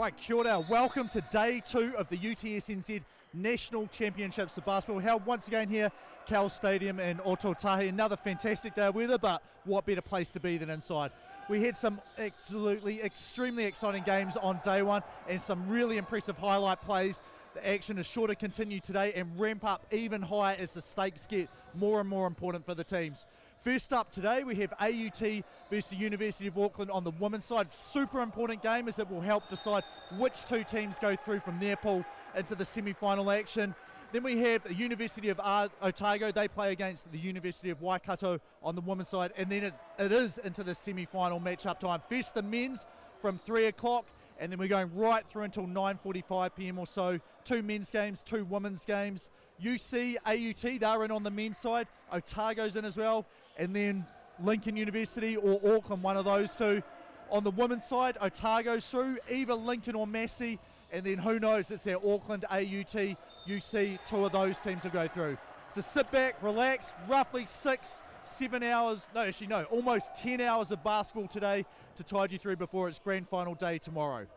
Right, kia ora. Welcome to day 2 of the UTSNZ National Championships of Basketball, held once again here, Cal Stadium in Otago. Another fantastic day of weather, but what better place to be than inside. We had some absolutely extremely exciting games on day 1 and some really impressive highlight plays. The action is sure to continue today and ramp up even higher as the stakes get more and more important for the teams. First up today, we have AUT versus the University of Auckland on the women's side. Super important game as it will help decide which two teams go through from their pool into the semi-final action. Then we have the University of Otago. They play against the University of Waikato on the women's side, and then it is into the semi-final match-up time. First the men's from 3 o'clock, and then we're going right through until 9:45 p.m. or so. 2 men's games, 2 women's games. UC, AUT, they're in on the men's side. Otago's in as well. And then Lincoln University or Auckland, one of those two. On the women's side, Otago's through, either Lincoln or Massey. And then who knows, it's their Auckland, AUT, UC, 2 of those teams will go through. So sit back, relax, roughly 6-7 hours, almost 10 hours of basketball today to tide you through before its grand final day tomorrow.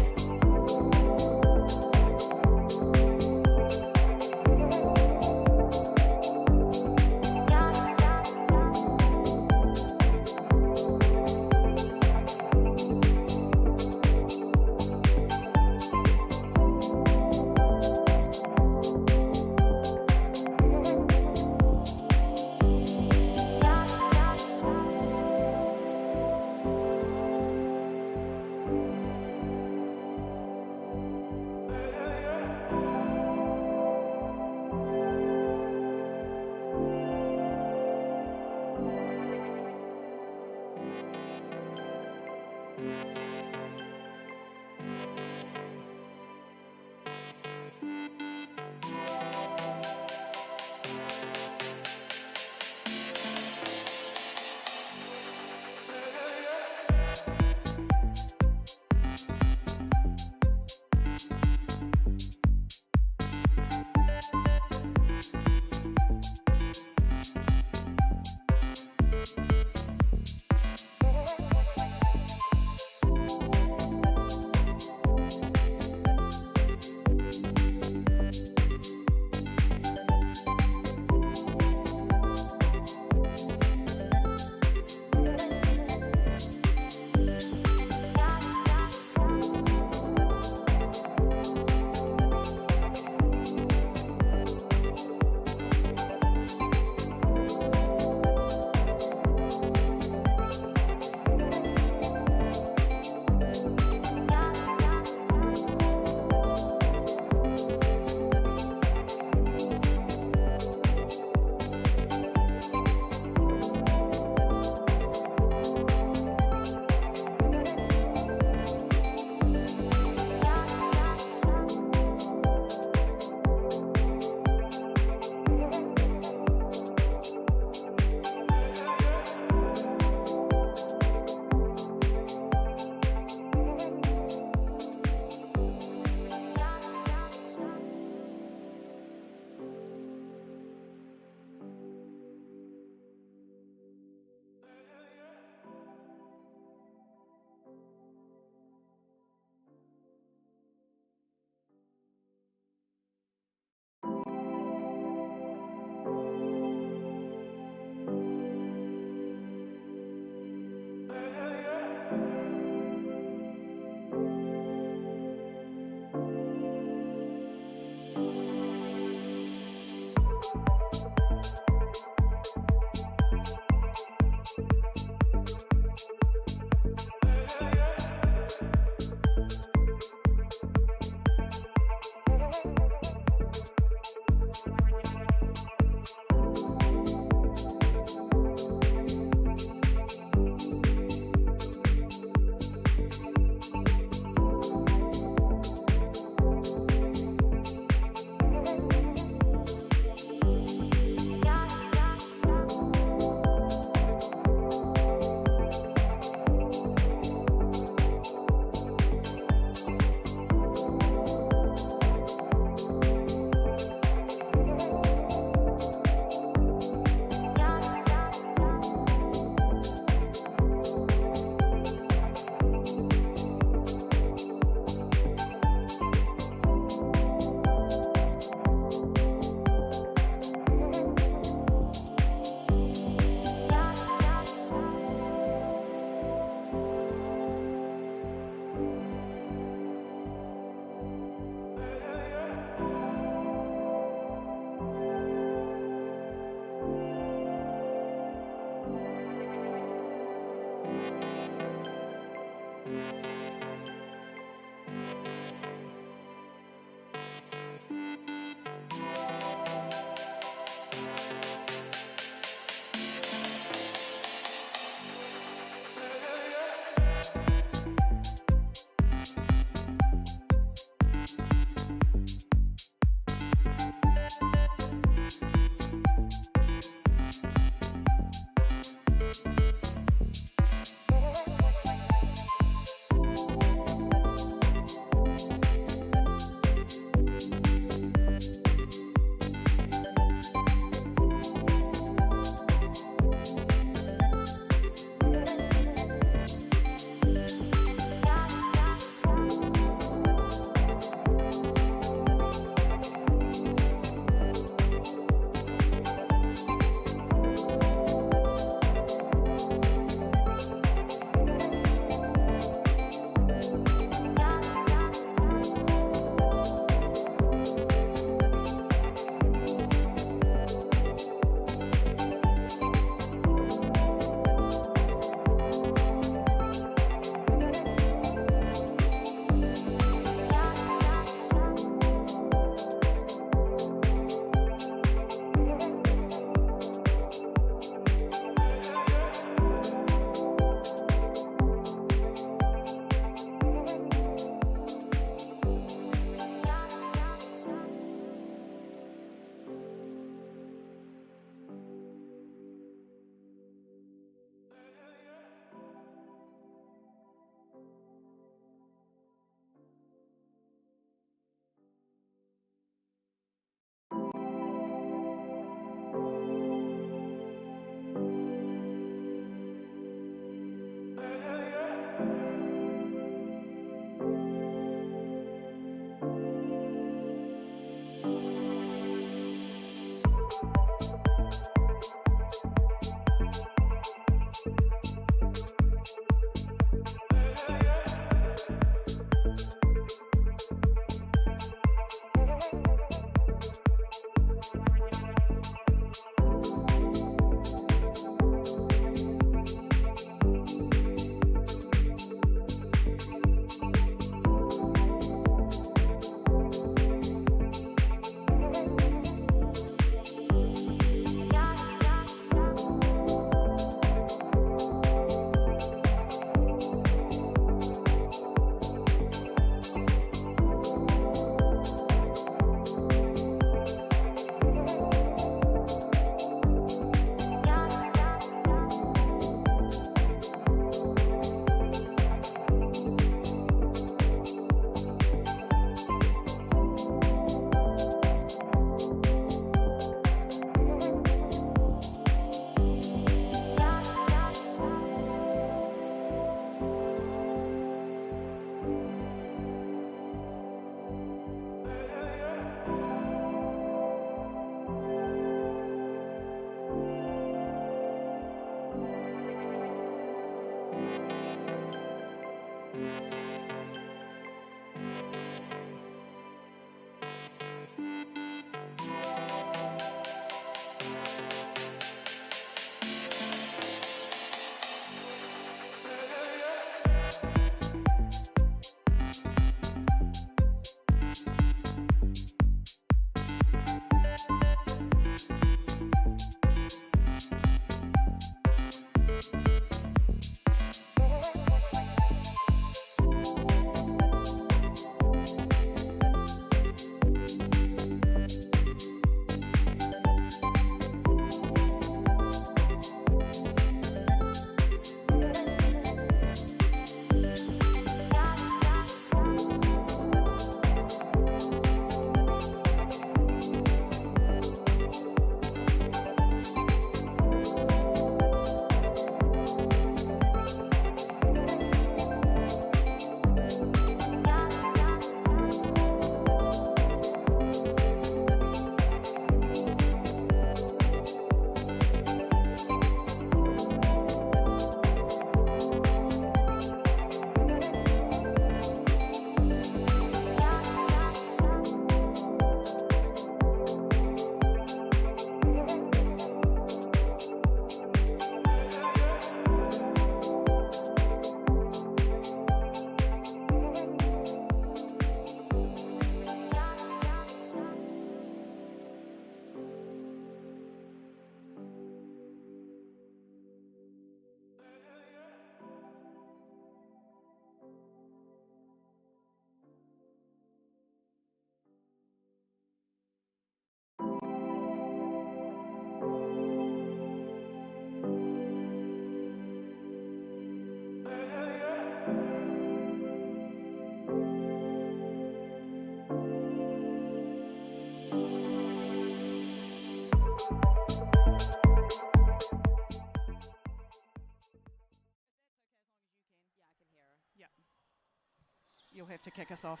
you'll have to kick us off.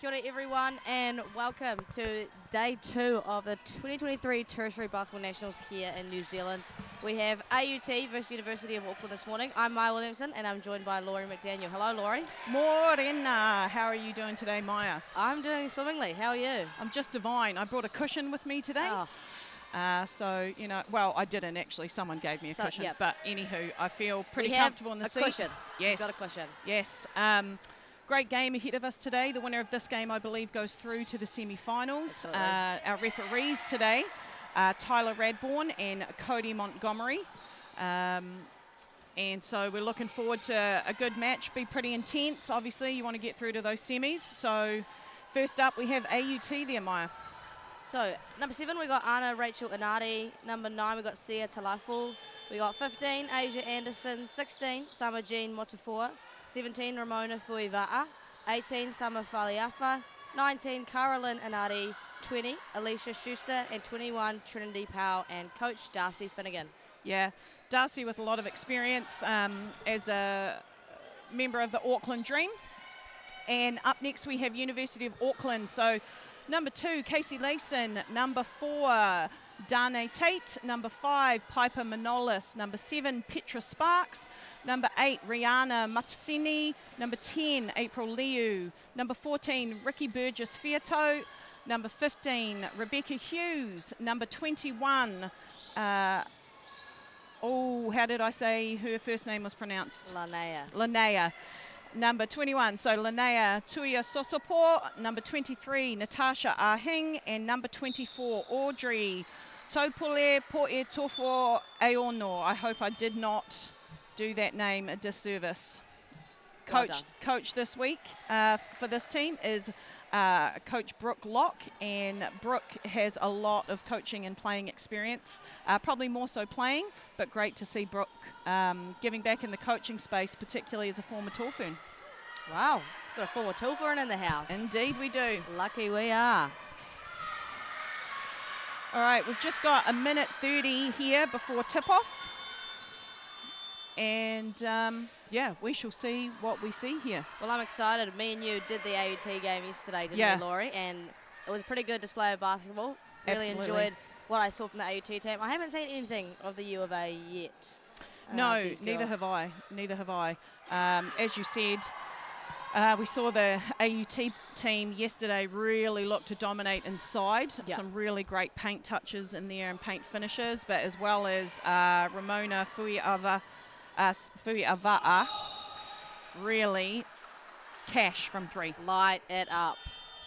Kia ora everyone and welcome to day 2 of the 2023 Tertiary Basketball Nationals here in New Zealand. We have AUT versus University of Auckland this morning. I'm Maya Williamson and I'm joined by Laurie McDaniel. Hello Laurie. Morena, how are you doing today, Maya? I'm doing swimmingly. How are you? I'm just divine. I brought a cushion with me today. Oh. So, you know, well, I didn't actually. Someone gave me a cushion. Yep. But anywho, I feel pretty we comfortable in the seat. Cushion. Yes. You've got a cushion. Yes. Great game ahead of us today. The winner of this game, I believe, goes through to the semi-finals. Our referees today are Tyler Radbourne and Cody Montgomery. And so we're looking forward to a good match, be pretty intense. Obviously, you want to get through to those semis. So first up, we have AUT there, Maya. So number 7, we got Anna Rachel Inari. Number 9, we got Sia Talafu. We got 15, Asia Anderson. 16, Summer Jean Motufua. 17, Ramona Fuiva'a. 18, Summer Faliafa. 19, Carolyn Inari. 20, Alicia Schuster. And 21, Trinity Powell and Coach Darcy Finnegan. Yeah, Darcy with a lot of experience as a member of the Auckland Dream. And up next we have University of Auckland. So number 2, Casey Layson. Number 4, Dane Tate. Number 5, Piper Manolis. Number 7, Petra Sparks. Number 8, Rihanna Matasini. Number 10, April Liu. Number 14, Ricky Burgess Fiato. Number 15, Rebecca Hughes. Number 21, how did I say her first name was pronounced? Linnea. Number 21, so Linnea Tuia Sosopo. Number 23, Natasha Ahing. And number 24, Audrey Taupule Poe Tofo Aono. I hope I did not do that name a disservice. Coach this week for this team is Coach Brooke Locke, and Brooke has a lot of coaching and playing experience, probably more so playing, but great to see Brooke giving back in the coaching space, particularly as a former Tawfern. Wow, got a former Tawfern in the house. Indeed we do. Lucky we are. All right, we've just got a minute 30 here before tip-off. And, yeah, we shall see what we see here. Well, I'm excited. Me and you did the AUT game yesterday, didn't we, Laurie? And it was a pretty good display of basketball. Really enjoyed what I saw from the AUT team. I haven't seen anything of the U of A yet. No, neither have I. Neither have I. As you said, we saw the AUT team yesterday really look to dominate inside. Yep. Some really great paint touches in there and paint finishes, but as well as Ramona Fuiava'a really cash from 3. Light it up.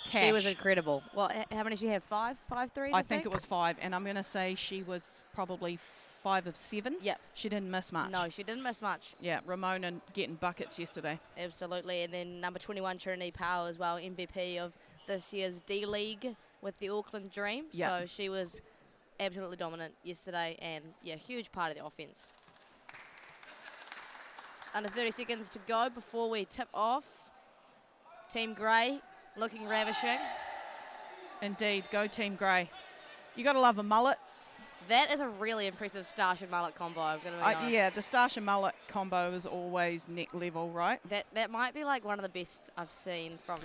Cash. She was incredible. Well, how many did she have? 5 threes, I think it was 5, and I'm going to say she was probably 5 of 7. Yep. She didn't miss much. No, she didn't miss much. Yeah, Ramona getting buckets yesterday. Absolutely, and then number 21, Trinity Powell as well, MVP of this year's D-League with the Auckland Dream. Yep. So she was absolutely dominant yesterday, and yeah, huge part of the offense. Under 30 seconds to go before we tip off. Team Grey looking ravishing. Indeed, go Team Grey. You got to love a mullet. That is a really impressive Starsh and mullet combo, I'm going to be honest. Yeah, the Starsh and mullet combo is always neck level, right? That might be like one of the best I've seen from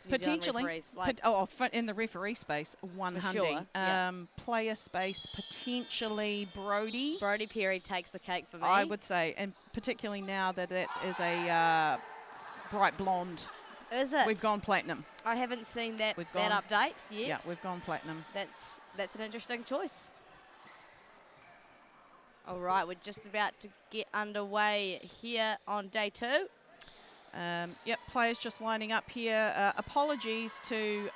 New potentially. Like in the referee space, 100. Sure, yeah. Player space, potentially Brody. Brody Perry takes the cake for me. I would say, and particularly now that it is a bright blonde. Is it? We've gone platinum. I haven't seen that update yet. Yeah, we've gone platinum. That's an interesting choice. All right, we're just about to get underway here on day 2. Yep, players just lining up here. Apologies to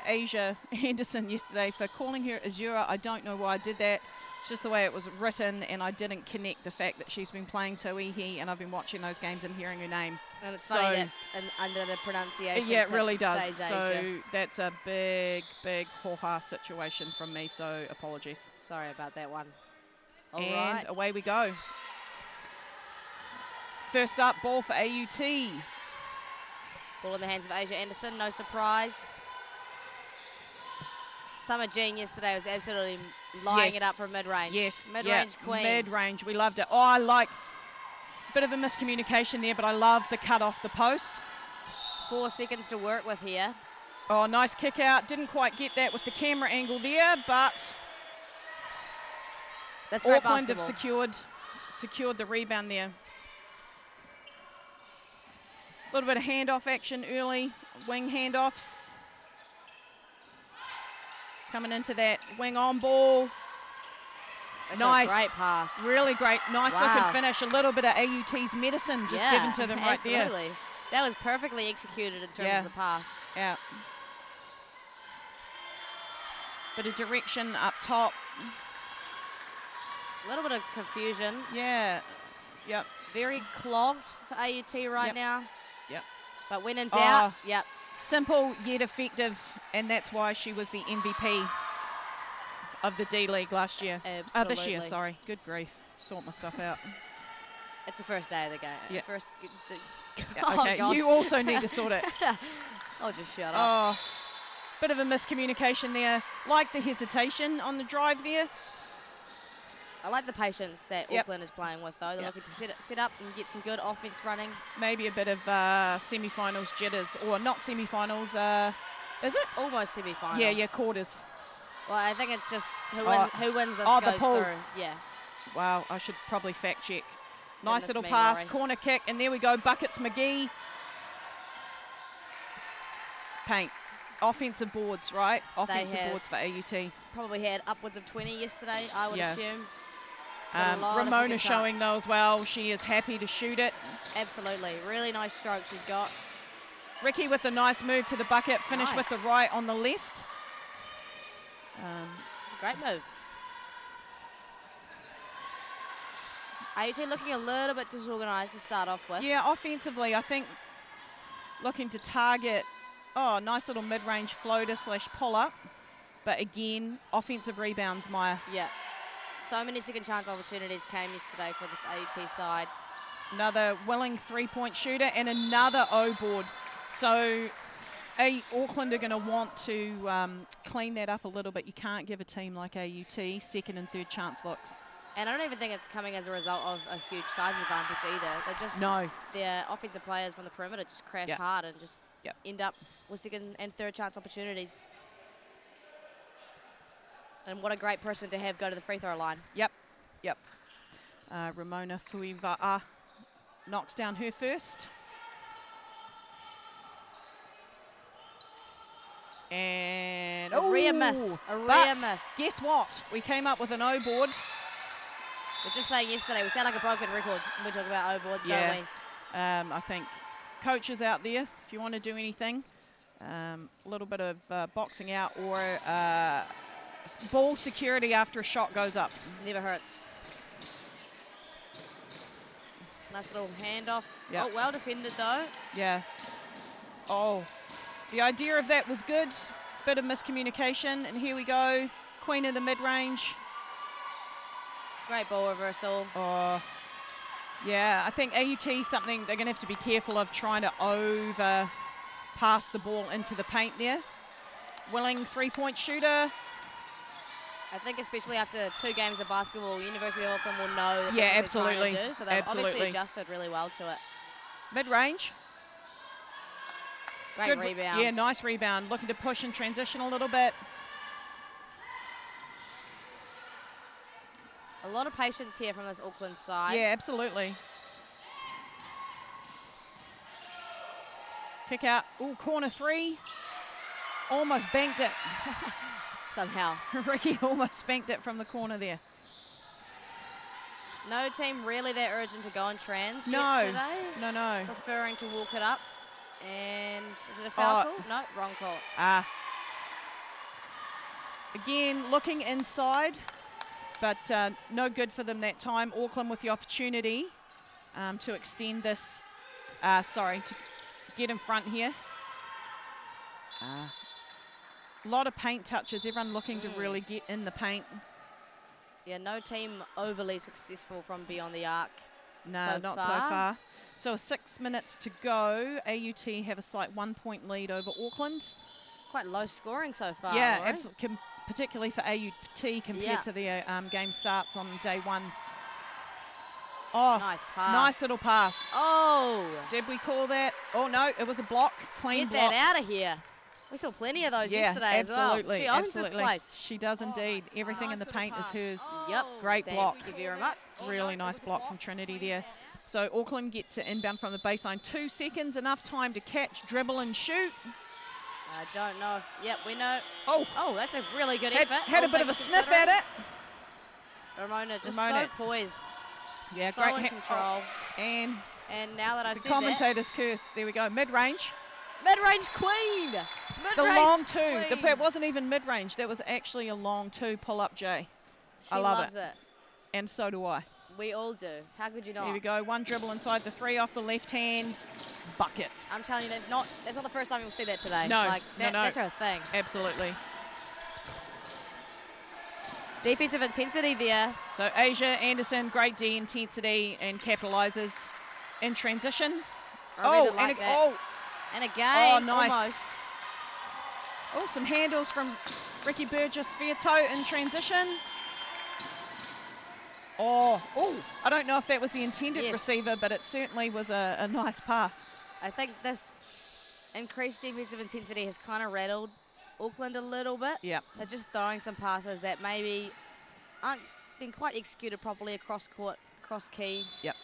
Asia Henderson yesterday for calling her Azura. I don't know why I did that. It's just the way it was written, and I didn't connect the fact that she's been playing Toihi, and I've been watching those games and hearing her name. And it's funny that under the pronunciation. Yeah, it really does. So that's a big, big ho-ha situation from me, so apologies. Sorry about that one. All right. Away we go. First up, ball for AUT. Ball in the hands of Asia Anderson, no surprise. Summer Jean yesterday was absolutely lining it up from mid-range. Yes. Mid-range queen. Mid-range, we loved it. Oh, I like a bit of a miscommunication there, but I love the cut off the post. 4 seconds to work with here. Oh, nice kick out. Didn't quite get that with the camera angle there, but That's great Auckland have basketball. secured the rebound there. A little bit of handoff action early, wing handoffs. Coming into that wing on ball. That's Nice. a great pass. Really great. Nice Wow. looking finish. A little bit of AUT's medicine just given to them right there. Absolutely. That was perfectly executed in terms of the pass. Yeah. Bit of direction up top. A little bit of confusion. Yeah. Yep. Very clogged for AUT right now. Yep. But when in doubt, yep. Simple yet effective, and that's why she was the MVP of the D-League last year. Absolutely. This year, sorry. Good grief. Sort my stuff out. It's the first day of the game. Yeah. First. Yeah, okay, gosh. you also need to sort it. I'll just shut up. Oh, bit of a miscommunication there. Like the hesitation on the drive there. I like the patience that Auckland is playing with, though. They're looking to set up and get some good offense running. Maybe a bit of semi-finals jitters, or not semi-finals. Is it? Almost semi-finals. Yeah, quarters. Well, I think it's just who wins this the goes pool. through. Yeah. Wow, I should probably fact check. Nice Goodness little me, pass, Laurie. corner kick, and there we go. Buckets McGee. Paint. Offensive boards, right? Offensive boards for AUT. Probably had upwards of 20 yesterday, I would assume. Ramona showing though as well. She is happy to shoot it. Absolutely. Really nice stroke she's got. Ricky with a nice move to the bucket. Finish with the right on the left. It's a great move. AUT looking a little bit disorganised to start off with. Yeah, offensively, I think looking to target, nice little mid-range floater / pull-up. But again, offensive rebounds, Maya. Yeah. So many second chance opportunities came yesterday for this AUT side. Another willing three-point shooter and another O-board. So Auckland are going to want to clean that up a little bit. You can't give a team like AUT second and third chance looks. And I don't even think it's coming as a result of a huge size advantage either. They just their offensive players from the perimeter just crash hard and just end up with second and third chance opportunities. And what a great person to have go to the free throw line. Yep. Ramona Fuiva'a knocks down her first. And a rare miss. Guess what? We came up with an O-board. We're just saying yesterday, we sound like a broken record when we talk about O-boards, don't we? I think coaches out there, if you want to do anything, a little bit of boxing out or ball security after a shot goes up. Never hurts. Nice little handoff. Yep. Oh, well defended though. Yeah. Oh, the idea of that was good. Bit of miscommunication, and here we go. Queen of the mid-range. Great ball reversal. Oh, yeah, I think AUT something they're going to have to be careful of, trying to over pass the ball into the paint there. Willing three-point shooter. I think especially after 2 games of basketball, University of Auckland will know that that's what they're trying to do. So they've absolutely obviously adjusted really well to it. Mid-range. Great rebound. Yeah, nice rebound. Looking to push and transition a little bit. A lot of patience here from this Auckland side. Yeah, absolutely. Kick out. Ooh, corner 3. Almost banked it. Somehow. Ricky almost banked it from the corner there. No team really that urgent to go on trans today. No. Preferring to walk it up. And is it a foul call? No, wrong call. Again, looking inside, but no good for them that time. Auckland with the opportunity to extend this, to get in front here. A lot of paint touches, everyone looking to really get in the paint. Yeah, no team overly successful from beyond the arc. No, not so far. So 6 minutes to go. AUT have a slight 1-point lead over Auckland. Quite low scoring so far. Yeah, right? absolutely, particularly for AUT compared to their game starts on day 1. Oh, Nice pass. nice little pass. Oh. Did we call that? Oh, no, it was a block. Clean Get block. that out of here. We saw plenty of those Yeah, yesterday absolutely, as well. She owns absolutely. this place. She does indeed. Everything in the paint is hers. Yep. Great Thank block. you very much. Really nice block from Trinity there. So Auckland get to inbound from the baseline. 2 seconds, enough time to catch, dribble and shoot. I don't know if, yep, we know. Oh, Oh, that's a really good had effort. a all bit of a things sniff at considering. it. Ramona just Ramona. so poised. Yeah, so great in control. And And now that I've the said that, commentator's curse. There we go. Mid-range. mid-range queen. The Mid-range long two. queen. It wasn't even mid-range. That was actually a long two pull-up J. She I love loves it. And so do I. We all do. How could you not? There we go. One dribble inside the 3 off the left hand. Buckets. I'm telling you, that's not the first time you'll see that today. No, like, no. That's her thing. Absolutely. Defensive intensity there. So Asia Anderson, great D intensity and capitalizes in transition. Armida like that. And again, nice. almost. Oh, some handles from Ricky Burgess, fair toe in transition. Oh, I don't know if that was the intended Yes. receiver, but it certainly was a nice pass. I think this increased defensive intensity has kind of rattled Auckland a little bit. Yep. They're just throwing some passes that maybe aren't being quite executed properly across court, cross key. Yep.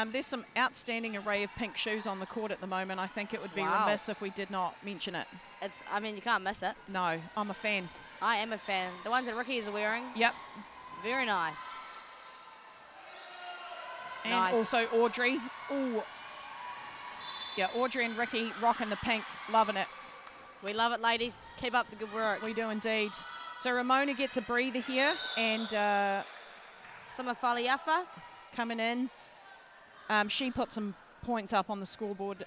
There's some outstanding array of pink shoes on the court at the moment. I think it would be Wow. remiss if we did not mention it. I mean, you can't miss it. No, I'm a fan. I am a fan. The ones that Ricky is wearing, Yep. very nice. And Nice. also Audrey. Ooh. Yeah, Audrey and Ricky rocking the pink, loving it. We love it, ladies. Keep up the good work. We do indeed. So Ramona gets a breather here and Sima Faliafa. coming in. She put some points up on the scoreboard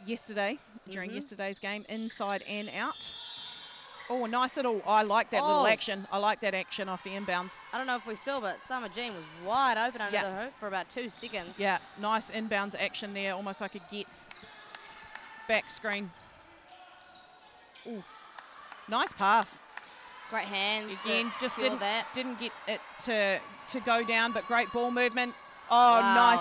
yesterday, during yesterday's game, inside and out. Oh, nice little, I like that little action. I like that action off the inbounds. I don't know if we saw, but Summer Jean was wide open under Yeah. the hoop for about 2 seconds. Yeah, nice inbounds action there, almost like a Gets back screen. Ooh, nice pass. Great hands. Again, just secure that. didn't get it to go down, but great ball movement. Oh, Wow.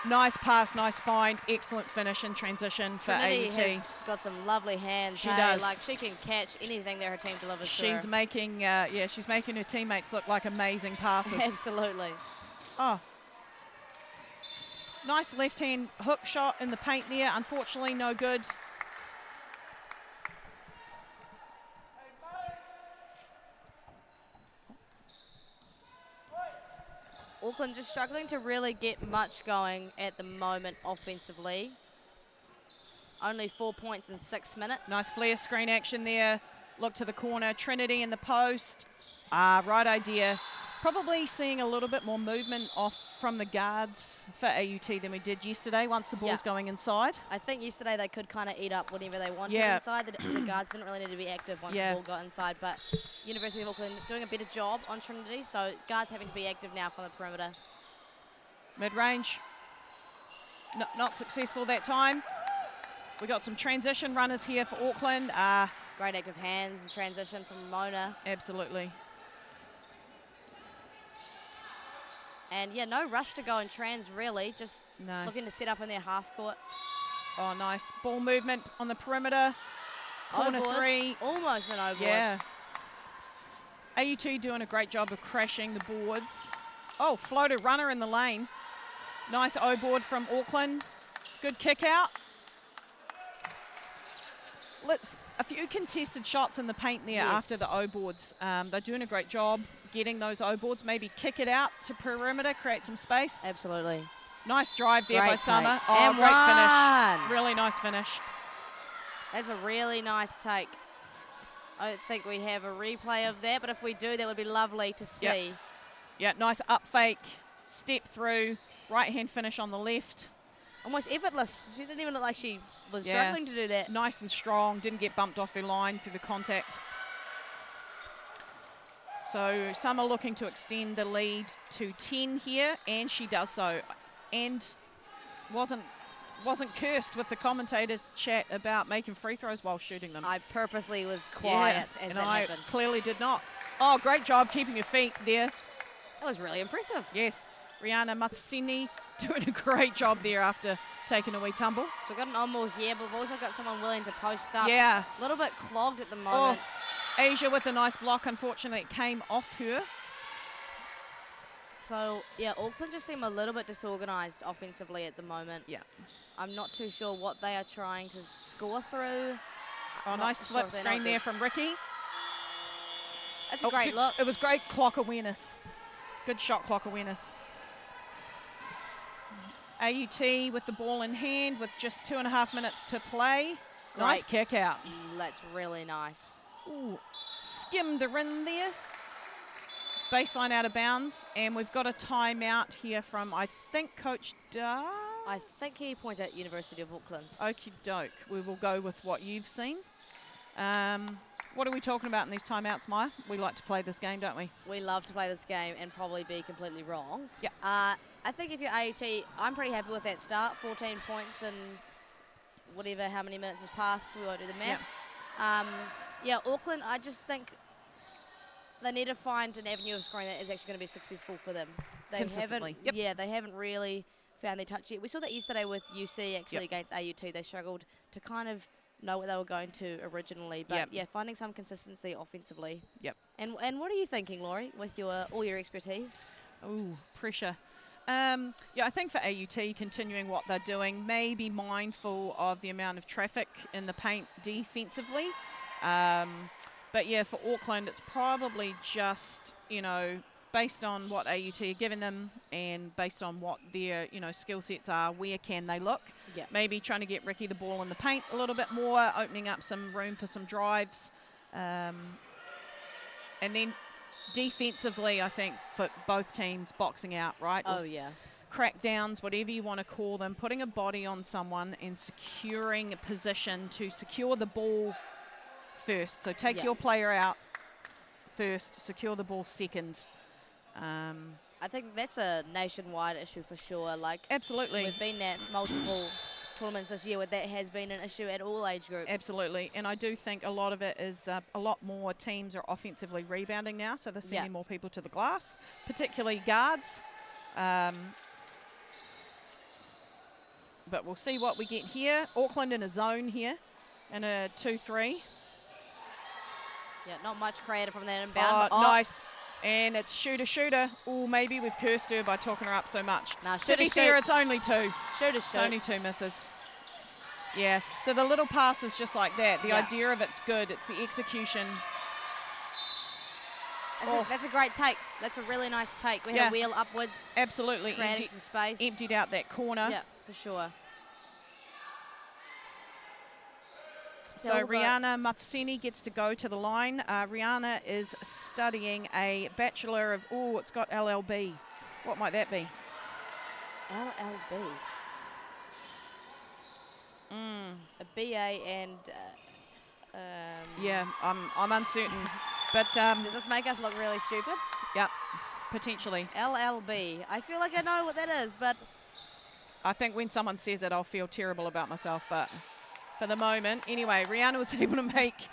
nice pass, nice find, excellent finish in transition for Trinity AUT. has got some lovely hands. She hey? does. Like, she can catch anything that her team delivers to She's her. making, she's making her teammates look like amazing passes. Absolutely. Oh, nice left-hand hook shot in the paint there. Unfortunately, no good. Auckland just struggling to really get much going at the moment offensively. Only 4 points in 6 minutes. Nice flare screen action there. Look to the corner. Trinity in the post. Right idea. Probably seeing a little bit more movement off from the guards for AUT than we did yesterday once the ball's going inside. I think yesterday they could kind of eat up whenever they wanted Yeah. inside. The guards didn't really need to be active once the ball got inside, but University of Auckland doing a better job on Trinity, so guards having to be active now from the perimeter. Mid-range. Not successful that time. We got some transition runners here for Auckland. Great active hands and transition from Mona. Absolutely. And yeah, no rush to go in trans really, just No. looking to set up in their half court. Oh, nice. Ball movement on the perimeter. Corner O-boards, three. Almost an O-board. Yeah. AUT doing a great job of crashing the boards. Oh, floater runner in the lane. Nice O-board from Auckland. Good kick out. A few contested shots in the paint there after the O-boards. They're doing a great job getting those O-boards. Maybe kick it out to perimeter, create some space. Absolutely. Nice drive there by Great Summer. take. Oh, And great one. finish. Really nice finish. That's a really nice take. I don't think we have a replay of that, but if we do, that would be lovely to see. Yeah, nice up fake, step through, right hand finish on the left. Almost effortless. She didn't even look like she was struggling to do that. Nice and strong, didn't get bumped off her line through the contact. So Summer looking to extend the lead to 10 here, and she does so. And wasn't cursed with the commentators' chat about making free throws while shooting them. I purposely was quiet as and that I happened. clearly did not. Oh, great job keeping your feet there. That was really impressive. Yes. Rihanna Matsini doing a great job there after taking a wee tumble. So we've got an on-ball here, but we've also got someone willing to post up. Yeah. A little bit clogged at the moment. Asia with a nice block. Unfortunately, it came off her. So, yeah, Auckland just seem a little bit disorganised offensively at the moment. Yeah. I'm not too sure what they are trying to score through. Oh, nice slip screen there from Ricky. That's a great look. It was great clock awareness. Good shot clock awareness. AUT with the ball in hand with just 2.5 minutes to play. Great. Nice kick out. That's really nice. Ooh, skimmed the rim there. Baseline out of bounds. And we've got a timeout here from, I think, Coach Dar. I think he pointed at University of Auckland. Okie doke. We will go with what you've seen. What are we talking about in these timeouts, Maya? We like to play this game, don't we? We love to play this game and probably be completely wrong. Yeah. I think if you're AUT, I'm pretty happy with that start. 14 points and whatever, how many minutes has passed. We won't do the maths. Yeah, Auckland, I just think they need to find an avenue of scoring that is actually going to be successful for them. They Consistently. haven't, yeah, they haven't really found their touch yet. We saw that yesterday with UC actually against AUT. They struggled to kind of know what they were going to originally, but yeah, finding some consistency offensively. And what are you thinking, Laurie, with all your expertise? Ooh, pressure. Yeah, I think for AUT, continuing what they're doing, may be mindful of the amount of traffic in the paint defensively. But yeah, for Auckland, it's probably just, based on what AUT are giving them and based on what their, skill sets are, where can they look? Maybe trying to get Ricky the ball in the paint a little bit more, opening up some room for some drives. And then defensively, I think, for both teams, boxing out, right? Crackdowns, whatever you want to call them, putting a body on someone and securing a position to secure the ball first. So take your player out first, secure the ball second. I think that's a nationwide issue for sure. Like, absolutely. We've been at multiple tournaments this year where that has been an issue at all age groups. Absolutely. And I do think a lot of it is a lot more teams are offensively rebounding now, so they're sending more people to the glass, particularly guards. But we'll see what we get here. Auckland in a zone here in a 2-3. Yeah, not much creative from that inbound. Nice. And it's shooter. Oh, maybe we've cursed her by talking her up so much. Nah, to be fair, it's only 2. It's only 2 misses. Yeah, so the little pass is just like that. The idea of it's good. It's the execution. That's a great take. That's a really nice take. We had a wheel upwards. Absolutely. Creating some space. Emptied out that corner. Yeah, for sure. So Rihanna Matsini gets to go to the line. Rihanna is studying a Bachelor of, it's got LLB. What might that be? LLB. A BA and... yeah, I'm uncertain. But does this make us look really stupid? Yep, potentially. LLB. I feel like I know what that is, but... I think when someone says it, I'll feel terrible about myself, but... For the moment. Anyway, Rihanna was able to make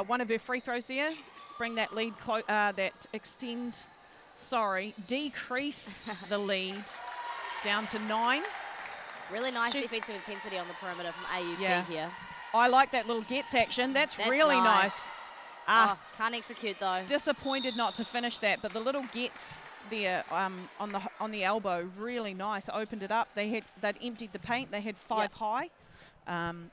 one of her free throws there. Bring that lead, decrease the lead down to 9. Really nice defensive intensity on the perimeter from AUT here. I like that little gets action. That's really nice. Can't execute though. Disappointed not to finish that, but the little gets there on the elbow, really nice. Opened it up. They'd emptied the paint. They had 5 high.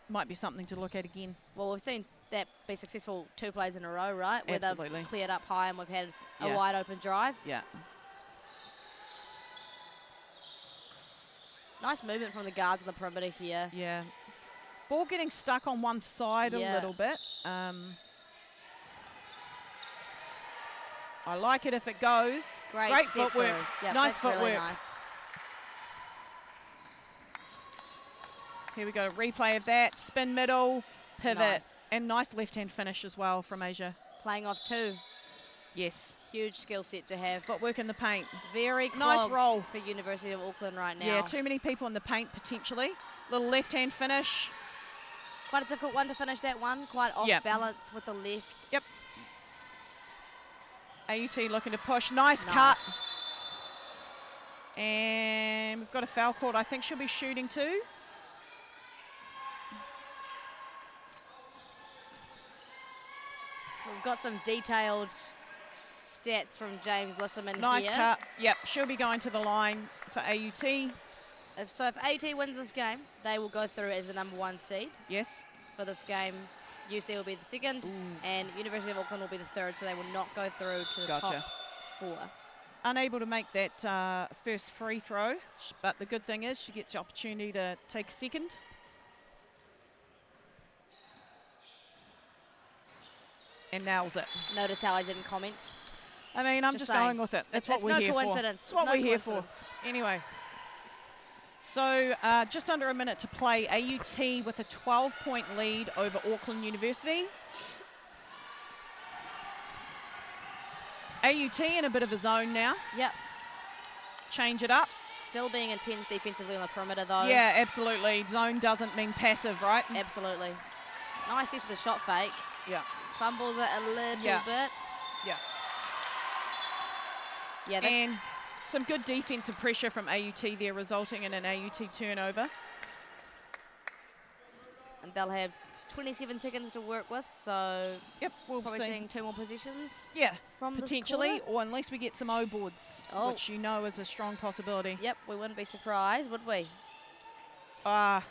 Might be something to look at again. Well, we've seen that be successful 2 plays in a row, right? Where absolutely. They've cleared up high and we've had a wide open drive. Yeah. Nice movement from the guards on the perimeter here. Yeah. Ball getting stuck on one side a little bit. I like it if it goes. Great footwork. Yep, nice footwork. Really nice. Here we go, a replay of that. Spin middle, pivot, nice. And nice left-hand finish as well from Asia. Playing off 2. Yes. Huge skill set to have. Footwork in the paint. Very nice roll for University of Auckland right now. Yeah, too many people in the paint potentially. Little left-hand finish. Quite a difficult one to finish that one. Quite off balance with the left. Yep. AUT looking to push. Nice cut. And we've got a foul called. I think she'll be shooting too. So we've got some detailed stats from James Lissaman here. Nice cut. Yep, she'll be going to the line for AUT. If AUT wins this game, they will go through as the #1 seed. Yes. For this game, UC will be the second, and University of Auckland will be the third, so they will not go through to the top 4. Unable to make that first free throw, but the good thing is she gets the opportunity to take a second. And nails it. Notice how I didn't comment. I mean, I'm just going with it. That's what we're here for. That's what we're here for. Anyway. So just under a minute to play. AUT with a 12-point lead over Auckland University. AUT in a bit of a zone now. Yep. Change it up. Still being intense defensively on the perimeter, though. Yeah, absolutely. Zone doesn't mean passive, right? Absolutely. Nice use of the shot fake. Yeah. Fumbles it a little bit. Yeah. Yeah. And some good defensive pressure from AUT there, resulting in an AUT turnover. And they'll have 27 seconds to work with, so yep, we'll probably see. seeing 2 more possessions. Yeah, from potentially, or unless we get some O boards, which you know is a strong possibility. Yep, we wouldn't be surprised, would we? Oh,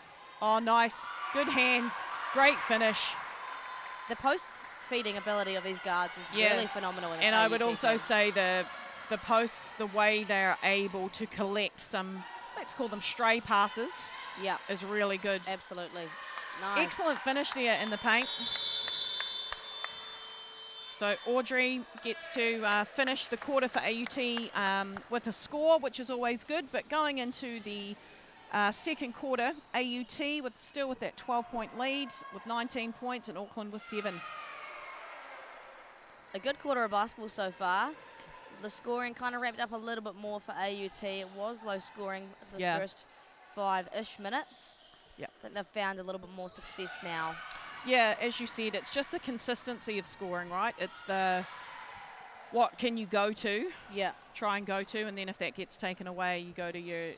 nice. Good hands. Great finish. The post-feeding ability of these guards is really phenomenal. In this and I would also game. say the posts, the way they're able to collect some, let's call them stray passes, is really good. Absolutely. Nice. Excellent finish there in the paint. So Audrey gets to finish the quarter for AUT with a score, which is always good. But going into the second quarter, AUT still with that 12-point lead with 19 points and Auckland with 7. A good quarter of basketball so far. The scoring kind of wrapped up a little bit more for AUT. It was low scoring for the first 5-ish minutes. Yeah, I think they've found a little bit more success now. Yeah, as you said, it's just the consistency of scoring, right? It's the what can you go to? Yeah. Try and go to, and then if that gets taken away, you go to your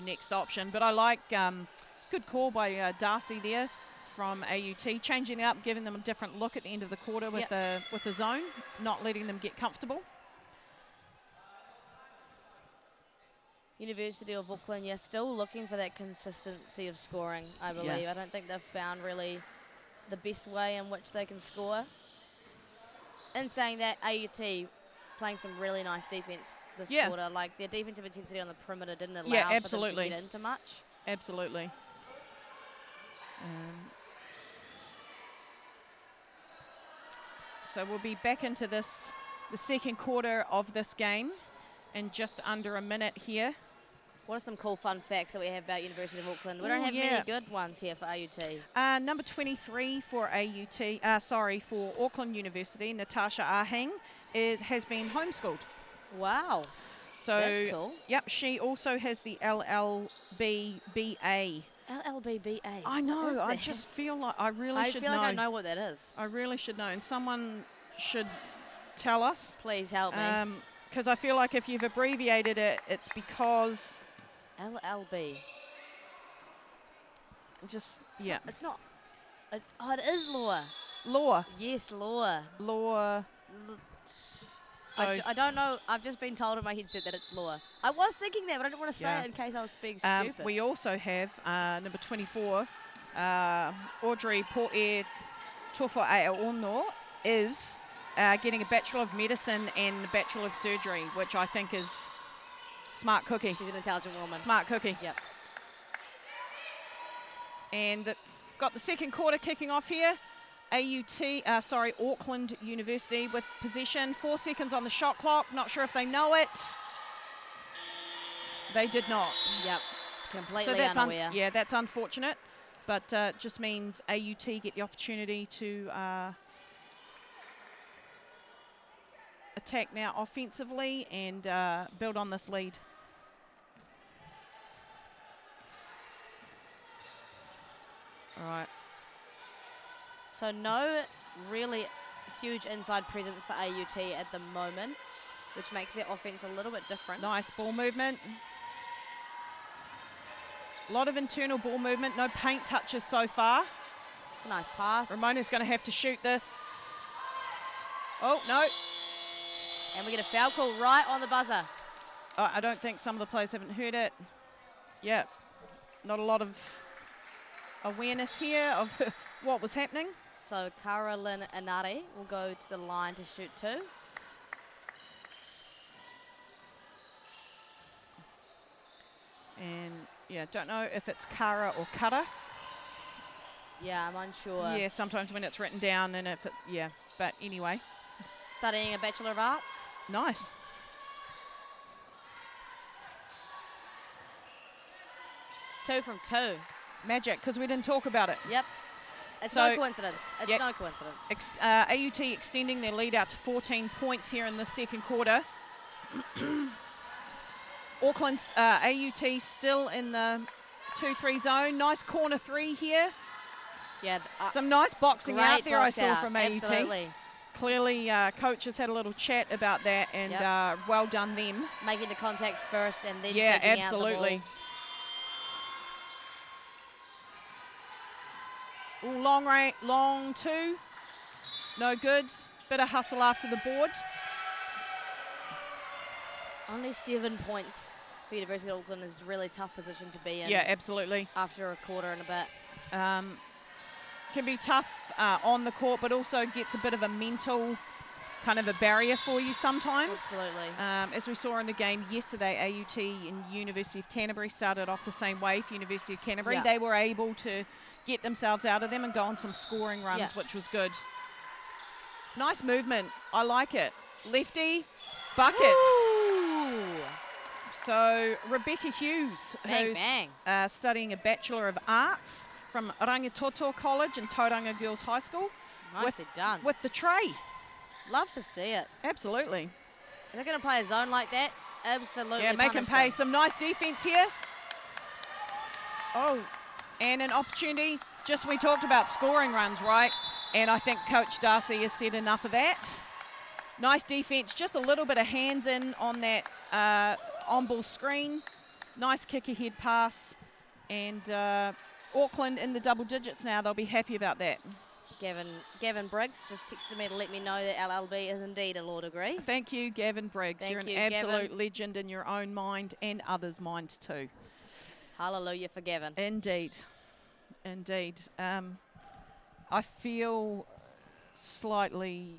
next option. But I like good call by Darcy there from AUT, changing it up, giving them a different look at the end of the quarter with the zone, not letting them get comfortable. University of Auckland, still looking for that consistency of scoring, I believe. I don't think they've found really the best way in which they can score. In saying that, AUT playing some really nice defense this quarter. Like, their defensive intensity on the perimeter didn't allow for them to get into much. Absolutely. So we'll be back into the second quarter of this game in just under a minute here. What are some cool fun facts that we have about University of Auckland? We don't have many good ones here for AUT. Number 23 for for Auckland University, Natasha Ahang, has been homeschooled. Wow. So that's cool. Yep, she also has the LLBBA. LLBBA. I know. I just feel like I really should know. I feel like I know what that is. I really should know, and someone should tell us. Please help me. Because I feel like if you've abbreviated it, it's because LLB. It's not. Oh, it is law. Law. Yes, law. Law. So I don't know. I've just been told in my headset that it's law. I was thinking that, but I didn't want to say it in case I was being stupid. We also have number 24, Audrey Po'e Tofa'aeono is getting a Bachelor of Medicine and a Bachelor of Surgery, which I think is smart cookie. She's an intelligent woman. Smart cookie. Yep. And got the second quarter kicking off here. Auckland University with possession. 4 seconds on the shot clock. Not sure if they know it. They did not. Yep. Completely so that's unaware. That's unfortunate. But just means AUT get the opportunity to attack now offensively and build on this lead. All right. So no really huge inside presence for AUT at the moment, which makes their offense a little bit different. Nice ball movement. A lot of internal ball movement, no paint touches so far. It's a nice pass. Ramona's going to have to shoot this. Oh, no. And we get a foul call right on the buzzer. I don't think some of the players haven't heard it. Yeah, not a lot of awareness here of what was happening. So Carolyn Inari will go to the line to shoot 2. And yeah, don't know if it's Kara or Kara. Yeah, I'm unsure. Yeah, sometimes when it's written down and if it, yeah, but anyway. Studying a Bachelor of Arts. Nice. Two from 2. Magic, because we didn't talk about it. Yep. It's So- no coincidence. It's Yep. no coincidence. AUT extending their lead out to 14 points here in the second quarter. Auckland's AUT still in the 2-3 zone. Nice corner 3 here. Yeah. Some nice boxing out great there I box saw out. from AUT. Absolutely. Clearly, coaches had a little chat about that, and well done them. Making the contact first and then Yeah, sending absolutely. out the ball. Ooh, long 2. No good. Bit of hustle after the board. Only 7 points for University of Auckland is a really tough position to be in. Yeah, absolutely. After a quarter and a bit. Can be tough on the court, but also gets a bit of a mental kind of a barrier for you sometimes. Absolutely. As we saw in the game yesterday, AUT and University of Canterbury started off the same way for University of Canterbury. Yeah. They were able to get themselves out of them and go on some scoring runs, Yeah. which was good. Nice movement. I like it. Lefty, buckets. Ooh. So Rebecca Hughes, Bang, who's bang. studying a Bachelor of Arts from Rangitoto College and Tauranga Girls High School. Nicely done. With the tray. Love to see it. Absolutely. If they're going to play a zone like that, absolutely Yeah, make them punish pay. Some nice defense here. Oh, and an opportunity. Just we talked about scoring runs, right? And I think Coach Darcy has said enough of that. Nice defense, just a little bit of hands in on that on-ball screen. Nice kick ahead pass. And Auckland in the double digits now. They'll be happy about that. Gavin Briggs just texted me to let me know that LLB is indeed a law degree. Thank you, Gavin Briggs. Thank You're an you, absolute Gavin. legend in your own mind and others' minds too. Hallelujah for Gavin. Indeed. Indeed. I feel slightly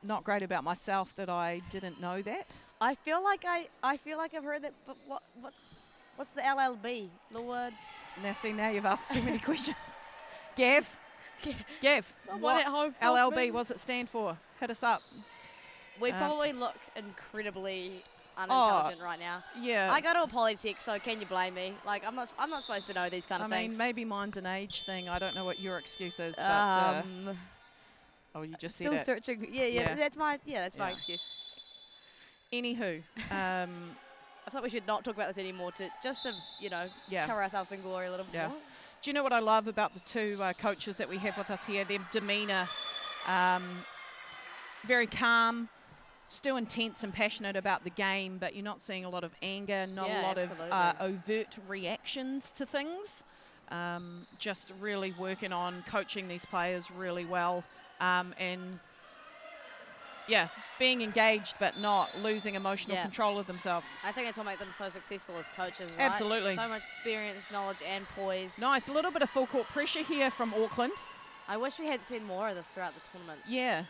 not great about myself that I didn't know that. I feel like I've heard that, but what's the LLB? Lord. Now see, now you've asked too many questions. Gav? Someone What at home help me. LLB, what's it stand for? Hit us up. We probably look incredibly unintelligent right now. Yeah. I go to a polytech, so can you blame me? Like I'm not supposed to know these kind of I mean, things. maybe mine's an age thing. I don't know what your excuse is, but oh, you just said still it. searching. Yeah. That's my Yeah. excuse. Anywho, I thought we should not talk about this anymore to yeah. cover ourselves in glory a little bit Yeah. more. Do you know what I love about the two coaches that we have with us here? Their demeanour, very calm, still intense and passionate about the game, but you're not seeing a lot of anger, not a lot absolutely. of overt reactions to things. Just really working on coaching these players really well, and yeah, being engaged but not losing emotional control of themselves. I think that's what makes them so successful as coaches, right? Absolutely. So much experience, knowledge, and poise. Nice, a little bit of full court pressure here from Auckland. I wish we had seen more of this throughout the tournament. Yeah.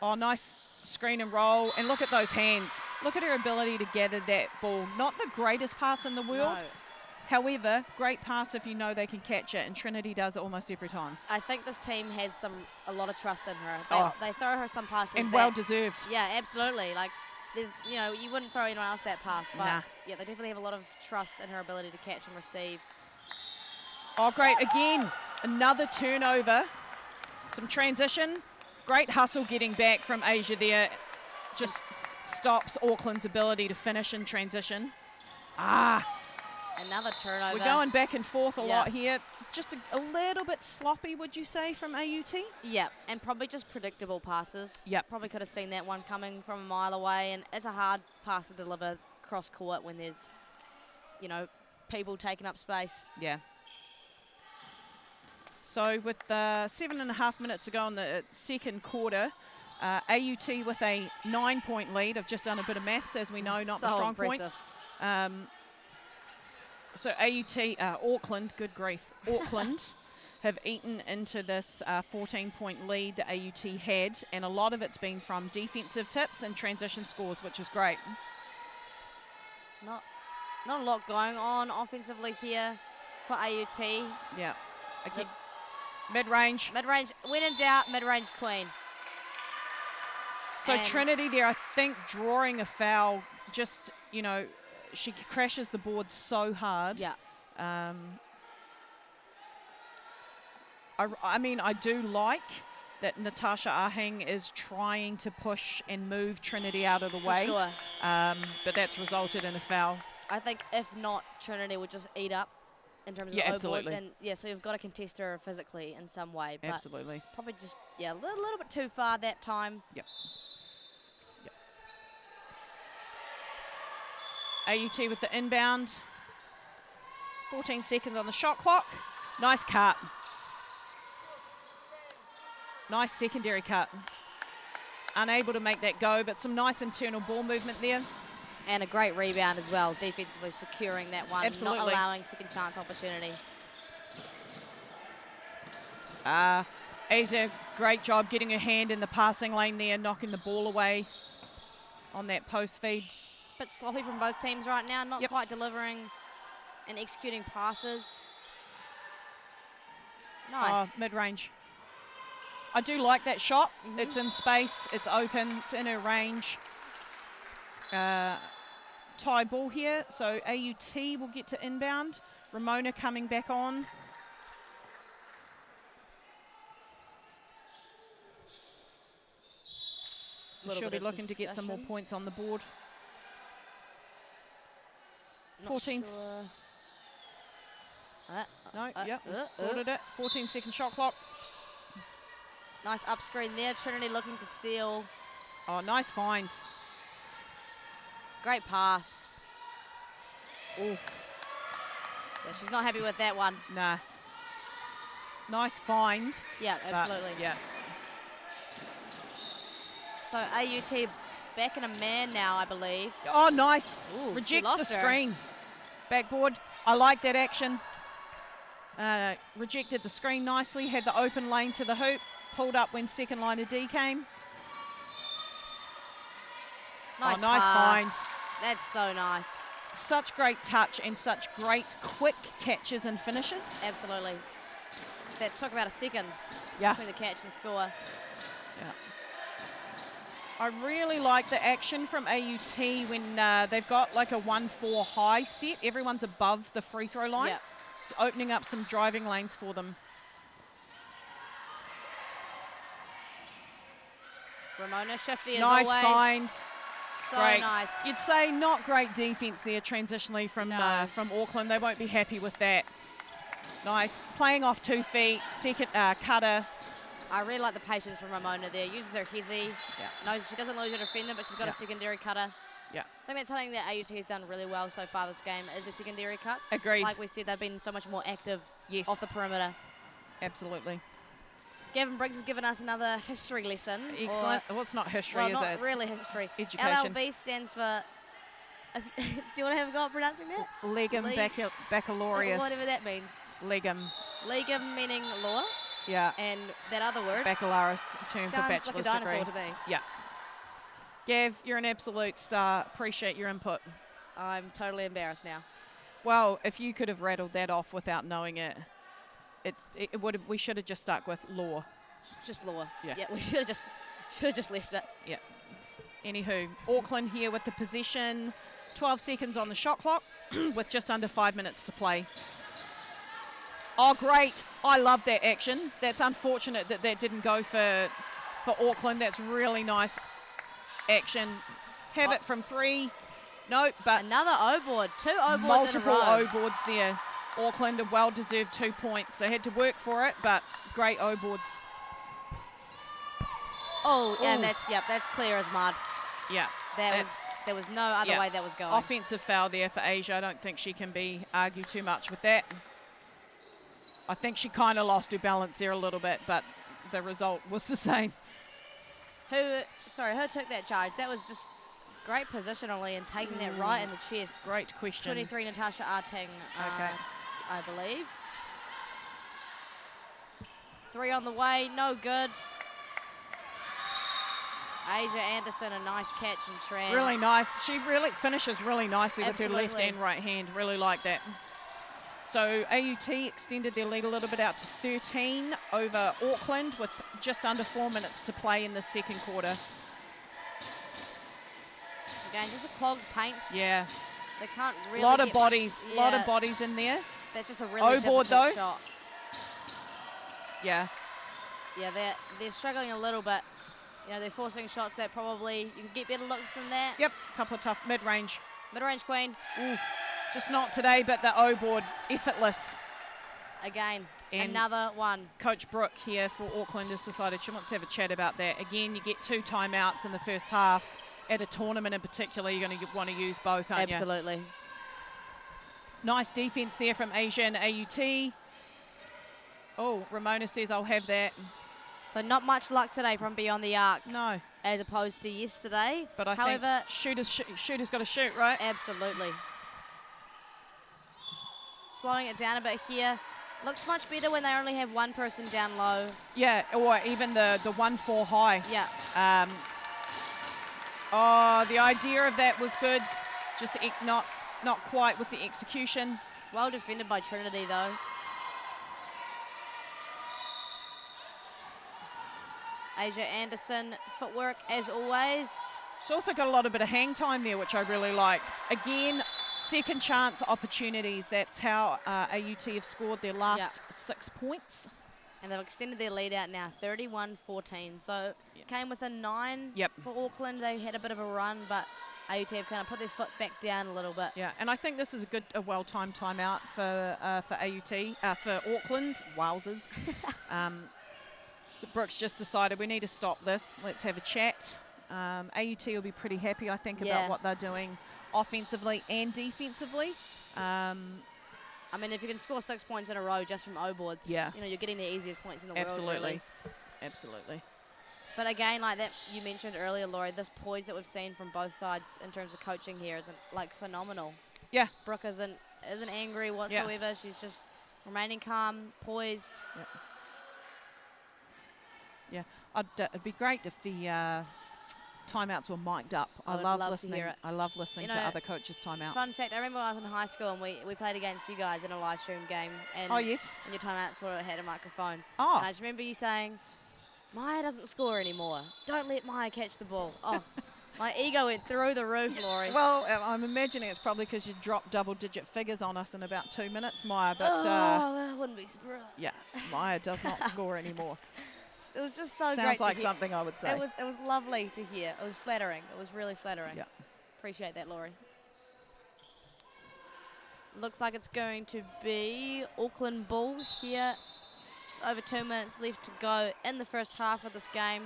Oh, nice screen and roll. And look at those hands. Look at her ability to gather that ball. Not the greatest pass in the world. No. However, great pass if you know they can catch it, and Trinity does it almost every time. I think this team has a lot of trust in her. They throw her some passes. And that- well deserved. Yeah, absolutely. Like, there's, you wouldn't throw anyone else that pass, but Nah. yeah, they definitely have a lot of trust in her ability to catch and receive. Oh, great. Again, another turnover. Some transition. Great hustle getting back from Asia there. Just stops Auckland's ability to finish in transition. Another turnover. We're going back and forth a Yeah. lot here. Just a little bit sloppy, would you say, from AUT? Yeah, and probably just predictable passes. Yep. Probably could have seen that one coming from a mile away, and it's a hard pass to deliver cross court when there's, people taking up space. Yeah. So with 7.5 minutes to go in the second quarter, AUT with a 9-point lead. I've just done a bit of maths, as we know, not So my strong impressive. point. So AUT, Auckland, good grief, Auckland have eaten into this 14-point lead that AUT had, and a lot of it's been from defensive tips and transition scores, which is great. Not a lot going on offensively here for AUT. Yeah. Again, mid-range. Mid-range, when in doubt, mid-range queen. So And Trinity there, I think, drawing a foul, just, you know, she crashes the board so hard. Yeah. I mean, I do like that Natasha Ahang is trying to push and move Trinity out of the way. For sure. But that's resulted in a foul. I think if not, Trinity would just eat up in terms of Yeah, O-boards. absolutely. And yeah, so you've got to contest her physically in some way. But Absolutely. probably just, yeah, a little bit too far that time. Yep. AUT with the inbound. 14 seconds on the shot clock. Nice cut. Nice secondary cut. Unable to make that go, but some nice internal ball movement there. And a great rebound as well, defensively securing that one, Absolutely. not allowing second chance opportunity. Asia, great job getting her hand in the passing lane there, knocking the ball away on that post feed. Bit sloppy from both teams right now, not Yep. quite delivering and executing passes. Nice. Mid-range. I do like that shot. Mhm. It's in space, it's open, it's in her range. Tie ball here, so AUT will get to inbound. Ramona coming back on. So Little she'll bit be of looking to get some more discussion. points on the board. Not 14. sure. No, yep, sorted it. 14-second shot clock. Nice up screen there. Trinity looking to seal. Oh, nice find. Great pass. Oh, Yeah, she's not happy with that one. nah. Nice find. Yeah, but absolutely. yeah. So AUT back in a man now, I believe. Oh, nice. Ooh, she Rejects lost the her. screen. Backboard. I like that action. Rejected the screen nicely. Had the open lane to the hoop. Pulled up when second liner D came. Nice nice pass. find. That's so nice. Such great touch and such great quick catches and finishes. Absolutely. That took about a second Yeah. between the catch and score. Yeah. I really like the action from AUT when they've got like a 1-4 high set. Everyone's above the free throw line. Yeah. It's opening up some driving lanes for them. Ramona shifty as Nice always. find. So Great. nice. You'd say not great defense there transitionally from No. from Auckland. They won't be happy with that. Nice. Playing off 2 feet. Second cutter. I really like the patience from Ramona there. Uses her hezzy. Yeah. Knows she doesn't lose her defender, but she's got Yeah. a secondary cutter. Yeah. I think that's something that AUT has done really well so far this game is the secondary cuts. Agreed. Like we said, they've been so much more active Yes. off the perimeter. Absolutely. Gavin Briggs has given us another history lesson. Excellent. Well, it's not history, Well, is not it? really history. Education. LLB stands for. Do you want to have a go at pronouncing that? Legum Leg- baccalaureus. Whatever that means. Legum. Legum meaning law, Yeah. and that other word Baccalaureus term for sounds like a bachelor's dinosaur degree. to me. Yeah. Gav, you're an absolute star. Appreciate your input. I'm totally embarrassed now. Well, if you could have rattled that off without knowing it, we should have just stuck with law. Just law. Yeah. We should have just left it. Yeah. Anywho, Auckland here with the possession. 12 seconds on the shot clock with just under 5 minutes to play. Oh, great. I love that action. That's unfortunate that that didn't go for Auckland. That's really nice action. Have it from 3. No, but Another O-board. 2 O-boards multiple in a row. O-boards there. Auckland a well-deserved 2 points. They had to work for it, but great O-boards. Oh, Ooh. and that's clear as mud. Yeah. There was no other way that was going. Offensive foul there for Asia. I don't think she can be argued too much with that. I think she kind of lost her balance there a little bit, but the result was the same. Who took that charge? That was just great positionally and taking that right in the chest. Great question. 23, Natasha Arting, Okay. I believe. 3 on the way, no good. Asia Anderson, a nice catch and trans. Really nice. She really finishes really nicely with her left and right hand. Really like that. So AUT extended their lead a little bit out to 13 over Auckland with just under 4 minutes to play in the second quarter. Again, just a clogged paint. Yeah. They can't really lot of get bodies, much, lot of bodies in there. That's just a really O-board difficult though. shot. Yeah. Yeah, they're struggling a little bit. You know, they're forcing shots that probably you can get better looks than that. Yep, couple of tough mid-range. Mid-range queen. Ooh, just not today, but the O-board, effortless. Again, And another one. Coach Brooke here for Auckland has decided she wants to have a chat about that. Again, you get 2 timeouts in the first half. At a tournament in particular, you're going to want to use both, aren't you? Absolutely. Nice defense there from Asia and AUT. Oh, Ramona says, I'll have that. So not much luck today from beyond the arc. No. As opposed to yesterday. But I think shooter's got to shoot, right? Absolutely. Slowing it down a bit here. Looks much better when they only have one person down low. Yeah, or even the 1-4 high. Yeah. Oh, the idea of that was good. Just not quite with the execution. Well defended by Trinity, though. Asia Anderson, footwork as always. She's also got a lot of bit of hang time there, which I really like. Again, second chance opportunities. That's how AUT have scored their last 6 points. And they've extended their lead out now, 31-14. So came within 9 for Auckland. They had a bit of a run, but AUT have kind of put their foot back down a little bit. Yeah, and I think this is a well-timed timeout for AUT, for Auckland. Wowzers. So Brooks just decided we need to stop this. Let's have a chat. AUT will be pretty happy, I think, about what they're doing offensively and defensively. I mean, if you can score 6 points in a row just from O-boards, you know, you're getting the easiest points in the world, really. Absolutely. But again, like that you mentioned earlier, Laurie, this poise that we've seen from both sides in terms of coaching here is like phenomenal. Yeah. Brooke isn't angry whatsoever. Yeah. She's just remaining calm, poised. Yeah. It'd be great if the timeouts were mic'd up. I love listening. I love listening to other coaches' timeouts. Fun fact: I remember when I was in high school and we played against you guys in a live stream game. And oh yes. And your timeouts had a microphone. Oh. And I just remember you saying, "Maya doesn't score anymore. Don't let Maya catch the ball." Oh, my ego went through the roof, Laurie. Well, I'm imagining it's probably because you dropped double-digit figures on us in about 2 minutes, Maya. But I wouldn't be surprised. Yeah, Maya does not score anymore. It was just so great. Sounds like something I would say. It was lovely to hear. It was flattering. It was really flattering. Yeah. Appreciate that, Laurie. Looks like it's going to be Auckland ball here. Just over 2 minutes left to go in the first half of this game.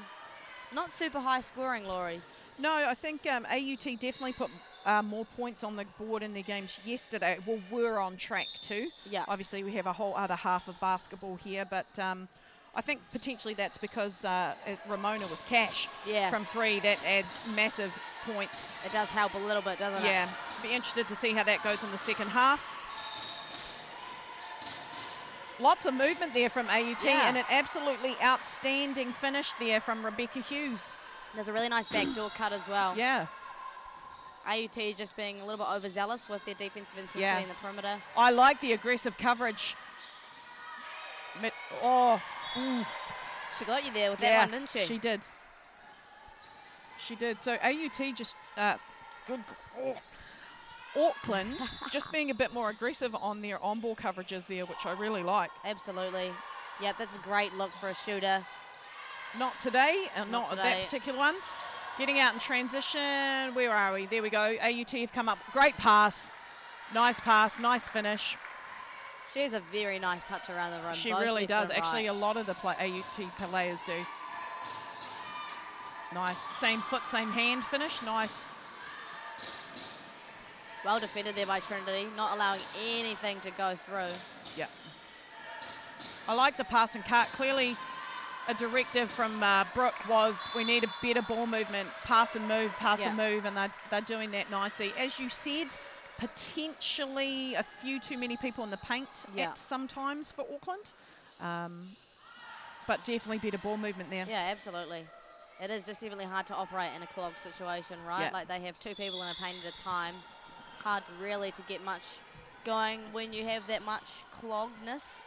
Not super high scoring, Laurie. No, I think AUT definitely put more points on the board in their games yesterday. Well, we're on track too. Yeah. Obviously, we have a whole other half of basketball here, but I think potentially that's because Ramona was cash from 3. That adds massive points. It does help a little bit, doesn't it? Yeah. Be interested to see how that goes in the second half. Lots of movement there from AUT and an absolutely outstanding finish there from Rebecca Hughes. There's a really nice backdoor cut as well. Yeah. AUT just being a little bit overzealous with their defensive intensity in the perimeter. I like the aggressive coverage. Oh. Ooh. She got you there with that one, didn't she? She did. She did. So AUT just Auckland just being a bit more aggressive on their on-ball coverages there, which I really like. Absolutely. Yep, that's a great look for a shooter. Not today, not today. That particular one. Getting out in transition. Where are we? There we go. AUT have come up. Great pass, nice finish. She has a very nice touch around the rim. She really does. Actually, a lot of the AUT players do. Nice. Same foot, same hand finish. Nice. Well defended there by Trinity, not allowing anything to go through. Yeah. I like the pass and cut. Clearly, a directive from Brooke was we need a better ball movement, pass and move, and they're doing that nicely. As you said, potentially a few too many people in the paint at sometimes for Auckland, but definitely better ball movement there. Yeah, absolutely. It is just definitely hard to operate in a clogged situation, right? Yeah. Like they have 2 people in a paint at a time. It's hard really to get much going when you have that much cloggedness.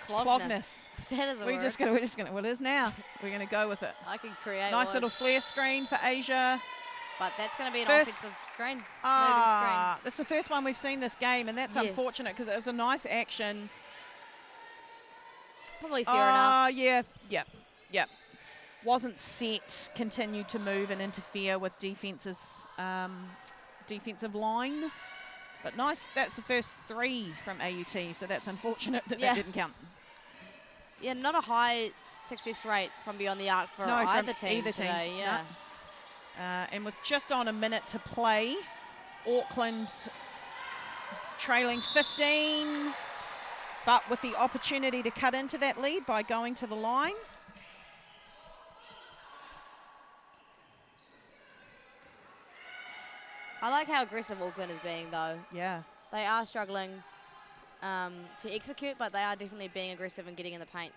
Clogness. That is a word. We're just gonna. Well, it is now. We're gonna go with it. I can create Nice words. little flare screen for Asia. But that's going to be an First- offensive screen. Moving That's the first one we've seen this game, and that's Yes. unfortunate because it was a nice action. screen. Probably fair enough. Yeah. Wasn't set. Continued to move and interfere with defensive line. But nice. That's the first 3 from AUT, so that's unfortunate that Yeah. that didn't count. Yeah, not a high success rate from beyond the arc for No, either from team either today. team, Yeah. And with just on a minute to play, Auckland trailing 15, but with the opportunity to cut into that lead by going to the line. I like how aggressive Auckland is being, though. Yeah. They are struggling to execute, but they are definitely being aggressive and getting in the paint.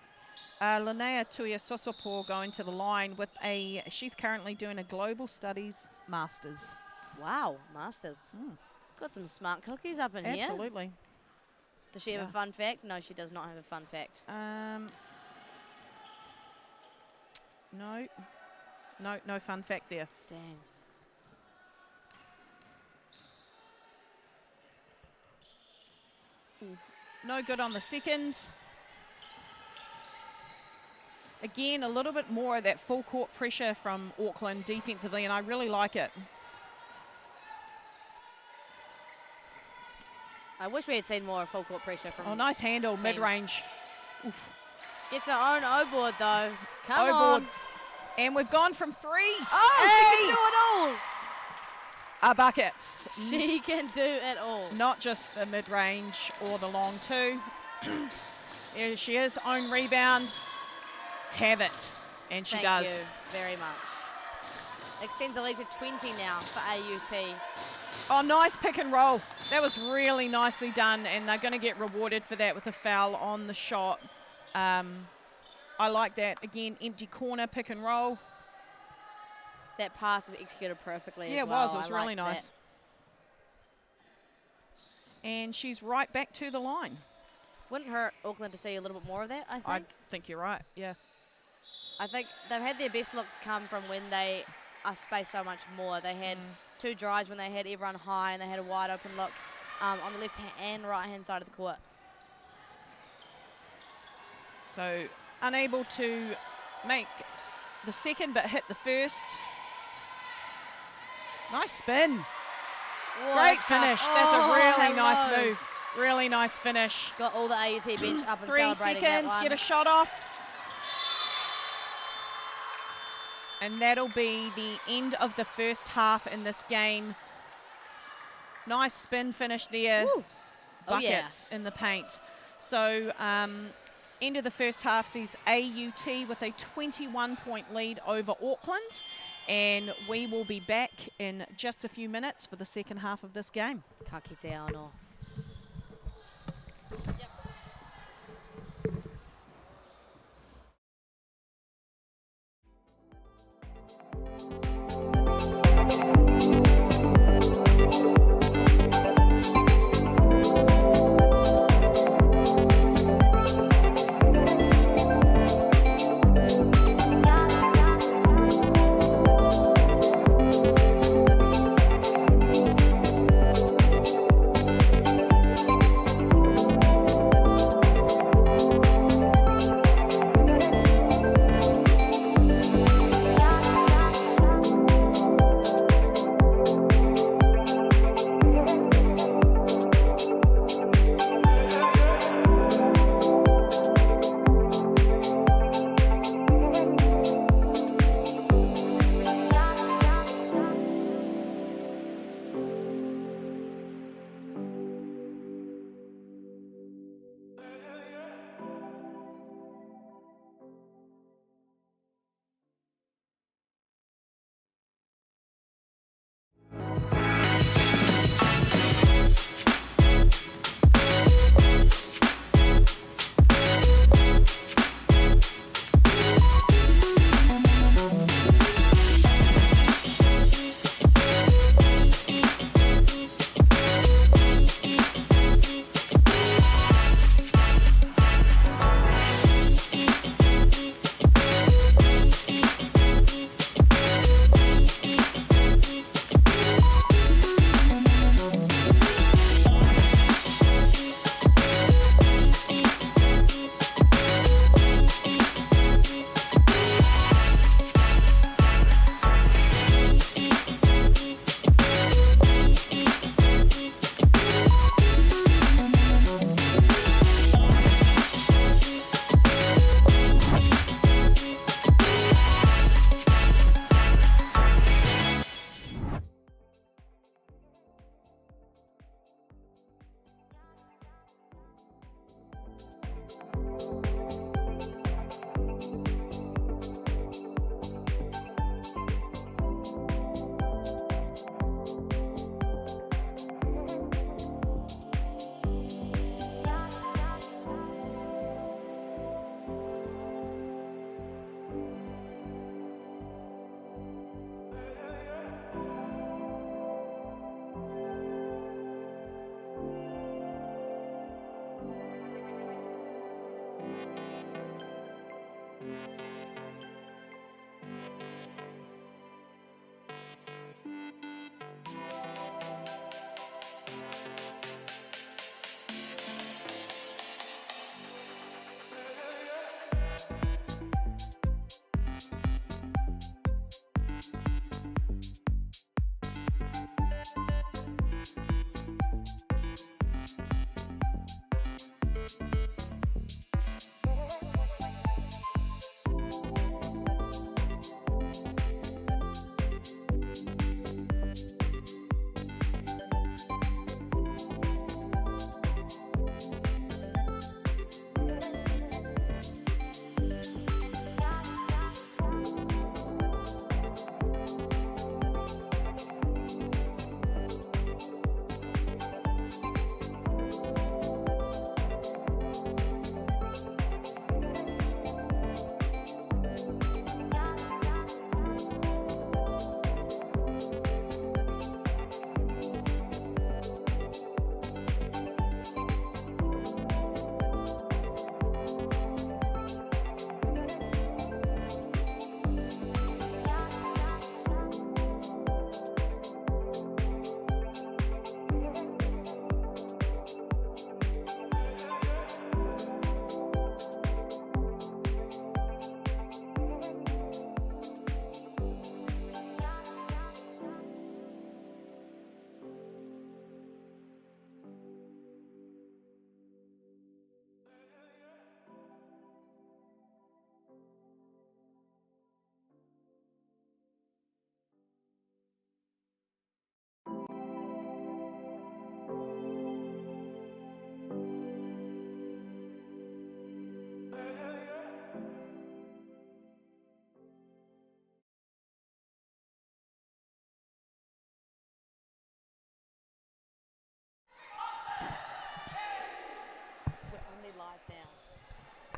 Linnea Tuia-Sosopo going to the line with she's currently doing a Global Studies Masters. Wow, Masters. Got some smart cookies up in here. Absolutely. Does she have a fun fact? No, she does not have a fun fact. No fun fact there. Dang. No good on the second. Again, a little bit more of that full court pressure from Auckland defensively, and I really like it. I wish we had seen more full court pressure from Nice handle, teams. mid-range. Oof. Gets her own O-board, though. Come on. O-boards. And we've gone from 3. Oh, she can do it all. Buckets. She can do it all. Not just the mid-range or the long 2. Here she is, own rebound. Have it. And she does. Thank you very much. Extends the lead to 20 now for AUT. Oh, nice pick and roll. That was really nicely done, and they're going to get rewarded for that with a foul on the shot. I like that. Again, empty corner, pick and roll. That pass was executed perfectly Yeah, as well. it was I really liked nice. that. And she's right back to the line. Wouldn't hurt Auckland to see a little bit more of that, I think. I think you're right, yeah. I think they've had their best looks come from when they are spaced so much more. They had 2 drives when they had everyone high and they had a wide open look on the left and right hand side of the court. So unable to make the second, but hit the first. Nice spin. Whoa, Great that's tough. finish. That's a really nice hello. move. Really nice finish. Got all the AUT bench up and 3 celebrating that seconds, one. get a shot off. And that'll be the end of the first half in this game. Nice spin finish there. Woo. Buckets in the paint. So end of the first half sees AUT with a 21-point lead over Auckland. And we will be back in just a few minutes for the second half of this game. Ka kite anō.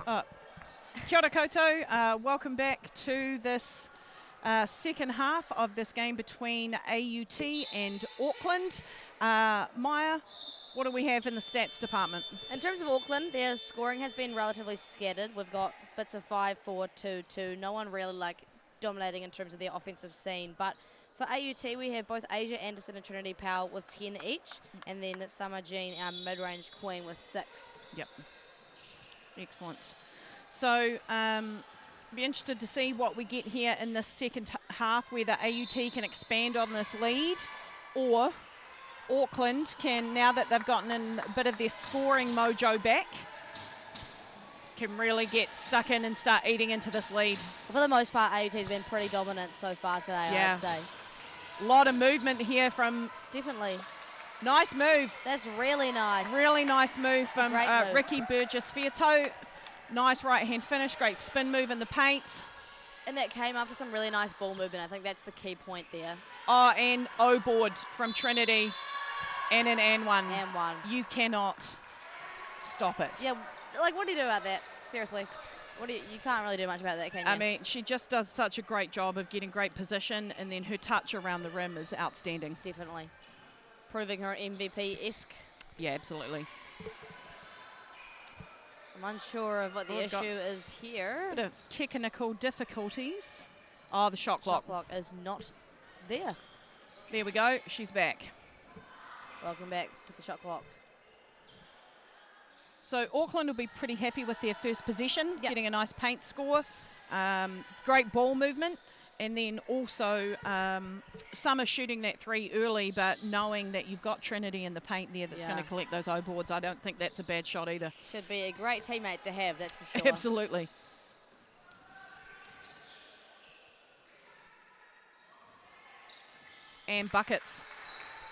Kia ora koutou, welcome back to this second half of this game between AUT and Auckland. Maya, what do we have in the stats department? In terms of Auckland, their scoring has been relatively scattered. We've got bits of 5, 4, 2, 2. No one really dominating in terms of their offensive scene. But for AUT, we have both Asia Anderson and Trinity Powell with 10 each, and then Summer Jean, our mid-range queen, with 6. Yep. Excellent. So, be interested to see what we get here in the second half, whether AUT can expand on this lead or Auckland can, now that they've gotten in a bit of their scoring mojo back, can really get stuck in and start eating into this lead. For the most part, AUT has been pretty dominant so far today, Yeah. I'd say. A lot of movement here from... Definitely. Nice move. That's really nice. Really nice move from move. Ricky Burgess-Fierto. Nice right-hand finish, great spin move in the paint. And that came after some really nice ball movement. I think that's the key point there. Oh, and O-board from Trinity. And an and one. And one. You cannot stop it. Yeah, what do you do about that? Seriously. You can't really do much about that, can you? I mean, she just does such a great job of getting great position, and then her touch around the rim is outstanding. Definitely. Proving her MVP-esque. Yeah, absolutely. I'm unsure of what the issue is here. Bit of technical difficulties. Oh, the shot clock. Shot clock is not there. There we go. She's back. Welcome back to the shot clock. So Auckland will be pretty happy with their first possession, Yep. getting a nice paint score. Great ball movement. And then also Summer shooting that 3 early, but knowing that you've got Trinity in the paint there that's going to collect those O-boards, I don't think that's a bad shot either. Should be a great teammate to have, that's for sure. Absolutely. And buckets.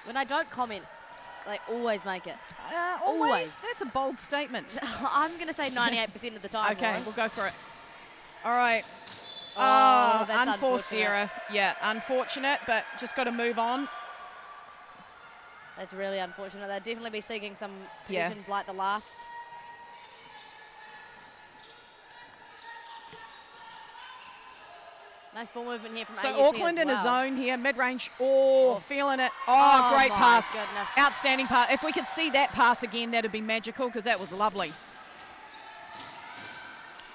When I don't comment, they always make it. Always. That's a bold statement. I'm going to say 98% of the time. Okay, Lauren. we'll go for it. All right. Oh, that's unforced unfortunate. error. Yeah, unfortunate, but just got to move on. That's really unfortunate. They'll definitely be seeking some position like the last. Nice ball movement here from So AUT Auckland as in well. a zone here, mid-range. Oh, feeling it. Oh, Great my pass. goodness. Outstanding pass. If we could see that pass again, that'd be magical because that was lovely.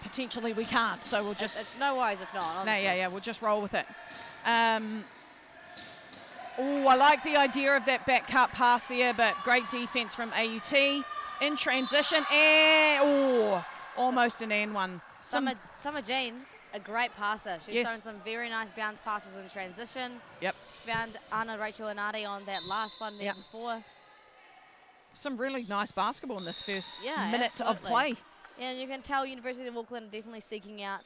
Potentially we can't, so we'll just... It's no worries if not, honestly. No, yeah, we'll just roll with it. Oh, I like the idea of that back cut pass there, but great defense from AUT. In transition, and almost an and one. Summer Jean, a great passer. She's Yes. thrown some very nice bounce passes in transition. Yep. Found Anna Rachel Inardi on that last one there before. Some really nice basketball in this first Yeah, minute of absolutely. play. Yeah, and you can tell University of Auckland are definitely seeking out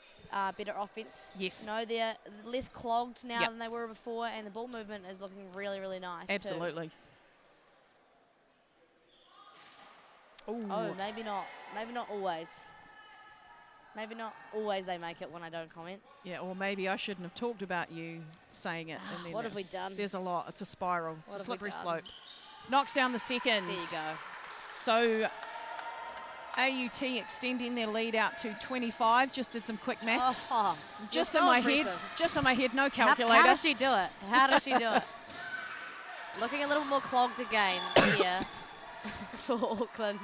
better offense. Yes. You know, they're less clogged now Yep. than they were before, and the ball movement is looking really, really nice too. Absolutely. Ooh. Oh, maybe not. Maybe not always. Maybe not always they make it when I don't comment. Yeah, or maybe I shouldn't have talked about you saying it. And then What have we done? There's a lot. It's a spiral. It's What a have we slippery done? slope. Knocks down the second. There you go. So AUT extending their lead out to 25. Just did some quick maths. Oh, just you're in so my impressive. head. Just in my head. No How calculator. does she do it? How does she do it? Looking a little more clogged again here for Auckland.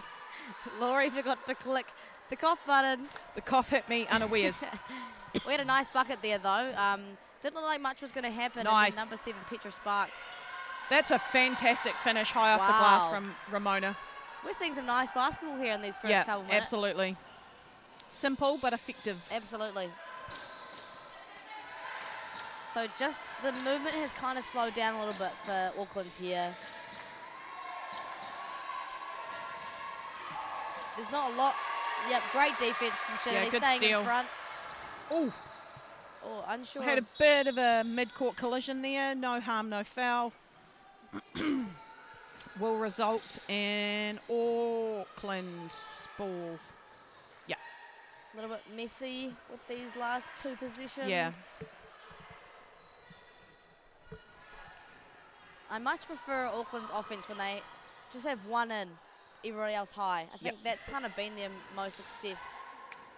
Laurie forgot to click the cough button. The cough hit me unawares. We had a nice bucket there, though. Didn't look like much was going to happen. Nice. And then number 7, Petra Sparks. That's a fantastic finish high off the glass Wow. from Ramona. We're seeing some nice basketball here in these first couple minutes. Absolutely. Simple but effective. Absolutely. So just the movement has kind of slowed down a little bit for Auckland here. There's not a lot. Yep, great defense from Trinity, good staying steal. in front. Oh, Oh, unsure. had a of- bit of a mid-court collision there. No harm, no foul. Will result in Auckland's ball. A little bit messy with these last two positions. Yeah. I much prefer Auckland's offense when they just have one in, everybody else high. I think that's kind of been their most success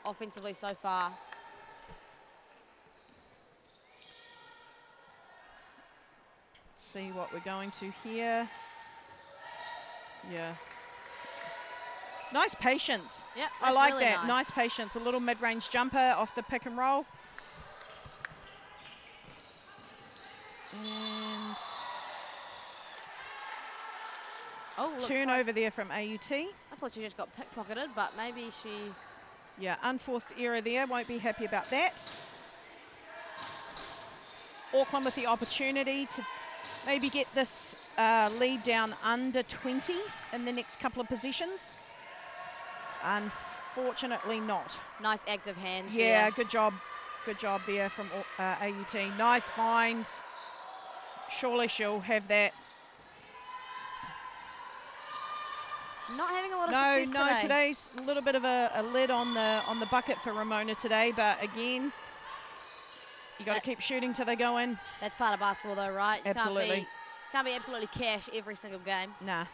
offensively so far. See what we're going to here. Yeah. Nice patience. Yeah, I like really that. Nice patience. A little mid-range jumper off the pick and roll. And turnover there from AUT. I thought she just got pickpocketed, but maybe she... Yeah, unforced error there. Won't be happy about that. Auckland with the opportunity to maybe get this lead down under 20 in the next couple of positions. Unfortunately not. Nice active hands Yeah, there. good job. Good job there from AUT. Nice find. Surely she'll have that. Not having a lot of success today. No, today's a little bit of a lid on the bucket for Ramona today, but again, you got to keep shooting till they go in. That's part of basketball though, right? You Absolutely. Can't be absolutely cash every single game. Nah.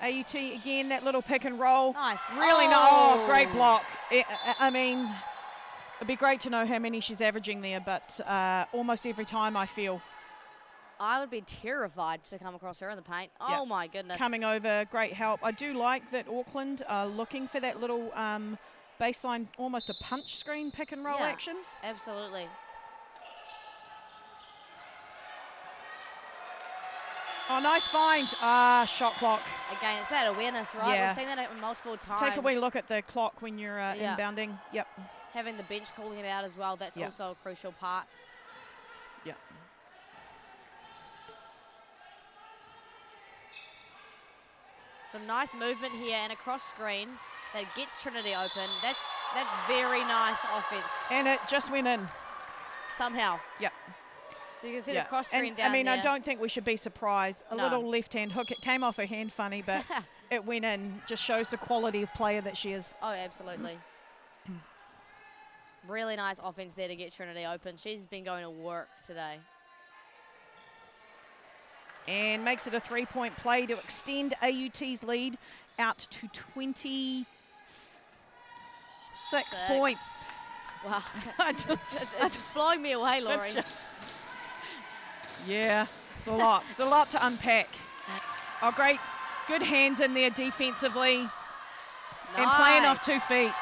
AUT again, that little pick and roll. Nice. Really nice. Oh, great block. I mean, it'd be great to know how many she's averaging there, but almost every time I feel. I would be terrified to come across her in the paint. Oh my goodness. Coming over, great help. I do like that Auckland are looking for that little baseline, almost a punch screen pick and roll action. Absolutely. Oh, nice find. Shot clock. Again, it's that awareness, right? Yeah. We've seen that multiple times. Take a wee look at the clock when you're inbounding. Yep. Having the bench calling it out as well, that's also a crucial part. Yep. Some nice movement here and a cross screen that gets Trinity open. That's very nice offense. And it just went in. Somehow. Yep. So you can see the cross screen down I mean, there. I don't think we should be surprised. A little left-hand hook. It came off her hand funny, but it went in. Just shows the quality of player that she is. Oh, absolutely. Really nice offense there to get Trinity open. She's been going to work today. And makes it a three-point play to extend AUT's lead out to 26 points. Wow. It's blowing me away, Lauren. Yeah, it's a lot. It's a lot to unpack. Oh, great. Good hands in there defensively. Nice. And playing off 2 feet.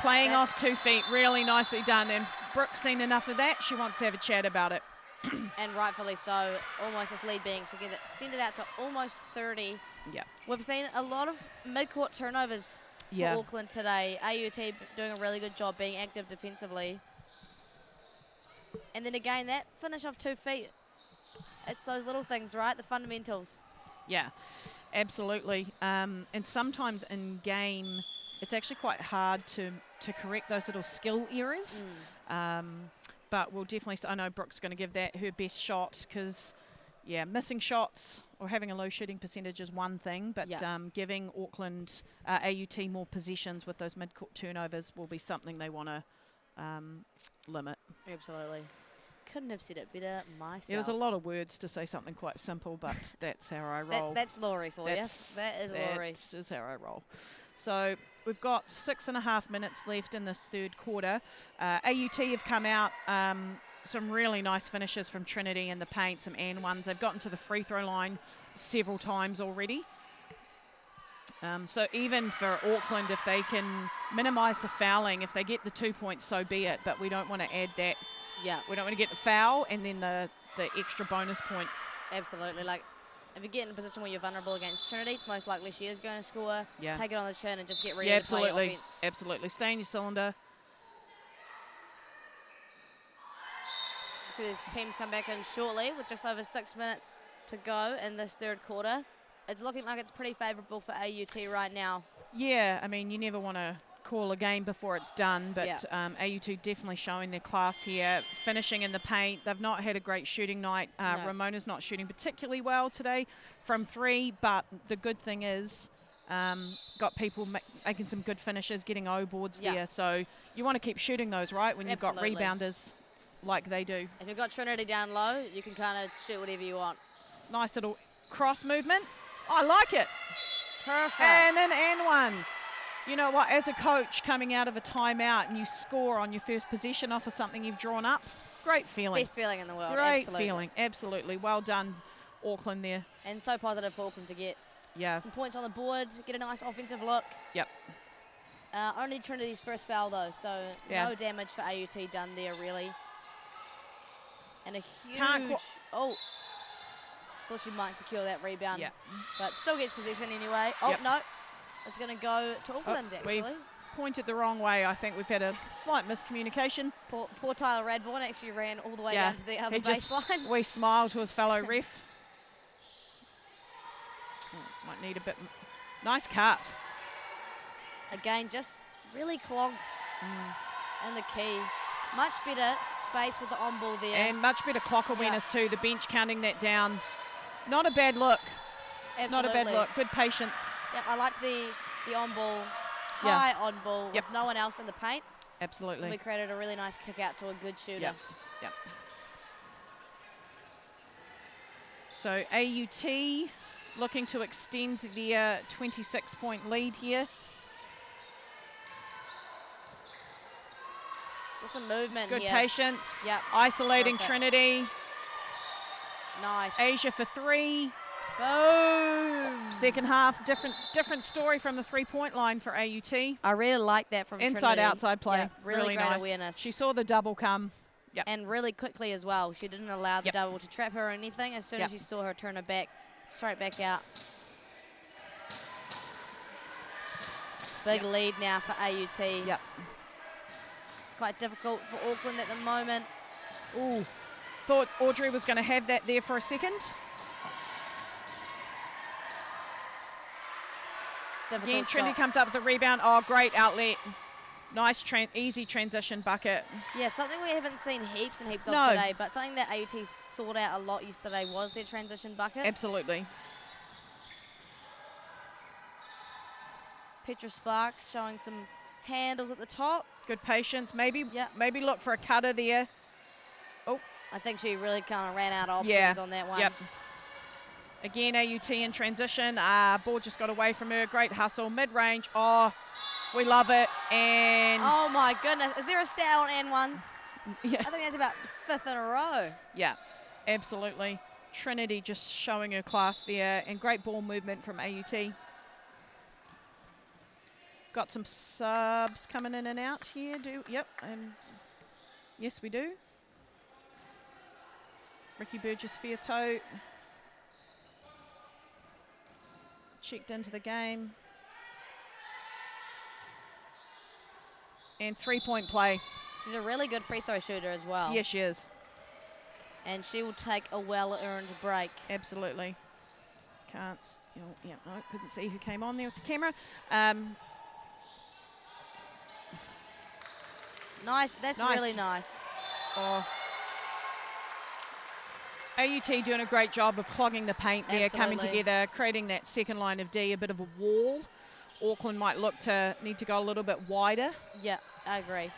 Playing off 2 feet. Really nicely done. And Brooke's seen enough of that. She wants to have a chat about it. And rightfully so. Almost this lead being extended out to almost 30. Yeah. We've seen a lot of mid-court turnovers for Auckland today. AUT doing a really good job being active defensively. And then again, that finish off 2 feet. It's those little things, right? The fundamentals. Yeah, absolutely. And sometimes in game, it's actually quite hard to correct those little skill errors. But we'll definitely, I know Brooke's going to give that her best shot because, missing shots or having a low shooting percentage is one thing, but giving Auckland AUT more possessions with those mid-court turnovers will be something they want to limit. Absolutely. Couldn't have said it better myself. There was a lot of words to say something quite simple, but that's how I roll. That's Laurie for you. That is Laurie. That is how I roll. So we've got 6.5 minutes left in this third quarter. AUT have come out, some really nice finishes from Trinity in the paint, some and ones. They've gotten to the free throw line several times already. So even for Auckland, if they can minimise the fouling, if they get the 2 points, so be it. But we don't want to add that. Yeah. We don't want to get the foul and then the extra bonus point. Absolutely. Like, if you get in a position where you're vulnerable against Trinity, it's most likely she is going to score. Yeah. Take it on the chin and just get ready to play offense. Absolutely. Stay in your cylinder. So the teams come back in shortly with just over 6 minutes to go in this third quarter. It's looking like it's pretty favourable for AUT right now. Yeah, I mean, you never want to call a game before it's done, but AUT definitely showing their class here, finishing in the paint. They've not had a great shooting night. Ramona's not shooting particularly well today from three, but the good thing is got people making some good finishes, getting O boards there. So you want to keep shooting those, right, when you've got rebounders like they do. If you've got Trinity down low, you can kind of shoot whatever you want. Nice little cross movement. I like it. Perfect. And done. You know what, as a coach coming out of a timeout and you score on your first possession off of something you've drawn up, great feeling. Best feeling in the world. Great Absolutely. feeling, absolutely. Well done, Auckland there. And so positive for Auckland to get some points on the board, get a nice offensive look. Yep. Only Trinity's first foul though, so no damage for AUT done there really. And a huge, thought she might secure that rebound, but still gets possession anyway. Oh no, it's going to go to Auckland actually. We've pointed the wrong way. I think we've had a slight miscommunication. Poor Tyler Radbourne actually ran all the way down to the other baseline. We smile to his fellow ref. Might need a bit. Nice cut. Again, just really clogged in the key. Much better space with the on ball there. And much better clock awareness too. The bench counting that down. Not a bad look. Absolutely. Not a bad look. Good patience. Yep, I liked the on ball, high on ball with no one else in the paint. Absolutely. And we created a really nice kick out to a good shooter. Yep. So AUT looking to extend their 26-point lead here. With some movement Good here. patience. Yep. Isolating Perfect. Trinity. Nice. Asia for 3. Boom. Second half, different story from the 3-point line for AUT. I really like that from Inside Trinity. outside play. Yep, really great nice. awareness. She saw the double come. Yep. And really quickly as well. She didn't allow the double to trap her or anything. As soon as you saw her turn her back, straight back out. Big lead now for AUT. Yep. It's quite difficult for Auckland at the moment. Ooh. Thought Audrey was going to have that there for a second. Difficult Again, Trinity shot. comes up with a rebound. Oh, great outlet. Nice, easy transition bucket. Yeah, something we haven't seen heaps and heaps of today, but something that AUT sought out a lot yesterday was their transition buckets. Absolutely. Petra Sparks showing some handles at the top. Good patience. Maybe look for a cutter there. Oh. I think she really kind of ran out of options on that one. Yep. Again, AUT in transition. Ball just got away from her. Great hustle, mid-range. Oh, we love it. And oh my goodness, is there a stat on N1s? Yeah. I think that's about 5th in a row. Yeah, absolutely. Trinity just showing her class there, and great ball movement from AUT. Got some subs coming in and out here. And yes, we do. Ricky Burgess Fairtoe checked into the game. And 3-point play. She's a really good free throw shooter as well. Yes, she is. And she will take a well-earned break. Absolutely. Can't, couldn't see who came on there with the camera. Nice, that's really nice. Oh. AUT doing a great job of clogging the paint there, coming together, creating that second line of D, a bit of a wall. Auckland might need to go a little bit wider. Yeah, I agree.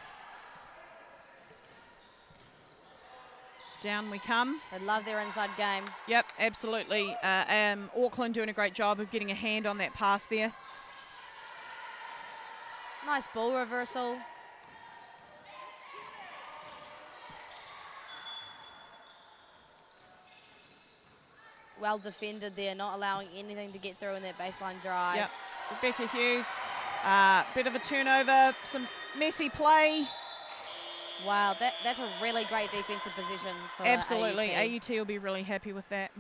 Down we come. They love their inside game. Yep, absolutely. Auckland doing a great job of getting a hand on that pass there. Nice ball reversal. Well defended there, not allowing anything to get through in that baseline drive. Yep. Rebecca Hughes, bit of a turnover, some messy play. Wow, that's a really great defensive position for Absolutely, AUT. AUT will be really happy with that.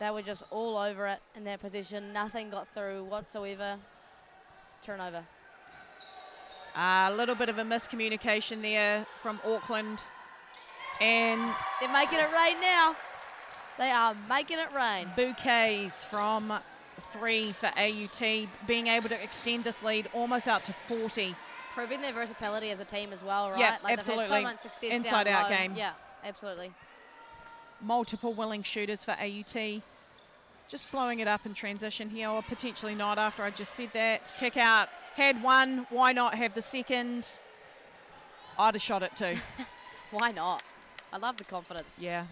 They were just all over it in that position. Nothing got through whatsoever. Turnover. A little bit of a miscommunication there from Auckland. And they're making it rain now. They are making it rain. Bouquets from 3 for AUT, being able to extend this lead almost out to 40. Proving their versatility as a team as well, right? Yeah, like absolutely. They've had so much success Inside down out low. game. Yeah, absolutely. Multiple willing shooters for AUT. Just slowing it up in transition here, or potentially not after I just said that. Kick out, had one, why not have the second? I'd have shot it too. Why not? I love the confidence. Yeah.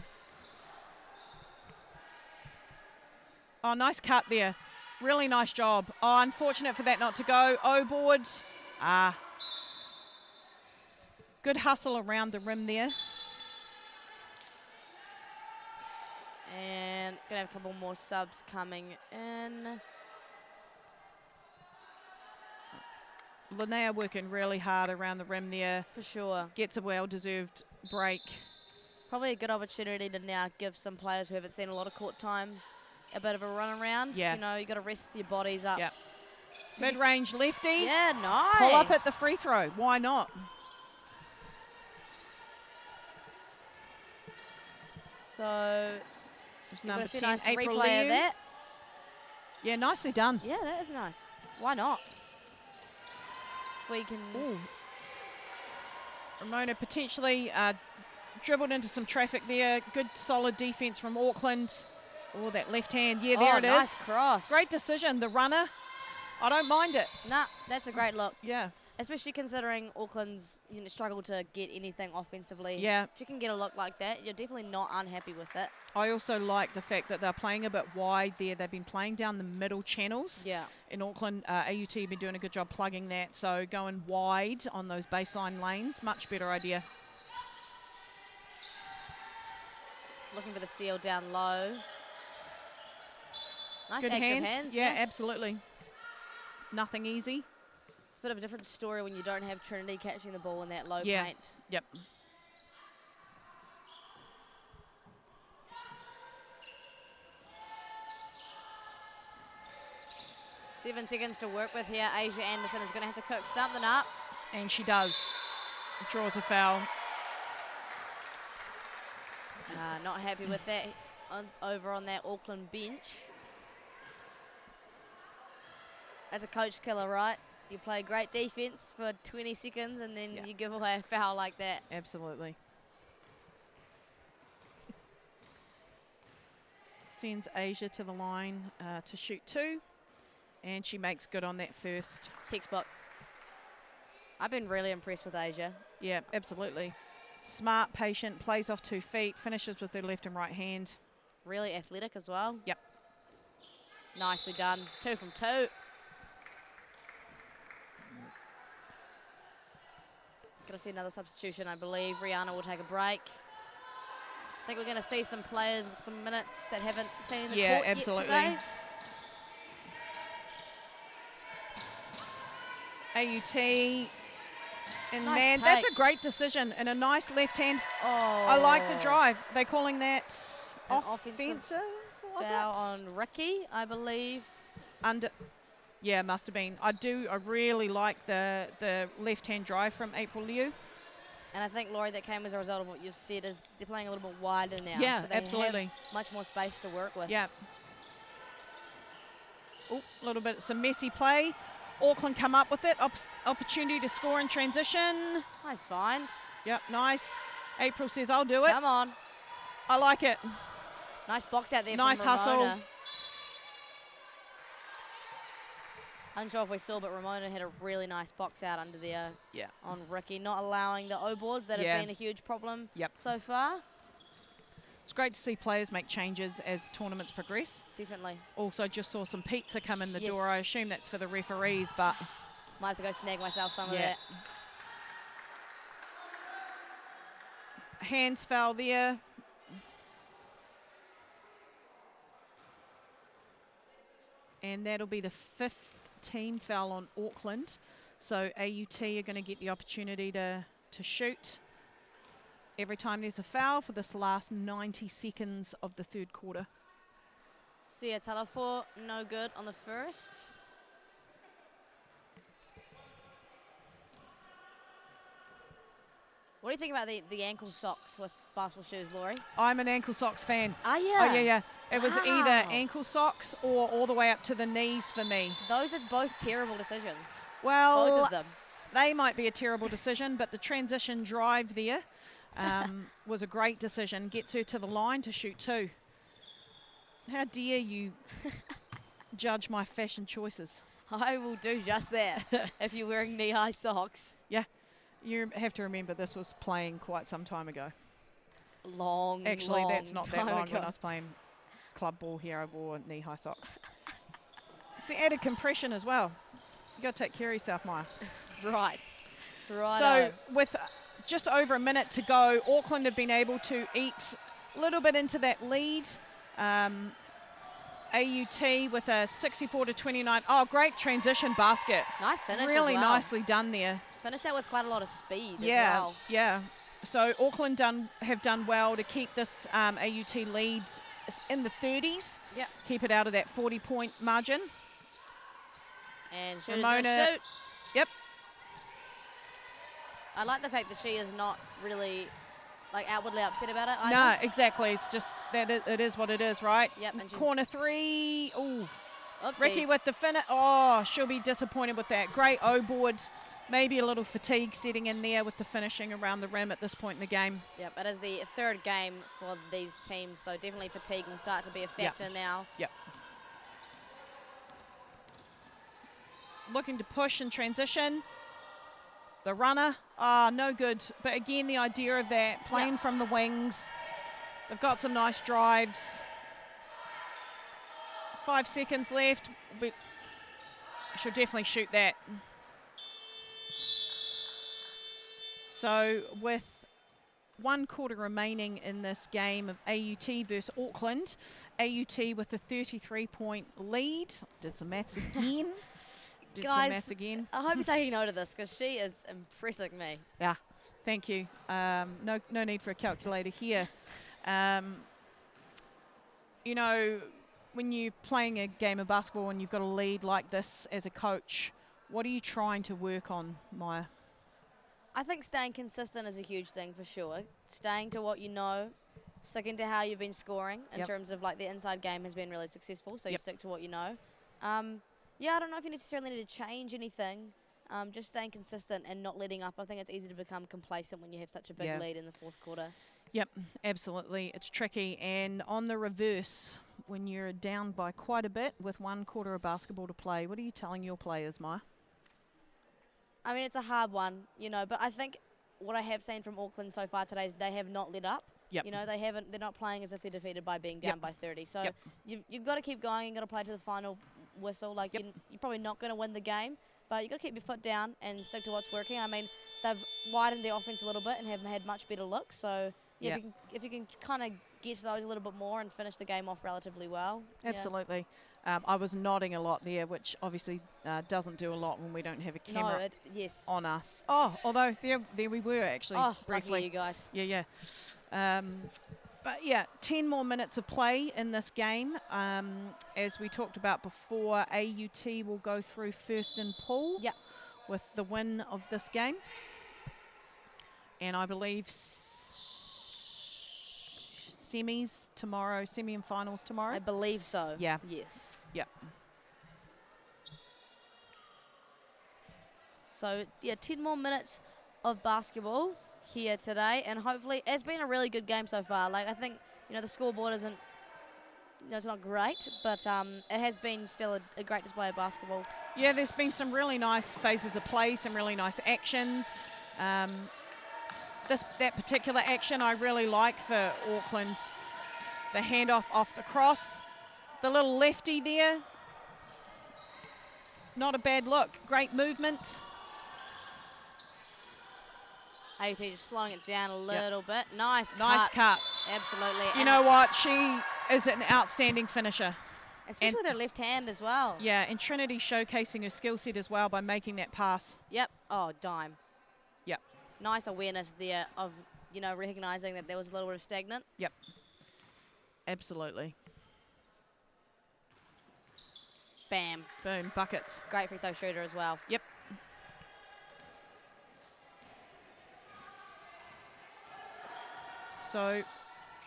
Oh, nice cut there. Really nice job. Oh, unfortunate for that not to go. O-board. Good hustle around the rim there. And gonna have a couple more subs coming in. Linnea working really hard around the rim there. For sure. Gets a well-deserved break. Probably a good opportunity to now give some players who haven't seen a lot of court time a bit of a run around. Yeah. You know, you got to rest your bodies up. Yeah. Mid-range lefty. Yeah, nice. Pull up at the free throw. Why not? So, There's you're number gonna see a 10, nice April replay Liu. of that. Yeah, nicely done. Yeah, that is nice. Why not? We can. Ooh. Ramona potentially dribbled into some traffic there. Good solid defense from Auckland. Oh, that left hand. Yeah, there it is. Nice cross. Great decision. The runner. I don't mind it. Nah, that's a great look. Yeah. Especially considering Auckland's struggle to get anything offensively. Yeah. If you can get a look like that, you're definitely not unhappy with it. I also like the fact that they're playing a bit wide there. They've been playing down the middle channels. Yeah. In Auckland, AUT have been doing a good job plugging that. So going wide on those baseline lanes, much better idea. Looking for the seal down low. Nice Good active hands. Yeah, absolutely. Nothing easy. It's a bit of a different story when you don't have Trinity catching the ball in that low Yeah. paint. Yep. Seven seconds to work with here. Asia Anderson is going to have to cook something up. And she does. Draws a foul. Not happy with that over on that Auckland bench. That's a coach killer, right? You play great defense for 20 seconds and then you give away a foul like that. Absolutely. Sends Asia to the line to shoot 2. And she makes good on that first. Textbook. I've been really impressed with Asia. Yeah, absolutely. Smart, patient, plays off 2 feet, finishes with her left and right hand. Really athletic as well. Yep. Nicely done. 2 from 2. Gonna see another substitution, I believe. Rihanna will take a break. I think we're gonna see some players with some minutes that haven't seen the court absolutely. yet today. AUT. And Nice man, that's take. a great decision. And a nice left hand. Oh. I like the drive. They're calling that An offensive. Was Foul it? on Ricky, I believe. Yeah, must have been. I really like the left-hand drive from April Liu. And I think, Laurie, that came as a result of what you've said, is they're playing a little bit wider now. Yeah, so they absolutely. have much more space to work with. Yeah. Oh, a little bit, some messy play. Auckland come up with it. Opportunity to score in transition. Nice find. Yep, nice. April says, I'll do it. Come on. I like it. Nice box out there Nice from Ramona. hustle. Unsure if we saw, but Ramona had a really nice box out under there on Ricky, not allowing the O-boards that have been a huge problem so far. It's great to see players make changes as tournaments progress. Definitely. Also just saw some pizza come in the door. I assume that's for the referees, but... Might have to go snag myself some of that. Hands foul there. And that'll be the 5th team foul on Auckland. So AUT are going to get the opportunity to shoot every time there's a foul for this last 90 seconds of the 3rd quarter. Sia Talafo, no good on the first. What do you think about the ankle socks with basketball shoes, Laurie? I'm an ankle socks fan. Are you? Oh, yeah. It was either ankle socks or all the way up to the knees for me. Those are both terrible decisions. Well, both of them. They might be a terrible decision, but the transition drive there was a great decision. Gets her to the line to shoot 2. How dare you judge my fashion choices? I will do just that if you're wearing knee-high socks. Yeah. You have to remember this was playing quite some time ago. Actually, that's not that long. Ago. When I was playing club ball here, I wore knee-high socks. It's the added compression as well. You got to take care of yourself, Maya. Right. So with just over a minute to go, Auckland have been able to eat a little bit into that lead. AUT with a 64-29. Oh, great transition basket. Nice finish Really as well. nicely done there. Finished that with quite a lot of speed as Yeah, well. yeah. So Auckland have done well to keep this AUT lead in the 30s. Yep. Keep it out of that 40-point margin. And she's going to shoot. Yep. I like the fact that she is not really outwardly upset about it. No, exactly. It's just that it is what it is, right? Yep. And Corner three. Ooh. Oopsies. Ricky with the finish. Oh, she'll be disappointed with that. Great O-board. Maybe a little fatigue setting in there with the finishing around the rim at this point in the game. Yep, it is the third game for these teams, so definitely fatigue will start to be a factor now. Yep. Looking to push and transition. The runner, no good. But again, the idea of that, playing from the wings. They've got some nice drives. 5 seconds left. We should definitely shoot that. So with 1 quarter remaining in this game of AUT versus Auckland, AUT with a 33-point lead. Did some maths again. Guys, I hope you're taking note of this because she is impressing me. Yeah, thank you. No need for a calculator here. You know, when you're playing a game of basketball and you've got a lead like this as a coach, what are you trying to work on, Maya? I think staying consistent is a huge thing for sure. Staying to what you know, sticking to how you've been scoring in terms of the inside game has been really successful, so you stick to what you know. Yeah, I don't know if you necessarily need to change anything. Just staying consistent and not letting up. I think it's easy to become complacent when you have such a big lead in the fourth quarter. Yep, absolutely. It's tricky. And on the reverse, when you're down by quite a bit with 1 quarter of basketball to play, what are you telling your players, Maya? I mean, it's a hard one, but I think what I have seen from Auckland so far today is they have not let up. Yep. They're not playing as if they're defeated by being down by 30. So you've got to keep going. You've got to play to the final whistle. You're probably not going to win the game, but you've got to keep your foot down and stick to what's working. I mean, they've widened their offense a little bit and have had much better looks. So if you can kind of get to those a little bit more and finish the game off relatively well. Absolutely. I was nodding a lot there, which obviously doesn't do a lot when we don't have a camera on us. Oh, although there we were actually briefly. Lucky you guys. Yeah. But yeah, 10 more minutes of play in this game. As we talked about before, AUT will go through first in pool with the win of this game. And I believe semis tomorrow, semi and finals tomorrow. I believe so. Yeah. Yes. Yeah. So, 10 more minutes of basketball here today, and hopefully it's been a really good game so far. I think the scoreboard isn't it's not great, but it has been still a great display of basketball. Yeah, there's been some really nice phases of play, some really nice actions. That particular action I really like for Auckland, the handoff off the cross, the little lefty there, not a bad look, great movement. AUT just slowing it down a little bit. Nice cut. Absolutely. You know what? She is an outstanding finisher. Especially with her left hand as well. Yeah, and Trinity showcasing her skill set as well by making that pass. Yep. Oh, dime. Yep. Nice awareness there of, recognising that there was a little bit of stagnant. Yep. Absolutely. Bam. Boom. Buckets. Great free throw shooter as well. Yep. So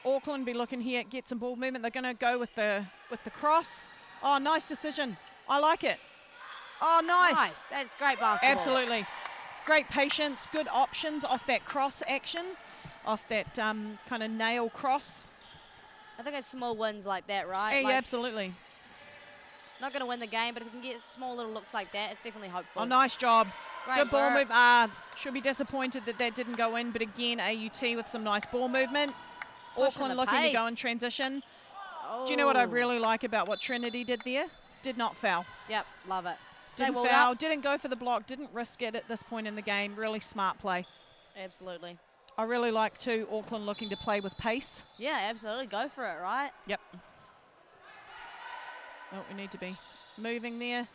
Auckland be looking here, get some ball movement. They're going to go with the cross. Oh, nice decision. I like it. Oh, nice. That's great basketball. Absolutely. Great patience, good options off that cross action, off that kind of nail cross. I think it's small wins like that, right? Yeah, absolutely. Not going to win the game, but if we can get small little looks like that, it's definitely hopeful. Oh, nice job. Great good ball work. move. Should be disappointed that didn't go in, but again, AUT with some nice ball movement. Pushing Auckland the looking to go pace. in transition. Oh. Do you know what I really like about what Trinity did there? did not foul. Yep, love it. Stay Didn't walled foul, up. didn't go for the block, didn't risk it at this point in the game. Really smart play. Absolutely. I really like, too, Auckland looking to play with pace. Yeah, absolutely. Go for it, right? Yep. Oh, we need to be moving there.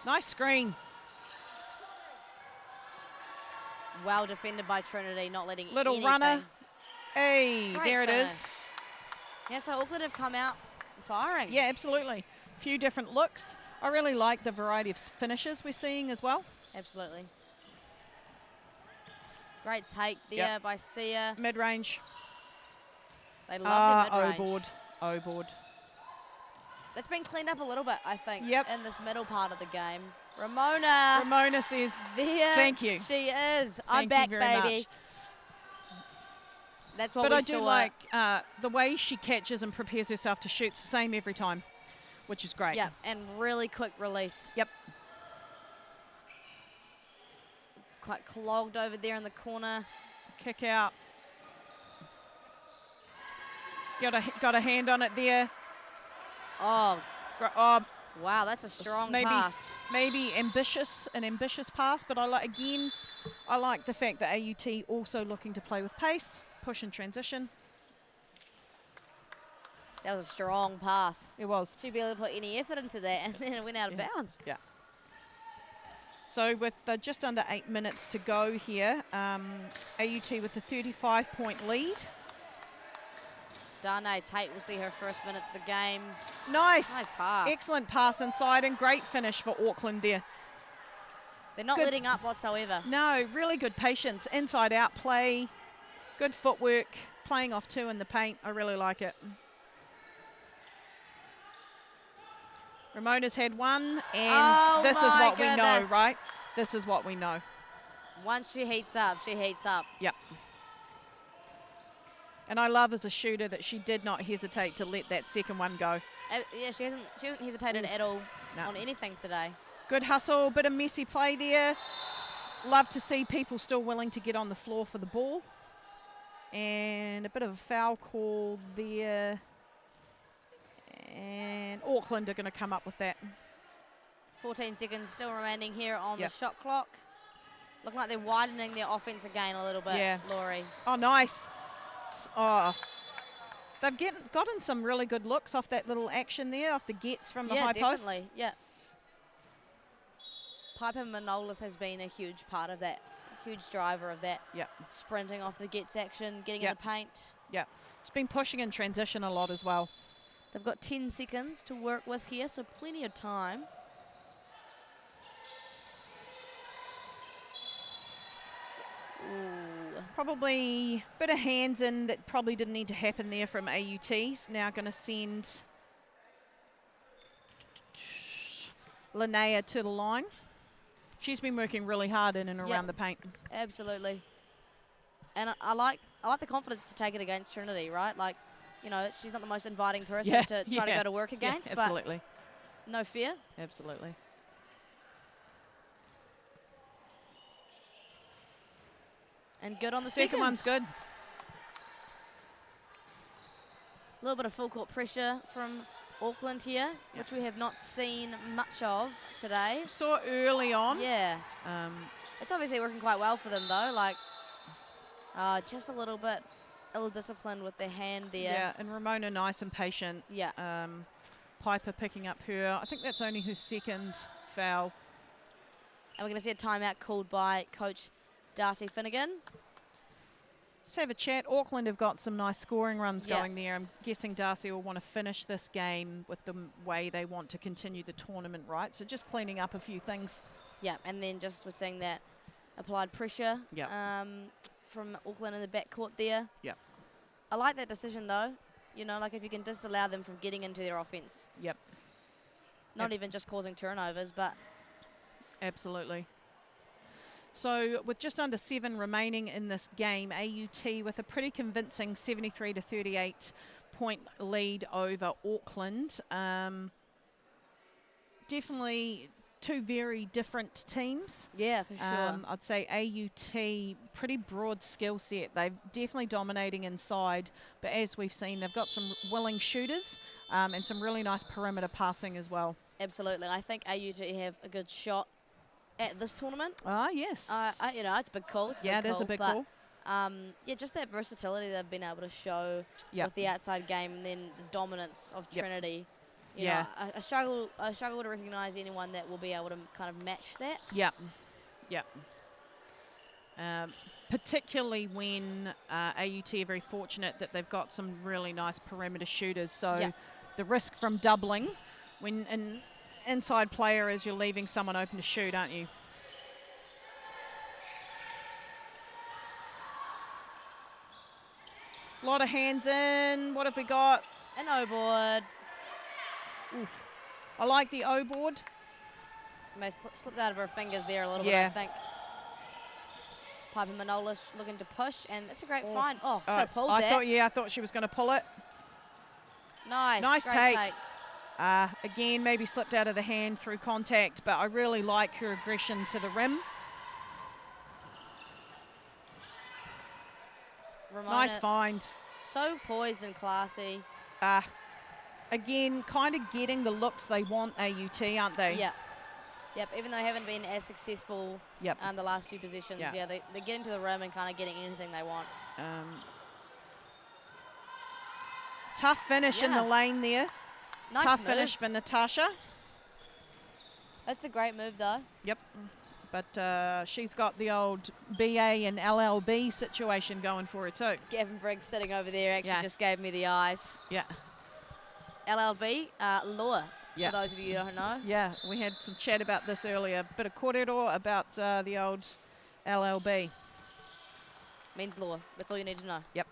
Nice screen. Well defended by Trinity, not letting Little anything. runner. Hey, Great there it finish. is. Yeah, so Auckland have come out firing. Yeah, absolutely. A few different looks. I really like the variety of finishes we're seeing as well. Absolutely. Great take there by Sia. Mid-range. They love their Oh mid-range. board. Oh board. That's been cleaned up a little bit, I think, Yep. in this middle part of the game. Ramona. Ramona says, There thank you. she is. I'm Thank back, you very baby. much. That's what But we I do saw. like the way she catches and prepares herself to shoot. It's the same every time, which is great. Yeah, and really quick release. Yep. Quite clogged over there in the corner. Kick out. Got a hand on it there. Oh, Oh, wow, that's a strong maybe pass. maybe an ambitious pass, but I like the fact that AUT also looking to play with pace, push and transition. That was a strong pass. It was. She barely put any effort into that, and then it went out of bounds. Yeah. So with just under 8 minutes to go here, AUT with the 35-point lead. Darnay Tate will see her first minutes of the game. Nice. Nice pass. Excellent pass inside and great finish for Auckland there. They're not Good. letting up whatsoever. No, really good patience, inside out play, good footwork, playing off two in the paint. I really like it. Ramona's had one, and this is what we know, goodness. right? This is what we know. Once she heats up, she heats up. Yep. And I love as a shooter that she did not hesitate to let that second one go. Yeah, she hasn't hesitated at all No. on anything today. Good hustle, bit of messy play there. Love to see people still willing to get on the floor for the ball. And a bit of a foul call there. And Auckland are going to come up with that. 14 seconds still remaining here on Yep. the shot clock. Looking like they're widening their offense again a little bit, Yeah. Laurie. Oh, nice. Oh, they've gotten some really good looks off that little action there, off the gets from the high post. Definitely. Yeah. Piper Manolis has been a huge part of that, huge driver of that. Yep. Sprinting off the gets action, getting Yep. in the paint. Yeah, she's been pushing in transition a lot as well. They've got 10 seconds to work with here, so plenty of time. Ooh. Probably a bit of hands in that probably didn't need to happen there from AUT's. Now going to send Linnea to the line. She's been working really hard in and around the paint. Absolutely. And I like the confidence to take it against Trinity, right? Like, you know, she's not the most inviting person to try to go to work against, yeah, but absolutely. no fear. Absolutely. And good on the Second one's good. A little bit of full court pressure from Auckland here, which we have not seen much of today. Saw early on. Yeah. It's It's obviously working quite well for them, though. Like, just a little bit ill-disciplined with their hand there. Yeah, and Ramona nice and patient. Yeah. Piper picking up her. I think that's only her second foul. And we're going to see a timeout called by Coach Darcy Finnegan. Let's have a chat. Auckland have got some nice scoring runs Yeah. going there. I'm guessing Darcy will want to finish this game with the way they want to continue the tournament, right? So just cleaning up a few things. Yeah, and then just we're seeing that applied pressure from Auckland in the backcourt there. Yep. I like that decision, though. You know, like if you can disallow them from getting into their offense. Yep. Not even just causing turnovers, but... Absolutely. So with just under 7 remaining in this game, AUT with a pretty convincing 73 to 38 point lead over Auckland. Definitely two very different teams. Yeah, for sure. I'd say AUT, pretty broad skill set. They're definitely dominating inside, but as we've seen, they've got some willing shooters and some really nice perimeter passing as well. Absolutely. I think AUT have a good shot at this tournament. Ah, yes. You know, it's a big call. It's yeah, it is a big call. Yeah, just that versatility they've been able to show with the outside game, and then the dominance of Trinity. You know, I struggle to recognise anyone that will be able to kind of match that. Yeah. Particularly when AUT are very fortunate that they've got some really nice perimeter shooters. So the risk from doubling when an inside player is you're leaving someone open to shoot, aren't you? A lot of hands in. What have we got? An O-board. Oof. I like the O-board. May slipped out of her fingers there a little bit, I think. Piper Manolis looking to push, and that's a great find. Oh, could have pulled that. I thought she was going to pull it. Nice take. Again, maybe slipped out of the hand through contact, but I really like her aggression to the rim. Ramona, nice find. So poised and classy. Again, kind of getting the looks they want, AUT, aren't they? Yep, even though they haven't been as successful the last few positions, they're getting to the rim and kind of getting anything they want. Tough finish in the lane there. Nice Tough move. finish for Natasha. That's a great move, though. Yep. But she's got the old BA and LLB situation going for her too. Gavin Briggs sitting over there actually just gave me the eyes. Yeah. LLB, law, for those of you who don't know. Yeah, we had some chat about this earlier. Bit of kōrero about the old LLB. Means law. That's all you need to know. Yep.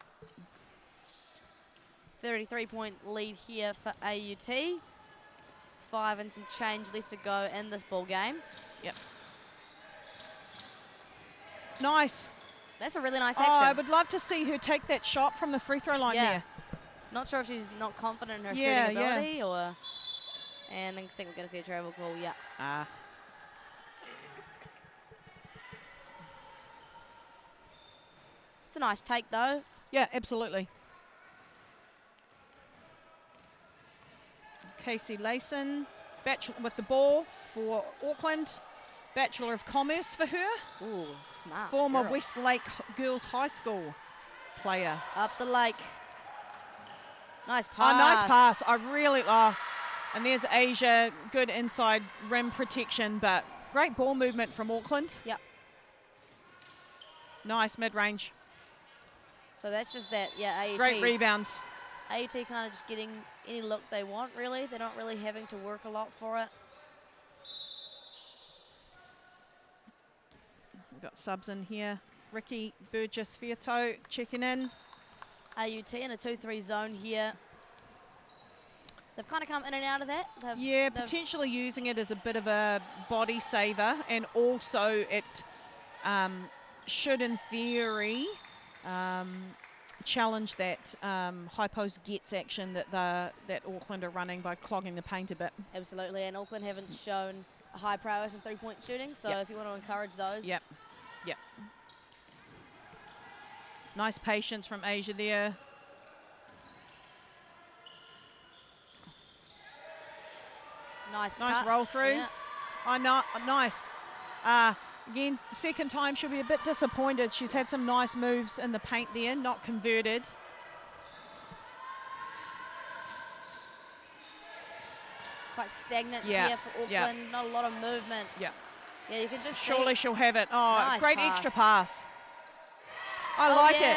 33-point lead here for AUT. 5 and some change left to go in this ball game. Yep. Nice. That's a really nice action. I would love to see her take that shot from the free throw line there. Not sure if she's not confident in her shooting ability or... And I think we're going to see a travel call, It's a nice take, though. Yeah, absolutely. Casey Layson, with the ball for Auckland. Bachelor of Commerce for her. Ooh, smart. Former girl. Westlake Girls High School player. Up the lake. Nice pass. Oh, nice pass. I really... and there's Asia. Good inside rim protection, but great ball movement from Auckland. Yep. Nice mid-range. So that's just that, AUT. Great rebounds. AUT kind of just getting any look they want, really. They're not really having to work a lot for it. We've got subs in here. Ricky Burgess-Fiato checking in. AUT in a 2-3 zone here. They've kind of come in and out of that. They've potentially using it as a bit of a body saver, and also it should, in theory, challenge that high post gets action that Auckland are running by clogging the paint a bit. Absolutely, and Auckland haven't shown a high prowess of three-point shooting, so if you want to encourage those. Yep. Nice patience from Asia there. Nice roll through. Yeah. Nice. Again, second time she'll be a bit disappointed. She's had some nice moves in the paint there, not converted. Quite stagnant here for Auckland. Not a lot of movement. Yeah, you can just surely she'll have it. Oh, nice great pass. Extra pass. I like it.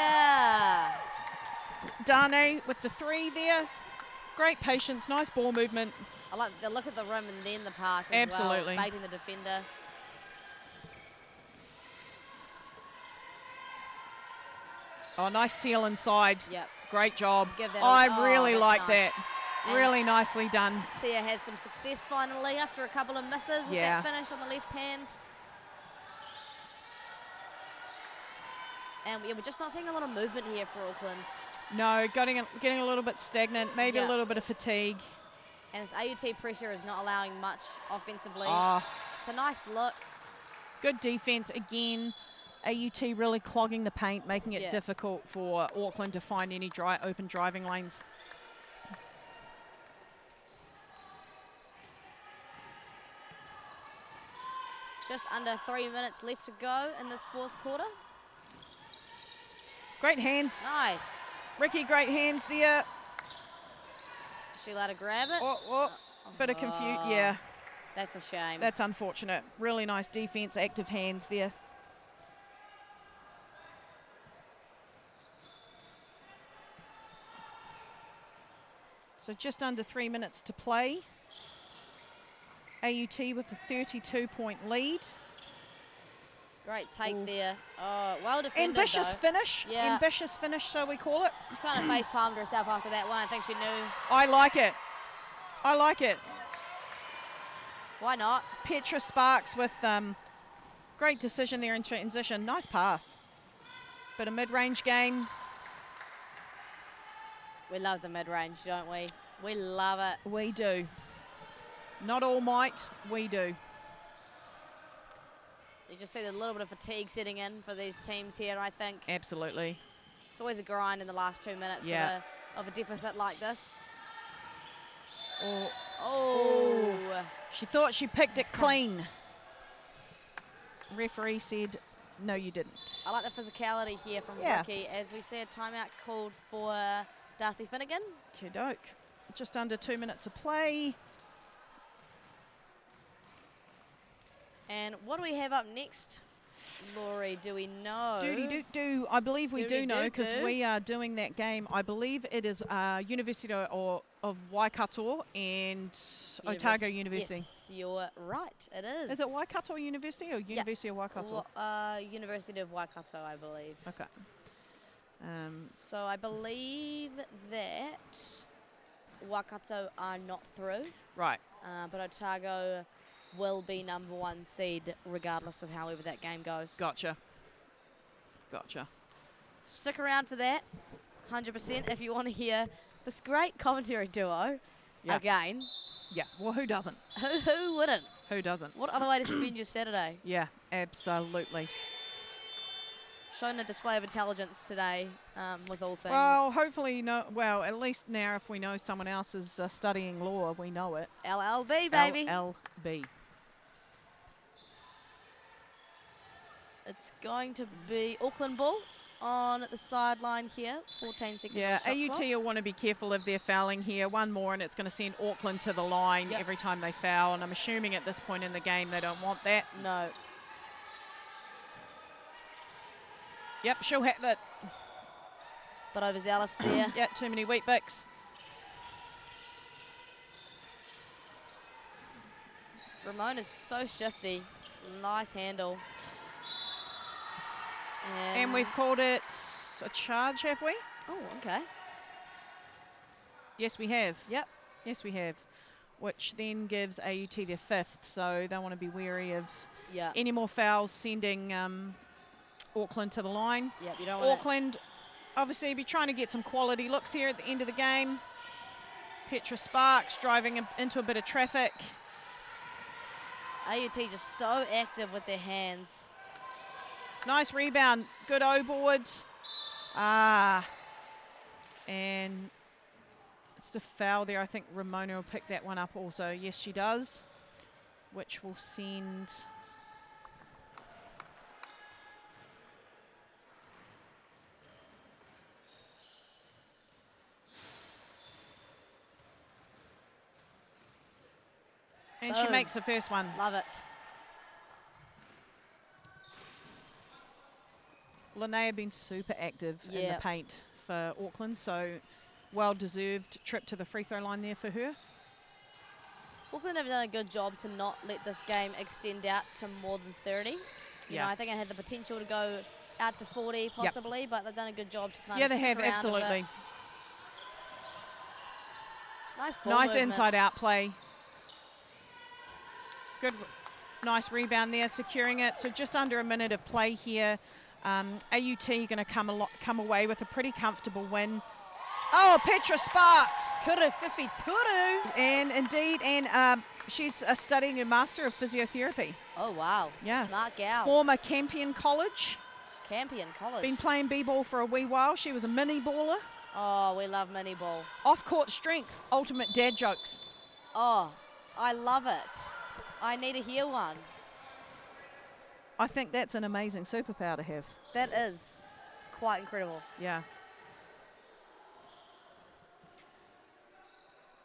Dane with the 3 there. Great patience, nice ball movement. I like the look at the rim and then the pass as Absolutely. well, baiting the defender. Oh, nice seal inside. Yep. Great job. Give that I really like nice. that. And really nicely done. Sia has some success finally after a couple of misses with that finish on the left hand. And we're just not seeing a lot of movement here for Auckland. No, getting a little bit stagnant, maybe a little bit of fatigue. And this AUT pressure is not allowing much offensively. Oh, It's a nice look. good defense again. AUT really clogging the paint, making it Yeah. difficult for Auckland to find any open driving lanes. Just under 3 minutes left to go in this fourth quarter. Great hands. Nice. Ricky, great hands there. Is she allowed to grab it? Bit of confusion. Oh, Yeah, That's a shame. that's unfortunate. Really nice defense, active hands there. So just under 3 minutes to play. AUT with a 32-point lead. Great take there. Oh, well defended. Ambitious though. finish. Yeah. Ambitious finish, so we call it. She's kind of face palmed herself after that one. I think she knew. I like it. I like it. Why not? Petra Sparks with great decision there in transition. Nice pass. Bit of mid-range game. We love the mid-range, don't we? We love it. We do. Not all might, we do. You just see a little bit of fatigue setting in for these teams here, I think. Absolutely. It's always a grind in the last 2 minutes Yeah. of a deficit like this. Oh, Oh. she thought she picked it clean. Referee said, no, you didn't. I like the physicality here from Yeah. Ricky as we see a timeout called for Darcy Finnegan. Doke. Just under 2 minutes of play. And what do we have up next, Laurie? Do we know? Do. I believe we do know because Doody-doo-doo. we are doing that game. I believe it is University of Waikato and Otago University. Yes, you're right. It is. Is it Waikato University or University of Waikato? University of Waikato, I believe. Okay. So I believe that Waikato are not through, Right. but Otago will be #1 seed regardless of however that game goes. Gotcha. Stick around for that, 100%, if you want to hear this great commentary duo Yeah. again. Yeah. Well, who doesn't? Who wouldn't? Who doesn't? What other way to spend your Saturday? Yeah, absolutely. Showing a display of intelligence today with all things. Well, hopefully, at least now if we know someone else is studying law, we know it. LLB, baby. LLB. It's going to be Auckland ball on the sideline here. 14 seconds. Yeah, on the shot AUT clock. will want to be careful if they're fouling here. One more and it's going to send Auckland to the line Yep. every time they foul. And I'm assuming at this point in the game they don't want that. No. Yep, she'll have it. But overzealous there. Yeah, too many wheat bix. Ramona's so shifty. Nice handle. And we've called it a charge, have we? Oh, okay. Yes, we have. Yep. Yes, we have. Which then gives AUT their 5th, so they want to be wary of Yeah. any more fouls sending Auckland to the line. Yep. You don't want Auckland obviously be trying to get some quality looks here at the end of the game. Petra Sparks driving into a bit of traffic. AUT just so active with their hands. Nice rebound, good O-board. And it's a foul there. I think Ramona will pick that one up also. Yes, she does, which will send... And she Boom. makes the first one. Love it. Linnea been super active in Yeah. the paint for Auckland, so well-deserved trip to the free throw line there for her. Auckland have done a good job to not let this game extend out to more than 30. You Yeah. know, I think it had the potential to go out to 40 possibly, but they've done a good job to kind Yeah, of they stick have, around a bit. absolutely. Nice ball Nice movement. inside-out play. Good, nice rebound there, securing it. So just under a minute of play here. AUT going to come away with a pretty comfortable win. Oh, Petra Sparks. Turu whiwhi turu. And indeed, and she's studying her Master of Physiotherapy. Oh, wow. Yeah. Smart gal. Former Campion College. Campion College. Been playing b-ball for a wee while. She was a mini baller. Oh, we love mini ball. Off-court strength, ultimate dad jokes. Oh, I love it. I need to hear one. I think that's an amazing superpower to have. That is quite incredible. Yeah.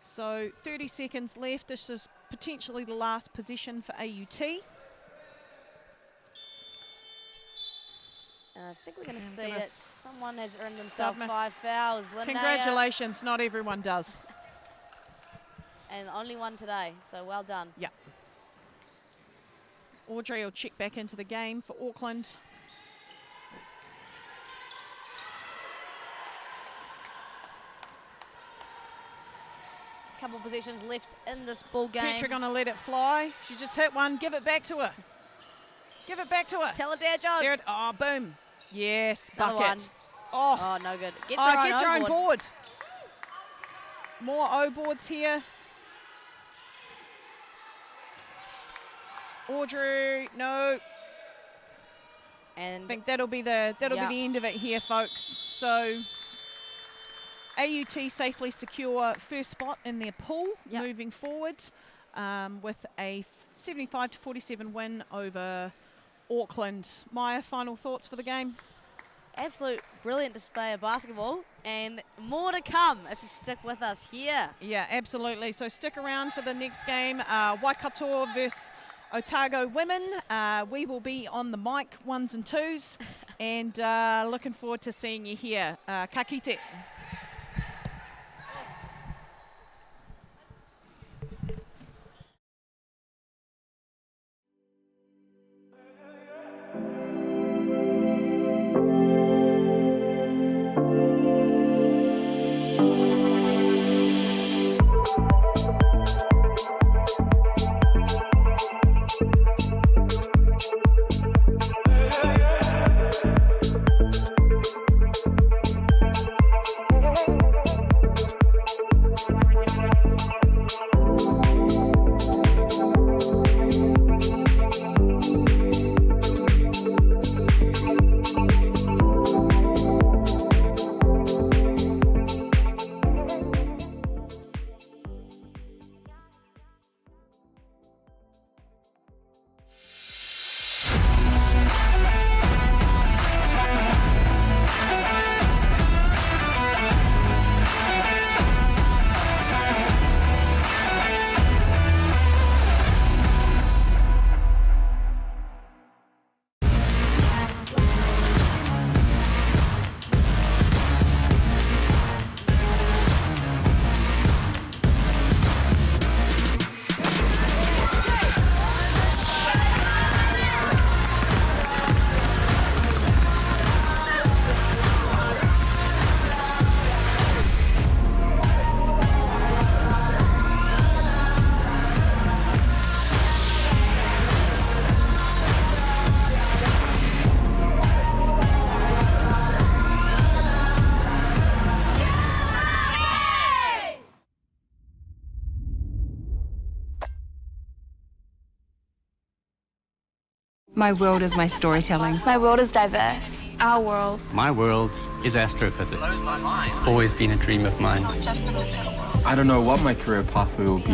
So 30 seconds left. This is potentially the last position for AUT. And I think we're going to see it. Someone has earned themselves 5 fouls. Linnea. Congratulations, not everyone does. And only one today, so well done. Yeah. Audrey will check back into the game for Auckland. Couple possessions left in this ball game. Petra going to let it fly. She just hit one. Give it back to her. Give it back to her. Tell her dad joke. There it, oh, boom. Yes, Another bucket. one. Oh, Oh, no good. Get get your own own board. board. More O boards here. Audrey, no. And I think that'll be the end of it here, folks. So AUT safely secure first spot in their pool moving forward with a 75-47 win over Auckland. Maya, final thoughts for the game? absolute brilliant display of basketball, and more to come if you stick with us here. Yeah, absolutely. So stick around for the next game, Waikato versus Otago women. We will be on the mic, 1s and 2s, and looking forward to seeing you here. Ka kite. My world is my storytelling. My world is diverse. Our world. My world is astrophysics. It's always been a dream of mine. I don't know what my career pathway will be.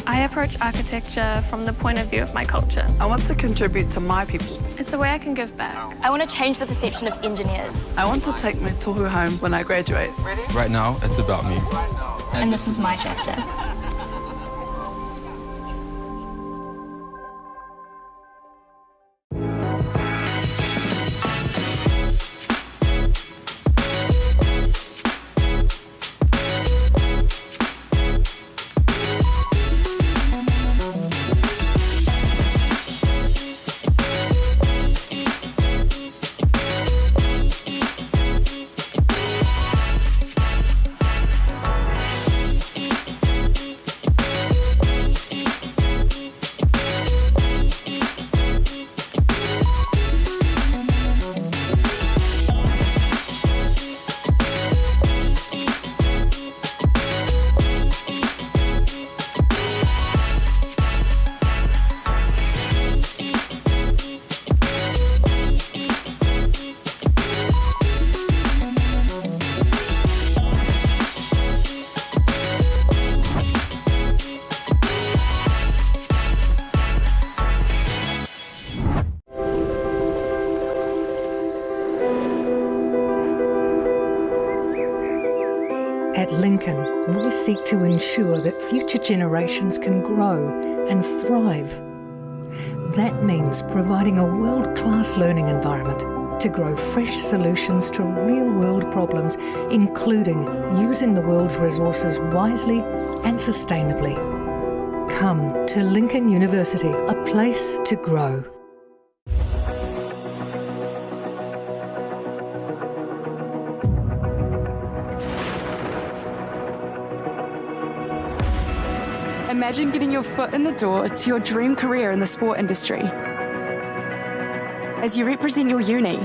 I approach architecture from the point of view of my culture. I want to contribute to my people. It's a way I can give back. I want to change the perception of engineers. I want to take my tohu home when I graduate. Right now, it's about me. And this is my chapter. Lincoln, we seek to ensure that future generations can grow and thrive. That means providing a world-class learning environment to grow fresh solutions to real-world problems, including using the world's resources wisely and sustainably. Come to Lincoln University, a place to grow. Imagine getting your foot in the door to your dream career in the sport industry. As you represent your uni,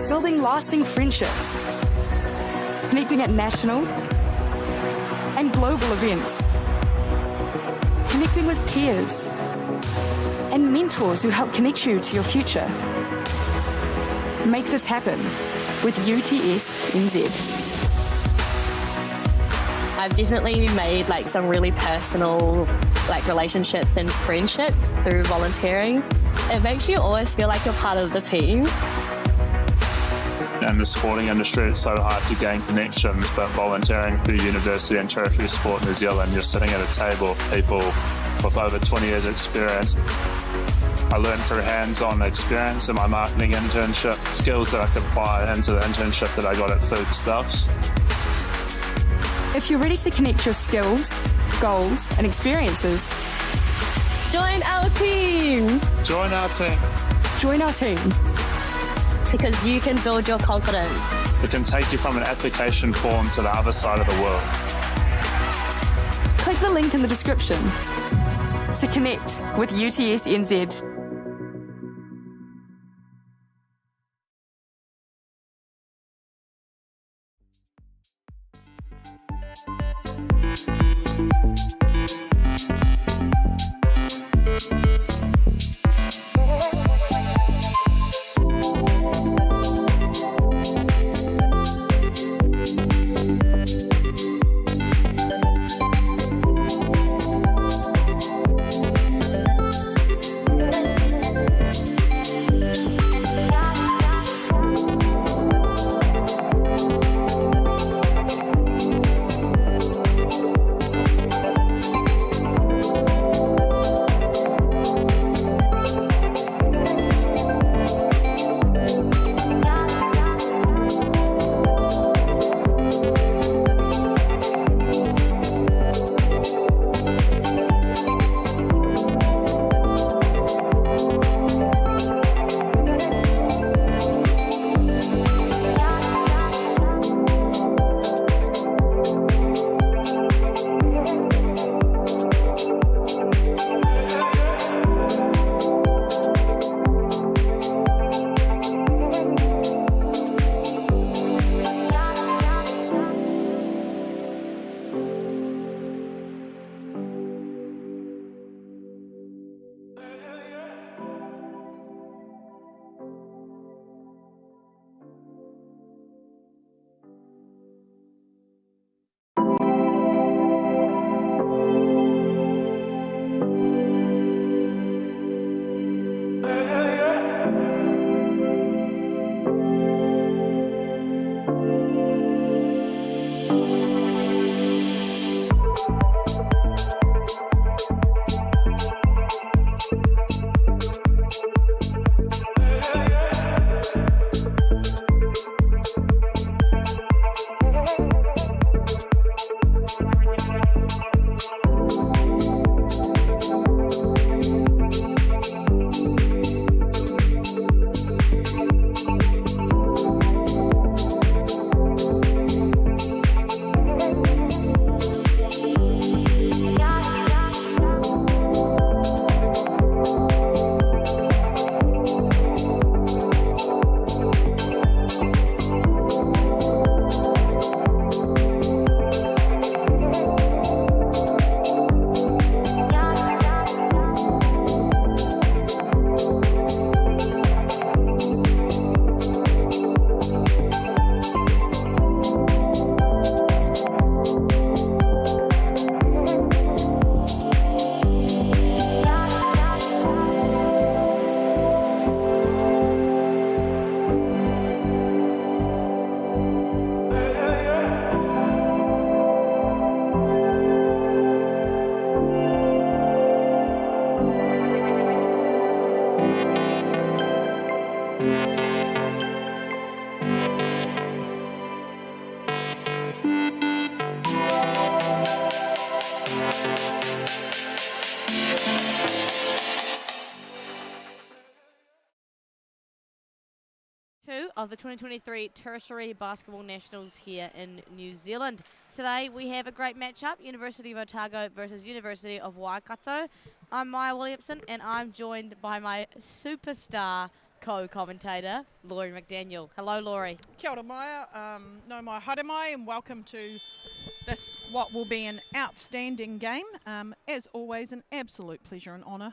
building lasting friendships, connecting at national and global events, connecting with peers and mentors who help connect you to your future. Make this happen with UTS NZ. I've definitely made some really personal relationships and friendships through volunteering. It makes you always feel like you're part of the team. In the sporting industry, it's so hard to gain connections, but volunteering through university and Tertiary Sport New Zealand, you're sitting at a table with people with over 20 years experience. I learned through hands-on experience in my marketing internship, skills that I could apply into the internship that I got at Foodstuffs. If you're ready to connect your skills, goals, and experiences, join our team! Join our team! Join our team. Because you can build your confidence. It can take you from an application form to the other side of the world. Click the link in the description to connect with UTS NZ. of the 2023 Tertiary Basketball Nationals here in New Zealand. Today we have a great matchup, University of Otago versus University of Waikato. I'm Maya Williamson and I'm joined by my superstar co-commentator, Laurie McDaniel. Hello, Laurie. Kia ora Maya, no mai haere mai, and welcome to this, what will be an outstanding game. As always, an absolute pleasure and honour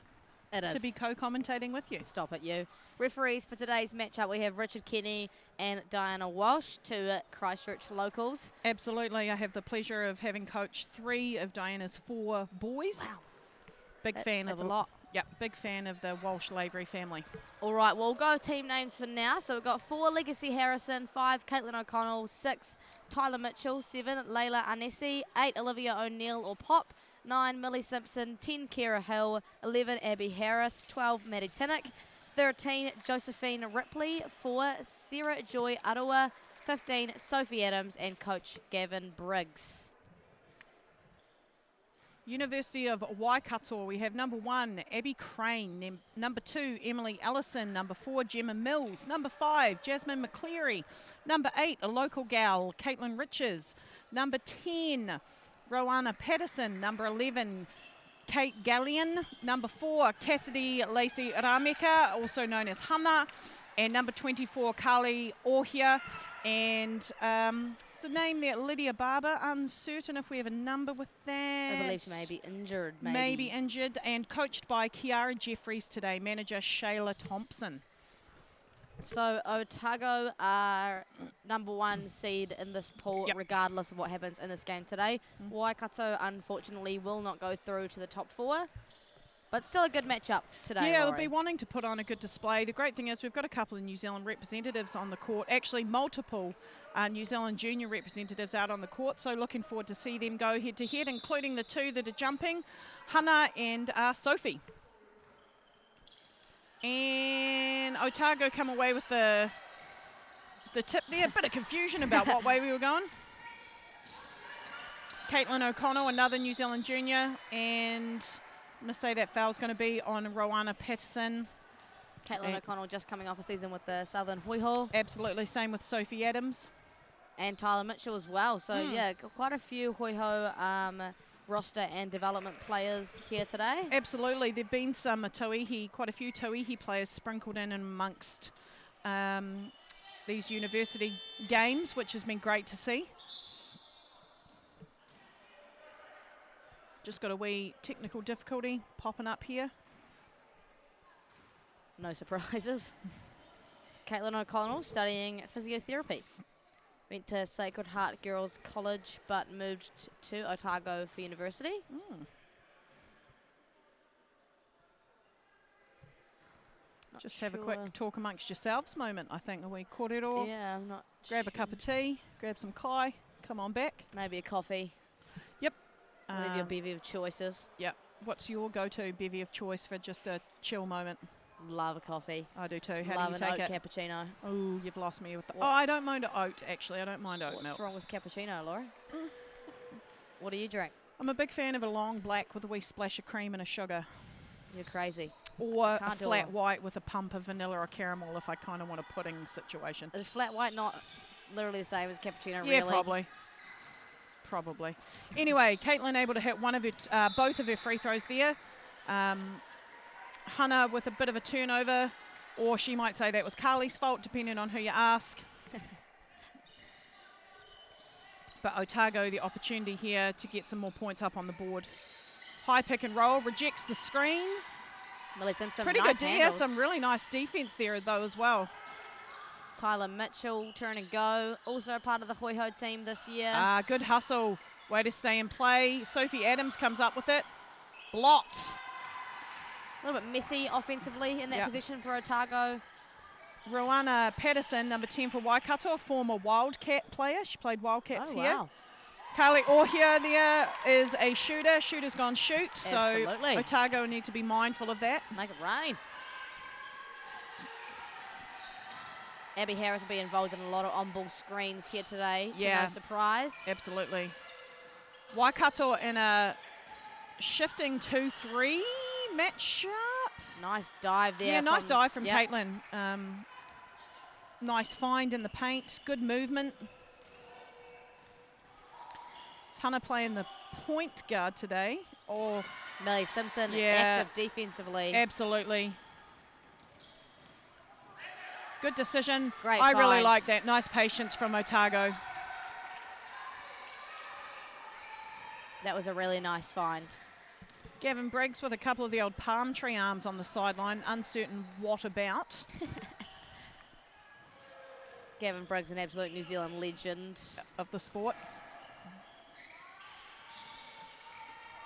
to be co-commentating with you. Stop it, you. Referees for today's matchup, we have Richard Kenny and Diana Walsh, two Christchurch locals. Absolutely, I have the pleasure of having coached 3 of Diana's 4 boys. Wow. Big fan of that's a lot. Yeah, big fan of the Walsh-Lavery family. All right, we'll go team names for now. So we've got 4, Legacy Harrison, 5, Caitlin O'Connell, 6, Tyler Mitchell, 7, Layla Anesi, 8, Olivia O'Neill or Pop, 9, Millie Simpson, 10, Kira Hill, 11, Abby Harris, 12, Maddie Tinnock, 13, Josephine Ripley, 4, Sarah Joy Aroa, 15, Sophie Adams, and Coach Gavin Briggs. University of Waikato, we have number 1, Abby Crane, number 2, Emily Ellison, number 4, Gemma Mills, number 5, Jasmine McCleary, number 8, a local gal, Caitlin Riches, number 10, Rowana Patterson, number 11, Kate Gallion, number 4, Cassidy Lacey Rameka, also known as Hana, and number 24, Carly Ohia, and it's a name there, Lydia Barber, uncertain if we have a number with that. I believe she may be injured, Maybe injured, and coached by Kiara Jeffries today, manager Shayla Thompson. So Otago are number 1 seed in this pool, regardless of what happens in this game today. Waikato, unfortunately, will not go through to the top 4. But still a good matchup today, Yeah, Laurie. they'll be wanting to put on a good display. The great thing is we've got a couple of New Zealand representatives on the court, actually multiple New Zealand junior representatives out on the court, so looking forward to see them go head-to-head, including the 2 that are jumping, Hannah and Sophie. And Otago come away with the tip there. A bit of confusion about what way we were going. Caitlin O'Connell, another New Zealand junior, and I'm going to say that foul's going to be on Rowana Patterson. Caitlin O'Connell just coming off a season with the Southern Hoiho. Absolutely, same with Sophie Adams. And Tyler Mitchell as well. So, yeah, quite a few Hoiho roster and development players here today. Absolutely, there've been some Tauihi, quite a few Tauihi players sprinkled in amongst these university games, which has been great to see. Just got a wee technical difficulty popping up here. No surprises. Caitlin O'Connell studying physiotherapy. Went to Sacred Heart Girls College but moved to Otago for university. Just have a quick talk amongst yourselves moment, I think. Are we kōrero? Yeah, I'm not Grab a cup of tea, grab some kai, come on back. Maybe a coffee. Yep. Whatever your bevy of choices. Yep. What's your go-to bevy of choice for just a chill moment? Love a coffee. I do too. How Love do you take an it? oat cappuccino. Oh, you've lost me with the... Oh, I don't mind oat, actually. I don't mind oat milk. What's wrong with cappuccino, Laurie? What do you drink? I'm a big fan of a long black with a wee splash of cream and a sugar. You're crazy. Or a flat white with a pump of vanilla or caramel if I kind of want a pudding situation. Is flat white not literally the same as cappuccino, Yeah, really? Probably. Anyway, Caitlin able to hit both of her free throws there. Hannah with a bit of a turnover, or she might say that was Carly's fault, depending on who you ask. But Otago, the opportunity here to get some more points up on the board. High pick and roll, rejects the screen. Millie Simpson, Pretty nice good, handles. some really nice defense there though as well. Tyler Mitchell, turn and go, also a part of the Hoiho team this year. Good hustle, way to stay in play. Sophie Adams comes up with it, blocked. A little bit messy offensively in that position for Otago. Rowana Patterson, number 10 for Waikato, a former Wildcat player. She played Wildcats here. Wow. Carly Ohia there is a shooter. Shooter's gone shoot. Absolutely. So Otago need to be mindful of that. Make it rain. Abby Harris will be involved in a lot of on-ball screens here today. To no surprise. Absolutely. Waikato in a shifting 2-3 matchup. Nice dive there. Yeah, nice dive from Caitlin. Nice find in the paint, good movement. Is Hannah playing the point guard today? Or Millie Simpson, yeah, active defensively. Absolutely. Good decision. Great I really find. like that. Nice patience from Otago. That was a really nice find. Gavin Briggs with a couple of the old palm tree arms on the sideline, uncertain what about. Gavin Briggs, an absolute New Zealand legend of the sport.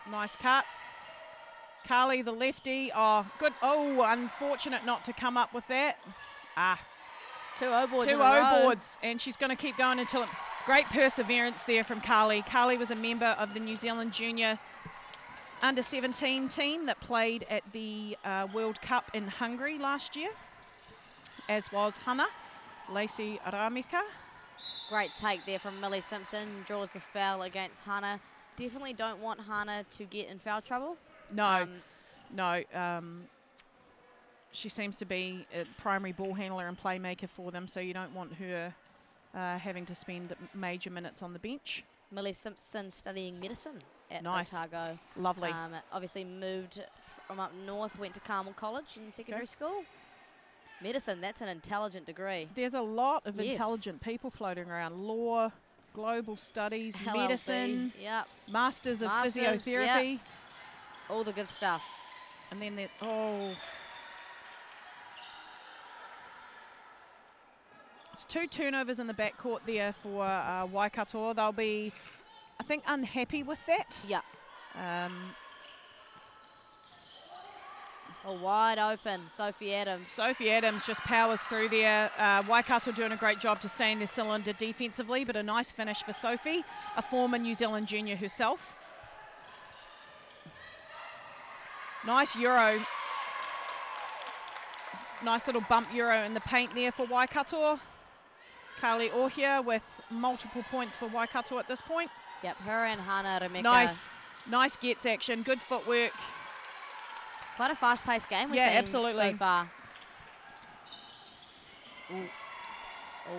Nice cut. Carly, the lefty. Oh, good. Oh, unfortunate not to come up with that. Two O-boards. Two O-boards, and she's going to keep going until great perseverance there from Carly. Carly was a member of the New Zealand Junior Under-17 team that played at the World Cup in Hungary last year, as was Hannah, Lacey Aramika. Great take there from Millie Simpson. Draws the foul against Hannah. Definitely don't want Hannah to get in foul trouble. No, she seems to be a primary ball handler and playmaker for them, so you don't want her having to spend major minutes on the bench. Millie Simpson studying medicine at Nice. Otago. Lovely. Obviously moved from up north, went to Carmel College in secondary school. Medicine, that's an intelligent degree. There's a lot of Yes. intelligent people floating around. Law, global studies, LLB, medicine, yep. masters of Masters, physiotherapy. yep. All the good stuff. And then it's 2 turnovers in the backcourt there for Waikato. They'll be, I think, unhappy with that. Yeah. Wide open, Sophie Adams. Sophie Adams just powers through there. Waikato doing a great job to stay in their cylinder defensively, but a nice finish for Sophie, a former New Zealand junior herself. Nice Euro. Nice little bump Euro in the paint there for Waikato. Carly Ohia with multiple points for Waikato at this point. Yep, her and Hannah Remeka. Nice gets action, good footwork. Quite a fast-paced game we've seen absolutely. so far.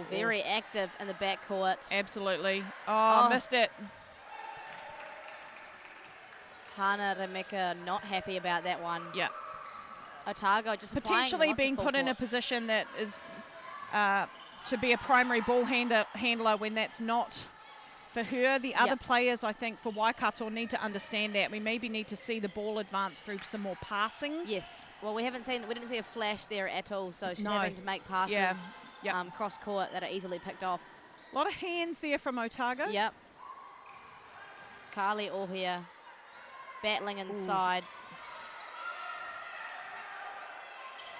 Very active in the backcourt. Absolutely. Oh, missed it. Hannah Remeka not happy about that one. Yeah. Otago just potentially being put in a position that is to be a primary ball handler when that's not for her. The other players, I think, for Waikato need to understand that. We maybe need to see the ball advance through some more passing. Yes. Well, we didn't see a flash there at all, so she's having to make passes cross court that are easily picked off. A lot of hands there from Otago. Yep. Carly Ohia battling inside.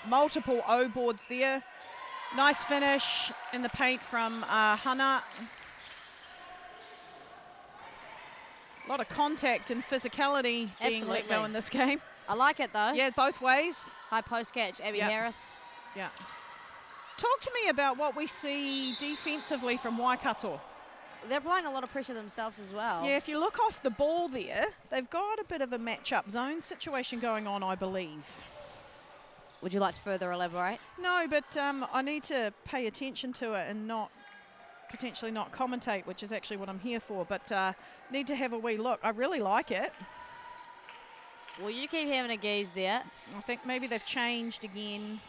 Multiple O-boards there. Nice finish in the paint from Hannah. A lot of contact and physicality being let go in this game. I like it though. Yeah, both ways. High post catch, Abby Harris. Yeah. Talk to me about what we see defensively from Waikato. They're applying a lot of pressure themselves as well. Yeah, if you look off the ball there, they've got a bit of a match-up zone situation going on, I believe. Would you like to further elaborate? No, but I need to pay attention to it and potentially not commentate, which is actually what I'm here for, but need to have a wee look. I really like it. Well, you keep having a gaze there. I think maybe they've changed again.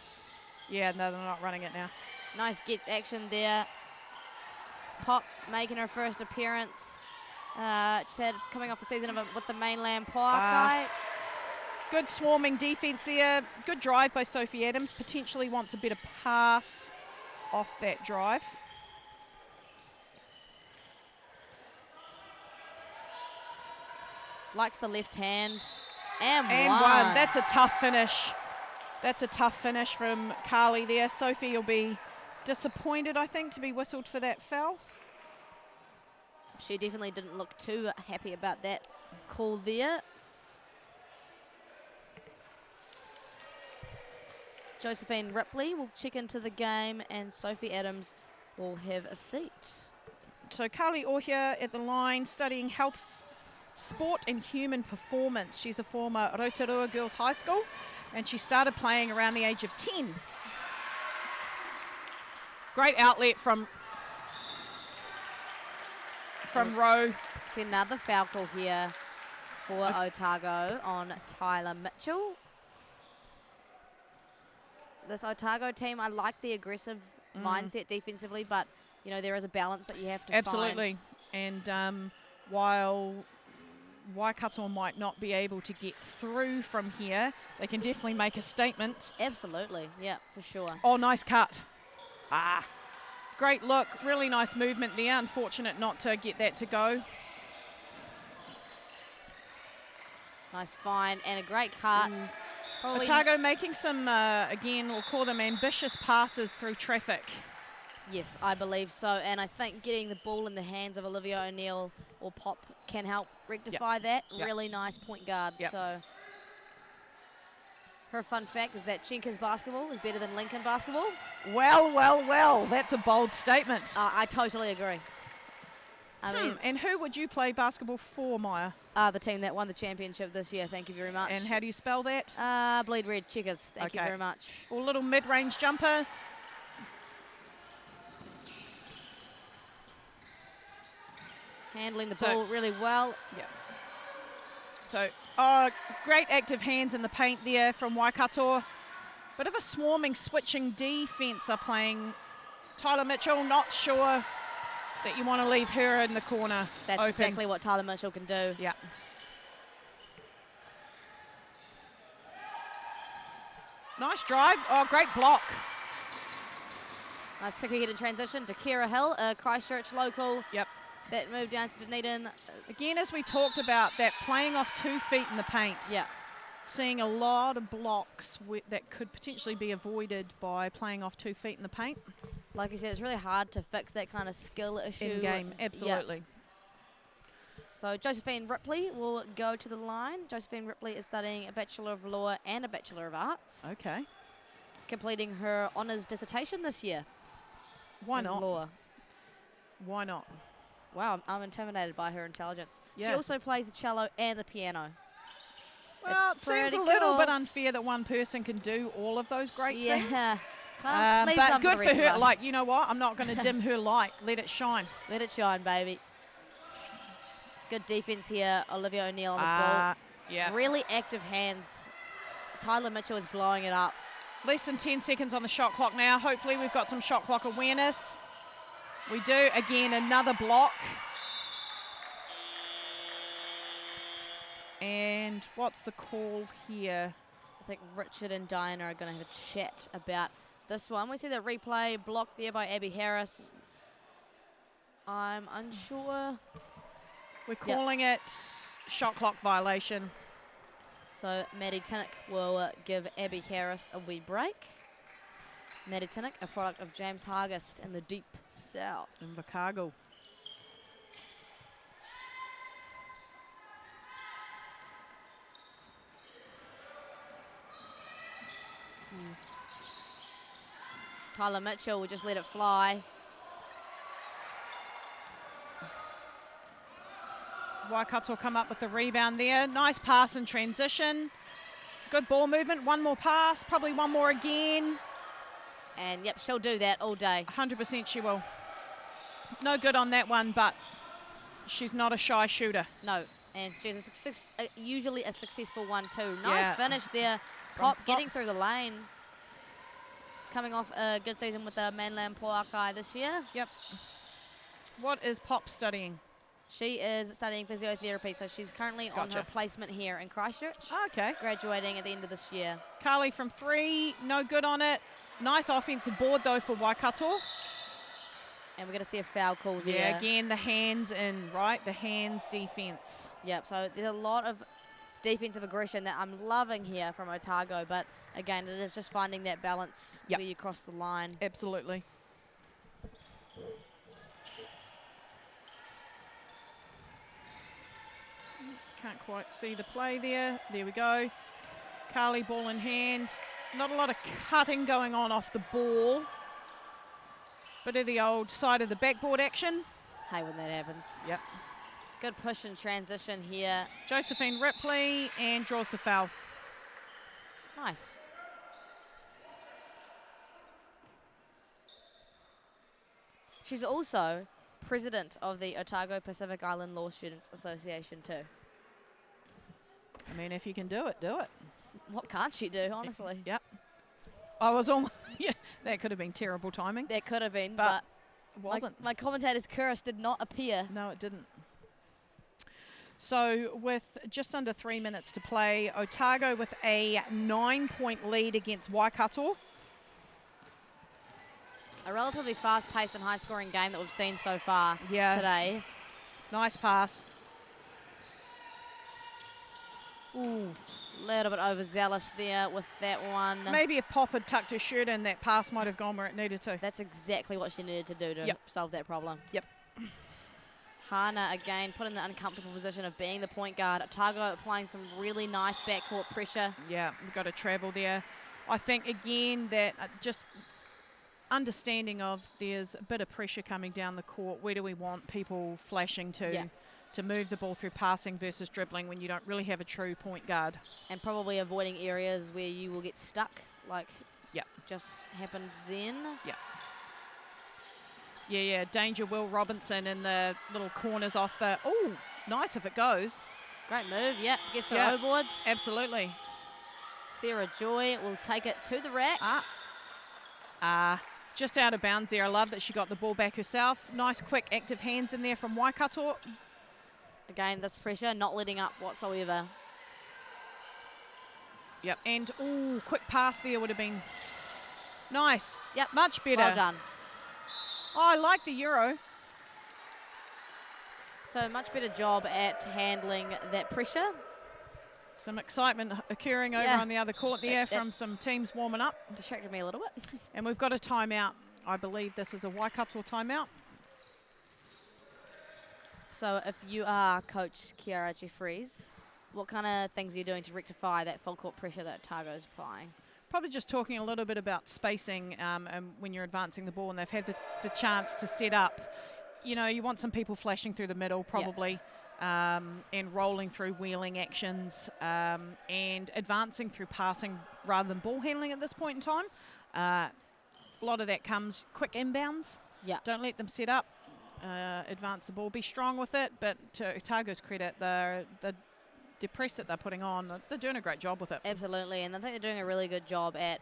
Yeah, no, they're not running it now. Nice gets action there. Pop making her first appearance. She's had coming off the season with the mainland Poakai. Good swarming defense there. Good drive by Sophie Adams. Potentially wants a better pass off that drive. Likes the left hand. And one. That's a tough finish. That's a tough finish from Carly there. Sophie will be disappointed, I think, to be whistled for that foul. She definitely didn't look too happy about that call there. Josephine Ripley will check into the game and Sophie Adams will have a seat. So Carly Ohia at the line, studying health, sport and human performance. She's a former Rotorua Girls High School and she started playing around the age of 10. Great outlet from Rowe. See another foul call here for Otago on Tyler Mitchell. This Otago team, I like the aggressive mindset defensively, but you know there is a balance that you have to find. Absolutely. And while Waikato might not be able to get through from here, they can definitely make a statement. Absolutely, yeah, for sure. Oh, nice cut. Great look, really nice movement there. Unfortunate not to get that to go. Nice find and a great cut. Otago making some, again, we'll call them ambitious passes through traffic. Yes, I believe so. And I think getting the ball in the hands of Olivia O'Neill or Pop can help rectify that. Really nice point guard. So her fun fact is that Chenka's basketball is better than Lincoln basketball. Well, that's a bold statement. I totally agree. I mean, and who would you play basketball for, Maya? The team that won the championship this year. Thank you very much. And how do you spell that? Bleed red, Checkers. Thank you very much. A little mid-range jumper. Handling the ball really well. Yeah. So, great active hands in the paint there from Waikato. Bit of a swarming, switching defense are playing. Tyler Mitchell, not sure that you want to leave her in the corner. That's open. Exactly what Tyler Mitchell can do. Yeah. Nice drive. Oh, great block. Nice kick ahead in transition to Kira Hill, a Christchurch local. Yep. That moved down to Dunedin. Again, as we talked about, that playing off 2 feet in the paint. Yeah. Seeing a lot of blocks that could potentially be avoided by playing off 2 feet in the paint. Like you said, it's really hard to fix that kind of skill issue. In game, absolutely. Yeah. So Josephine Ripley will go to the line. Josephine Ripley is studying a Bachelor of Law and a Bachelor of Arts. Okay. Completing her honours dissertation this year. Why not? Law. Why not? Wow, I'm intimidated by her intelligence. Yeah. She also plays the cello and the piano. Well, it seems a little bit unfair that one person can do all of those great things. Yeah. But good for her. Like, you know what? I'm not going to dim her light. Let it shine. Let it shine, baby. Good defense here. Olivia O'Neill on the ball. Yeah. Really active hands. Tyler Mitchell is blowing it up. Less than 10 seconds on the shot clock now. Hopefully we've got some shot clock awareness. We do. Again, another block. And what's the call here? I think Richard and Diana are going to have a chat about this one. We see the replay blocked there by Abby Harris. I'm unsure. We're calling it shot clock violation. So Maddie Tinnock will give Abby Harris a wee break. Maddie Tinnock, a product of James Hargest in the Deep South. In Otago. Tyler Mitchell will just let it fly. Waikato come up with the rebound there. Nice pass in transition. Good ball movement. One more pass, probably one more again. And yep, she'll do that all day. 100% she will. No good on that one, but she's not a shy shooter. No, and she's usually a successful one too. Nice finish there. Pop getting through the lane. Coming off a good season with the mainland Poakai this year. Yep. What is Pop studying? She is studying physiotherapy, so she's currently on her placement here in Christchurch. Okay. Graduating at the end of this year. Carly from 3, no good on it. Nice offensive board though for Waikato. And we're going to see a foul call there. Yeah, again, the hands in, right? The hands defense. Yep, so there's a lot of defensive aggression that I'm loving here from Otago, but again, it is just finding that balance where you cross the line. Absolutely. Can't quite see the play there. There we go. Carly, ball in hand. Not a lot of cutting going on off the ball. Bit of the old side of the backboard action. Hey, when that happens. Yep. Good push and transition here. Josephine Ripley and draws the foul. Nice. She's also president of the Otago Pacific Island Law Students Association too. I mean, if you can do it, do it. What can't she do, honestly? Yep. I was almost, yeah, that could have been terrible timing. That could have been, but wasn't. My commentator's chorus did not appear. No, it didn't. So with just under 3 minutes to play, Otago with a 9-point lead against Waikato. A relatively fast-paced and high-scoring game that we've seen so far today. Nice pass. Ooh, a little bit overzealous there with that one. Maybe if Pop had tucked her shirt in, that pass might have gone where it needed to. That's exactly what she needed to do to solve that problem. Yep. Hana again put in the uncomfortable position of being the point guard. Otago applying some really nice backcourt pressure. Yeah, we've got to travel there. I think again that just understanding of there's a bit of pressure coming down the court. Where do we want people flashing to move the ball through passing versus dribbling when you don't really have a true point guard? And probably avoiding areas where you will get stuck, like just happened then. Yeah, danger Will Robinson in the little corners off the, oh, nice if it goes. Great move, gets her overboard. Absolutely. Sarah Joy will take it to the rack. Just out of bounds there. I love that she got the ball back herself. Nice, quick, active hands in there from Waikato. Again, this pressure, not letting up whatsoever. Yep, and ooh, quick pass there would have been nice. Yep, much better. Well done. Oh, I like the Euro. So much better job at handling that pressure. Some excitement occurring over on the other court there from some teams warming up. Distracted me a little bit. And we've got a timeout. I believe this is a Waikato timeout. So if you are Coach Kiara Jeffries, what kind of things are you doing to rectify that full court pressure that Otago's applying? Probably just talking a little bit about spacing and when you're advancing the ball and they've had the chance to set up. You know, you want some people flashing through the middle probably. And rolling through wheeling actions and advancing through passing rather than ball handling at this point in time. A lot of that comes quick inbounds. Don't let them set up, advance the ball, be strong with it. But to Otago's credit, the press that they're putting on, they're doing a great job with it. Absolutely, and I think they're doing a really good job at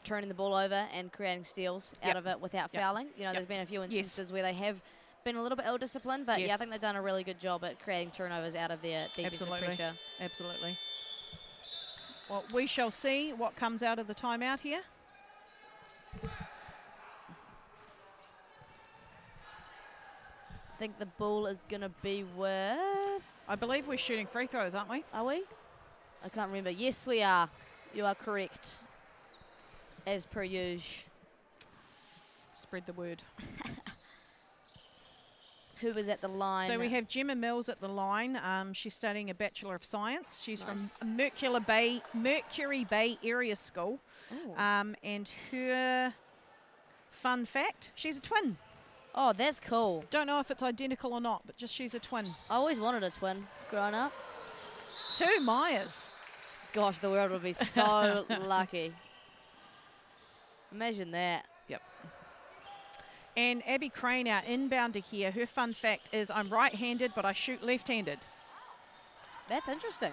turning the ball over and creating steals out of it without fouling. You know, there's been a few instances where they have been a little bit ill-disciplined, but I think they've done a really good job at creating turnovers out of their defensive pressure. Absolutely. Well, we shall see what comes out of the timeout here. I think the ball is going to be with... I believe we're shooting free throws, aren't we? Are we? I can't remember. Yes, we are. You are correct. As per usual. Spread the word. Who is at the line? So we have Gemma Mills at the line. She's studying a Bachelor of Science. She's from Mercury Bay Area School. And her fun fact, she's a twin. Oh, that's cool. Don't know if it's identical or not, but just she's a twin. I always wanted a twin growing up. 2 Myers. Gosh, the world would be so lucky. Imagine that. Yep. And Abby Crane, our inbounder here, her fun fact is I'm right-handed, but I shoot left-handed. That's interesting.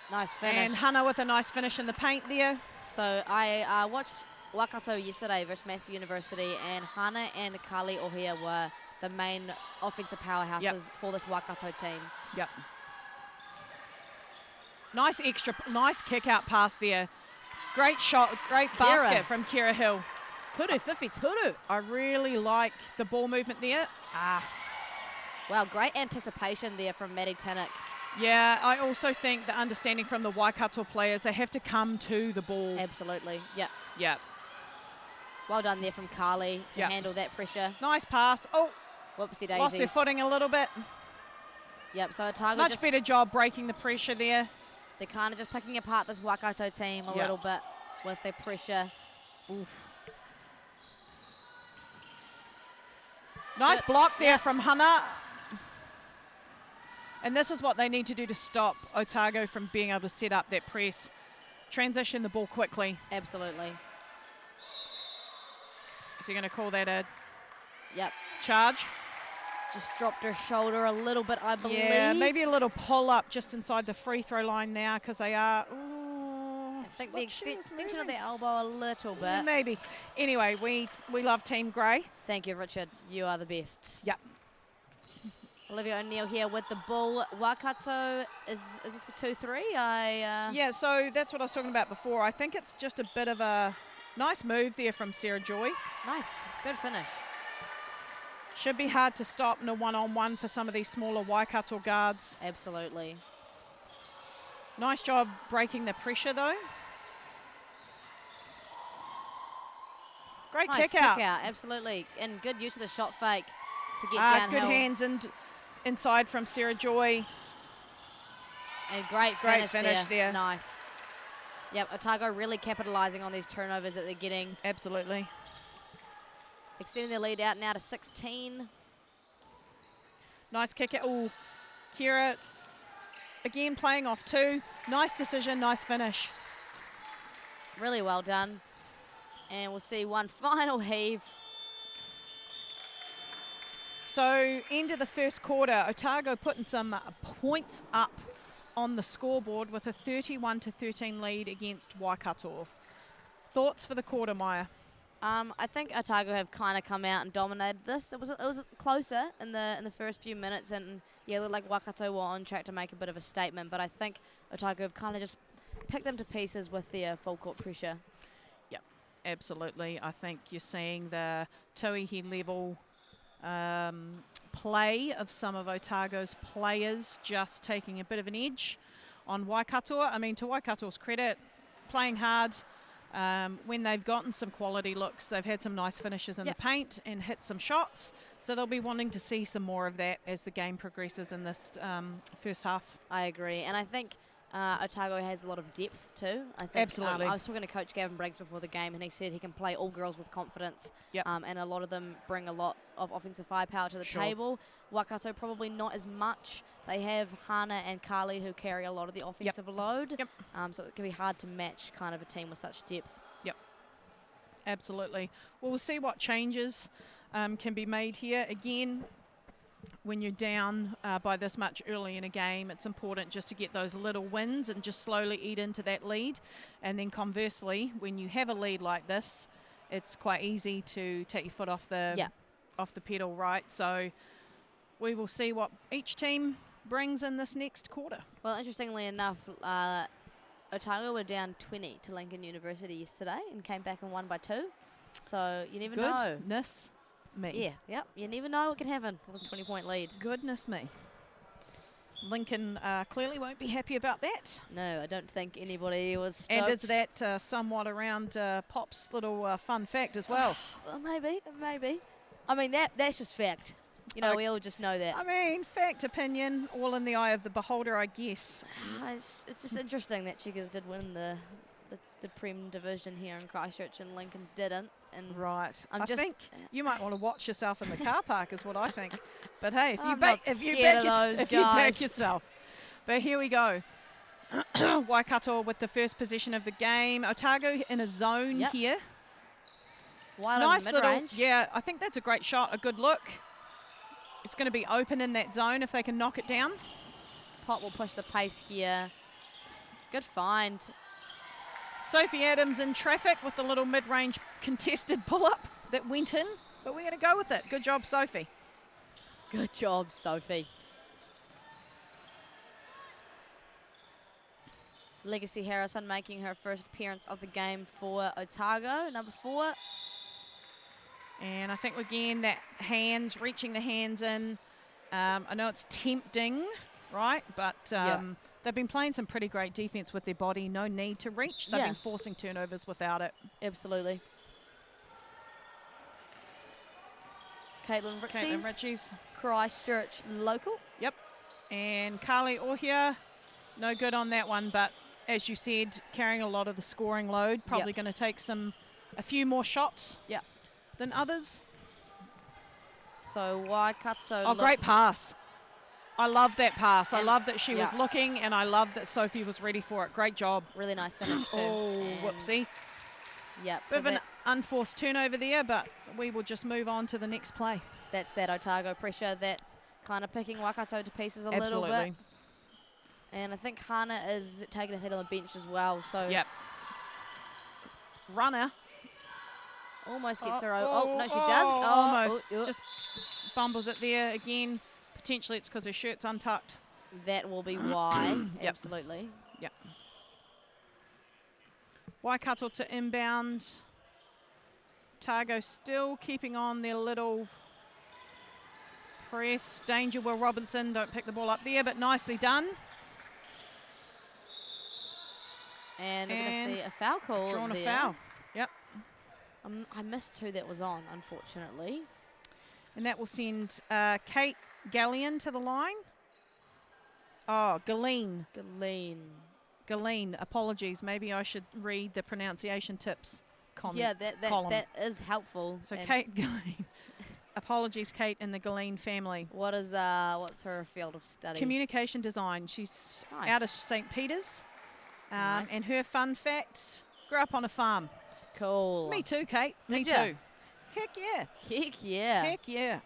Nice finish. And Hana with a nice finish in the paint there. So I watched Waikato yesterday versus Massey University, and Hana and Kali Ohia were the main offensive powerhouses for this Waikato team. Yep. Nice kick-out pass there. Great shot, great basket from Kira Hill. Kuru Fifi Turu. I really like the ball movement there. Wow, great anticipation there from Maddie Tannock. Yeah, I also think the understanding from the Waikato players, they have to come to the ball. Absolutely, yep. Yep. Well done there from Carly to handle that pressure. Nice pass. Oh, whoopsie daisies. Lost her footing a little bit. Yep, so Otago much better job breaking the pressure there. They're kind of just picking apart this Waikato team a little bit with their pressure. Oof. Nice block there from Hana. And this is what they need to do to stop Otago from being able to set up that press. Transition the ball quickly. Absolutely. So you're going to call that a charge? charge? Just dropped her shoulder a little bit, I believe. Yeah, maybe a little pull up just inside the free throw line now because they are. Ooh, I think the extension of the elbow a little bit. Maybe. Anyway, we love Team Grey. Thank you, Richard. You are the best. Yep. Olivia O'Neill here with the ball. Waikato, is this a 2-3? Yeah, so that's what I was talking about before. I think it's just a bit of a nice move there from Sarah Joy. Nice. Good finish. Should be hard to stop in a one-on-one for some of these smaller Waikato guards. Absolutely. Nice job breaking the pressure, though. Great Nice kick out. absolutely. And good use of the shot fake to get downhill. Good hands and inside from Sarah Joy. And great finish there. Nice. Yep, Otago really capitalising on these turnovers that they're getting. Absolutely. Extending their lead out now to 16. Nice kick out. Oh, Kira again playing off 2. Nice decision, nice finish. Really well done. And we'll see one final heave. So end of the first quarter, Otago putting some points up on the scoreboard with a 31-13 lead against Waikato. Thoughts for the quarter, Maya? I think Otago have kind of come out and dominated this. It was closer in the first few minutes, and yeah, it looked like Waikato were on track to make a bit of a statement. But I think Otago have kind of just picked them to pieces with their full court pressure. Yep, absolutely. I think you're seeing the Tauihi level play of some of Otago's players just taking a bit of an edge on Waikato. I mean, to Waikato's credit, playing hard. When they've gotten some quality looks, they've had some nice finishes in the paint and hit some shots. So they'll be wanting to see some more of that as the game progresses in this first half. I agree. And I think Otago has a lot of depth too. I think, absolutely. I was talking to Coach Gavin Briggs before the game, and he said he can play all girls with confidence. Yep. And a lot of them bring a lot of offensive firepower to the table. Waikato probably not as much. They have Hana and Carly who carry a lot of the offensive load. Yep. So it can be hard to match kind of a team with such depth. Yep. Absolutely. Well, we'll see what changes can be made here. Again, when you're down by this much early in a game, it's important just to get those little wins and just slowly eat into that lead. And then conversely, when you have a lead like this, it's quite easy to take your foot off the pedal, right? So we will see what each team brings in this next quarter. Well, interestingly enough, Otago were down 20 to Lincoln University yesterday and came back and won by 2. So you never know. Goodness me. Yeah, yep. You never know what can happen with a 20-point lead. Goodness me. Lincoln clearly won't be happy about that. No, I don't think anybody was stoked. And is that somewhat around Pop's little fun fact as well? Well, maybe. I mean, that's just fact. You know, we all just know that. I mean, fact, opinion, all in the eye of the beholder, I guess. It's just interesting that Checkers did win the Prem division here in Christchurch and Lincoln didn't. And right. I think you might want to watch yourself in the car park is what I think. But hey, if you back yourself. But here we go. Waikato with the first possession of the game. Otago in a zone here. Wide nice on little, mid-range. yeah, I think that's a great shot, a good look. It's going to be open in that zone if they can knock it down. Pop will push the pace here. Good find. Sophie Adams in traffic with the little mid-range contested pull-up that went in, but we're going to go with it. Good job, Sophie. Good job, Sophie. Legacy Harrison making her first appearance of the game for Otago, number 4. And I think, again, that hands, reaching the hands in. I know it's tempting, right? But they've been playing some pretty great defense with their body. No need to reach. They've been forcing turnovers without it. Absolutely. Caitlin Ritchie's Christchurch local. Yep. And Carly Ohia, no good on that one. But as you said, carrying a lot of the scoring load. Probably going to take a few more shots. Yeah. Than others. So Waikato. Oh, great pass. I love that pass. I love that she was looking, and I love that Sophie was ready for it. Great job. Really nice finish too. Oh, whoopsie. Yep. Bit of an unforced turnover there, but we will just move on to the next play. That's that Otago pressure that's kind of picking Waikato to pieces a little bit. And I think Hana is taking a hit on the bench as well. So yep. Runner. Almost gets her own. Oh, no, she does. Almost. Just bumbles it there again. Potentially it's because her shirt's untucked. That will be why. Yep. Absolutely. Yep. Waikato to inbound. Otago still keeping on their little press. Danger, Will Robinson. Don't pick the ball up there, but nicely done. And we're going to see a foul call. Drawn there. a foul. Yep. I missed who that was on, unfortunately. And that will send Kate Gallion to the line. Oh, Galeen. Galeen. Apologies. Maybe I should read the pronunciation tips column. Yeah, that is helpful. So Kate Galeen. Apologies, Kate, and the Galeen family. What's her field of study? Communication design. She's nice. Out of St. Peter's. Nice. And her fun fact, grew up on a farm. Cool. Me too, Kate. Me too. Heck yeah. Heck yeah. Heck yeah.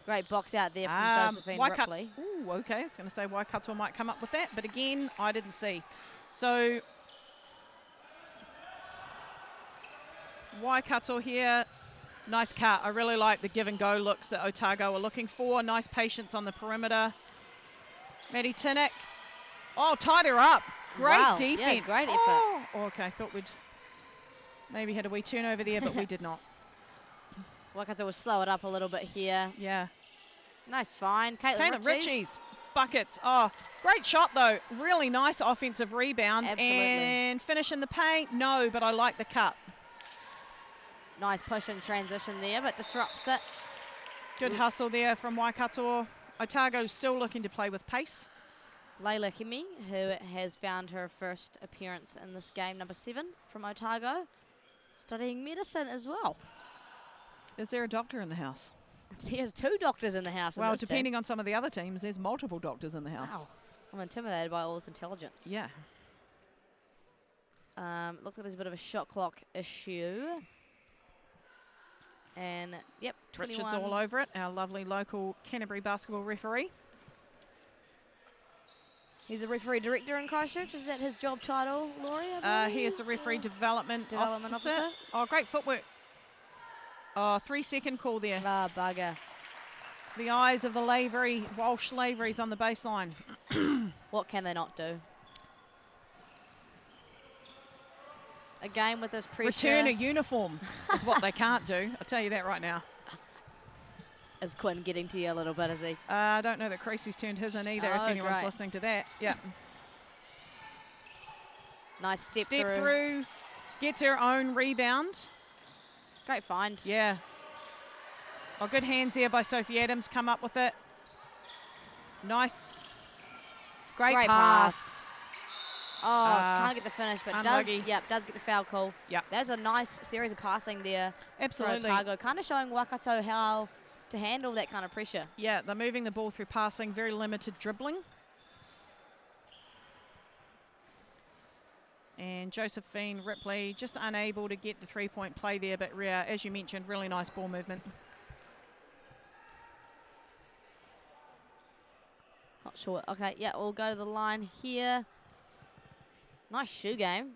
Great box out there from Josephine Ripley. Ooh, okay. I was going to say Waikato might come up with that, but again, I didn't see. So Waikato here. Nice cut. I really like the give and go looks that Otago are looking for. Nice patience on the perimeter. Maddie Tinnick. Oh, tied her up. Great defense. Yeah, great effort. Oh, okay. Thought we'd maybe had a wee turnover there, but we did not. Waikato will slow it up a little bit here. Yeah. Nice find. Caitlin Ritchie's. Buckets. Oh, great shot, though. Really nice offensive rebound. Absolutely. And finish in the paint. No, but I like the cut. Nice push and transition there, but disrupts it. Good hustle there from Waikato. Otago still looking to play with pace. Layla Hemi, who has found her first appearance in this game, number 7 from Otago, studying medicine as well. Is there a doctor in the house? There's 2 doctors in the house. Well, depending on some of the other teams, there's multiple doctors in the house. Wow. I'm intimidated by all this intelligence. Yeah. Looks like there's a bit of a shot clock issue. And, yep, 21. Richard's all over it, our lovely local Canterbury basketball referee. He's a referee director in Christchurch. Is that his job title, Laurie? He is the referee development officer. Oh, great footwork. Oh, 3-second call there. Ah, bugger. The eyes of the Lavery, Walsh Lavery's on the baseline. What can they not do? A game with this pressure. Return a uniform is what they can't do. I'll tell you that right now. Is Quinn getting to you a little bit, is he? I don't know that Creasy's turned his in either, if anyone's listening to that. Yeah. Nice step through. Gets her own rebound. Great find. Yeah. Oh, good hands there by Sophie Adams. Come up with it. Nice. Great pass. Oh, can't get the finish, but unlucky. does get the foul call. Yep. There's a nice series of passing there. Absolutely. For Otago, kind of showing Waikato how to handle that kind of pressure. Yeah, they're moving the ball through passing, very limited dribbling. And Josephine Ripley just unable to get the 3-point play there, but as you mentioned, really nice ball movement. Not sure. Okay, yeah, we'll go to the line here. Nice shoe game.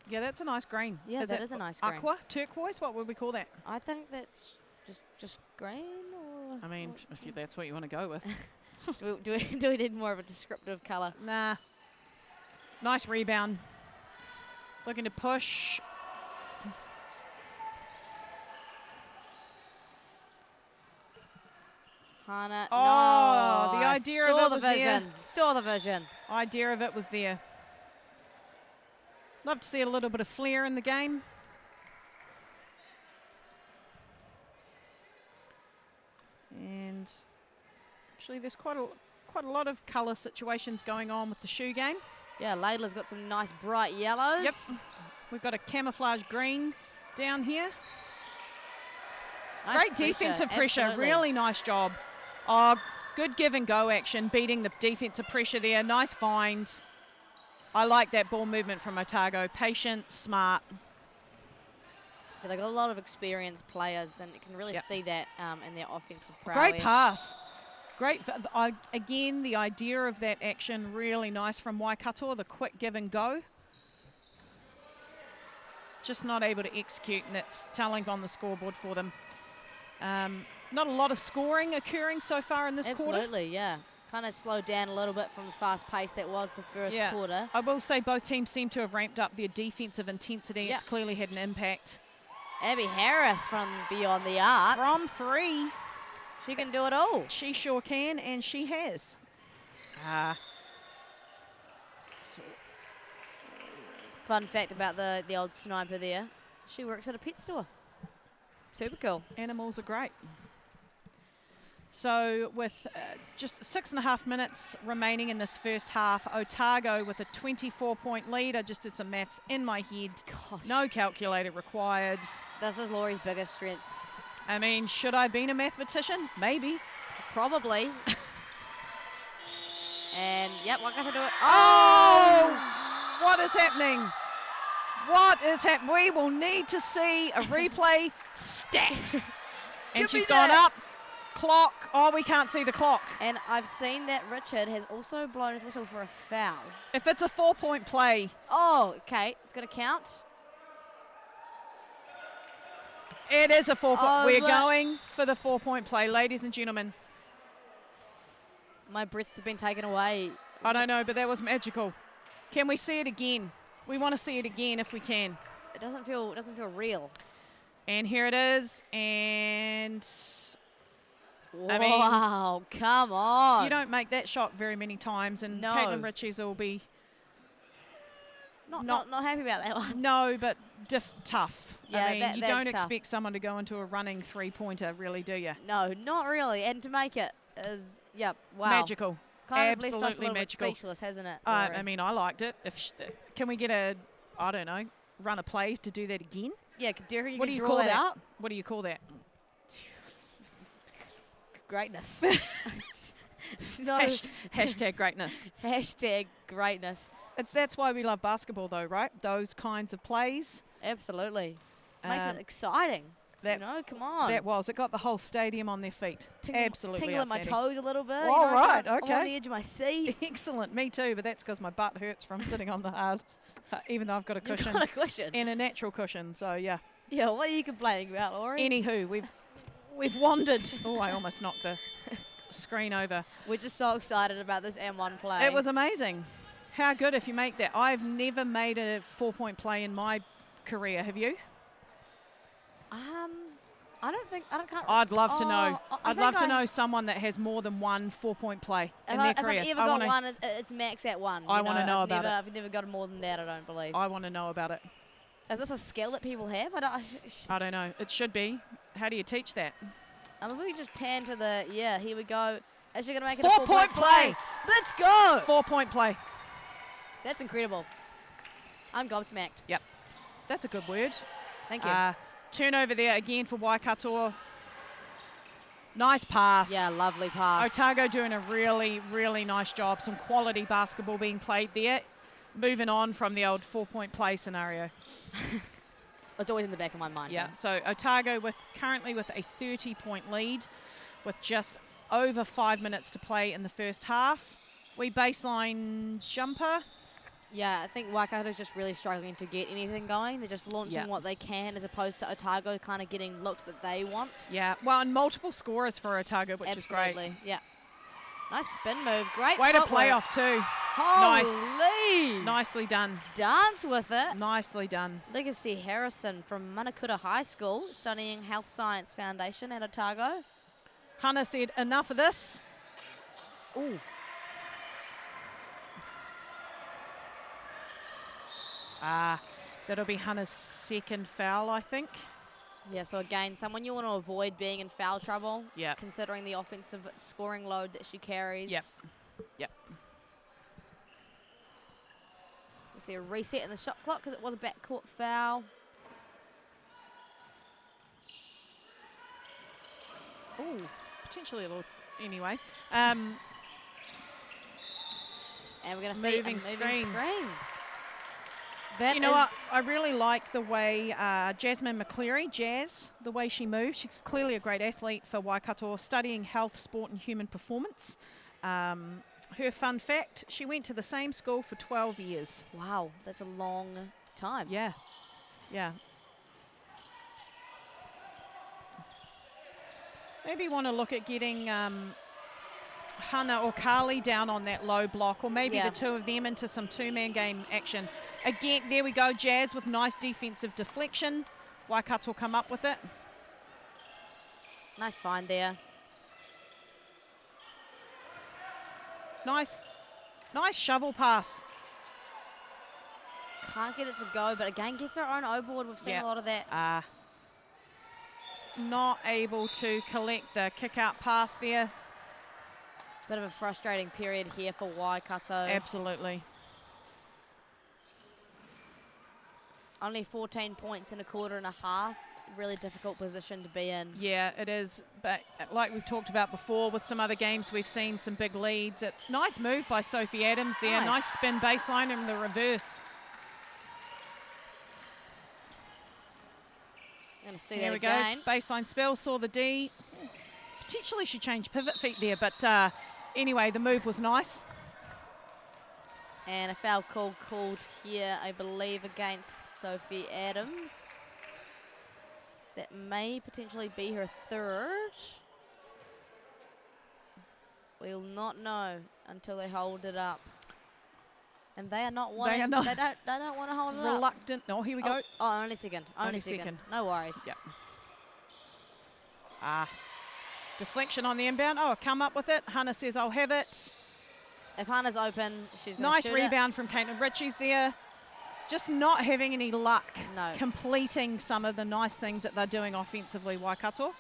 Yeah, that's a nice green. Yeah, that is a nice green. Aqua? Turquoise? What would we call that? I think that's just green, or... I mean, if that's what you want to go with. do we need more of a descriptive colour? Nah. Nice rebound. Looking to push. Hana. Oh, no, the idea of it was there. Saw the vision. Idea of it was there. Love to see a little bit of flair in the game. And actually there's quite a lot of colour situations going on with the shoe game. Yeah, Layla's got some nice bright yellows. Yep. We've got a camouflage green down here. Nice Great defensive pressure. Absolutely. Really nice job. Oh, good give and go action, beating the defensive pressure there. Nice find. I like that ball movement from Otago. Patient, smart. Yeah, they've got a lot of experienced players, and you can really see that in their offensive prowess. Great pass. Great. Again, the idea of that action, really nice from Waikato, the quick give and go. Just not able to execute, and it's telling on the scoreboard for them. Not a lot of scoring occurring so far in this quarter. Absolutely, yeah. Kind of slowed down a little bit from the fast pace that was the first quarter. I will say both teams seem to have ramped up their defensive intensity. It's clearly had an impact. Abby Harris from beyond the arc. From 3. She can do it all. She sure can, and she has. Fun fact about the old sniper there. She works at a pet store. Super cool. Animals are great. So with just 6.5 minutes remaining in this first half, Otago with a 24-point lead. I just did some maths in my head. Gosh. No calculator required. This is Laurie's biggest strength. I mean, should I have been a mathematician? Maybe. Probably. And, yep, Waikato do it. Oh! What is happening? What is happening? We will need to see a replay stat. And she's gone up. Clock. Oh, we can't see the clock. And I've seen that Richard has also blown his whistle for a foul. If it's a 4-point play. Oh, okay. It's going to count. It is a 4-point. We're going for the 4-point play, ladies and gentlemen. My breath has been taken away. I don't know, but that was magical. Can we see it again? We want to see it again if we can. It doesn't feel real. And here it is. And wow, I mean, come on. You don't make that shot very many times, and Caitlin Ritchie's will be not happy about that one. No, but tough. Yeah, I mean, you don't tough. expect someone to go into a running 3-pointer, really, do you? No, not really. And to make it is, wow. Magical. Kind Absolutely of left us a little magical. bit speechless, hasn't it? I mean, I liked it. Can we get I don't know, run a play to do that again? Yeah, Derek, you what can do you draw call that that up. What do you call that? Greatness. Hashtag greatness. Hashtag greatness. That's why we love basketball, though, right? Those kinds of plays. Absolutely. Makes it exciting. Come on. It got the whole stadium on their feet. Absolutely tingling my toes a little bit. All right, okay. I'm on the edge of my seat. Excellent. Me too, but that's because my butt hurts from sitting on the hard, even though I've got a cushion. You've got a cushion. And a natural cushion, so yeah. Yeah, what are you complaining about, Laurie? Anywho, we've wandered. Oh, I almost knocked the screen over. We're just so excited about this M1 play. It was amazing. How good if you make that. I've never made a 4-point play in my career. Have you? I'd love to know. I'd love to know someone that has more than one 4-point play in their career. If I've ever got one, it's max at 1. I want to know about it. I've never got more than that, I don't believe. I want to know about it. Is this a skill that people have? I don't know. It should be. How do you teach that? If we just pan to the, here we go. Is she going to make it 4-point play? Let's go. 4-point play. That's incredible. I'm gobsmacked. Yep. That's a good word. Thank you. Turnover there again for Waikato. Nice pass. Yeah, lovely pass. Otago doing a really, really nice job. Some quality basketball being played there. Moving on from the old 4-point play scenario. It's always in the back of my mind. Yeah, so Otago currently with a 30-point lead with just over 5 minutes to play in the first half. We baseline jumper. Yeah, I think Waikato's just really struggling to get anything going. They're just launching what they can as opposed to Otago kind of getting looks that they want. Yeah, well, and multiple scorers for Otago, which is great. Absolutely, yeah. Nice spin move. Great way to footwork. play off too. Holy! Nicely done. Dance with it. Nicely done. Legacy Harrison from Manukura High School, studying Health Science Foundation at Otago. Hannah said, enough of this. Ooh. That'll be Hannah's second foul, I think. Yeah, so again, someone you want to avoid being in foul trouble. Yeah. Considering the offensive scoring load that she carries. Yep. We see a reset in the shot clock because it was a backcourt foul. Ooh, potentially a little. Anyway. And we're going to see a moving screen. That you know what? I really like the way Jasmine McCleary, Jazz, the way she moves. She's clearly a great athlete for Waikato, studying health, sport and human performance. Her fun fact, she went to the same school for 12 years. Wow, that's a long time. Yeah, yeah. Maybe want to look at getting Hannah or Carly down on that low block, or maybe the two of them into some two-man game action. Again, there we go, Jazz with nice defensive deflection. Waikato come up with it. Nice find there. Nice shovel pass. Can't get it to go, but again, gets her own O-board. We've seen a lot of that. Not able to collect the kick-out pass there. Bit of a frustrating period here for Waikato. Absolutely. Only 14 points in a quarter and a half. Really difficult position to be in. Yeah, it is. But like we've talked about before with some other games, we've seen some big leads. It's nice move by Sophie Adams there. Nice spin baseline in the reverse. Going to see there that we again. go. Baseline spell, saw the D. Potentially she changed pivot feet there, but anyway, the move was nice. And a foul called here, I believe, against Sophie Adams. That may potentially be her third. We'll not know until they hold it up. And they are not wanting. They don't want to hold it up. Reluctant. No, here we go. Oh, only second. Only second. No worries. Yep. Deflection on the inbound. Oh, come up with it. Hannah says, I'll have it. If Hannah's open, she's going to shoot Nice rebound from Caitlin Ritchie's there. Just not having any luck completing some of the nice things that they're doing offensively, Waikato.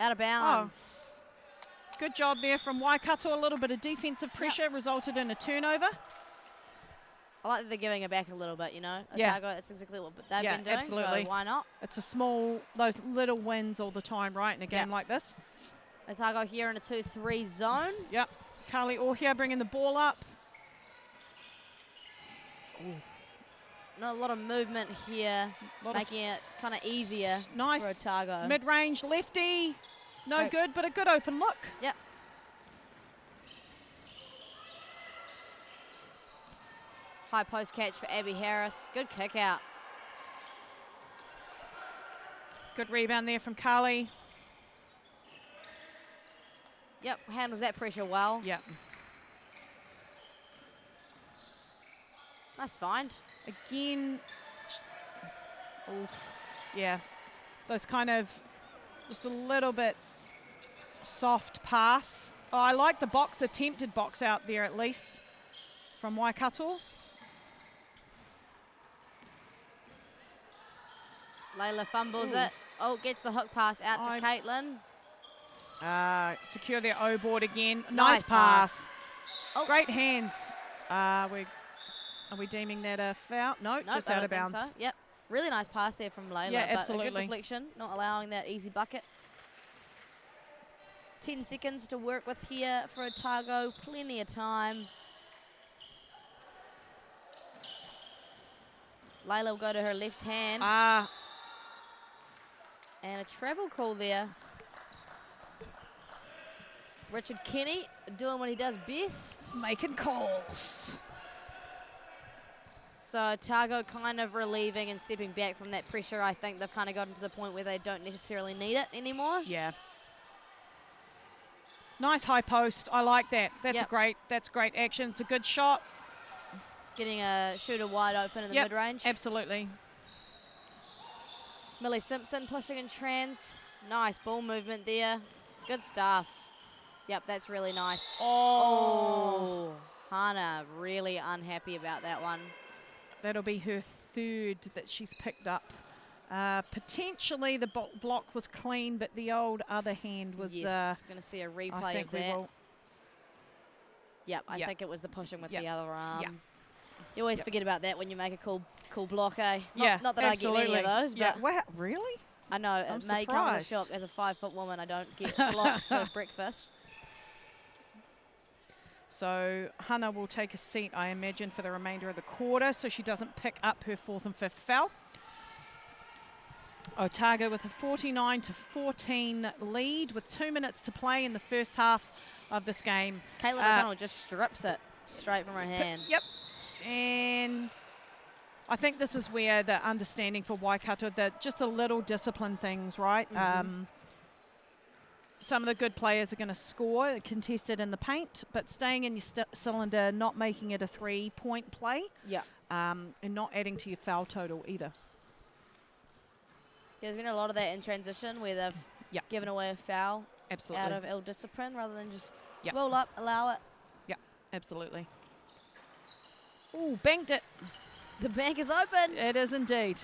Out of bounds. Oh. Good job there from Waikato. A little bit of defensive pressure resulted in a turnover. I like that they're giving it back a little bit, you know. Otago, that's exactly what they've been doing, absolutely. So why not? It's those little wins all the time, right, in a game like this. Otago here in a 2-3 zone. Yep. Carly Orhia bringing the ball up. Ooh. Not a lot of movement here, making it kind of easier for Otago. Mid-range lefty. No good, but a good open look. Yep. High post catch for Abby Harris. Good kick out. Good rebound there from Carly. Yep, handles that pressure well. Yep. Nice find. Again, yeah, those kind of just a little bit soft pass. Oh, I like the attempted box out there at least from Waikato. Layla fumbles it. Oh, gets the hook pass out to Caitlin. Secure their O-board again. Nice pass. Oh. Great hands. Are we deeming that a foul? No, just out of bounds. So. Yep. Really nice pass there from Layla. Yeah, but absolutely. A good deflection, not allowing that easy bucket. 10 seconds to work with here for Otago. Plenty of time. Layla will go to her left hand. And a travel call there. Richard Kenny doing what he does best. Making calls. So Otago kind of relieving and stepping back from that pressure. I think they've kind of gotten to the point where they don't necessarily need it anymore. Yeah. Nice high post. I like that. That's great action. It's a good shot. Getting a shooter wide open in the mid-range. Absolutely. Millie Simpson pushing in trans. Nice ball movement there. Good stuff. Yep, that's really nice. Oh, Hannah really unhappy about that one. That'll be her third that she's picked up. Potentially the block was clean, but the old other hand was... Yes, going to see a replay of that. Yep, I think it was the pushing with the other arm. Yep. You always forget about that when you make a cool block, eh? Not that absolutely. I get any of those. But wow, really? I know, I'm it may come as a surprised. shock. As a 5-foot woman, I don't get blocks for breakfast. So Hannah will take a seat, I imagine, for the remainder of the quarter, so she doesn't pick up her 4th and 5th foul. Otago with a 49-14 lead with 2 minutes to play in the first half of this game. Caitlin O'Connell just strips it straight from her hand. Yep. And I think this is where the understanding for Waikato, that just the little discipline things, right? Some of the good players are going to score, contested in the paint, but staying in your cylinder, not making it a 3-point play. Yeah. And not adding to your foul total either. Yeah, there's been a lot of that in transition where they've given away a foul out of ill discipline rather than just roll up, allow it. Yeah, absolutely. Ooh, banked it. The bank is open. It is indeed.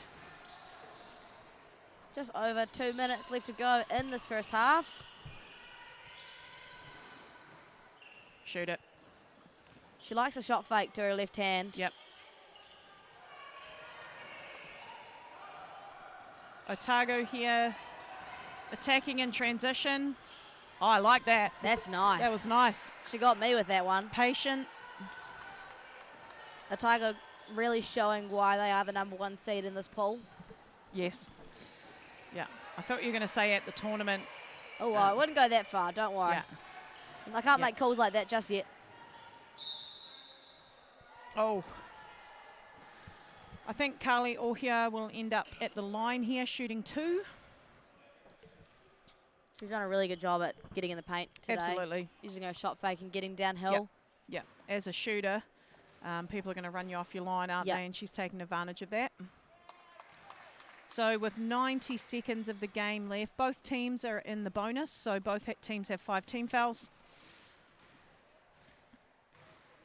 Just over 2 minutes left to go in this first half. Shoot it. She likes a shot fake to her left hand. Yep. Otago here, attacking in transition. Oh, I like that. That's nice. That was nice. She got me with that one. Patient. Otago really showing why they are the #1 seed in this pool. Yes. Yeah. I thought you were going to say at the tournament. Oh, I wouldn't go that far. Don't worry. Yeah. I can't make calls like that just yet. Oh. I think Carly Ohia will end up at the line here, shooting 2. She's done a really good job at getting in the paint today. Absolutely. Using her shot fake and getting downhill. Yeah. As a shooter, people are going to run you off your line, aren't they? And she's taking advantage of that. So with 90 seconds of the game left, both teams are in the bonus, so both teams have 5 team fouls.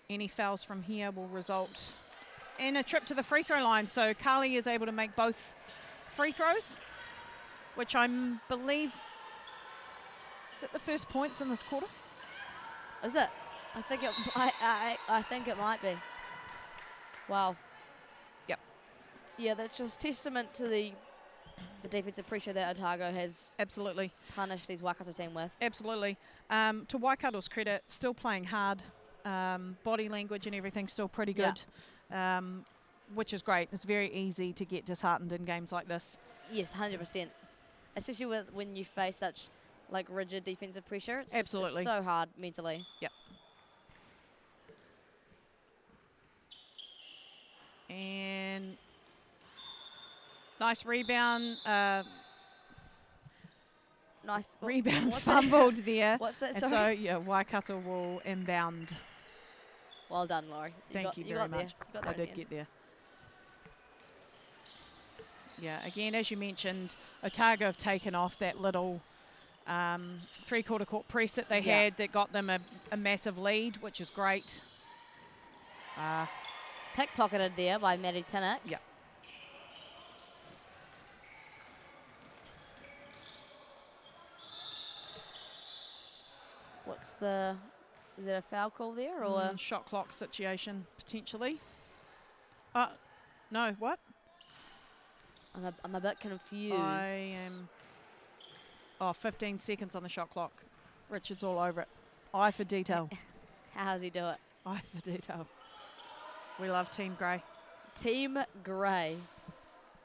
Any fouls from here will result in a trip to the free throw line. So Carly is able to make both free throws, which I believe, is it the first points in this quarter? Is it? I think it I think it might be. Wow. Yep. Yeah, that's just testament to the defensive pressure that Otago has absolutely punished these Waikato team with. Absolutely. To Waikato's credit, still playing hard. Body language and everything still pretty good, which is great. It's very easy to get disheartened in games like this. Yes, 100%. Especially when you face such rigid defensive pressure. It's absolutely. It's so hard mentally. Yep. And nice rebound. Nice rebound fumbled there. What's that? And Sorry. so, yeah, Waikato will inbound. Well done, Laurie. Thank you very much. I did get there. Yeah, again, as you mentioned, Otago have taken off that little 3/4 court press that they had that got them a massive lead, which is great. Pickpocketed there by Maddie Tinnock. Yeah. Is it a foul call there or a shot clock situation potentially? No, what? I'm a bit confused. I am. 15 seconds on the shot clock. Richard's all over it. Eye for detail. How does he do it? Eye for detail. We love Team Grey. Team Grey.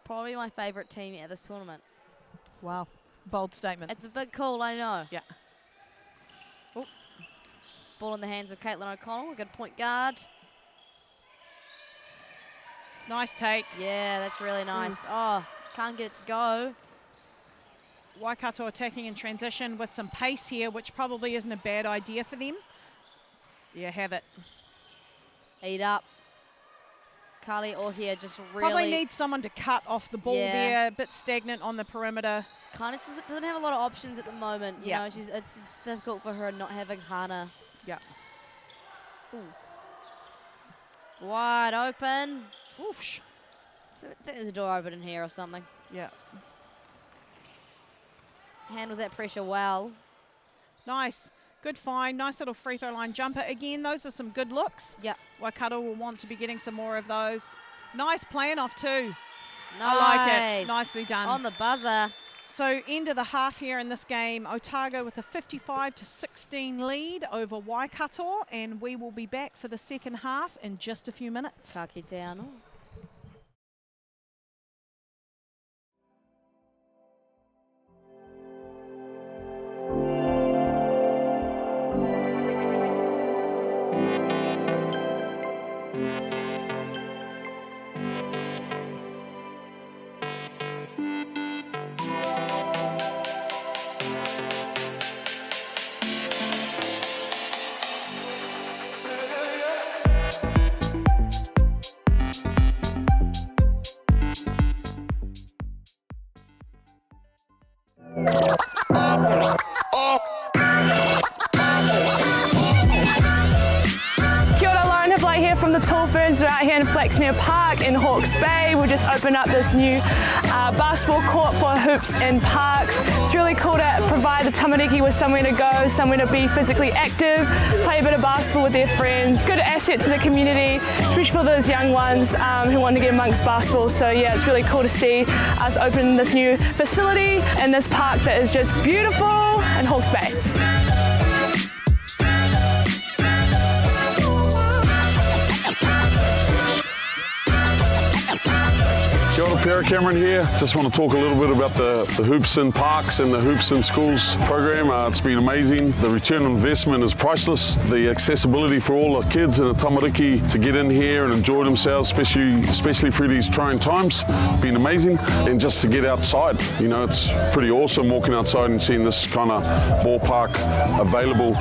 Probably my favourite team at this tournament. Wow. Bold statement. It's a big call, I know. Yeah. Oh. Ball in the hands of Caitlin O'Connell, a good point guard. Nice take. Yeah, that's really nice. Oh, can't get it to go. Waikato attacking in transition with some pace here, which probably isn't a bad idea for them. Yeah, have it. Eat up. Carly Ohia just really... Probably needs someone to cut off the ball there, a bit stagnant on the perimeter. Kind of just doesn't have a lot of options at the moment. You know, it's difficult for her not having Hannah. Yeah. Ooh. Wide open. Oof. I think there's a door open in here or something. Yeah. Handles that pressure well. Nice. Good find. Nice little free throw line jumper. Again, those are some good looks. Yeah. Waikato will want to be getting some more of those. Nice playing off too. Nice. I like it. Nicely done. On the buzzer. So end of the half here in this game, Otago with a 55-16 lead over Waikato, and we will be back for the second half in just a few minutes. Ka kite anō. We're out here in Flaxmere Park in Hawke's Bay. We'll just open up this new basketball court for hoops and parks. It's really cool to provide the tamariki with somewhere to go, somewhere to be physically active, play a bit of basketball with their friends. Good asset to the community, especially for those young ones who want to get amongst basketball. So yeah, it's really cool to see us open this new facility in this park that is just beautiful in Hawke's Bay. Kia ora, Pierre Cameron here. Just want to talk a little bit about the Hoops in Parks and the Hoops in Schools program. It's been amazing. The return on investment is priceless. The accessibility for all the kids and the tamariki to get in here and enjoy themselves, especially through these trying times, been amazing. And just to get outside, you know, it's pretty awesome walking outside and seeing this kind of ballpark available.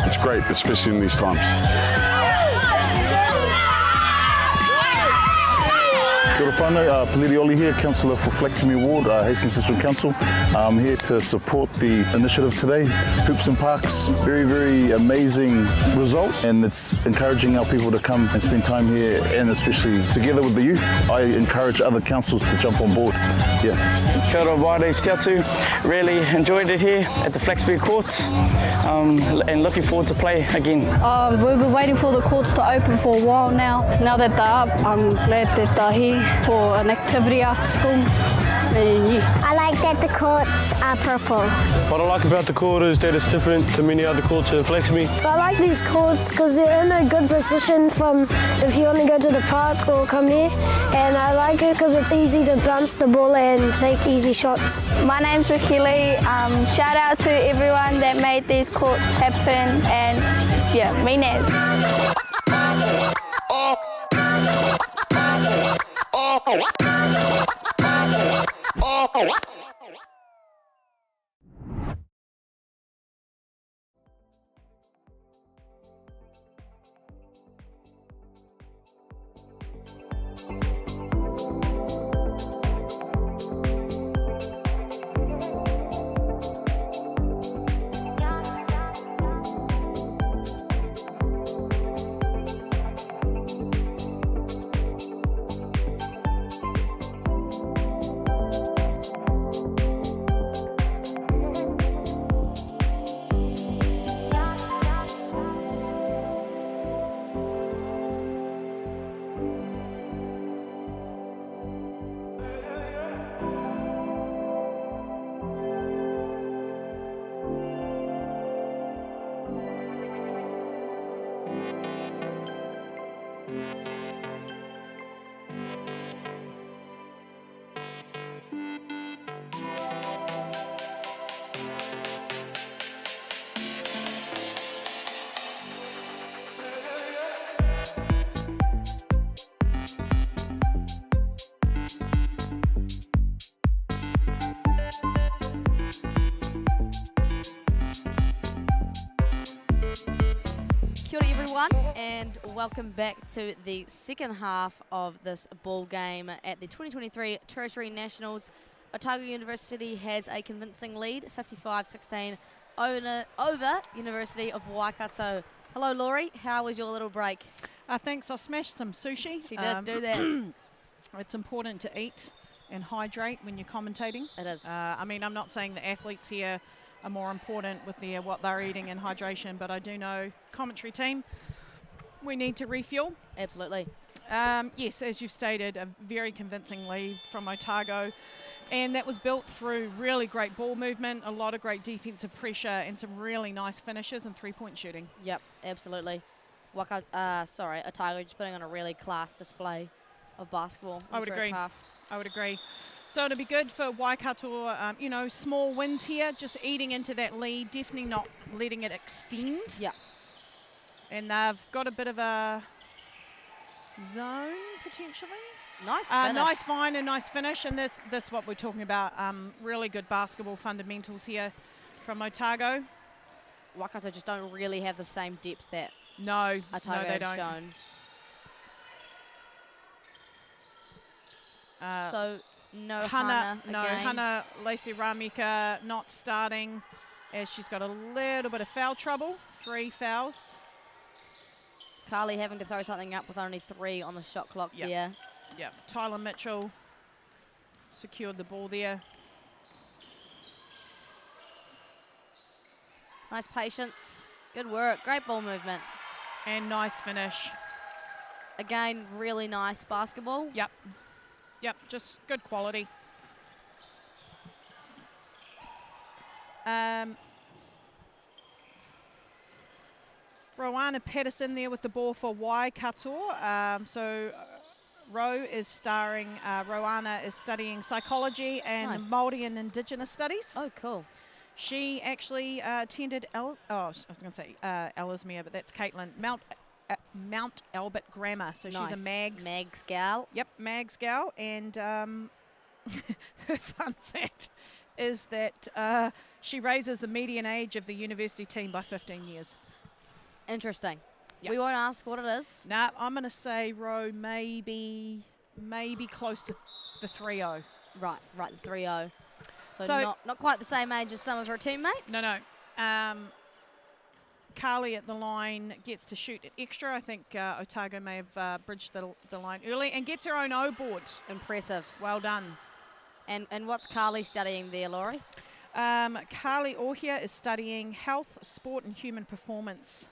It's great, especially in these times. Kia ora whānau, Peliri Oli here, Councillor for Flaxmere Ward, Hastings District Council. I'm here to support the initiative today, Hoops and Parks. Very, very amazing result, and it's encouraging our people to come and spend time here, and especially together with the youth. I encourage other councils to jump on board. Yeah. Kia ora, my name's Tiatu. Really enjoyed it here at the Flaxmere Courts, and looking forward to play again. We've been waiting for the courts to open for a while now. Now that they're up, I'm glad that they're here for an activity after school. I like that the courts are purple. What I like about the court is that it's different to many other courts in Flaxmere. I like these courts because they're in a good position from if you want to go to the park or come here. And I like it because it's easy to bounce the ball and take easy shots. My name's Ricky Lee. Shout out to everyone that made these courts happen, and yeah, me next. Kia ora everyone, and welcome back to the second half of this ball game at the 2023 Tertiary Nationals. Otago University has a convincing lead, 55-16 over University of Waikato. Hello Laurie, how was your little break? Thanks, I smashed some sushi. She did do that. It's important to eat and hydrate when you're commentating. It is. I mean, I'm not saying the athletes here are more important with what they're eating and hydration, but I do know, commentary team, we need to refuel. Absolutely. Yes, as you've stated, a very convincing lead from Otago. And that was built through really great ball movement, a lot of great defensive pressure, and some really nice finishes and three-point shooting. Yep, absolutely. Otago just putting on a really class display of basketball in the first half. I would agree. So it'll be good for Waikato, you know, small wins here, just eating into that lead, definitely not letting it extend. Yeah. And they've got a bit of a zone, potentially. Nice finish. Nice find and nice finish, and this is what we're talking about. Really good basketball fundamentals here from Otago. Waikato just don't really have the same depth that they Otago have don't. shown. So no Hana again. Hana Lacey Ramika not starting as she's got a little bit of foul trouble. 3 fouls. Carly having to throw something up with only 3 on the shot clock there. Yeah, Tyler Mitchell secured the ball there. Nice patience. Good work. Great ball movement. And nice finish. Again, really nice basketball. Yep. Yep, just good quality. Rowana Patterson there with the ball for Waikato. Rowana is studying psychology and Māori and Indigenous studies. Oh, cool. She actually attended, Ellesmere, but that's Caitlin, Mount Albert Grammar. So she's a Mags gal. Yep, Mags gal. And her fun fact is that she raises the median age of the university team by 15 years. Interesting. Yep. We won't ask what it is. Nah, I'm going to say, Ro, maybe close to the 3-0. Right, the 3-0. So not quite the same age as some of her teammates? No. Carly at the line gets to shoot it extra. I think Otago may have bridged the line early and gets her own O board. Impressive. Well done. And what's Carly studying there, Laurie? Carly Ohia is studying health, sport and human performance.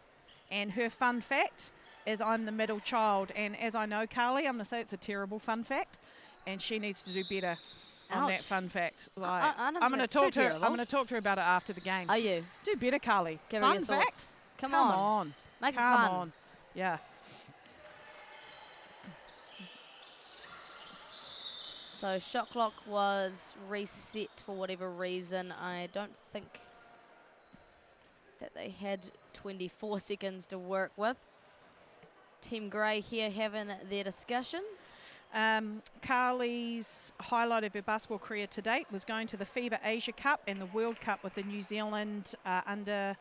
And her fun fact is I'm the middle child. And as I know Carly, I'm going to say it's a terrible fun fact. And she needs to do better on that fun fact. Like, I'm going to talk to her. I'm going to talk to her about it after the game. Are you? Do better, Carly. Give her fun your facts. Thoughts. Come on. Make it fun. Come on. Yeah. So shot clock was reset for whatever reason. I don't think that they had 24 seconds to work with. Team Grey here having their discussion. Carly's highlight of her basketball career to date was going to the FIBA Asia Cup and the World Cup with the New Zealand under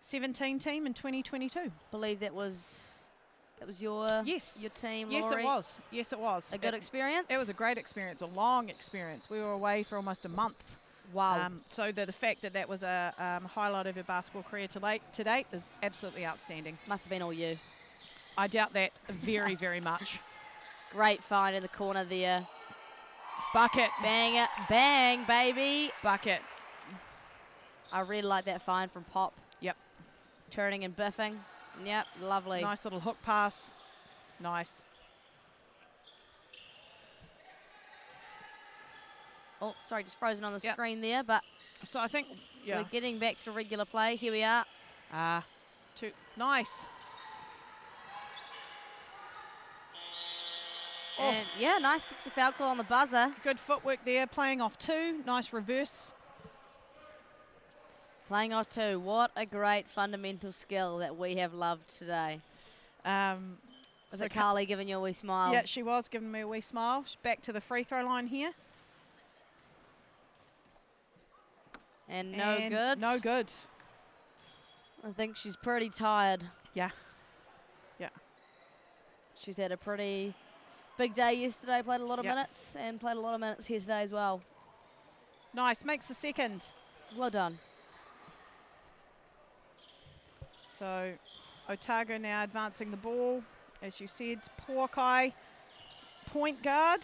17 team in 2022. Believe that was your team, Laurie? Yes, it was. A good experience? It was a great experience, a long experience. We were away for almost a month. Wow. So the fact that was a highlight of her basketball career to date is absolutely outstanding. Must have been all you. I doubt that very, very much. Great find in the corner there. Bucket. Bang it. Bang, baby. Bucket. I really like that find from Pop. Yep. Turning and biffing. Yep, lovely. Nice little hook pass. Nice. Oh, sorry, just frozen on the screen there, but so I think we're getting back to regular play. Here we are. Nice. And yeah, nice. Gets the foul call on the buzzer. Good footwork there, playing off 2. Nice reverse. Playing off 2. What a great fundamental skill that we have loved today. Was it Carly giving you a wee smile? Yeah, she was giving me a wee smile. She's back to the free throw line here. And no good. No good. I think she's pretty tired. Yeah. She's had a pretty big day yesterday, played a lot of minutes, and played a lot of minutes here today as well. Nice, makes a second. Well done. So Otago now advancing the ball. As you said, Porkai, point guard,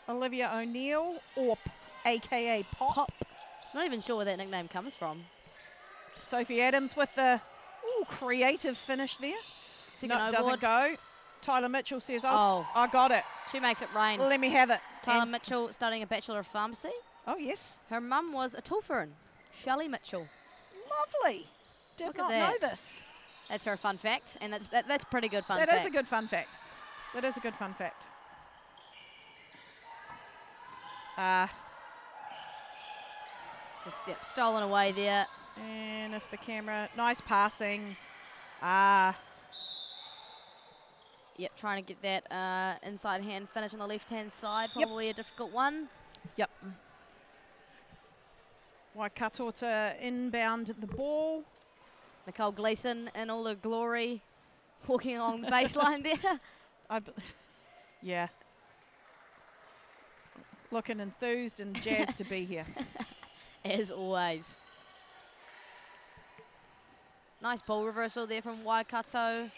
Olivia O'Neill, Orp, a.k.a. Pop. Not even sure where that nickname comes from. Sophie Adams with the creative finish there. Second doesn't go. Tyler Mitchell says, I got it. She makes it rain. Let me have it. Tyler And- Mitchell studying a Bachelor of Pharmacy. Oh, yes. Her mum was a Tulfarin, Shelley Mitchell. Lovely. Did Look at not know that. this. That's her fun fact, and that's pretty good fun fact. That is a good fun fact. That is a good fun fact. Just stolen away there. And if the camera, nice passing. Yep, trying to get that inside hand finish on the left-hand side. Probably a difficult one. Yep. Waikato to inbound the ball. Nicole Gleeson in all her glory, walking along the baseline there. Yeah. Looking enthused and jazzed to be here. As always. Nice ball reversal there from Waikato.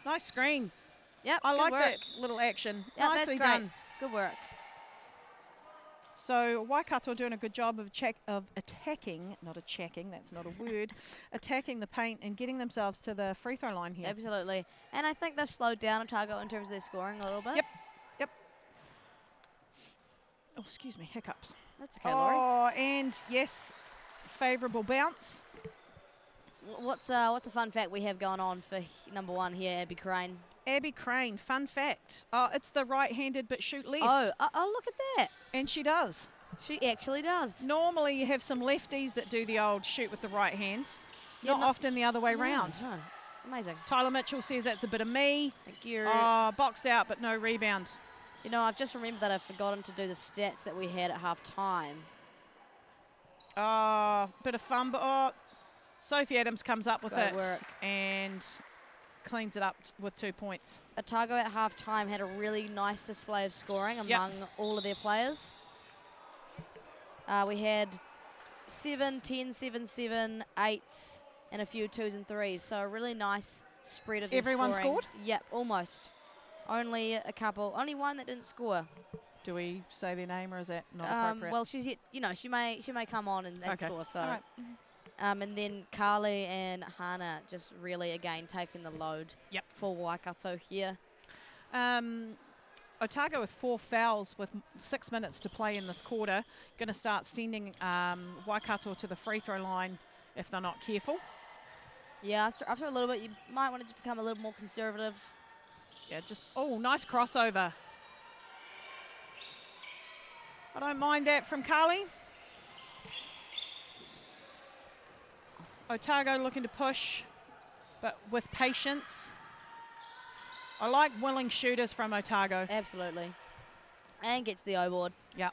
Nice screen. Yep, I good like work. that little action. Yep, Nicely that's great. done. Good work. So Waikato doing a good job of attacking, not a-checking, that's not a word, attacking the paint and getting themselves to the free throw line here. Absolutely. And I think they've slowed down Otago in terms of their scoring a little bit. Yep. Oh, excuse me, hiccups. That's okay, Laurie. Oh, and yes, favourable bounce. What's a fun fact we have going on for number one here, Abby Crane? Abby Crane, fun fact. Oh, it's the right-handed but shoot left. Oh, look at that. And she does. She actually does. Normally you have some lefties that do the old shoot with the right hand. Yeah, Not often the other way round. No. Amazing. Tyler Mitchell says that's a bit of me. Thank you. Boxed out but no rebound. You know, I've just remembered that I've forgotten to do the stats that we had at half time. Bit of fumble. Oh, Sophie Adams comes up with Great it work. and cleans it up with 2 points. Otago at half time had a really nice display of scoring among all of their players. We had 7, 10, 7, 7, 8s, and a few 2s and 3s. So a really nice spread of their Everyone scoring. scored? Yep, almost. Only a couple. Only one that didn't score. Do we say their name or is that not appropriate? Well, she's yet, you know, she may come on and Okay. score. So. All right. And then Carly and Hannah just really, again, taking the load for Waikato here. Otago with 4 fouls with 6 minutes to play in this quarter. Going to start sending Waikato to the free throw line if they're not careful. Yeah, after a little bit, you might want to just become a little more conservative. Yeah, nice crossover. I don't mind that from Carly. Otago looking to push, but with patience. I like willing shooters from Otago. Absolutely. And gets the O-board. Yep.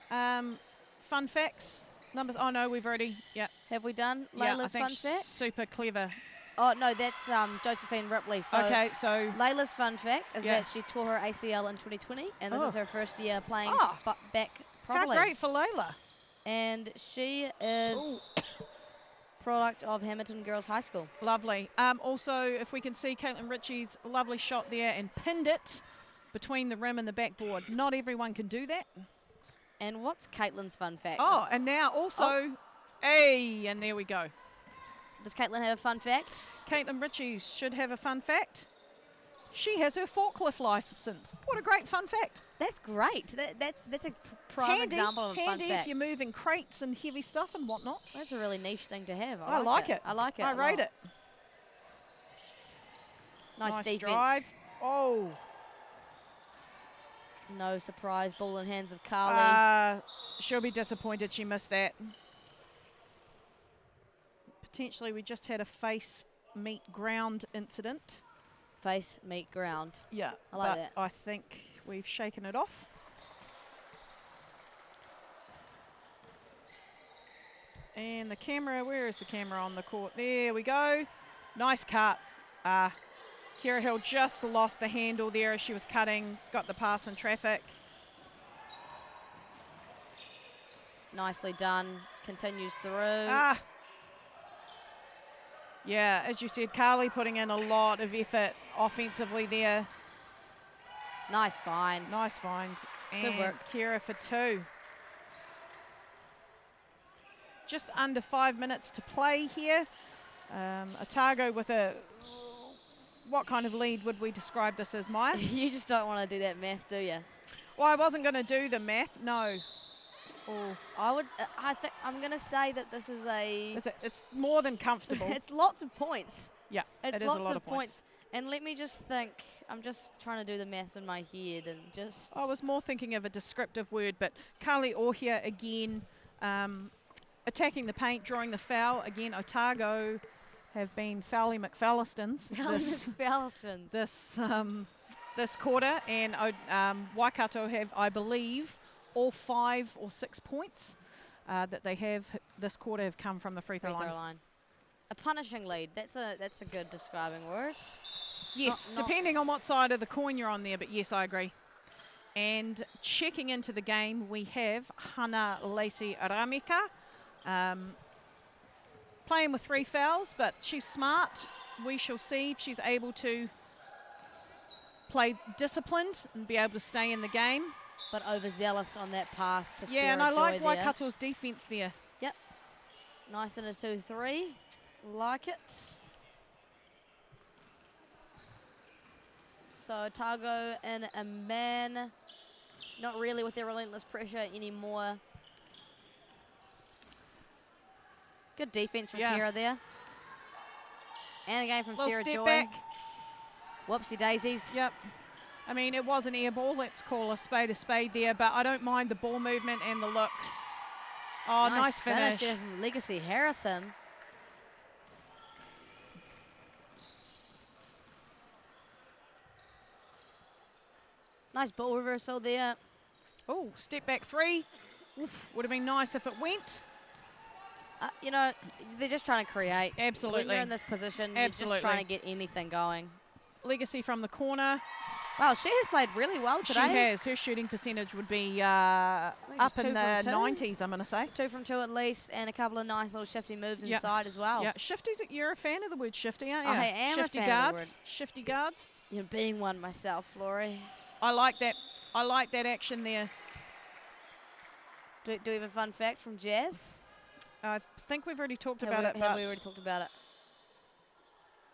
Fun facts. Numbers. Oh, no, we've already. Yeah. Have we done Yeah, I Layla's think fun fact? super clever. Oh, no, that's Josephine Ripley. So Okay, so Layla's fun fact is Yeah. that she tore her ACL in 2020, and this Oh. is her first year playing back how properly. great for Layla. And she is product of Hamilton Girls High School. Lovely. Also, if we can see Caitlin Ritchie's lovely shot there and pinned it between the rim and the backboard. Not everyone can do that. And what's Caitlin's fun fact? Oh, and now also, and there we go. Does Caitlin have a fun fact? Caitlin Ritchie's should have a fun fact. She has her forklift license. What a great fun fact. That's great. That's a prime example of a fun handy fact. if you're moving crates and heavy stuff and whatnot. That's a really niche thing to have. I like it. I like it. I a rate lot. it. Nice defense. drive. Oh. No surprise. Ball in hands of Carly. She'll be disappointed she missed that. Potentially we just had a face meet ground incident. Face meet ground. Yeah, I like but that. I think we've shaken it off. And the camera, where is the camera on the court? There we go. Nice cut. Kira Hill just lost the handle there as she was cutting, got the pass in traffic. Nicely done. Continues through. Yeah, as you said, Carly putting in a lot of effort offensively there. Nice find. Nice find. Good And work. Kira for 2. Just under 5 minutes to play here. Otago with a what kind of lead would we describe this as, Maya? You just don't want to do that math, do you? Well, I wasn't going to do the math, no. Oh, I think I'm going to say that this is a... It's more than comfortable. It's lots of points. Yeah, it's it is lots a lot of points. And let me just think. I'm just trying to do the maths in my head and just... I was more thinking of a descriptive word, but Carly Ohia again attacking the paint, drawing the foul. Again, Otago have been Fowley McFallistons this quarter, and Waikato have, I believe, all 5 or 6 points that they have this quarter have come from the free throw line. A punishing lead. That's a good describing word. Yes, depending on what side of the coin you're on there, but yes, I agree. And checking into the game, we have Hana Lacey Ramika. Playing with 3 fouls, but she's smart. We shall see if she's able to play disciplined and be able to stay in the game. But overzealous on that pass to Sarah Yeah, and I like Joy Waikato's defense there. Yep. Nice in a 2-3. Like it. So Otago in a man. Not really with their relentless pressure anymore. Good defense from Kira there. And again from Sarah step Joy. Back. Whoopsie daisies. Yep. I mean, it was an air ball. Let's call a spade there, but I don't mind the ball movement and the look. Oh, nice finish there from Legacy Harrison. Nice ball reversal there. Oh, step back 3. Oof, would have been nice if it went. You know, they're just trying to create. Absolutely. When you're in this position, you're just trying to get anything going. Legacy from the corner. Wow, she has played really well today. She has. Her shooting percentage would be up in the 90s, I'm going to say. 2 from 2 at least, and a couple of nice little shifty moves inside as well. Yeah, shifties. You're a fan of the word shifty, aren't you? I am shifty a fan guards. of the word. Shifty guards. You're being one myself, Laurie. I like that. I like that action there. Do we have a fun fact from Jazz? I think we've already talked about it. Have we already talked about it?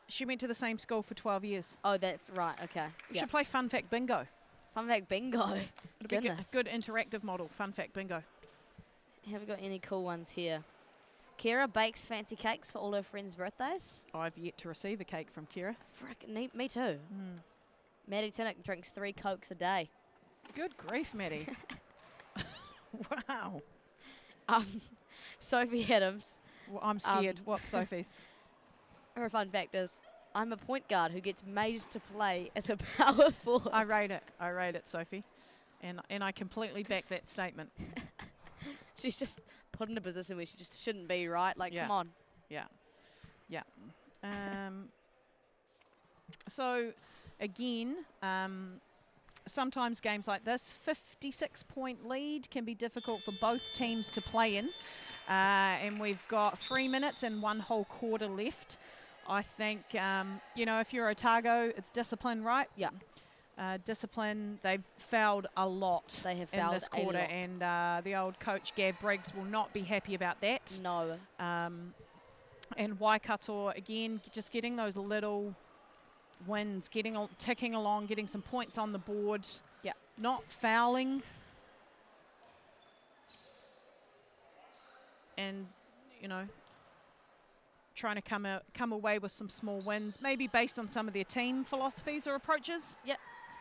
She went to the same school for 12 years. Oh, that's right. Okay. We should play Fun Fact Bingo. Fun Fact Bingo. It'll be a good interactive model. Fun Fact Bingo. Have we got any cool ones here? Kira bakes fancy cakes for all her friends' birthdays. I've yet to receive a cake from Kira. Frick, me too. Maddie Tinnock drinks 3 Cokes a day. Good grief, Maddie. Wow. Sophie Adams. Well, I'm scared. What's Sophie's? Her fun fact is, I'm a point guard who gets made to play as a power forward. I rate it, Sophie. And I completely back that statement. She's just put in a position where she just shouldn't be, right? Like, come on. Yeah. Yeah. So, again, sometimes games like this, 56-point lead can be difficult for both teams to play in. And we've got 3 minutes and 1 whole quarter left. I think, you know, if you're Otago, it's discipline, right? Yeah. Discipline. They've fouled a lot in this quarter, and the old coach Gav Briggs will not be happy about that. No. And Waikato, again, just getting those little wins, ticking along, getting some points on the board. Yeah. Not fouling. And, you know, trying to come away with some small wins, maybe based on some of their team philosophies or approaches. Yep.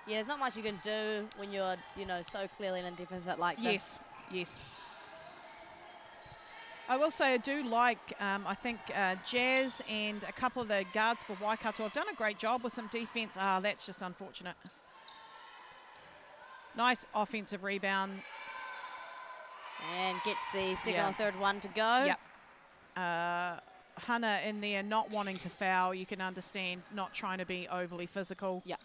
Yeah, there's not much you can do when you're, you know, so clearly in a deficit like this. Yes. I will say I do like, I think Jazz and a couple of the guards for Waikato have done a great job with some defense. That's just unfortunate. Nice offensive rebound. And gets the second or third one to go. Yep. Hannah in there not wanting to foul. You can understand, not trying to be overly physical. Yep.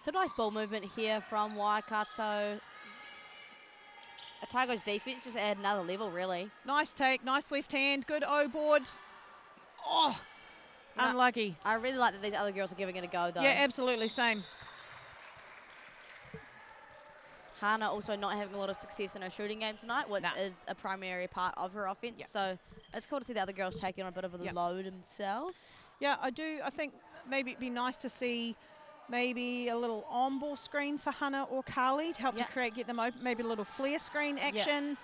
So nice ball movement here from Waikato. Otago's defense just add another level, really. Nice take, nice left hand, good O-board. Oh, unlucky. I really like that these other girls are giving it a go, though. Yeah, absolutely, same. Hannah also not having a lot of success in her shooting game tonight, which is a primary part of her offense. So it's cool to see the other girls taking on a bit of a load themselves. Yeah, I do. I think maybe it'd be nice to see maybe a little on-ball screen for Hannah or Carly to help to get them open. Maybe a little flare screen action.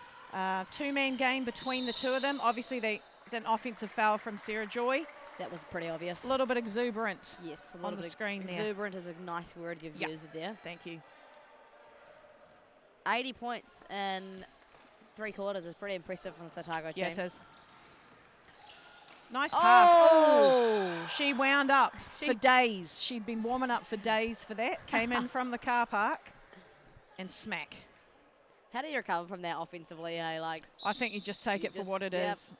Two-man game between the two of them. Obviously, it's an offensive foul from Sarah Joy. That was pretty obvious. A little bit exuberant. Yes, a on little the bit screen there. Exuberant is a nice word you've used there. Thank you. 80 points in 3 quarters is pretty impressive from the Otago team. Yeah, it is. Nice pass. Oh! She wound up for days. She'd been warming up for days for that. Came in from the car park and smack. How do you recover from that offensively? Like, I think you just take it for what it is.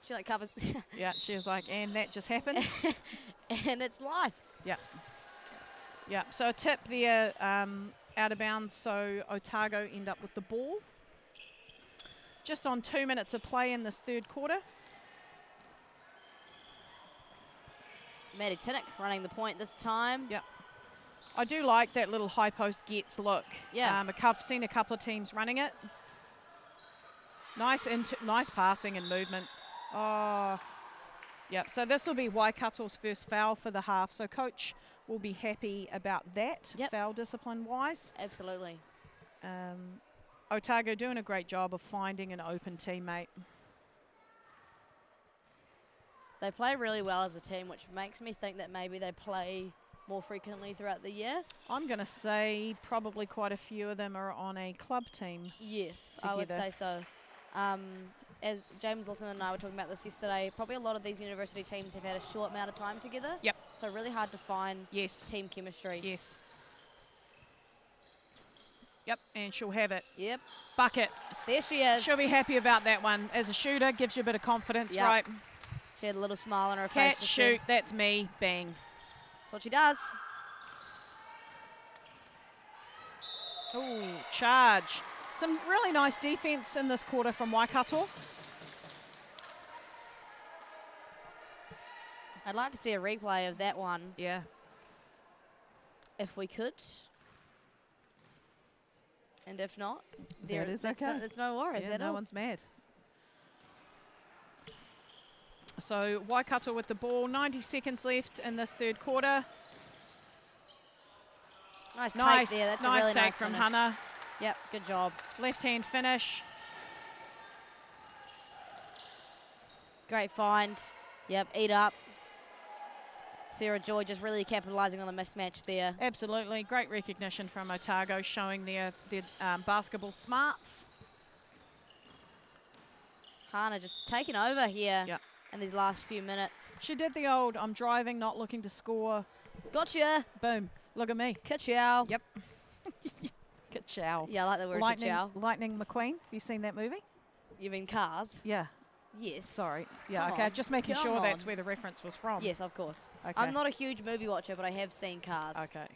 She like covers. Yeah, she was like, and that just happened. And it's life. Yeah. Yeah, so a tip there out of bounds, so Otago end up with the ball. Just on 2 minutes of play in this third quarter. Maddie Tinnock running the point this time. Yeah. I do like that little high post gets look. Yeah. I've seen a couple of teams running it. Nice passing and movement. Oh, yeah. So this will be Waikato's first foul for the half. So coach will be happy about that, foul discipline-wise. Absolutely. Otago doing a great job of finding an open teammate. They play really well as a team, which makes me think that maybe they play more frequently throughout the year. I'm going to say probably quite a few of them are on a club team. Yes, together. I would say so. As James Lawson and I were talking about this yesterday, probably a lot of these university teams have had a short amount of time together. Yep. So really hard to find team chemistry. Yes. Yep, and she'll have it. Yep. Bucket. There she is. She'll be happy about that one. As a shooter, gives you a bit of confidence, right? She had a little smile on her face. Catch, shoot, that's me, bang. That's what she does. Ooh, charge. Some really nice defense in this quarter from Waikato. I'd like to see a replay of that one. Yeah. If we could. And if not, it's no worries. Yeah, no one's mad. So Waikato with the ball, 90 seconds left in this third quarter. Nice take there. That's a really take nice from finish. Hannah. Yep, good job. Left-hand finish. Great find. Yep, eat up. Sarah Joy just really capitalising on the mismatch there. Absolutely. Great recognition from Otago, showing their basketball smarts. Hannah just taking over here in these last few minutes. She did the old, I'm driving, not looking to score. Gotcha. Boom. Look at me. Ka-chow. Yep. Ka-chow. Yeah, I like the word ka-chow. Lightning McQueen. Have you seen that movie? You mean Cars? Yeah. Yes. Sorry. Yeah, Come okay. on. Just making Come sure on. that's where the reference was from. Yes, of course. Okay. I'm not a huge movie watcher, but I have seen Cars. Okay.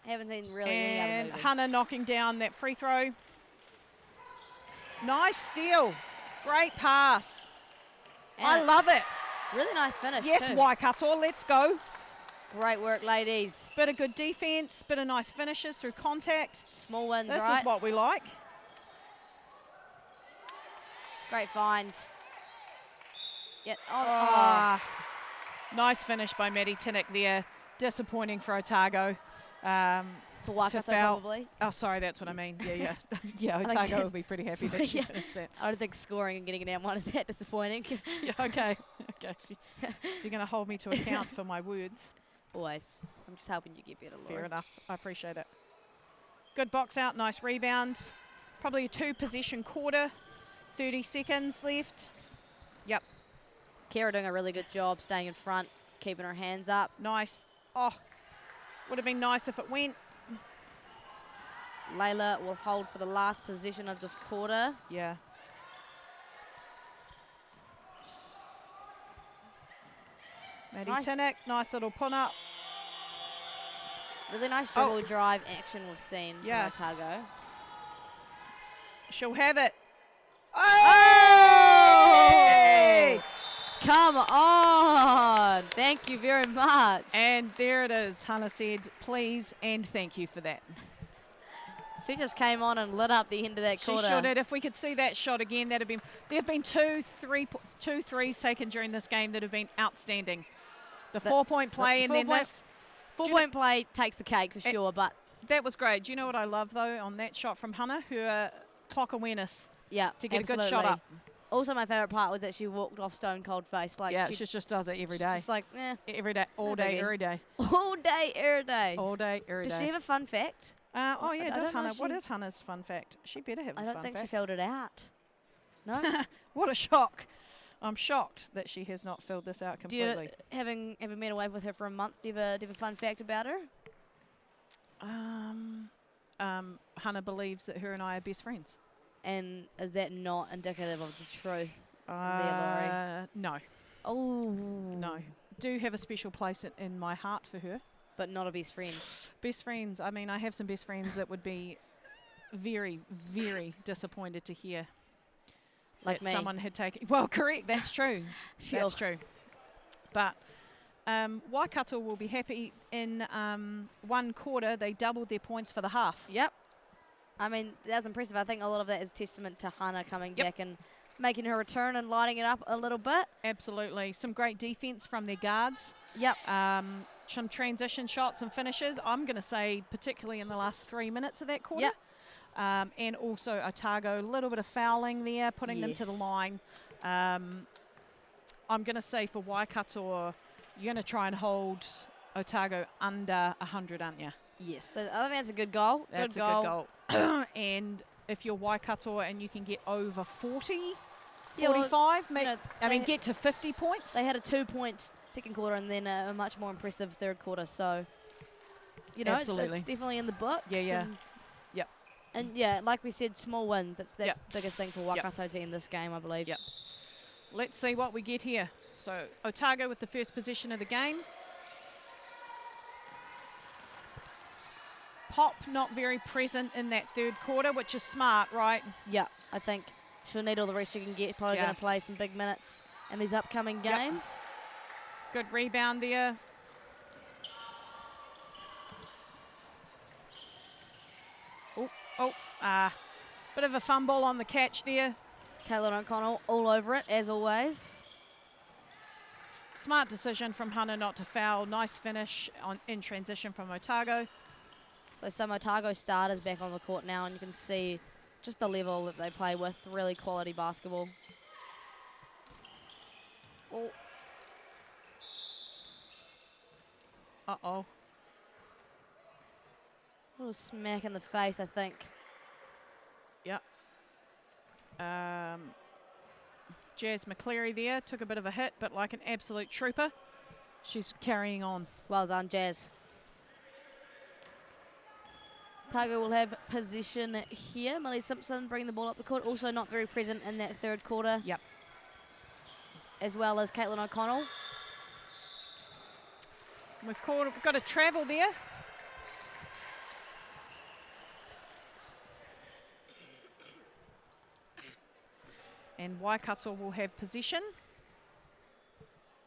I haven't seen really any other And movies. Hannah knocking down that free throw. Nice steal. Great pass. And I love it. Really nice finish, Yes, too. Waikato, let's go. Great work, ladies. Bit of good defense, bit of nice finishes through contact. Small wins, This right? is what we like. Great find. Yep. Nice finish by Maddie Tinnock there. Disappointing for Otago. For Waikato, probably. Oh, sorry, that's what I mean. Yeah. Yeah, I think Otago will be pretty happy that she finished that. I don't think scoring and getting an M1 is that disappointing. Yeah, okay. If you're going to hold me to account for my words. Always. I'm just helping you get better, Laura. Fair enough. I appreciate it. Good box out. Nice rebound. Probably a 2-possession quarter. 30 seconds left. Yep. Kara doing a really good job staying in front, keeping her hands up. Nice. Oh, would have been nice if it went. Layla will hold for the last position of this quarter. Yeah. Maddie Tinnock, nice little put up. Really nice dribble drive action we've seen from Otago. She'll have it. Oh! Come on. Thank you very much. And there it is. Hannah said, please and thank you for that. She just came on and lit up the end of that She quarter. sure did. If we could see that shot again, that'd have been. There have been two threes taken during this game that have been outstanding. The 4-point play and then this. 4-point play takes the cake for sure, but that was great. Do you know what I love though on that shot from Hannah? Her clock awareness. Yeah, to get absolutely. a good shot up. Also, my favourite part was that she walked off stone cold face. Like yeah, she just does it every day. Just like, every day, all day, every day. All day, every day. All day, every day. Does she have a fun fact? Oh yeah, does Hannah? What What is Hannah's fun fact? She better have a fun fact. I don't think she filled it out. No. What a shock! I'm shocked that she has not filled this out completely. Having been away with her for a month, do you have a fun fact about her? Hannah believes that her and I are best friends. And is that not indicative of the truth? There, Laurie? No. Oh. No. Do have a special place in my heart for her. But not a best friend. Best friends. I mean, I have some best friends that would be very, very disappointed to hear like that someone had taken. Well, correct. That's true. That's true. But Waikato will be happy. In one quarter, they doubled their points for the half. Yep. I mean, that was impressive. I think a lot of that is testament to Hannah coming back and making her return and lighting it up a little bit. Absolutely. Some great defense from their guards. Yep. Some transition shots and finishes. I'm going to say particularly in the last 3 minutes of that quarter. Yep. And also Otago, a little bit of fouling there, putting them to the line. I'm going to say for Waikato, you're going to try and hold Otago under 100, aren't you? Yes. I think that's a good goal. That's a good goal. And if you're Waikato and you can get over 40, 45, get to 50 points. They had a 2-point second quarter and then a much more impressive third quarter. So, it's definitely in the books. Yeah. And yeah, like we said, small wins. That's the biggest thing for Waikato in this game, I believe. Yep. Let's see what we get here. So Otago with the first possession of the game. Pop not very present in that third quarter, which is smart, right? Yeah, I think she'll need all the rest she can get. Probably going to play some big minutes in these upcoming games. Good rebound there. Bit of a fumble on the catch there. Caitlin O'Connell all over it, as always. Smart decision from Hannah not to foul. Nice finish in transition from Otago. So some Otago starters back on the court now, and you can see just the level that they play with. Really quality basketball. Oh. Uh-oh. A little smack in the face, I think. Yep. Jazz McCleary there took a bit of a hit, but like an absolute trooper, she's carrying on. Well done, Jazz. Otago will have possession here. Millie Simpson bringing the ball up the court, also not very present in that third quarter. Yep. As well as Caitlin O'Connell. We've got a travel there. And Waikato will have possession,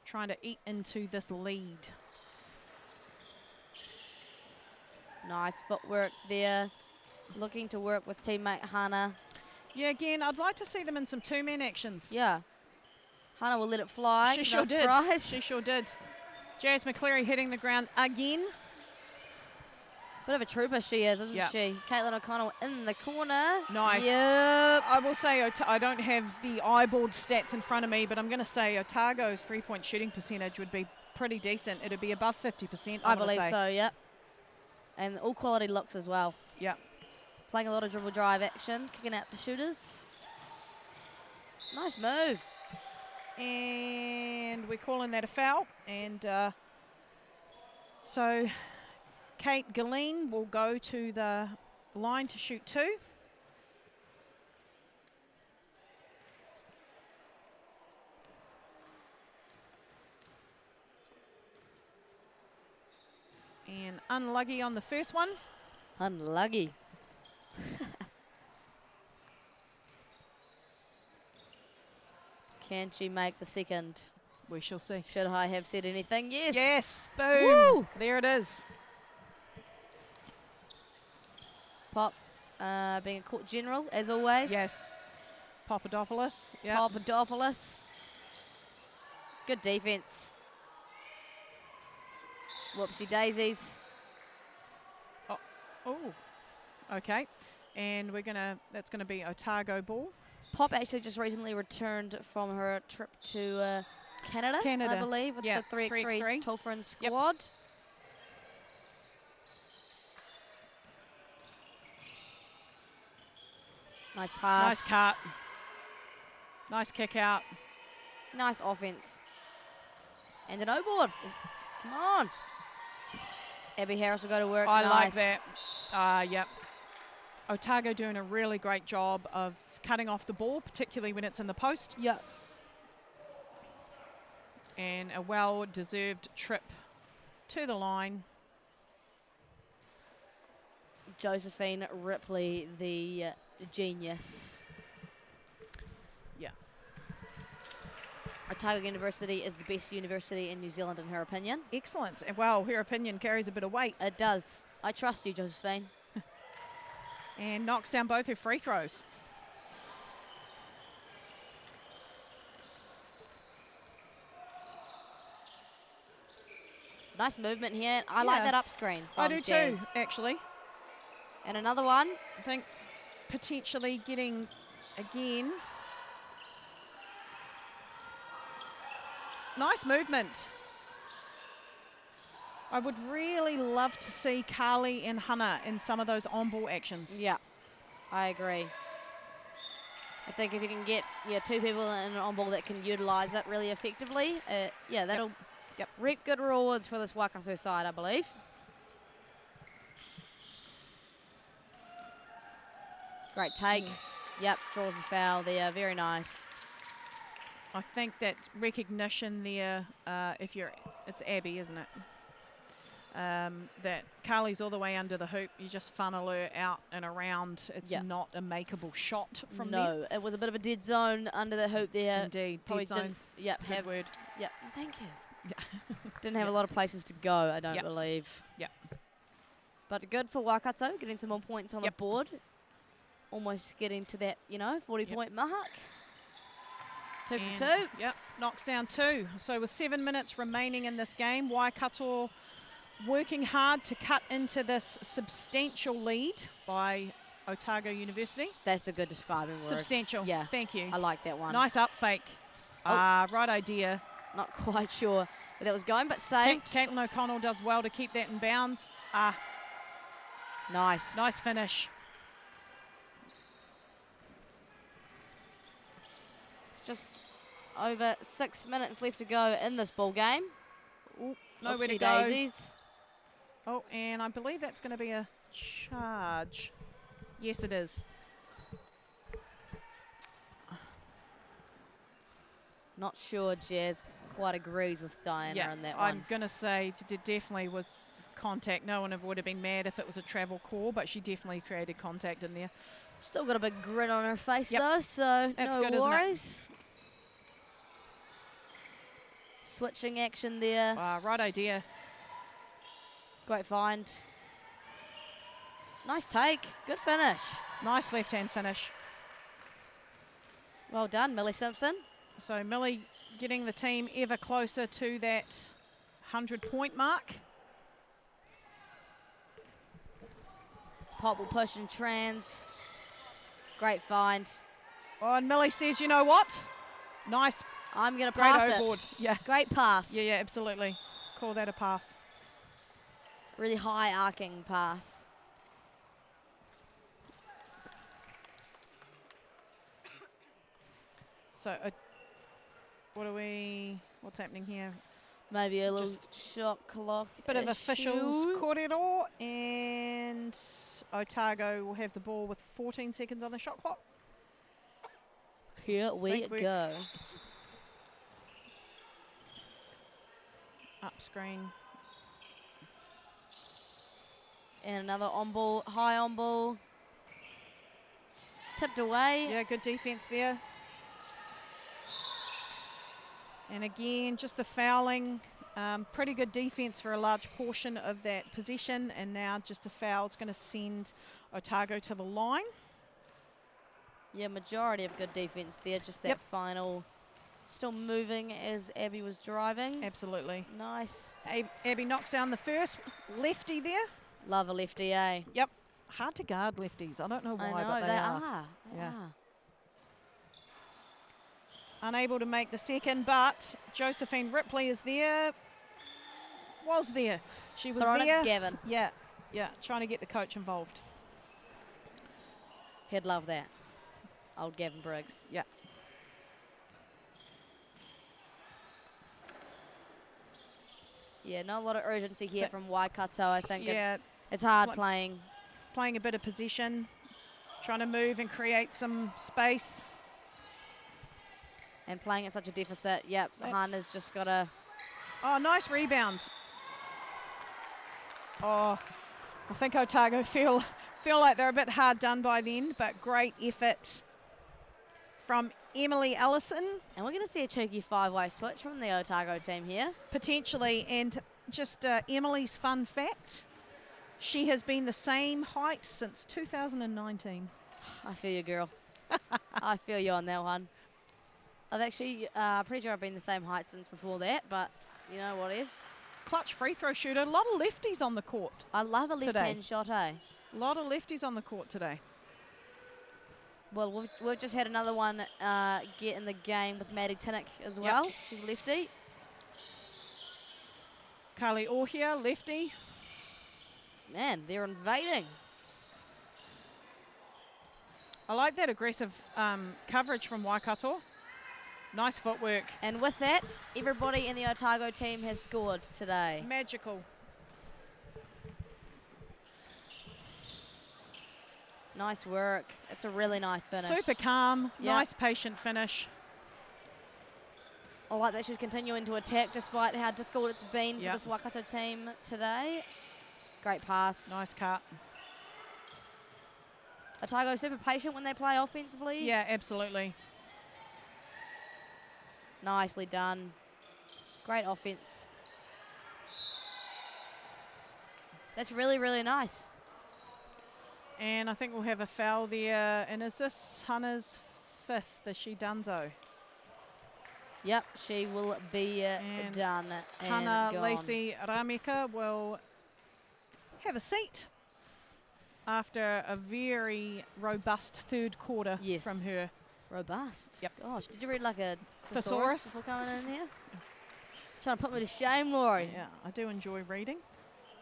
trying to eat into this lead. Nice footwork there, looking to work with teammate Hannah. Yeah, again, I'd like to see them in some two-man actions. Yeah. Hannah will let it fly. She sure did. She sure did. Jazz McCleary hitting the ground again. Bit of a trooper she is, isn't she? Caitlin O'Connell in the corner. Nice. Yep. I will say, I don't have the eyeballed stats in front of me, but I'm going to say Otago's three-point shooting percentage would be pretty decent. It would be above 50%, I believe so, yep. And all quality looks as well. Yep. Playing a lot of dribble drive action, kicking out to shooters. Nice move. And we're calling that a foul. And so Kate Galeen will go to the line to shoot 2. And unlucky on the first one. Unlucky. Can she make the second? We shall see. Should I have said anything? Yes. Yes. Boom. Woo! There it is. Pop being a court general, as always. Yes. Papadopoulos. Yeah. Papadopoulos. Good defense. Whoopsie daisies. Oh. Okay. And that's gonna be Otago ball. Pop actually just recently returned from her trip to Canada, I believe, with the 3x3 Tulfrin squad. Yep. Nice pass. Nice cut. Nice kick out. Nice offense. And an O-board. Come on. Abby Harris will go to work. I like that. Yep. Otago doing a really great job of cutting off the ball, particularly when it's in the post. Yep. And a well-deserved trip to the line. Josephine Ripley, the genius. Yeah. Otago University is the best university in New Zealand, in her opinion. Excellent. And well, her opinion carries a bit of weight. It does. I trust you, Josephine. And knocks down both her free throws. Nice movement here. I like that up screen. I do Jazz. too, actually. And another one. I think potentially getting again. Nice movement. I would really love to see Carly and Hannah in some of those on-ball actions. Yeah, I agree. I think if you can get two people in an on-ball that can utilise it really effectively, that'll reap good rewards for this Waikato side, I believe. Great take. Yep, draws the foul there. Very nice. I think that recognition there, it's Abby, isn't it? That Carly's all the way under the hoop. You just funnel her out and around. It's not a makeable shot from there. No, it was a bit of a dead zone under the hoop there. Indeed, probably dead zone. Good word. Yep, thank you. Yeah. Didn't have a lot of places to go, I don't believe. Yep. But good for Waikato, getting some more points on the board. Almost getting to that, 40-point mark. 2 for 2. Yep, knocks down 2. So with 7 minutes remaining in this game, Waikato working hard to cut into this substantial lead by Otago University. That's a good describing word. Substantial. Yeah. Thank you. I like that one. Nice up fake. Right idea. Not quite sure where that was going, but saved. Caitlin O'Connell does well to keep that in bounds. Nice. Nice finish. Just over 6 minutes left to go in this ball game. Ooh, nowhere to go. Daisies. Oh, and I believe that's going to be a charge. Yes, it is. Not sure Jazz quite agrees with Diana on that one. I'm going to say it definitely was contact. No one would have been mad if it was a travel call, but she definitely created contact in there. Still got a big grin on her face though, so that's no good, worries. Switching action there. Right idea. Great find. Nice take. Good finish. Nice left-hand finish. Well done, Millie Simpson. So Millie getting the team ever closer to that 100-point mark. Pop will push and trans. Great find. Oh, and Millie says, you know what? Nice. I'm going to pass it. Yeah. Great pass. Yeah, absolutely. Call that a pass. Really high arcing pass. So, what's happening here? Maybe a little shot clock. Bit of officials corridor, and Otago will have the ball with 14 seconds on the shot clock. Here we go. Up screen. And another on ball, high on ball. Tipped away. Yeah, good defense there. And again, just the fouling Pretty good defence for a large portion of that possession, and now just a foul. It's going to send Otago to the line. Yeah, majority of good defence there. Just that final, still moving as Abby was driving. Absolutely. Nice. Abby knocks down the first. Lefty there. Love a lefty, eh? Yep. Hard to guard lefties. I don't know why, I know, but they are. They Yeah. are. Unable to make the second, but Josephine Ripley is there. Was there. She was Throwing it there. to Gavin. Yeah, trying to get the coach involved. He'd love that. Old Gavin Briggs. Yeah. Yeah, not a lot of urgency here from Waikato. I think Yeah. it's hard playing. Playing a bit of position, trying to move and create some space. And playing at such a deficit. Yep, Hana's just got to... Oh, nice rebound. Oh, I think Otago feel like they're a bit hard done by then, but great effort from Emily Ellison. And we're going to see a cheeky five-way switch from the Otago team here. Potentially, and just Emily's fun fact, she has been the same height since 2019. I feel you, girl. I feel you on that one. I've actually, pretty sure I've been the same height since before that, but you know what else? Clutch free throw shooter, a lot of lefties on the court. I love a left-hand shot, eh? A lot of lefties on the court today. Well, we've just had another one get in the game with Maddie Tinnock as well. Yep. She's lefty. Carly Orhia, lefty. Man, they're invading. I like that aggressive coverage from Waikato. Nice footwork. And with that, everybody in the Otago team has scored today. Magical. Nice work. It's a really nice finish. Super calm, nice patient finish. I like that she's continuing to attack despite how difficult it's been for this Waikato team today. Great pass. Nice cut. Otago super patient when they play offensively. Yeah, absolutely. Nicely done. Great offense. That's really, really nice. And I think we'll have a foul there. And is this Hannah's fifth? Is she donezo? Yep, she will be done. Hannah gone. Lacey Rameka will have a seat after a very robust third quarter from her. Robust? Yep. Gosh, did you read like a thesaurus before coming in here? Trying to put me to shame, Laurie. Yeah, I do enjoy reading.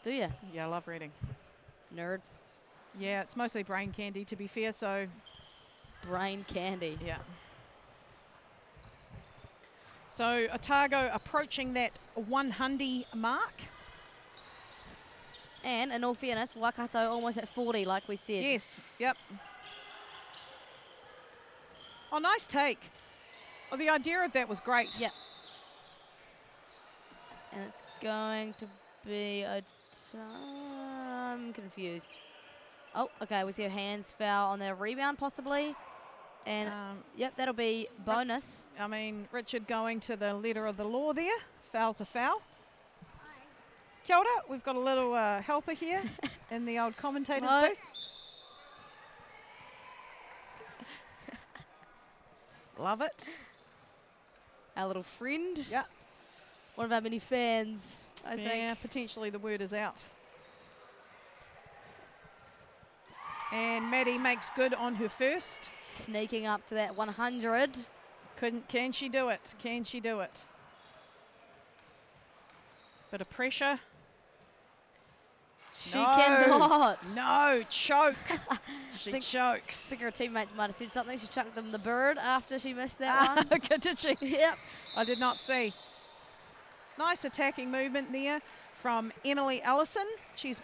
Do you? Yeah, I love reading. Nerd. Yeah, it's mostly brain candy, to be fair, so. Brain candy. Yeah. So Otago approaching that 100 mark. And in all fairness, Waikato almost at 40, like we said. Yes, yep. Oh, nice take. Oh, the idea of that was great. Yep. And it's going to be I'm confused. Oh, okay, we see her hands foul on their rebound possibly. And yep, that'll be bonus. I mean, Richard going to the letter of the law there. Foul's a foul. Kia ora, we've got a little helper here in the old commentator's booth. Love it. Our little friend. Yeah. One of our many fans, I think. Yeah, potentially the word is out. And Maddie makes good on her first. Sneaking up to that 100. Can she do it? Can she do it? Bit of pressure. She cannot. No, choke. She chokes. I think her teammates might have said something. She chucked them the bird after she missed that one. Did she? Yep. I did not see. Nice attacking movement there from Emily Ellison. She's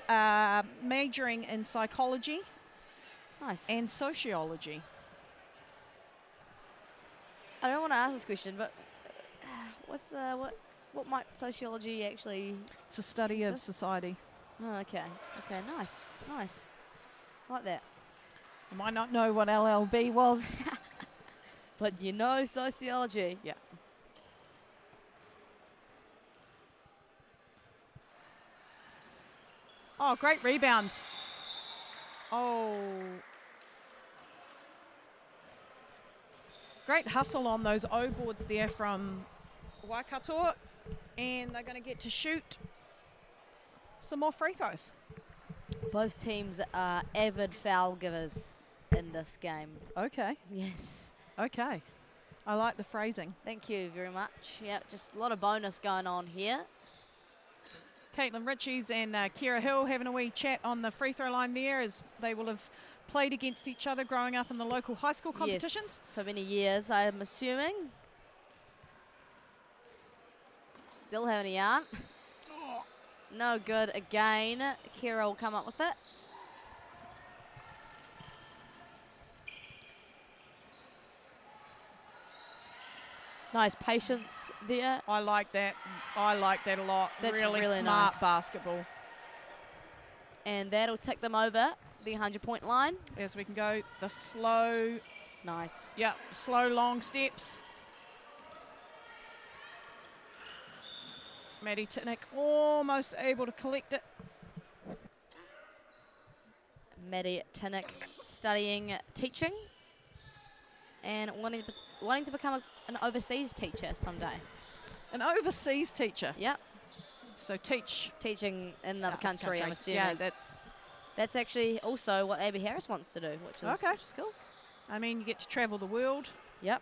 majoring in psychology. Nice. And sociology. I don't want to ask this question, but what might sociology actually? It's a study of society. Oh, okay. Okay, nice. Nice. I like that. You might not know what LLB was. But you know sociology. Yeah. Oh, great rebound. Oh. Great hustle on those O boards there from Waikato. And they're going to get to shoot some more free throws. Both teams are avid foul givers in this game. Okay. Yes. Okay. I like the phrasing. Thank you very much. Yeah, just a lot of bonus going on here. Caitlin Ritchies and Kira Hill having a wee chat on the free throw line there, as they will have played against each other growing up in the local high school competitions. Yes, for many years, I'm assuming. Still having a yarn. No good again. Kira will come up with it. Nice patience there. I like that. I like that a lot. That's really smart nice. basketball. And that'll tick them over the 100-point line. As we can go the slow. Nice. Yeah, slow, long steps. Maddie Titnick almost able to collect it. Maddie Titnick studying teaching and wanting to become an overseas teacher someday. An overseas teacher? Yep. So teaching in another country, I'm assuming. Yeah, that's actually also what Abby Harris wants to do, which is cool. I mean, you get to travel the world. Yep.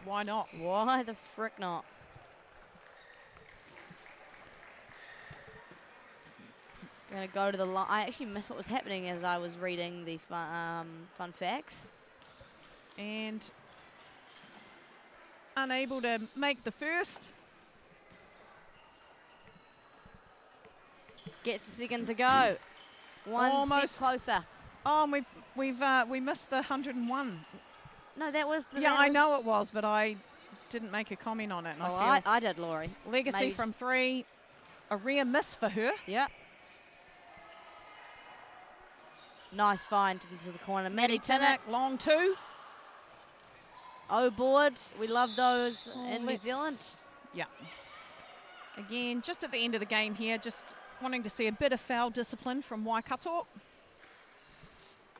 Why not? Why the frick not? Gonna go to the line. I actually missed what was happening as I was reading the fun facts. And unable to make the first. Gets the second to go. One step closer. Oh, and we missed the 101. No, that was the. Yeah, I know it was, but I didn't make a comment on it. And I did, Laurie. Legacy Maybe from 3, a rare miss for her. Yep. Nice find into the corner. Maddie Titnick. Long 2. O board. We love those in New Zealand. Yeah. Again, just at the end of the game here, just wanting to see a bit of foul discipline from Waikato.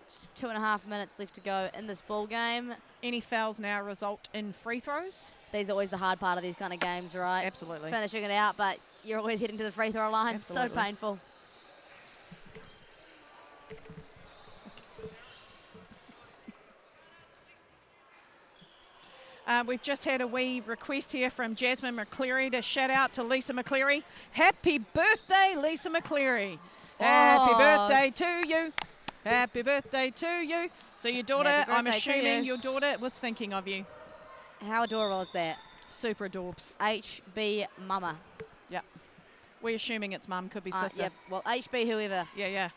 Just 2.5 minutes left to go in this ball game. Any fouls now result in free throws. These are always the hard part of these kind of games, right? Absolutely. Finishing it out, but you're always heading to the free throw line. Absolutely. So painful. We've just had a wee request here from Jasmine McCleary to shout out to Lisa McCleary. Happy birthday, Lisa McCleary. Happy birthday to you. Happy birthday to you. So your daughter, I'm assuming your daughter was thinking of you. How adorable is that? Super adorbs. HB Mama. Yep. We're assuming it's mum, could be sister. Yep. Well, HB whoever. Yeah.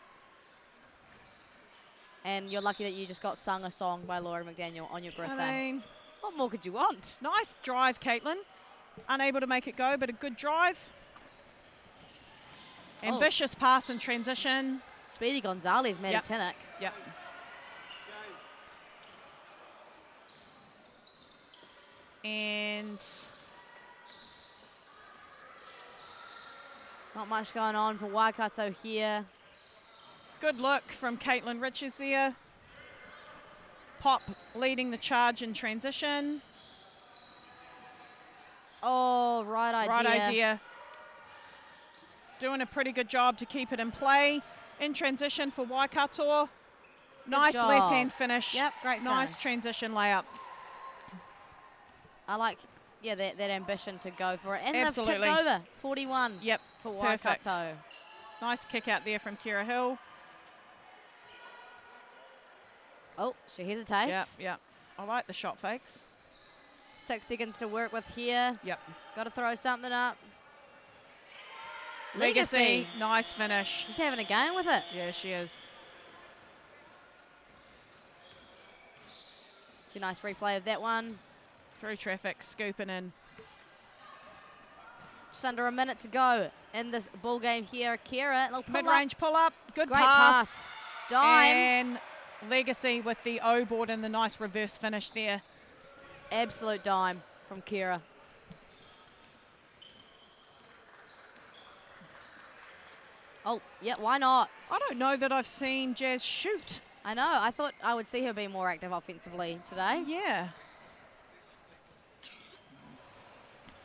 And you're lucky that you just got sung a song by Laura McDaniel on your birthday. I mean, what more could you want? Nice drive, Caitlin. Unable to make it go, but a good drive. Ambitious pass and transition. Speedy Gonzalez, Maddie Titnick. Yep. And not much going on for Waikato here. Good look from Caitlin Riches there. Pop leading the charge in transition. Oh, right idea. Right idea. Doing a pretty good job to keep it in play. In transition for Waikato. Nice left-hand finish. Yep, great Nice finish. transition layup. I like, that ambition to go for it. And Absolutely. they've tipped over. 41 Yep, for Waikato. perfect. Nice kick out there from Kira Hill. Oh, she hesitates. Yep. I like the shot fakes. 6 seconds to work with here. Yep. Got to throw something up. Legacy. Nice finish. She's having a game with it. Yeah, she is. It's a nice replay of that one. Through traffic, scooping in. Just under a minute to go in this ball game here. Kira, mid-range pull-up. Good Great pass. Dime. And Legacy with the O board and the nice reverse finish there. Absolute dime from Kira. Oh, yeah, why not? I don't know that I've seen Jazz shoot. I know. I thought I would see her be more active offensively today. Yeah.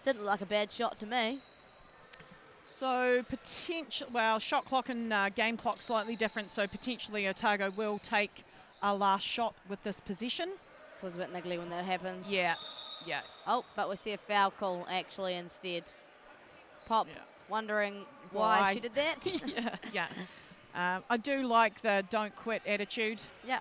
Didn't look like a bad shot to me. So shot clock and game clock slightly different, so potentially Otago will take a last shot with this position. It was a bit niggly when that happens. Yeah, yeah. Oh, but we see a foul call actually instead. Pop wondering why she did that. yeah. I do like the don't quit attitude. Yeah.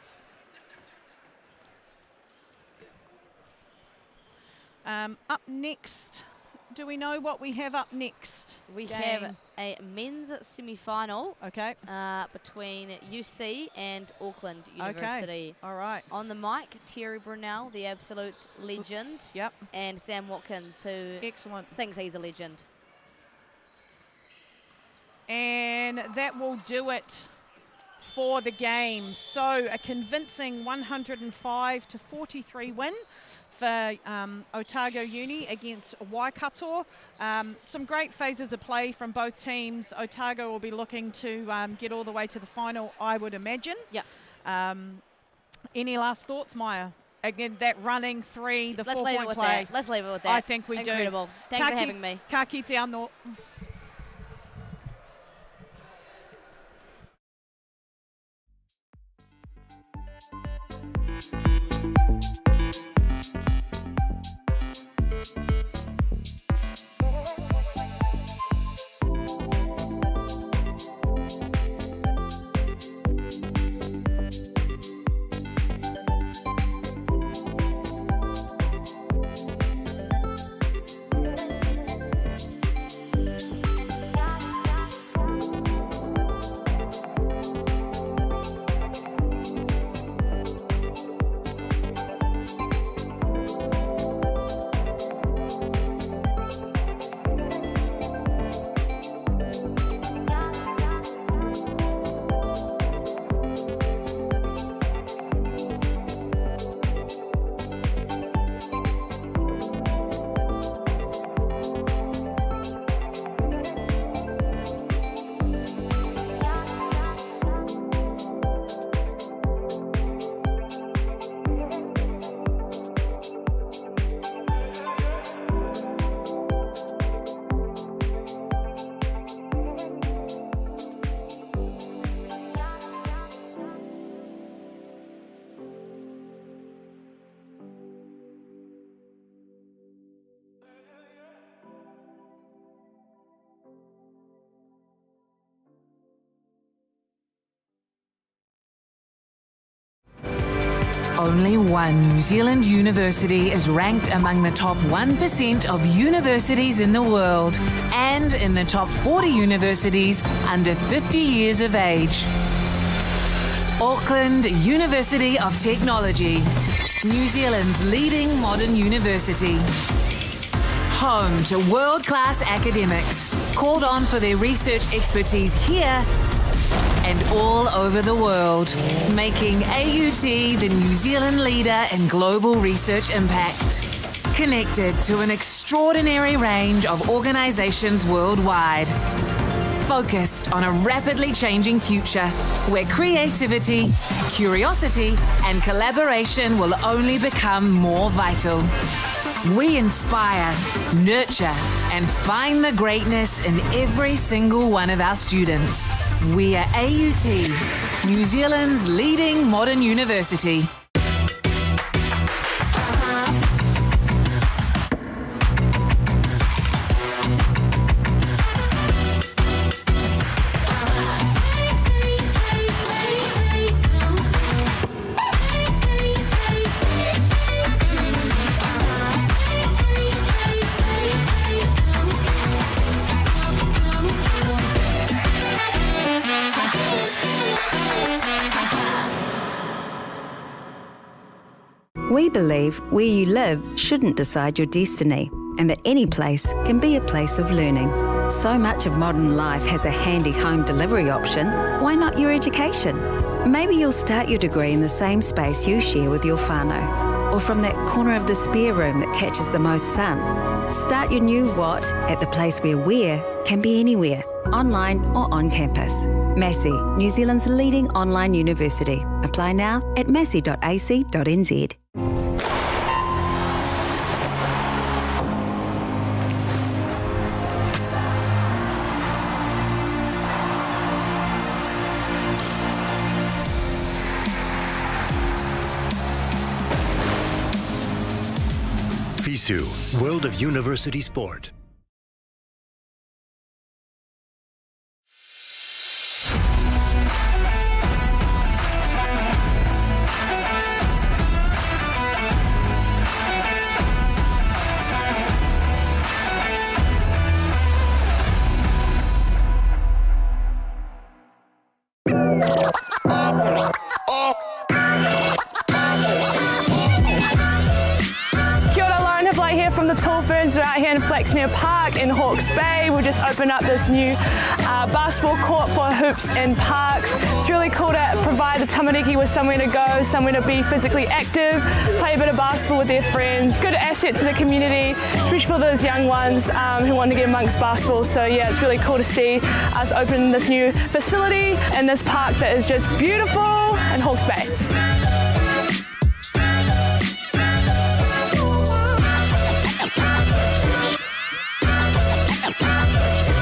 Up next, do we know what we have up next? We have a men's semi-final. Okay. Between UC and Auckland University. Okay. All right. On the mic, Terry Brunel, the absolute legend. Yep. And Sam Watkins, who thinks he's a legend. And that will do it for the game. So a convincing 105-43 win for Otago Uni against Waikato. Some great phases of play from both teams. Otago will be looking to get all the way to the final, I would imagine. Yeah. Any last thoughts, Maya? Again, that running three, the 4-point play. Let's leave it with that. I think we do. Incredible. Thanks for having me. Ka kite anō. Only one New Zealand university is ranked among the top 1% of universities in the world and in the top 40 universities under 50 years of age. Auckland University of Technology, New Zealand's leading modern university. Home to world-class academics, called on for their research expertise here and all over the world, making AUT the New Zealand leader in global research impact. Connected to an extraordinary range of organisations worldwide. Focused on a rapidly changing future where creativity, curiosity and collaboration will only become more vital. We inspire, nurture and find the greatness in every single one of our students. We are AUT, New Zealand's leading modern university. We believe where you live shouldn't decide your destiny, and that any place can be a place of learning. So much of modern life has a handy home delivery option. Why not your education? Maybe you'll start your degree in the same space you share with your whānau, or from that corner of the spare room that catches the most sun. Start your new what at the place where where can be anywhere, online or on campus. Massey, New Zealand's leading online university. Apply now at massey.ac.nz. FISU, World of University Sport. We're out here in Flaxmere Park in Hawke's Bay. We'll just open up this new basketball court for hoops and parks. It's really cool to provide the tamariki with somewhere to go, somewhere to be physically active, play a bit of basketball with their friends. Good asset to the community, especially for those young ones who want to get amongst basketball. So yeah, it's really cool to see us open this new facility in this park that is just beautiful in Hawke's Bay.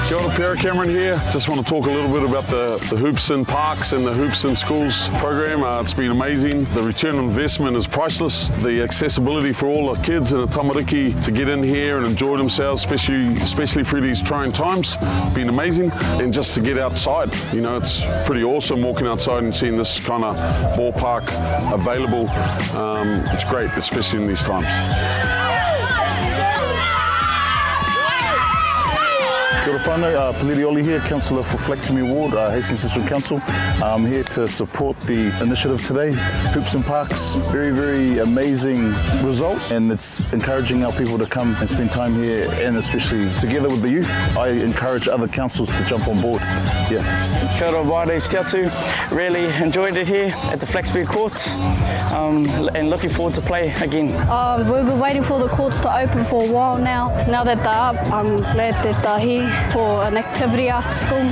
Kia ora, Pierre Cameron here. Just want to talk a little bit about the Hoops in Parks and the Hoops in Schools program. It's been amazing. The return on investment is priceless. The accessibility for all the kids and the tamariki to get in here and enjoy themselves, especially through these trying times, been amazing. And just to get outside, you know, it's pretty awesome walking outside and seeing this kind of ballpark available. It's great, especially in these times. Kia ora whānau, Peliri Oli here, Councillor for Flaxmere Ward, Hastings District Council. I'm here to support the initiative today, Hoops and Parks. Very, very amazing result, and it's encouraging our people to come and spend time here, and especially together with the youth. I encourage other councils to jump on board. Yeah. Kia ora, wāre te atu. Really enjoyed it here at the Flaxmere courts, and looking forward to play again. We've been waiting for the courts to open for a while now. Now that they're up, I'm glad that they're here for an activity after school.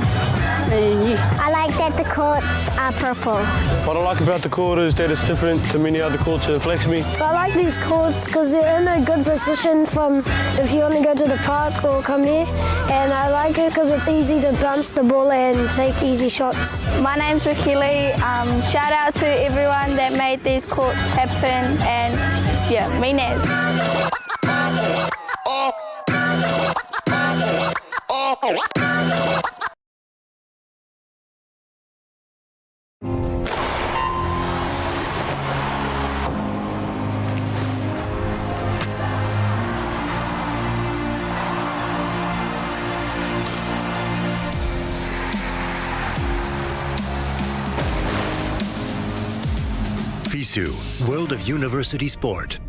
I like that the courts are purple. What I like about the court is that it's different to many other courts in Flaxmere. I like these courts because they're in a good position from if you want to go to the park or come here. And I like it because it's easy to bounce the ball and take easy shots. My name's Ricky Lee. Shout out to everyone that made these courts happen, and yeah, me Naz. FISU, World of University Sport.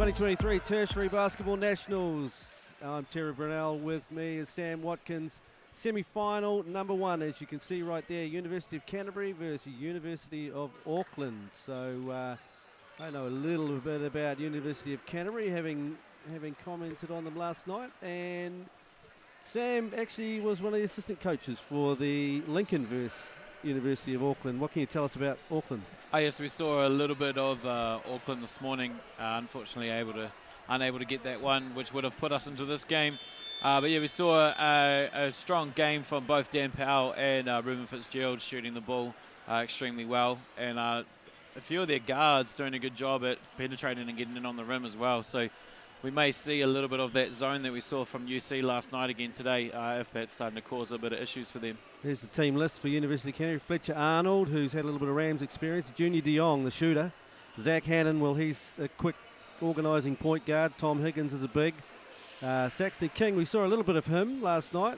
2023 Tertiary Basketball Nationals. I'm Terry Brunel. With me is Sam Watkins. Semi-final number 1, as you can see right there, University of Canterbury versus University of Auckland. So I know a little bit about University of Canterbury, having commented on them last night. And Sam actually was one of the assistant coaches for the Lincoln versus University of Auckland. What can you tell us about Auckland? Oh yes, we saw a little bit of Auckland this morning. Unfortunately, unable to get that one, which would have put us into this game. But yeah, we saw a strong game from both Dan Powell and Ruben Fitzgerald shooting the ball extremely well, and a few of their guards doing a good job at penetrating and getting in on the rim as well. So we may see a little bit of that zone that we saw from UC last night again today, if that's starting to cause a bit of issues for them. Here's the team list for University of Canterbury. Fletcher Arnold, who's had a little bit of Rams experience. Junior de Jong, the shooter. Zach Hannon, well, he's a quick organising point guard. Tom Higgins is a big. Saxton King, we saw a little bit of him last night.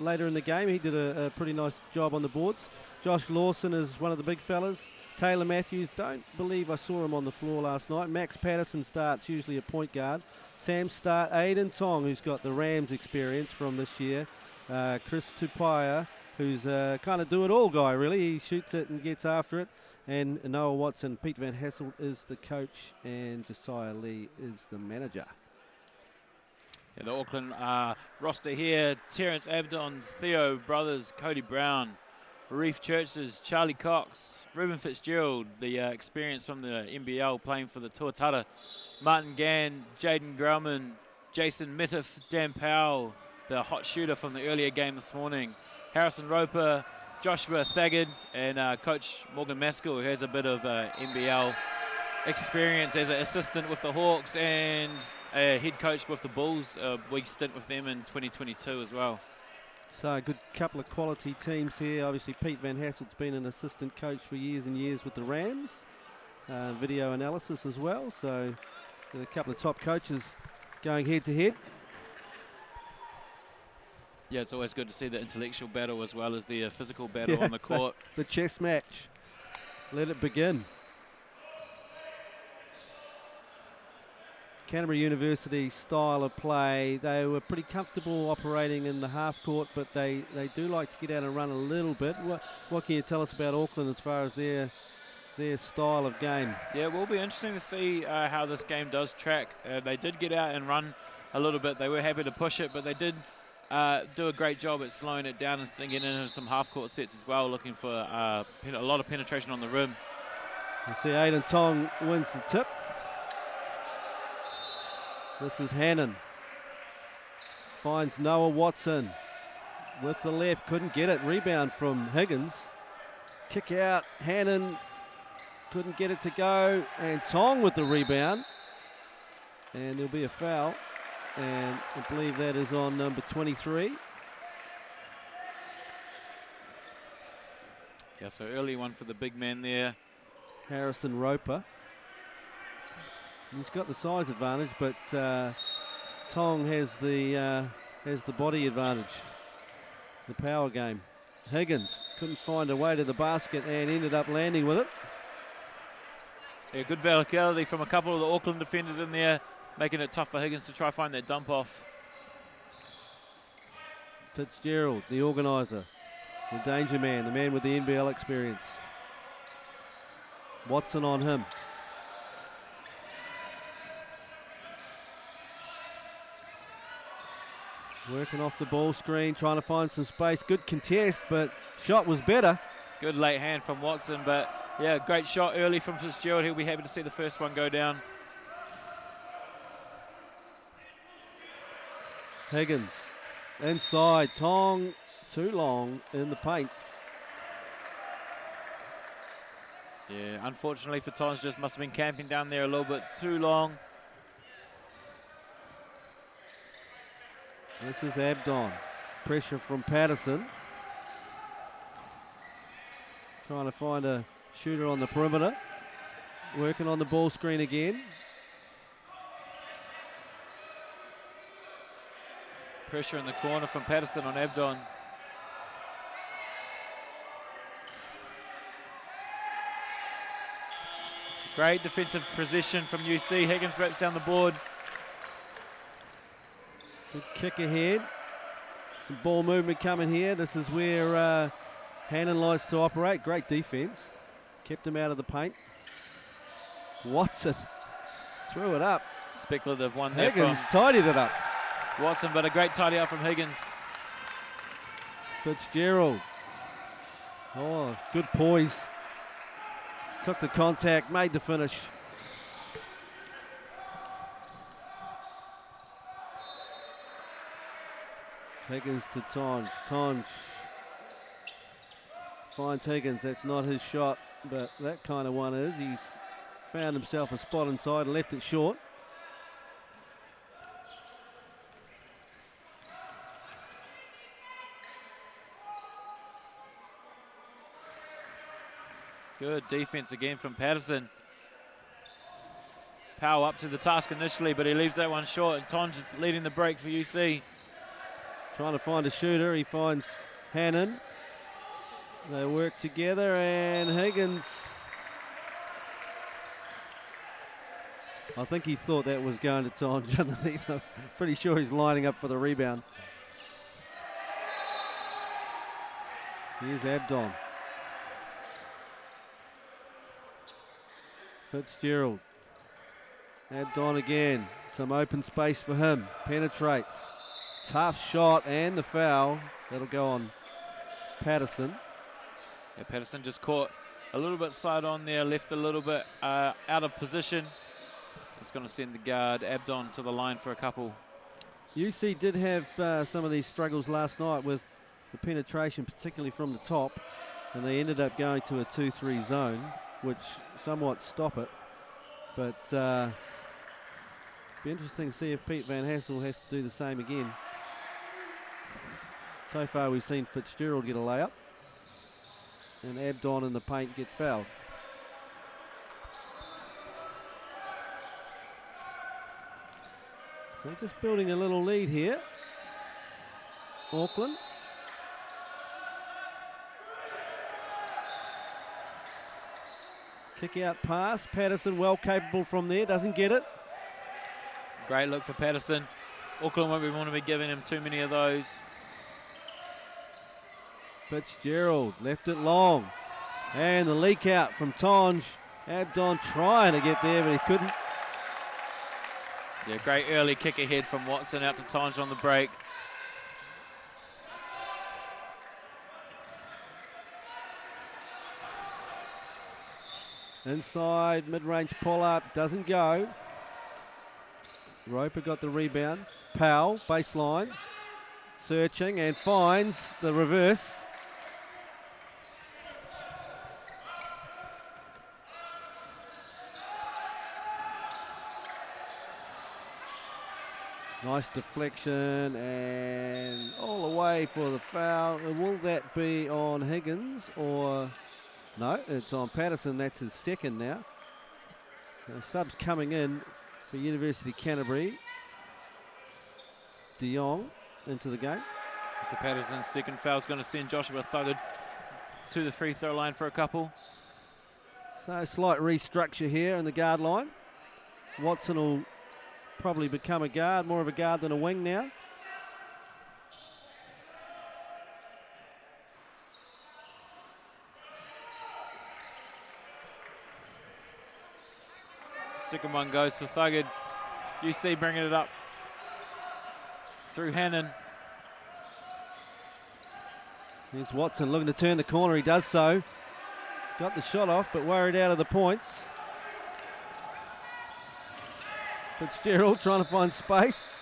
Later in the game, he did a pretty nice job on the boards. Josh Lawson is one of the big fellas. Taylor Matthews, don't believe I saw him on the floor last night. Max Patterson starts, usually a point guard. Sam Start, Aiden Tong, who's got the Rams experience from this year. Chris Tupaya, who's a kind of do-it-all guy, really. He shoots it and gets after it. And Noah Watson. Pete Van Hasselt is the coach, and Josiah Lee is the manager. Yeah, the Auckland roster here: Terrence Abdon, Theo Brothers, Cody Brown, Reef Churches, Charlie Cox, Ruben Fitzgerald, the experience from the NBL playing for the Tuatara, Martin Gann, Jaden Grauman, Jason Mittef, Dan Powell, the hot shooter from the earlier game this morning, Harrison Roper, Joshua Thagard, and Coach Morgan Maskell, who has a bit of NBL experience as an assistant with the Hawks and a head coach with the Bulls, a week stint with them in 2022 as well. So a good couple of quality teams here. Obviously Pete Van Hasselt's been an assistant coach for years and years with the Rams. Video analysis as well. So a couple of top coaches going head to head. Yeah, it's always good to see the intellectual battle as well as the physical battle on the court. The chess match. Let it begin. Canterbury University style of play. They were pretty comfortable operating in the half court, but they do like to get out and run a little bit. What can you tell us about Auckland as far as their style of game? Yeah, it will be interesting to see how this game does track. They did get out and run a little bit. They were happy to push it, but they did do a great job at slowing it down and getting into some half-court sets as well, looking for a lot of penetration on the rim. You see Aiden Tong wins the tip. This is Hannon. Finds Noah Watson with the left, couldn't get it. Rebound from Higgins. Kick out, Hannon couldn't get it to go, and Tong with the rebound. And there'll be a foul. And I believe that is on number 23. Yeah, so early one for the big man there. Harrison Roper. He's got the size advantage, but Tong has the body advantage. The power game. Higgins couldn't find a way to the basket and ended up landing with it. Yeah, good verticality from a couple of the Auckland defenders in there, making it tough for Higgins to try to find that dump off. Fitzgerald, the organiser, the danger man, the man with the NBL experience. Watson on him. Working off the ball screen, trying to find some space. Good contest, but shot was better. Good late hand from Watson, but yeah, great shot early from Fitzgerald. He'll be happy to see the first one go down. Higgins inside, Tong too long in the paint. Yeah, unfortunately for Tong, just must have been camping down there a little bit too long. This is Abdon. Pressure from Patterson. Trying to find a shooter on the perimeter. Working on the ball screen again. Pressure in the corner from Patterson on Abdon. Great defensive possession from UC. Higgins wraps down the board. Good kick ahead. Some ball movement coming here. This is where Hannon likes to operate. Great defense. Kept him out of the paint. Watson threw it up. Speculative one there. Higgins tidied it up. Watson, but a great tidy up from Higgins. Fitzgerald. Oh, good poise. Took the contact, made the finish. Higgins to Tonge. Tonge finds Higgins. That's not his shot, but that kind of one is. He's found himself a spot inside and left it short. Good defense again from Patterson. Powell up to the task initially, but he leaves that one short, and Tonge is leading the break for UC. Trying to find a shooter. He finds Hannon. They work together, and Higgins, I think he thought that was going to Tonge underneath. I'm pretty sure he's lining up for the rebound. Here's Abdon. Fitzgerald. Abdon again. Some open space for him. Penetrates. Tough shot and the foul. That'll go on Patterson. Yeah, Patterson just caught a little bit side on there, left a little bit out of position. It's going to send the guard Abdon to the line for a couple. UC did have some of these struggles last night with the penetration, particularly from the top, and they ended up going to a 2-3 zone, which somewhat stop it. But be interesting to see if Pete Van Hassel has to do the same again. So far we've seen Fitzgerald get a layup and Abdon in the paint get fouled. So just building a little lead here. Auckland. Kick out pass. Patterson well capable from there. Doesn't get it. Great look for Patterson. Auckland won't want to be giving him too many of those. Fitzgerald left it long. And the leak out from Tonge. Abdon trying to get there, but he couldn't. Yeah, great early kick ahead from Watson out to Tonge on the break. Inside, mid-range pull-up, doesn't go. Roper got the rebound. Powell, baseline, searching and finds the reverse. Nice deflection and all the way for the foul. Will that be on Higgins or... No, it's on Patterson. That's his second now. Subs coming in for University of Canterbury. De Jong into the game. So Patterson's second foul is going to send Joshua Thuggood to the free throw line for a couple. So a slight restructure here in the guard line. Watson will probably become a guard, more of a guard than a wing now. Second one goes for Thuggood. UC bringing it up through Hannon. Here's Watson looking to turn the corner. He does so. Got the shot off, but worried out of the points. Fitzgerald trying to find space.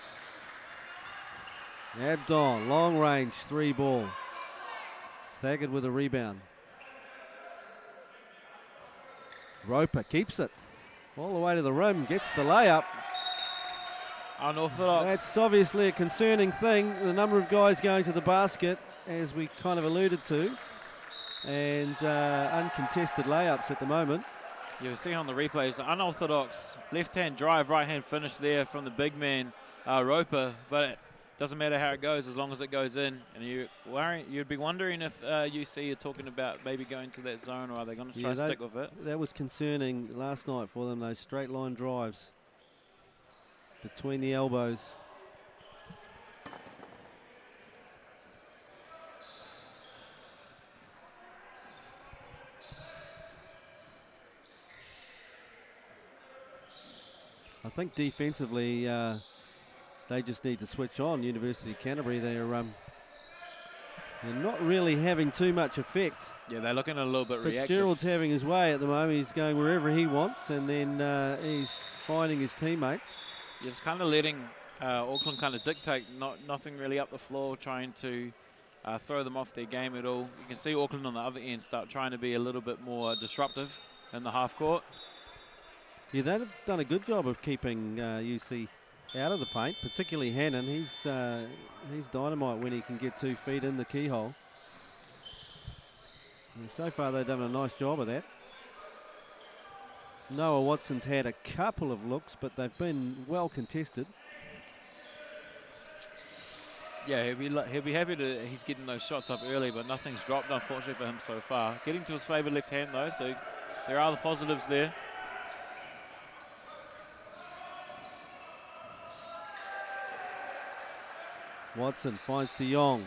Abdon, long range, 3 ball. Thuggood with a rebound. Roper keeps it. All the way to the rim, gets the layup. Unorthodox. That's obviously a concerning thing. The number of guys going to the basket, as we kind of alluded to, and uncontested layups at the moment. You'll see on the replays, unorthodox left-hand drive, right-hand finish there from the big man, Roper, but doesn't matter how it goes as long as it goes in. And you'd be wondering if UC are talking about maybe going to that zone, or are they going to try to stick with it? That was concerning last night for them, those straight line drives between the elbows. I think defensively they just need to switch on. University of Canterbury, they're not really having too much effect. Yeah, they're looking a little bit reactive. Fitzgerald's having his way at the moment. He's going wherever he wants, and then he's finding his teammates. You're just kind of letting Auckland kind of dictate, nothing really up the floor, trying to throw them off their game at all. You can see Auckland on the other end start trying to be a little bit more disruptive in the half court. Yeah, they've done a good job of keeping UC out of the paint, particularly Hannon. He's dynamite when he can get 2 feet in the keyhole. And so far they've done a nice job of that. Noah Watson's had a couple of looks, but they've been well contested. Yeah, he'll be happy to. He's getting those shots up early, but nothing's dropped, unfortunately, for him so far. Getting to his favoured left hand, though, so there are the positives there. Watson finds De Jong.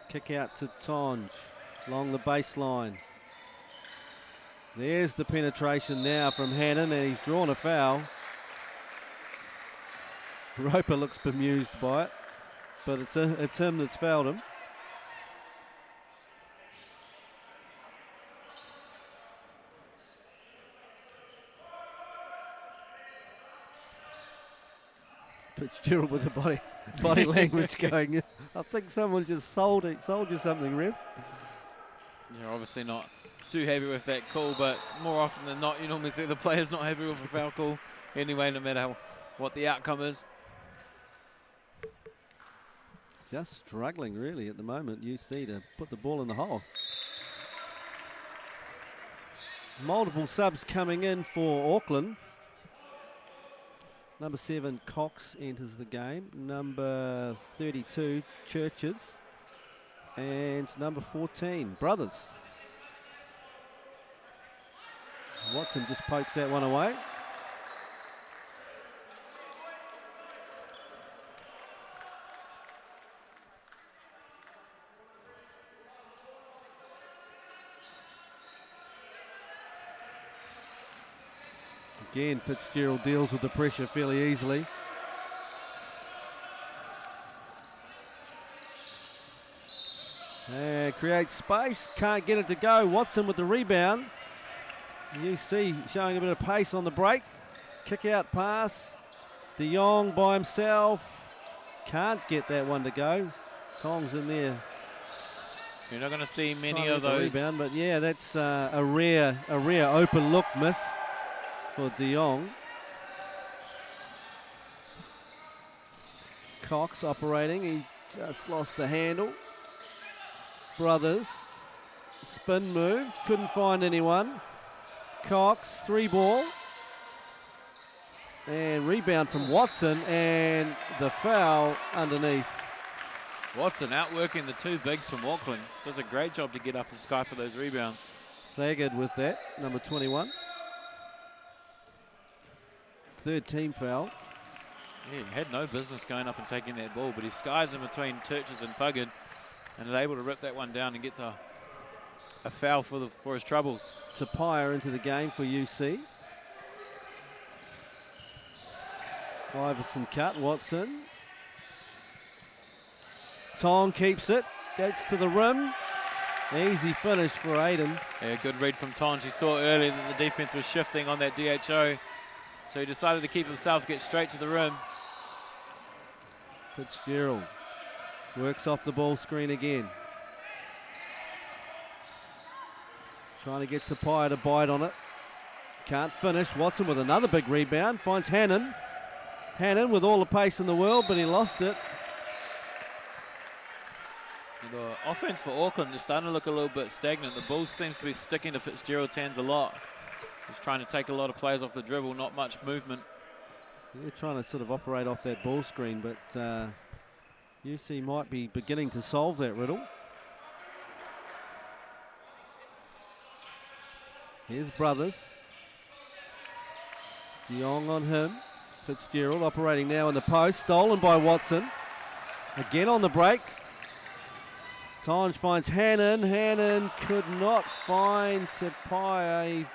Kick out to Tonge along the baseline. There's the penetration now from Hannon, and he's drawn a foul. Roper looks bemused by it, but it's him that's fouled him. Fitzgerald with the body language going. I think someone just sold you something, Rev. You're obviously not too happy with that call, but more often than not, you normally see the players not happy with a foul call anyway, no matter what the outcome is. Just struggling really at the moment, UC, to put the ball in the hole. Multiple subs coming in for Auckland. Number 7, Cox, enters the game. Number 32, Churches. And number 14, Brothers. Watson just pokes that one away. Again, Fitzgerald deals with the pressure fairly easily. And creates space, can't get it to go. Watson with the rebound. UC showing a bit of pace on the break. Kick out pass. De Jong by himself. Can't get that one to go. Tong's in there. You're not going to see many of those. Rebound, but yeah, that's a rare open look miss for De Jong. Cox operating, he just lost the handle. Brothers, spin move, couldn't find anyone. Cox, 3-ball. And rebound from Watson, and the foul underneath. Watson outworking the 2 bigs from Auckland. Does a great job to get up the sky for those rebounds. Sagard with that, number 21. 3rd team foul. Yeah, he had no business going up and taking that ball, but he skies in between Churches and Fuggin and is able to rip that one down and gets a foul for his troubles. Tapia into the game for UC. Iverson cut, Watson. Tong keeps it, gets to the rim. Easy finish for Aiden. Yeah, good read from Tonge. He saw earlier that the defense was shifting on that DHO. So he decided to keep himself, get straight to the rim. Fitzgerald works off the ball screen again. Trying to get Tapia to bite on it. Can't finish. Watson with another big rebound. Finds Hannon. Hannon with all the pace in the world, but he lost it. The offense for Auckland is starting to look a little bit stagnant. The ball seems to be sticking to Fitzgerald's hands a lot. He's trying to take a lot of players off the dribble, not much movement. They're trying to sort of operate off that ball screen, but UC might be beginning to solve that riddle. Here's Brothers. De Jong on him. Fitzgerald operating now in the post. Stolen by Watson. Again on the break. Tonge finds Hannon. Hannon could not find Tapia.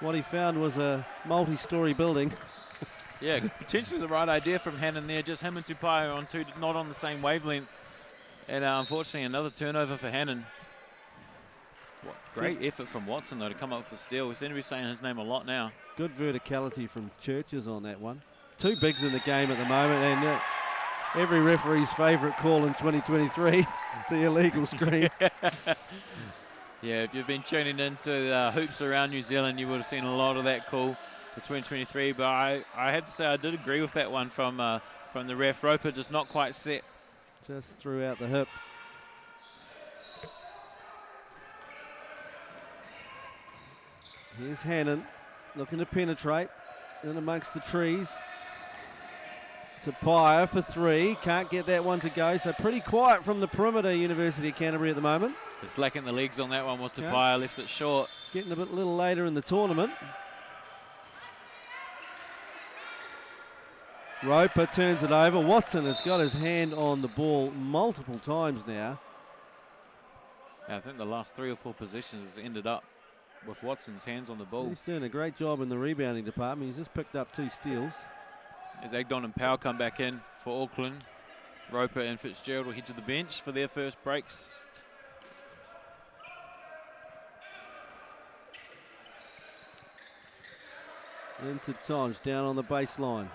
What he found was a multi-story building. Yeah, potentially the right idea from Hannon there. Just him and Tapia on two, not on the same wavelength. And unfortunately, another turnover for Hannon. What great effort from Watson, though, to come up for steal. We seem to be saying his name a lot now. Good verticality from Churches on that one. Two bigs in the game at the moment, and every referee's favourite call in 2023, the illegal screen. Yeah, if you've been tuning into hoops around New Zealand, you would have seen a lot of that call for 2023. But I have to say I did agree with that one from the ref. Roper just not quite set. Just threw out the hip. Here's Hannon looking to penetrate in amongst the trees. Tapia for three. Can't get that one to go. So pretty quiet from the perimeter, University of Canterbury at the moment. It's lacking the legs on that one was Tapia, left it short. Getting a little later in the tournament. Roper turns it over. Watson has got his hand on the ball multiple times now. Yeah, I think the last 3 or 4 possessions has ended up with Watson's hands on the ball. He's doing a great job in the rebounding department. He's just picked up 2 steals. As Agdon and Powell come back in for Auckland, Roper and Fitzgerald will head to the bench for their first breaks. Into Tonge, down on the baseline.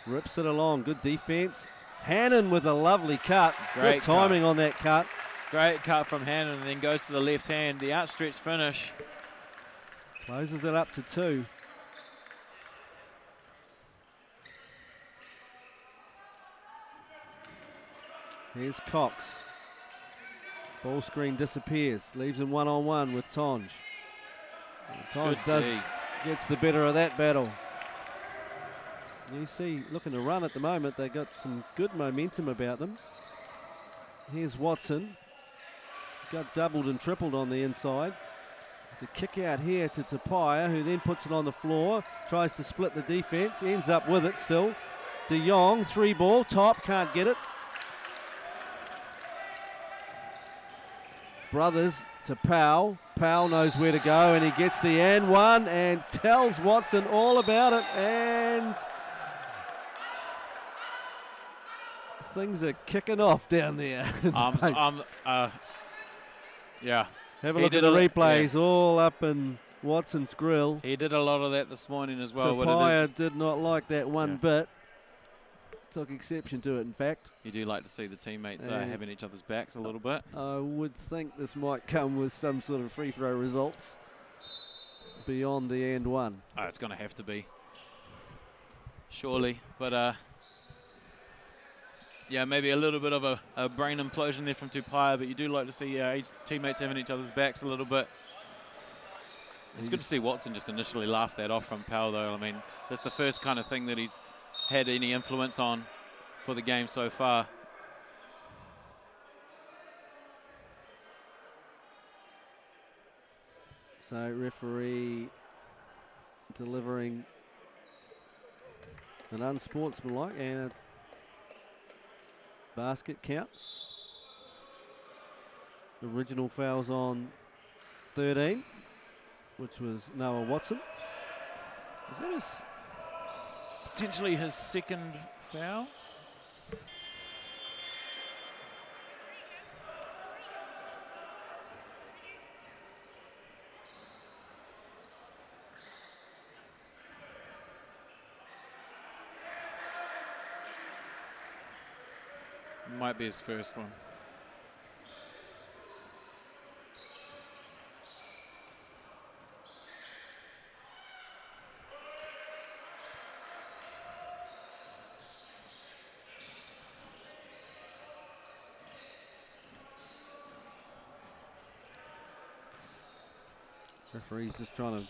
Rips it along, good defense. Hannon with a lovely cut. Great good timing on that cut. Great cut from Hannon, and then goes to the left hand. The outstretched finish. Closes it up to 2. Here's Cox. Ball screen disappears. Leaves him one-on-one with Tonge. Tonge gets the better of that battle. You see, looking to run at the moment. They got some good momentum about them. Here's Watson. Got doubled and tripled on the inside. It's a kick out here to Tapia, who then puts it on the floor. Tries to split the defense. Ends up with it still. De Jong, 3 ball. Top, can't get it. Brothers to Powell. Powell knows where to go, and he gets the and one and tells Watson all about it. And things are kicking off down there. Yeah. Have a look at the replays, all up in Watson's grill. He did a lot of that this morning as well. Tapia did not like that one bit. Took exception to it, in fact. You do like to see the teammates having each other's backs a little bit. I would think this might come with some sort of free throw results beyond the and one. Oh, it's going to have to be. Surely. But, yeah, maybe a little bit of a brain implosion there from Tapia, but you do like to see teammates having each other's backs a little bit. It's good to see Watson just initially laugh that off from Powell, though. I mean, that's the first kind of thing that he's had any influence on for the game so far. So referee delivering an unsportsmanlike and a basket counts. Original fouls on 13, which was Noah Watson. Is that potentially his second foul? Might be his first one. Referee's just trying to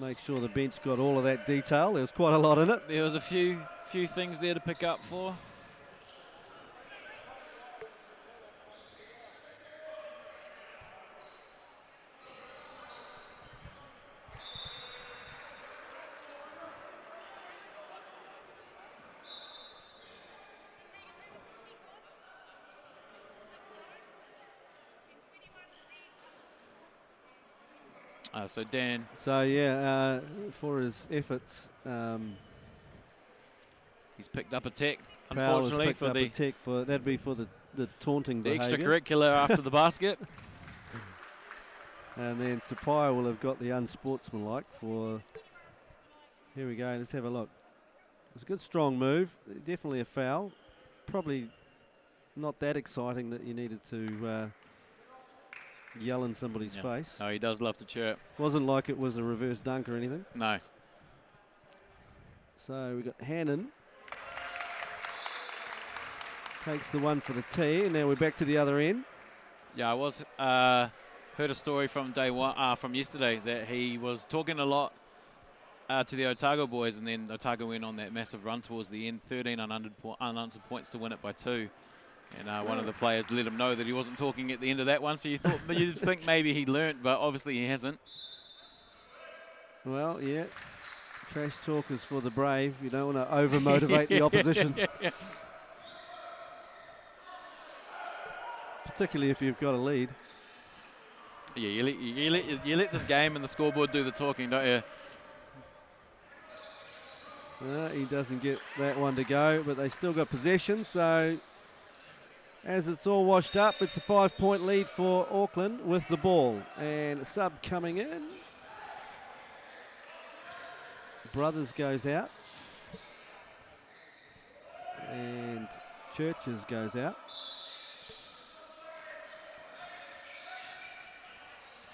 make sure the bench got all of that detail. There was quite a lot in it. There was a few things there to pick up for. So Dan. So yeah, for his efforts, he's picked up a tech. Powell has Unfortunately, picked up a tech for that'd be for the taunting the behaviour. extracurricular after the basket. And then Tupai will have got the unsportsmanlike for. Here we go. Let's have a look. It's a good strong move. Definitely a foul. Probably not that exciting that you needed to yell in somebody's face. No, he does love to chirp. Wasn't like it was a reverse dunk or anything. No. So we got Hannon. Takes the one for the tee, and now we're back to the other end. Yeah, I was heard a story from day one, from yesterday, that he was talking a lot to the Otago boys, and then Otago went on that massive run towards the end, 13 unanswered points to win it by 2. And one of the players let him know that he wasn't talking at the end of that one, so you thought, but you'd think maybe he learnt, but obviously he hasn't. Well, yeah, trash talk is for the brave. You don't want to over-motivate the opposition. Particularly if you've got a lead. Yeah, you let this game and the scoreboard do the talking, don't you? He doesn't get that one to go, but they still got possession, so as it's all washed up, it's a 5-point lead for Auckland with the ball. And a sub coming in. Brothers goes out. And Churches goes out.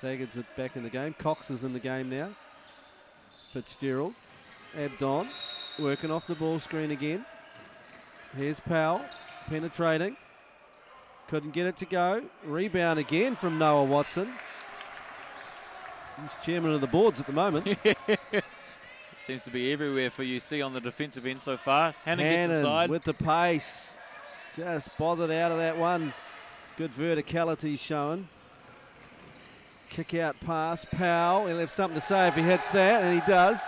Thagard's back in the game. Cox is in the game now. Fitzgerald. Abdon working off the ball screen again. Here's Powell penetrating. Couldn't get it to go. Rebound again from Noah Watson. He's chairman of the boards at the moment. Seems to be everywhere for UC on the defensive end so far. Hannon gets inside. With the pace. Just bothered out of that one. Good verticality showing. Kick out pass. Powell. He'll have something to say if he hits that, and he does.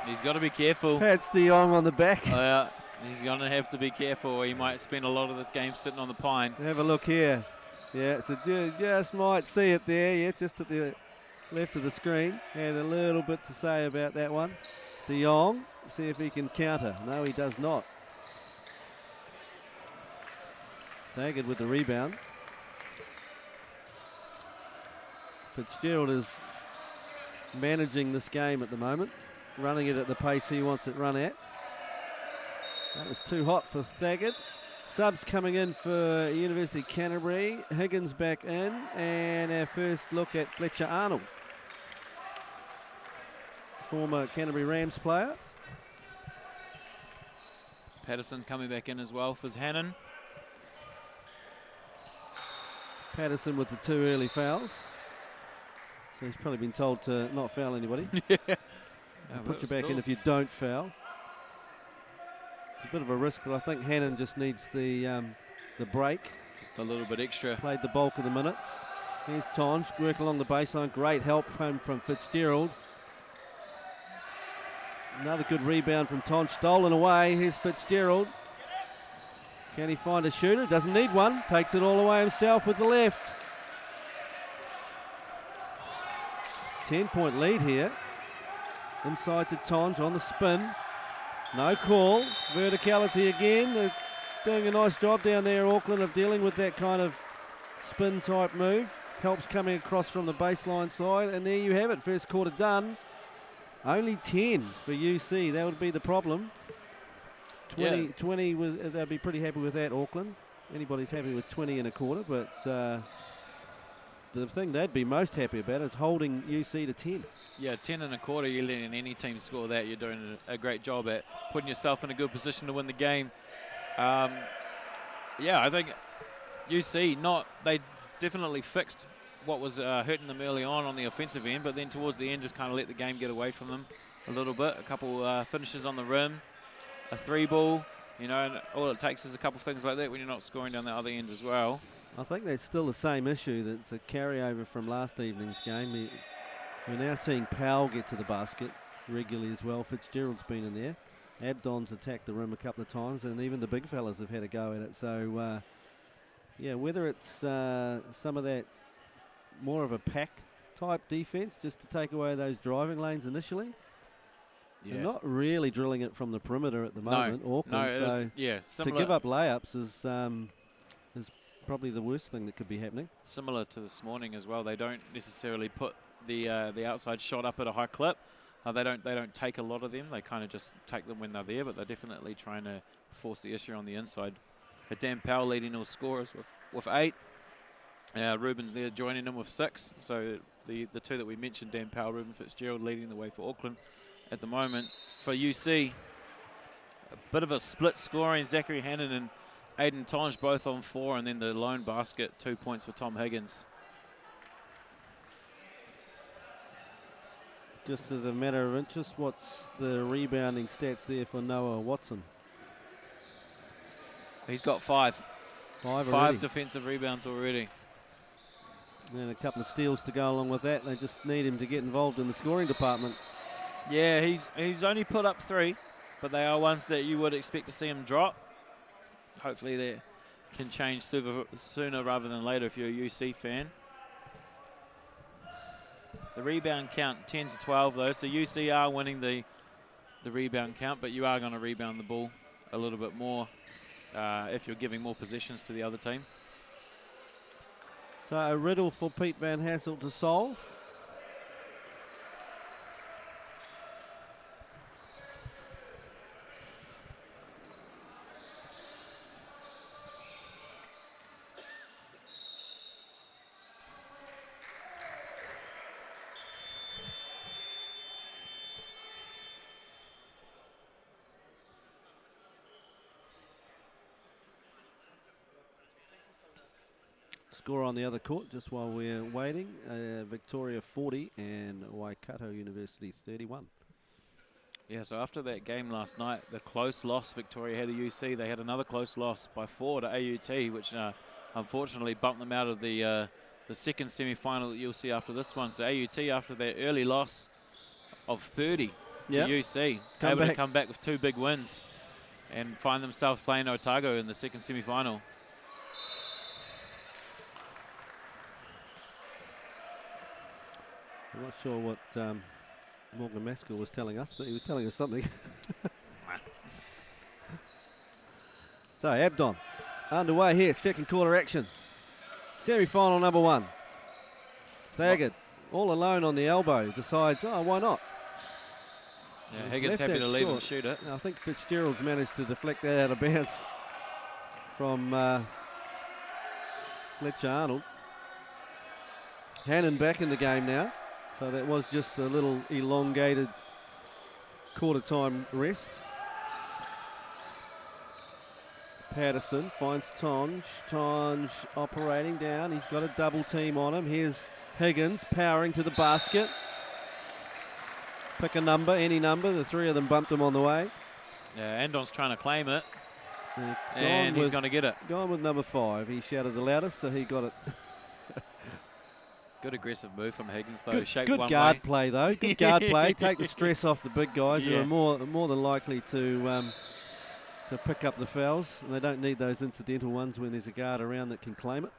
He's got to be careful. Pats De Jong on the back. He's going to have to be careful, or he might spend a lot of this game sitting on the pine. Have a look here. Yeah, so just might see it there. Yeah, just at the left of the screen. Had a little bit to say about that one. De Jong, see if he can counter. No, he does not. Thagard with the rebound. Fitzgerald is managing this game at the moment. Running it at the pace he wants it run at. That was too hot for Thagard. Subs coming in for University of Canterbury. Higgins back in. And our first look at Fletcher Arnold. Former Canterbury Rams player. Patterson coming back in as well for Hannon. Patterson with the 2 early fouls. So he's probably been told to not foul anybody. Yeah. Put you back in if you don't foul. It's a bit of a risk, but I think Hannon just needs the break. Just a little bit extra. Played the bulk of the minutes. Here's Tonge, work along the baseline. Great help home from Fitzgerald. Another good rebound from Tonge, stolen away. Here's Fitzgerald. Can he find a shooter? Doesn't need one. Takes it all away himself with the left. 10-point lead here. Inside to Tonge on the spin. No call. Verticality again. They're doing a nice job down there, Auckland, of dealing with that kind of spin type move. Helps coming across from the baseline side. And there you have it. First quarter done. Only 10 for UC. That would be the problem. 20 was, they'd be pretty happy with that, Auckland. Anybody's happy with 20 and a quarter, but the thing they'd be most happy about is holding UC to 10. Yeah, 10 and a quarter, you're letting any team score that. You're doing a great job at putting yourself in a good position to win the game. Yeah, I think UC, they definitely fixed what was hurting them early on the offensive end, but then towards the end just kind of let the game get away from them a little bit. A couple finishes on the rim, a 3-ball, you know, and all it takes is a couple things like that when you're not scoring down the other end as well. I think that's still the same issue. That's a carryover from last evening's game. We're now seeing Powell get to the basket regularly as well. Fitzgerald's been in there. Abdon's attacked the rim a couple of times, and even the big fellas have had a go at it. So, yeah, whether it's some of that more of a pack type defense just to take away those driving lanes initially. Yes. They're not really drilling it from the perimeter at the moment, Auckland. No, so to give up layups is probably the worst thing that could be happening. Similar to this morning as well. They don't necessarily put the outside shot up at a high clip. They don't take a lot of them. They kind of just take them when they're there, but they're definitely trying to force the issue on the inside. Dan Powell leading all scorers with 8. Ruben's there joining them with 6. So the two that we mentioned, Dan Powell, Ruben Fitzgerald, leading the way for Auckland at the moment. For UC, a bit of a split scoring. Zachary Hannon and Aiden Tonge both on 4, and then the lone basket, 2 points for Tom Higgins. Just as a matter of interest, what's the rebounding stats there for Noah Watson? He's got 5. 5 defensive rebounds already. And a couple of steals to go along with that. They just need him to get involved in the scoring department. Yeah, he's only put up 3, but they are ones that you would expect to see him drop. Hopefully that can change sooner rather than later if you're a UC fan. The rebound count 10 to 12 though, so UC are winning the rebound count, but you are going to rebound the ball a little bit more if you're giving more possessions to the other team. So a riddle for Pete Van Hassel to solve. Score on the other court just while we're waiting. Victoria 40 and Waikato University 31. Yeah, so after that game last night, the close loss Victoria had to UC, they had another close loss by 4 to AUT, which unfortunately bumped them out of the second semi-final that you'll see after this one. So AUT, after their early loss of 30 to UC, able to come back with 2 big wins and find themselves playing Otago in the second semi-final. I'm not sure what Morgan Maskell was telling us, but he was telling us something. So Abdon underway here, second quarter action. Semi-final number 1. Thagard all alone on the elbow, decides, oh, why not? Yeah, Higgins happy to leave him shoot it. I think Fitzgerald's managed to deflect that out of bounds from Fletcher Arnold. Hannon back in the game now. So that was just a little elongated quarter time rest. Patterson finds Tonge. Tonge operating down. He's got a double team on him. Here's Higgins powering to the basket. Pick a number, any number. The 3 of them bumped him on the way. Yeah, Andon's trying to claim it. And he's going to get it. Gone with number 5. He shouted the loudest, so he got it. Good aggressive move from Higgins, though. Good guard play, though. Good guard play. Take the stress off the big guys who are more than likely to pick up the fouls. And they don't need those incidental ones when there's a guard around that can claim it.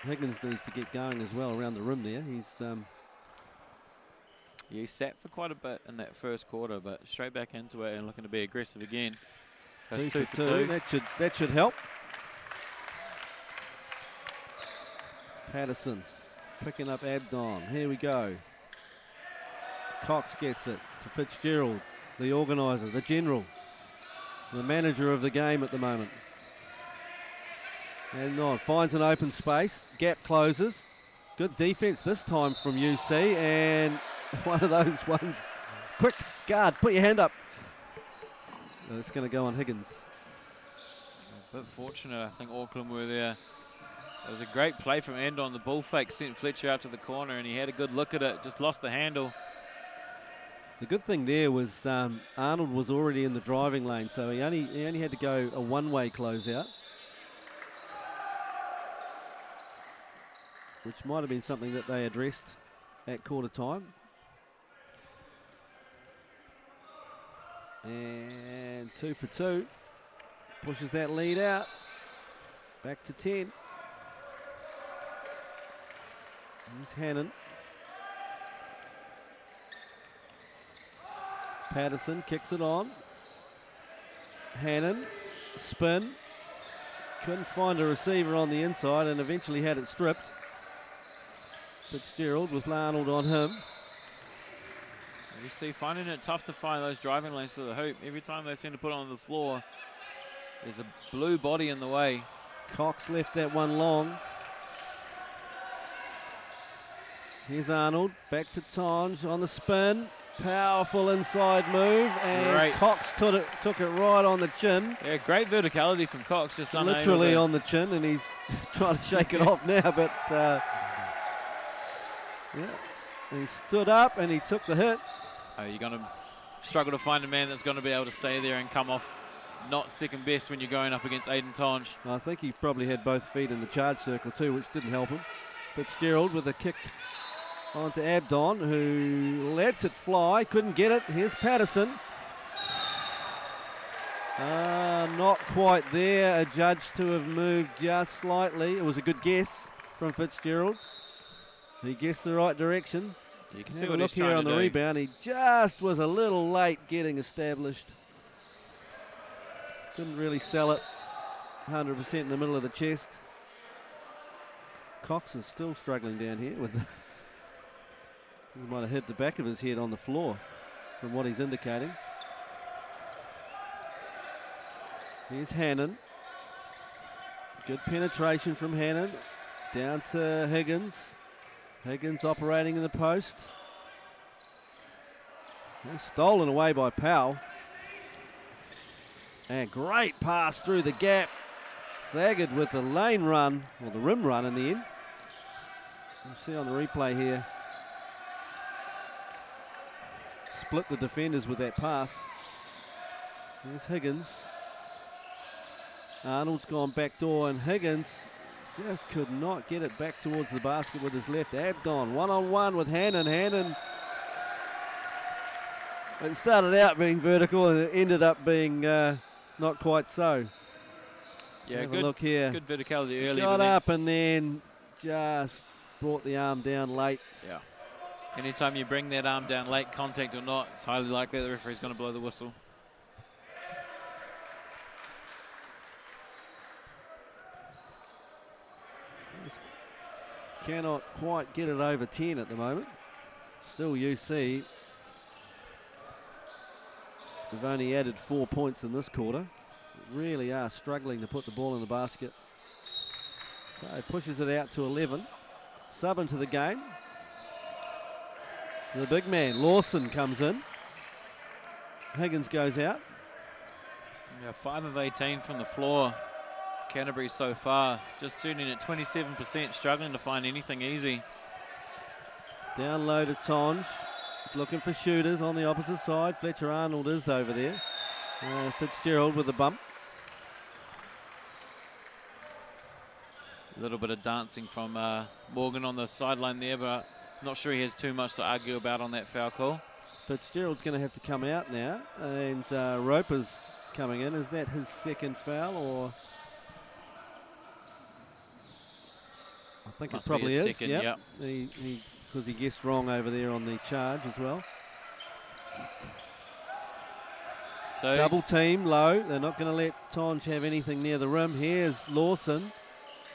Higgins needs to get going as well around the rim there. He sat for quite a bit in that first quarter, but straight back into it and looking to be aggressive again. 2 for 2. That should help. Patterson picking up Abdon. Here we go. Cox gets it to Fitzgerald, the organiser, the general, the manager of the game at the moment. And on, finds an open space. Gap closes. Good defense this time from UC, and one of those ones. Quick, guard, put your hand up. It's going to go on Higgins. bit fortunate, I think Auckland were there. It was a great play from Andon. The ball fake sent Fletcher out to the corner, and he had a good look at it, just lost the handle. The good thing there was Arnold was already in the driving lane, so he only had to go a one-way closeout, which might have been something that they addressed at quarter time. And 2 for 2. Pushes that lead out. Back to 10. Here's Hannon. Patterson kicks it on. Hannon, spin. Couldn't find a receiver on the inside and eventually had it stripped. Fitzgerald with Arnold on him. You see, finding it tough to find those driving lanes to the hoop. Every time they seem to put it on the floor, there's a blue body in the way. Cox left that one long. Here's Arnold, back to Tonge on the spin. Powerful inside move, and great. Cox took it right on the chin. Yeah, great verticality from Cox, just literally on the chin, and he's trying to shake it off now, but yeah, he stood up and he took the hit. You're going to struggle to find a man that's going to be able to stay there and come off not second best when you're going up against Aiden Tonge. I think he probably had both feet in the charge circle too, which didn't help him. Fitzgerald with a kick onto Abdon, who lets it fly, couldn't get it. Here's Patterson. Not quite there, adjudged to have moved just slightly. It was a good guess from Fitzgerald. He guessed the right direction. You can see what he's here trying on to the do. rebound. He just was a little late getting established. Couldn't really sell it 100% in the middle of the chest. Cox is still struggling down here with he might have hit the back of his head on the floor from what he's indicating. Here's Hannon. Good penetration from Hannon. Down to Higgins. Higgins operating in the post. He's stolen away by Powell. And great pass through the gap. Thagard with the lane run, or the rim run in the end. You'll see on the replay here. Split the defenders with that pass. Here's Higgins. Arnold's gone back door, and Higgins just could not get it back towards the basket with his left. Abdon one-on-one with Hannon. Hannon, it started out being vertical and it ended up being not quite so. Yeah, Have good a look here. Good verticality early. Got up and then just brought the arm down late. Yeah. Anytime you bring that arm down late, contact or not, it's highly likely the referee's going to blow the whistle. Cannot quite get it over 10 at the moment. Still UC. We've only added 4 points in this quarter. Really are struggling to put the ball in the basket. So pushes it out to 11. Sub into the game. The big man, Lawson, comes in. Higgins goes out. Yeah, 5 of 18 from the floor. Canterbury so far, just shooting at 27%, struggling to find anything easy. Down low to Tonge. He's looking for shooters on the opposite side. Fletcher Arnold is over there. Fitzgerald with a bump. A little bit of dancing from Morgan on the sideline there, but not sure he has too much to argue about on that foul call. Fitzgerald's going to have to come out now, and Roper's coming in. Is that his second foul, or? I think Must it probably be his is. second, yep. yep. Because he guessed wrong over there on the charge as well. So double team low. They're not going to let Tonge have anything near the rim. Here's Lawson.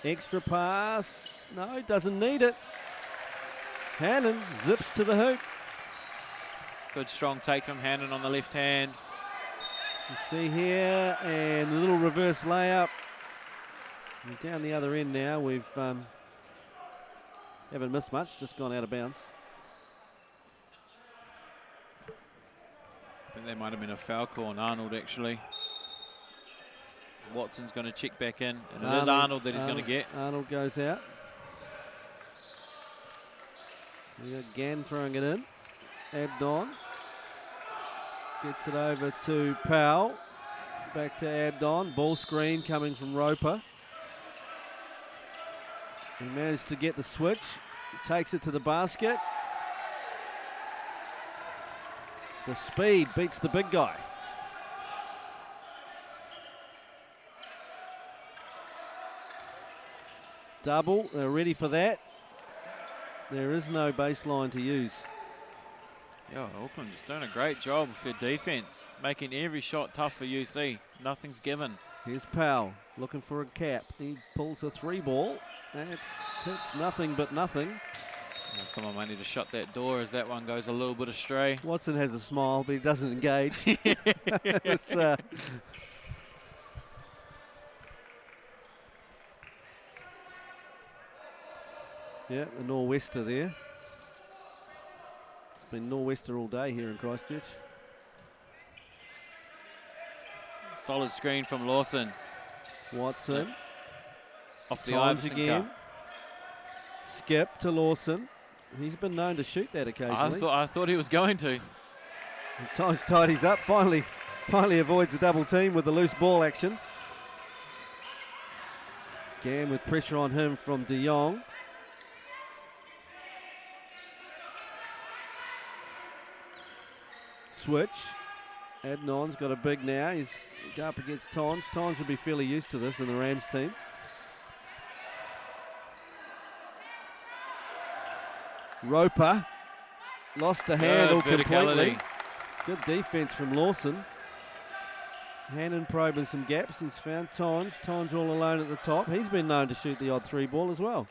Extra pass. No, doesn't need it. Hannon zips to the hoop. Good strong take from Hannon on the left hand. You see here, and a little reverse layup. And down the other end now, we've haven't missed much, just gone out of bounds. I think there might have been a foul call on Arnold actually. Watson's going to check back in, and it is Arnold that he's going to get. Arnold goes out. We got Gann throwing it in. Abdon gets it over to Powell. Back to Abdon. Ball screen coming from Roper. He managed to get the switch. He takes it to the basket. The speed beats the big guy. Double. They're ready for that. There is no baseline to use. Yeah, Auckland just doing a great job with their defense, making every shot tough for UC. Nothing's given. Here's Powell looking for a cap. He pulls a 3-ball. It's nothing but nothing. Well, someone might need to shut that door as that one goes a little bit astray. Watson has a smile, but he doesn't engage. It's, yeah, a nor'wester there. It's been nor'wester all day here in Christchurch. Solid screen from Lawson. Watson. Off the Times Iverson again. cut. Skip to Lawson. He's been known to shoot that occasionally. I thought he was going to. Times tidies up. Finally avoids a double team with the loose ball action. Gann with pressure on him from De Jong. Switch. Adnon's got a big now. He's up against Tons. Tons will be fairly used to this in the Rams team. Roper lost the handle completely. Good defense from Lawson. Hannon probing some gaps. He's found Tons. Tons all alone at the top. He's been known to shoot the odd 3-ball as well.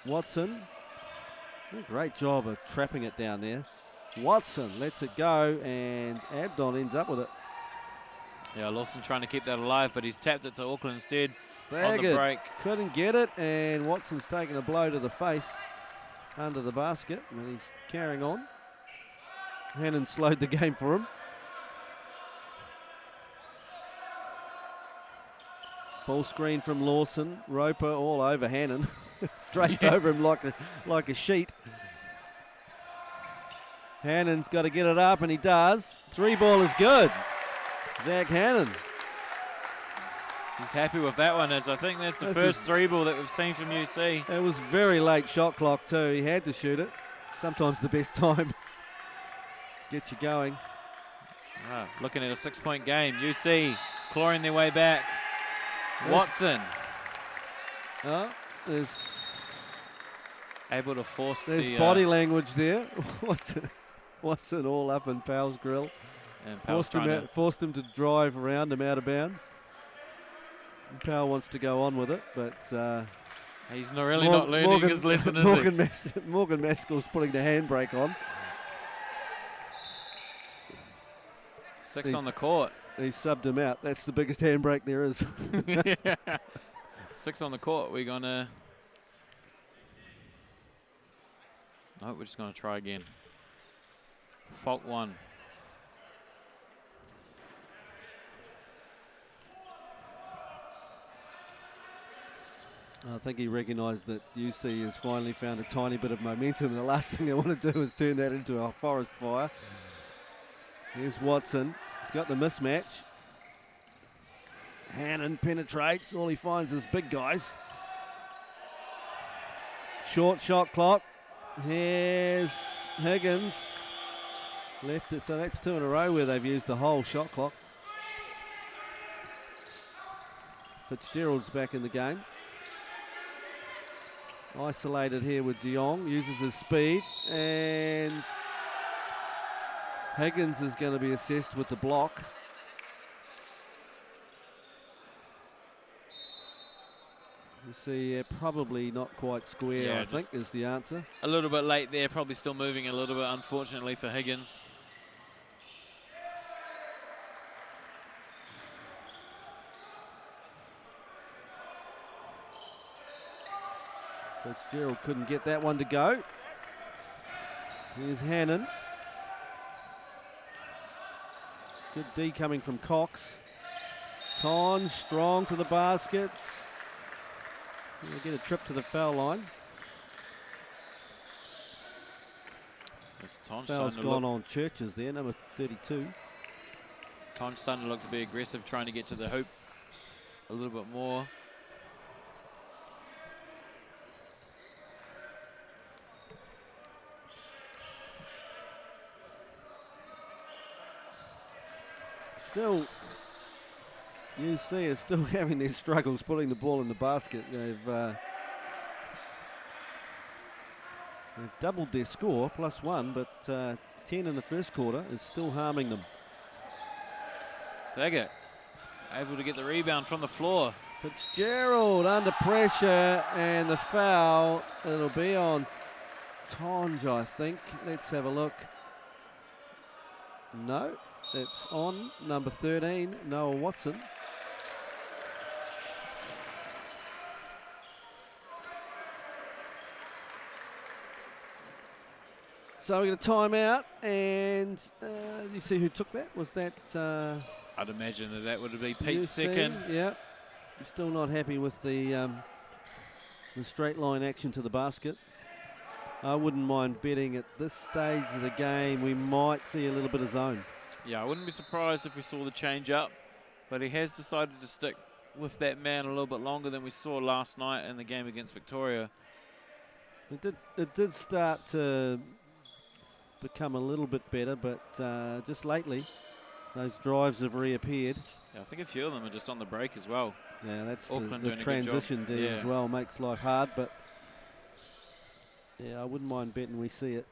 Watson. A great job of trapping it down there. Watson lets it go, and Abdon ends up with it. Yeah, Lawson trying to keep that alive, but he's tapped it to Auckland instead on the Baggett break. couldn't get it, and Watson's taken a blow to the face under the basket, and he's carrying on. Hannon slowed the game for him. Ball screen from Lawson. Roper all over Hannon. Straight over him like a sheet. Hannon's got to get it up, and he does. 3-ball is good. Zach Hannon. He's happy with that one, as I think that's the first 3-ball that we've seen from UC. It was very late shot clock too. He had to shoot it. Sometimes the best time. Get you going. Looking at a 6-point game. UC clawing their way back. Watson. There's able to force the body language there. Watson all up in Powell's grill. And Forced him to drive around him out of bounds. And Powell wants to go on with it, but he's not learning his lesson, is he? Morgan Maskell's putting the handbrake on. 6 on the court. He subbed him out. That's the biggest handbrake there is. 6 on the court. We're going to... No, we're just going to try again. Fault 1. I think he recognised that UC has finally found a tiny bit of momentum. The last thing they want to do is turn that into a forest fire. Here's Watson. He's got the mismatch. Hannon penetrates. All he finds is big guys. Short shot clock. Here's Higgins. Left it, so that's 2 in a row where they've used the whole shot clock. Fitzgerald's back in the game. Isolated here with De Jong, uses his speed, and Higgins is going to be assessed with the block. You see, probably not quite square, I think, is the answer. A little bit late there, probably still moving a little bit, unfortunately, for Higgins. Fitzgerald couldn't get that one to go. Here's Hannon. Good D coming from Cox. Tonge strong to the basket. He'll get a trip to the foul line. Foul's gone on Churches there, number 32. Tonge starting to look to be aggressive, trying to get to the hoop a little bit more. Still, UC is still having their struggles putting the ball in the basket. They've doubled their score, +1, but 10 in the first quarter is still harming them. Saget able to get the rebound from the floor. Fitzgerald under pressure, and the foul, it'll be on Tonge, I think. Let's have a look. No, it's on number 13, Noah Watson. So we get a timeout, and you see who took that? Was that? I'd imagine that would be Pete's UC? second. Yeah. Still not happy with the straight line action to the basket. I wouldn't mind betting at this stage of the game we might see a little bit of zone. Yeah, I wouldn't be surprised if we saw the change up, but he has decided to stick with that man a little bit longer than we saw last night in the game against Victoria. It did start to become a little bit better, but just lately those drives have reappeared. Yeah, I think a few of them are just on the break as well. Yeah, that's Auckland the doing a good transition job. as well, makes life hard, but yeah, I wouldn't mind betting we see it.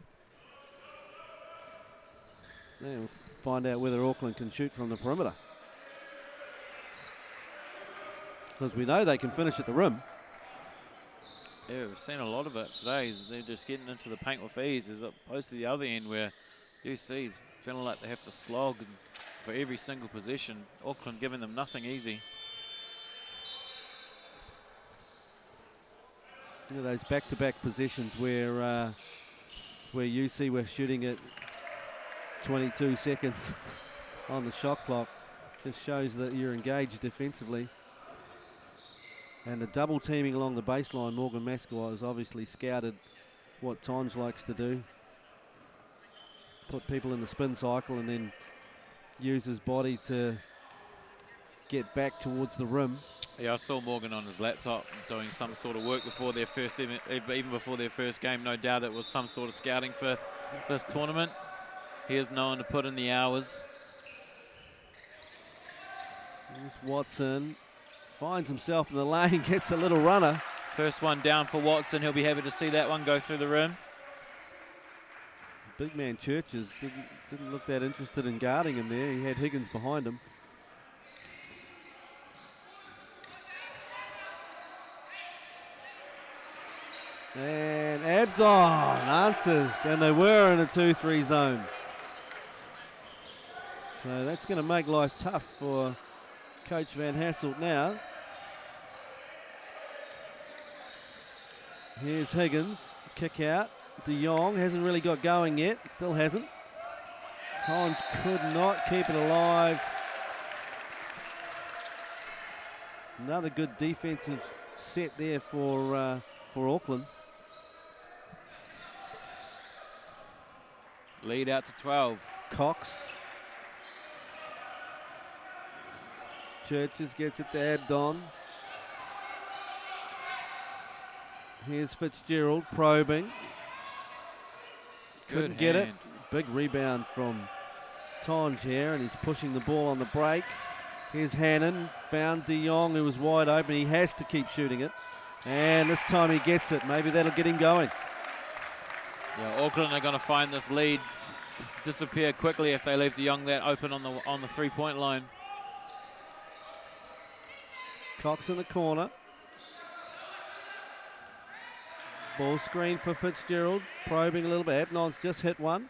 Yeah, we'll find out whether Auckland can shoot from the perimeter, because we know they can finish at the rim. Yeah, we've seen a lot of it today. They're just getting into the paint with ease, as opposed to the other end where UC feeling like they have to slog for every single possession. Auckland giving them nothing easy. You know, those back-to-back positions where UC were shooting at 22 seconds on the shot clock just shows that you're engaged defensively. And the double teaming along the baseline, Morgan Mascawat has obviously scouted what Tonge likes to do. Put people in the spin cycle and then use his body to get back towards the rim. Yeah, I saw Morgan on his laptop doing some sort of work before their first, even before their first game. No doubt it was some sort of scouting for this tournament. He is known to put in the hours. Here's Watson. Finds himself in the lane, gets a little runner. First one down for Watson. He'll be happy to see that one go through the rim. Big man Churches didn't look that interested in guarding him there. He had Higgins behind him. And Abdon answers, and they were in a 2-3 zone. So that's going to make life tough for Coach Van Hasselt now. Here's Higgins, kick out. De Jong hasn't really got going yet, still hasn't. Tonge could not keep it alive. Another good defensive set there for Auckland. Lead out to 12. Cox. Churches gets it to Abdon. Here's Fitzgerald probing. Couldn't get it. Big rebound from Tonge here, and he's pushing the ball on the break. Here's Hannon. Found De Jong, who was wide open. He has to keep shooting it. And this time he gets it. Maybe that'll get him going. Yeah, Auckland are going to find this lead disappear quickly if they leave De Jong that open on the three-point line. Cox in the corner. Ball screen for Fitzgerald. Probing a little bit. Abnon's just hit one.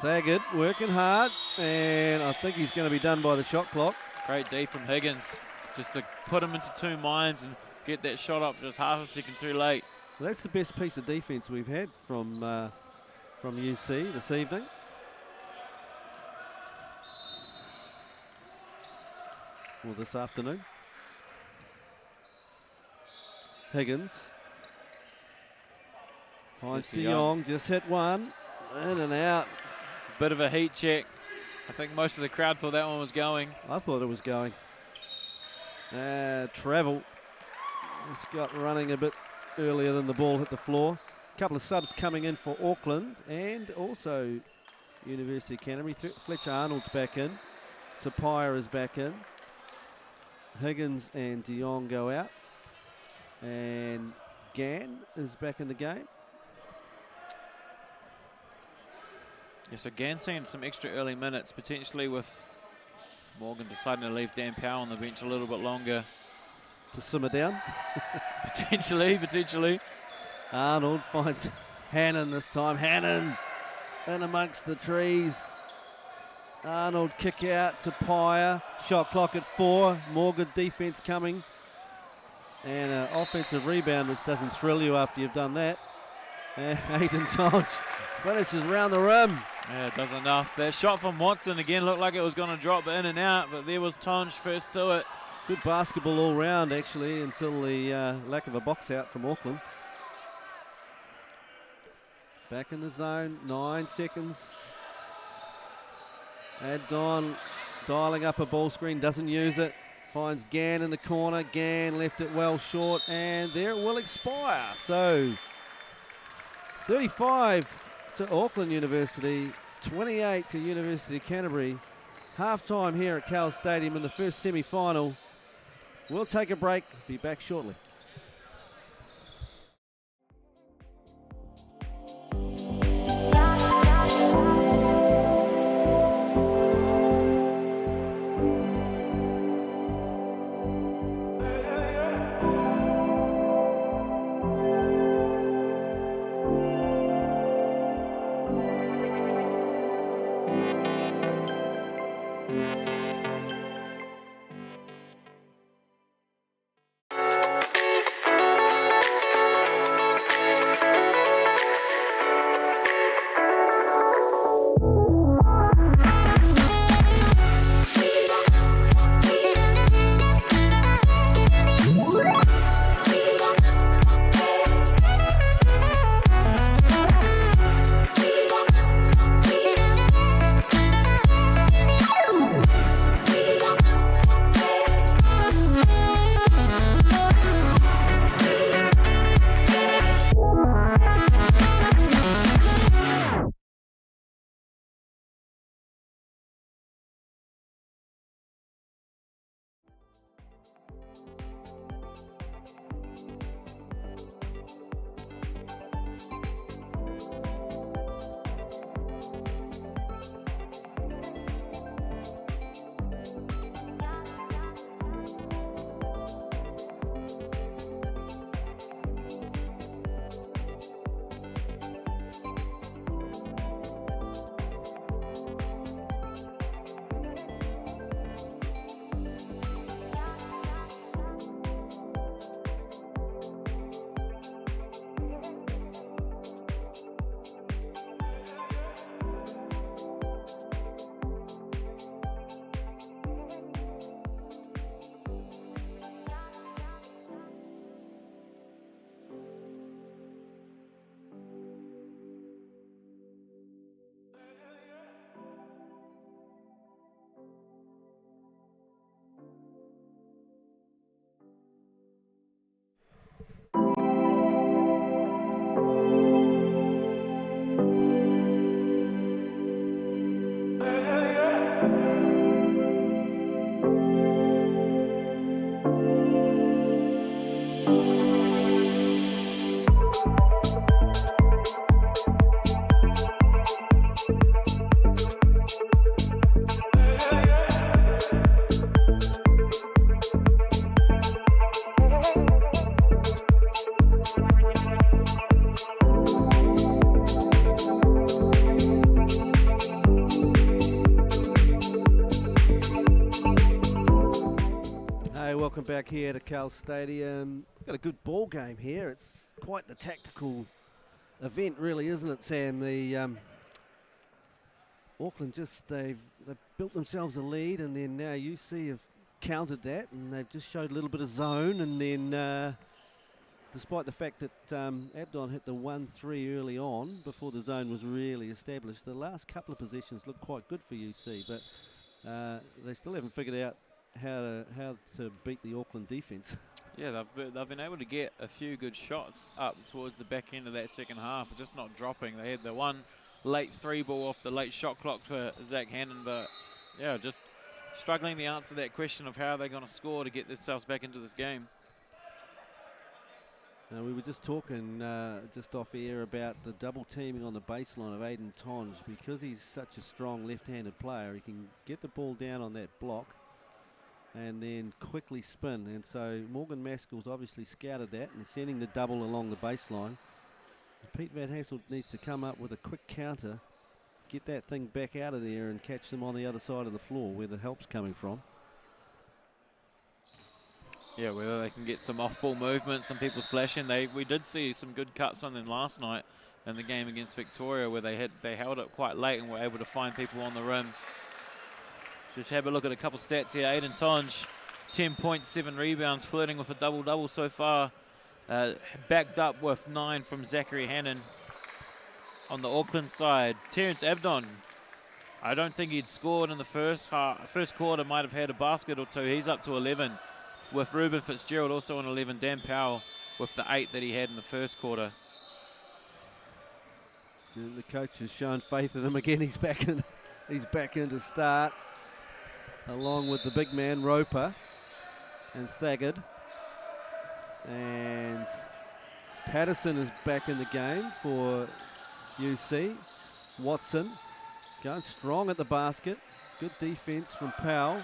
Thaggart working hard, and I think he's going to be done by the shot clock. Great D from Higgins, just to put him into two minds and get that shot up just half a second too late. Well, that's the best piece of defense we've had from UC this evening. or this afternoon. Higgins finds De Jong, just hit one, in and out. Bit of a heat check. I think most of the crowd thought that one was going. I thought it was going. Travel. It's got running a bit earlier than the ball hit the floor. A couple of subs coming in for Auckland and also University of Canterbury. Fletcher Arnold's back in. Tapia is back in. Higgins and De Jong go out. And Gann is back in the game. Yeah, so Gann seeing some extra early minutes, potentially with Morgan deciding to leave Dan Powell on the bench a little bit longer. To simmer down? Potentially. Arnold finds Hannon this time. Hannon in amongst the trees. Arnold kick out to Tapia. Shot clock at 4. Morgan defense coming. And an offensive rebound, which doesn't thrill you after you've done that. And Hayden Dodge finishes round the rim. Yeah, it does enough. That shot from Watson again looked like it was going to drop in and out, but there was Tonge first to it. Good basketball all round, actually, until the lack of a box out from Auckland. Back in the zone, 9 seconds. Adon dialing up a ball screen, doesn't use it. Finds Gann in the corner. Gann left it well short, and there it will expire. So 35 to Auckland University, 28 to University of Canterbury. Half-time here at Cal Stadium in the first semi-final. We'll take a break, be back shortly. Welcome back here to Cal Stadium. We've got a good ball game here. It's quite the tactical event, really, isn't it, Sam? The Auckland they've built themselves a lead, and then now UC have countered that, and they've just showed a little bit of zone, and then despite the fact that Abdon hit the 1-3 early on before the zone was really established, the last couple of possessions looked quite good for UC, but they still haven't figured out how to beat the Auckland defence. Yeah, they've been able to get a few good shots up towards the back end of that second half, just not dropping. They had the one late 3-ball off the late shot clock for Zach Hannon, but yeah, just struggling to answer that question of how they're going to score to get themselves back into this game. We were just talking just off air about the double teaming on the baseline of Aidan Tonge. Because he's such a strong left-handed player, he can get the ball down on that block and then quickly spin. And so Morgan Maskell's obviously scouted that and sending the double along the baseline. Pete Van Hasselt needs to come up with a quick counter, get that thing back out of there and catch them on the other side of the floor where the help's coming from. Yeah, whether they can get some off-ball movement, some people slashing. We did see some good cuts on them last night in the game against Victoria, where they held it quite late and were able to find people on the rim. Just have a look at a couple stats here. Aidan Tonge, 10 points, 7 rebounds, flirting with a double-double so far. Backed up with 9 from Zachary Hannon. On the Auckland side, Terence Abdon, I don't think he'd scored in the first quarter, might have had a basket or two. He's up to 11. With Ruben Fitzgerald also on 11, Dan Powell with the 8 that he had in the first quarter. And the coach has shown faith in him again. He's back in to start, along with the big man Roper and Thagard. And Patterson is back in the game for UC. Watson going strong at the basket. Good defense from Powell.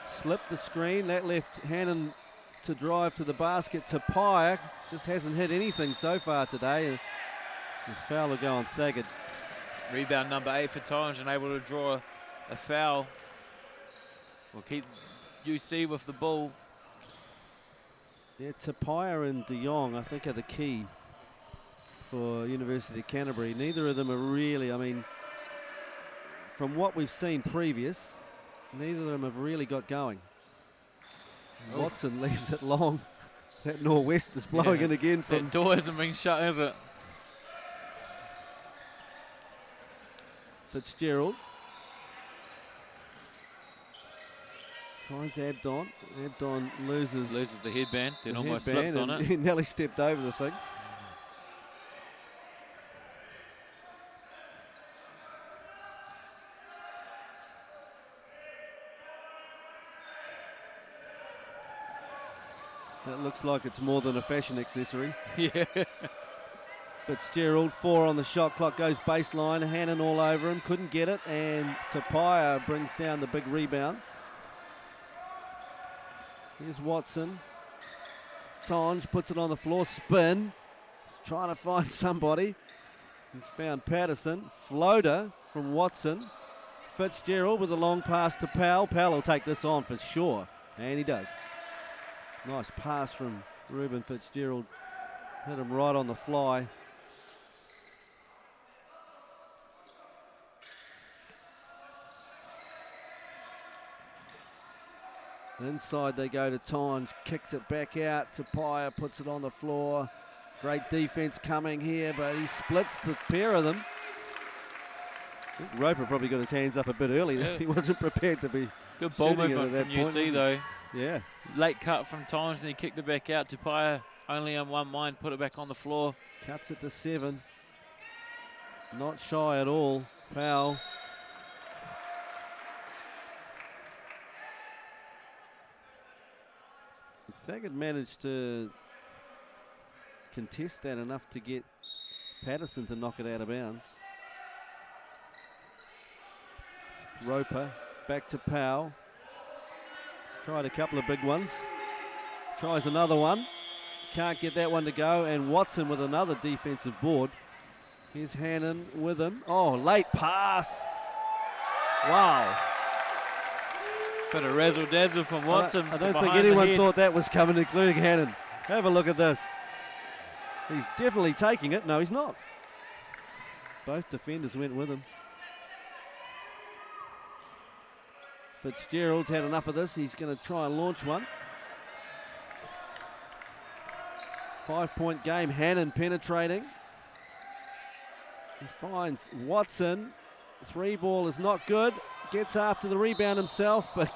Slipped the screen, that left Hannon to drive to the basket. Tapia just hasn't hit anything so far today. The foul will go on Thagard. Rebound number 8 for Tonge, and able to draw a foul. We'll keep UC with the ball. Yeah, Tapia and De Jong, I think, are the key for University of Canterbury. Neither of them are really, I mean, from what we've seen previous, neither of them have really got going. Oh. Watson leaves it long. That nor'west is blowing in again. From that door hasn't been shut, has it? Fitzgerald. Finds Abdon. Abdon loses the headband. Then almost slips on it. He nearly stepped over the thing. That looks like it's more than a fashion accessory. Yeah. Fitzgerald, 4 on the shot clock, goes baseline. Hannon all over him, couldn't get it, and Tapia brings down the big rebound. Here's Watson. Tonge puts it on the floor, spin. He's trying to find somebody. He found Patterson. Floater from Watson. Fitzgerald with a long pass to Powell. Powell will take this on for sure, and he does. Nice pass from Ruben Fitzgerald. Hit him right on the fly. Inside they go to Tonge, kicks it back out. Tapia puts it on the floor. Great defense coming here, but he splits the pair of them. I think Roper probably got his hands up a bit early. Yeah. He wasn't prepared to be. Good ball movement from UC though. Yeah. Late cut from Tonge, then he kicked it back out. Tapia only on one mind, put it back on the floor. Cuts it to 7. Not shy at all. Powell. Thagard managed to contest that enough to get Patterson to knock it out of bounds. Roper back to Powell. Tried a couple of big ones. Tries another one. Can't get that one to go. And Watson with another defensive board. Here's Hannon with him. Oh, late pass. Wow. Bit of razzle-dazzle from Watson. I don't think anyone thought that was coming, including Hannon. Have a look at this. He's definitely taking it. No, he's not. Both defenders went with him. Fitzgerald's had enough of this. He's going to try and launch one. 5-point game. Hannon penetrating. He finds Watson. 3 ball is not good. Gets after the rebound himself, but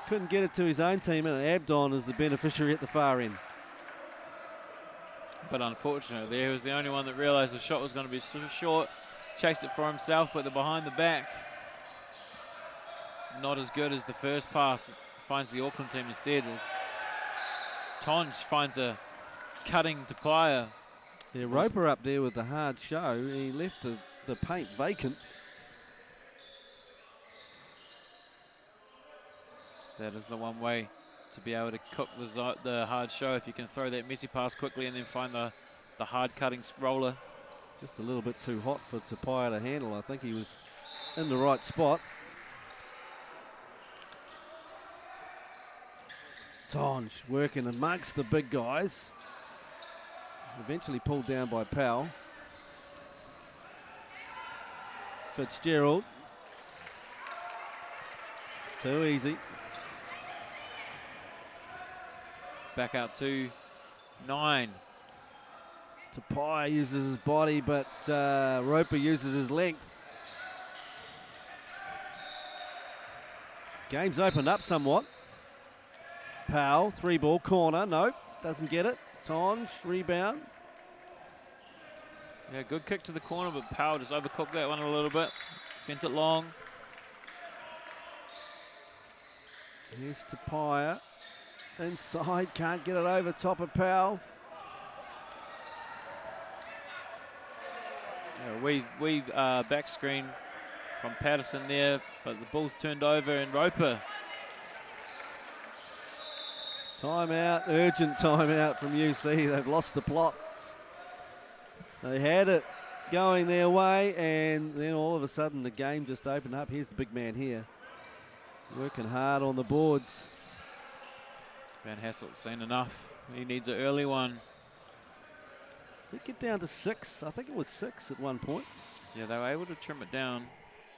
couldn't get it to his own team. And Abdon is the beneficiary at the far end. But unfortunately, he was the only one that realised the shot was going to be so short. Chased it for himself, but the behind the back, not as good as the first pass. Finds the Auckland team instead. As Tonge finds a cutting to Paya. Yeah, Roper up there with the hard show. He left the paint vacant. That is the one way to be able to cook the hard show, if you can throw that messy pass quickly and then find the hard cutting roller. Just a little bit too hot for Tapia to handle. I think he was in the right spot. Tonge working amongst the big guys. Eventually pulled down by Powell. Fitzgerald. Too easy. Back out to 9. Tapia uses his body, but Roper uses his length. Game's opened up somewhat. Powell, 3 ball, corner, no, doesn't get it. Tonge, rebound. Yeah, good kick to the corner, but Powell just overcooked that one a little bit. Sent it long. Here's Tapia. Inside, can't get it over top of Powell. Yeah, we back screen from Patterson there, but the ball's turned over and Roper. Timeout, urgent timeout from UC. They've lost the plot. They had it going their way, and then all of a sudden the game just opened up. Here's the big man here, working hard on the boards. Van Hasselt's seen enough. He needs an early one. Did get down to 6. I think it was 6 at one point. Yeah, they were able to trim it down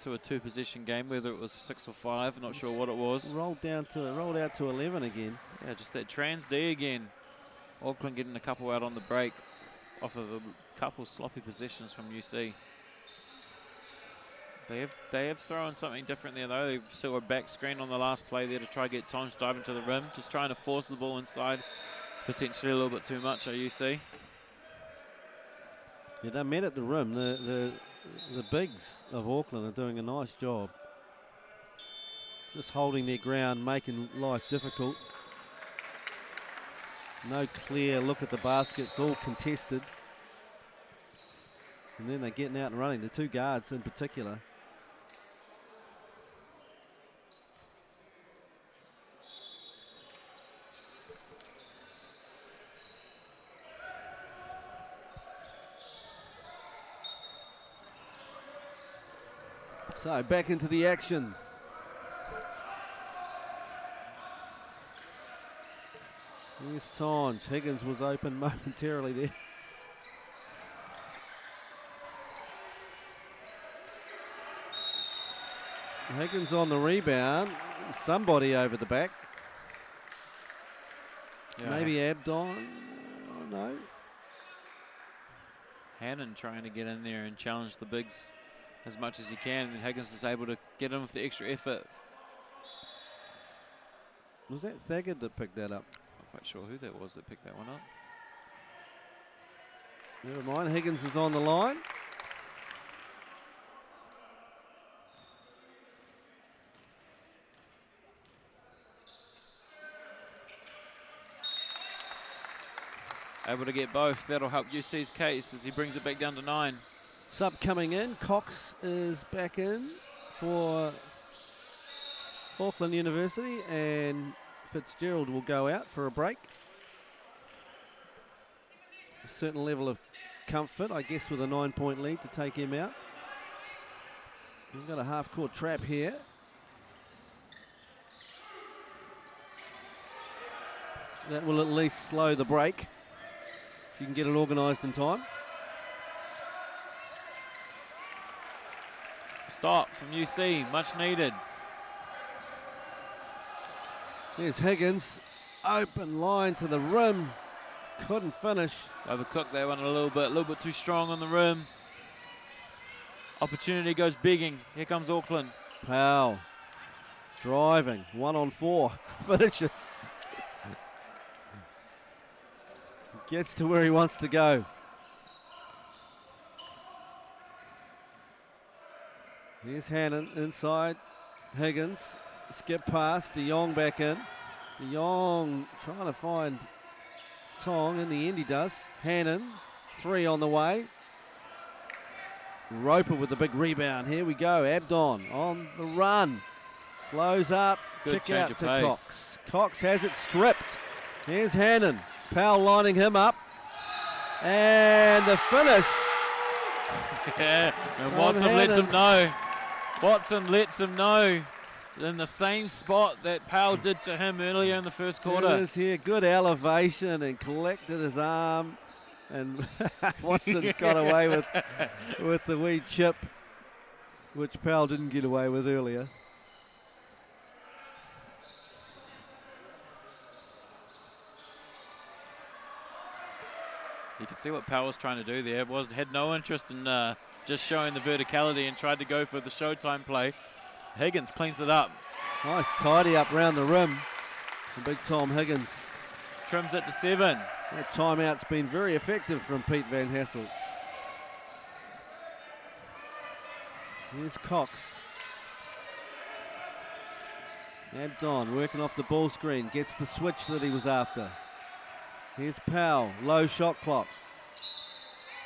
to a 2-possession game, whether it was 6 or 5. Not sure what it was. Rolled out to 11 again. Yeah, just that trans D again. Auckland getting a couple out on the break off of a couple sloppy possessions from UC. They have thrown something different there though. They saw a back screen on the last play there to try to get Tonge diving to the rim, just trying to force the ball inside, potentially a little bit too much at UC. Yeah, they met at the rim. The bigs of Auckland are doing a nice job. Just holding their ground, making life difficult. No clear look at the basket, it's all contested. And then they're getting out and running, the 2 guards in particular. So back into the action. Here's Tonge. Higgins was open momentarily there. Higgins on the rebound. Somebody over the back. Yeah. Maybe Abdon. Oh, no. Hannon trying to get in there and challenge the bigs as much as he can, and Higgins is able to get in with the extra effort. Was that Thagard that picked that up? Not quite sure who that was that picked that one up. Never mind, Higgins is on the line. Able to get both. That'll help UC's case as he brings it back down to 9. Sub coming in. Cox is back in for Auckland University, and Fitzgerald will go out for a break. A certain level of comfort, I guess, with a 9-point lead to take him out. We've got a half-court trap here. That will at least slow the break, if you can get it organised in time. Stop from UC, much needed. There's Higgins, open line to the rim, couldn't finish. Overcooked that one a little bit too strong on the rim. Opportunity goes begging. Here comes Auckland. Powell driving, 1-on-4, finishes. Gets to where he wants to go. Here's Hannon inside. Higgins, skip pass, De Jong back in. De Jong trying to find Tong, in the end he does. Hannon, 3 on the way. Roper with the big rebound. Here we go. Abdon on the run. Slows up. Good Kick out change to of pace. Cox. Cox has it stripped. Here's Hannon. Powell lining him up. And the finish. Yeah, and From Watson lets Hannon. him know. Watson lets him know. In the same spot that Powell did to him earlier in the first quarter. It is here. Good elevation and collected his arm. And Watson's got away with the wee chip, which Powell didn't get away with earlier. You can see what Powell was trying to do there. Had no interest in just showing the verticality and tried to go for the showtime play. Higgins cleans it up. Nice tidy up round the rim. The big Tom Higgins. Trims it to 7. That timeout's been very effective from Pete Van Hassel. Here's Cox. Abdon working off the ball screen. Gets the switch that he was after. Here's Powell. Low shot clock.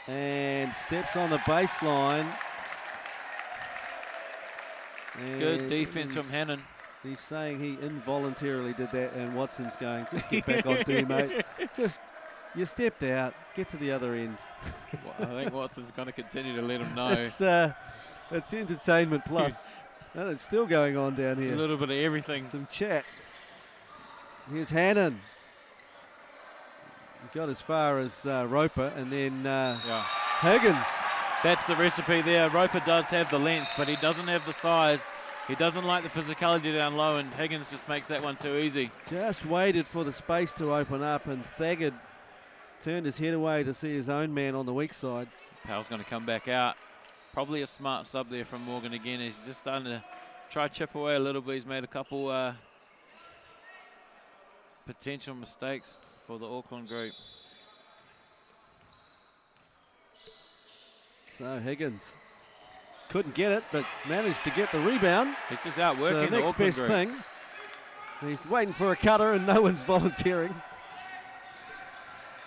And steps on the baseline. Good defense from Hannon. He's saying he involuntarily did that, and Watson's going, just get back on team, mate. Just, you stepped out, get to the other end. Well, I think Watson's going to continue to let him know. It's entertainment plus. No, it's still going on down here. A little bit of everything. Some chat. Here's Hannon. He got as far as Roper, and then Higgins. That's the recipe there. Roper does have the length, but he doesn't have the size. He doesn't like the physicality down low, and Higgins just makes that one too easy. Just waited for the space to open up, and Thagard turned his head away to see his own man on the weak side. Powell's going to come back out. Probably a smart sub there from Morgan again. He's just starting to try chip away a little bit. He's made a couple potential mistakes for the Auckland group. So Higgins couldn't get it, but managed to get the rebound. He's just out working the next Auckland best group. thing. He's waiting for a cutter, and no one's volunteering.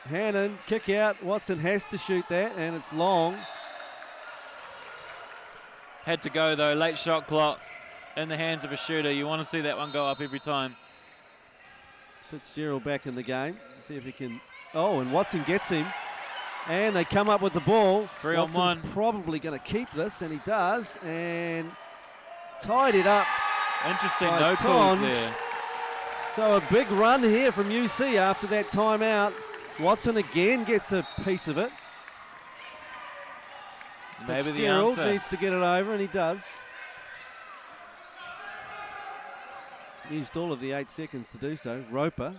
Hannon, kick out. Watson has to shoot that, and it's long. Had to go though, late shot clock in the hands of a shooter. You want to see that one go up every time. Fitzgerald back in the game. See if he can. Oh, and Watson gets him. And they come up with the ball. 3 on 1. Probably going to keep this, and he does. And tied it up. Interesting no calls there. So a big run here from UC after that timeout. Watson again gets a piece of it. Maybe the Fitzgerald answer. needs to get it over, and he does. Used all of the 8 seconds to do so. Roper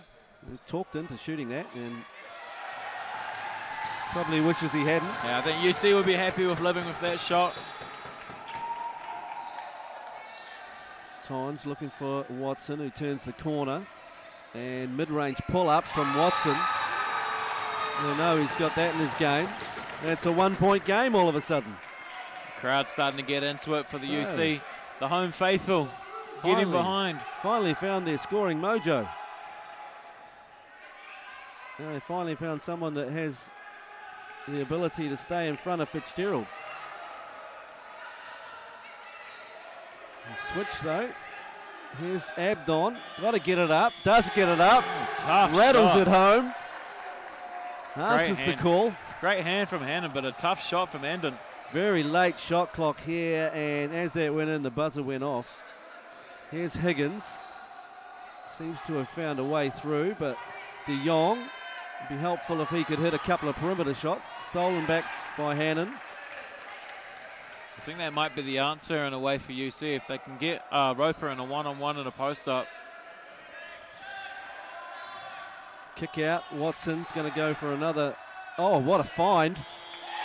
talked into shooting that, and probably wishes he hadn't. Yeah, I think UC will be happy with living with that shot. Tynes looking for Watson, who turns the corner. And mid-range pull-up from Watson. I know he's got that in his game. And it's a 1-point game all of a sudden. Crowd starting to get into it for the UC. The home faithful getting behind. Finally found their scoring mojo. Now they finally found someone that has the ability to stay in front of Fitzgerald. Switch though. Here's Abdon. Got to get it up. Does get it up. Tough Rattles shot. it home. Answers the call. Great hand from Hannon, but a tough shot from Andon. Very late shot clock here, and as that went in, the buzzer went off. Here's Higgins. Seems to have found a way through, but De Jong would be helpful if he could hit a couple of perimeter shots. Stolen back by Hannon. I think that might be the answer in a way for UC if they can get Roper in a one-on-one and a post-up. Kick out. Watson's going to go for another. Oh, what a find.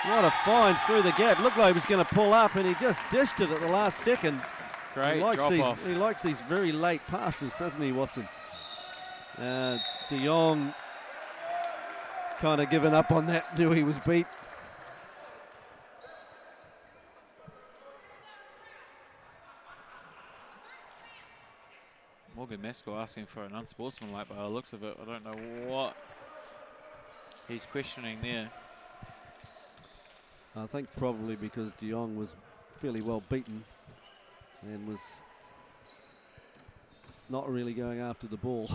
What a find through the gap. Looked like he was going to pull up, and he just dished it at the last second. Great drop off. He likes these very late passes, doesn't he, Watson? De Jong kind of given up on that, knew he was beat. Morgan Mescal asking for an unsportsmanlike by the looks of it. I don't know what he's questioning there. I think probably because De Jong was fairly well beaten and was not really going after the ball.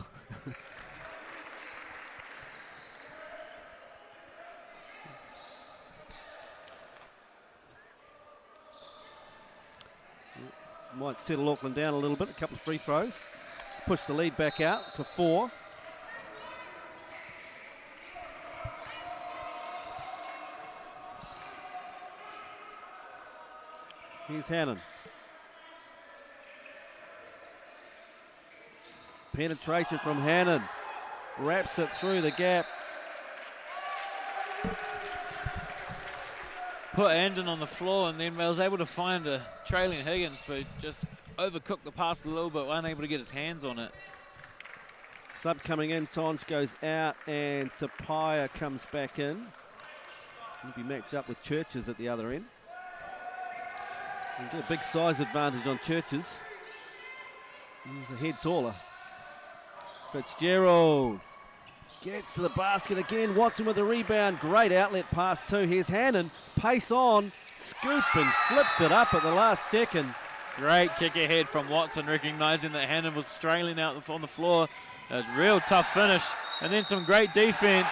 Might settle Auckland down a little bit, a couple of free throws. Push the lead back out to 4. Here's Hannon. Penetration from Hannon. Wraps it through the gap. Put Andon on the floor, and then was able to find a trailing Higgins, but just overcooked the pass a little bit, unable to get his hands on it. Sub coming in, Tonge goes out, and Tapia comes back in. He'll be matched up with Churches at the other end. Get a big size advantage on Churches. He's a head taller. Fitzgerald gets to the basket again. Watson with the rebound. Great outlet pass too. Here's Hannon. Pace on. Scoop and flips it up at the last second. Great kick ahead from Watson, recognizing that Hannon was strailing out on the floor. A real tough finish. And then some great defense.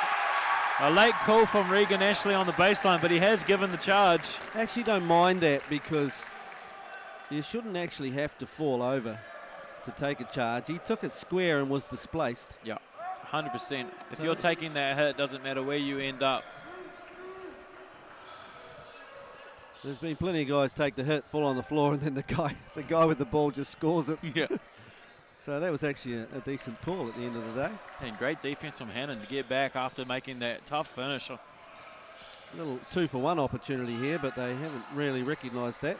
A late call from Regan Ashley on the baseline, but he has given the charge. Actually don't mind that, because you shouldn't actually have to fall over to take a charge. He took it square and was displaced. Yeah, 100%. If you're taking that hit, it doesn't matter where you end up. There's been plenty of guys take the hit, fall on the floor, and then the guy with the ball just scores it. Yeah. So that was actually a decent call at the end of the day. And great defense from Hannon to get back after making that tough finish. A little 2-for-1 opportunity here, but they haven't really recognised that.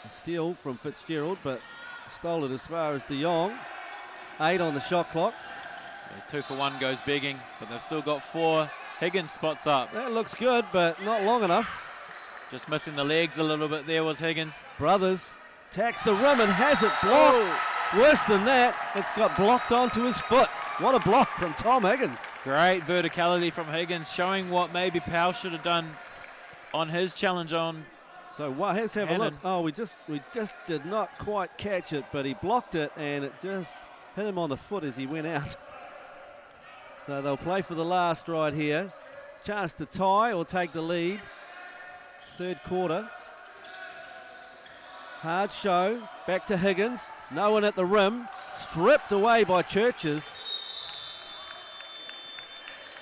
A steal from Fitzgerald, but stole it as far as De Jong. 8 on the shot clock. Yeah, 2-for-1 goes begging, but they've still got 4. Higgins spots up. That looks good, but not long enough. Just missing the legs a little bit there was Higgins. Brothers tacks the rim and has it blocked. Oh. Worse than that, it's got blocked onto his foot. What a block from Tom Higgins. Great verticality from Higgins, showing what maybe Powell should have done on his challenge on. So let's have a look. Oh, we just did not quite catch it, but he blocked it and it just hit him on the foot as he went out. So they'll play for the last right here. Chance to tie or take the lead. Third quarter. Hard show. Back to Higgins. No one at the rim. Stripped away by Churches.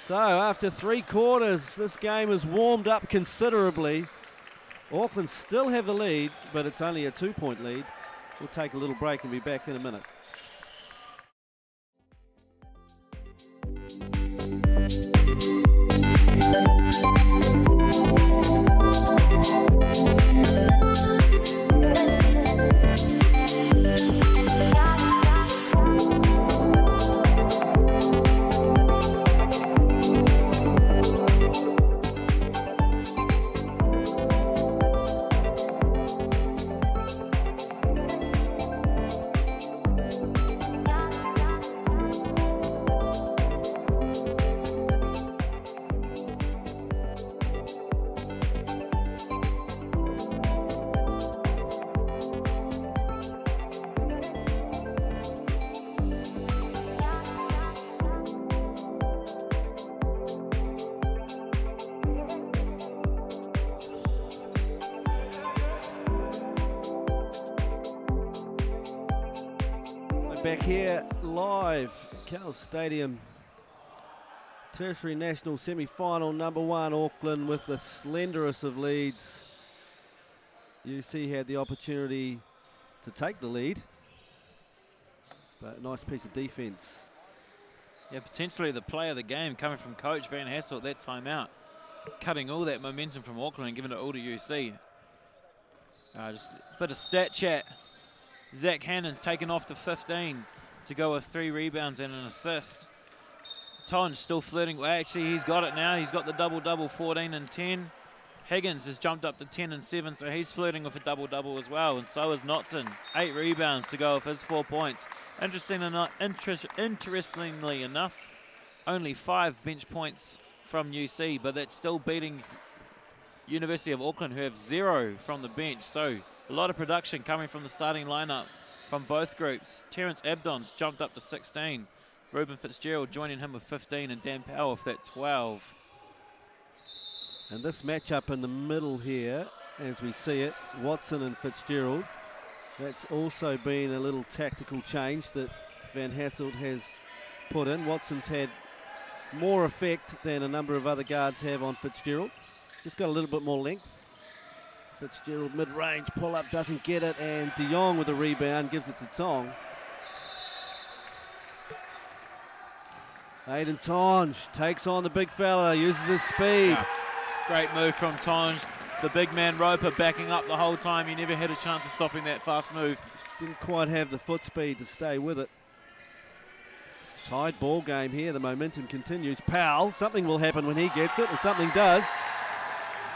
So after 3 quarters, this game has warmed up considerably. Auckland still have the lead, but it's only a 2-point lead. We'll take a little break and be back in a minute. Back here live, Cal Stadium, Tertiary National Semi-Final, number 1 Auckland with the slenderest of leads. UC had the opportunity to take the lead, but a nice piece of defense Yeah, potentially the play of the game coming from Coach Van Hassel at that timeout, cutting all that momentum from Auckland and giving it all to UC. Just a bit of stat chat. Zach Hannon's taken off to 15 to go with 3 rebounds and an assist. Tonge still flirting. Well, actually, he's got it now. He's got the double-double, 14 and 10. Higgins has jumped up to 10 and 7, so he's flirting with a double-double as well. And so is Knotson. 8 rebounds to go with his 4 points. Interestingly enough, only 5 bench points from UC, but that's still beating University of Auckland, who have 0 from the bench. So a lot of production coming from the starting lineup from both groups. Terrence Abdon's jumped up to 16. Ruben Fitzgerald joining him with 15, and Dan Powell with that 12. And this matchup in the middle here, as we see it, Watson and Fitzgerald, that's also been a little tactical change that Van Hasselt has put in. Watson's had more effect than a number of other guards have on Fitzgerald. Just got a little bit more length. Fitzgerald mid-range pull-up, doesn't get it, and De Jong with a rebound gives it to Tong. Aiden Tonge takes on the big fella, uses his speed. Yeah. Great move from Tonge. The big man Roper backing up the whole time. He never had a chance of stopping that fast move. Just didn't quite have the foot speed to stay with it. Tied ball game here, the momentum continues. Powell, something will happen when he gets it, and something does.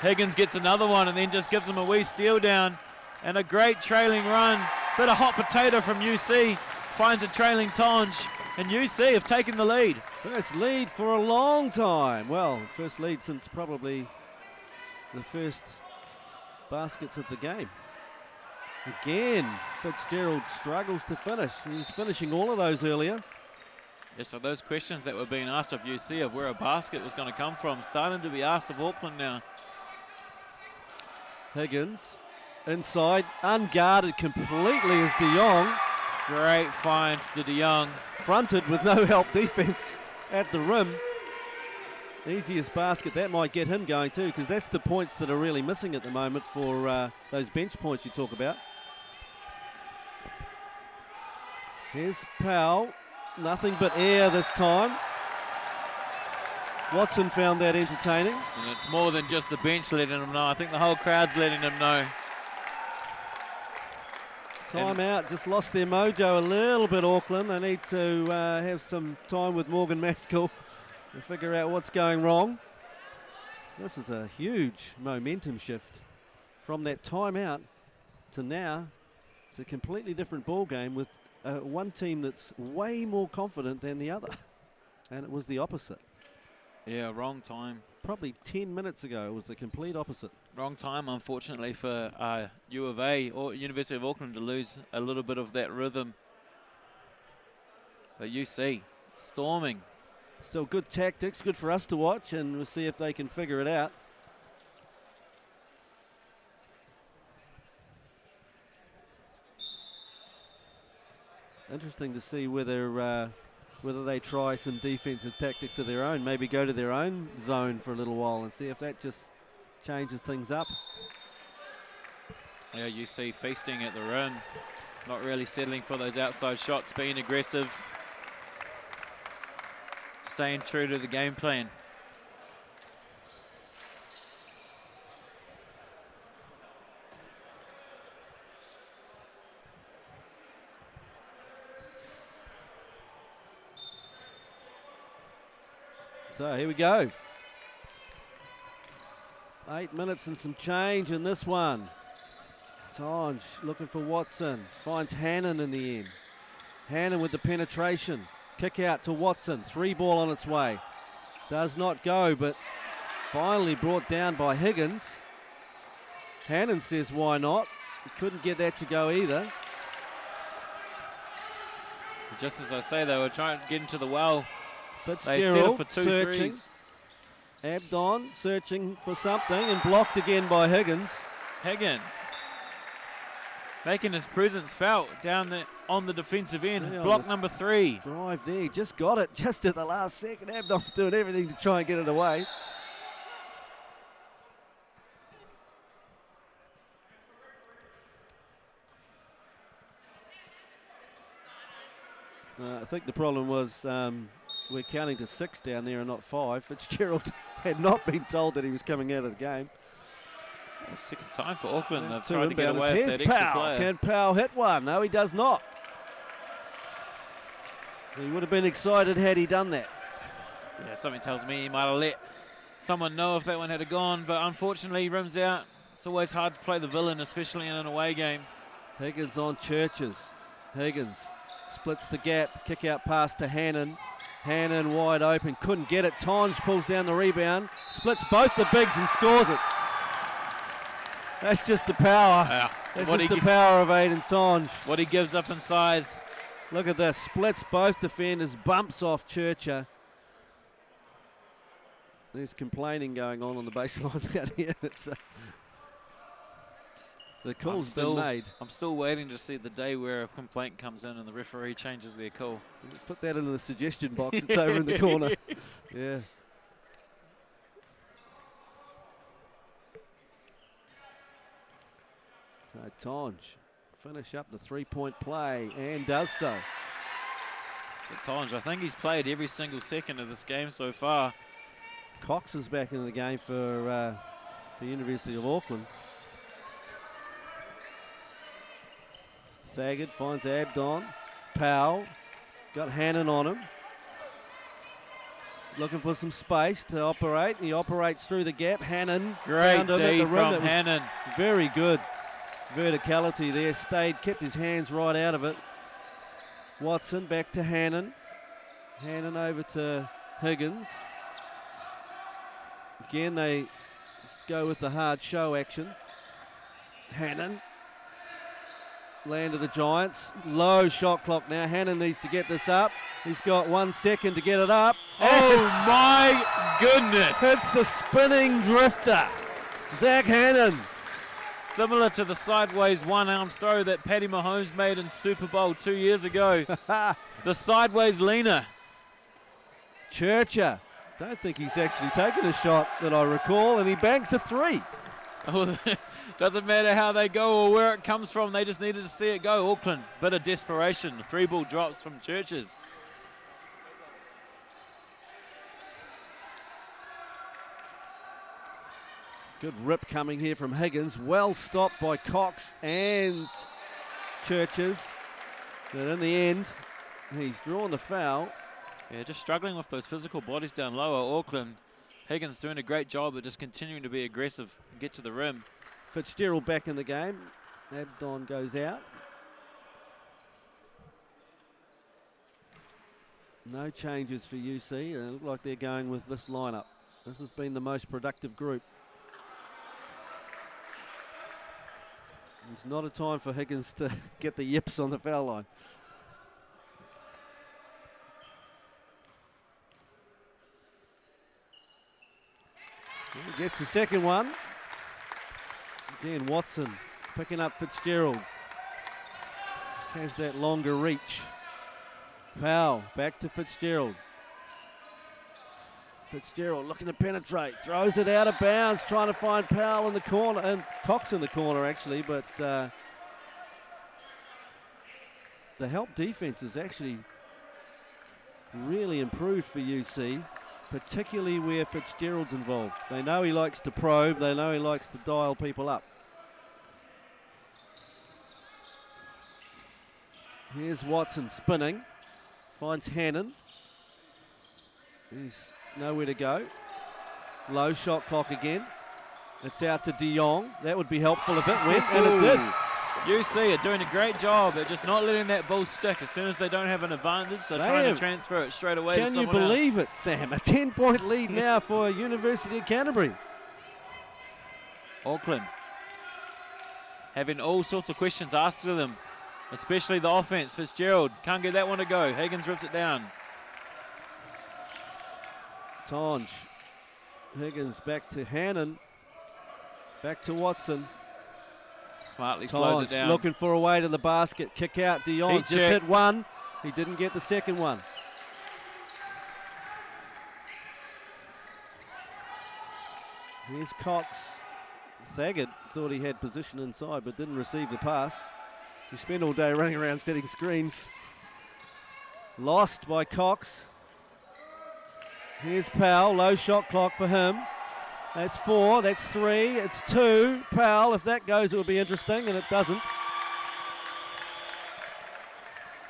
Higgins gets another one and then just gives him a wee steal down. And a great trailing run. Bit of hot potato from UC. Finds a trailing Tonge. And UC have taken the lead. First lead for a long time. Well, first lead since probably the first baskets of the game. Again, Fitzgerald struggles to finish. He's finishing all of those earlier. Yeah, so those questions that were being asked of UC of where a basket was going to come from, starting to be asked of Auckland now. Higgins inside, unguarded completely as De Jong. Great find to De Jong. Fronted with no help defense at the rim. Easiest basket, that might get him going too, because that's the points that are really missing at the moment for those bench points you talk about. Here's Powell, nothing but air this time. Watson found that entertaining. And it's more than just the bench letting him know. I think the whole crowd's letting him know. Timeout, just lost their mojo a little bit, Auckland. They need to have some time with Morgan Maskell to figure out what's going wrong. This is a huge momentum shift from that timeout to now. It's a completely different ball game with one team that's way more confident than the other. And it was the opposite. Yeah, wrong time. Probably 10 minutes ago, it was the complete opposite. Wrong time, unfortunately, for U of A or University of Auckland to lose a little bit of that rhythm. But UC, storming. Still good tactics, good for us to watch, and we'll see if they can figure it out. Interesting to see whether they try some defensive tactics of their own, maybe go to their own zone for a little while and see if that just changes things up. Yeah, UC feasting at the rim, not really settling for those outside shots, being aggressive, staying true to the game plan. So here we go. 8 minutes and some change in this one. Tonge looking for Watson. Finds Hannon in the end. Hannon with the penetration. Kick out to Watson. 3 ball on its way. Does not go, but finally brought down by Higgins. Hannon says why not. He couldn't get that to go either. Just as I say, they were trying to get into the well. Fitzgerald for 2 searching. threes. Abdon searching for something and blocked again by Higgins. Higgins making his presence felt down there on the defensive end. Yeah, Block number 3. Drive there, just got it just at the last second. Abdon's doing everything to try and get it away. I think the problem was we're counting to 6 down there and not 5. Fitzgerald had not been told that he was coming out of the game. Second time for Auckland. They've Two tried to get inbounders. away with Here's that extra Powell. player. Can Powell hit one? No, he does not. He would have been excited had he done that. Yeah, something tells me he might have let someone know if that one had gone, but unfortunately, rims out. It's always hard to play the villain, especially in an away game. Higgins on Churches. Higgins splits the gap. Kick out pass to Hannon. Hannon wide open. Couldn't get it. Tonge pulls down the rebound. Splits both the bigs and scores it. That's just the power. Yeah. That's just the power of Aidan Tonge. What he gives up in size. Look at this. Splits both defenders. Bumps off Churcher. There's complaining going on the baseline out here. The call's been made. I'm still waiting to see the day where a complaint comes in and the referee changes their call. Put that in the suggestion box. It's over in the corner. Yeah. So Tonge finish up the three-point play and does so. Tonge, I think he's played every single second of this game so far. Cox is back in the game for the University of Auckland. Thaggart finds Abdon. Powell got Hannon on him. Looking for some space to operate. He operates through the gap. Hannon. Great D from rim. Hannon. Very good verticality there. Kept his hands right out of it. Watson back to Hannon. Hannon over to Higgins. Again, they go with the hard show action. Hannon. Land of the Giants. Low shot clock now. Hannon needs to get this up. He's got 1 second to get it up. Oh my goodness. Hits the spinning drifter. Zach Hannon. Similar to the sideways one-arm throw that Paddy Mahomes made in Super Bowl 2 years ago. The sideways leaner. Churcher. Don't think he's actually taken a shot that I recall, and he banks a three. Oh, doesn't matter how they go or where it comes from, they just needed to see it go. Auckland, bit of desperation. 3 ball drops from Churches. Good rip coming here from Higgins. Well stopped by Cox and Churches. But in the end, he's drawn the foul. Yeah, just struggling with those physical bodies down lower. Auckland, Higgins doing a great job of just continuing to be aggressive and get to the rim. Fitzgerald back in the game. Abdon goes out. No changes for UC. They look like they're going with this lineup. This has been the most productive group. It's not a time for Higgins to get the yips on the foul line. He gets the second one. Again, Watson picking up Fitzgerald. Just has that longer reach. Powell back to Fitzgerald. Fitzgerald looking to penetrate, throws it out of bounds, trying to find Powell in the corner, and Cox in the corner actually, but the help defense is actually really improved for UC, particularly where Fitzgerald's involved. They know he likes to probe, they know he likes to dial people up. Here's Watson spinning, finds Hannon. He's nowhere to go. Low shot clock again. It's out to De Jong. That would be helpful if it went, and it did. UC are doing a great job at just not letting that ball stick. As soon as they don't have an advantage, they're trying to transfer it straight away to Can someone you believe else. it, Sam? A 10-point lead now for University of Canterbury. Auckland having all sorts of questions asked of them, especially the offense. Fitzgerald can't get that one to go. Higgins rips it down. Tonge. Higgins back to Hannon. Back to Watson. Smartly slows it down. Looking for a way to the basket. Kick out De Jong. Just hit one. He didn't get the second one. Here's Cox. Thaggart thought he had position inside but didn't receive the pass. He spent all day running around setting screens. Lost by Cox. Here's Powell, low shot clock for him. That's 4, that's 3, it's 2. Powell, if that goes, it will be interesting, and it doesn't.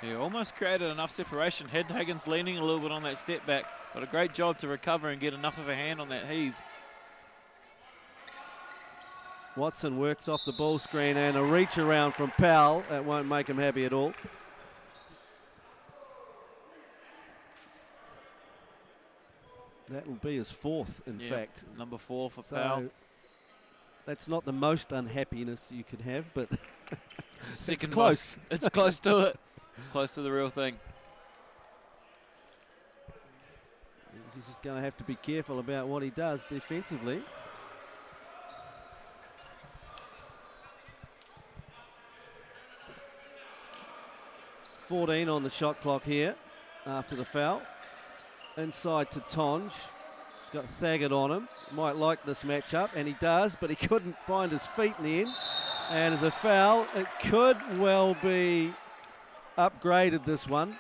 He almost created enough separation. Had Higgins leaning a little bit on that step back, but a great job to recover and get enough of a hand on that heave. Watson works off the ball screen and a reach around from Powell. That won't make him happy at all. That will be his 4th, in fact. Number 4 for Powell. That's not the most unhappiness you could have, but Second it's close. It's close to it. It's close to the real thing. He's just going to have to be careful about what he does defensively. .14 on the shot clock here after the foul. Inside to Tonge. He's got Thaggart on him. Might like this matchup, and he does, but he couldn't find his feet in the end. And as a foul, it could well be upgraded, this one.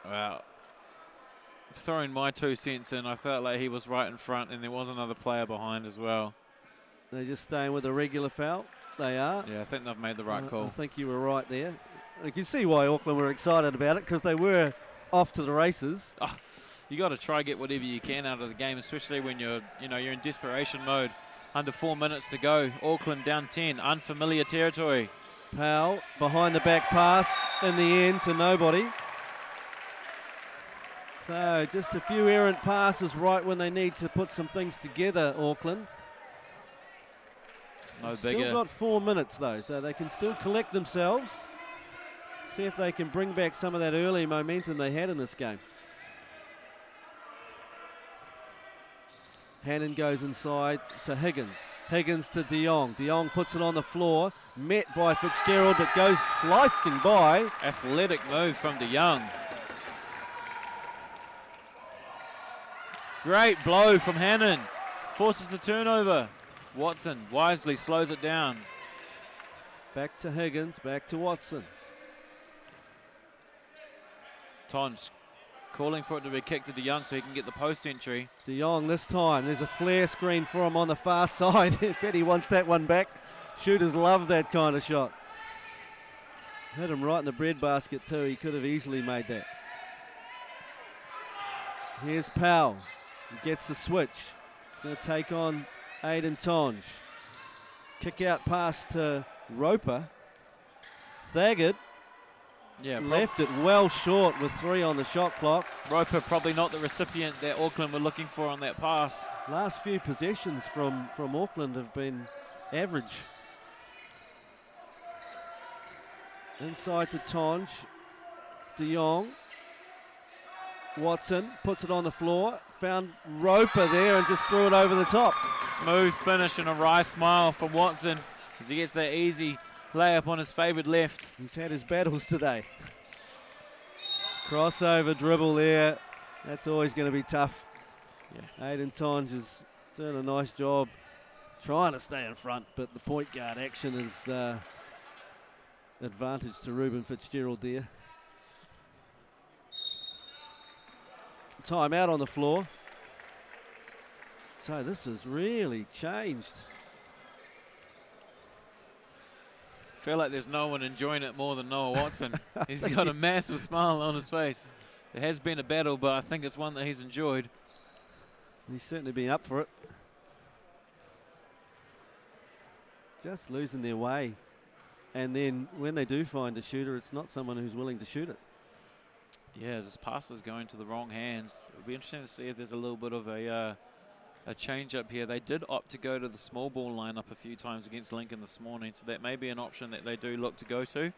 Wow. Throwing my 2 cents in, I felt like he was right in front, and there was another player behind as well. They're just staying with a regular foul. They are. Yeah, I think they've made the right call. I think you were right there. You can see why Auckland were excited about it, because they were off to the races. Oh, you got to try get whatever you can out of the game, especially when you're in desperation mode. Under 4 minutes to go. Auckland down 10. Unfamiliar territory. Powell behind the back pass in the end to nobody. So just a few errant passes right when they need to put some things together, Auckland. No bigger. Still got 4 minutes though, so they can still collect themselves. See if they can bring back some of that early momentum they had in this game. Hannon goes inside to Higgins. Higgins to De Jong. De Jong puts it on the floor. Met by Fitzgerald, but goes slicing by. Athletic move from De Jong. Great blow from Hannon. Forces the turnover. Watson wisely slows it down. Back to Higgins, back to Watson. Tonge calling for it to be kicked to De Jong so he can get the post entry. De Jong this time. There's a flare screen for him on the far side. I bet he wants that one back. Shooters love that kind of shot. Hit him right in the breadbasket too. He could have easily made that. Here's Powell. He gets the switch. He's going to take on Aiden Tonge. Kick out pass to Roper. Thaggart. Yeah, left it well short with 3 on the shot clock. Roper probably not the recipient that Auckland were looking for on that pass. Last few possessions from Auckland have been average. Inside to Tonge. De Jong. Watson puts it on the floor. Found Roper there and just threw it over the top. Smooth finish and a wry smile from Watson as he gets that easy layup on his favourite left. He's had his battles today. Crossover dribble there. That's always going to be tough. Yeah. Aiden Tonge is doing a nice job trying to stay in front, but the point guard action is advantage to Ruben Fitzgerald there. Time out on the floor. So this has really changed. Feel like there's no one enjoying it more than Noah Watson. He's got a massive smile on his face. It has been a battle, but I think it's one that he's enjoyed. He's certainly been up for it. Just losing their way. And then when they do find a shooter, it's not someone who's willing to shoot it. Yeah, this pass is going to the wrong hands. It'll be interesting to see if there's a little bit of a change up here. They did opt to go to the small ball lineup a few times against Lincoln this morning, so that may be an option that they do look to go to.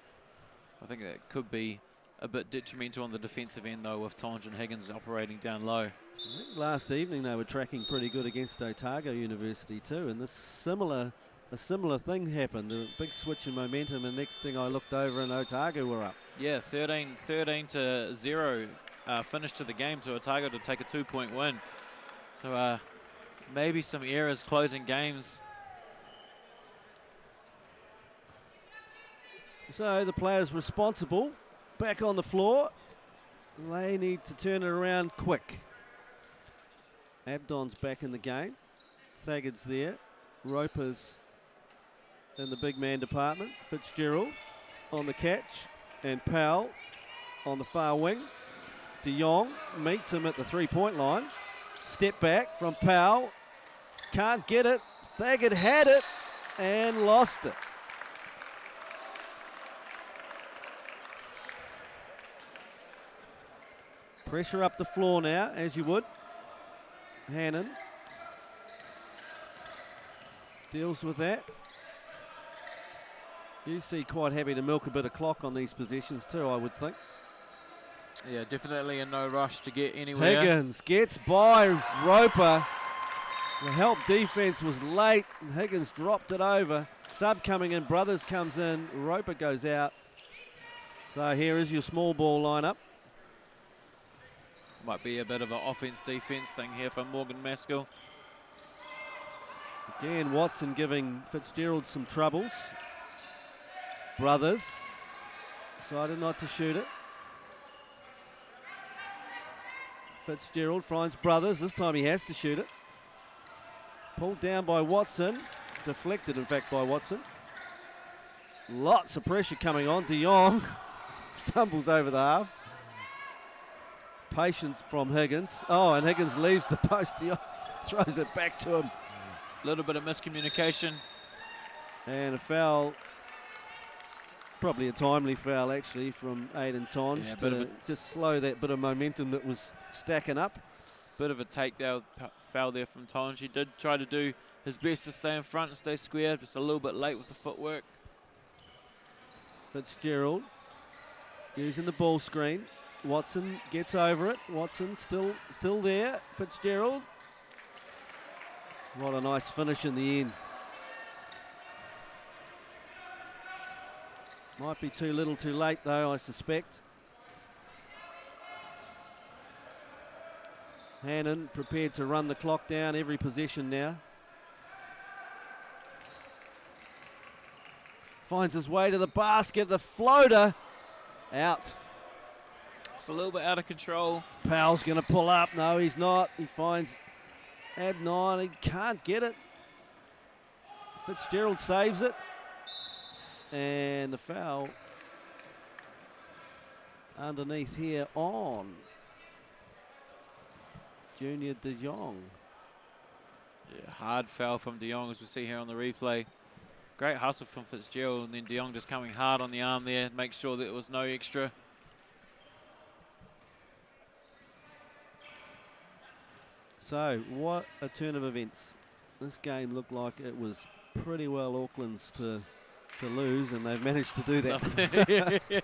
I think that could be a bit detrimental on the defensive end, though, with Tonge and Higgins operating down low. I think last evening they were tracking pretty good against Otago University too, and a similar thing happened. A big switch in momentum, and next thing I looked over and Otago were up. Yeah, 13-0 finish to the game to Otago to take a 2-point win. So maybe some errors closing games. So the players responsible back on the floor. They need to turn it around quick. Abdon's back in the game. Thagard's there. Roper's in the big man department. Fitzgerald on the catch. And Powell on the far wing. De Jong meets him at the three-point line. Step back from Powell. Can't get it. Thagard had it and lost it. Pressure up the floor now, as you would. Hannon deals with that. UC quite happy to milk a bit of clock on these positions too, I would think. Yeah, definitely in no rush to get anywhere. Higgins gets by Roper. The help defense was late, and Higgins dropped it over. Sub coming in, Brothers comes in, Roper goes out. So here is your small ball lineup. Might be a bit of an offense-defense thing here for Morgan Maskell. Again, Watson giving Fitzgerald some troubles. Brothers decided not to shoot it. Fitzgerald finds Brothers. This time he has to shoot it. Pulled down by Watson. Deflected, in fact, by Watson. Lots of pressure coming on. De Jong stumbles over the half. Patience from Higgins. Oh, and Higgins leaves the post. De Jong throws it back to him. A little bit of miscommunication. And a foul. Probably a timely foul, actually, from Aidan Tonge to just slow that bit of momentum that was stacking up. Bit of a takedown foul there from Tonge. He did try to do his best to stay in front and stay squared, just a little bit late with the footwork. Fitzgerald using the ball screen. Watson gets over it. Watson still there. Fitzgerald. What a nice finish in the end. Might be too little too late though, I suspect. Hannon prepared to run the clock down every possession now. Finds his way to the basket, the floater, out. It's a little bit out of control. Powell's going to pull up. No, he's not. He finds Abnon. He can't get it. Fitzgerald saves it. And the foul underneath here on Junior De Jong. Yeah, hard foul from De Jong as we see here on the replay. Great hustle from Fitzgerald, and then De Jong just coming hard on the arm there, make sure that there was no extra. So, what a turn of events. This game looked like it was pretty well Auckland's to lose, and they've managed to do that.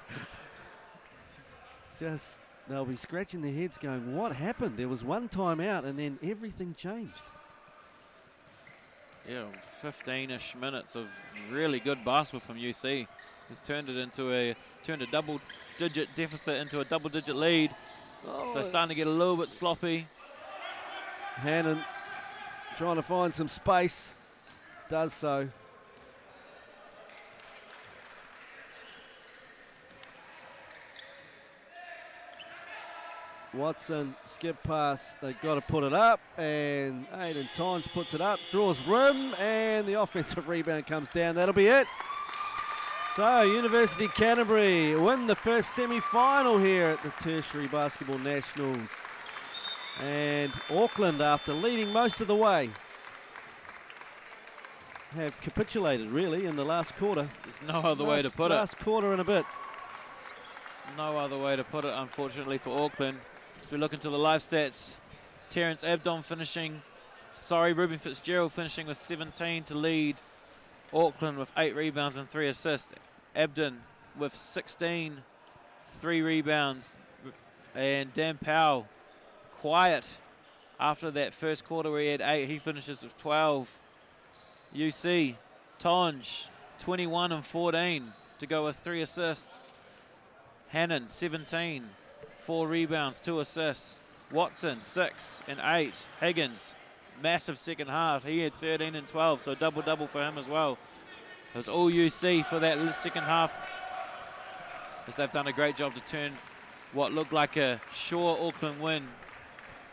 Just, they'll be scratching their heads going, what happened? There was one time out, and then everything changed. Yeah, 15-ish minutes of really good basketball from UC. Has turned a double-digit deficit into a double-digit lead. Oh, so they're starting to get a little bit sloppy. Hannon trying to find some space, does so. Watson, skip pass, they've got to put it up, and Aidan Tonge puts it up, draws rim, and the offensive rebound comes down. That'll be it. So, University Canterbury win the first semi-final here at the Tertiary Basketball Nationals. And Auckland, after leading most of the way, have capitulated, really, in the last quarter. There's no other way to put it. Last quarter and a bit. No other way to put it, unfortunately, for Auckland. As we look into the live stats, Ruben Fitzgerald finishing with 17 to lead Auckland with 8 rebounds and 3 assists. Abdon with 16, 3 rebounds. And Dan Powell, quiet after that first quarter where he had 8, he finishes with 12. UC, Tonge, 21 and 14 to go with 3 assists. Hannon, 17, 4 rebounds, 2 assists. Watson, 6 and 8. Higgins, massive second half. He had 13 and 12, so double-double for him as well. It was all UC for that second half, as they've done a great job to turn what looked like a sure Auckland win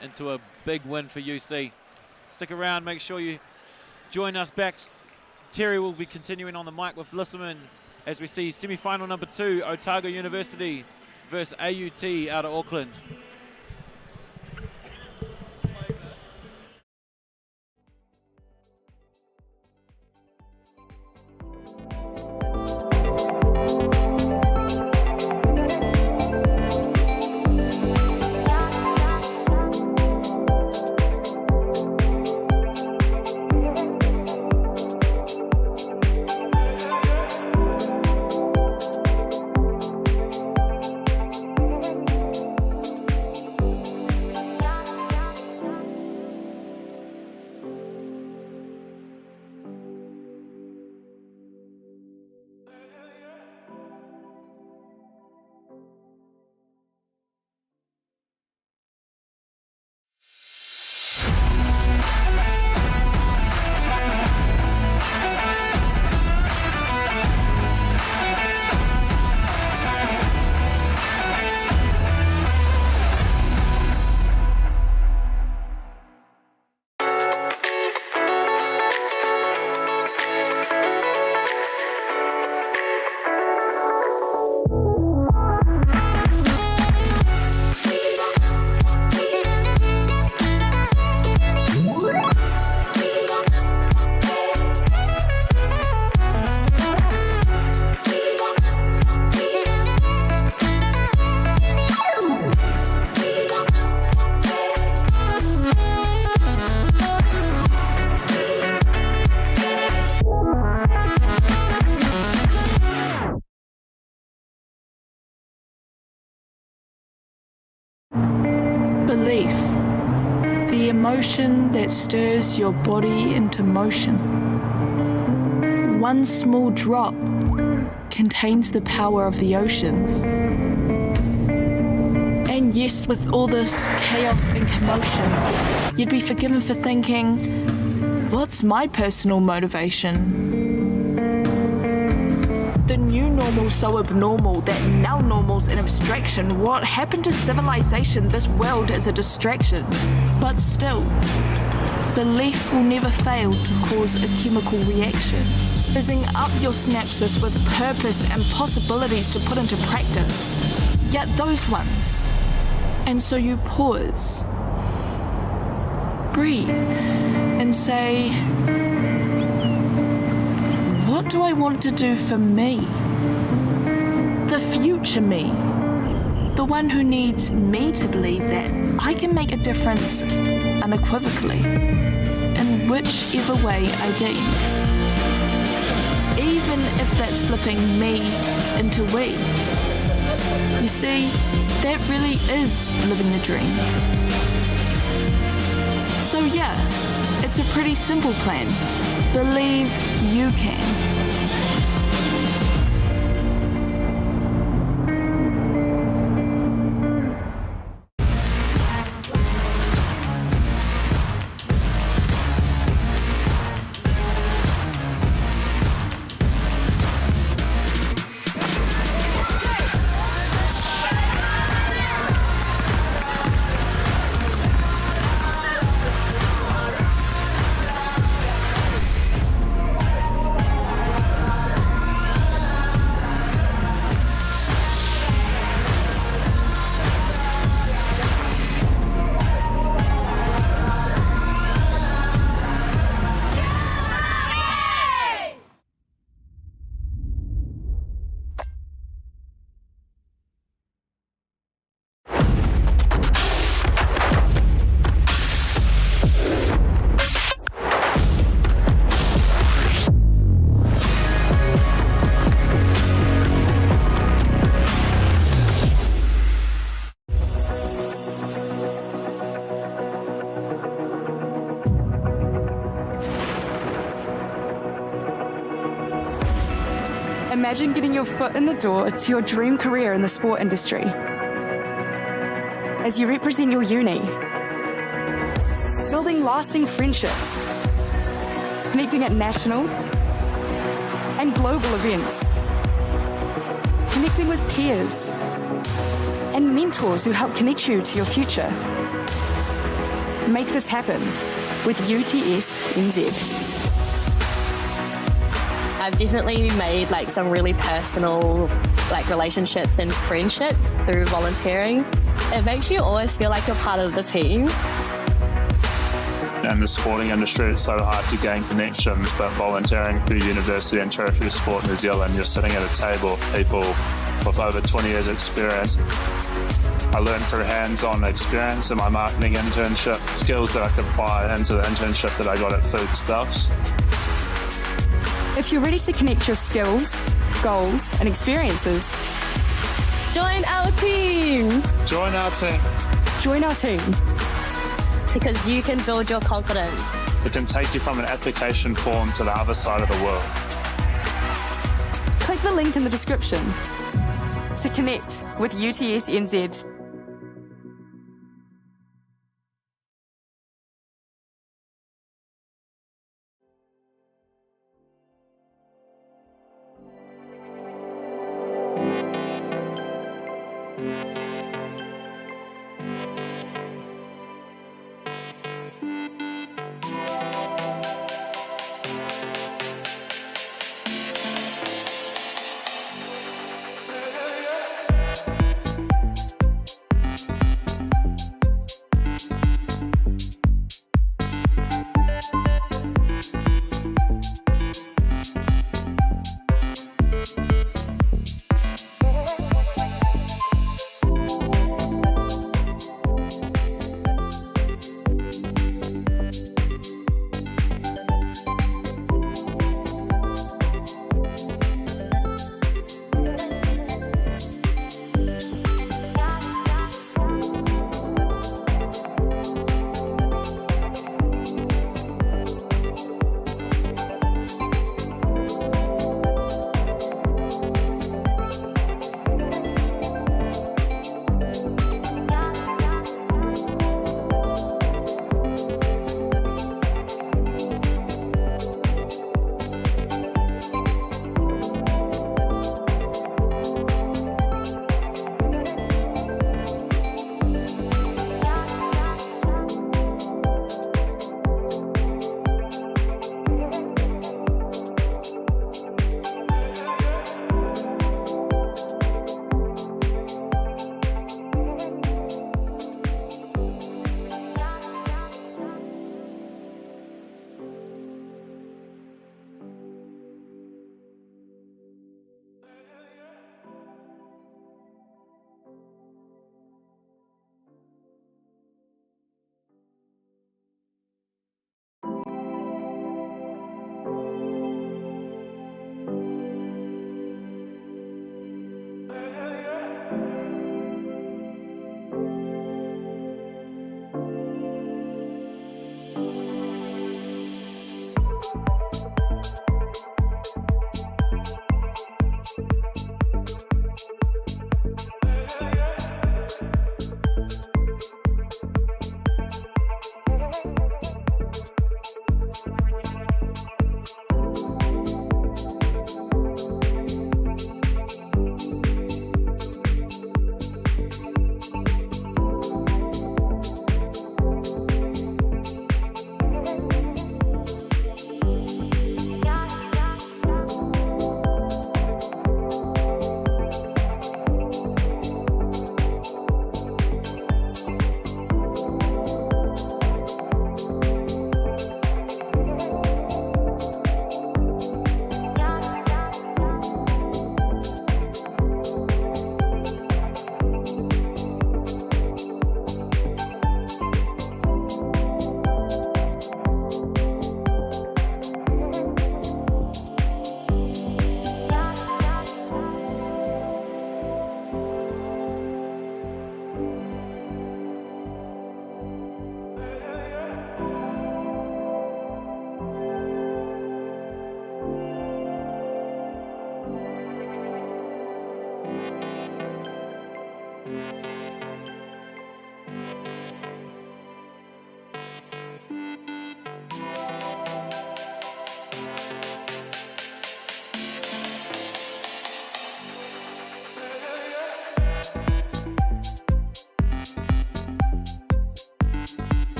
into a big win for UC. Stick around, make sure you join us back. Terry will be continuing on the mic with Lissaman as we see semi-final number 2, Otago University versus AUT out of Auckland. Belief, the emotion that stirs your body into motion. One small drop contains the power of the oceans. And yes, with all this chaos and commotion, you'd be forgiven for thinking, what's my personal motivation? The new normal so abnormal that now normal's an abstraction. What happened to civilization? This world is a distraction. But still, belief will never fail to cause a chemical reaction, fizzing up your synapses with purpose and possibilities to put into practice. Yet those ones. And so you pause, breathe, and say, what do I want to do for me? The future me. The one who needs me to believe that I can make a difference unequivocally in whichever way I deem. Even if that's flipping me into we. You see, that really is living the dream. So yeah, it's a pretty simple plan. Believe you can. Imagine getting your foot in the door to your dream career in the sport industry. As you represent your uni, building lasting friendships, connecting at national and global events, connecting with peers, and mentors who help connect you to your future. Make this happen with UTS NZ. I've definitely made like some really personal like relationships and friendships through volunteering. It makes you always feel like you're part of the team. In the sporting industry, it's so hard to gain connections, but volunteering through University and Tertiary Sport New Zealand, you're sitting at a table with people with over 20 years experience. I learned through hands-on experience in my marketing internship, skills that I could apply into the internship that I got at Foodstuffs. If you're ready to connect your skills, goals, and experiences, join our team! Join our team! Join our team. Because you can build your confidence. It can take you from an application form to the other side of the world. Click the link in the description to connect with UTS NZ.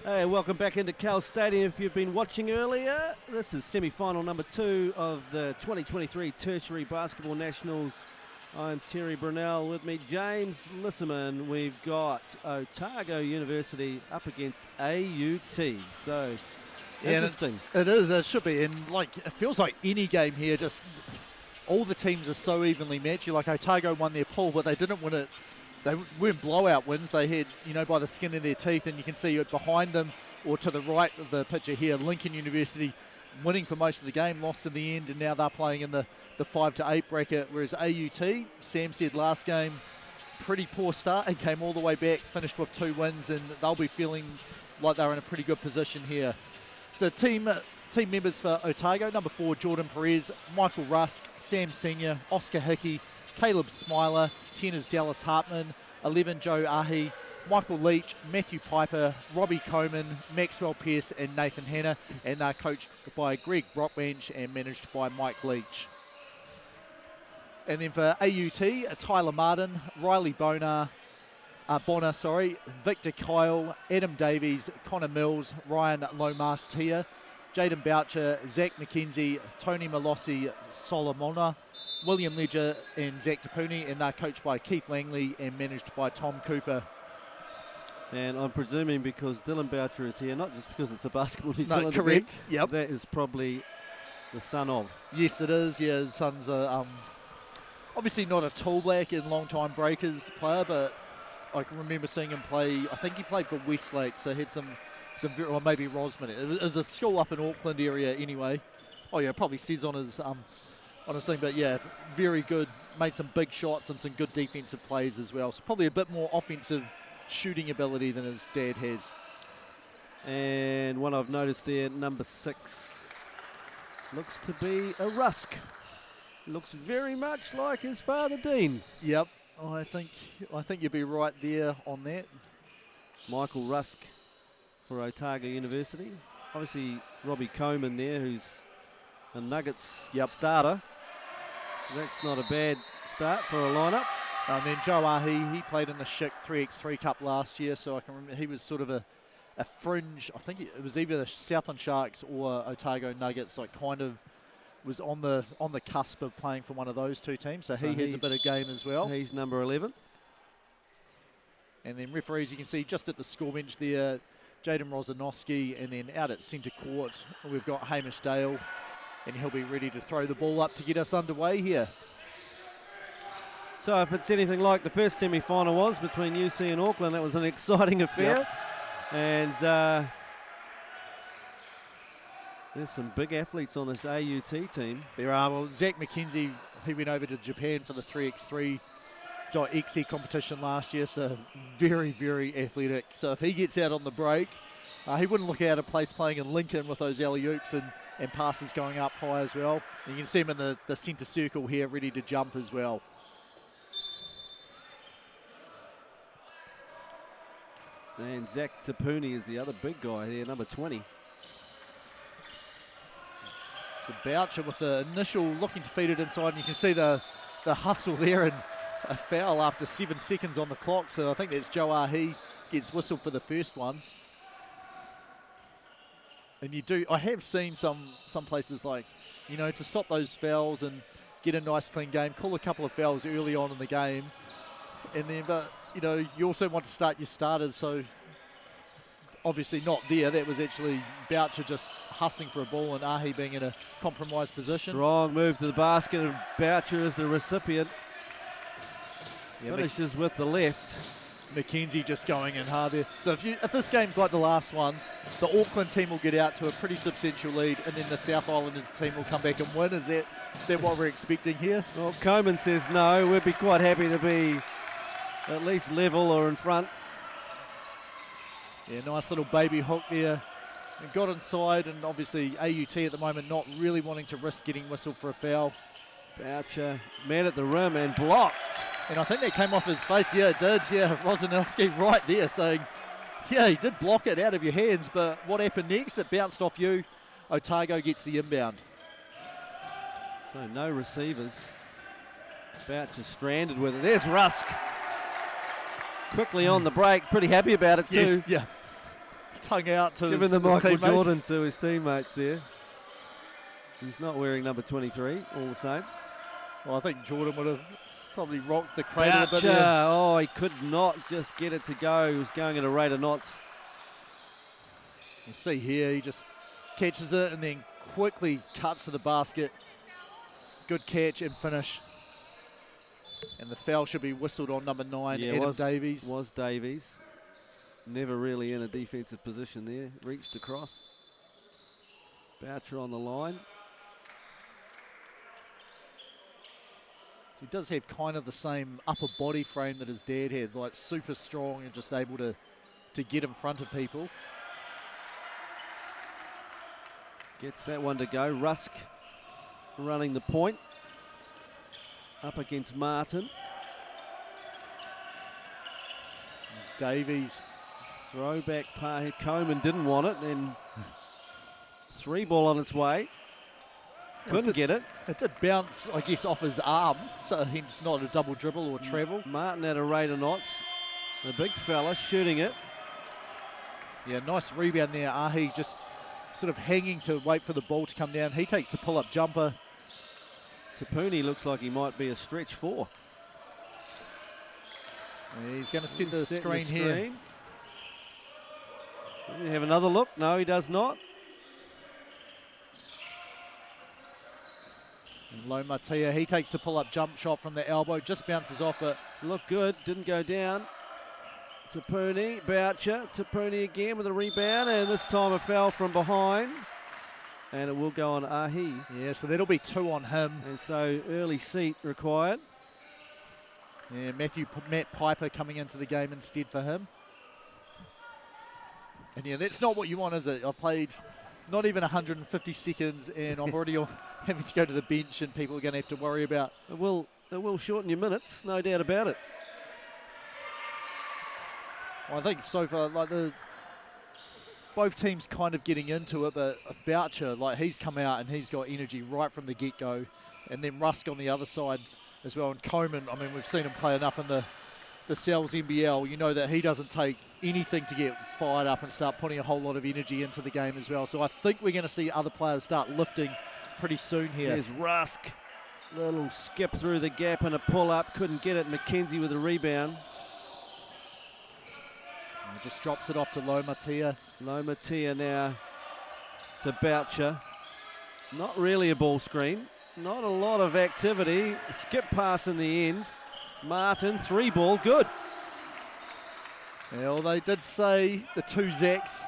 Hey, welcome back into Cal Stadium. If you've been watching earlier, this is semi-final number 2 of the 2023 Tertiary Basketball Nationals. I'm Terry Brunel, with me James Lisserman. We've got Otago University up against AUT. So, interesting. It is, it should be. And like, it feels like any game here, just all the teams are so evenly matched. Like Otago won their pool, but they didn't win it. They weren't blowout wins. They had, by the skin of their teeth, and you can see it behind them or to the right of the picture here, Lincoln University winning for most of the game, lost in the end, and now they're playing in the 5 to 8 bracket, whereas AUT, Sam said last game, pretty poor start and came all the way back, finished with 2 wins, and they'll be feeling like they're in a pretty good position here. So team members for Otago, number 4, Jordan Perez, Michael Rusk, Sam Senior, Oscar Hickey, Caleb Smiler, 10 is Dallas Hartman, 11 Joe Ahi, Michael Leach, Matthew Piper, Robbie Coleman, Maxwell Pearce and Nathan Hanna, and they're coached by Greg Brockbench and managed by Mike Leach. And then for AUT, Tyler Martin, Riley Bonner, Victor Kyle, Adam Davies, Connor Mills, Ryan Lomartia, Jaden Boucher, Zach McKenzie, Tony Malossi Solomona, William Ledger and Zach Tapuni, and they're coached by Keith Langley and managed by Tom Cooper. And I'm presuming because Dylan Boucher is here, not just because it's a basketball New No, Zealand correct. event, Yep. that is probably the son of. Yes, it is. Yeah, his son's a, obviously not a tall black and long-time Breakers player, but I can remember seeing him play. I think he played for Westlake, so had some or maybe Rosman. It was a school up in Auckland area anyway. Oh yeah, probably says on his thing, but yeah, very good. Made some big shots and some good defensive plays as well. So probably a bit more offensive shooting ability than his dad has. And one I've noticed there, number 6, looks to be a Rusk. Looks very much like his father, Dean. Yep, I think you'd be right there on that. Michael Rusk for Otago University. Obviously, Robbie Coleman there, who's a Nuggets starter. So that's not a bad start for a lineup. And then Joe Ahi, he played in the Schick 3x3 Cup last year, so I can remember he was sort of a fringe. I think it was either the Southland Sharks or Otago Nuggets, like kind of was on the cusp of playing for one of those two teams. So he has a bit of game as well. He's number 11. And then referees, you can see just at the score bench there, Jaden Rosanowski, and then out at centre court, we've got Hamish Dale, and he'll be ready to throw the ball up to get us underway here. So if it's anything like the first semi-final was between UC and Auckland, that was an exciting affair. Yep. And there's some big athletes on this AUT team. There are. Well, Zach McKenzie, he went over to Japan for the 3x3.exe competition last year, so very, very athletic. So if he gets out on the break, he wouldn't look out of place playing in Lincoln with those alley-oops and passes going up high as well. And you can see him in the centre circle here, ready to jump as well. And Zach Tapuni is the other big guy here, number 20. So Boucher with the initial looking to feed it inside, and you can see the hustle there, and a foul after 7 seconds on the clock. So I think that's Joe Ahi gets whistled for the first one. And I have seen some places like, to stop those fouls and get a nice clean game, call a couple of fouls early on in the game, and then, but you also want to start your starters, so obviously not there. That was actually Boucher just hustling for a ball and Ahi being in a compromised position. Strong move to the basket, and Boucher is the recipient. Yeah, finishes with the left. McKenzie just going in hard there. So if this game's like the last one, the Auckland team will get out to a pretty substantial lead, and then the South Island team will come back and win. Is that what we're expecting here? Well, Coleman says no. We'd be quite happy to be at least level or in front. Yeah, nice little baby hook there. And got inside, and obviously AUT at the moment not really wanting to risk getting whistled for a foul. Boucher met at the rim and blocked. And I think that came off his face. Yeah, it did. Yeah, Rosanowski right there saying, yeah, he did block it out of your hands, but what happened next? It bounced off you. Otago gets the inbound. So no receivers. Boucher stranded with it. There's Rusk. Quickly on the break. Pretty happy about it too. Yes, yeah. tongue out to giving the his Michael teammates. Jordan to his teammates there. He's not wearing number 23, all the same. Well, I think Jordan would have probably rocked the cradle a bit. Boucher, oh, he could not just get it to go. He was going at a rate of knots. You see here, he just catches it and then quickly cuts to the basket. Good catch and finish. And the foul should be whistled on number 9, Adam Davies. Was Davies. Never really in a defensive position there. Reached across. Boucher on the line. He does have kind of the same upper body frame that his dad had, like super strong and just able to get in front of people. Gets that one to go. Rusk running the point. Up against Martin. There's Davies. Throwback pass. Coleman didn't want it. Then 3 ball on its way. Couldn't get it. It did bounce, I guess, off his arm, so hence not a double dribble or travel. Martin at a rate of knots. The big fella shooting it. Yeah, nice rebound there. Ahi just sort of hanging to wait for the ball to come down. He takes the pull-up jumper. Tapuni looks like he might be a stretch 4. Yeah, he's going to set the screen here. Does he have another look? No, he does not. And Lomatia, he takes the pull-up jump shot from the elbow, just bounces off it. Looked good, didn't go down. Tapuni, Boucher, Tapuni again with a rebound, and this time a foul from behind. And it will go on Ahi. Yeah, so that'll be 2 on him. And so early seat required. Yeah, Matt Piper coming into the game instead for him. And yeah, that's not what you want, is it? I played not even 150 seconds and I'm already having to go to the bench and people are going to have to worry about. It will shorten your minutes, no doubt about it. Well, I think so far, like both teams kind of getting into it, but Boucher, like he's come out and he's got energy right from the get-go. And then Rusk on the other side as well. And Coleman, I mean, we've seen him play enough in the Cells NBL. You know that he doesn't take anything to get fired up and start putting a whole lot of energy into the game as well. So I think we're going to see other players start lifting pretty soon here. There's Rusk. Little skip through the gap and a pull-up. Couldn't get it. McKenzie with a rebound. He just drops it off to Lomatia. Lomatia now to Boucher. Not really a ball screen. Not a lot of activity. Skip pass in the end. Martin, 3 ball, good. Well, they did say the 2 Zacks.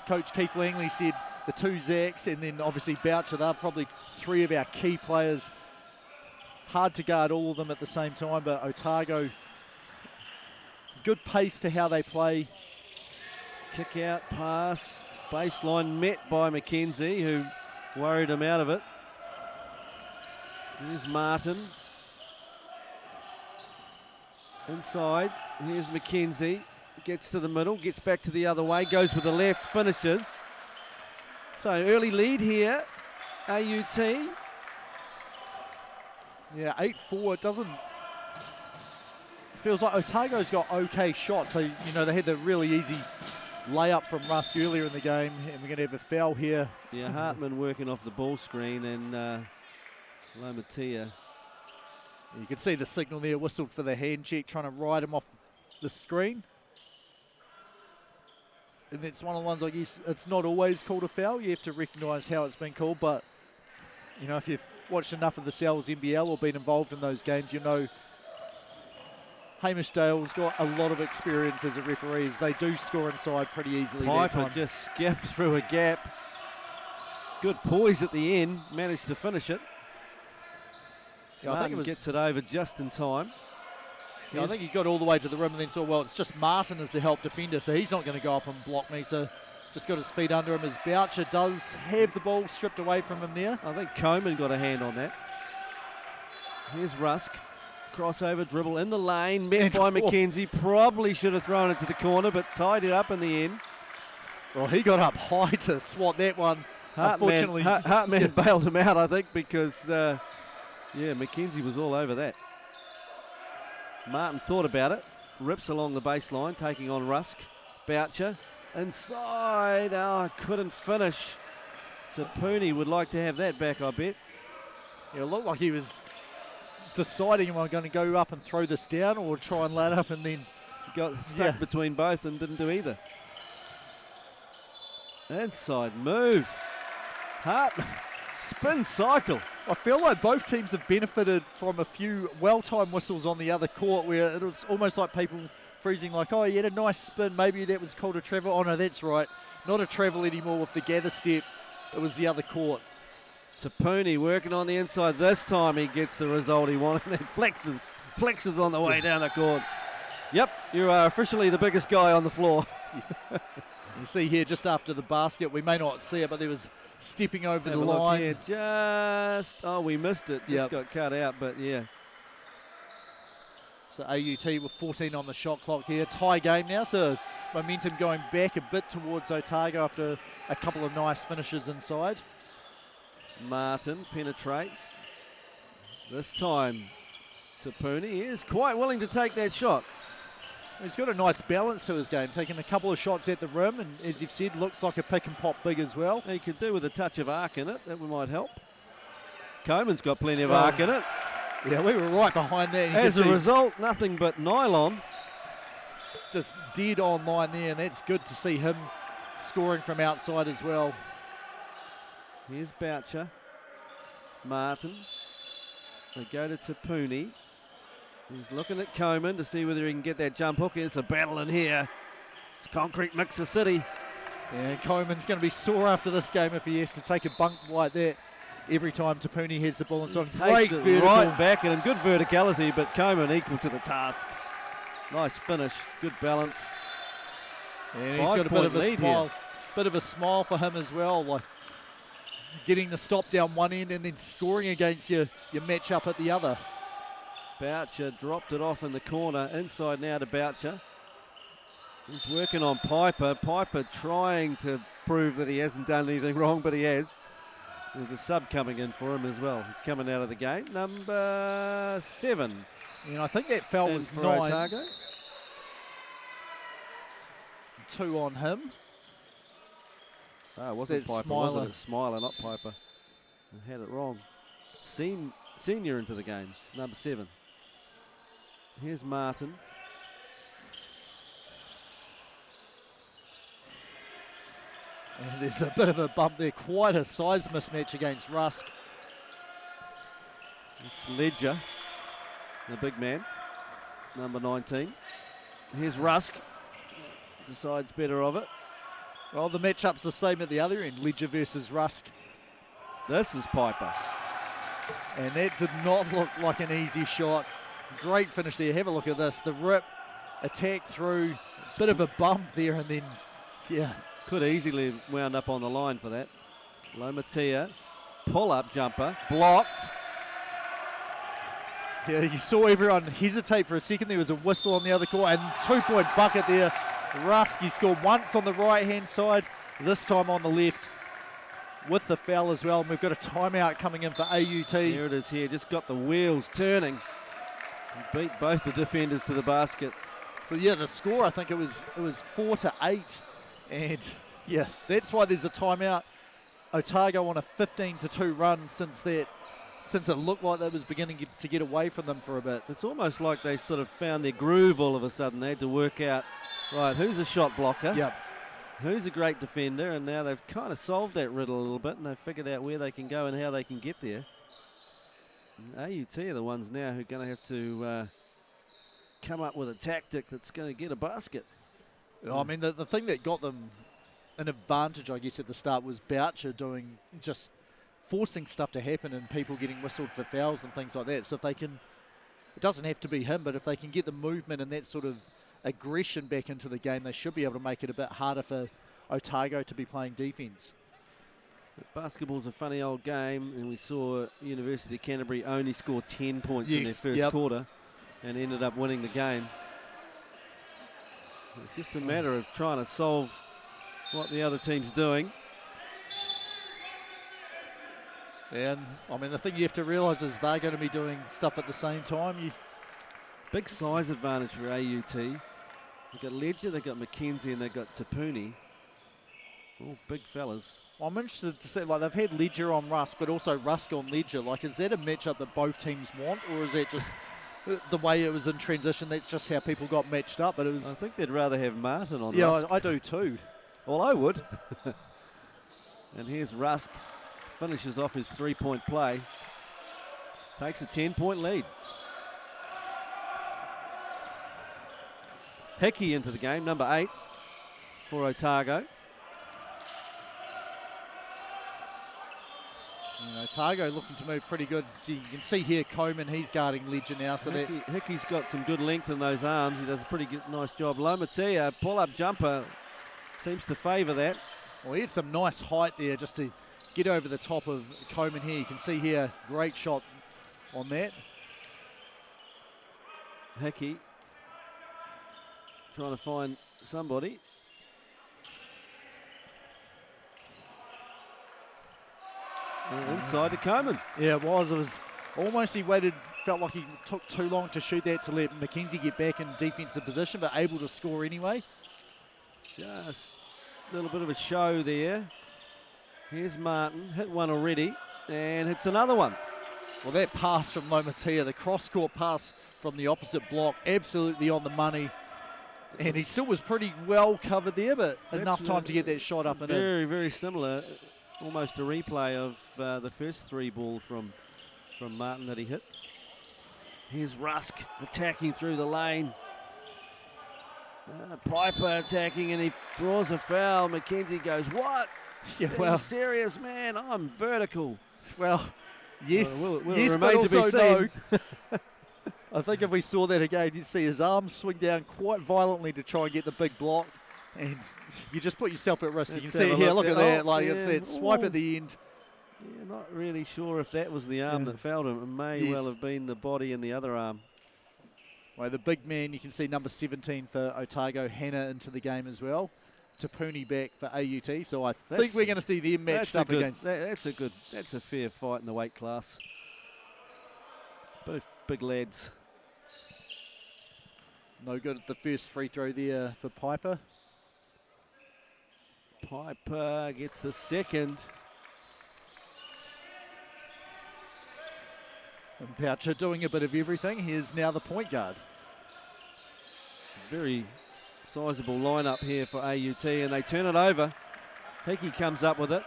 Coach Keith Langley said the 2 Zacks, and then obviously Boucher. They're probably 3 of our key players. Hard to guard all of them at the same time, but Otago, good pace to how they play. Kick out, pass, baseline met by McKenzie, who worried him out of it. Here's Martin. Inside, here's McKenzie. Gets to the middle, gets back to the other way, goes with the left, finishes. So early lead here, AUT. Yeah, 8-4, it doesn't... Feels like Otago's got okay shots. So, you know, they had the really easy layup from Rusk earlier in the game, and we're going to have a foul here. Yeah, Hartman working off the ball screen, and Lomatia. You can see the signal there, whistled for the hand check, trying to ride him off the screen. And that's one of the ones, I guess, it's not always called a foul. You have to recognise how it's been called, but, you know, if you've watched enough of the Cells NBL or been involved in those games, you know Hamish Dale's got a lot of experience as a referee. They do score inside pretty easily. Piper just skipped through a gap. Good poise at the end, managed to finish it. Yeah, I think gets it over just in time. Yeah, I think he got all the way to the rim and then saw, well, it's just Martin as the help defender, so he's not going to go up and block me. So just got his feet under him as Boucher does have the ball stripped away from him there. I think Coleman got a hand on that. Here's Rusk. Crossover dribble in the lane, met by McKenzie. Probably should have thrown it to the corner, but tied it up in the end. Well, he got up high to swat that one. Unfortunately, Hartman bailed him out, I think, because, yeah, McKenzie was all over that. Martin thought about it. Rips along the baseline, taking on Rusk. Boucher Inside. Oh, couldn't finish. Tapuni would like to have that back, I bet. Yeah, it looked like he was deciding, am I going to go up and throw this down or try and lay it up, and then got stuck between both and didn't do either. Inside move. Hartman. Spin cycle. I feel like both teams have benefited from a few well-timed whistles on the other court where it was almost like people freezing like, oh, he had a nice spin. Maybe that was called a travel. Oh, no, that's right. Not a travel anymore with the gather step. It was the other court. Tapuni working on the inside. This time he gets the result he wanted. He flexes on the way down the court. Yep, you are officially the biggest guy on the floor. Yes. You see here just after the basket, we may not see it, but there was stepping over the line. Here, we missed it. Just got cut out, but yeah. So AUT with 14 on the shot clock here. Tie game now, so momentum going back a bit towards Otago after a couple of nice finishes inside. Martin penetrates. This time Tapuni is quite willing to take that shot. He's got a nice balance to his game, taking a couple of shots at the rim, and as you've said, looks like a pick and pop big as well. He could do with a touch of arc in it. That might help. Coleman's got plenty of arc in it. Yeah, we were right behind that. As a result, nothing but nylon. Just dead on line there, and that's good to see him scoring from outside as well. Here's Boucher. Martin. They go to Tapuni. He's looking at Coleman to see whether he can get that jump hook. It's a battle in here. It's concrete mixer city. Yeah, Coleman's going to be sore after this game if he has to take a bunk like that every time Tapuni has the ball inside. Great vertical. Right back and good verticality, but Coleman equal to the task. Nice finish, good balance. And he's got a bit of a smile. Here. Bit of a smile for him as well, like getting the stop down one end and then scoring against your matchup at the other. Boucher dropped it off in the corner. Inside now to Boucher. He's working on Piper. Piper trying to prove that he hasn't done anything wrong, but he has. There's a sub coming in for him as well. He's coming out of the game. Number 7. And I think that foul was 9. Otago. 2 on him. Oh, it wasn't Piper, was it? Smiler, not Piper. I had it wrong. Senior into the game, number 7. Here's Martin. And there's a bit of a bump there, quite a size mismatch against Rusk. It's Ledger, the big man, number 19. Here's Rusk, decides better of it. Well, the matchup's the same at the other end, Ledger versus Rusk. This is Piper. And that did not look like an easy shot. Great finish there. Have a look at this. The rip, attack through, bit of a bump there, and then, yeah. Could easily wound up on the line for that. Lomatia, pull-up jumper, blocked. Yeah, you saw everyone hesitate for a second. There was a whistle on the other court, and 2-point bucket there. Rusk, he scored once on the right-hand side, this time on the left, with the foul as well. And we've got a timeout coming in for AUT. Here it is here, just got the wheels turning. He beat both the defenders to the basket. So yeah, the score, I think it was 4-8. And yeah, that's why there's a timeout. Otago on a 15-2 run since it looked like that was beginning to get away from them for a bit. It's almost like they sort of found their groove all of a sudden. They had to work out, right, who's a shot blocker? Yep. Who's a great defender? And now they've kind of solved that riddle a little bit, and they've figured out where they can go and how they can get there. And AUT are the ones now who are going to have to come up with a tactic that's going to get a basket. I mean, the thing that got them an advantage, I guess, at the start was Boucher doing just forcing stuff to happen and people getting whistled for fouls and things like that. So if they can, it doesn't have to be him, but if they can get the movement and that sort of aggression back into the game, they should be able to make it a bit harder for Otago to be playing defence. Basketball's a funny old game, and we saw University of Canterbury only score 10 points in their first quarter and ended up winning the game. It's just a matter of trying to solve what the other team's doing. And, I mean, the thing you have to realise is they're going to be doing stuff at the same time. Big size advantage for AUT. They've got Ledger, they've got McKenzie, and they've got Tapuni. All big fellas. Well, I'm interested to see, like, they've had Ledger on Rusk, but also Rusk on Ledger. Like, is that a matchup that both teams want, or is that just the way it was in transition? That's just how people got matched up. But it was. I think they'd rather have Martin on. Yeah, Rusk. I do too. Well, I would. And here's Rusk, finishes off his 3-point play. Takes a 10-point lead. Hickey into the game, number 8 for Otago. And Otago looking to move pretty good. So you can see here Coleman, he's guarding Ledger now. So Hickey's got some good length in those arms. He does a pretty good, nice job. Lomatia, pull-up jumper, seems to favour that. Well, he had some nice height there just to get over the top of Coleman here. You can see here, great shot on that. Hickey trying to find somebody. Inside to Coleman. Yeah, it was. It was almost he waited, felt like he took too long to shoot that to let McKenzie get back in defensive position, but able to score anyway. Just a little bit of a show there. Here's Martin, hit one already, and hits another one. Well, that pass from Lomatia, the cross-court pass from the opposite block, absolutely on the money. And he still was pretty well covered there, but enough time to get that shot up and in. Very, very similar. Almost a replay of the first 3 ball from Martin that he hit. Here's Rusk attacking through the lane. Piper attacking, and he draws a foul. McKenzie goes, what? Yeah, well, serious, man, I'm vertical. Well, yes, will yes, remain but to also be seen. no. I think if we saw that again, you'd see his arms swing down quite violently to try and get the big block, and you just put yourself at risk. You can see it here, look at that, like it's that swipe at the end. Yeah, not really sure if that was the arm that fouled him. It may well have been the body and the other arm. Well, the big man, you can see number 17 for Otago, Hannah into the game as well. Tapuni back for AUT, so I think we're going to see them matched up against. That's a fair fight in the weight class. Both big lads. No good at the first free throw there for Piper. Piper gets the second. And Poucher doing a bit of everything. He is now the point guard. Very sizable lineup here for AUT, and they turn it over. Hickey comes up with it.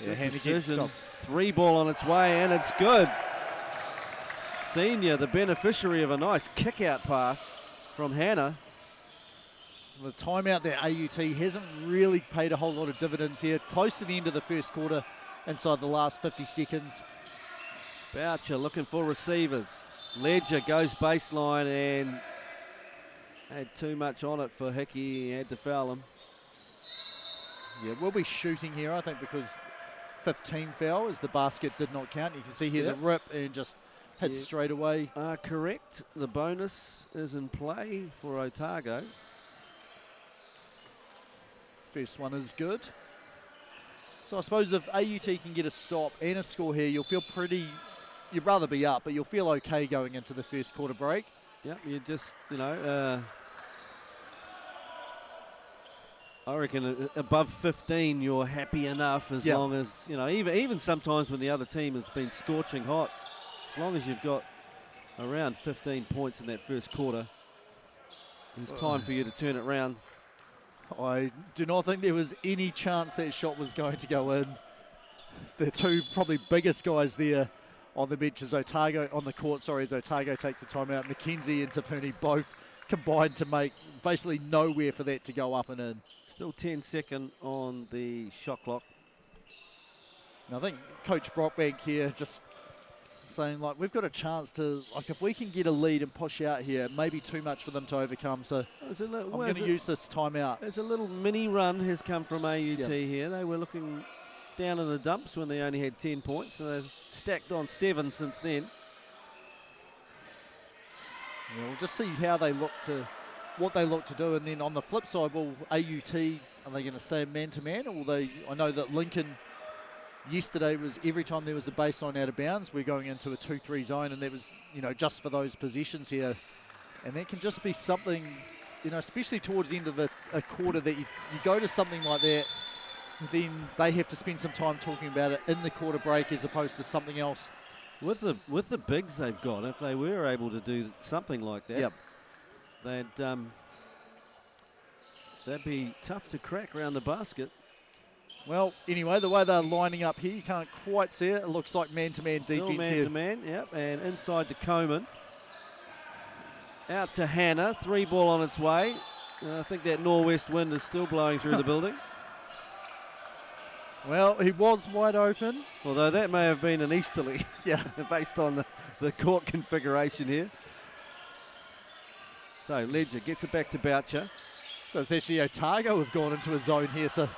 Yeah, Hannah gets stopped. 3 ball on its way, and it's good. Senior, the beneficiary of a nice kick-out pass from Hannah. The timeout there, AUT hasn't really paid a whole lot of dividends here. Close to the end of the first quarter, inside the last 50 seconds. Boucher looking for receivers. Ledger goes baseline and had too much on it for Hickey. He had to foul him. Yeah, we'll be shooting here, I think, because 15 foul as the basket did not count. You can see here the rip and just hit straight away. Correct. The bonus is in play for Otago. First one is good. So I suppose if AUT can get a stop and a score here, you'll feel pretty, you'd rather be up, but you'll feel okay going into the first quarter break. Yep, you just, I reckon above 15 you're happy enough as long as, even sometimes when the other team has been scorching hot, as long as you've got around 15 points in that first quarter, it's time for you to turn it around. I do not think there was any chance that shot was going to go in. The two probably biggest guys there on the bench is Otago, on the court, as Otago takes a timeout. McKenzie and Tapuni both combined to make basically nowhere for that to go up and in. Still 10-second on the shot clock. And I think Coach Brockbank here just saying, we've got a chance to, if we can get a lead and push out here, it may be too much for them to overcome. So I'm going to use this timeout. There's a little mini run has come from AUT here. They were looking down in the dumps when they only had 10 points. So they've stacked on 7 since then. Yeah, we'll just see how they look to, what they look to do. And then on the flip side, AUT, are they going to stay man-to-man? Or I know that Lincoln yesterday was every time there was a baseline out of bounds, we're going into a 2-3 zone, and that was, just for those positions here. And that can just be something, especially towards the end of a quarter, that you go to something like that, then they have to spend some time talking about it in the quarter break as opposed to something else. With the bigs they've got, if they were able to do something like that, that'd be tough to crack around the basket. Well, anyway, the way they're lining up here, you can't quite see it. It looks like man-to-man defense Still here. man-to-man, yep. And inside to Coman. Out to Hannah. 3 ball on its way. I think that northwest wind is still blowing through the building. Well, he was wide open. Although that may have been an easterly, based on the court configuration here. So Ledger gets it back to Boucher. So it's actually Otago have gone into a zone here, so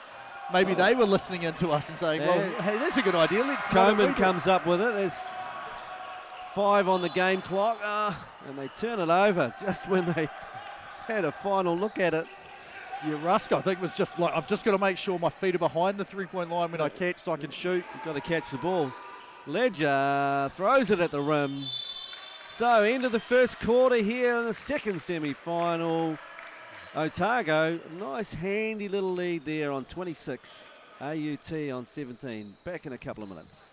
maybe they were listening into us and saying, well, hey, that's a good idea. Let's Coman comes up with it. There's 5 on the game clock, and they turn it over just when they had a final look at it. Yeah, Rusk, I think, was just like, I've just got to make sure my feet are behind the 3-point line when I catch so I can shoot. You've got to catch the ball. Ledger throws it at the rim. So end of the first quarter here in the second semi-final. Otago, nice handy little lead there on 26. AUT on 17. Back in a couple of minutes.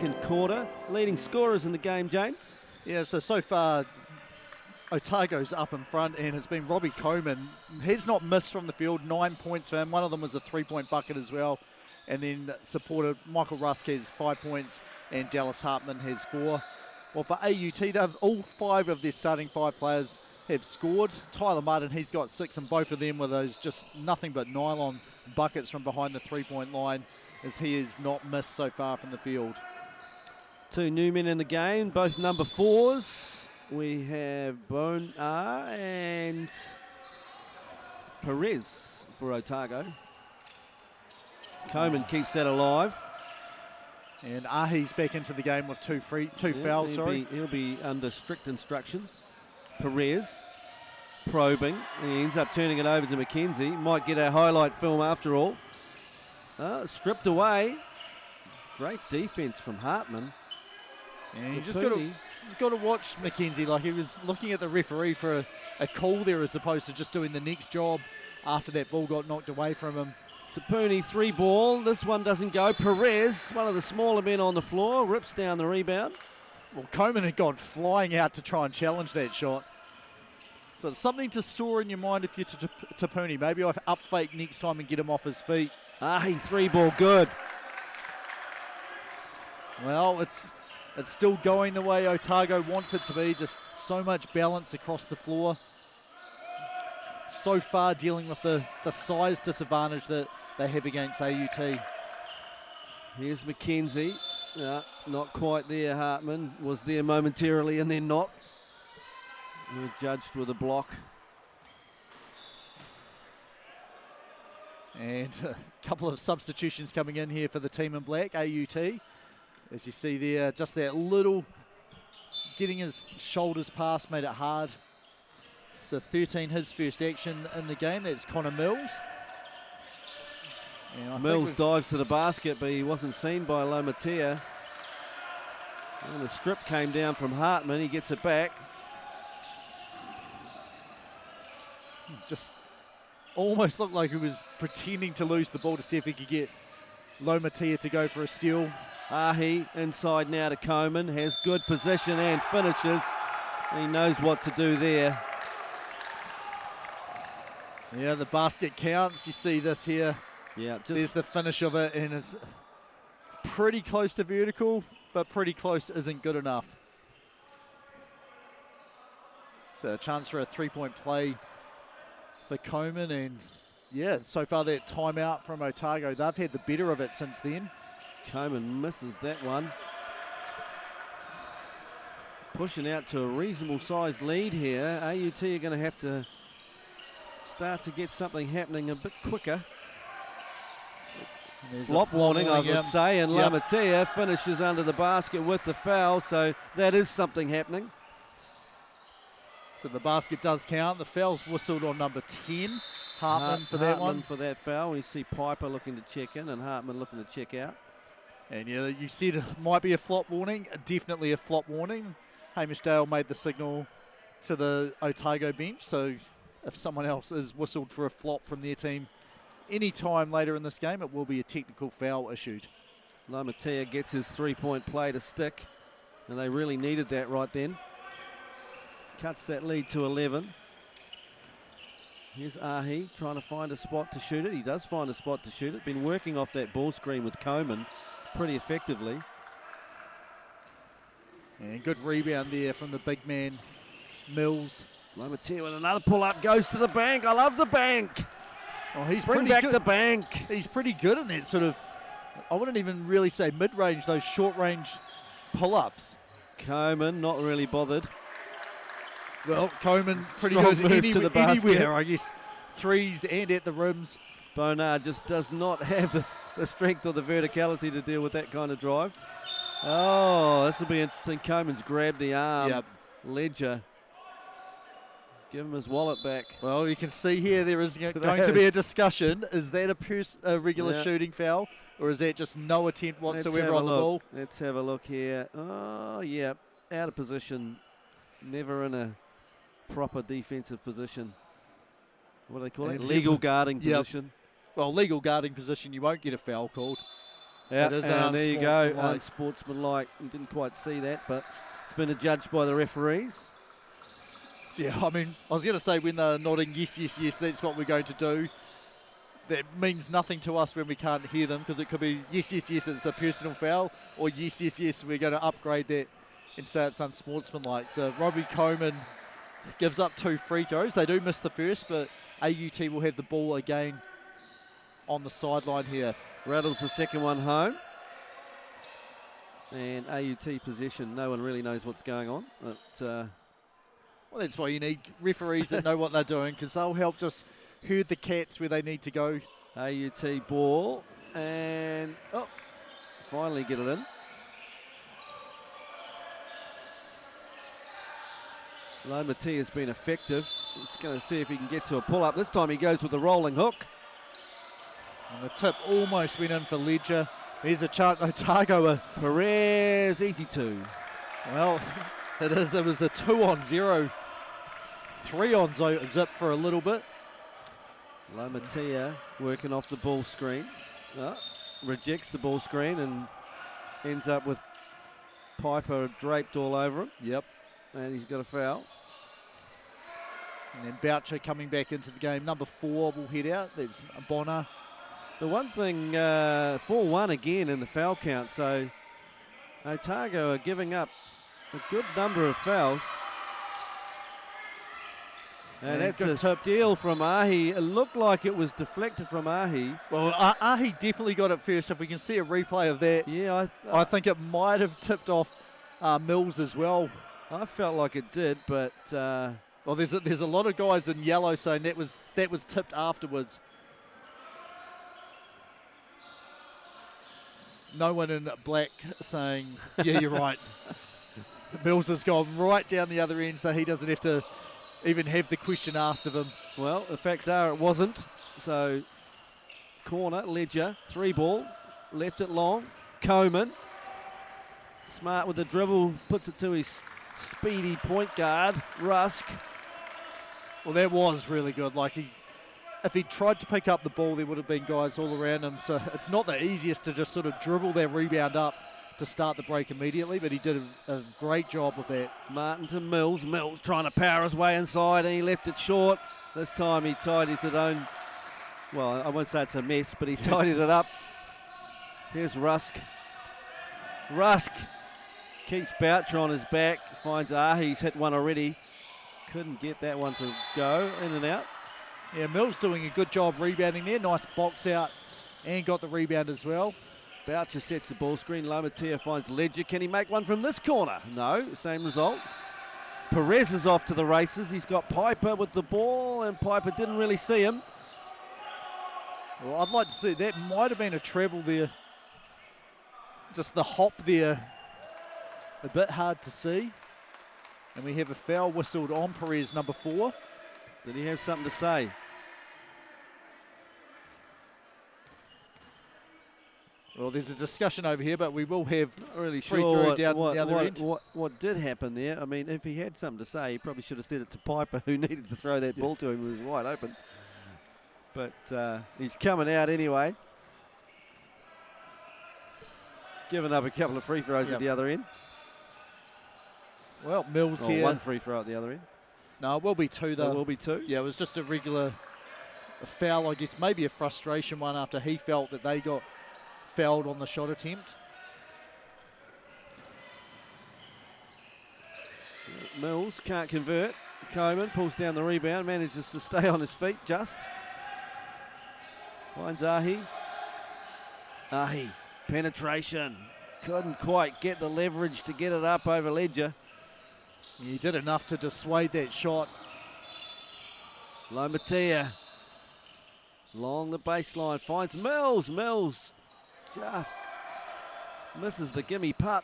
Second quarter, leading scorers in the game, James. Yeah, so far Otago's up in front, and it's been Robbie Coman. He's not missed from the field, 9 points for him. One of them was a 3-point bucket as well. And then supported Michael Rusk has 5 points and Dallas Hartman has 4. Well, for AUT, all 5 of their starting 5 players have scored. Tyler Martin, he's got 6, and both of them were those just nothing but nylon buckets from behind the 3-point line, as he has not missed so far from the field. 2 new men in the game, both number 4s. We have Bonar and Perez for Otago. Coman keeps that alive. And Ahi's back into the game with 2 fouls. He'll be under strict instruction. Perez probing. He ends up turning it over to McKenzie. Might get a highlight film after all. Stripped away. Great defense from Hartman. And you just got to watch McKenzie. Like, he was looking at the referee for a call there as opposed to just doing the next job after that ball got knocked away from him. Tapuni 3 ball. This one doesn't go. Perez, one of the smaller men on the floor, rips down the rebound. Well, Coman had gone flying out to try and challenge that shot. So it's something to store in your mind if you're Tapuni. Maybe I'll up fake next time and get him off his feet. Ahi 3 ball, good. Well, it's still going the way Otago wants it to be. Just so much balance across the floor. So far dealing with the size disadvantage that they have against AUT. Here's McKenzie. Not quite there, Hartman. Was there momentarily and then not. We're judged with a block. And a couple of substitutions coming in here for the team in black, AUT. As you see there, just that little getting his shoulders past made it hard. So 13, his first action in the game. That's Connor Mills. Mills dives to the basket, but he wasn't seen by Lomatea. And the strip came down from Hartman. He gets it back. Just almost looked like he was pretending to lose the ball to see if he could get Lomatea to go for a steal. Ahi inside now to Coman. Has good position and finishes. He knows what to do there. Yeah, the basket counts. You see this here. Yeah, there's the finish of it, and it's pretty close to vertical, but pretty close isn't good enough. So a chance for a three-point play for Coman, and yeah, so far that timeout from Otago, they've had the better of it since then. Coman misses that one. Pushing out to a reasonable sized lead here. AUT are going to have to start to get something happening a bit quicker. Flop warning, I would say, and Lomatea finishes under the basket with the foul, so that is something happening. So the basket does count. The foul's whistled on number 10, Hartman for that one. Hartman for that foul. We see Piper looking to check in and Hartman looking to check out. And yeah, you said it might be a flop warning. Definitely a flop warning. Hamish Dale made the signal to the Otago bench, so if someone else is whistled for a flop from their team any time later in this game, it will be a technical foul issued. Lomatea gets his three-point play to stick, and they really needed that right then. Cuts that lead to 11. Here's Ahi trying to find a spot to shoot it. He does find a spot to shoot it. Been working off that ball screen with Coman pretty effectively. And good rebound there from the big man, Mills. Lomatea with another pull-up, goes to the bank. I love the bank. Oh, he's Bring pretty back good. the bank. He's pretty good in that sort of, I wouldn't even really say mid-range, those short-range pull-ups. Coman not really bothered. Well, Coman pretty Strong good move to the basket. anywhere, I guess. Threes and at the rims. Bonard just does not have the strength or the verticality to deal with that kind of drive. Oh, this will be interesting. Coman's grabbed the arm. Yep. Ledger. Give him his wallet back. Well, you can see here there is going to be a discussion. Is that a regular shooting foul, or is that just no attempt whatsoever on the ball? Let's have a look here. Oh, yeah, out of position. Never in a proper defensive position. What do they call it? Legal guarding position. Well, legal guarding position, you won't get a foul called. Yeah, it is and there you go. unsportsmanlike. Unsportsmanlike. You didn't quite see that, but it's been adjudged by the referees. Yeah, I mean, I was going to say when they're nodding, yes, yes, yes, that's what we're going to do. That means nothing to us when we can't hear them, because it could be yes, yes, yes, it's a personal foul, or yes, yes, yes, we're going to upgrade that and say it's unsportsmanlike. So Robbie Coman gives up 2 free throws. They do miss the first, but AUT will have the ball again on the sideline here. Rattles the second one home. And AUT possession. No one really knows what's going on. But, well, that's why you need referees that know what they're doing, because they'll help just herd the cats where they need to go. AUT ball. And, finally get it in. Lomatea has been effective. He's going to see if he can get to a pull-up. This time he goes with a rolling hook. And the tip almost went in for Ledger. There's a chance Otago. Perez, easy 2. Well, it is. It was a 2-on-0. 3-on-zip for a little bit. Lomatea working off the ball screen. Rejects the ball screen and ends up with Piper draped all over him. Yep. And he's got a foul. And then Boucher coming back into the game. Number 4 will head out. There's Bonner. The one thing, 4-1 again in the foul count. So Otago are giving up a good number of fouls. And that's a steal from Ahi. It looked like it was deflected from Ahi. Well, Ahi definitely got it first. If we can see a replay of that, yeah, I think it might have tipped off Mills as well. I felt like it did, but well, there's a lot of guys in yellow saying that was tipped afterwards. No one in black saying, yeah, you're right. Mills has gone right down the other end, so he doesn't have to even have the question asked of him. Well, the facts are it wasn't. So, corner, Ledger, 3 ball, left it long. Coman, smart with the dribble, puts it to his speedy point guard, Rusk. Well, that was really good. Like, if he tried to pick up the ball, there would have been guys all around him. So it's not the easiest to just sort of dribble that rebound up to start the break immediately, but he did a great job with that. Martin to Mills. Mills trying to power his way inside, and he left it short. This time he tidies it own. Well, I won't say it's a mess, but he tidied it up. Here's Rusk. Rusk keeps Boucher on his back. Finds He's hit one already. Couldn't get that one to go. In and out. Yeah, Mills doing a good job rebounding there. Nice box out and got the rebound as well. Boucher sets the ball screen. Lomatia finds Ledger. Can he make one from this corner? No, same result. Perez is off to the races. He's got Piper with the ball, and Piper didn't really see him. Well, I'd like to see, that might have been a treble there. Just the hop there, a bit hard to see. And we have a foul whistled on Perez, number 4. Did he have something to say? Well, there's a discussion over here, but we will have Not really free sure throw down the other end. what did happen there. I mean, if he had something to say, he probably should have said it to Piper, who needed to throw that ball to him, who was wide open. But he's coming out anyway. Giving up a couple of free throws at the other end. Well, Mills here. 1 free throw at the other end. No, it will be 2 though. There will be 2? Yeah, it was just a regular foul, I guess, maybe a frustration one after he felt that they got fouled on the shot attempt. Mills can't convert. Coman pulls down the rebound, manages to stay on his feet just. Finds Ahi. Penetration. Couldn't quite get the leverage to get it up over Ledger. He did enough to dissuade that shot. Lomatia. Along the baseline. Finds Mills. Mills just misses the gimme putt.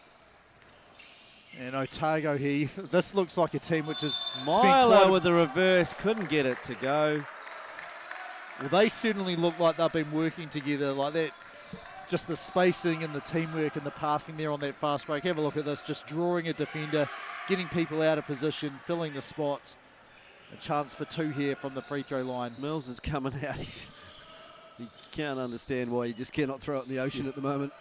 And Otago here. This looks like a team which is... Milo with the reverse. Couldn't get it to go. Well, they certainly look like they've been working together like that. Just the spacing and the teamwork and the passing there on that fast break. Have a look at this. Just drawing a defender, getting people out of position, filling the spots. A chance for 2 here from the free throw line. Mills is coming out. He can't understand why he just cannot throw it in the ocean at the moment.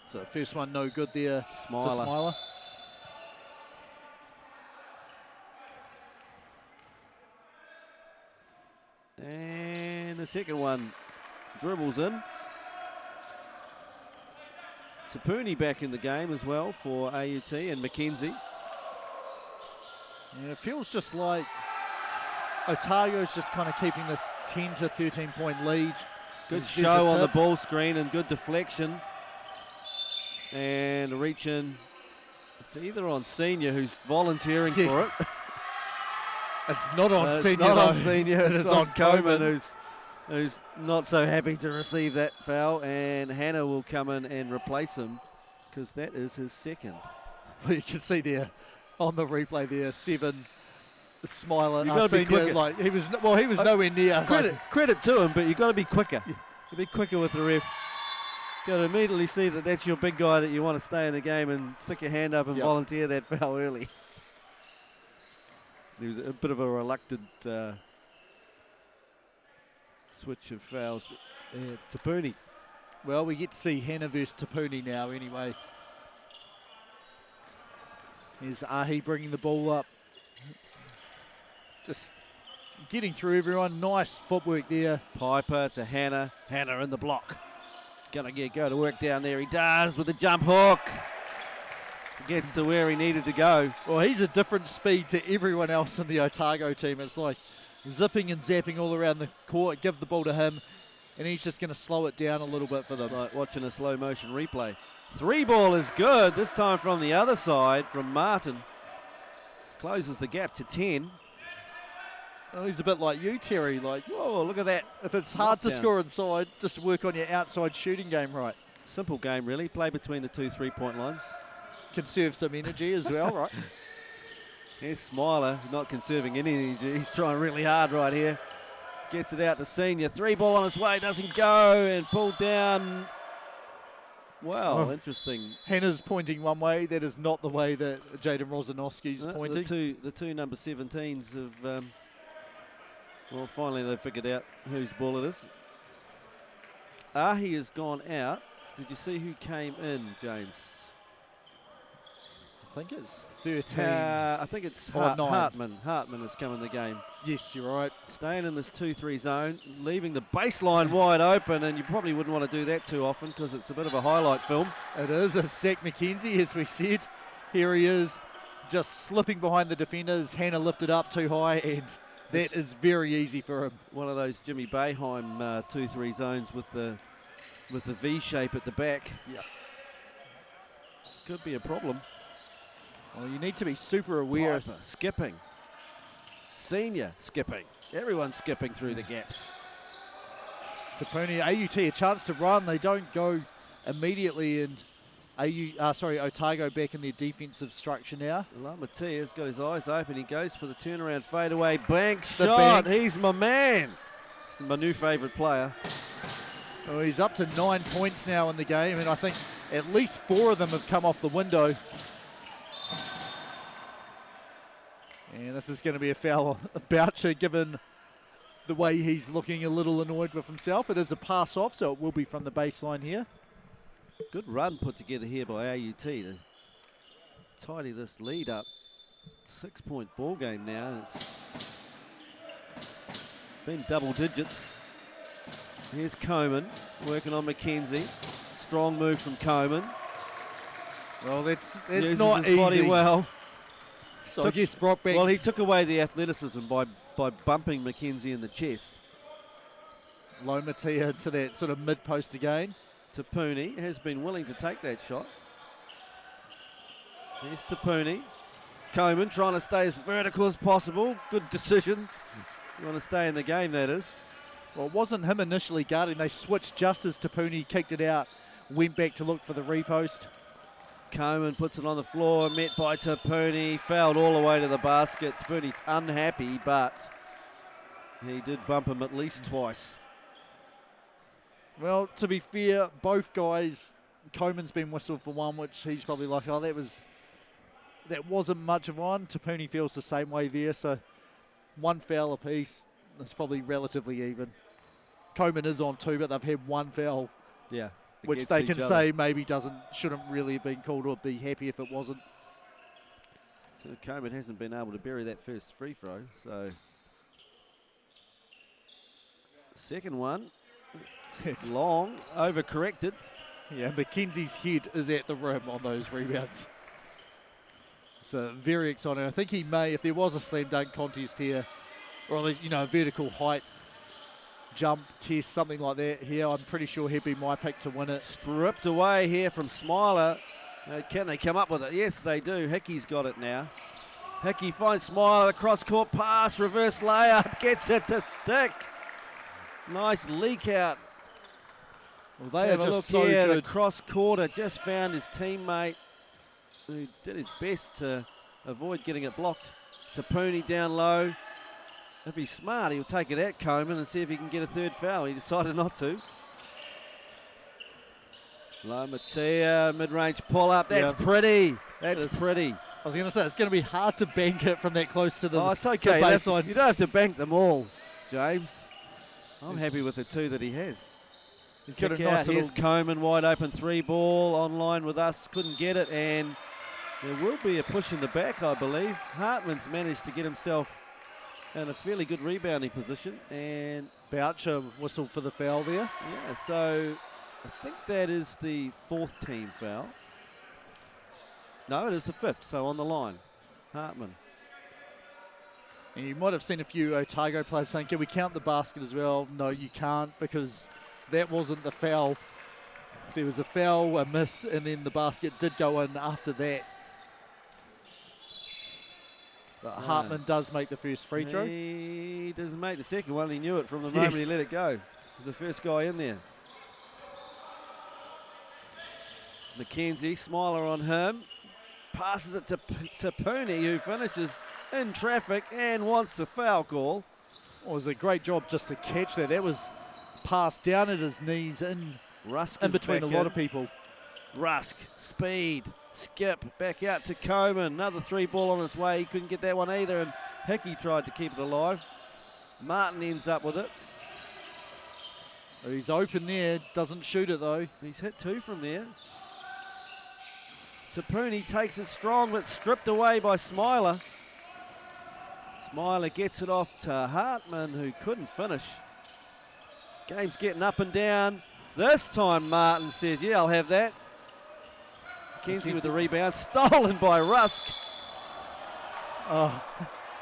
So first one no good there for Smiler. And the second one dribbles in. Tapuni back in the game as well for AUT and McKenzie. Yeah, it feels just like Otago's just kind of keeping this 10 to 13 point lead. Good show on the ball screen and good deflection. And a reach in. It's either on Senior, who's volunteering for it. It's not on Senior. It's not on Senior. It's on Coman, who's not so happy to receive that foul. And Hannah will come in and replace him because that is his second. Well, you can see there on the replay there, 7. Smiler, You've got to be quicker. Like he was nowhere near. Credit to him, but you've got to be quicker. You be quicker with the ref. Got to immediately see that that's your big guy that you want to stay in the game and stick your hand up and volunteer that foul early. There was a bit of a reluctant switch of fouls. Tapuni. Well, we get to see Hannah versus Tapuni now anyway. Here's Ahi bringing the ball up. Just getting through everyone. Nice footwork there. Piper to Hannah. Hannah in the block. Gonna go to work down there. He does with the jump hook. Gets to where he needed to go. Well, he's a different speed to everyone else in the Otago team. It's like zipping and zapping all around the court. Give the ball to him, and he's just going to slow it down a little bit for them. It's like watching a slow motion replay. 3 ball is good. This time from the other side from Martin. Closes the gap to 10. Oh, he's a bit like you, Terry. Like, whoa, look at that. If it's hard to score inside, just work on your outside shooting game right. Simple game, really. Play between the 2 3-point lines. conserve some energy as well, right? Here's Smiler, not conserving any energy. He's trying really hard right here. Gets it out to Senior. 3 ball on its way, doesn't go, and pulled down. Wow, interesting. Hannah's pointing one way. That is not the way that Jaden Rosanowski's pointing. The two number 17s have, well, finally they've figured out whose ball it is. Ahi has gone out. Did you see who came in, James? I think it's 13. I think it's Hartman. Hartman has come in the game. Yes, you're right. Staying in this 2-3 zone, leaving the baseline wide open, and you probably wouldn't want to do that too often because it's a bit of a highlight film. It is. It's Zach McKenzie, as we said. Here he is, just slipping behind the defenders. Hannah lifted up too high, and that is very easy for him. One of those Jimmy Boeheim 2-3 zones with the V shape at the back. Yeah. Could be a problem. Well, you need to be super aware. Piper, skipping. Senior skipping. Everyone's skipping through the gaps. Tapuni, AUT, a chance to run. They don't go immediately, and Otago back in their defensive structure now. Lamatia's got his eyes open. He goes for the turnaround fadeaway bank shot. He's my man. He's my new favourite player. Oh, he's up to 9 points now in the game, and I think at least 4 of them have come off the window. And this is going to be a foul on Boucher, given the way he's looking a little annoyed with himself. It is a pass off, so it will be from the baseline here. Good run put together here by AUT to tidy this lead up. 6-point ball game now. It's been double digits. Here's Coman working on McKenzie. Strong move from Coman. Well, that's Uses not his easy. body well. So I guess Brockback. Well, he took away the athleticism by bumping McKenzie in the chest. Lomatia to that sort of mid-post again. Tapuni has been willing to take that shot. Here's Tapuni. Coman trying to stay as vertical as possible. Good decision. You want to stay in the game, that is. Well, it wasn't him initially guarding. They switched just as Tapuni kicked it out, went back to look for the repost. Coman puts it on the floor, met by Tapuni, fouled all the way to the basket. Tapuni's unhappy, but he did bump him at least twice. Well, to be fair, both guys, Coman's been whistled for one, which he's probably like, oh, that wasn't much of one. Tapuni feels the same way there, so one foul apiece. It's probably relatively even. Coman is on 2, but they've had 1 foul. Yeah. Which they can say maybe shouldn't really have been called, or be happy if it wasn't. So Coman hasn't been able to bury that first free throw, so. Second one, long, overcorrected. Yeah, McKenzie's head is at the rim on those rebounds. So very exciting. I think he may, if there was a slam dunk contest here, or at least, a vertical height jump test, something like that here, I'm pretty sure he'd be my pick to win it. Stripped away here from Smiler. Can they come up with it? Yes, they do. Hickey's got it now. Hickey finds Smiler, the cross-court pass, reverse layup, gets it to stick. Nice leak out. Well, they are just so here. good. The cross-quarter just found his teammate who did his best to avoid getting it blocked. Tapuni down low. If he's smart, he'll take it at Coman and see if he can get a 3rd foul. He decided not to. Lomatia, mid-range pull-up. That's pretty. That's pretty. I was going to say, it's going to be hard to bank it from that close to the Oh, it's okay. the baseline. You don't have to bank them all, James. I'm happy with the 2 that he has. He's got a Kick nice out. Here's Coman, wide open 3 ball, online with us. Couldn't get it, and there will be a push in the back, I believe. Hartman's managed to get himself in a fairly good rebounding position, and Boucher whistled for the foul there. Yeah, so I think that is the 4th team foul. No, it is the 5th, so on the line, Hartman. And you might have seen a few Otago players saying, can we count the basket as well? No, you can't, because that wasn't the foul. There was a foul, a miss, and then the basket did go in after that. But Hartman does make the first free throw. He doesn't make the second one. He knew it from the moment he let it go. He was the first guy in there. McKenzie, Smiler on him. passes it to Pooney, who finishes in traffic and wants a foul call. Well, it was a great job just to catch that. That was passed down at his knees in between a lot of people. Rusk, speed, skip, back out to Coman. Another 3 ball on his way. He couldn't get that one either, and Hickey tried to keep it alive. Martin ends up with it. He's open there, doesn't shoot it though. He's hit 2 from there. Tapuni takes it strong, but stripped away by Smiler. Smiler gets it off to Hartman, who couldn't finish. Game's getting up and down. This time Martin says, yeah, I'll have that. Mackenzie with the rebound, stolen by Rusk. Oh,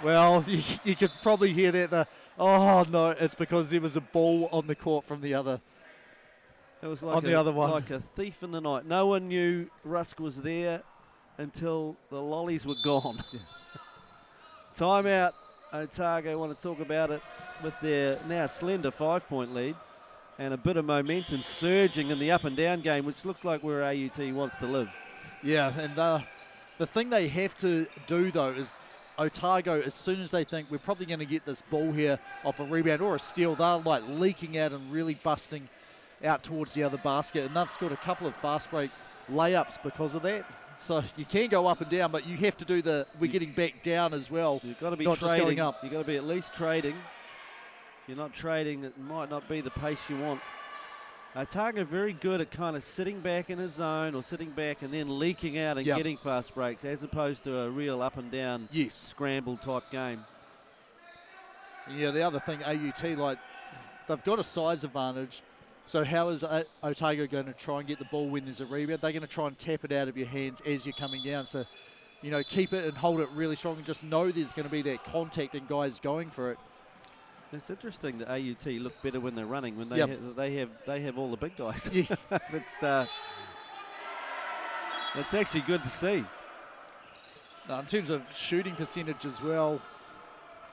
well, you could probably hear that. Oh no, it's because there was a ball on the court from the other. It was like on the other one. Like a thief in the night. No one knew Rusk was there until the lollies were gone. Yeah. Timeout. Otago want to talk about it with their now slender 5-point lead and a bit of momentum surging in the up and down game, which looks like where AUT wants to live. Yeah, and the thing they have to do though is Otago, as soon as they think we're probably going to get this ball here off a rebound or a steal, they're like leaking out and really busting out towards the other basket, and they've scored a couple of fast break layups because of that. So you can go up and down, but you have to do we're getting back down as well. You've got to be not trading. just going up. You've got to be at least trading. If you're not trading, it might not be the pace you want. Otago very good at kind of sitting back in his zone or sitting back and then leaking out and getting fast breaks, as opposed to a real up and down scramble type game. Yeah, the other thing, AUT, like, they've got a size advantage. So how is Otago going to try and get the ball when there's a rebound? They're going to try and tap it out of your hands as you're coming down. So, you know, keep it and hold it really strong and just know there's going to be that contact and guys going for it. It's interesting that AUT look better when they're running, when they have all the big guys. Yes. It's actually good to see. Now, in terms of shooting percentage as well,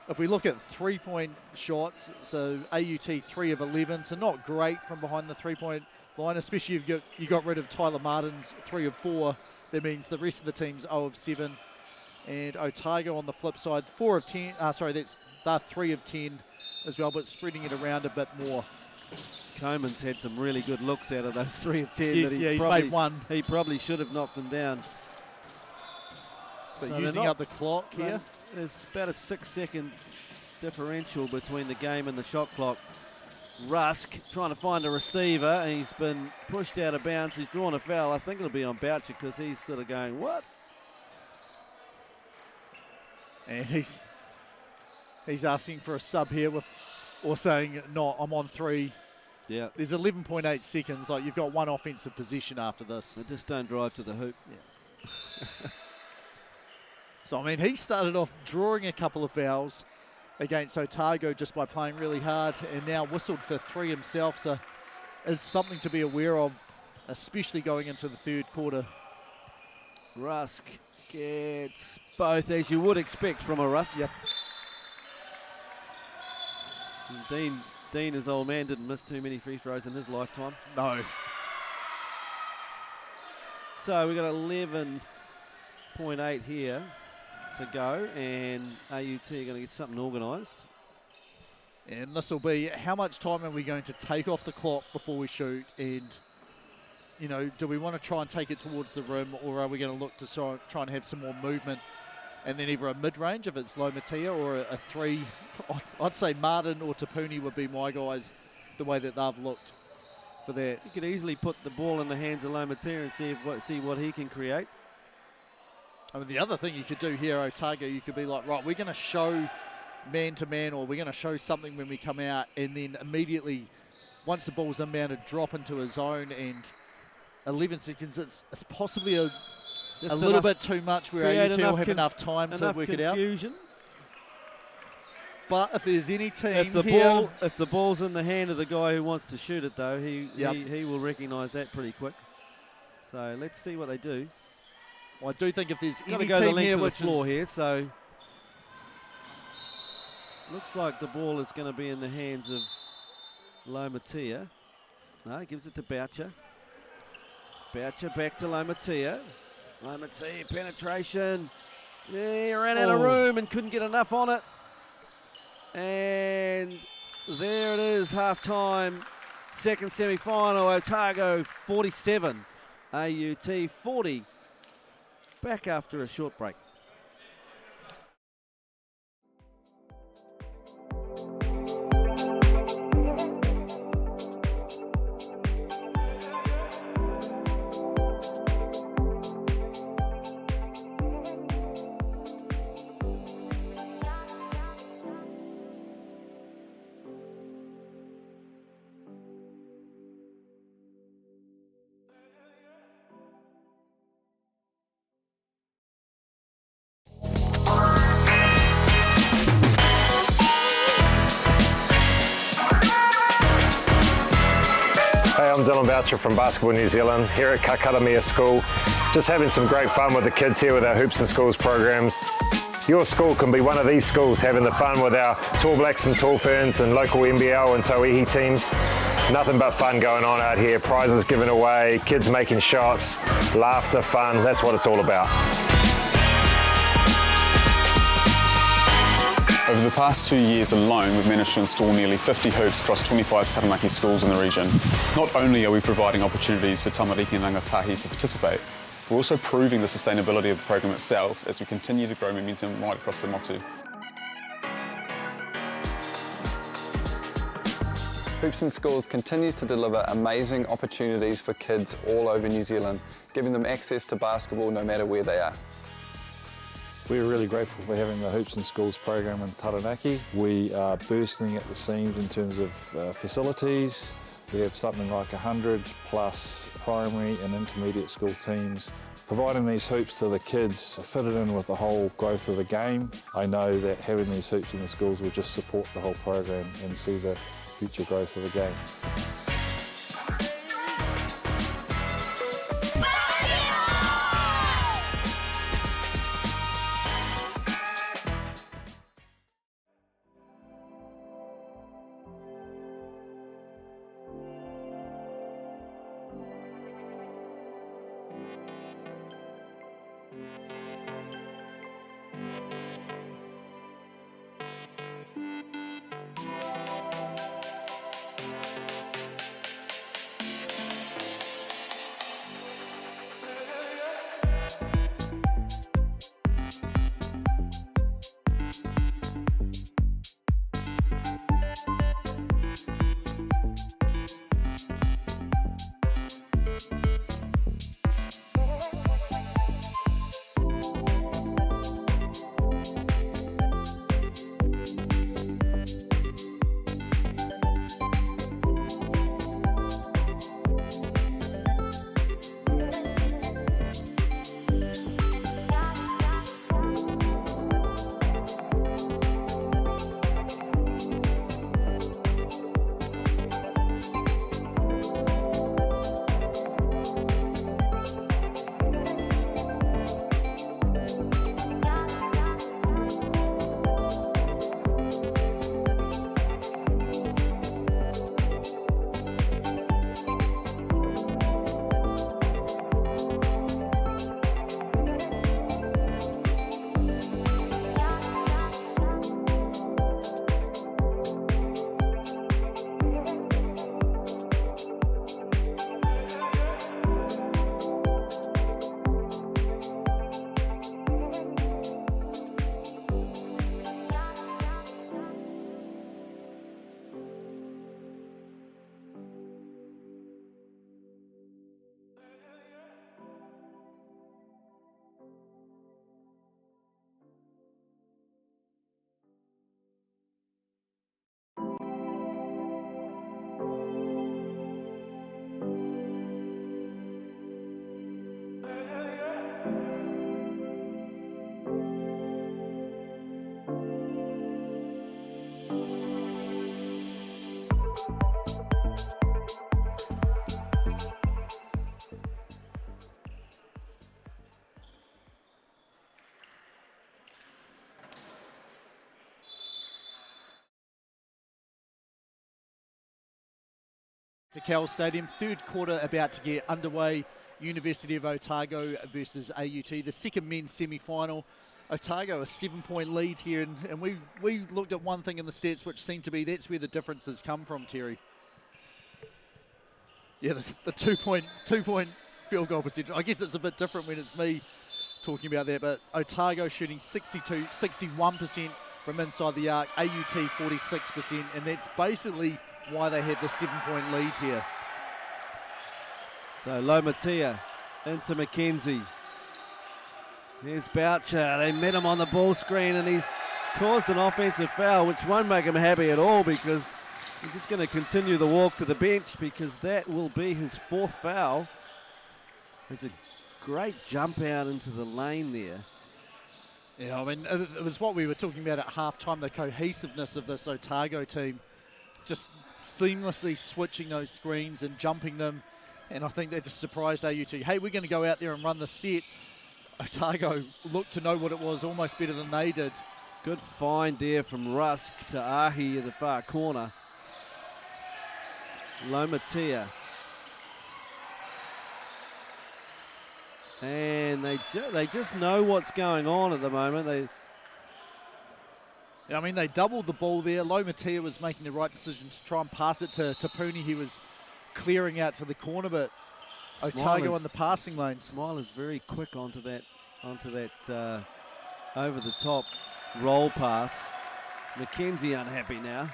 if we look at 3-point shots, so AUT 3 of 11, so not great from behind the 3-point line, especially if you got rid of Tyler Martin's 3 of 4. That means the rest of the team's 0 of 7. And Otago on the flip side, 4 of 10. They're 3 of 10 as well, but spreading it around a bit more. Coman's had some really good looks out of those 3 of 10. Yes, he's made one. He probably should have knocked them down. So using up the clock here. There's about a 6-second differential between the game and the shot clock. Rusk trying to find a receiver, and he's been pushed out of bounds. He's drawn a foul. I think it'll be on Boucher because he's sort of going, what? And he's asking for a sub here or saying, no, I'm on 3. Yeah. There's 11.8 seconds. Like, you've got one offensive position after this. They just don't drive to the hoop. Yeah. So, I mean, he started off drawing a couple of fouls against Otago just by playing really hard, and now whistled for 3 himself. So, is something to be aware of, especially going into the third quarter. Rusk gets both, as you would expect from a Rusk. Yep. Dean, his old man, didn't miss too many free throws in his lifetime. No. So we've got 11.8 here to go, and AUT are going to get something organised. And this will be, how much time are we going to take off the clock before we shoot? And, you know, do we want to try and take it towards the rim, or are we going to look to try and have some more movement? And then either a mid-range if it's Lomatia, or a 3. I'd say Martin or Tapuni would be my guys, the way that they've looked for that. You could easily put the ball in the hands of Lomatia and see what he can create. I mean, the other thing you could do here, Otago, you could be like, right, we're going to show man-to-man, or we're going to show something when we come out, and then immediately, once the ball's inbounded, drop into a zone, and 11 seconds, it's possibly a little bit too much where AUT will have enough time to work it out. But if there's any team if the ball's in the hand of the guy who wants to shoot it, though, he will recognise that pretty quick. So let's see what they do. Well, I do think if there's any go team the here which floor here, so looks like the ball is going to be in the hands of Lomatia. No, gives it to Boucher. Boucher back to Lomatia. Lamatee, penetration. Yeah, he ran out of room and couldn't get enough on it. And there it is, half-time, second semi-final. Otago 47, AUT 40. Back after a short break. I'm Dylan Boucher from Basketball New Zealand here at Kakaramia School. Just having some great fun with the kids here with our Hoops and Schools programs. Your school can be one of these schools having the fun with our Tall Blacks and Tall Ferns and local NBL and Tauihi teams. Nothing but fun going on out here. Prizes given away, kids making shots, laughter, fun. That's what it's all about. Over the past 2 years alone, we've managed to install nearly 50 hoops across 25 taranaki schools in the region. Not only are we providing opportunities for tamariki and rangatahi to participate, we're also proving the sustainability of the program itself as we continue to grow momentum right across the motu. Hoops in Schools continues to deliver amazing opportunities for kids all over New Zealand, giving them access to basketball no matter where they are. We're really grateful for having the Hoops in Schools program in Taranaki. We are bursting at the seams in terms of facilities. We have something like 100 plus primary and intermediate school teams. Providing these hoops to the kids fitted in with the whole growth of the game. I know that having these hoops in the schools will just support the whole program and see the future growth of the game. To Cal Stadium, third quarter about to get underway University of Otago versus AUT, the second men's semi-final. Otago a 7-point lead here, and we looked at one thing in the stats which seemed to be that's where the differences come from, Terry. Yeah, the two-point field goal percentage. I guess it's a bit different when it's me talking about that, but Otago shooting 61% from inside the arc, AUT 46%, and that's basically why they had the 7-point lead here. So Lomatia into McKenzie. Here's Boucher. They met him on the ball screen, and he's caused an offensive foul, which won't make him happy at all because he's just going to continue the walk to the bench because that will be his 4th foul. There's a great jump out into the lane there. Yeah, I mean, it was what we were talking about at halftime, the cohesiveness of this Otago team, just seamlessly switching those screens and jumping them. And I think they just surprised AUT. Hey, we're going to go out there and run the set. Otago looked to know what it was almost better than they did. Good find there from Rusk to Ahi in the far corner. Lomatia. And they just know what's going on at the moment. I mean, they doubled the ball there. Lomatia was making the right decision to try and pass it to Pooney. He was clearing out to the corner, but Otago in the passing lane. Smile is very quick onto that over the top roll pass. McKenzie unhappy now.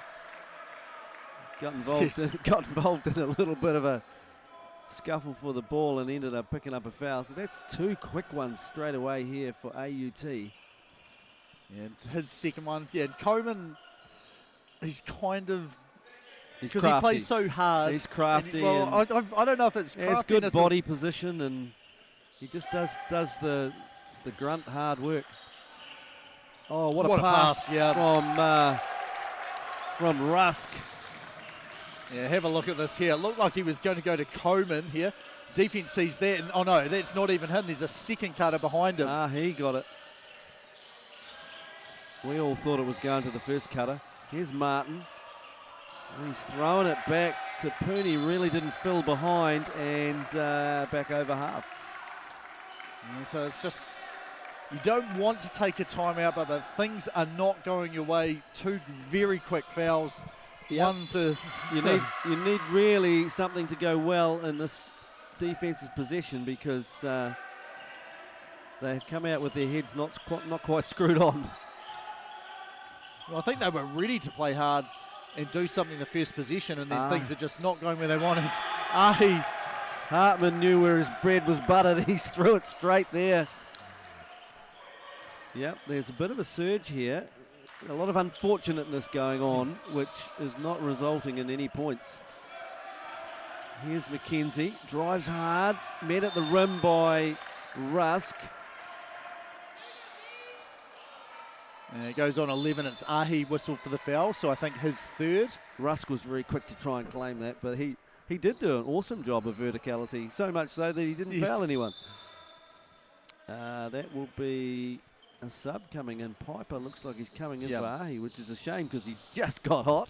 Got involved in a little bit of a scuffle for the ball and ended up picking up a foul. So that's 2 quick ones straight away here for AUT. Yeah, and his second one. Yeah, and Coleman, he's kind of, because he plays so hard. He's crafty. I don't know if it's crafty. It's good body position, and he just does the grunt hard work. Oh, what a pass yeah. from Rusk. Yeah, have a look at this here. It looked like he was going to go to Coleman here. Defense sees that, and oh no, that's not even him. There's a second cutter behind him. He got it. We all thought it was going to the first cutter. Here's Martin. He's throwing it back to Pooney. Really didn't fill behind, and back over half. Yeah, so it's just, you don't want to take a timeout, but things are not going your way. 2 very quick fouls. Yep. One for you need really something to go well in this defensive possession because they've come out with their heads not quite screwed on. Well, I think they were ready to play hard and do something in the first possession, and then things are just not going where they wanted. Hartman knew where his bread was buttered. He threw it straight there. Yep, there's a bit of a surge here. A lot of unfortunateness going on, which is not resulting in any points. Here's McKenzie, drives hard, met at the rim by Rusk. And it goes on 11, it's Ahi whistled for the foul, so I think his 3rd. Rusk was very quick to try and claim that, but he did do an awesome job of verticality, so much so that he didn't foul anyone. That will be a sub coming in. Piper looks like he's coming in for Ahi, which is a shame because he just got hot.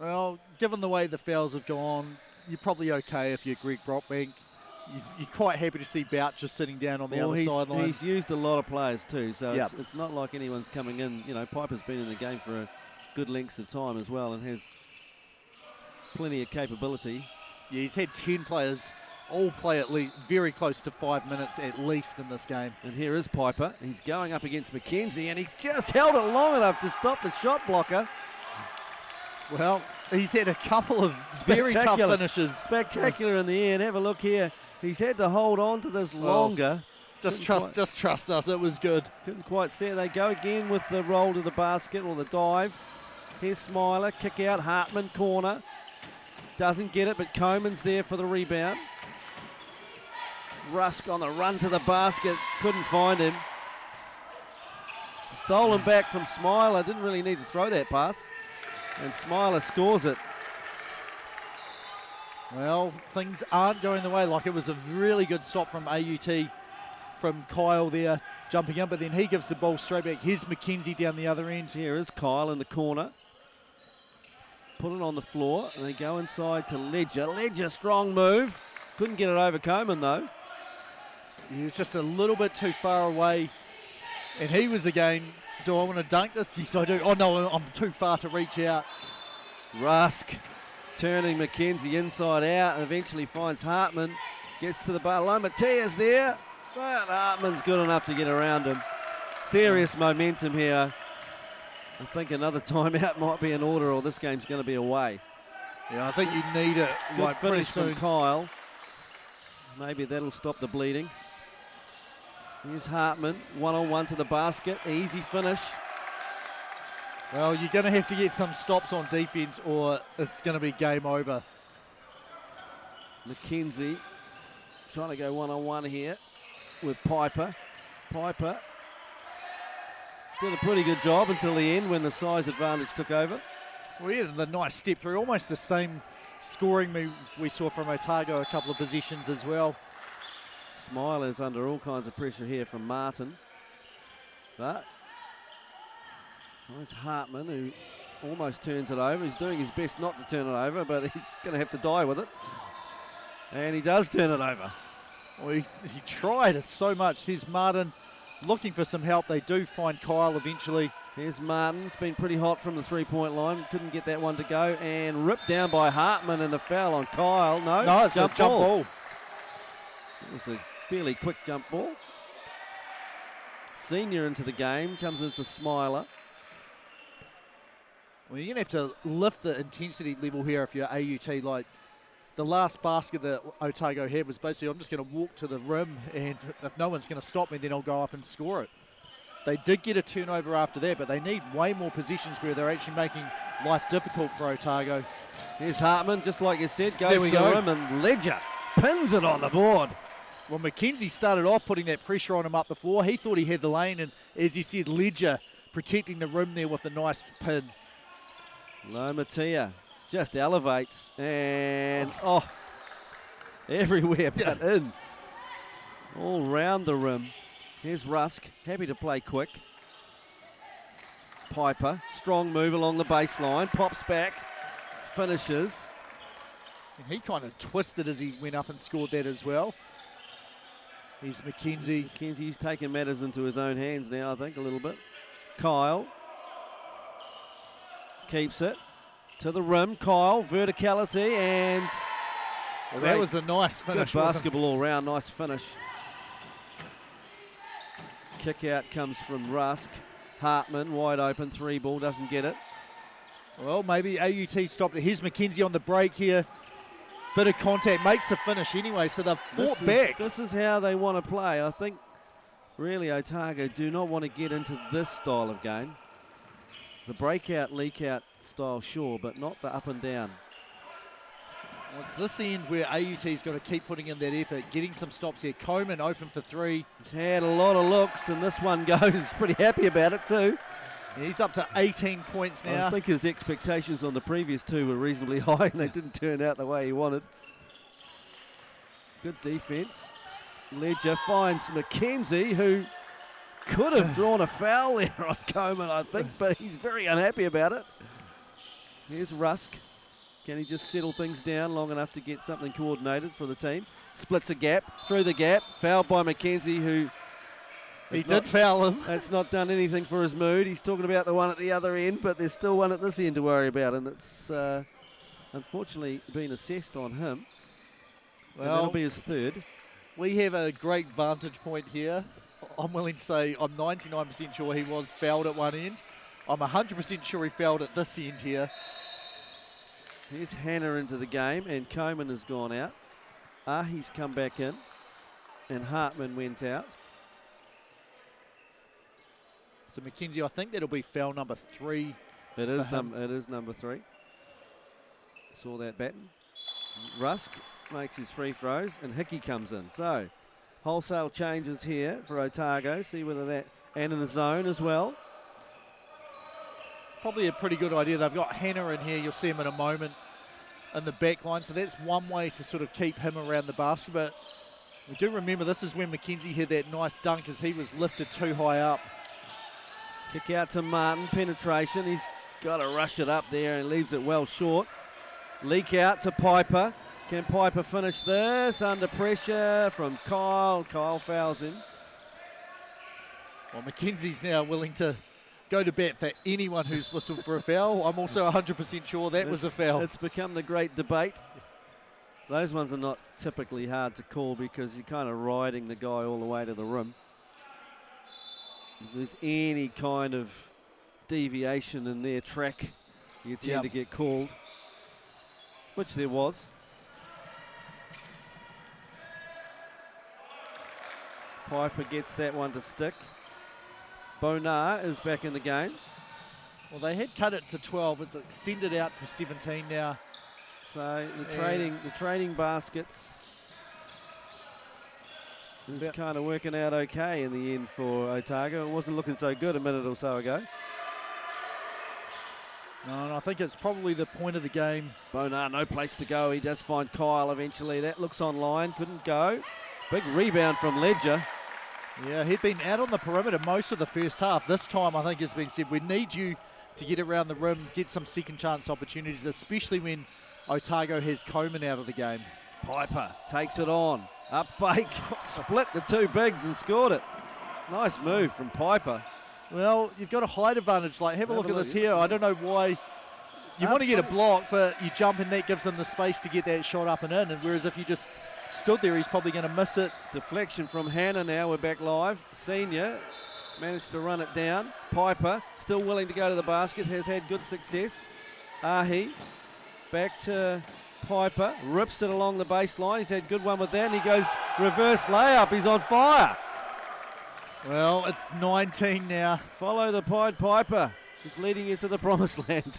Well, given the way the fouls have gone, you're probably okay if you're Greg Brockbank. You're quite happy to see Boucher sitting down on the other sideline. He's used a lot of players too, so it's not like anyone's coming in. You know, Piper's been in the game for a good lengths of time as well and has plenty of capability. Yeah, he's had 10 players all play at least very close to 5 minutes at least in this game. And here is Piper. He's going up against McKenzie, and he just held it long enough to stop the shot blocker. Well, he's had a couple of very tough finishes. Spectacular in the end. Have a look here. He's had to hold on to this longer. Just trust us. It was good. Couldn't quite see it. They go again with the roll to the basket or the dive. Here's Smiler. Kick out. Hartman corner. Doesn't get it, but Coleman's there for the rebound. Rusk on the run to the basket. Couldn't find him. Stolen back from Smiler. Didn't really need to throw that pass. And Smiler scores it. Well, things aren't going the way. Like, it was a really good stop from AUT, from Kyle there, jumping in, but then he gives the ball straight back. Here's McKenzie down the other end. Here is Kyle in the corner. put it on the floor, and they go inside to Ledger. Ledger, strong move. Couldn't get it over Coleman, though. He was just a little bit too far away. And he was again, do I want to dunk this? Yes, I do. Oh, no, I'm too far to reach out. Rusk turning McKenzie inside out and eventually finds Hartman. Gets to the bar. Lomatia's there, but Hartman's good enough to get around him. Serious momentum here. I think another timeout might be in order, or this game's going to be away. Yeah, I think you need it. Good like pretty finish from soon. Kyle. Maybe that'll stop the bleeding. Here's Hartman, one-on-one to the basket. Easy finish. Well, you're going to have to get some stops on defense, or it's going to be game over. McKenzie trying to go one-on-one here with Piper. Piper did a pretty good job until the end when the size advantage took over. Well, yeah, the nice step through, almost the same scoring move we saw from Otago a couple of positions as well. Smiler's under all kinds of pressure here from Martin. But there's Hartman, who almost turns it over. He's doing his best not to turn it over, but he's going to have to die with it. And he does turn it over. Well, he tried so much. Here's Martin looking for some help. They do find Kyle eventually. Here's Martin. It's been pretty hot from the three-point line. Couldn't get that one to go. And ripped down by Hartman, and a foul on Kyle. No, it's a jump ball. It was a fairly quick jump ball. Senior into the game. Comes in for Smiler. Well, you're going to have to lift the intensity level here if you're AUT. Like the last basket that Otago had was basically, I'm just going to walk to the rim, and if no one's going to stop me, then I'll go up and score it. They did get a turnover after that, but they need way more positions where they're actually making life difficult for Otago. Here's Hartman, just like you said, goes to the rim, and Ledger pins it on the board. Well, McKenzie started off putting that pressure on him up the floor. He thought he had the lane, and as you said, Ledger protecting the rim there with a nice pin. Lomatia just elevates, and everywhere but in. All round the rim. Here's Rusk, happy to play quick. Piper, strong move along the baseline, pops back, finishes. And he kind of twisted as he went up and scored that as well. Here's McKenzie. McKenzie's taking matters into his own hands now, I think, a little bit. Kyle keeps it to the rim. Kyle, verticality, and well, that was a nice finish. Good basketball all round, nice finish. Kick out comes from Rusk. Hartman, wide open, three ball, doesn't get it. Well, maybe AUT stopped it. Here's McKenzie on the break here. Bit of contact, makes the finish anyway, so they've fought back. This is how they want to play. I think really Otago do not want to get into this style of game. The breakout, leak out style, sure, but not the up and down. Well, it's this end where AUT's got to keep putting in that effort, getting some stops here. Coleman open for three. He's had a lot of looks, and this one goes. He's pretty happy about it too. Yeah, he's up to 18 points now. I think his expectations on the previous two were reasonably high, and they didn't turn out the way he wanted. Good defense. Ledger finds McKenzie, who could have drawn a foul there on Coleman, I think, but he's very unhappy about it. Here's Rusk. Can he just settle things down long enough to get something coordinated for the team? Splits a gap, through the gap, fouled by McKenzie, who... He did foul him. That's not done anything for his mood. He's talking about the one at the other end, but there's still one at this end to worry about, and it's unfortunately been assessed on him. Well, that'll be his third. We have a great vantage point here. I'm willing to say I'm 99% sure he was fouled at one end. I'm 100% sure he fouled at this end here. Here's Hannah into the game, and Coleman has gone out. Ahi's come back in, and Hartman went out. So McKenzie, I think that'll be foul number 3. It is number 3. Saw that batten. Rusk makes his free throws, and Hickey comes in. So wholesale changes here for Otago. See whether that, and in the zone as well. Probably a pretty good idea. They've got Hannah in here. You'll see him in a moment in the back line. So that's one way to sort of keep him around the basket. But we do remember this is when McKenzie had that nice dunk as he was lifted too high up. Kick out to Martin, penetration. He's got to rush it up there and leaves it well short. Leak out to Piper. Can Piper finish this? Under pressure from Kyle. Kyle fouls him. Well, Mackenzie's now willing to go to bat for anyone who's whistled for a foul. I'm also 100% sure that was a foul. It's become the great debate. Those ones are not typically hard to call because you're kind of riding the guy all the way to the rim. If there's any kind of deviation in their track, you tend to get called, which there was. Piper gets that one to stick. Bonar is back in the game. Well, they had cut it to 12. It's extended out to 17 now. So the trading baskets is kind of working out okay in the end for Otago. It wasn't looking so good a minute or so ago. No, and I think it's probably the point of the game. Bonar, no place to go. He does find Kyle eventually. That looks online, couldn't go. Big rebound from Ledger. Yeah, he'd been out on the perimeter most of the first half. This time, I think, has been said, we need you to get around the rim, get some second chance opportunities, especially when Otago has Coleman out of the game. Piper takes it on. Up fake. Split the two bigs and scored it. Nice move from Piper. Well, you've got a height advantage. Like, have a look at this here. I don't know why. You want to get a block, but you jump and that gives him the space to get that shot up and in. And whereas if you just stood there, he's probably going to miss it. Deflection from Hannah now. We're back live. Senior managed to run it down. Piper still willing to go to the basket. Has had good success. Ahi back to Piper. Rips it along the baseline. He's had good one with that. And he goes reverse layup. He's on fire. Well, it's 19 now. Follow the Pied Piper. It's leading you to the promised land.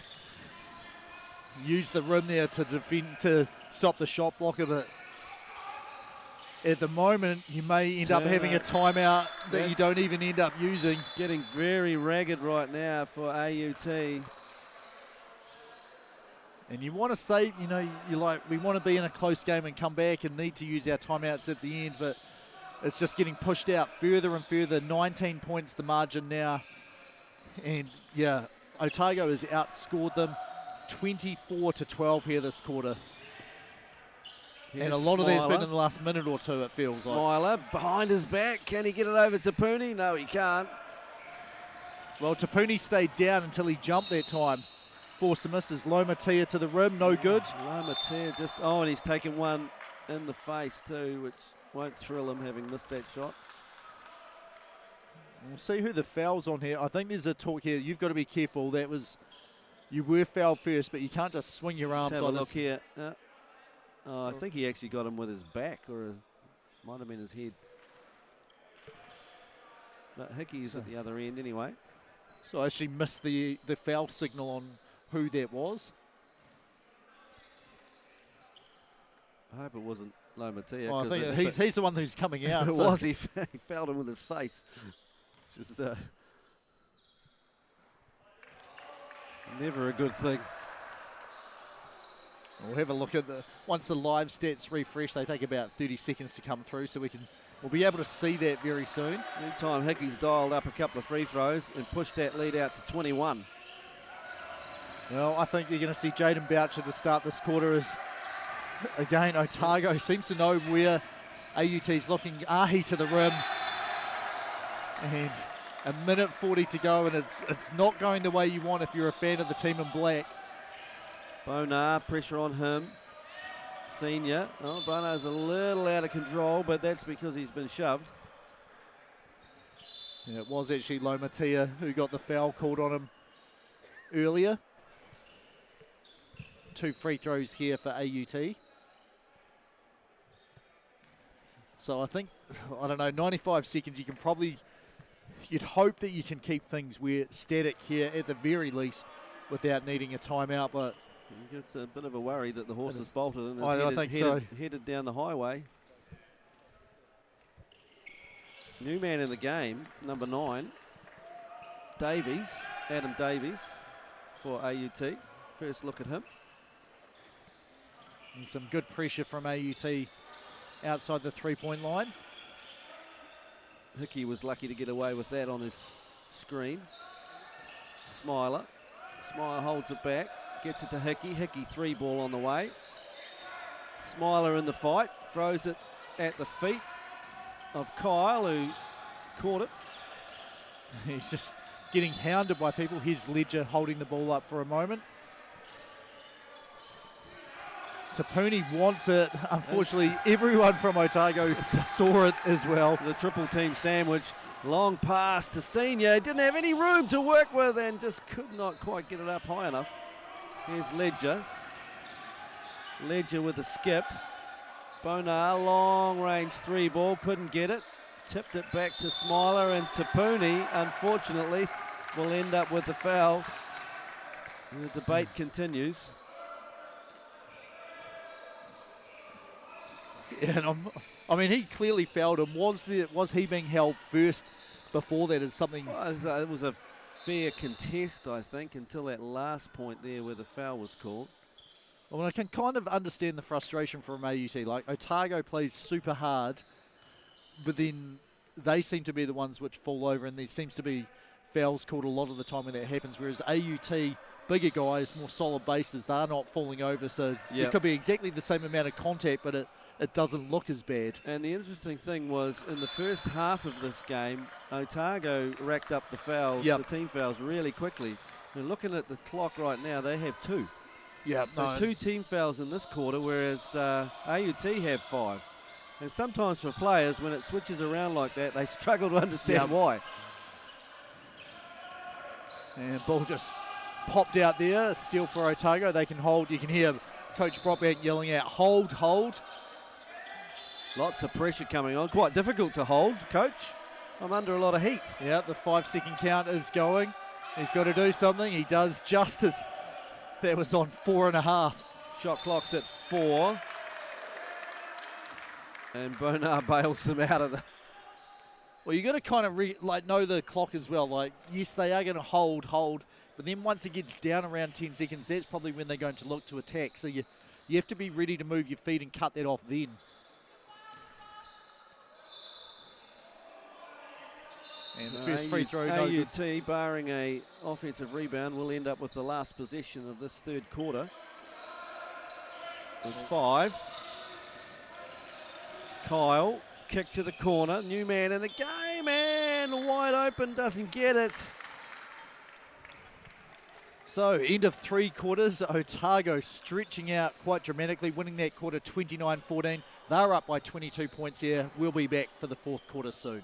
Use the rim there to defend, to stop the shot block of it. At the moment, you may end up having a timeout that you don't even end up using. Getting very ragged right now for AUT. And you want to say, you know, you're like, we want to be in a close game and come back and need to use our timeouts at the end, but it's just getting pushed out further and further. 19 points the margin now. And yeah, Otago has outscored them 24-12 here this quarter. And a lot of that's been in the last minute or two, it feels like. Smiler behind his back. Can he get it over to Pooney? No, he can't. Well, Tapuni stayed down until he jumped that time. Forced the misses. Lomatia to the rim, no good. Lomatia just, oh, and he's taken one in the face too, which won't thrill him having missed that shot. We'll see who the foul's on here. I think there's a talk here. You've got to be careful. That was, you were fouled first, but you can't just swing your arms Let's like have a look this. here. I think he actually got him with his back, or might have been his head. But Hickey's at the other end anyway. So I actually missed the foul signal on who that was. I hope it wasn't Lomatia. Oh, I think he's the one who's coming out. If it was, he fouled him with his face. Just never a good thing. We'll have a look at once the live stats refresh, they take about 30 seconds to come through, so we'll be able to see that very soon. Meantime, Hickey's dialed up a couple of free throws and pushed that lead out to 21. Well, I think you're going to see Jaden Boucher to start this quarter as, again, Otago seems to know where AUT's looking. Ahi to the rim. And a minute 40 to go, and it's not going the way you want if you're a fan of the team in black. Bonar, pressure on him. Senior. Oh, Bonar's a little out of control, but that's because he's been shoved. Yeah, it was actually Lomatia who got the foul called on him earlier. 2 free throws here for AUT. So I think, I don't know, 95 seconds, you can probably, you'd hope that you can keep things static here at the very least without needing a timeout, but it's a bit of a worry that the horse has bolted and I think so. Headed down the highway. New man in the game, number 9, Davies, Adam Davies for AUT. First look at him. And some good pressure from AUT outside the 3-point line. Hickey was lucky to get away with that on his screen. Smiler Smiler holds it back, gets it to Hickey. Hickey 3 ball on the way. Smiler in the fight, throws it at the feet of Kyle, who caught it. He's just getting hounded by people. Here's Ledger holding the ball up for a moment. Tapuni wants it. Unfortunately, everyone from Otago saw it as well. The triple team sandwich. Long pass to Senior. Didn't have any room to work with and just could not quite get it up high enough. Here's Ledger. Ledger with a skip. Bonar, long range 3 ball. Couldn't get it. Tipped it back to Smiler, and Tapuni, unfortunately, will end up with the foul. And the debate continues. Yeah, and I mean, he clearly fouled him. Was he being held first before that is something? Well, it was a fair contest, I think, until that last point there where the foul was called. Well, I can kind of understand the frustration from AUT. Like, Otago plays super hard, but then they seem to be the ones which fall over, and there seems to be fouls called a lot of the time when that happens, whereas AUT, bigger guys, more solid bases, they're not falling over, so it could be exactly the same amount of contact, but it doesn't look as bad. And the interesting thing was, in the first half of this game, Otago racked up the fouls, the team fouls, really quickly. And looking at the clock right now, they have 2. Yeah, so 2 team fouls in this quarter, whereas AUT have 5. And sometimes for players, when it switches around like that, they struggle to understand why. And ball just popped out there. Steal for Otago. They can hold. You can hear Coach Brockbank yelling out, hold, hold. Lots of pressure coming on. Quite difficult to hold, Coach. I'm under a lot of heat. Yeah, the 5-second count is going. He's got to do something. He does justice. That was on 4.5. Shot clock's at 4. And Bonar bails them out of the... Well, you got to kind of know the clock as well. Like, yes, they are going to hold, but then once it gets down around 10 seconds, that's probably when they're going to look to attack. So you have to be ready to move your feet and cut that off then. And the first free throw, no good. AUT, barring a offensive rebound, will end up with the last possession of this third quarter. With 5. Kyle, kick to the corner, new man in the game, and wide open, doesn't get it. So, end of 3 quarters, Otago stretching out quite dramatically, winning that quarter 29-14. They're up by 22 points here. We'll be back for the 4th quarter soon.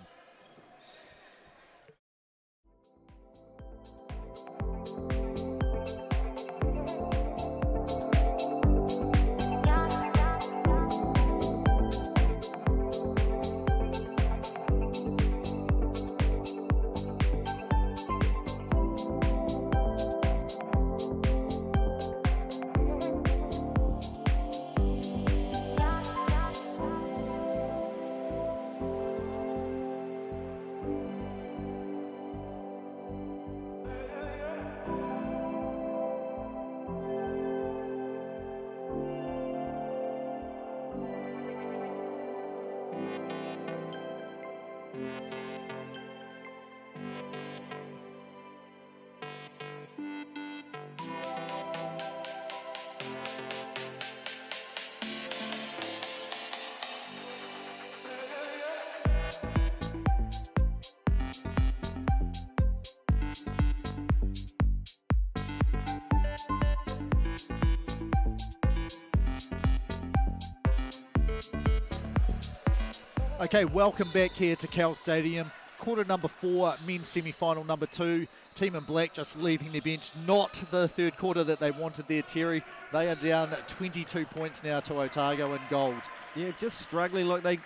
Okay, welcome back here to Cal Stadium. Quarter number 4, men's semi-final number 2. Team in black just leaving their bench. Not the third quarter that they wanted there, Terry. They are down 22 points now to Otago in gold. Yeah, just struggling. Look, they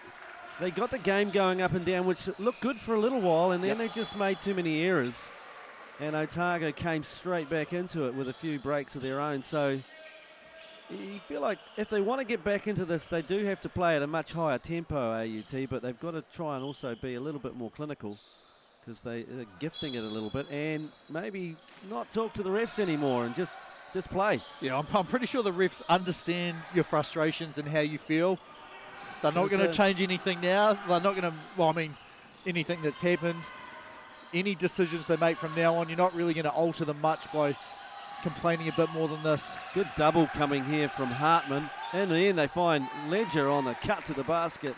got the game going up and down, which looked good for a little while, and then they just made too many errors. And Otago came straight back into it with a few breaks of their own. So you feel like if they want to get back into this, they do have to play at a much higher tempo, AUT, but they've got to try and also be a little bit more clinical because they're gifting it a little bit, and maybe not talk to the refs anymore and just play. Yeah, I'm pretty sure the refs understand your frustrations and how you feel. They're not going to change anything now. They're not going to, well, I mean, anything that's happened, any decisions they make from now on, you're not really going to alter them much by complaining a bit more than this. Good double coming here from Hartman. In the end, they find Ledger on the cut to the basket.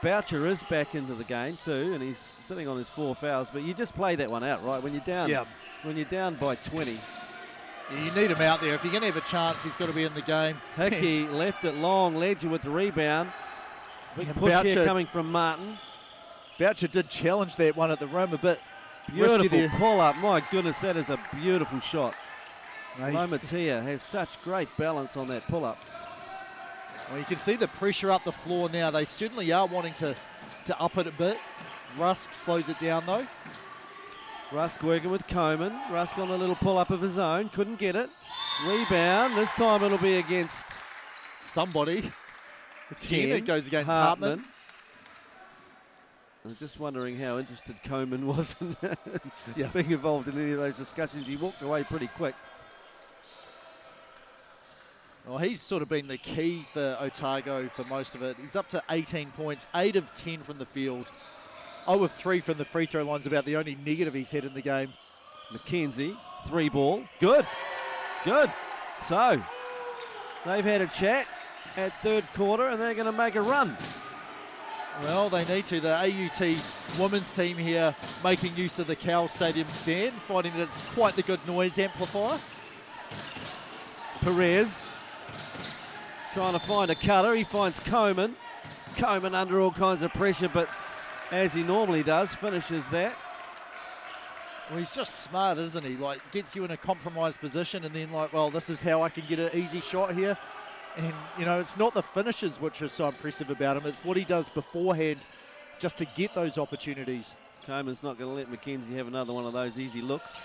Boucher is back into the game too, and he's sitting on his 4 fouls. But you just play that one out, right? When you're down, when you're down by 20. Yeah, you need him out there. If you're going to have a chance, he's got to be in the game. Hickey left it long. Ledger with the rebound. Big push Boucher, here coming from Martin. Boucher did challenge that one at the rim a bit. Beautiful pull-up. My goodness, that is a beautiful shot. Nice. Lomatia has such great balance on that pull-up. Well, you can see the pressure up the floor now. They certainly are wanting to up it a bit. Rusk slows it down, though. Rusk working with Coman. Rusk on a little pull-up of his own. Couldn't get it. Rebound. This time it'll be against somebody. The 10. It goes against Hartman. I'm just wondering how interested Coman was in being involved in any of those discussions. He walked away pretty quick. Well, he's sort of been the key for Otago for most of it. He's up to 18 points, 8 of 10 from the field. 0 of 3 from the free throw line's about the only negative he's had in the game. McKenzie, 3 ball. Good. Good. So, they've had a chat at third quarter and they're going to make a run. Well, they need to. The AUT women's team here making use of the Cowell Stadium stand, finding that it's quite the good noise amplifier. Perez trying to find a cutter. He finds Coman. Coman under all kinds of pressure, but as he normally does, finishes that. Well, he's just smart, isn't he? Like, gets you in a compromised position and then like, well, this is how I can get an easy shot here. And, you know, it's not the finishes which are so impressive about him. It's what he does beforehand just to get those opportunities. Coman's not going to let McKenzie have another one of those easy looks.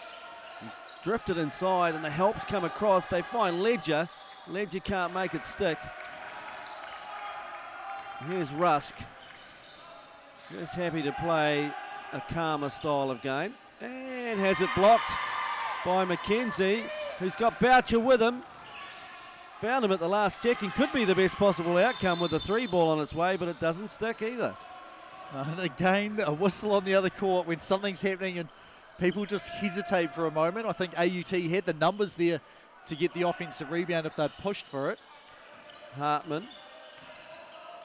He's drifted inside and the helps come across. They find Ledger. Ledger can't make it stick. Here's Rusk. Just happy to play a calmer style of game. And has it blocked by McKenzie, who's got Boucher with him. Found him at the last second. Could be the best possible outcome with the 3 ball on its way, but it doesn't stick either. And again, a whistle on the other court when something's happening and people just hesitate for a moment. I think AUT had the numbers there to get the offensive rebound if they'd pushed for it. Hartman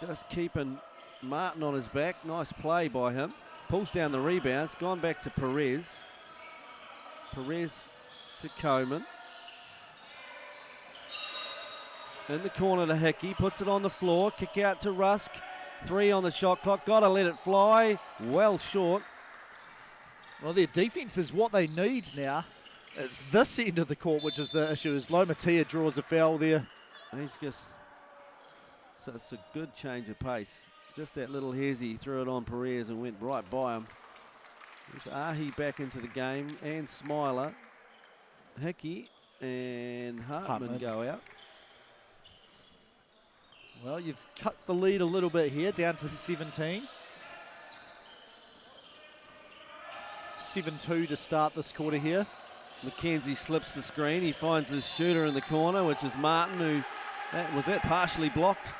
just keeping Martin on his back. Nice play by him. Pulls down the rebounds. Gone back to Perez. Perez to Coman. In the corner to Hickey, puts it on the floor, kick out to Rusk. 3 on the shot clock, got to let it fly. Well short. Well, their defense is what they need now. It's this end of the court which is the issue, as Lomatia draws a foul there. He's just, so it's a good change of pace. Just that little hezzy, threw it on Perez and went right by him. There's Ahi back into the game and Smiler. Hickey and Hartman go out. Well, you've cut the lead a little bit here, down to 17. 7-2 to start this quarter here. McKenzie slips the screen. He finds his shooter in the corner, which is Martin, who, was that partially blocked?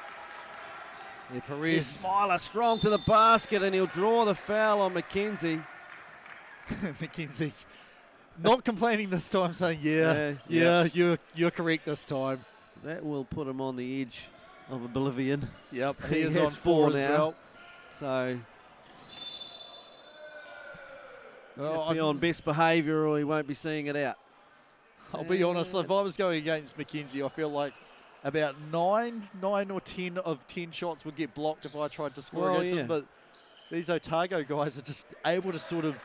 Yeah, Perez. Smiler strong to the basket, and he'll draw the foul on McKenzie. McKenzie not complaining this time, saying, you're correct this time. That will put him on the edge of oblivion. Yep, he is has on 4 now. As well. So be on best behaviour or he won't be seeing it out. I'll be honest, if I was going against McKenzie, I feel like about 9 or 10 of 10 shots would get blocked if I tried to score against him. But these Otago guys are just able to sort of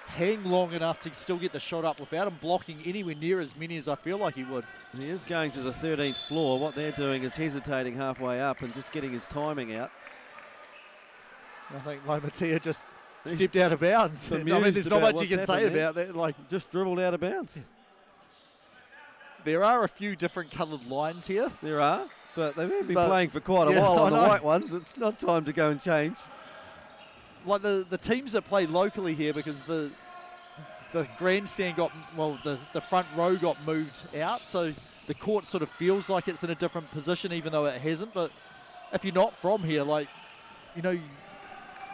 hang long enough to still get the shot up without him blocking anywhere near as many as I feel like he would. He is going to the 13th floor. What they're doing is hesitating halfway up and just getting his timing out. I think Lomatia just stepped out of bounds. I mean, there's not much you can say about that. Like, just dribbled out of bounds. There are a few different coloured lines here. There are, but they've been playing for quite a while on the white ones. It's not time to go and change. Like the teams that play locally here, because the grandstand got, well, the front row got moved out, so the court sort of feels like it's in a different position even though it hasn't. But if you're not from here, like, you know,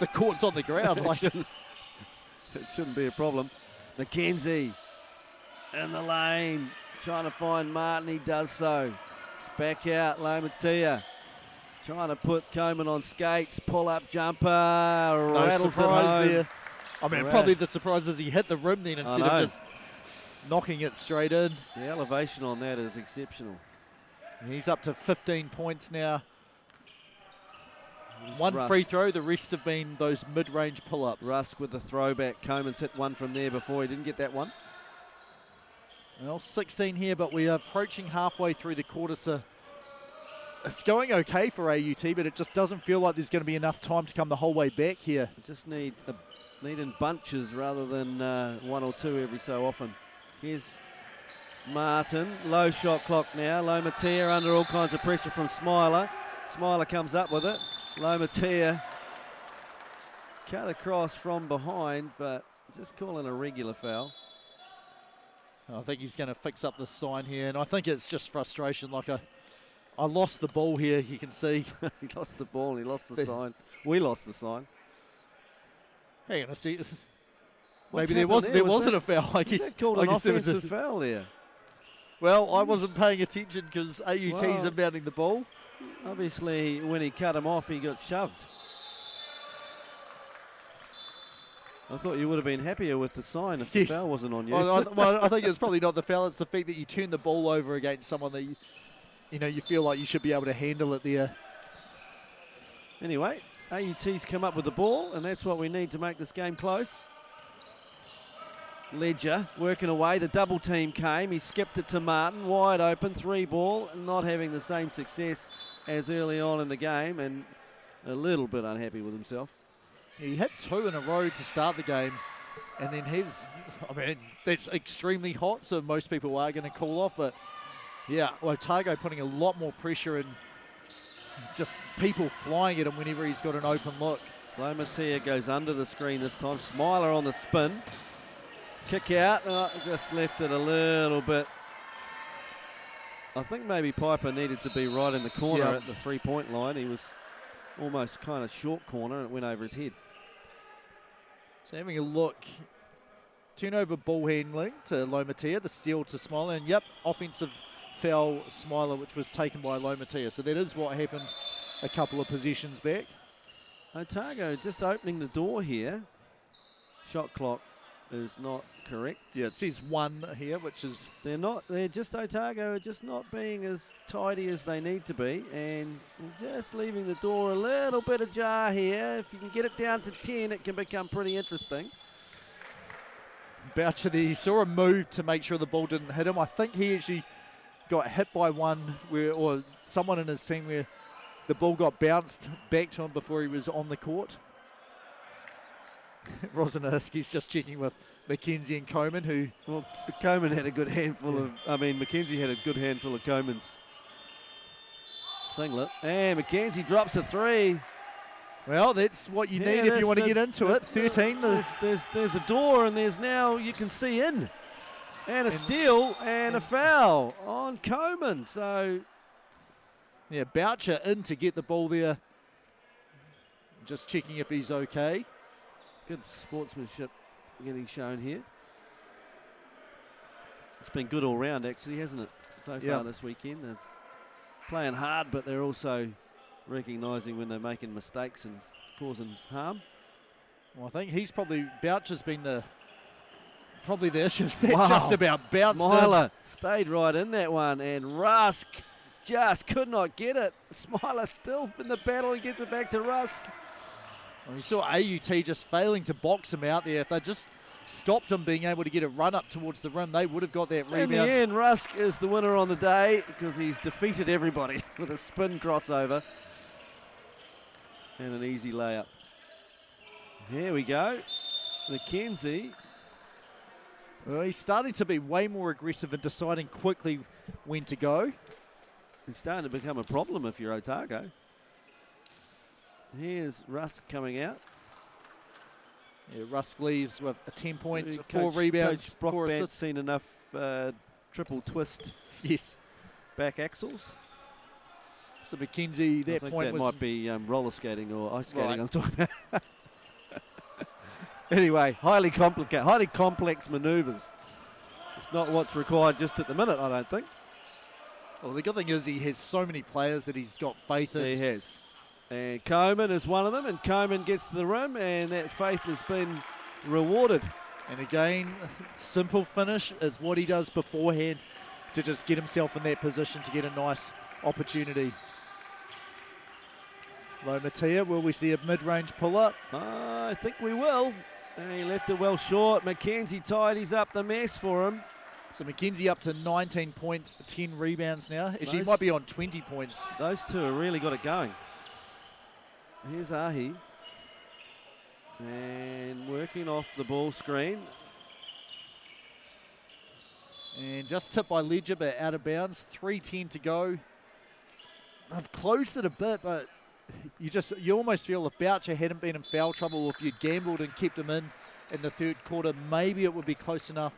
the court's on the ground. Like, it shouldn't be a problem. McKenzie in the lane. trying to find Martin. He does so. It's back out, Lomatia. Trying to put Coman on skates. Pull-up jumper. No Rattles surprise it home. there. I mean, probably the surprise is he hit the rim then instead of just knocking it straight in. The elevation on that is exceptional. He's up to 15 points now. Here's One Rusk. free throw, the rest have been those mid-range pull-ups. Rusk with the throwback. Coman's hit one from there before. He didn't get that one. Well, 16 here, but we are approaching halfway through the quarter, so it's going okay for AUT, but it just doesn't feel like there's going to be enough time to come the whole way back here. Just need in bunches rather than one or two every so often. Here's Martin, low shot clock now. Lomatia under all kinds of pressure from Smiler. Smiler comes up with it. Lomatia cut across from behind, but just calling a regular foul. I think he's going to fix up the sign here, and I think it's just frustration. Like I lost the ball here, you can see. He lost the ball, he lost the sign. We lost the sign. Hang on, I see. What's Maybe there wasn't a foul. I guess called I an guess there was offensive foul there. Well, I wasn't paying attention because AUT's Well, inbounding the ball. Obviously, when he cut him off, he got shoved. I thought you would have been happier with the sign if the foul wasn't on you. Well, I think it's probably not the foul. It's the fact that you turn the ball over against someone that you feel like you should be able to handle it there. Anyway, AUT's come up with the ball, and that's what we need to make this game close. Ledger working away. The double team came. He skipped it to Martin. Wide open, 3-ball, not having the same success as early on in the game, and a little bit unhappy with himself. He hit 2 in a row to start the game, and then that's extremely hot, so most people are going to call off, but yeah, Otago putting a lot more pressure and just people flying at him whenever he's got an open look. Lomatia goes under the screen this time. Smiler on the spin. Kick out, just left it a little bit. I think maybe Piper needed to be right in the corner at the 3-point line. He was almost kind of short corner and it went over his head. So having a look, turnover ball handling to Lomatia, the steal to Smiler, and yep, offensive foul Smiler, which was taken by Lomatia. So that is what happened a couple of possessions back. Otago just opening the door here. Shot clock is not correct. Yeah, it says 1 here, which is... Otago are just not being as tidy as they need to be, and just leaving the door a little bit ajar here. If you can get it down to 10, it can become pretty interesting. Boucher there, he saw a move to make sure the ball didn't hit him. I think he actually got hit by or someone in his team where the ball got bounced back to him before he was on the court. Rosanaski's just checking with Mackenzie and Coman, who... Well, Coman had a good handful of... Mackenzie had a good handful of Coman's singlet. And Mackenzie drops a 3. Well, that's what you need if you want to get into it. 13. There's a door, and there's now, you can see in. And a steal and a foul on Coman. So... Yeah, Boucher in to get the ball there. Just checking if he's okay. Good sportsmanship getting shown here. It's been good all round, actually, hasn't it, so far this weekend? They're playing hard, but they're also recognising when they're making mistakes and causing harm. Well, I think Boucher's been probably the issue. That just about bounced Smiler stayed right in that one, and Rusk just could not get it. Smiler still in the battle and gets it back to Rusk. Well, you saw AUT just failing to box him out there. If they just stopped him being able to get a run up towards the rim, they would have got that rebound. In the end, Rusk is the winner on the day because he's defeated everybody with a spin crossover and an easy layup. Here we go. Mackenzie. Well, he's starting to be way more aggressive and deciding quickly when to go. It's starting to become a problem if you're Otago. Here's Rusk coming out. Yeah, Rusk leaves with 10 points, 4 rebounds, Coach 4 Brockbant's assists. seen enough triple twist back axles. So Mackenzie, that I think point that was... might be roller skating or ice skating Right. I'm talking about. Anyway, highly complex manoeuvres. Just not what's required just at the minute, I don't think. Well, the good thing is he has so many players that he's got faith in. He has. And Coman is one of them, and Coman gets to the rim, and that faith has been rewarded. And again, simple finish is what he does beforehand to just get himself in that position to get a nice opportunity. Lomatia, will we see a mid-range pull-up? I think we will. And he left it well short. Mackenzie tidies up the mess for him. So Mackenzie up to 19 points, 10 rebounds now. Actually, he might be on 20 points. Those two have really got it going. Here's Ahi. And working off the ball screen. And just tipped by Ledger, but out of bounds. 3:10 to go. They've closed it a bit, but you almost feel if Boucher hadn't been in foul trouble, or if you'd gambled and kept him in the third quarter, maybe it would be close enough.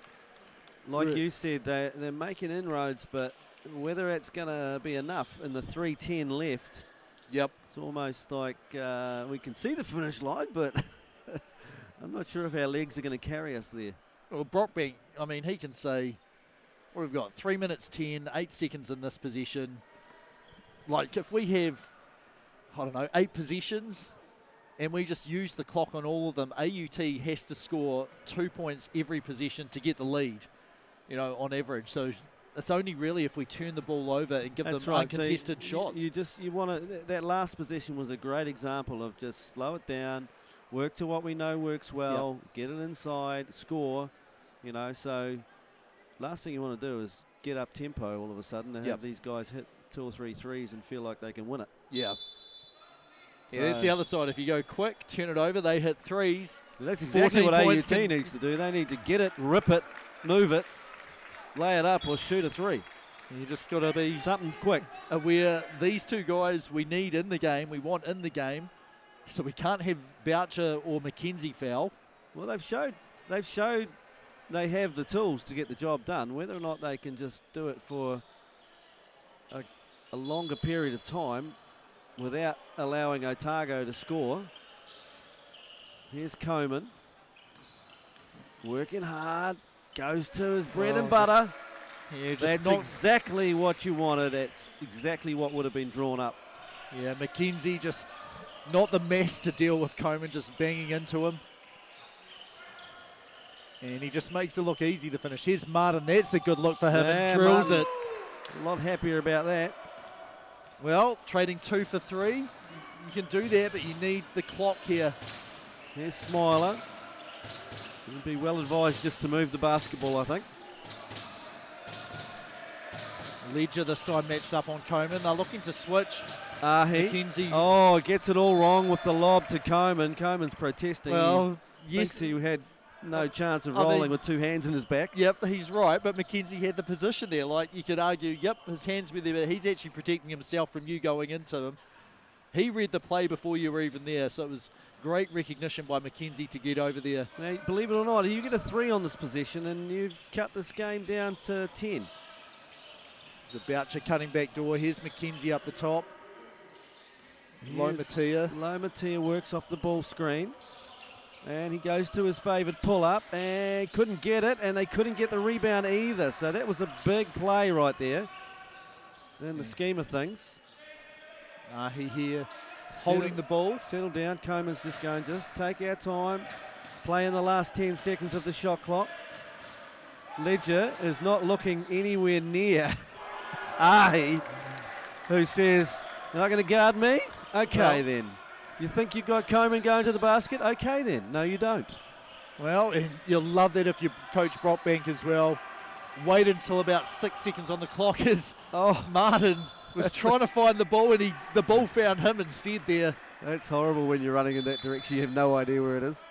Like you said, they're making inroads, but whether it's going to be enough in the 3:10 left. Yep. It's almost like we can see the finish line, but I'm not sure if our legs are going to carry us there. Well, Brockbank, I mean, he can say, what we've got, 3 minutes 10, 8 seconds in this possession. Like, if we have, I don't know, 8 possessions, and we just use the clock on all of them, AUT has to score 2 points every possession to get the lead, you know, on average. So it's only really if we turn the ball over and give them uncontested shots. You want to. That last possession was a great example of just slow it down, work to what we know works well, get it inside, score. You know, so last thing you want to do is get up tempo all of a sudden and have these guys hit 2 or 3 threes and feel like they can win it. Yeah. Yeah, that's the other side. If you go quick, turn it over, they hit threes. And that's exactly what AUT needs to do. They need to get it, rip it, move it, lay it up, or shoot a 3. You just got to be something quick. Aware these two guys we need in the game, we want in the game, so we can't have Boucher or Mackenzie foul. Well, they've showed they have the tools to get the job done. Whether or not they can just do it for a longer period of time without allowing Otago to score. Here's Coman. Working hard. Goes to his bread and butter. That's exactly what you wanted. That's exactly what would have been drawn up. Yeah, Mackenzie just not the mess to deal with Coman, just banging into him. And he just makes it look easy to finish. Here's Martin. That's a good look for him and drills Martin, it. A lot happier about that. Well, trading 2 for 3. You can do that, but you need the clock here. Here's Smiler. He'd be well advised just to move the basketball, I think. Ledger this time matched up on Coman. They're looking to switch. Mackenzie. Oh, gets it all wrong with the lob to Coman. Coman's protesting. Well, yes. Thinks he had no chance of rolling with 2 hands in his back. Yep, he's right, but Mackenzie had the position there. Like, you could argue, yep, his hands were there, but he's actually protecting himself from you going into him. He read the play before you were even there, so it was great recognition by Mackenzie to get over there. Now, believe it or not, you get a 3 on this possession and you've cut this game down to 10. There's a Boucher cutting back door. Here's Mackenzie up the top. Lomatia works off the ball screen. And he goes to his favoured pull-up and couldn't get it, and they couldn't get the rebound either. So that was a big play right there in the scheme of things. He here holding the ball. Settle down. Coman's just going, just take our time. Play in the last 10 seconds of the shot clock. Ledger is not looking anywhere near Ahi, who says, you're not going to guard me? Okay, then. You think you've got Coman going to the basket? Okay, then. No, you don't. Well, and you'll love that if you coach Brockbank as well. Wait until about 6 seconds on the clock as Martin was trying to find the ball, and the ball found him instead there. That's horrible when you're running in that direction. You have no idea where it is.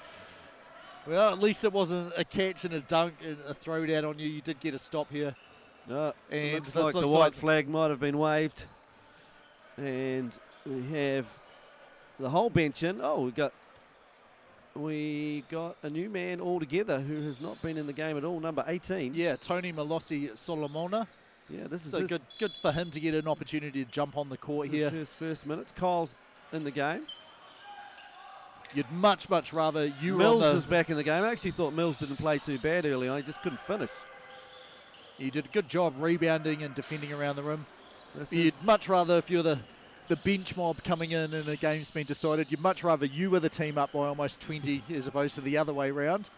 Well, at least it wasn't a catch and a dunk and a throw down on you. You did get a stop here. No, and looks like the white flag might have been waved. And we have the whole bench in. Oh, we got a new man altogether who has not been in the game at all, number 18. Yeah, Tony Malossi Solomona. Yeah, this is so good for him to get an opportunity to jump on the court here. His first minutes. Kyle's in the game. You'd much rather you Mills is back in the game. I actually thought Mills didn't play too bad early on. He just couldn't finish. You did a good job rebounding and defending around the rim. You'd much rather, if you're the bench mob coming in and a game's been decided, you'd much rather you were the team up by almost 20 as opposed to the other way round.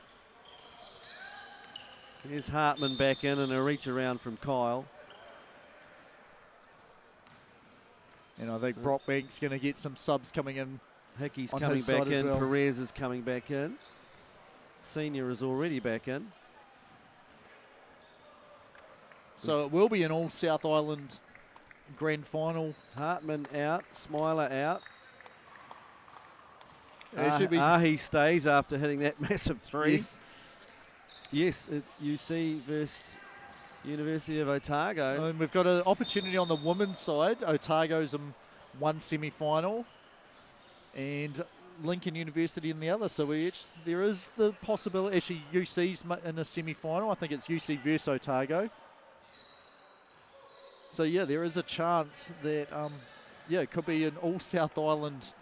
Here's Hartman back in and a reach around from Kyle. And I think Brockbank's going to get some subs coming in. Hickey's coming back in. Well. Perez is coming back in. Senior is already back in. So it will be an all South Island grand final. Hartman out, Smiler out. He stays after hitting that massive three. Yes, it's UC versus University of Otago. And we've got an opportunity on the women's side. Otago's in one semi-final and Lincoln University in the other. So there is the possibility, actually UC's in a semi-final. I think it's UC versus Otago. So yeah, there is a chance that it could be an all South Island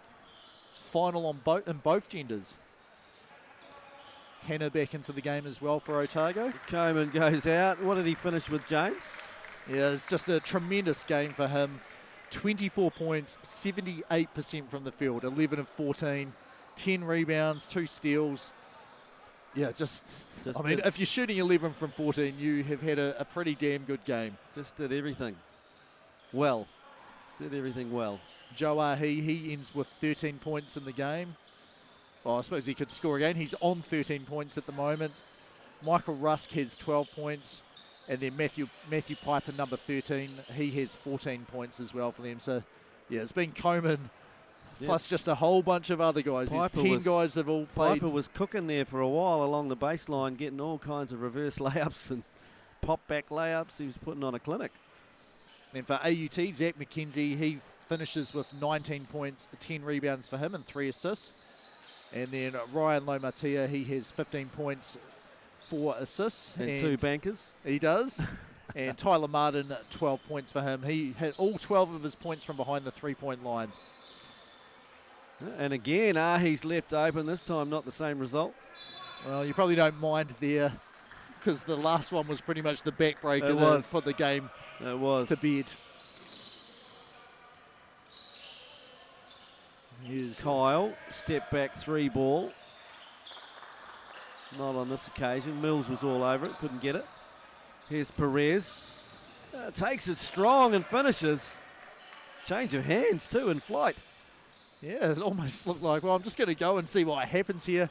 final on in both genders. Hannah back into the game as well for Otago. Coleman goes out. What did he finish with, James? Yeah, it's just a tremendous game for him. 24 points, 78% from the field, 11 of 14, 10 rebounds, 2 steals. Yeah, I mean, if you're shooting 11 from 14, you have had a pretty damn good game. Just did everything well. Did everything well. Joe Ahi, he ends with 13 points in the game. Well, I suppose he could score again. He's on 13 points at the moment. Michael Rusk has 12 points. And then Matthew Piper, number 13, he has 14 points as well for them. So, yeah, it's been Coleman plus just a whole bunch of other guys. There's 10 guys that have all played. Piper was cooking there for a while along the baseline, getting all kinds of reverse layups and pop-back layups. He was putting on a clinic. And for AUT, Zach McKenzie, he finishes with 19 points, 10 rebounds for him and 3 assists. And then Ryan Lomatia, he has 15 points, 4 assists. And 2 bankers. He does. And Tyler Martin, 12 points for him. He had all 12 of his points from behind the 3-point line. And again, Ahi's left open. This time not the same result. Well, you probably don't mind there because the last one was pretty much the backbreaker that put the game to bed. Here's Kyle, step back 3 ball. Not on this occasion. Mills was all over it, couldn't get it. Here's Perez. Takes it strong and finishes. Change of hands too in flight. Yeah, it almost looked like, well, I'm just going to go and see what happens here.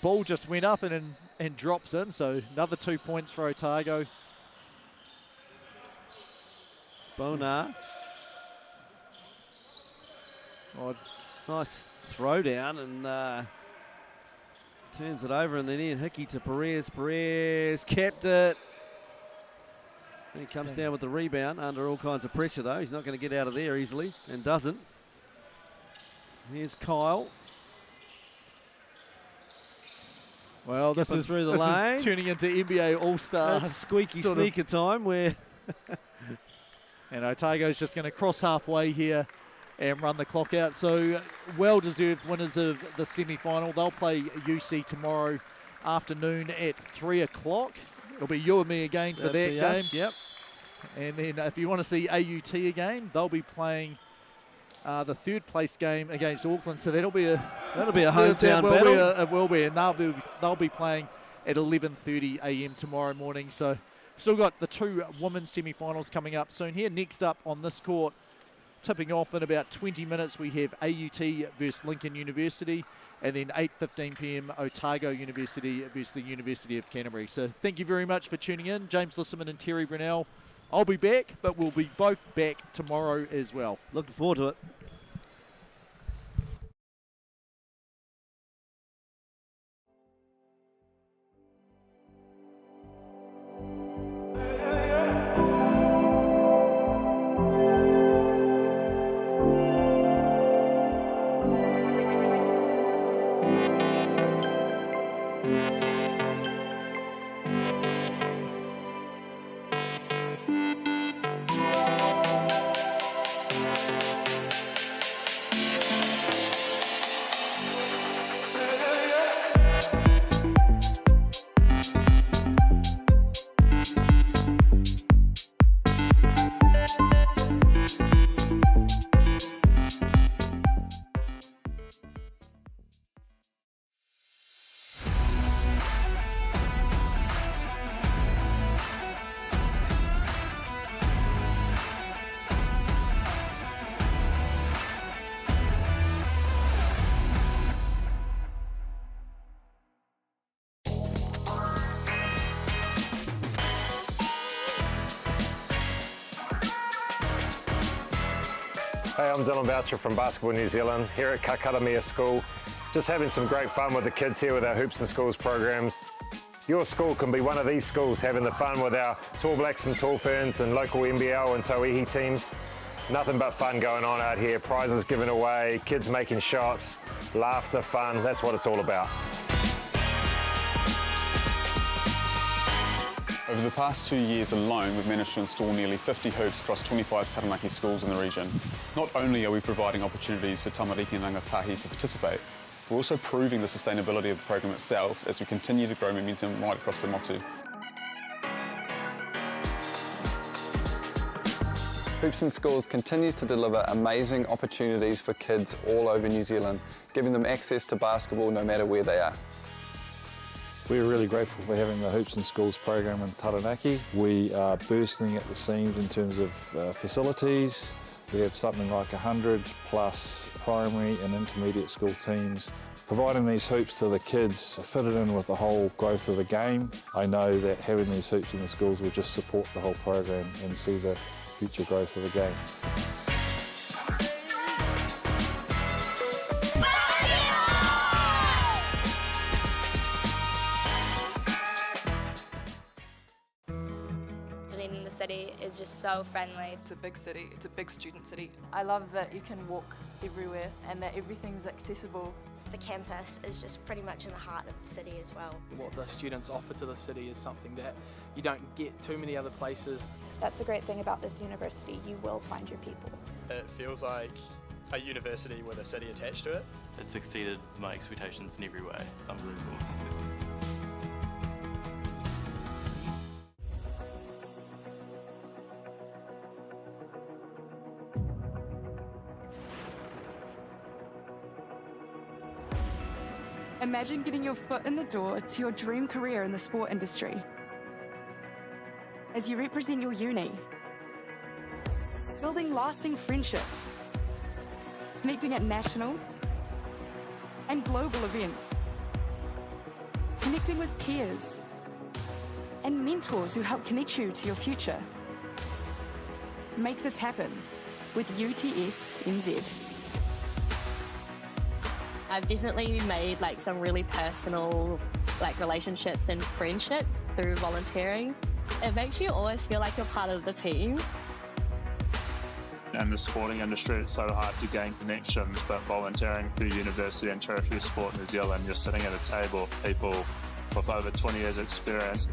Ball just went up and drops in, so another 2 points for Otago. Bonar. Nice throw down and turns it over, and then Ian Hickey to Perez. Perez kept it. And he comes down with the rebound under all kinds of pressure though. He's not going to get out of there easily and doesn't. Here's Kyle. Well, this is turning into NBA All-Star. Squeaky sneaker time where... And Otago's just going to cross halfway here and run the clock out. So well-deserved winners of the semi-final. They'll play UC tomorrow afternoon at 3 o'clock. It'll be you and me again for that game. Yep. And then if you want to see AUT again, they'll be playing the 3rd place game against Auckland. So that'll be a hometown battle. It will be, and they'll be playing at 11:30 a.m. tomorrow morning. So still got the 2 women's semi-finals coming up soon here. Next up on this court, tipping off in about 20 minutes, we have AUT versus Lincoln University, and then 8:15 p.m. Otago University versus the University of Canterbury. So thank you very much for tuning in. James Lisserman and Terry Brunel. I'll be back, but we'll be both back tomorrow as well. Looking forward to it. Hey, I'm Dylan Boucher from Basketball New Zealand, here at Canterbury School. Just having some great fun with the kids here with our Hoops and Schools programs. Your school can be one of these schools, having the fun with our Tall Blacks and Tall Ferns and local NBL and Tauihi teams. Nothing but fun going on out here, prizes given away, kids making shots, laughter, fun, that's what it's all about. Over the past 2 years alone, we've managed to install nearly 50 hoops across 25 taranaki schools in the region. Not only are we providing opportunities for tamariki and rangatahi to participate, we're also proving the sustainability of the program itself as we continue to grow momentum right across the motu. Hoops and Schools continues to deliver amazing opportunities for kids all over New Zealand, giving them access to basketball no matter where they are. We're really grateful for having the Hoops and Schools program in Taranaki. We are bursting at the seams in terms of facilities. We have something like 100 plus primary and intermediate school teams. Providing these hoops to the kids fitted in with the whole growth of the game. I know that having these hoops in the schools will just support the whole program and see the future growth of the game. In the city is just so friendly. It's a big city, it's a big student city. I love that you can walk everywhere and that everything's accessible. The campus is just pretty much in the heart of the city as well. What the students offer to the city is something that you don't get too many other places. That's the great thing about this university, you will find your people. It feels like a university with a city attached to it. It's exceeded my expectations in every way. It's unbelievable. Imagine getting your foot in the door to your dream career in the sport industry. As you represent your uni, building lasting friendships, connecting at national and global events, connecting with peers and mentors who help connect you to your future. Make this happen with UTS-NZ. I've definitely made some really personal relationships and friendships through volunteering. It makes you always feel like you're part of the team. In the sporting industry, it's so hard to gain connections, but volunteering through University and Tertiary Sport New Zealand, you're sitting at a table with people with over 20 years experience.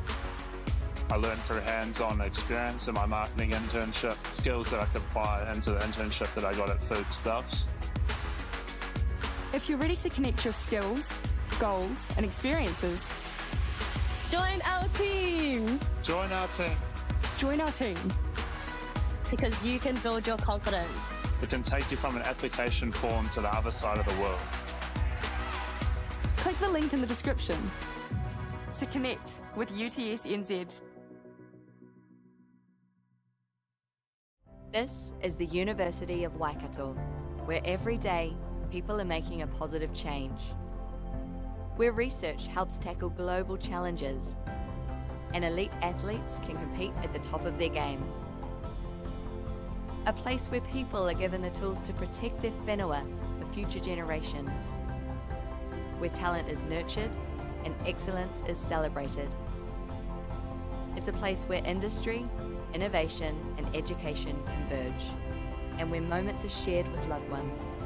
I learned through hands-on experience in my marketing internship, skills that I could apply into the internship that I got at Foodstuffs. If you're ready to connect your skills, goals, and experiences, join our team! Join our team. Join our team. Because you can build your confidence. It can take you from an application form to the other side of the world. Click the link in the description to connect with UTS-NZ. This is the University of Waikato, where every day people are making a positive change. Where research helps tackle global challenges and elite athletes can compete at the top of their game. A place where people are given the tools to protect their whenua for future generations. Where talent is nurtured and excellence is celebrated. It's a place where industry, innovation and education converge, and where moments are shared with loved ones.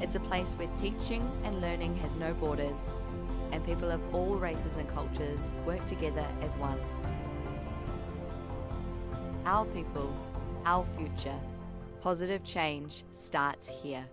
It's a place where teaching and learning has no borders, and people of all races and cultures work together as one. Our people, our future. Positive change starts here.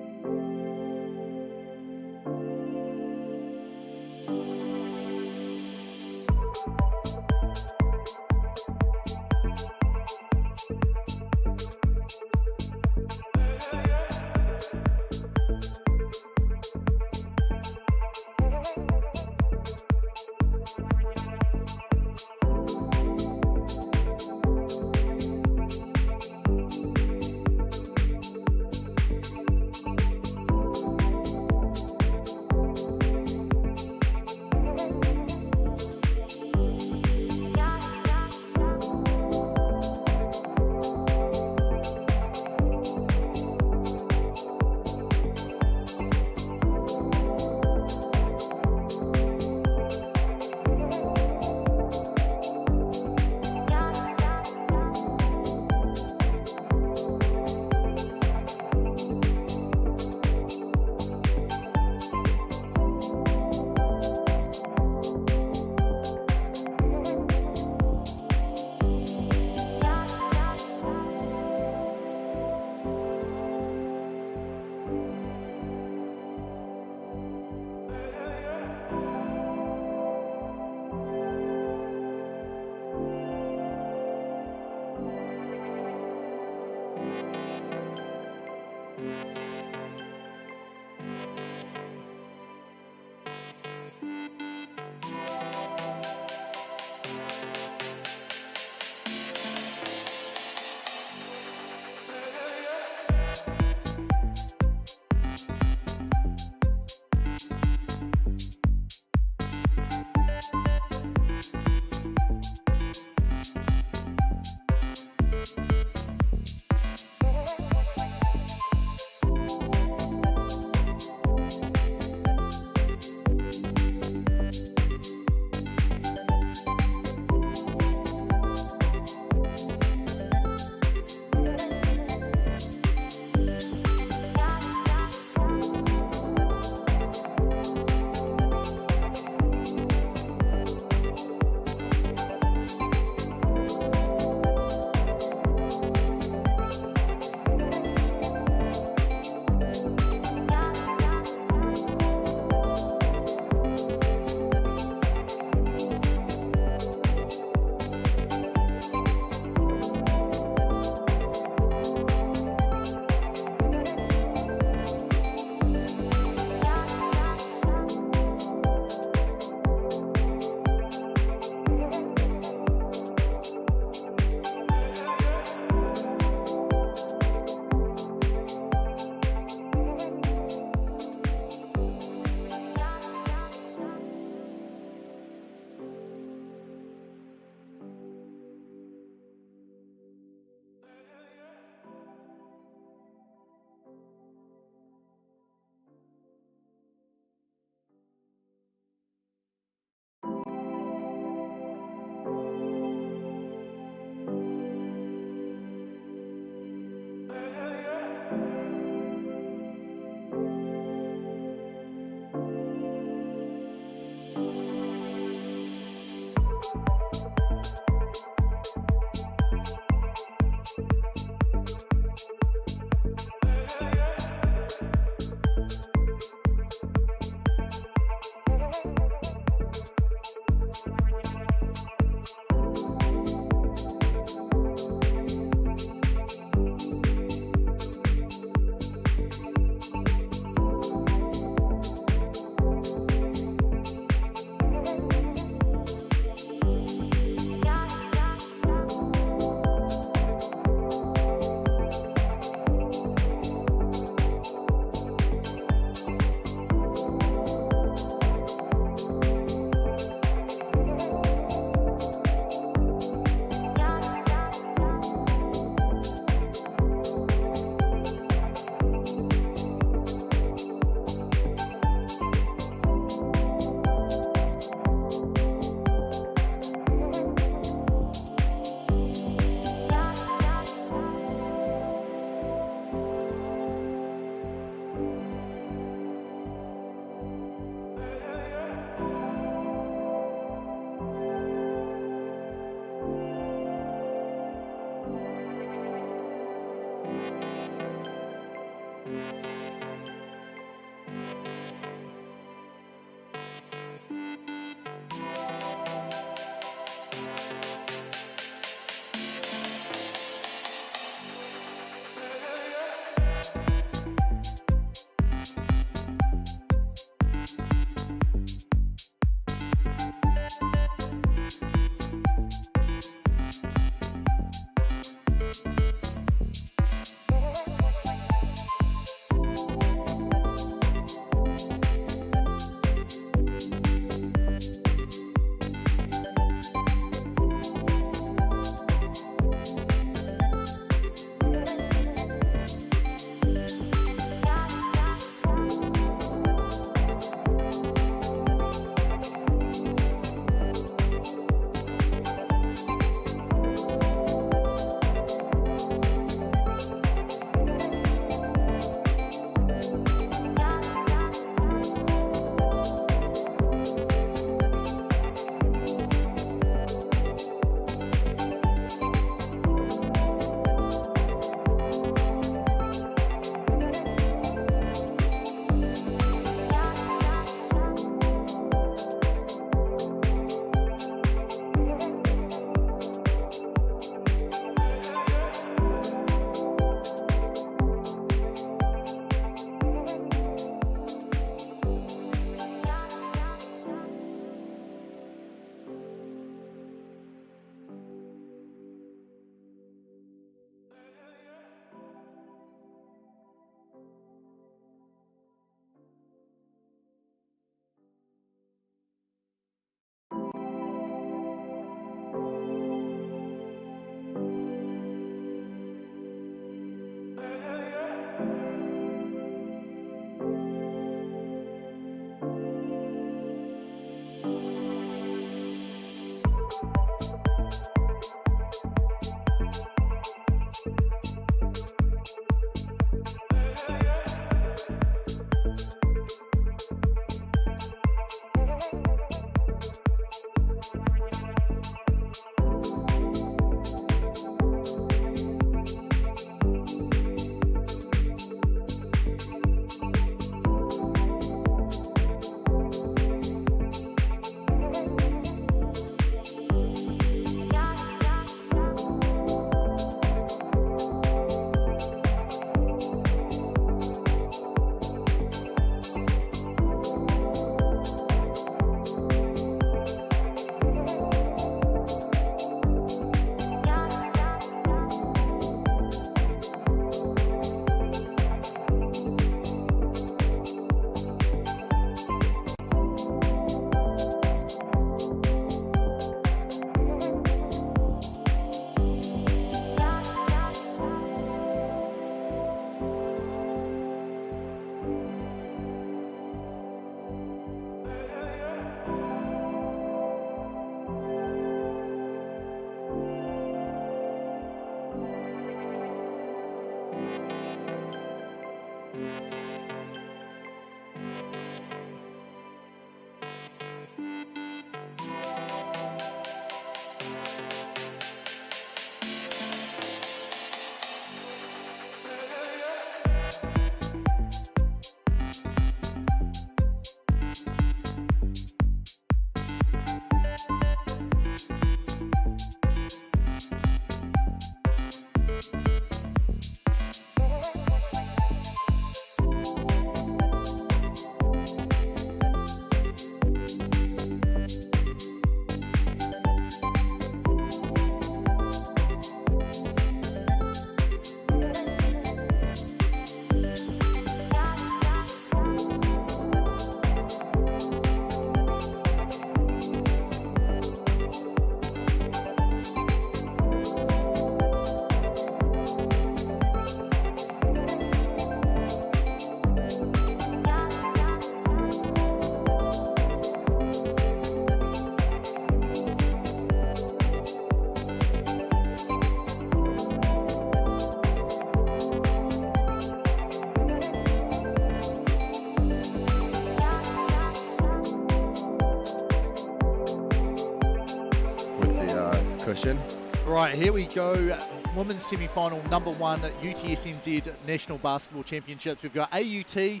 cushion. Right, here we go. Women's semi-final, number 1 UTSNZ National Basketball Championships. We've got AUT.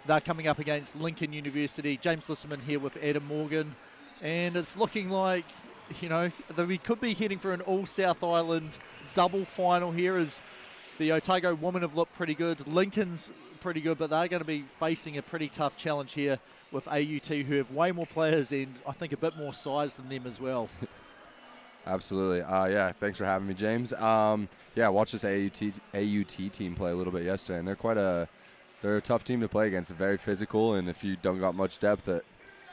They're coming up against Lincoln University. James Lisserman here with Adam Morgan. And it's looking like, you know, that we could be heading for an all-South Island double final here, as the Otago women have looked pretty good. Lincoln's pretty good, but they're going to be facing a pretty tough challenge here with AUT, who have way more players and I think a bit more size than them as well. Absolutely. Yeah, thanks for having me, James. Yeah, watch this AUT team play a little bit yesterday, and they're a tough team to play against. They're very physical, and if you don't got much depth, it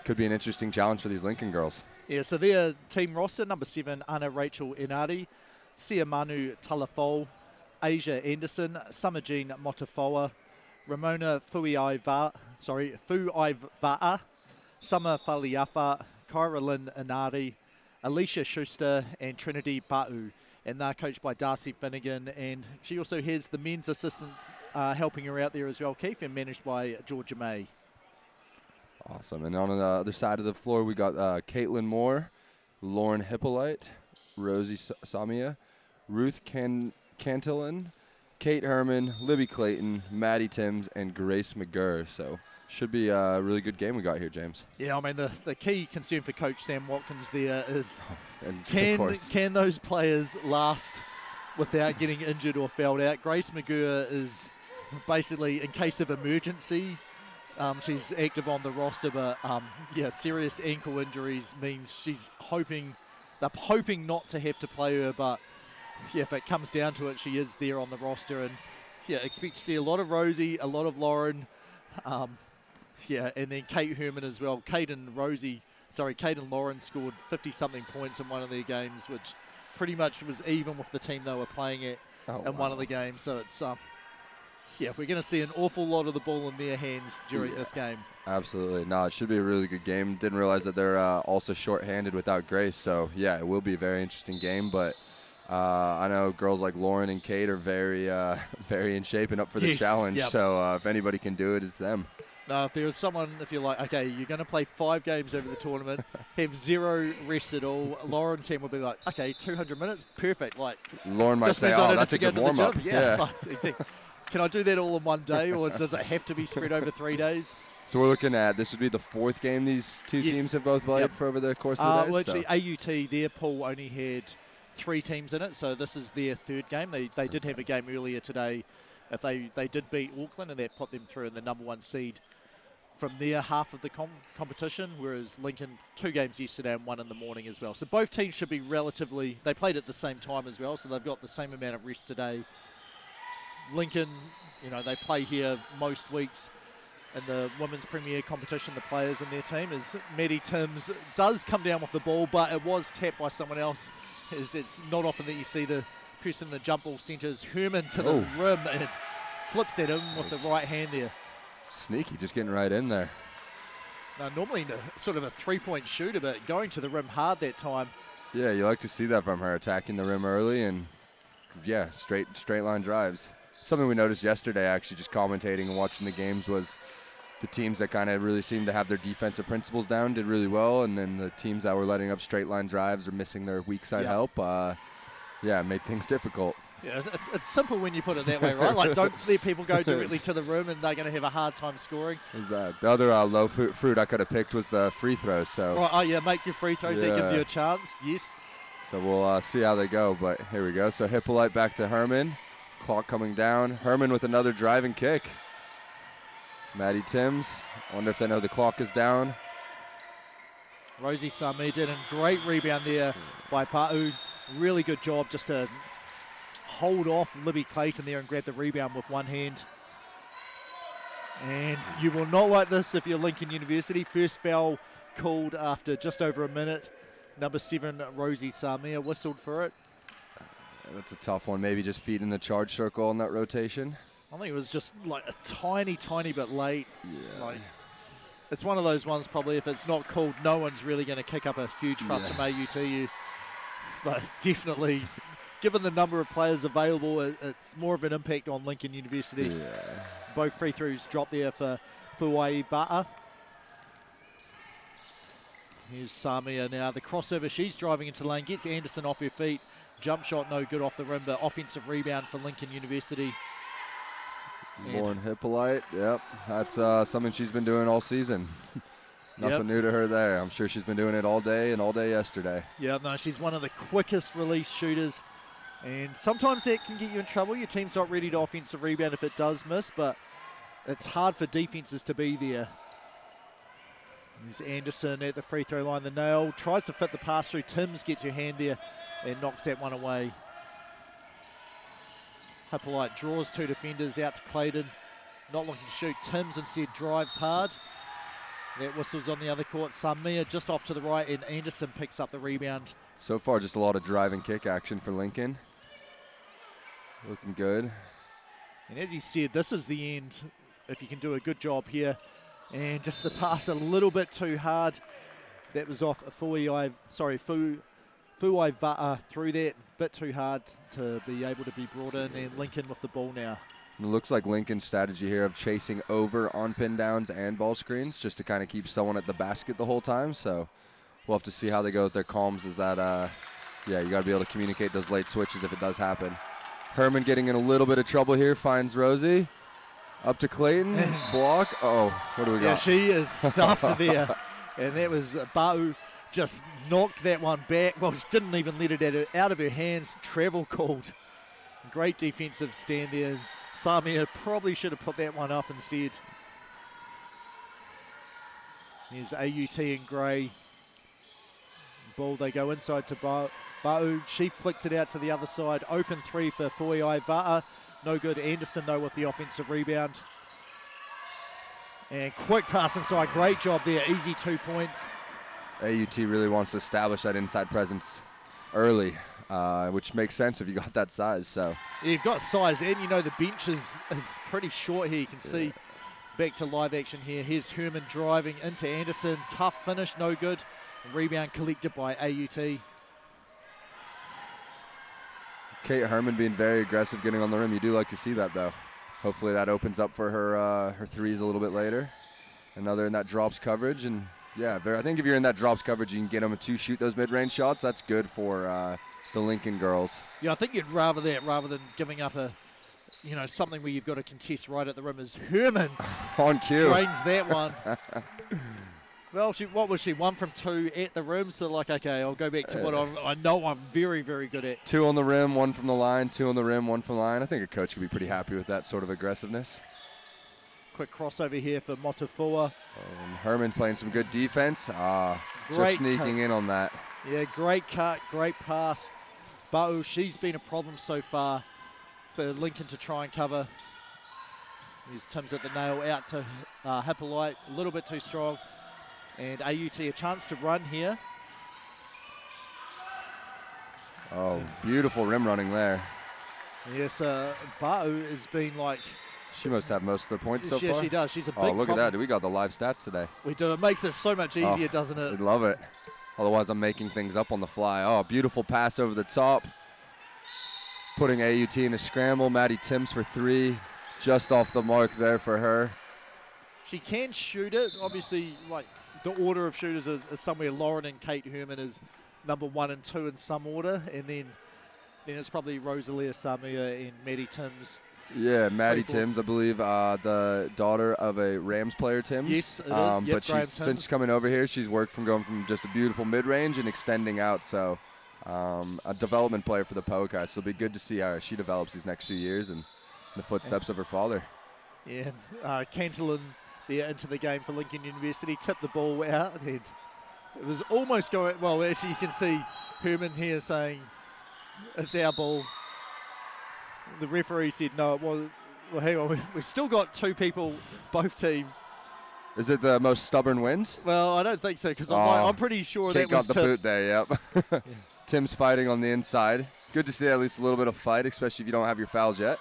could be an interesting challenge for these Lincoln girls. Yeah, so their team roster, number 7, Anna Rachel Inari, Sia Manu Talafol, Asia Anderson, Summer Jean Motafoa, Ramona Fuiva'a, Summer Faliafa, Kyra Lynn Inari, Alicia Schuster, and Trinity Ba'u. And they're coached by Darcy Finnegan, and she also has the men's assistant helping her out there as well, Keith, and managed by Georgia May. Awesome. And on the other side of the floor, we got Caitlin Moore, Lauren Hippolyte, Rosie Samia, Ruth Cantillon, Kate Herman, Libby Clayton, Maddie Timms, and Grace McGurr. So should be a really good game we got here, James. Yeah, I mean, the key concern for Coach Sam Watkins there is and can those players last without getting injured or fouled out? Grace McGurr is basically, in case of emergency, she's active on the roster, but yeah, serious ankle injuries means they're hoping not to have to play her, but yeah, if it comes down to it, she is there on the roster, and yeah, expect to see a lot of Rosie, a lot of Lauren, yeah, and then Kate Herman as well. Kate and Lauren scored 50-something points in one of their games, which pretty much was even with the team they were playing at one of the games. So it's yeah, we're going to see an awful lot of the ball in their hands during this game. Absolutely. No, it should be a really good game. Didn't realize that they're also short-handed without Grace. So, yeah, it will be a very interesting game. But I know girls like Lauren and Kate are very in shape and up for the challenge. Yep. So if anybody can do it, it's them. No, if there's someone, if you're like, okay, you're going to play 5 games over the tournament, have 0 rest at all, Lauren's team will be like, okay, 200 minutes, perfect. Like, Lauren might say, oh, that's a good warm-up. Yeah. Like, exactly. Can I do that all in one day, or does it have to be spread over 3 days? So we're looking at, this would be the 4th game these two teams have both played for over the course of the day? Well, actually, AUT, their pool only had 3 teams in it, so this is their 3rd game. They did have a game earlier today. If they did beat Auckland, and that put them through in the number 1 seed from their half of the competition, whereas Lincoln 2 games yesterday and 1 in the morning as well. So both teams should be relatively, they played at the same time as well, so they've got the same amount of rest today. Lincoln, you know, they play here most weeks in the women's premier competition, the players in their team, as Maddie Timms does come down with the ball, but it was tapped by someone else. It's not often that you see the person in the jump ball centres Herman to the rim and flips that in with the right hand there. Sneaky, just getting right in there. Now, normally sort of a 3-point shooter, but going to the rim hard that time. Yeah, you like to see that from her, attacking the rim early and, yeah, straight line drives. Something we noticed yesterday, actually, just commentating and watching the games, was the teams that kind of really seemed to have their defensive principles down did really well, and then the teams that were letting up straight line drives or missing their weak side help, yeah, made things difficult. Yeah, it's simple when you put it that way, right? Like, don't let people go directly to the rim and they're going to have a hard time scoring. The other low fruit I could have picked was the free throws. So. Right, oh yeah, make your free throws. That gives you a chance. Yes. So we'll see how they go. But here we go. So Hippolyte back to Herman. Clock coming down. Herman with another driving kick. Maddie Timms. Wonder if they know the clock is down. Rosie Sami did a great rebound there by Pa'u. Really good job just to hold off Libby Clayton there and grab the rebound with one hand. And you will not like this if you're Lincoln University. First foul called after just over a minute. Number 7, Rosie Samia whistled for it. That's a tough one. Maybe just feet in the charge circle on that rotation. I think it was just like a tiny bit late. Yeah. Like, it's one of those ones probably if it's not called, no one's really going to kick up a huge fuss from AUTU. But definitely, given the number of players available, it's more of an impact on Lincoln University. Yeah. Both free throws dropped there for Fuiva'a. Here's Samia now. The crossover, she's driving into the lane, gets Anderson off her feet. Jump shot no good off the rim, but offensive rebound for Lincoln University. Lauren Hippolyte, yep. That's something she's been doing all season. Nothing new to her there. I'm sure she's been doing it all day and all day yesterday. Yeah, no, she's one of the quickest release shooters. And sometimes that can get you in trouble. Your team's not ready to offensive rebound if it does miss, but it's hard for defenses to be there. There's Anderson at the free throw line. The nail tries to fit the pass through. Timms gets her hand there and knocks that one away. Hippolyte draws two defenders out to Clayton. Not looking to shoot. Timms instead drives hard. That whistles on the other court. Samia just off to the right, and Anderson picks up the rebound. So far, just a lot of drive and kick action for Lincoln. Looking good. And as he said, this is the end if you can do a good job here. And just the pass a little bit too hard. That was off Fuai Va'a through that. Bit too hard to be able to be brought in. And Lincoln with the ball now. And it looks like Lincoln's strategy here of chasing over on pin downs and ball screens just to kind of keep someone at the basket the whole time. So we'll have to see how they go with their comms. Is that, yeah, you got to be able to communicate those late switches if it does happen. Herman getting in a little bit of trouble here, finds Rosie. Up to Clayton, block. Oh, what do we got? Yeah, she is stuffed there. And that was Ba'u just knocked that one back. Well, she didn't even let it out of her hands. Travel called. Great defensive stand there. Samia probably should have put that one up instead. Here's AUT in grey. Ball, they go inside to Ba'u. She flicks it out to the other side. Open three for Fuai Va'a. No good. Anderson, though, with the offensive rebound. And quick pass inside. Great job there. Easy 2 points. AUT really wants to establish that inside presence early, which makes sense if you got that size. So yeah, you've got size, and you know the bench is pretty short here. You can see back to live action here. Here's Herman driving into Anderson. Tough finish, no good. Rebound collected by AUT. Kate Herman being very aggressive, getting on the rim. You do like to see that, though. Hopefully that opens up for her her threes a little bit later. Another in that drops coverage, and yeah, I think if you're in that drops coverage, you can get them to shoot those mid-range shots. That's good for the Lincoln girls. Yeah, I think you'd rather that rather than giving up a, you know, something where you've got to contest right at the rim. As Herman on cue drains that one. Well, what was she? 1 from 2 at the rim. So like, okay, I'll go back to what I know I'm very, very good at. 2 on the rim, 1 from the line. 2 on the rim, 1 from the line. I think a coach could be pretty happy with that sort of aggressiveness. Quick crossover here for Motofua. Herman playing some good defense. Just sneaking in on that. Yeah, great cut, great pass. Ba'u, she's been a problem so far for Lincoln to try and cover. Here's Timms at the nail, out to Hippolyte, a little bit too strong. And AUT a chance to run here. Oh, beautiful rim running there. Yes, Ba'u has been like... She must have most of the points so far. Yes, she does. She's a big look at that. We got the live stats today. We do. It makes it so much easier, doesn't it? I love it. Otherwise, I'm making things up on the fly. Oh, beautiful pass over the top. Putting AUT in a scramble. Maddie Timms for 3. Just off the mark there for her. She can shoot it. Obviously, like the order of shooters is somewhere. Lauren and Kate Herman is number 1 and 2 in some order. And then it's probably Rosalia Samia and Maddie Timms. Yeah, Maddie Timms, I believe, the daughter of a Rams player, Timms. Yes, it is. Yep, but since coming over here, she's worked from going from just a beautiful mid-range and extending out. So a development player for the Pokai. So it'll be good to see how she develops these next few years and the footsteps of her father. Yeah, Cantillon there into the game for Lincoln University. Tipped the ball out and it was almost going, well, actually you can see Herman here saying, it's our ball. The referee said no, it was. Well, hang on, we've still got 2 people, both teams. Is it the most stubborn wins? Well, I don't think so, because I'm pretty sure that was got the boot there, yep. Yeah. Tim's fighting on the inside. Good to see at least a little bit of fight, especially if you don't have your fouls yet.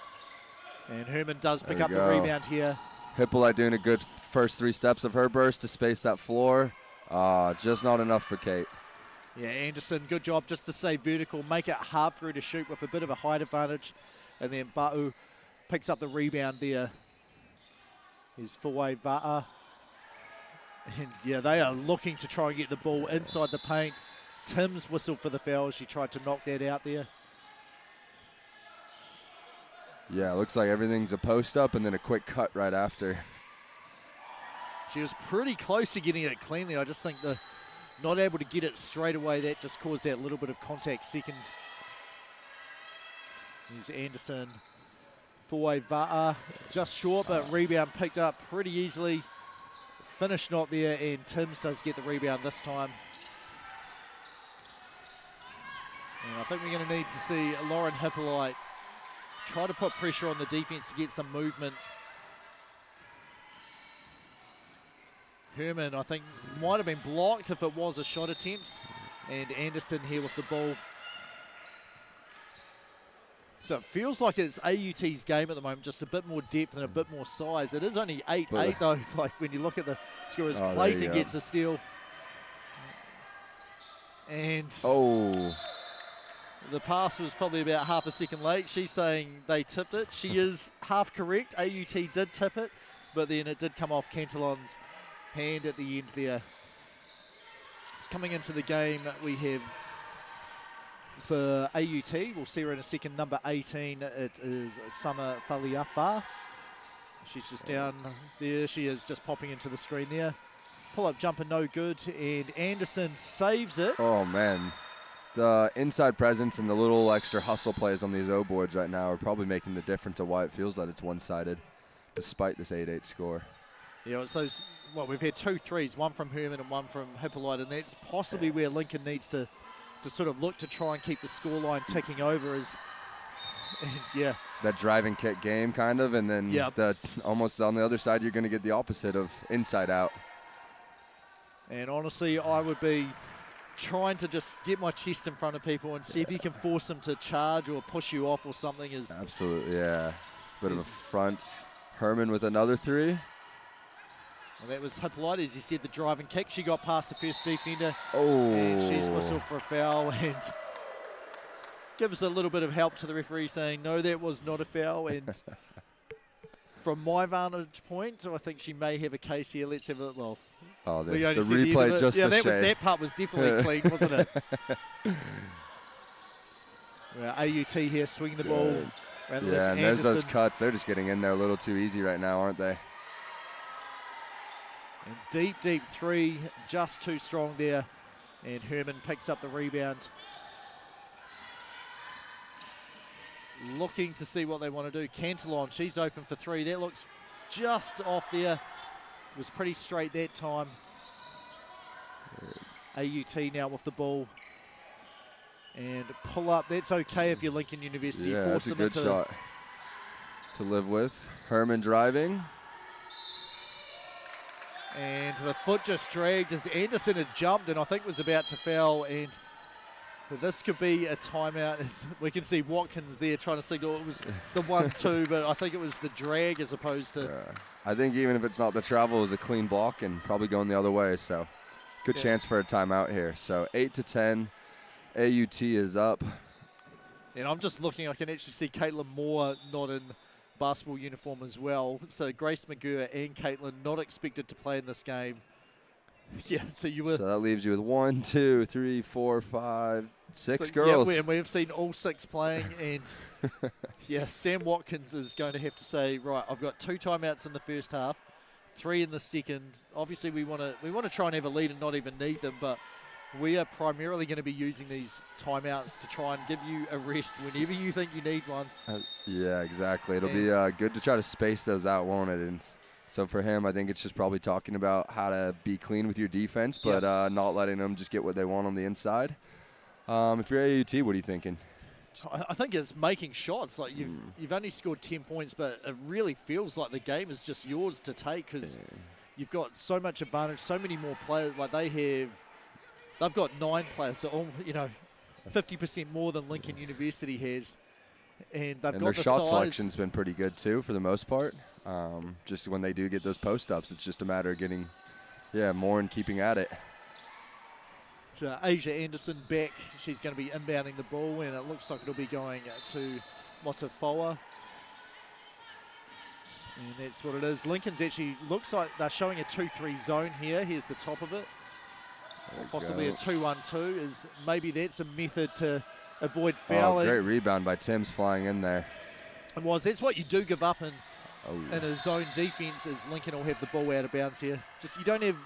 And Herman does pick up the rebound here. Hippolyte doing a good first 3 steps of her burst to space that floor. Just not enough for Kate. Yeah, Anderson, good job just to stay vertical, make it hard for her to shoot with a bit of a height advantage. And then Ba'u picks up the rebound there. Here's Fuai Va'a. And yeah, they are looking to try and get the ball inside the paint. Tim's whistled for the foul. She tried to knock that out there. Yeah, it looks like everything's a post up and then a quick cut right after. She was pretty close to getting it cleanly. I just think the not able to get it straight away, that just caused that little bit of contact second. Here's Anderson. Four-way Va'a, just short, but rebound picked up pretty easily. Finish not there, and Timms does get the rebound this time. And I think we're going to need to see Lauren Hippolyte try to put pressure on the defense to get some movement. Herman, I think, might have been blocked if it was a shot attempt. And Anderson here with the ball. So it feels like it's AUT's game at the moment, just a bit more depth and a bit more size. It is only 8-8 though, like when you look at the score as Clayton gets the steal. And the pass was probably about half a second late. She's saying they tipped it. She is half correct. AUT did tip it, but then it did come off Cantillon's hand at the end there. It's coming into the game. We have for AUT, we'll see her in a second, number 18, it is Summer Faliafa. She's just down there. She is just popping into the screen there. Pull-up jumper, no good, and Anderson saves it. Oh, man. The inside presence and the little extra hustle plays on these O boards right now are probably making the difference of why it feels like it's one-sided, despite this 8-8 score. Yeah, it's those, well, we've had 2 threes, one from Herman and one from Hippolyte, and that's possibly where Lincoln needs to sort of look to try and keep the scoreline ticking over. As yeah, that drive and kick game kind of, and then almost on the other side you're going to get the opposite of inside out. And honestly, I would be trying to just get my chest in front of people and see if you can force them to charge or push you off or something. Is absolutely, yeah, bit of a front. Herman with another 3. And that was Hippolyte, as you said, the drive and kick. She got past the first defender. Oh. And she's whistled for a foul and gives a little bit of help to the referee saying, no, that was not a foul. And from my vantage point, I think she may have a case here. Let's have a look. Well, oh, the replay just that part was definitely clean, wasn't it? AUT here swinging the ball. Yeah, and there's those cuts. They're just getting in there a little too easy right now, aren't they? And deep, deep 3, just too strong there. And Herman picks up the rebound. Looking to see what they want to do. Cantillon, she's open for 3. That looks just off there. It was pretty straight that time. AUT now with the ball. And pull up. That's okay if you're Lincoln University. Yeah, that's a good shot to live with. Herman driving. And the foot just dragged as Anderson had jumped and I think was about to foul. And this could be a timeout. As we can see Watkins there trying to signal it was the 1-2, but I think it was the drag as opposed to. I think even if it's not the travel, it was a clean block and probably going the other way. So good chance for a timeout here. So 8-10, AUT is up. And I'm just looking, I can actually see Caitlin Moore not in basketball uniform as well. So Grace McGurr and Caitlin not expected to play in this game. Yeah, so you were. So that leaves you with 1, 2, 3, 4, 5, 6 girls. Yeah, and we have seen all 6 playing, and yeah, Sam Watkins is going to have to say, right, I've got 2 timeouts in the first half, 3 in the second. Obviously, we want to try and have a lead and not even need them, but we are primarily going to be using these timeouts to try and give you a rest whenever you think you need one. Yeah, exactly. It'll be good to try to space those out, won't it? And so for him, I think it's just probably talking about how to be clean with your defense, but not letting them just get what they want on the inside. If you're AUT, what are you thinking? I think it's making shots. Like you've only scored 10 points, but it really feels like the game is just yours to take because you've got so much advantage, so many more players. Like they've got 9 players, so all, 50% more than Lincoln University has. And they've got their the shot size. selection's been pretty good too for the most part. Just when they do get those post ups, it's just a matter of getting, more and keeping at it. So Asia Anderson back. She's going to be inbounding the ball, and it looks like it'll be going to Motafoa. And that's what it is. Lincoln's actually looks like they're showing a 2-3 zone here. Here's the top of it. Possibly a 2-1-2 is maybe that's a method to avoid fouling. Oh, great rebound by Timms flying in there. And that's what you do give up in a zone defense is Lincoln will have the ball out of bounds here. Just you don't have,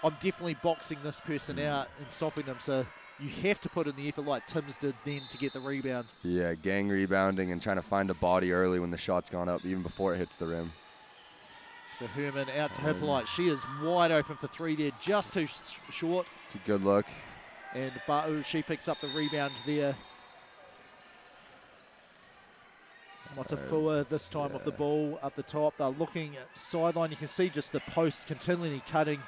I'm definitely boxing this person out and stopping them. So you have to put in the effort like Timms did then to get the rebound. Yeah, gang rebounding and trying to find a body early when the shot's gone up, even before it hits the rim. So Herman out to Hippolyte. She is wide open for three there, just too short. It's a good look. And Ba'u, she picks up the rebound there. Matafua this time off the ball up the top. They're looking at sideline. You can see just the posts continually cutting.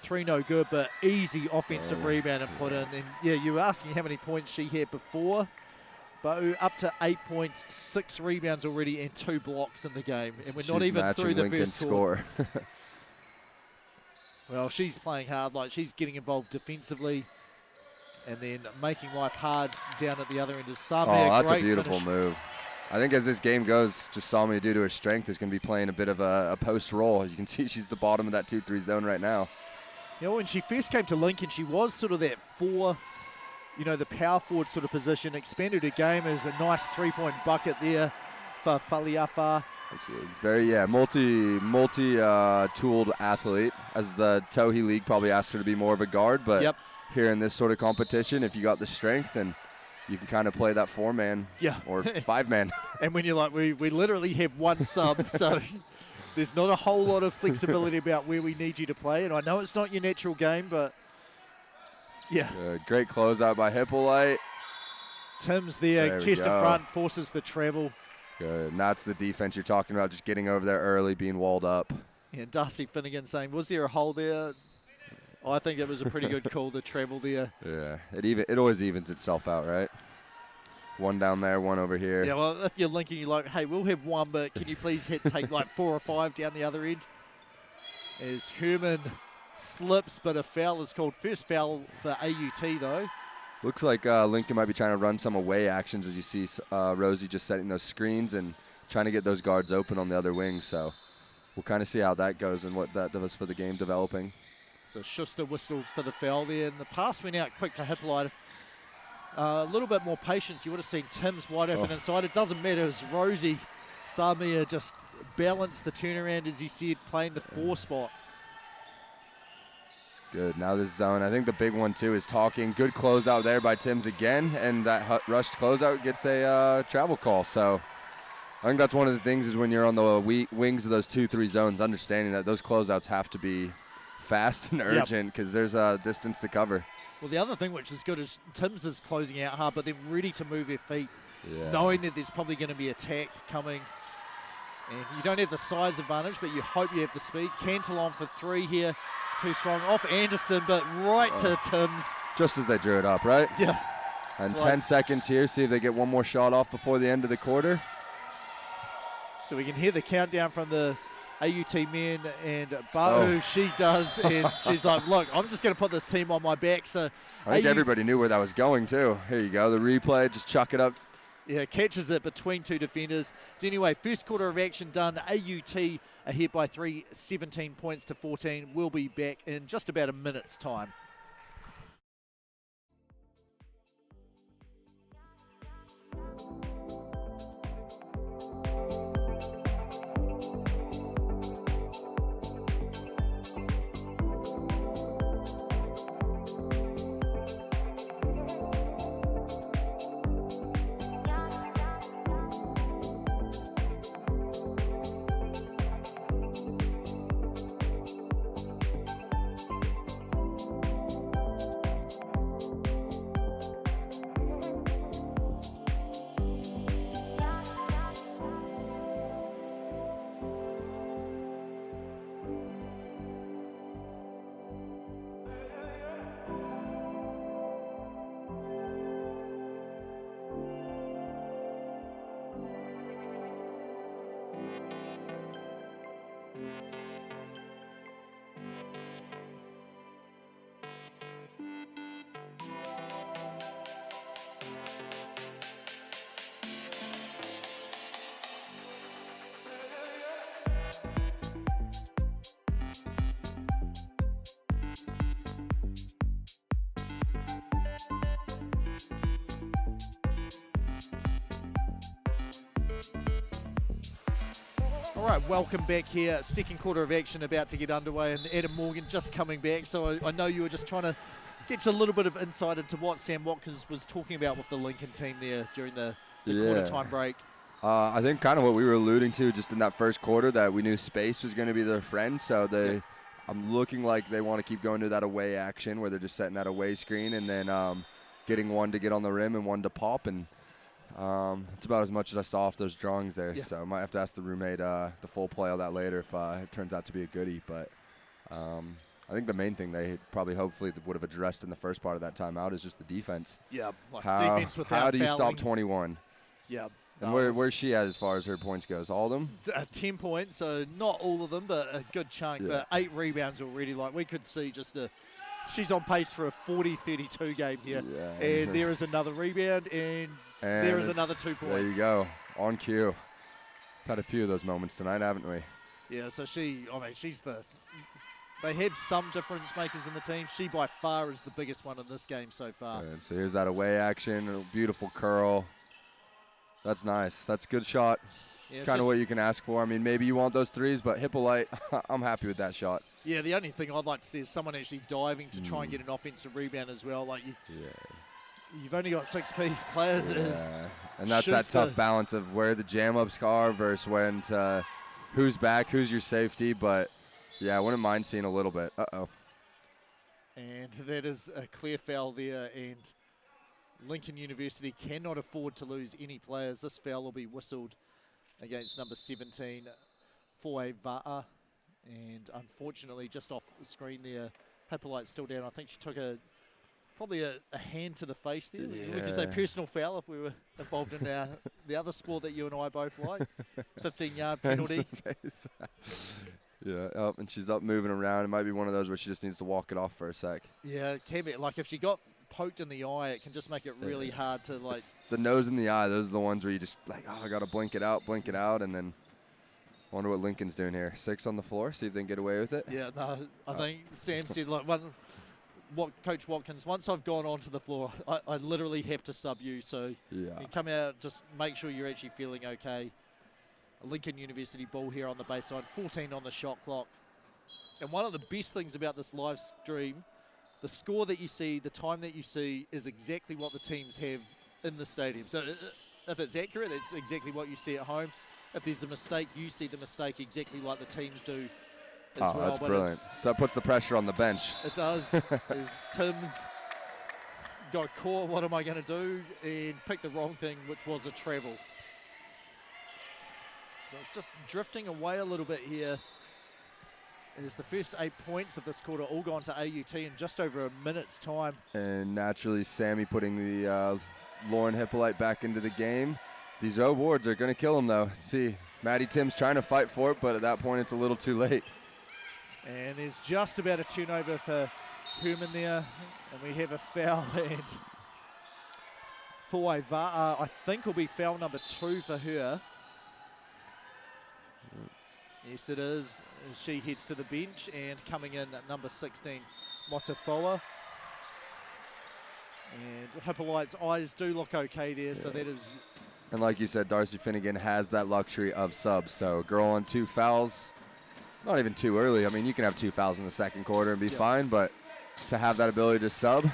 Three no good, but easy offensive rebound and put in. And yeah, you were asking how many points she had before. Ba'u up to 8 points, 6 rebounds already, and 2 blocks in the game. And we're not even through the first quarter. Well, she's playing hard. Like she's getting involved defensively. And then making life hard down at the other end of Sami. Oh, that's a beautiful move. I think as this game goes, just Sami, due to her strength, is going to be playing a bit of a post roll. You can see she's the bottom of that 2-3 zone right now. You know, when she first came to Lincoln, she was sort of that the power forward sort of position. Expanded her game as a nice 3-point bucket there for Faliafa. Very, multi-tooled athlete. As the Tohi League probably asked her to be more of a guard, but here in this sort of competition, if you got the strength, then you can kind of play that 4-man or 5-man. And when you're like, we literally have one sub, so there's not a whole lot of flexibility about where we need you to play. And I know it's not your natural game, but yeah. Great closeout by Hippolyte. Tim's there chest in front, forces the travel. Good, and that's the defense you're talking about, just getting over there early, being walled up. Yeah, Darcy Finnegan saying, was there a hole there? I think it was a pretty good call to travel there. Yeah, it always evens itself out, right? One down there, one over here. Yeah, well, if you're linking, you're like, hey, we'll have one, but can you please take like 4 or 5 down the other end? As Herman slips, but a foul is called. First foul for AUT, though. Looks like Lincoln might be trying to run some away actions, as you see Rosie just setting those screens and trying to get those guards open on the other wing. So we'll kind of see how that goes and what that does for the game developing. So Schuster whistled for the foul there, and the pass went out quick to Hippolyte. A little bit more patience. You would have seen Tim's wide open inside. It doesn't matter. It was Rosie Samia just balanced the turnaround, as he said, playing the 4 spot. Good. Now this zone. I think the big one, too, is talking. Good closeout there by Timms again, and that rushed closeout gets a travel call. So I think that's one of the things is when you're on the wings of those 2-3 zones, understanding that those closeouts have to be fast and urgent because there's a distance to cover. Well, the other thing which is good is Timms is closing out hard, but they're ready to move their feet, knowing that there's probably going to be attack coming. And you don't have the size advantage, but you hope you have the speed. Cantle on for 3 here. Too strong off Anderson, but right to Timms. Just as they drew it up, right? Yeah. And 10 seconds here. See if they get one more shot off before the end of the quarter. So we can hear the countdown from the AUT men, and Ba'u, she does, and she's like, look, I'm just going to put this team on my back. So I think everybody knew where that was going, too. Here you go, the replay, just chuck it up. Yeah, catches it between 2 defenders. So anyway, first quarter of action done. AUT ahead by 3, 17 points to 14. We'll be back in just about a minute's time. All right, welcome back here. Second quarter of action about to get underway, and Adam Morgan just coming back. So I know you were just trying to get you a little bit of insight into what Sam Watkins was talking about with the Lincoln team there during the quarter time break. I think kind of what we were alluding to just in that first quarter, that we knew space was going to be their friend. So I'm looking like they want to keep going to that away action where they're just setting that away screen and then getting one to get on the rim and one to pop. And it's about as much as I saw off those drawings there. Yeah. So I might have to ask the roommate the full play of that later if it turns out to be a goodie. But I think the main thing they probably hopefully would have addressed in the first part of that timeout is just the defense. Yeah, like how, defense without how do you fouling. stop 21? Yeah. And where's she at as far as her points goes? All of them? 10 points, so not all of them, but a good chunk. Yeah. But 8 rebounds already. Like, we could see she's on pace for a 40-32 game here. Yeah. And there is another rebound, and there is another 2 points. There you go. On cue. Had a few of those moments tonight, haven't we? Yeah, so she's they have some difference makers in the team. She by far is the biggest one in this game so far. And so here's that away action, a beautiful curl. That's nice. That's a good shot. Yeah, kind of what you can ask for. I mean, maybe you want those threes, but Hippolyte, I'm happy with that shot. Yeah, the only thing I'd like to see is someone actually diving to try and get an offensive rebound as well. Like you've only got 6 players. And that's that tough balance of where the jam-ups are versus when who's back, who's your safety. But, yeah, I wouldn't mind seeing a little bit. Uh-oh. And that is a clear foul there, and Lincoln University cannot afford to lose any players. This foul will be whistled against number 17, Foe Va'a. And unfortunately, just off the screen there, Hippolyte's still down. I think she took probably a hand to the face there. Yeah. We could say personal foul if we were involved in the other sport that you and I both like. 15-yard penalty. Yeah, and she's up moving around. It might be one of those where she just needs to walk it off for a sec. Yeah, it can be. Like if she got poked in the eye, it can just make it really hard to like. It's the nose and the eye, those are the ones where you just like, oh, I got to blink it out, and then wonder what Lincoln's doing here. 6 on the floor, see if they can get away with it. Yeah, no, I think Sam said, like, Coach Watkins, once I've gone onto the floor, I literally have to sub you, so you come out, just make sure you're actually feeling okay. Lincoln University ball here on the baseline, 14 on the shot clock. And one of the best things about this live stream, the score that you see, the time that you see is exactly what the teams have in the stadium. So if it's accurate, it's exactly what you see at home. If there's a mistake, you see the mistake exactly like the teams do as well. That's brilliant. So it puts the pressure on the bench. It does. As Tim's got caught, what am I going to do? And picked the wrong thing, which was a travel. So it's just drifting away a little bit here. As the first 8 points of this quarter all gone to AUT in just over a minute's time. And naturally, Sammy putting the Lauren Hippolyte back into the game. These O boards are going to kill him, though. See, Maddie Tim's trying to fight for it, but at that point, it's a little too late. And there's just about a turnover for Herman there. And we have a foul. And Foe Va'a, I think, will be foul number 2 for her. Yes, it is. She heads to the bench, and coming in at number 16, Motafoa. And Hippolyte's eyes do look okay there, so that is... And like you said, Darcy Finnegan has that luxury of subs. So girl on 2 fouls, not even too early. I mean, you can have 2 fouls in the second quarter and be fine, but to have that ability to sub,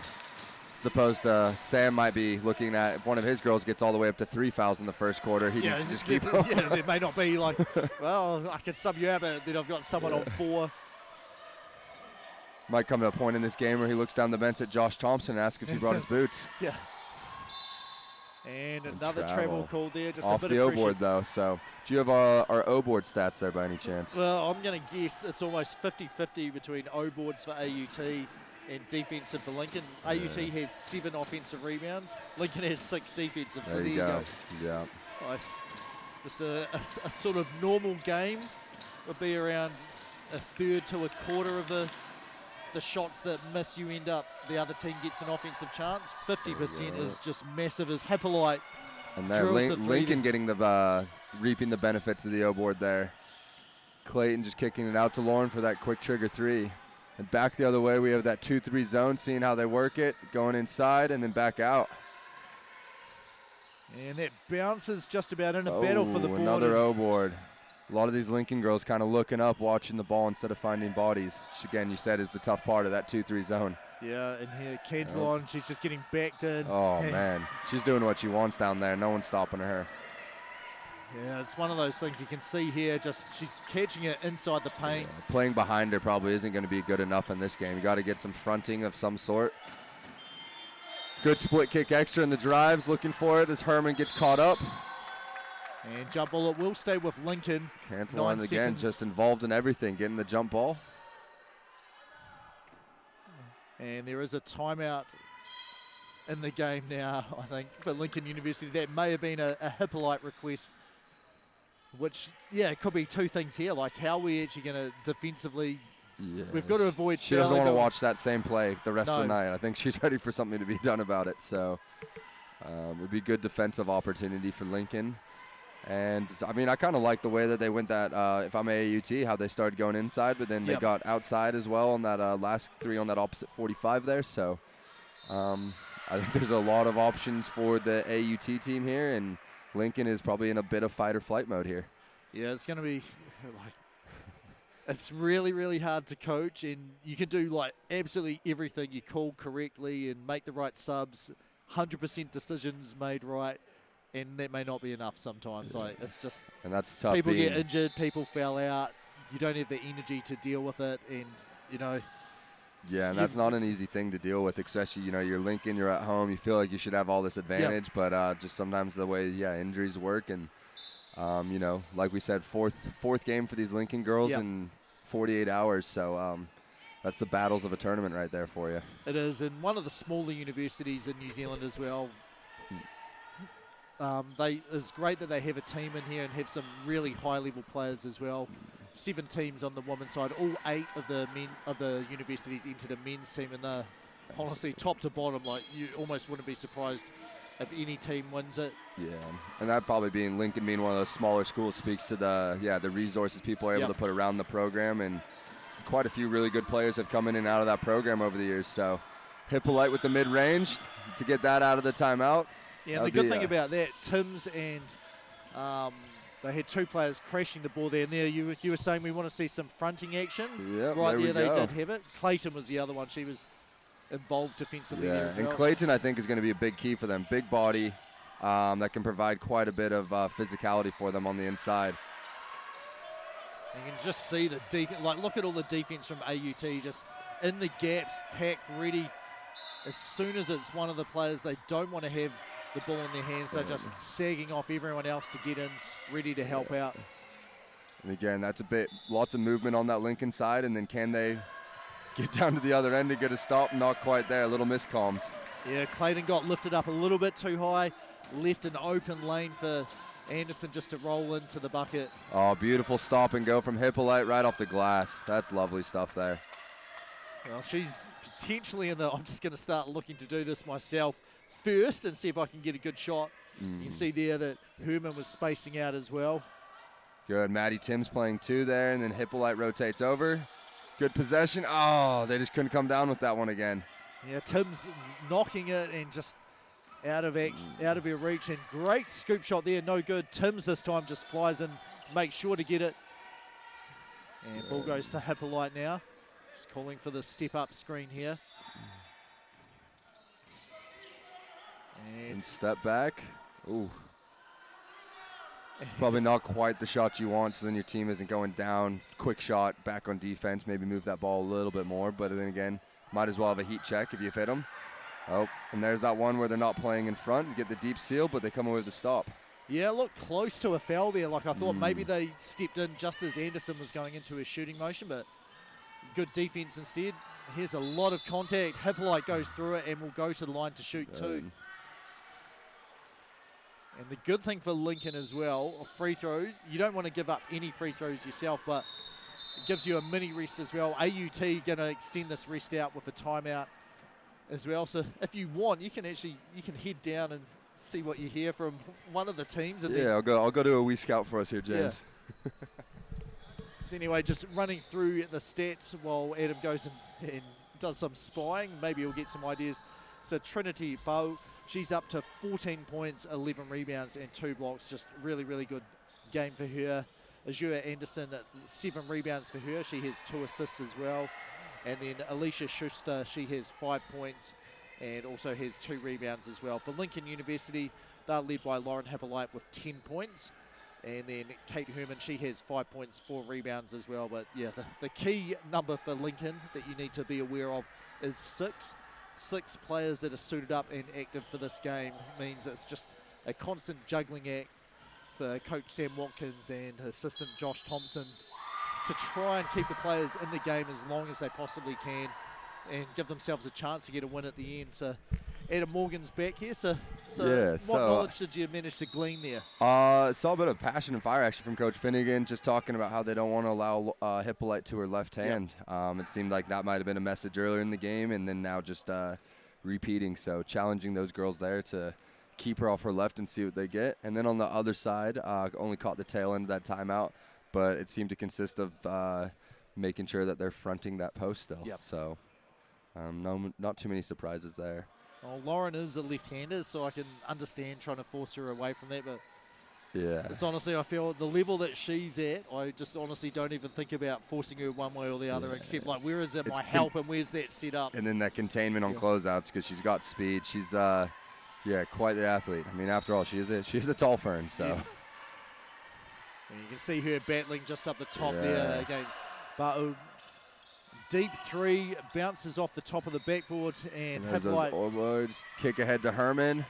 as opposed to Sam might be looking at if one of his girls gets all the way up to 3 fouls in the first quarter, he needs to just keep up. Yeah, there may not be like, well, I can sub you out, but then I've got someone on 4. Might come to a point in this game where he looks down the bench at Josh Thompson and asks if he brought his boots. Yeah. And another travel call there. Just off a bit the of O pressure. board, though. So do you have our O board stats there by any chance? Well, I'm going to guess it's almost 50-50 between O boards for AUT and defensive for Lincoln. AUT has 7 offensive rebounds. Lincoln has 6 defensive. So there you go. Yeah. Just a sort of normal game would be around a third to a quarter of the shots that miss, you end up, the other team gets an offensive chance. 50% is just massive as Hippolyte. And there, Lincoln getting the reaping the benefits of the O board there. Clayton just kicking it out to Lauren for that quick trigger 3. And back the other way, we have that 2-3 zone, seeing how they work it, going inside and then back out. And that bounces just about in a battle for the board. Another O board. A lot of these Lincoln girls kind of looking up, watching the ball instead of finding bodies, which again, you said is the tough part of that 2-3 zone. Yeah, and here, Cantillon, she's just getting backed in. Oh, man. She's doing what she wants down there. No one's stopping her. Yeah, it's one of those things you can see here. Just she's catching it inside the paint. Yeah, playing behind her probably isn't going to be good enough in this game. You got to get some fronting of some sort. Good split kick extra in the drives. Looking for it as Herman gets caught up. And jump ball, it will stay with Lincoln. Cantillon again, just involved in everything, getting the jump ball. And there is a timeout in the game now, I think, for Lincoln University. That may have been a Hippolyte request, which, yeah, it could be two things here, like how are we actually going to defensively, we've got to avoid. She doesn't want to watch that same play the rest of the night. I think she's ready for something to be done about it. So it would be good defensive opportunity for Lincoln. And, I mean, I kind of like the way that they went that, if I'm AUT, how they started going inside, but then they got outside as well on that last three on that opposite 45 there. So I think there's a lot of options for the AUT team here, and Lincoln is probably in a bit of fight or flight mode here. Yeah, it's going to be, like, it's really, really hard to coach, and you can do, like, absolutely everything. You call correctly and make the right subs, 100% decisions made right. And that may not be enough sometimes. Like, it's just, and that's tough. People get injured, people fell out. You don't have the energy to deal with it, and you know. Yeah, and that's not an easy thing to deal with, especially, you know, you're Lincoln, you're at home, you feel like you should have all this advantage, but just sometimes the way, injuries work, and you know, like we said, fourth game for these Lincoln girls in 48 hours. So that's the battles of a tournament right there for you. It is, and one of the smaller universities in New Zealand as well. It's great that they have a team in here and have some really high-level players as well. 7 teams on the women's side. All 8 of the universities entered a men's team, and honestly, top to bottom, like you almost wouldn't be surprised if any team wins it. Yeah, and that probably being Lincoln being one of those smaller schools speaks to the resources people are able to put around the program, and quite a few really good players have come in and out of that program over the years. So Hippolyte with the mid-range to get that out of the timeout. Yeah, and the good thing about that, Timms and they had 2 players crashing the ball there. And there you were saying we want to see some fronting action. Yep, right there they did have it. Clayton was the other one. She was involved defensively there as well. And Clayton, I think, is going to be a big key for them. Big body that can provide quite a bit of physicality for them on the inside. You can just see the defense. Like, look at all the defense from AUT, just in the gaps, packed, ready. As soon as it's one of the players, they don't want to have the ball in their hands. They're just sagging off everyone else to get in, ready to help out. And again, that's lots of movement on that Lincoln side, and then can they get down to the other end and get a stop? Not quite there, little miscomms. Yeah, Clayton got lifted up a little bit too high, left an open lane for Anderson just to roll into the bucket. Oh, beautiful stop and go from Hippolyte right off the glass. That's lovely stuff there. Well, she's potentially in the, I'm just going to start looking to do this myself first and see if I can get a good shot. You can see there that Herman was spacing out as well. Good, Maddie Timms playing 2 there, and then Hippolyte rotates over. Good possession. Oh, they just couldn't come down with that one again. Yeah, Timms knocking it and just out of her reach, and great scoop shot there, no good. Timms this time just flies in, makes sure to get it. And ball goes to Hippolyte now. Just calling for the step-up screen here. And step back. Ooh. Probably not quite the shot you want, so then your team isn't going down. Quick shot, back on defense, maybe move that ball a little bit more, but then again, might as well have a heat check if you've hit them. Oh, and there's that one where they're not playing in front to get the deep seal, but they come away with the stop. Yeah, look, close to a foul there. Like, I thought maybe they stepped in just as Anderson was going into his shooting motion, but good defense instead. Here's a lot of contact. Hippolyte goes through it and will go to the line to shoot 2. And the good thing for Lincoln as well, free throws, you don't want to give up any free throws yourself, but it gives you a mini rest as well. AUT going to extend this rest out with a timeout as well. So if you want, you can head down and see what you hear from one of the teams. And I'll go do a wee scout for us here, James. Yeah. So anyway, just running through the stats while Adam goes and does some spying. Maybe he'll get some ideas. So Trinity Bow, she's up to 14 points, 11 rebounds and 2 blocks. Just really, really good game for her. Azure Anderson, 7 rebounds for her. She has 2 assists as well. And then Alicia Schuster, she has 5 points and also has 2 rebounds as well. For Lincoln University, they're led by Lauren Hippolyte with 10 points. And then Kate Herman, she has 5 points, 4 rebounds as well. But yeah, the key number for Lincoln that you need to be aware of is 6. 6 players that are suited up and active for this game means it's just a constant juggling act for Coach Sam Watkins and assistant Josh Thompson to try and keep the players in the game as long as they possibly can and give themselves a chance to get a win at the end. So Adam Morgan's back here, so what knowledge did you manage to glean there? Saw a bit of passion and fire actually from Coach Finnegan, just talking about how they don't want to allow Hippolyte to her left hand. It seemed like that might have been a message earlier in the game, and then now just repeating. So challenging those girls there to keep her off her left and see what they get. And then on the other side, only caught the tail end of that timeout, but it seemed to consist of making sure that they're fronting that post still. So not too many surprises there. Well, Lauren is a left-hander, so I can understand trying to force her away from that, but yeah, it's honestly, I feel at the level that she's at, I just honestly don't even think about forcing her one way or the other, except like, where is it my help and where's that set up? And then that containment on closeouts, because she's got speed. She's quite the athlete. I mean, after all, she is a tall fern, so. Yes. And you can see her battling just up the top there against Ba'u. Deep 3, bounces off the top of the backboard, and there's those overloads. Kick ahead to Herman.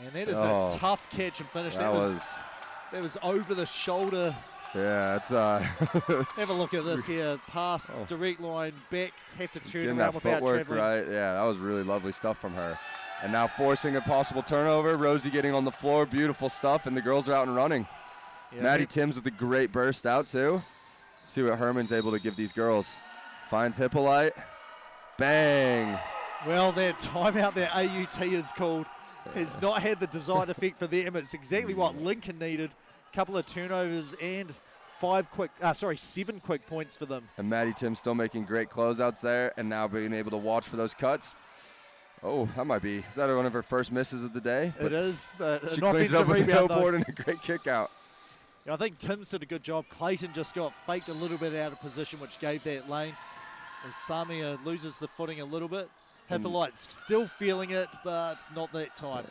And that is a tough catch and finish. That was over the shoulder. Yeah, it's have a look at this here. Pass, direct line, back, have to turn around without traveling. Right, yeah, that was really lovely stuff from her. And now forcing a possible turnover. Rosie getting on the floor, beautiful stuff, and the girls are out and running. Yeah, Maddie Timms with a great burst out too. See what Herman's able to give these girls. Finds Hippolyte. Bang. Well, that timeout that AUT is called has not had the desired effect for them. It's exactly what Lincoln needed. A couple of turnovers and 7 quick points for them. And Maddie Timms still making great closeouts there, and now being able to watch for those cuts. Oh, that might be. Is that one of her first misses of the day? It is. She cleans up with the elbow and a great kick out. Yeah, I think Timms did a good job. Clayton just got faked a little bit out of position, which gave that lane. As Samia loses the footing a little bit. Hippolyte's still feeling it, but not that time.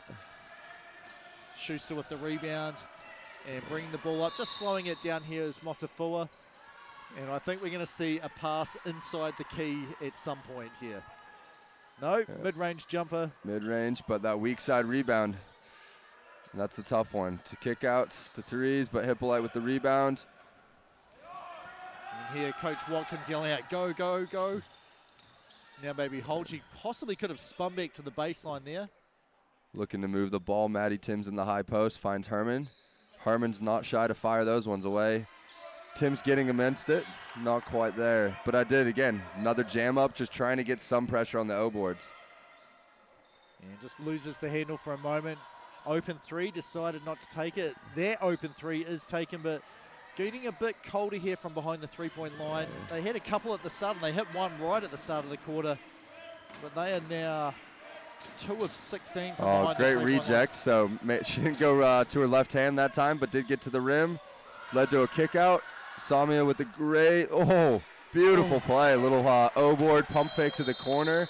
Schuster with the rebound and bringing the ball up. Just slowing it down here is Motafua. And I think we're going to see a pass inside the key at some point here. No, mid-range jumper. Mid-range, but that weak side rebound. That's the tough one. To kickouts, to threes, but Hippolyte with the rebound. And here, Coach Watkins yelling out, go, go, go. Now maybe hold. She possibly could have spun back to the baseline there. Looking to move the ball. Maddie Timms in the high post, finds Herman. Herman's not shy to fire those ones away. Tim's getting against it. Not quite there. But I did, again, another jam up, just trying to get some pressure on the O boards. And just loses the handle for a moment. Open 3, decided not to take it. Their open 3 is taken, but getting a bit colder here from behind the three-point line. They had a couple at the start, and they hit one right at the start of the quarter. But they are now 2 of 16 from behind the great reject. So she didn't go to her left hand that time, but did get to the rim. Led to a kick out. Samia with the great, beautiful play. A little O-board pump fake to the corner.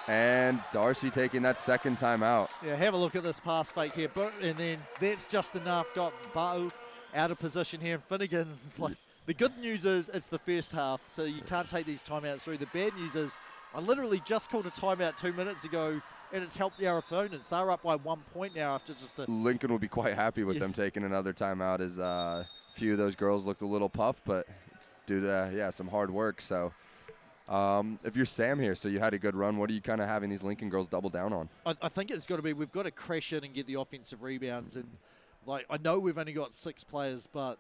And Darcy taking that second time out. Yeah, have a look at this pass fake here. And then that's just enough. Got Ba'u out of position here. And Finnegan, the good news is it's the first half, so you can't take these timeouts through. The bad news is I literally just called a timeout 2 minutes ago, and it's helped our opponents. They're up by 1 point now after just a... Lincoln will be quite happy with them taking another timeout, as a few of those girls looked a little puffed, but due to, some hard work, so... if you're Sam here, so you had a good run, what are you kind of having these Lincoln girls double down on? I think it's got to be, we've got to crash in and get the offensive rebounds. And I know we've only got 6 players, but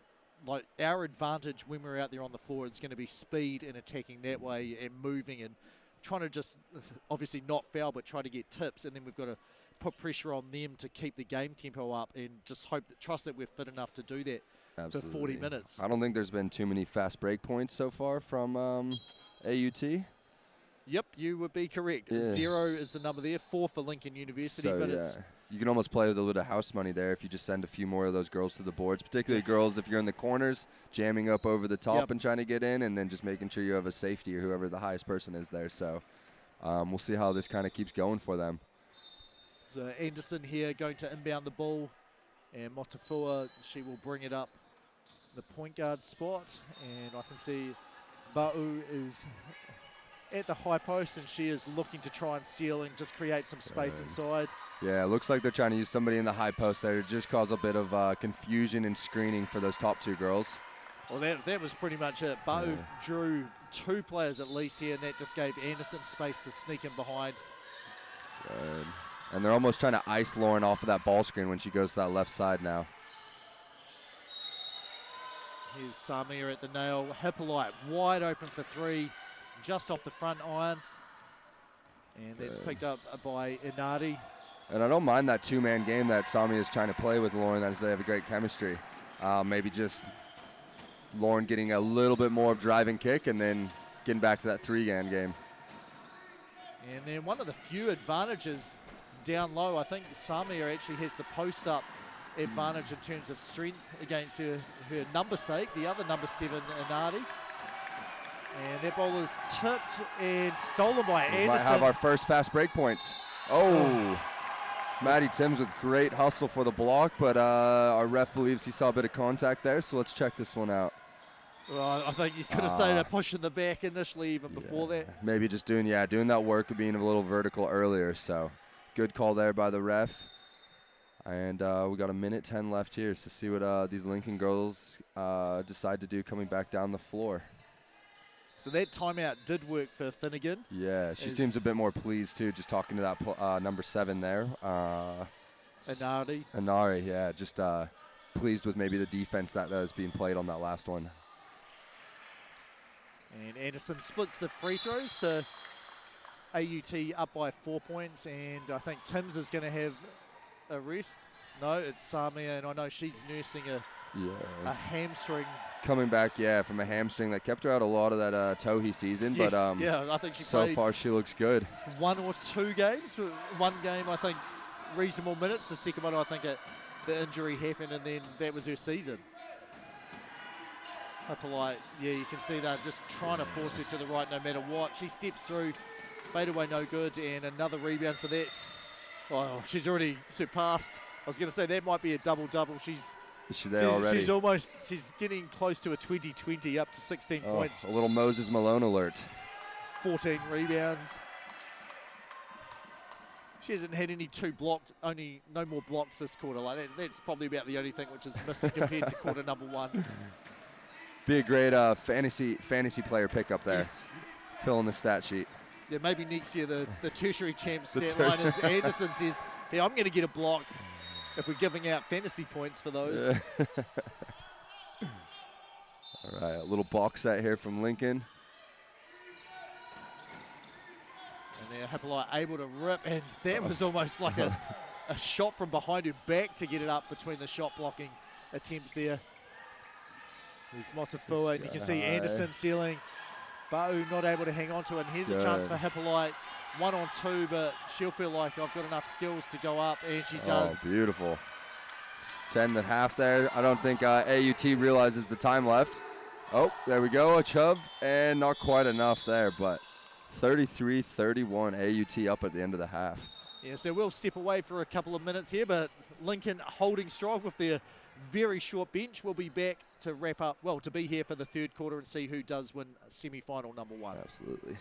our advantage when we're out there on the floor is going to be speed and attacking that way and moving and trying to just obviously not foul, but try to get tips. And then we've got to put pressure on them to keep the game tempo up and just trust that we're fit enough to do that for 40 minutes. I don't think there's been too many fast break points so far from AUT. Yep, you would be correct. Yeah. 0 is the number there, 4 for Lincoln University. So, but yeah, it's you can almost play with a little house money there if you just send a few more of those girls to the boards, particularly girls if you're in the corners, jamming up over the top and trying to get in, and then just making sure you have a safety or whoever the highest person is there. So we'll see how this kind of keeps going for them. So Anderson here going to inbound the ball, and Motafua, she will bring it up the point guard spot, and I can see Ba'u is at the high post, and she is looking to try and seal and just create some space inside. Yeah, it looks like they're trying to use somebody in the high post there to just cause a bit of confusion and screening for those top two girls. Well, that was pretty much it. Ba'u drew 2 players at least here, and that just gave Anderson space to sneak in behind. Good. And they're almost trying to ice Lauren off of that ball screen when she goes to that left side now. Here's Samir at the nail. Hippolyte wide open for 3, just off the front iron. And that's picked up by Inari. And I don't mind that 2-man game that Sami is trying to play with Lauren, as they have a great chemistry. Maybe just Lauren getting a little bit more of driving kick and then getting back to that 3-man game. And then one of the few advantages down low, I think Samir actually has the post-up advantage in terms of strength against her number sake, the other number 7, Inari. And that ball is tipped and stolen by Anderson. We might have our first fast break points. Oh, Maddie Timms with great hustle for the block, but our ref believes he saw a bit of contact there, so let's check this one out. Well, I think you could have seen a push in the back initially even before that. Maybe just doing that work of being a little vertical earlier, so good call there by the ref. And we got 1:10 left here to see what these Lincoln girls decide to do coming back down the floor. So that timeout did work for Finnegan. Yeah, she seems a bit more pleased too, just talking to that number 7 there. Inari, yeah, just pleased with maybe the defense that was being played on that last one. And Anderson splits the free throws, so AUT up by 4 points, and I think Timms is going to have a rest. No, it's Samia, and I know she's nursing a hamstring. Coming back, from a hamstring that kept her out a lot of that Tohi season. Yes, but I think she so played far she looks good. 1 or 2 games. One game, I think, reasonable minutes. The second one, I think the injury happened, and then that was her season. Hippolyte, you can see that just trying to force her to the right no matter what. She steps through, fade away no good, and another rebound. So that's, she's already surpassed. I was going to say that might be a double-double. Is she there already? She's getting close to a 20-20, up to 16 points. A little Moses Malone alert. 14 rebounds. She hasn't had any no more blocks this quarter. Like that's probably about the only thing which is missing compared to quarter number 1. Be a great fantasy player pickup there. Yes. Fill in the stat sheet. Yeah, maybe next year the tertiary champ stat line is Anderson says, hey, I'm going to get a block if we're giving out fantasy points for those. Yeah. All right, a little box set here from Lincoln. And now Hippolyte able to rip, and that was almost like a shot from behind her back to get it up between the shot blocking attempts there. There's Motafua, and you can see Anderson sealing. Ba'u not able to hang on to it, and here's a chance for Hippolyte. 1 on 2, but she'll feel like I've got enough skills to go up, and she does. Oh, beautiful. 10.5 there. I don't think AUT realizes the time left. Oh, there we go, a shove, and not quite enough there, but 33-31, AUT up at the end of the half. Yeah, so we'll step away for a couple of minutes here, but Lincoln holding strong with their very short bench. We'll be back to wrap up, to be here for the third quarter and see who does win semi-final number 1. Absolutely.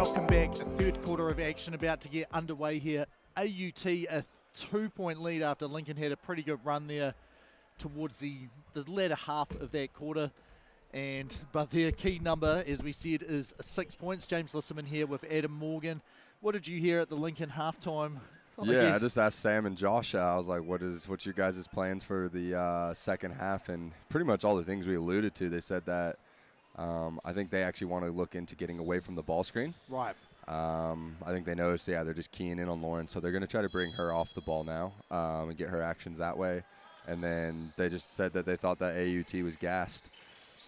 Welcome back. A third quarter of action about to get underway here. AUT a 2-point lead after Lincoln had a pretty good run there towards the latter half of that quarter. But their key number, as we said, is 6 points. James Lissaman here with Adam Morgan. What did you hear at the Lincoln halftime? I just asked Sam and Josh. I was like, what's your guys' plans for the second half? And pretty much all the things we alluded to. They said that I think they actually want to look into getting away from the ball screen. Right. I think they noticed, they're just keying in on Lauren. So they're going to try to bring her off the ball now and get her actions that way. And then they just said that they thought that AUT was gassed.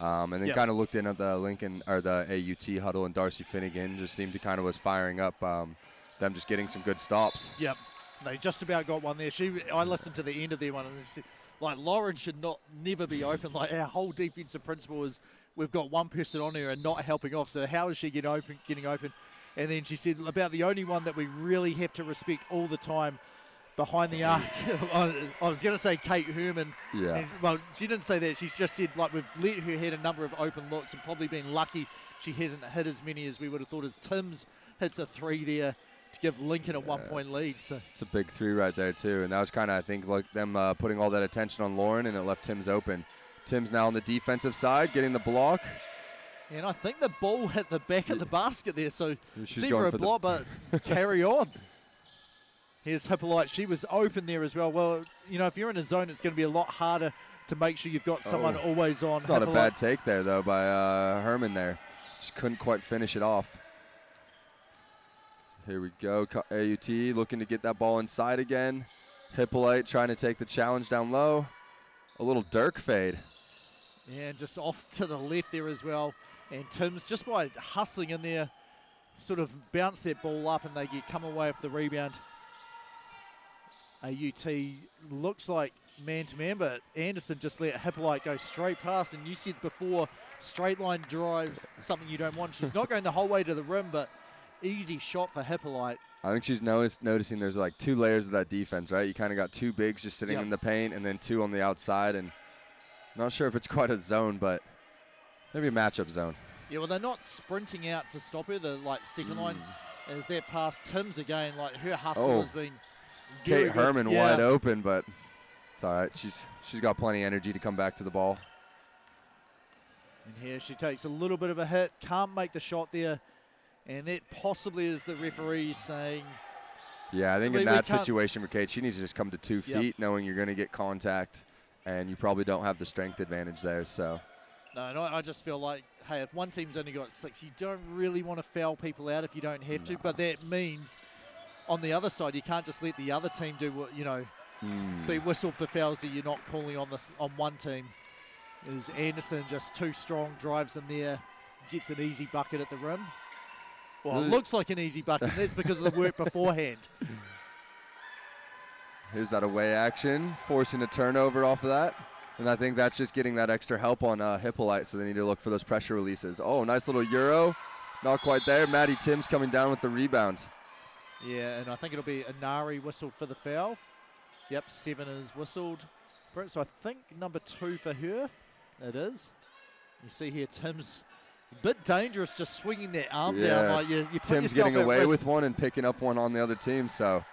And then kind of looked in at the Lincoln or the AUT huddle, and Darcy Finnegan just seemed to kind of was firing up them just getting some good stops. Yep. They just about got one there. I listened to the end of their one, and they said, like, Lauren should never be open. Like, our whole defensive principle is we've got one person on her and not helping off. So how is she getting open? And then she said about the only one that we really have to respect all the time behind the arc. I was going to say Kate Herman. Yeah. And, well, she didn't say that. She's just said, like, we've let her hit a number of open looks and probably been lucky she hasn't hit as many as we would have thought, as Timms hits a 3 there to give Lincoln a 1-point lead. So it's a big 3 right there, too. And that was kind of, I think, like them putting all that attention on Lauren, and it left Timms open. Timms now on the defensive side, getting the block. And I think the ball hit the back of the basket there, so she's see going for a for block, but carry on. Here's Hippolyte. She was open there as well. Well, if you're in a zone, it's going to be a lot harder to make sure you've got someone always on. It's not a bad take there, though, by Herman there. Just couldn't quite finish it off. Here we go. AUT looking to get that ball inside again. Hippolyte trying to take the challenge down low. A little Dirk fade. And just off to the left there as well. And Timms, just by hustling in there, sort of bounce that ball up, and they come away with the rebound. AUT looks like man-to-man, but Anderson just let Hippolyte go straight past. And you said before, straight line drives, something you don't want. She's not going the whole way to the rim, but easy shot for Hippolyte. I think she's noticing there's like 2 layers of that defense, right? You kind of got 2 bigs just sitting in the paint, and then 2 on the outside. And not sure if it's quite a zone, but maybe a matchup zone. Yeah, well, they're not sprinting out to stop her. The second line, as that pass Timms again, like her hustle has been very Kate Herman good. wide open, but it's all right. She's got plenty of energy to come back to the ball. And here she takes a little bit of a hit, can't make the shot there, and that possibly is the referee saying. Yeah, I think in that situation for Kate, she needs to just come to 2 feet, knowing you're going to get contact, and you probably don't have the strength advantage there. So. No, I just feel like, hey, if one team's only got 6, you don't really want to foul people out if you don't have to. But that means, on the other side, you can't just let the other team do what, be whistled for fouls that you're not calling on one team. Is Anderson just too strong, drives in there, gets an easy bucket at the rim. Well, it looks like an easy bucket. That's because of the work beforehand. Here's that away action, forcing a turnover off of that. And I think that's just getting that extra help on Hippolyte, so they need to look for those pressure releases. Oh, nice little Euro. Not quite there. Maddie Timms coming down with the rebound. Yeah, and I think it'll be Inari whistled for the foul. Yep, 7 is whistled. So I think number 2 for her. It is. You see here Timms, a bit dangerous just swinging that arm down. Like you Timms getting away with one and picking up one on the other team, so.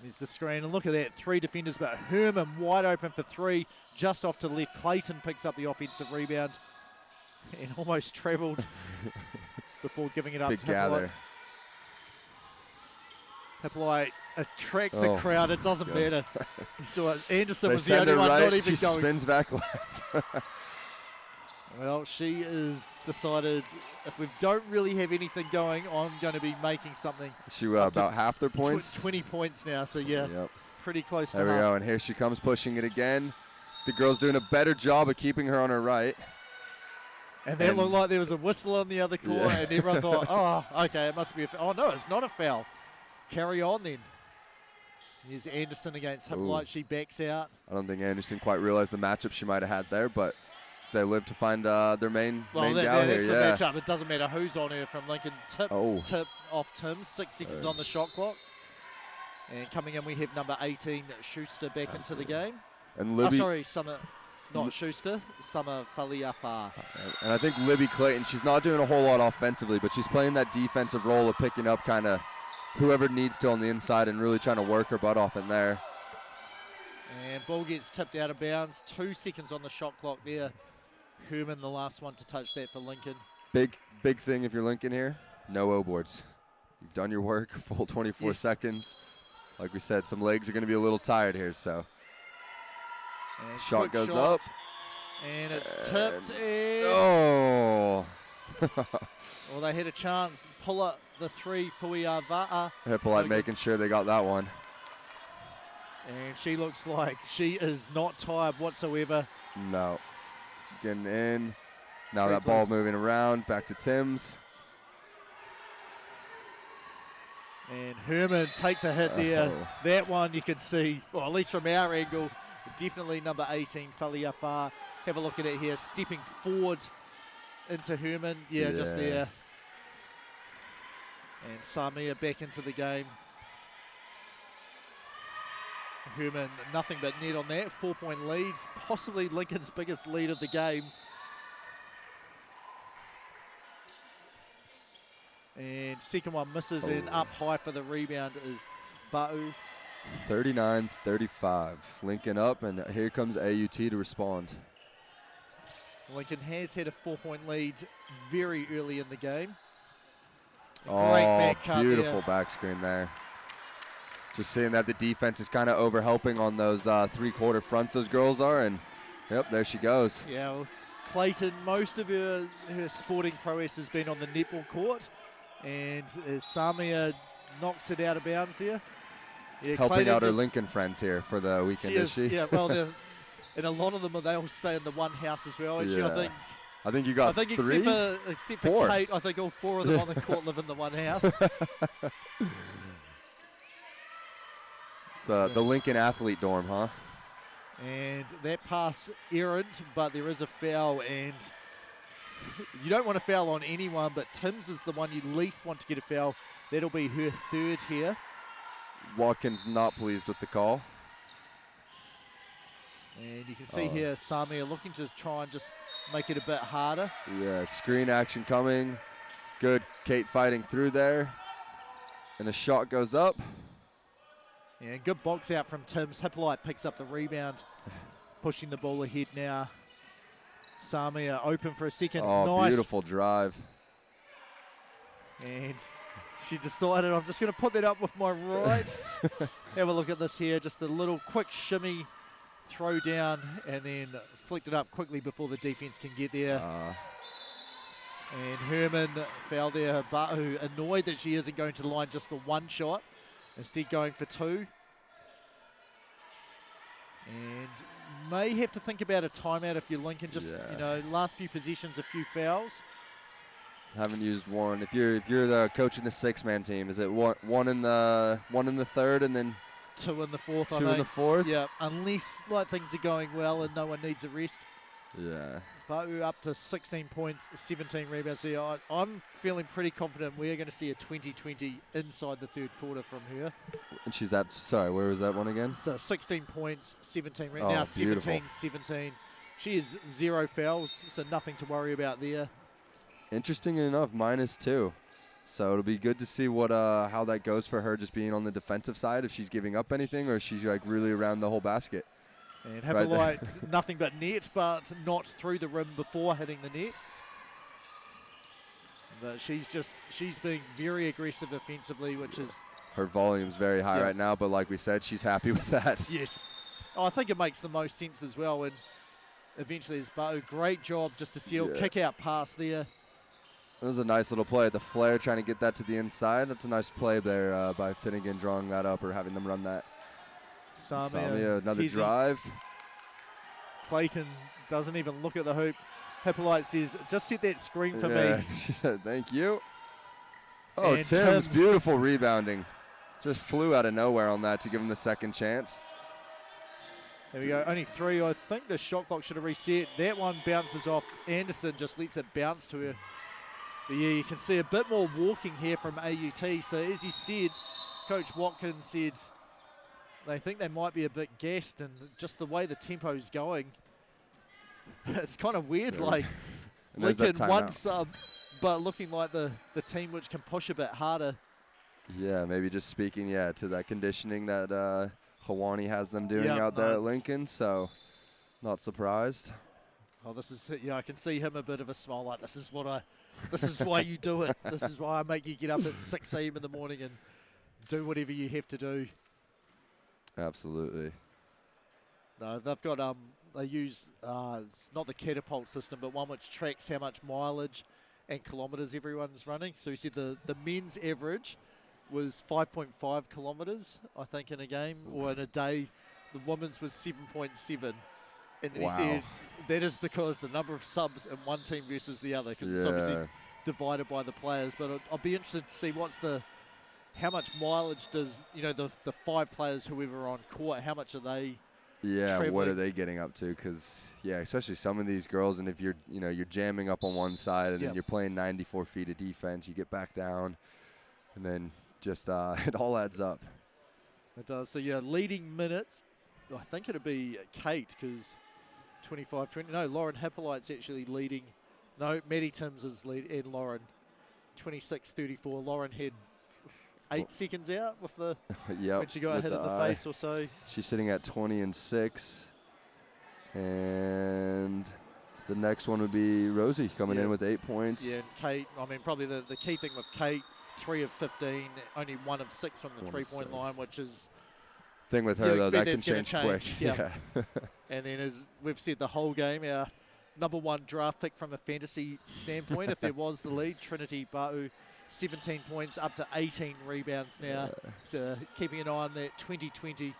There's the screen, and look at that, 3 defenders, but Herman wide open for 3, just off to the left. Clayton picks up the offensive rebound and almost travelled before giving it up Big to Hippolyte. gather. Hippolyte attracts the crowd, it doesn't matter. So Anderson They was the only one right, not even she going. spins back left. Well, she has decided, if we don't really have anything going, I'm going to be making something. She about half their points. 20 points now, so pretty close to There we half. go, and here she comes pushing it again. The girl's doing a better job of keeping her on her right. And that looked like there was a whistle on the other corner, and everyone thought, oh, okay, it must be a foul. Oh, no, it's not a foul. Carry on then. Here's Anderson against Hippolyte. She backs out. I don't think Anderson quite realized the matchup she might have had there, but they live to find their main gal here. That's the matchup. It doesn't matter who's on her from Lincoln. Tip off Timms. 6 seconds on the shot clock. And coming in, we have number 18, Schuster, back into the game. And Libby, Summer. not Schuster, Summer Faliafa. And I think Libby Clayton, she's not doing a whole lot offensively, but she's playing that defensive role of picking up kind of whoever needs to on the inside and really trying to work her butt off in there. And ball gets tipped out of bounds. 2 seconds on the shot clock there. Herman, the last one to touch that for Lincoln. Big thing if you're Lincoln here, no O-boards. You've done your work, full 24 seconds. Like we said, some legs are going to be a little tired here, so. And shot goes up. And it's tipped. And oh! Well, they had a chance. Pull up the 3 for Va'a. Hippolyte making sure they got that one. And she looks like she is not tired whatsoever. No. Getting in. Now that ball moving around. Back to Timms. And Herman takes a hit there. That one you can see, well, at least from our angle, definitely number 18, Faliafa. Have a look at it here. Stepping forward into Herman. Yeah, just there. And Samia back into the game. Herman, nothing but net on that. 4-point lead. Possibly Lincoln's biggest lead of the game. And second one misses, and up high for the rebound is Ba'u. 39-35. Lincoln up, and here comes AUT to respond. Lincoln has had a 4-point lead very early in the game. Oh, beautiful back screen there. Just seeing that the defense is kind of over helping on those 3-quarter fronts those girls are, and yep, there she goes. Yeah, well, Clayton, most of her sporting prowess has been on the netball court, and Samia knocks it out of bounds there. Yeah, helping Clayton out her Lincoln friends here for the weekend, is she? Yeah, well, and a lot of them, they all stay in the one house as well. Actually, yeah. I think you got 3? Except for Kate, I think all 4 of them on the court live in the one house. It's the Lincoln athlete dorm, huh? And that pass errant, but there is a foul, and you don't want to foul on anyone, but Timms is the one you least want to get a foul. That'll be her 3rd here. Watkins not pleased with the call. And you can see here Samia looking to try and just make it a bit harder. Yeah, screen action coming. Good Kate fighting through there. And the shot goes up. Yeah, good box out from Timms. Hippolyte picks up the rebound, pushing the ball ahead now. Samia open for a second. Oh, nice. Beautiful drive. And she decided, I'm just going to put that up with my right. Have a look at this here. Just a little quick shimmy throw down, and then flicked it up quickly before the defense can get there. And Herman fouled there. Ba'u annoyed that she isn't going to the line just for 1 shot, instead going for 2. And may have to think about a timeout if you're Lincoln. Just last few possessions, a few fouls. Haven't used one. If you're the coach in the 6-man team, is it one in the 3rd and then 2 in the 4th? 2 in the 4th? Yeah, unless things are going well and no one needs a rest. Yeah. But we're up to 16 points, 17 rebounds. So I'm feeling pretty confident we're going to see a 20-20 inside the 3rd quarter from her. And she's at, sorry, where was that one again? So 16 points, 17 rebounds. Now beautiful. 17-17. She is 0 fouls, so nothing to worry about there. Interesting enough, -2. So it'll be good to see what how that goes for her, just being on the defensive side, if she's giving up anything or if she's like really around the whole basket. And Hippolyte, nothing but net, but not through the rim before hitting the net. But she's being very aggressive offensively, which is... Her volume's very high right now, but like we said, she's happy with that. Yes. I think it makes the most sense as well. And eventually it's Ba'u. Great job just to seal, kick out pass there. That was a nice little play. The flare trying to get that to the inside. That's a nice play there by Finnegan drawing that up or having them run that. Samia, another drive. Clayton doesn't even look at the hoop. Hippolyte says, just set that screen for me. She said, thank you. Oh, And Tim's beautiful rebounding. Just flew out of nowhere on that to give him the second chance. There we go, only 3. I think the shot clock should have reset. That one bounces off. Anderson just lets it bounce to her. But yeah, you can see a bit more walking here from AUT. So as you said, Coach Watkins said they think they might be a bit gassed, and just the way the tempo's going, it's kind of weird, Yeah. like And there's that Lincoln one timeout. sub, but looking like the team which can push a bit harder. Yeah, maybe just speaking, to that conditioning that Hawani has them doing Yeah, out there no. at Lincoln, so not surprised. Oh, this is, I can see him a bit of a smile, like this is why you do it. This is why I make you get up at 6 a.m. in the morning and do whatever you have to do. Absolutely. No, they've got, they use, it's not the catapult system, but one which tracks how much mileage and kilometres everyone's running. So you said the men's average was 5.5 kilometres, I think, in a game or in a day. The women's was 7.7. And then he said that is because the number of subs in one team versus the other, because it's obviously divided by the players. But I'll be interested to see how much mileage does, the 5 players, whoever are on court, how much are they traveling? What are they getting up to? Because, especially some of these girls, and if you're jamming up on one side and then you're playing 94 feet of defense, you get back down, and then just it all adds up. It does. So, leading minutes, I think it'll be Kate, because 25-20. No, Lauren Hippolyte's actually leading. No, Maddie Timms is leading, and Lauren 26-34. Lauren had 8 seconds out with the when she got hit in the face or so. She's sitting at 20-6, and the next one would be Rosie coming in with 8 points. Yeah, and Kate, I mean, probably the key thing with Kate, 3 of 15, only 1 of 6 from the 3-point line, which is thing with her though, that can change quick. Yeah. And then, as we've said the whole game, our #1 draft pick from a fantasy standpoint, if there was the lead, Trinity Ba'u, 17 points, up to 18 rebounds now. So keeping an eye on that 2020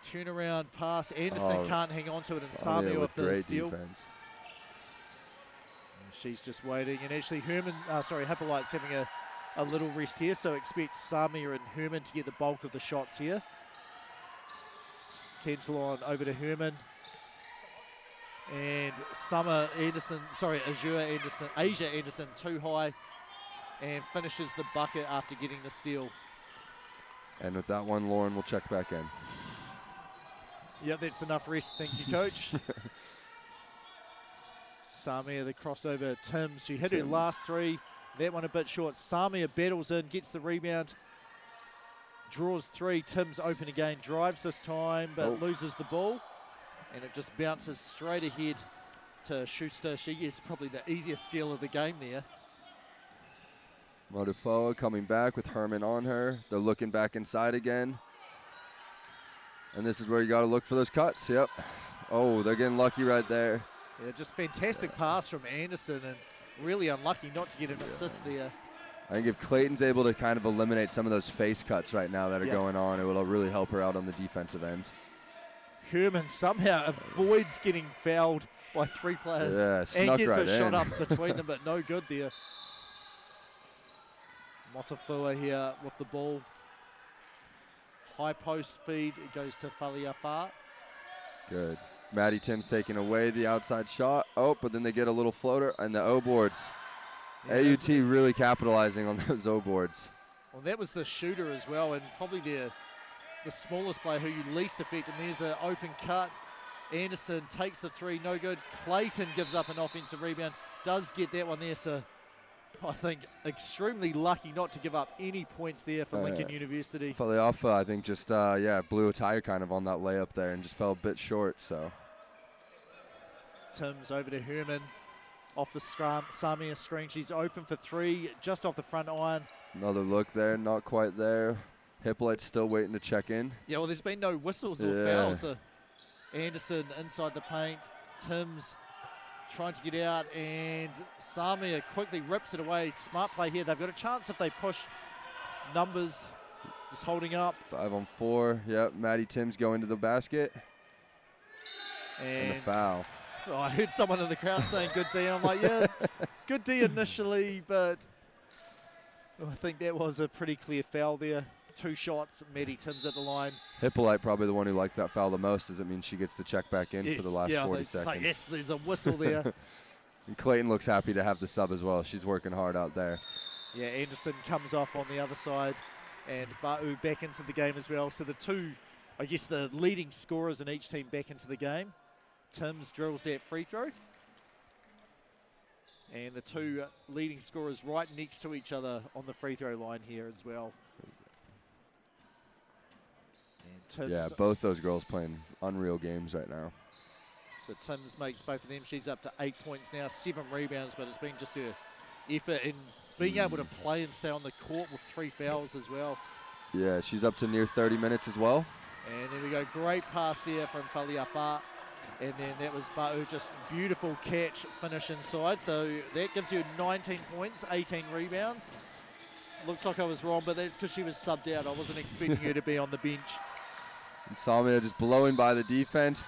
turnaround pass. Anderson can't hang on to it, and Samia with the steal. Defense. She's just waiting, and actually Hippolyte's having a little rest here, so expect Samia and Herman to get the bulk of the shots here. Kentelon over to Herman. And Asia Anderson too high, and finishes the bucket after getting the steal. And with that one, Lauren will check back in. Yep, that's enough rest. Thank you, Coach. Samia, the crossover. Timms, she hit her last 3. That one a bit short. Samia battles in, gets the rebound, draws 3. Timms open again, drives this time, but loses the ball. And it just bounces straight ahead to Schuster. She gets probably the easiest steal of the game there. Modufoa coming back with Herman on her. They're looking back inside again. And this is where you got to look for those cuts. Yep. Oh, they're getting lucky right there. Yeah, just fantastic pass from Anderson, and really unlucky not to get an assist there. I think if Clayton's able to kind of eliminate some of those face cuts right now that are going on, it will really help her out on the defensive end. Herman somehow avoids getting fouled by 3 players and gets a shot up between them, but no good there. Motafua here with the ball. High post feed, it goes to Faliafa. Good. Maddie Timms taking away the outside shot. Oh, but then they get a little floater, and the O-boards. Yeah, AUT really capitalizing on those O-boards. Well, that was the shooter as well, and probably the smallest player who you least affect, and there's an open cut. Anderson takes the 3, no good. Clayton gives up an offensive rebound, does get that one there, so I think extremely lucky not to give up any points there for Lincoln University. Faliafa, I think, just, blew a tire kind of on that layup there and just fell a bit short, so. Timms over to Herman. Off the Samia screen, she's open for 3, just off the front iron. Another look there, not quite there. Hippolyte's still waiting to check in. Yeah, well, there's been no whistles or fouls. So Anderson inside the paint. Timms trying to get out, and Samia quickly rips it away. Smart play here. They've got a chance if they push numbers. Just holding up. 5 on 4. Yep, Maddie Timms going to the basket. And the foul. Oh, I heard someone in the crowd saying good D, and I'm like, yeah, good D initially, but I think that was a pretty clear foul there. 2 shots, Maddie Timms at the line. Hippolyte probably the one who likes that foul the most. Does it mean she gets to check back in for the last 40 seconds? Like, yes, there's a whistle there. And Clayton looks happy to have the sub as well. She's working hard out there. Yeah, Anderson comes off on the other side, and Ba'u back into the game as well. So the 2, I guess the leading scorers in each team back into the game. Timms drills that free throw. And the two leading scorers right next to each other on the free throw line here as well. And Timms, Yeah, both those girls playing unreal games right now. so Timms makes both of them. She's up to 8 points now, 7 rebounds, but it's been just her effort in being able to play and stay on the court with 3 fouls as well. Yeah, she's up to near 30 minutes as well. And there we go, great pass there from Faliafa. And then that was Ba'u, just beautiful catch, finish inside. So that gives you 19 points, 18 rebounds. Looks like I was wrong, but that's because she was subbed out. I wasn't expecting her to be on the bench. And Samia just blowing by the defense.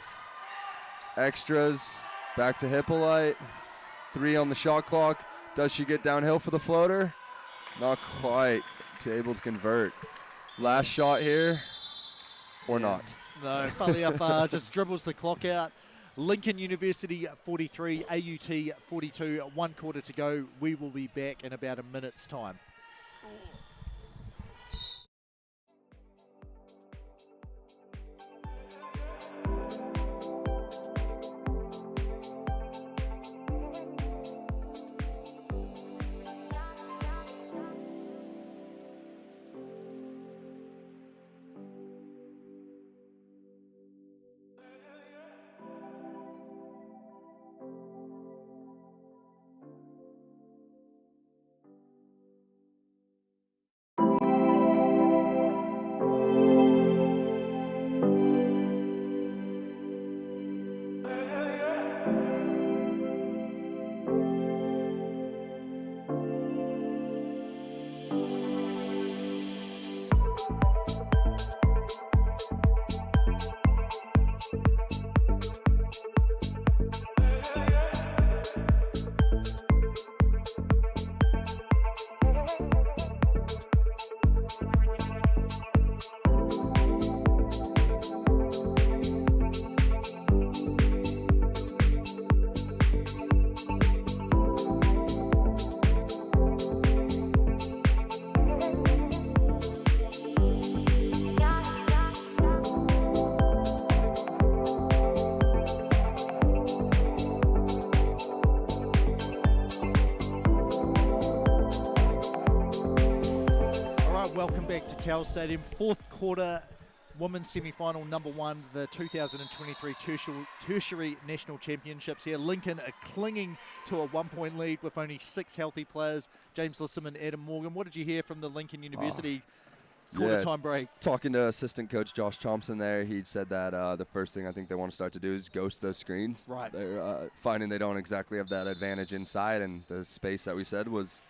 Extras, back to Hippolyte. 3 on the shot clock. Does she get downhill for the floater? Not quite able to convert. Last shot here, or not. No, Faliafa just dribbles the clock out. Lincoln University 43, AUT 42, 1 quarter to go. We will be back in about a minute's time. Cal Stadium, 4th quarter women's semi-final number 1, the 2023 Tertiary National Championships here. Lincoln are clinging to a 1-point lead with only 6 healthy players. James Lissom and Adam Morgan. What did you hear from the Lincoln University quarter time break? Talking to assistant coach Josh Thompson there, he said that the first thing I think they want to start to do is ghost those screens. Right. They're finding they don't exactly have that advantage inside, and the space that we said was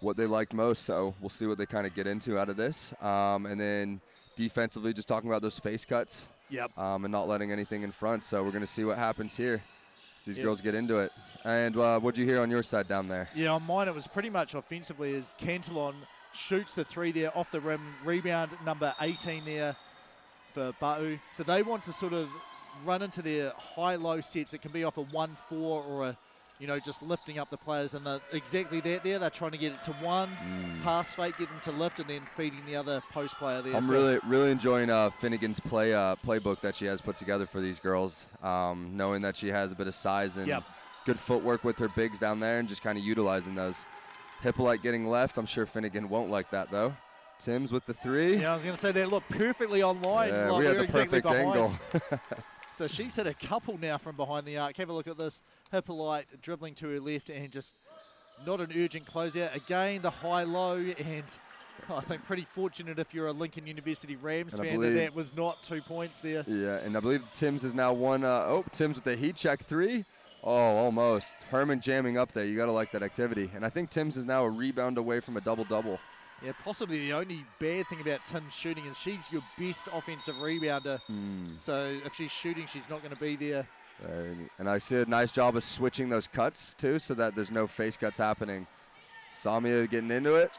what they liked most, so we'll see what they kind of get into out of this. And then defensively, just talking about those face cuts. Yep. And not letting anything in front, so we're going to see what happens here as these girls get into it. And what'd you hear on your side down there? Yeah, on mine it was pretty much offensively as Cantillon shoots the 3 there off the rim. Rebound number 18 there for Ba'u. So they want to sort of run into their high-low sets. It can be off a 1-4 or a, you know, just lifting up the players, and exactly that there. They're trying to get it to 1, pass fake, get them to lift, and then feeding the other post player there. I'm really enjoying Finnegan's playbook that she has put together for these girls, knowing that she has a bit of size and good footwork with her bigs down there, and just kind of utilizing those. Hippolyte getting left. I'm sure Finnegan won't like that, though. Timms with the 3. Yeah, I was going to say that looked perfectly online. Yeah, like we had the perfect angle. So she's hit a couple now from behind the arc. Have a look at this. Hippolyte dribbling to her left and just not an urgent closeout. Again, the high-low, and I think pretty fortunate if you're a Lincoln University Rams fan that was not 2 points there. Yeah, and I believe Timms is now one. Timms with the heat check 3. Oh, almost. Herman jamming up there. You got to like that activity. And I think Timms is now a rebound away from a double-double. Yeah, possibly the only bad thing about Tim's shooting is she's your best offensive rebounder. So if she's shooting, she's not going to be there. And I see a nice job of switching those cuts, too, so that there's no face cuts happening. Samia getting into it.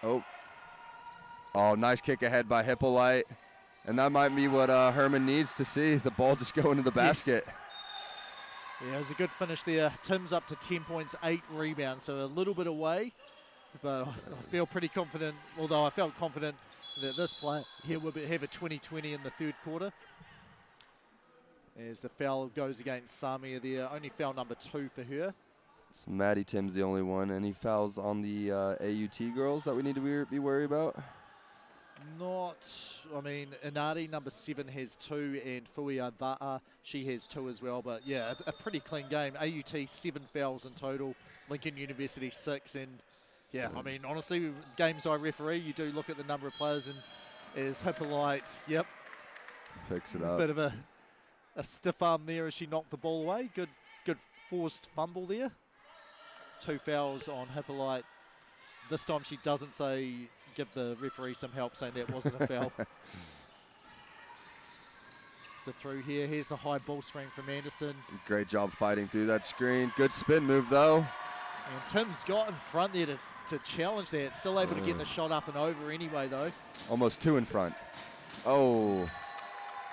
Oh, nice kick ahead by Hippolyte. And that might be what Herman needs to see, the ball just go into the basket. Yeah, it was a good finish there. Tim's up to 10 points, 8 rebounds, so a little bit away. But I feel pretty confident, although I felt confident that this play here will have a 20-20 in the 3rd quarter. As the foul goes against Samia there, only foul number 2 for her. So Maddie Tim's the only one. Any fouls on the AUT girls that we need to be worried about? I mean, Inari, number 7, has 2, and Fuia Da'a, she has 2 as well. But yeah, a pretty clean game. AUT, 7 fouls in total. Lincoln University, 6. And yeah, I mean, honestly, games I referee, you do look at the number of players, and as Hippolyte, yep. Picks it up. Bit of a stiff arm there as she knocked the ball away. Good forced fumble there. 2 fouls on Hippolyte. This time she doesn't give the referee some help, saying that wasn't a foul. So through here, here's a high ball swing from Anderson. Great job fighting through that screen. Good spin move though. And Tim's got in front there to challenge that. Still able to get the shot up and over anyway though. Almost 2 in front. Oh.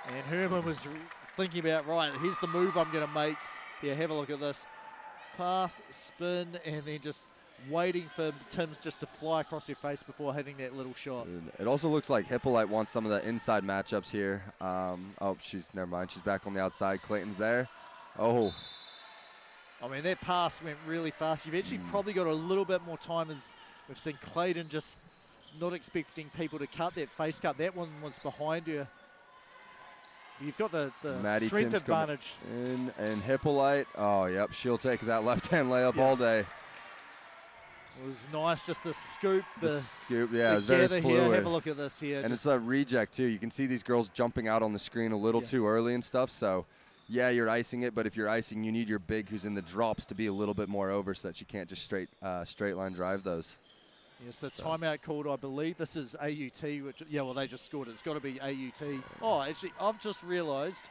And Herman was thinking about, right, here's the move I'm going to make. Yeah, have a look at this. Pass, spin, and then just waiting for Tim's just to fly across her face before hitting that little shot. It also looks like Hippolyte wants some of the inside matchups here. Oh, never mind. She's back on the outside. Clayton's there. Oh. I mean, that pass went really fast. You've actually probably got a little bit more time, as we've seen Clayton just not expecting people to cut that face cut. That one was behind her. You've got the Maddie strength Tim's advantage. In, and Hippolyte, oh, yep, she'll take that left-hand layup all day. It was nice, just the scoop. The scoop, yeah, it was very fluid. Here. Have a look at this here. And it's a reject, too. You can see these girls jumping out on the screen a little too early and stuff, so yeah, you're icing it, but if you're icing, you need your big who's in the drops to be a little bit more over so that you can't just straight line drive those. Yes, the timeout called, I believe this is AUT, which, yeah, well, they just scored it. It's got to be AUT. Oh, actually, I've just realised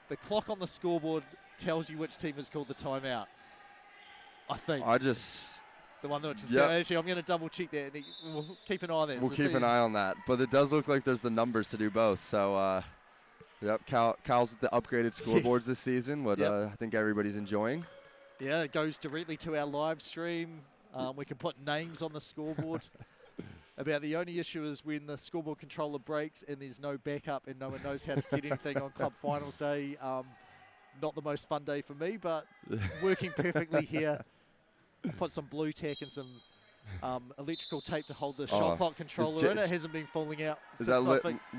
the clock on the scoreboard tells you which team has called the timeout. I think. The one that just actually, I'm going to double check that. And we'll keep an eye on that. We'll keep an eye on that. But it does look like there's the numbers to do both. So, yep, Cal's with the upgraded scoreboards this season, what I think everybody's enjoying. Yeah, it goes directly to our live stream. We can put names on the scoreboard. About the only issue is when the scoreboard controller breaks and there's no backup and no one knows how to set anything on club finals day. Not the most fun day for me, but working perfectly here. Put some blue tack and some electrical tape to hold the shot clock controller in. It hasn't been falling out. Is that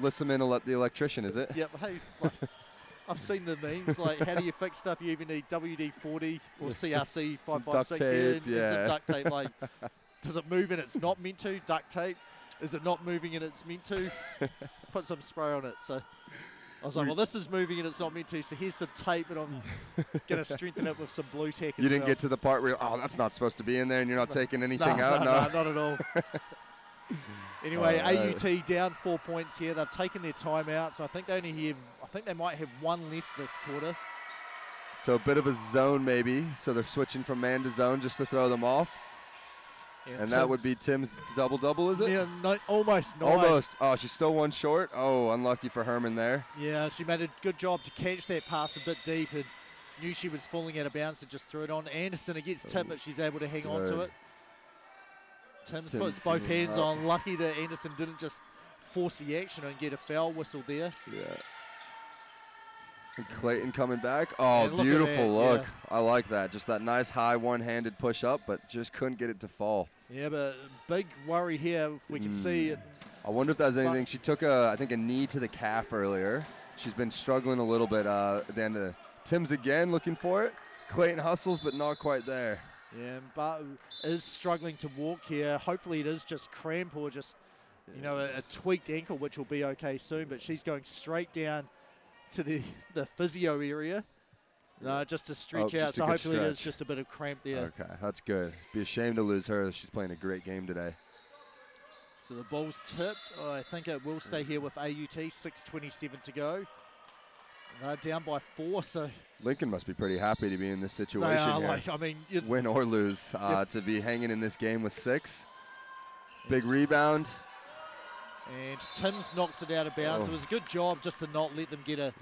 Lissaman the electrician, is it? Yep. Hey, I've seen the memes, like how do you fix stuff? You even need WD-40 or CRC 556 here, and some duct tape. Like, does it move and it's not meant to? Duct tape. Is it not moving and it's meant to? Put some spray on it. So I was like, well, this is moving and it's not meant to, so here's some tape and I'm going to strengthen it with some blue tack. You didn't get to the part where, that's not supposed to be in there and you're not taking anything out? No, not at all. Anyway, AUT down 4 points here. They've taken their timeout, so I think they might have 1 left this quarter. So a bit of a zone maybe. So they're switching from man to zone just to throw them off. Yeah, and that would be Tim's double-double, is it? Yeah, almost. Almost. Oh, she's still 1 short. Oh, unlucky for Herman there. Yeah, she made a good job to catch that pass a bit deep and knew she was falling out of bounds and just threw it on. Anderson, it gets tipped, but she's able to hang on to it. Tim's puts both hands on. Lucky that Anderson didn't just force the action and get a foul whistle there. Yeah. And Clayton coming back. Oh, beautiful look. Yeah. I like that. Just that nice high one-handed push up, but just couldn't get it to fall. Yeah, but big worry here. We can see it. I wonder if that's anything. She took, I think, a knee to the calf earlier. She's been struggling a little bit at the end of Tim's again looking for it. Clayton hustles, but not quite there. Yeah, but is struggling to walk here. Hopefully it is just cramp or just, a tweaked ankle, which will be okay soon. But she's going straight down to the physio area, just to stretch out. So hopefully it is just a bit of cramp there. Okay, that's good. Be ashamed to lose her. She's playing a great game today. So the ball's tipped. I think it will stay here with AUT. 6:27 to go. They're down by 4, so Lincoln must be pretty happy to be in this situation here. Win or lose, to be hanging in this game with 6. Big rebound. And Timms knocks it out of bounds. It was a good job just to not let them get a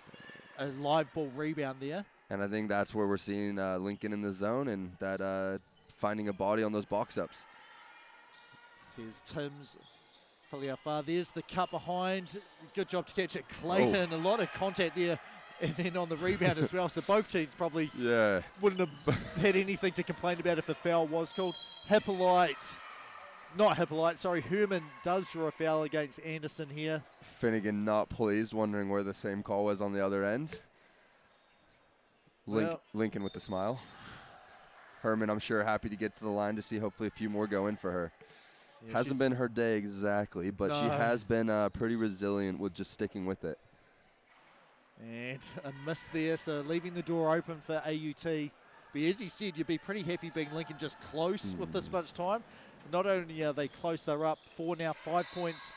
live ball rebound there. And I think that's where we're seeing Lincoln in the zone and that finding a body on those box ups. So here's Timms. There's the cut behind. Good job to catch it. Clayton, a lot of contact there and then on the rebound as well. So both teams probably wouldn't have had anything to complain about if a foul was called. Herman does draw a foul against Anderson here. Finnegan not pleased, wondering where the same call was on the other end. Lincoln with the smile. Herman, I'm sure, happy to get to the line to see hopefully a few more go in for her. Yeah, hasn't been her day exactly, but she has been pretty resilient with just sticking with it. And a miss there, so leaving the door open for AUT. But as he said, you'd be pretty happy being Lincoln just close with this much time. Not only are they close, they're up 5 points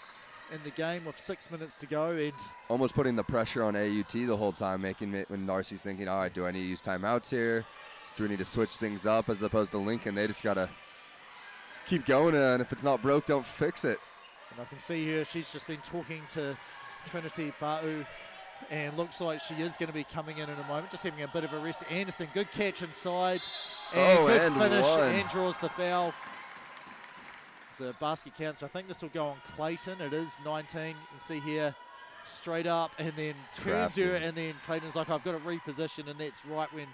in the game with 6 minutes to go. And almost putting the pressure on AUT the whole time, making it when Narcy's thinking, all right, do I need to use timeouts here? Do we need to switch things up? As opposed to Lincoln, they just got to keep going, and if it's not broke, don't fix it. And I can see here she's just been talking to Trinity Ba'u, and looks like she is going to be coming in a moment, just having a bit of a rest. Anderson, good catch inside, and good finish, and draws the foul. So basket counts. I think this will go on Clayton. It is 19. You can see here, straight up, and then turns her, and then Clayton's like, I've got to reposition, and that's right when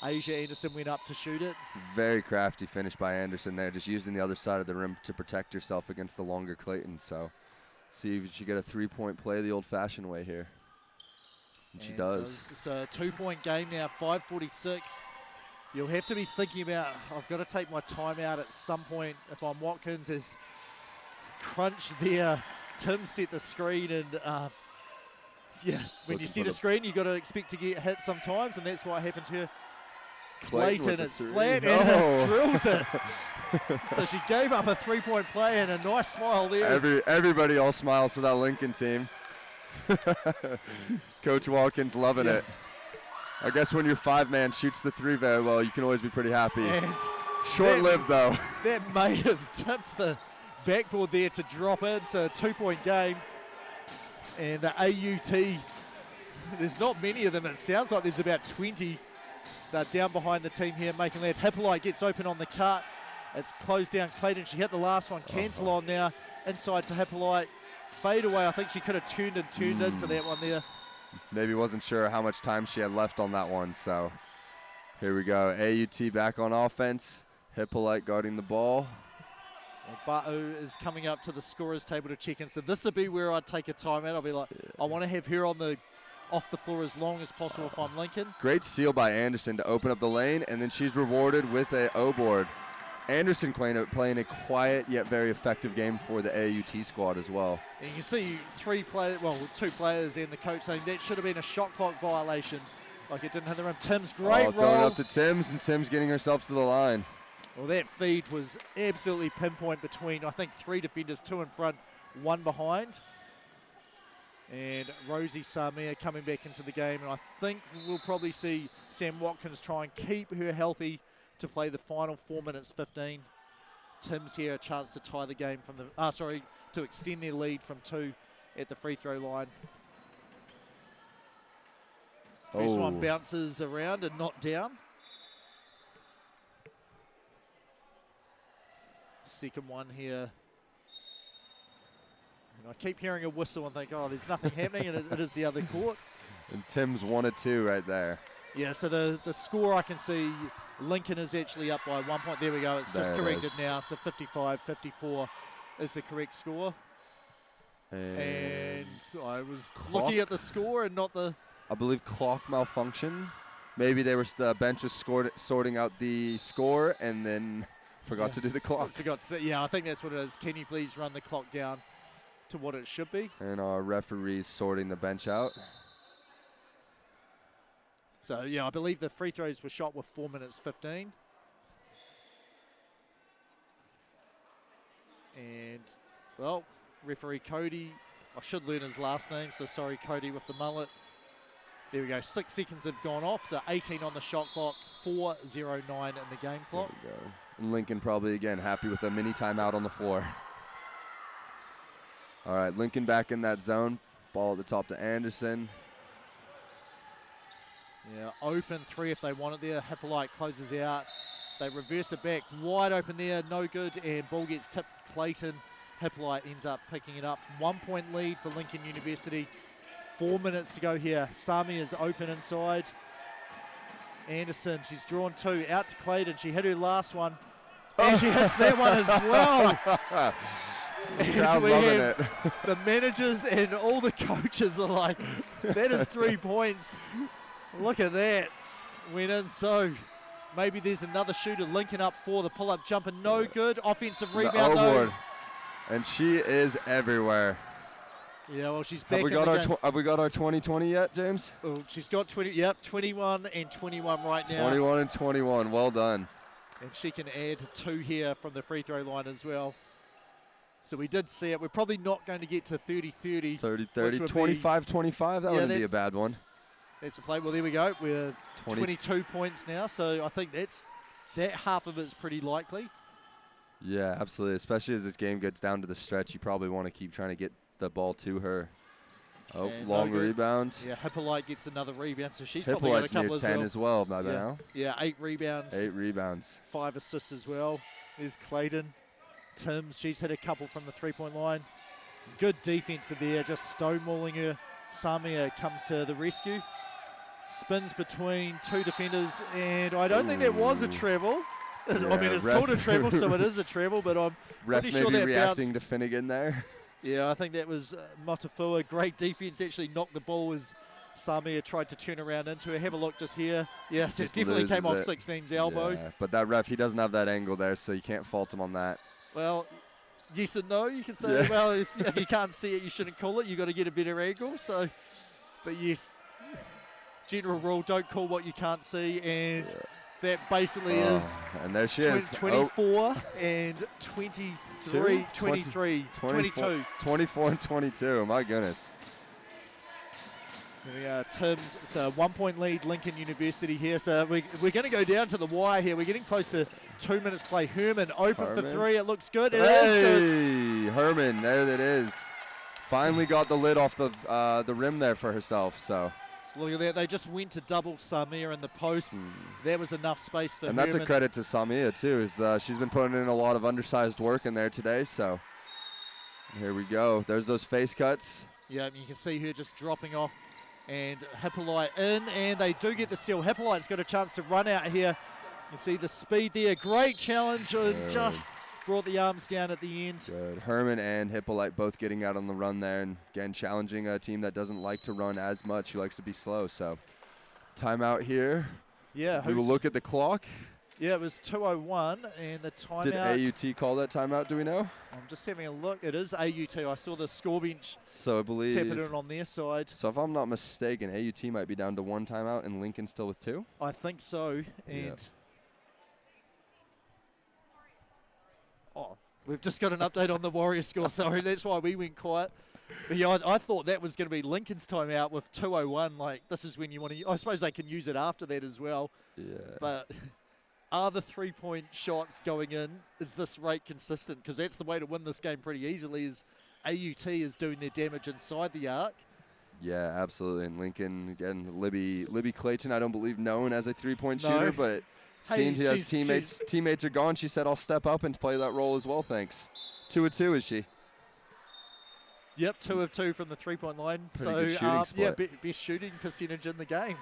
Asia Anderson went up to shoot it. Very crafty finish by Anderson there, just using the other side of the rim to protect herself against the longer Clayton. So see if she get a three-point play the old-fashioned way here. And she does. It's a 2-point game now, 5:46. You'll have to be thinking about, I've got to take my time out at some point if I'm Watkins. There's crunch there. Tim set the screen, and when you set a screen, you've got to expect to get hit sometimes, and that's what happened to her. Clayton, it's flat and drills it. So she gave up a 3-point play, and a nice smile there. Everybody all smiles for that Lincoln team. Coach Watkins loving it. I guess when your 5-man shoots the 3 very well, you can always be pretty happy. Short-lived though. That may have tipped the backboard there to drop in, so a 2-point game. And the AUT, there's not many of them. It sounds like there's about 20. They're down behind the team here, making that. Hippolyte gets open on the cut. It's closed down Clayton. She hit the last one. Cancel on now. Inside to Hippolyte. Fade away. I think she could have tuned into that one there. Maybe wasn't sure how much time she had left on that one. So here we go. AUT back on offense. Hippolyte guarding the ball. And Ba'u is coming up to the scorer's table to check in. So this will be where I'd take a timeout. I'll be like, I want to have her off the floor as long as possible if I'm Lincoln. Great steal by Anderson to open up the lane, and then she's rewarded with a O-board. Anderson playing a quiet yet very effective game for the AUT squad as well. And you can see 2 players and the coach saying that should have been a shot clock violation. Like it didn't hit the rim. Tim's great roll. Throwing up to Tim's, and Tim's getting herself to the line. Well, that feed was absolutely pinpoint between, I think, 3 defenders, 2 in front, 1 behind. And Rosie Samia coming back into the game. And I think we'll probably see Sam Watkins try and keep her healthy to play the final 4 minutes 15. Tim's here a chance to tie the game from the, to extend their lead from 2 at the free throw line. First one bounces around and not down. Second one here. And I keep hearing a whistle and think, oh, there's nothing happening, and it is the other court. And Tim's 1 of 2 right there. Yeah, so the score I can see, Lincoln is actually up by 1 point. There we go, it's just corrected now. So 55-54 is the correct score. And I was looking at the score and not the... I believe clock malfunction. Maybe they were the bench was sorting out the score and then forgot to do the clock. I think that's what it is. Can you please run the clock down to what it should be? And our referees sorting the bench out. So, I believe the free throws were shot with 4 minutes 15. And, referee Cody, I should learn his last name, so sorry, Cody, with the mullet. There we go, 6 seconds have gone off, so 18 on the shot clock, 4:09 in the game clock. There we go. And Lincoln probably, again, happy with a mini timeout on the floor. All right, Lincoln back in that zone. Ball at the top to Anderson. Yeah, open 3 if they want it there. Hippolyte closes out. They reverse it back. Wide open there, no good. And ball gets tipped Clayton. Hippolyte ends up picking it up. 1 point lead for Lincoln University. 4 minutes to go here. Sami is open inside. Anderson, she's drawn 2. Out to Clayton. She hit her last one. And she hits that one as well. Crowd loving it. The managers and all the coaches are like, that is 3 points. Look at that. Went in. So maybe there's another shooter linking up for the pull-up jumper. No good. Offensive rebound though. And she is everywhere. Yeah, well, she's back. Have we got our 20-20 yet, James? Oh, she's got 20. Yep, 21 and 21 right now. 21 and 21. Well done. And she can add 2 here from the free throw line as well. So we did see it. We're probably not going to get to 30-30. 30-30, 25-25. That wouldn't be a bad one. That's the play. Well, there we go. We're 22 points now. So I think that half of it is pretty likely. Yeah, absolutely. Especially as this game gets down to the stretch, you probably want to keep trying to get the ball to her. Oh, and long rebound. Yeah, Hippolyte gets another rebound, so she's probably got a couple near 10 as well by now. Yeah, 8 rebounds. 8 rebounds. 5 assists as well. There's Clayton. Timms, she's hit a couple from the three-point line. Good defense there, just stonewalling her. Samia comes to the rescue. Spins between 2 defenders, and I don't think that was a travel. Yeah, I mean, it's called a travel, so it is a travel, but I'm pretty sure that reacting bounced. to Finnegan there. Yeah, I think that was Matafua. Great defense, actually knocked the ball as Samia tried to turn around into her. Have a look just here. Yes, it definitely came off 16's elbow. Yeah, but that ref, he doesn't have that angle there, so you can't fault him on that. Well, yes and no. You can say, well, if you can't see it, you shouldn't call it. You've got to get a better angle. So, but yes, general rule, don't call what you can't see. And that basically is. And there she is. 24 and 23, 23, 22. 24 and 22. My goodness. There we are, Timms. It's a 1-point lead, Lincoln University here. So we're going to go down to the wire here. We're getting close to 2 minutes play. Herman open for 3. It looks good. It is good. Herman, there it is. Finally got the lid off the rim there for herself. So look at that. They just went to double Samia in the post. There was enough space for Herman. And that's a credit to Samia too. She's been putting in a lot of undersized work in there today. So here we go. There's those face cuts. Yeah, you can see her just dropping off. And Hippolyte in, and they do get the steal. Hippolyte's got a chance to run out here. You see the speed there. Great challenge, and just brought the arms down at the end. Good. Herman and Hippolyte both getting out on the run there, and again challenging a team that doesn't like to run as much, who likes to be slow. So timeout here. Yeah. We will look at the clock. Yeah, it was 2:01, and the timeout. Did AUT call that timeout, do we know? I'm just having a look. It is AUT. I saw the score bench. So I believe. Tapping it on their side. So if I'm not mistaken, AUT might be down to 1 timeout and Lincoln still with 2? I think so. And we've just got an update on the Warriors score. Sorry, that's why we went quiet. But yeah, I thought that was going to be Lincoln's timeout with 2:01. Like, this is when you want to. I suppose they can use it after that as well. Yeah. But. Are the 3-point shots going in? Is this rate consistent? Because that's the way to win this game pretty easily, is AUT is doing their damage inside the arc. Yeah, absolutely. And Lincoln, again, Libby Clayton, I don't believe known as a 3-point shooter, but seeing he has teammates are gone, she said, I'll step up and play that role as well, thanks. 2 of 2, is she? Yep, 2 of 2 from the 3-point line. Pretty good shooting split. Yeah, best shooting percentage in the game.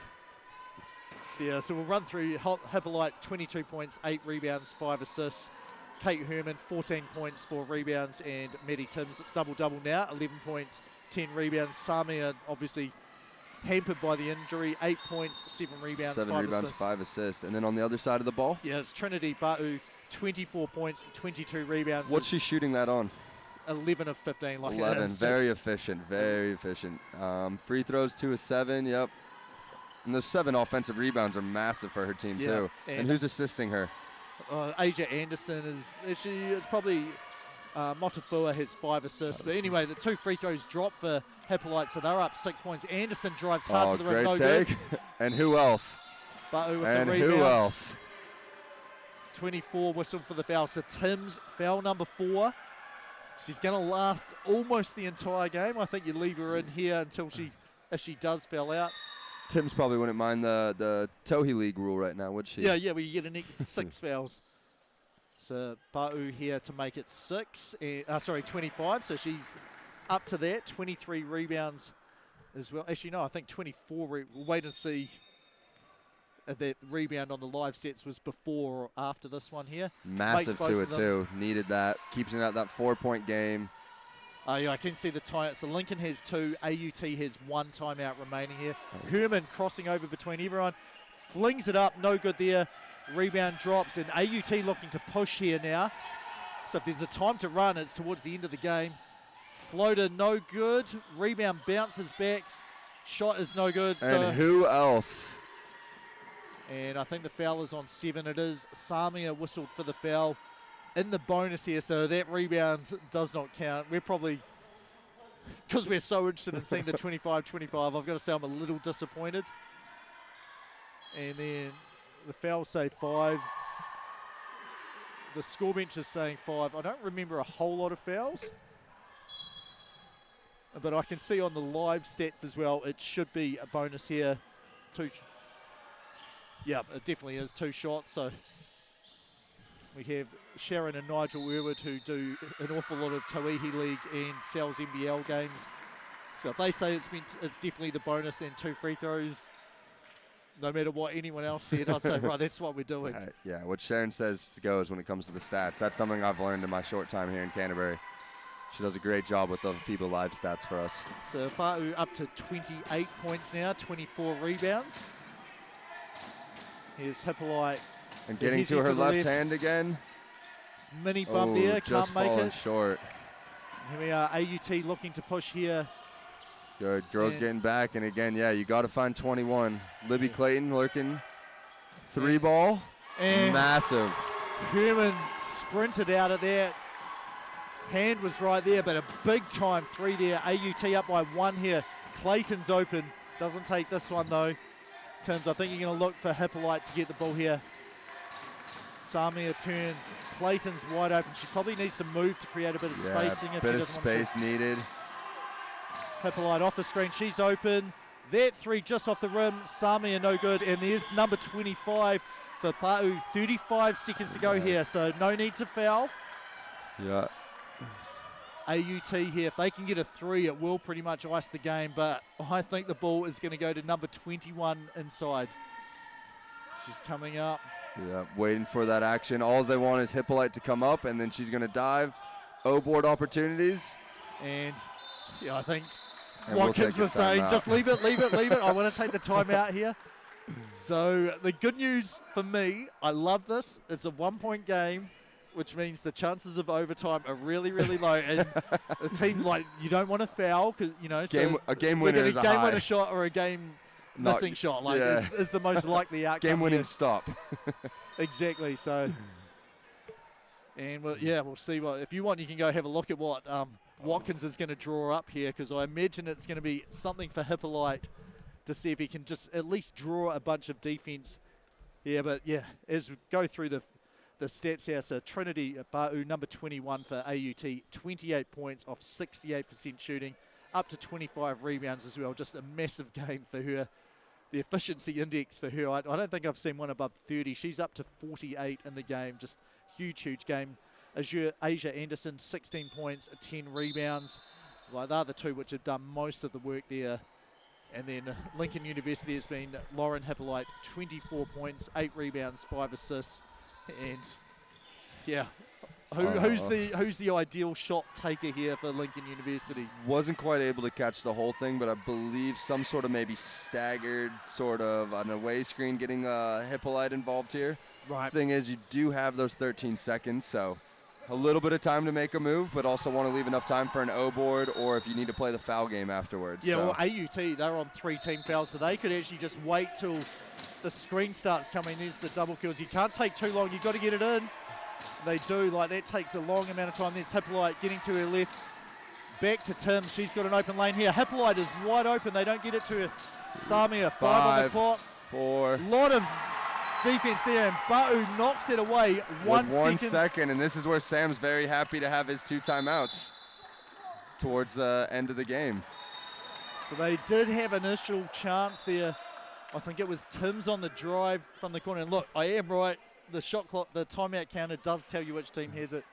So we'll run through Hippolyte, 22 points, 8 rebounds, 5 assists. Kate Herman, 14 points, 4 rebounds, and Maddie Timms, double-double now, 11 points, 10 rebounds. Samia, obviously hampered by the injury, 8 points, 7 rebounds, 7 rebounds, 5 assists. And then on the other side of the ball? Yeah, it's Trinity Ba'u, 24 points, 22 rebounds. What's she shooting that on? 11 of 15. Like 11, very efficient, very efficient. Free throws, 2 of 7, yep. And those 7 offensive rebounds are massive for her team too. And who's assisting her? Asia Anderson it's probably Matafua has 5 assists. But anyway, the 2 free throws drop for Hippolyte, so they're up 6 points. Anderson drives hard to the rim. Great take. And who else? Ba'u with the rebound. Who else? 24 whistle for the foul. So Timms, foul number 4. She's going to last almost the entire game. I think you leave her in here until if she does foul out. Tim's probably wouldn't mind the Tohi League rule right now, would she? Yeah, well, you get an extra 6 fouls. So Ba'u here to make it 25. So she's up to that, 23 rebounds as well. Actually, no, I think 24. We'll wait and see. That rebound on the live stats was before or after this one here. Massive 2-2. Needed that. Keeps it at that 4-point game. Yeah, I can see the time. So Lincoln has 2. AUT has 1 timeout remaining here. Herman crossing over between everyone. Flings it up. No good there. Rebound drops. And AUT looking to push here now. So if there's a time to run, it's towards the end of the game. Floater no good. Rebound bounces back. Shot is no good. And who else? And I think the foul is on 7. It is. Samia whistled for the foul in the bonus here, so that rebound does not count. We're probably, because we're so interested in seeing the 25-25, I've got to say I'm a little disappointed. And then the fouls say 5. The score bench is saying 5. I don't remember a whole lot of fouls, but I can see on the live stats as well, it should be a bonus here. 2. Yeah, it definitely is 2 shots. So we have Sharon and Nigel Irwood who do an awful lot of Tauihi League and Sal's NBL games. So if they say it's definitely the bonus and 2 free throws, no matter what anyone else said, I'd say, right, that's what we're doing. Yeah, what Sharon says goes when it comes to the stats. That's something I've learned in my short time here in Canterbury. She does a great job with the FIBA live stats for us. So Pa'u up to 28 points now, 24 rebounds. Here's Hippolyte. And getting to her left hand again. Mini bump there, just can't make falling it. short. Here we are, AUT looking to push here. Good, girls getting back, and again, yeah, you got to find 21. Libby Clayton lurking. 3 ball, and massive. Herman sprinted out of there. Hand was right there, but a big time 3 there. AUT up by 1 here. Clayton's open, doesn't take this one though. I think you're going to look for Hippolyte to get the ball here. Samia turns. Clayton's wide open. She probably needs to move to create a bit of spacing. A bit of space needed. Hippolyte off the screen. She's open. That 3 just off the rim. Samia no good. And there's number 25 for Pa'u. 35 seconds to go here, so no need to foul. Yeah. AUT here, if they can get a 3, it will pretty much ice the game, but I think the ball is going to go to number 21 inside. She's coming up. Yeah, waiting for that action. All they want is Hippolyte to come up, and then she's going to dive. O-board opportunities. And, yeah, I think and Watkins was saying, just leave it, leave it, leave it. I want to take the timeout here. So the good news for me, I love this. It's a 1-point game, which means the chances of overtime are really, really low. And the team, you don't want to foul because, a game winner is a game high. winner shot or a game missing shot. Is the most likely outcome. Game winning stop. Exactly. So, and we'll see what. If you want, you can go have a look at what Watkins is going to draw up here, because I imagine it's going to be something for Hippolyte to see if he can just at least draw a bunch of defense. Yeah, but as we go through the stats here, so Trinity Pa'u, number 21 for AUT, 28 points off 68% shooting, up to 25 rebounds as well. Just a massive game for her. The efficiency index for her, I don't think I've seen one above 30. She's up to 48 in the game. Just huge, huge game. Asia Anderson, 16 points, 10 rebounds. They're the 2 which have done most of the work there. And then Lincoln University has been Lauren Hippolyte, 24 points, 8 rebounds, 5 assists. And who's the ideal shot taker here for Lincoln University? Wasn't quite able to catch the whole thing, but I believe some sort of maybe staggered sort of an away screen getting Hippolyte involved here. Right. Thing is, you do have those 13 seconds, so a little bit of time to make a move, but also want to leave enough time for an O-board or if you need to play the foul game afterwards. Yeah, well, AUT, they're on 3 team fouls, so they could actually just wait till the screen starts coming. There's the double kills. You can't take too long. You've got to get it in. They do. That takes a long amount of time. There's Hippolyte getting to her left. Back to Tim. She's got an open lane here. Hippolyte is wide open. They don't get it to her. Samia, 5 on the clock. 4. Lot of defense there, and Pa'u knocks it away. One second, and this is where Sam's very happy to have his 2 timeouts towards the end of the game. So they did have initial chance there. I think it was Tim's on the drive from the corner. And look, I am right. The shot clock, the timeout counter does tell you which team has it.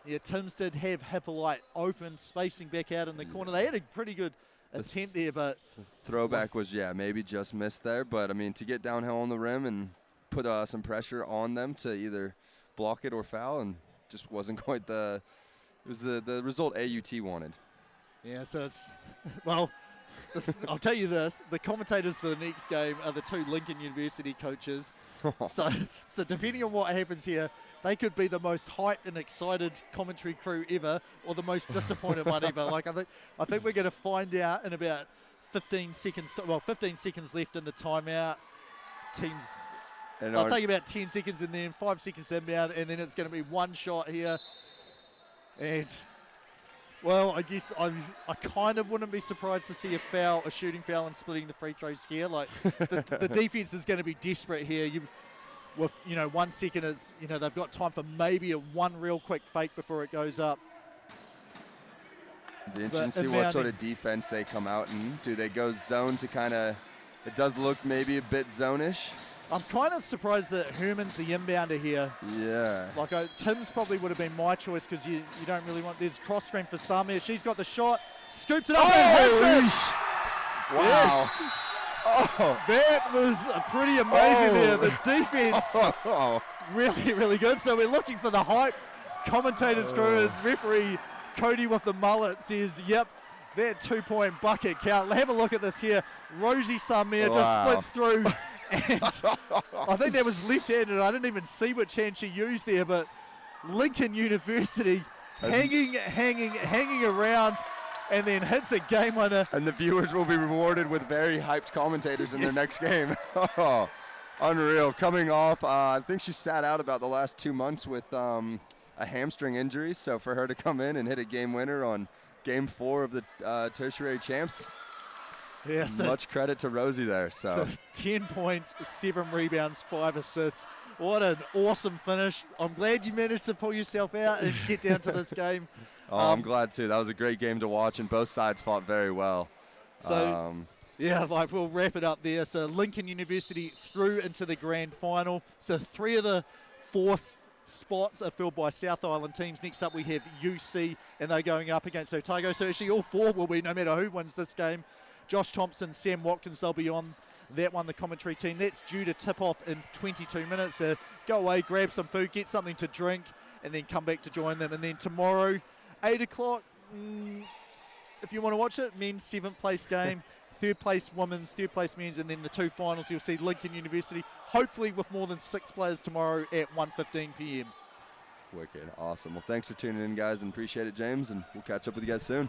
Yeah, Tim's did have Hippolyte open, spacing back out in the corner. They had a pretty good attempt there, but throwback was, maybe just missed there. But, I mean, to get downhill on the rim and put some pressure on them to either block it or foul, and just wasn't quite it was the result AUT wanted. Yeah, so it's, well, I'll tell you this, the commentators for the next game are the 2 Lincoln University coaches. so depending on what happens here, they could be the most hyped and excited commentary crew ever, or the most disappointed one ever. Like I think we're going to find out in about 15 seconds. 15 seconds left in the timeout. Teams, I'll take about 10 seconds and then 5 seconds inbound, and then it's going to be one shot here. And well, I guess I kind of wouldn't be surprised to see a shooting foul and splitting the free throws here. Like the defense is going to be desperate here. With 1 second, is they've got time for maybe one real quick fake before it goes up. It'd be interesting to see what sort of defense they come out and do. They go zone to kind of, it does look maybe a bit zone-ish. I'm kind of surprised that Herman's the inbounder here. Yeah. Like Tim's probably would have been my choice because you don't really want. There's cross screen for Samir. She's got the shot, scoops it up. Oh, wow. Yes. Oh, that was pretty amazing there. The defense, really, really good. So we're looking for the hype. Commentators crew and referee Cody with the mullet says, yep, that 2-point bucket count. Have a look at this here. Rosie Samir just splits through. And I think that was left-handed. I didn't even see which hand she used there, but Lincoln University hanging around, and then hits a game winner. And the viewers will be rewarded with very hyped commentators in their next game. Unreal. Coming off, I think she sat out about the last 2 months with a hamstring injury. So for her to come in and hit a game winner on game 4 of the tertiary champs, much credit to Rosie there. So 10 points, 7 rebounds, 5 assists. What an awesome finish. I'm glad you managed to pull yourself out and get down to this game. I'm glad too. That was a great game to watch, and both sides fought very well. So, we'll wrap it up there. So Lincoln University through into the grand final. So 3 of the 4 spots are filled by South Island teams. Next up we have UC, and they're going up against Otago. So actually all 4 will be, no matter who wins this game. Josh Thompson, Sam Watkins, they'll be on that one, the commentary team. That's due to tip off in 22 minutes. Go away, grab some food, get something to drink, and then come back to join them. And then tomorrow, 8 o'clock, if you want to watch it, men's 7th place game, 3rd place women's, 3rd place men's, and then the 2 finals. You'll see Lincoln University, hopefully with more than 6 players tomorrow at 1:15 p.m. Wicked. Awesome. Well, thanks for tuning in, guys, and appreciate it, James, and we'll catch up with you guys soon.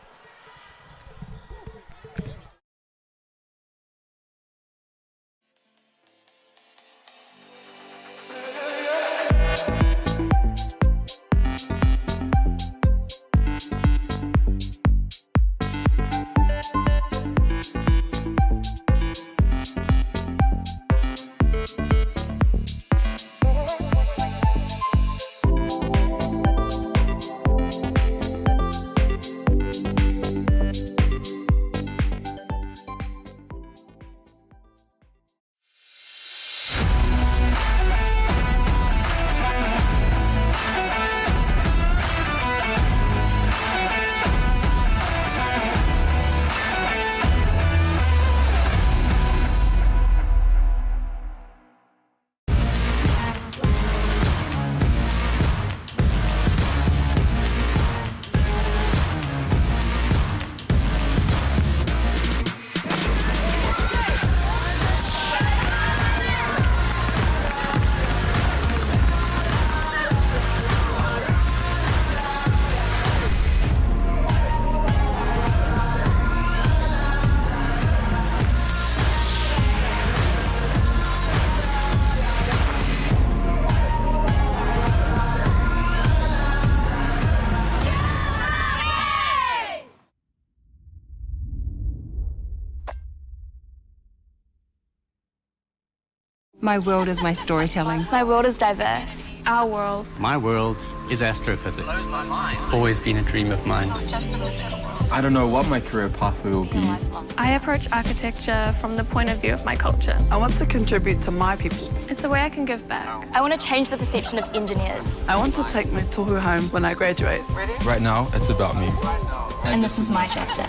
My world is my storytelling. My world is diverse. Our world. My world is astrophysics. It's always been a dream of mine. I don't know what my career pathway will be. I approach architecture from the point of view of my culture. I want to contribute to my people. It's a way I can give back. I want to change the perception of engineers. I want to take my tohu home when I graduate. Right now, it's about me. And this is my chapter.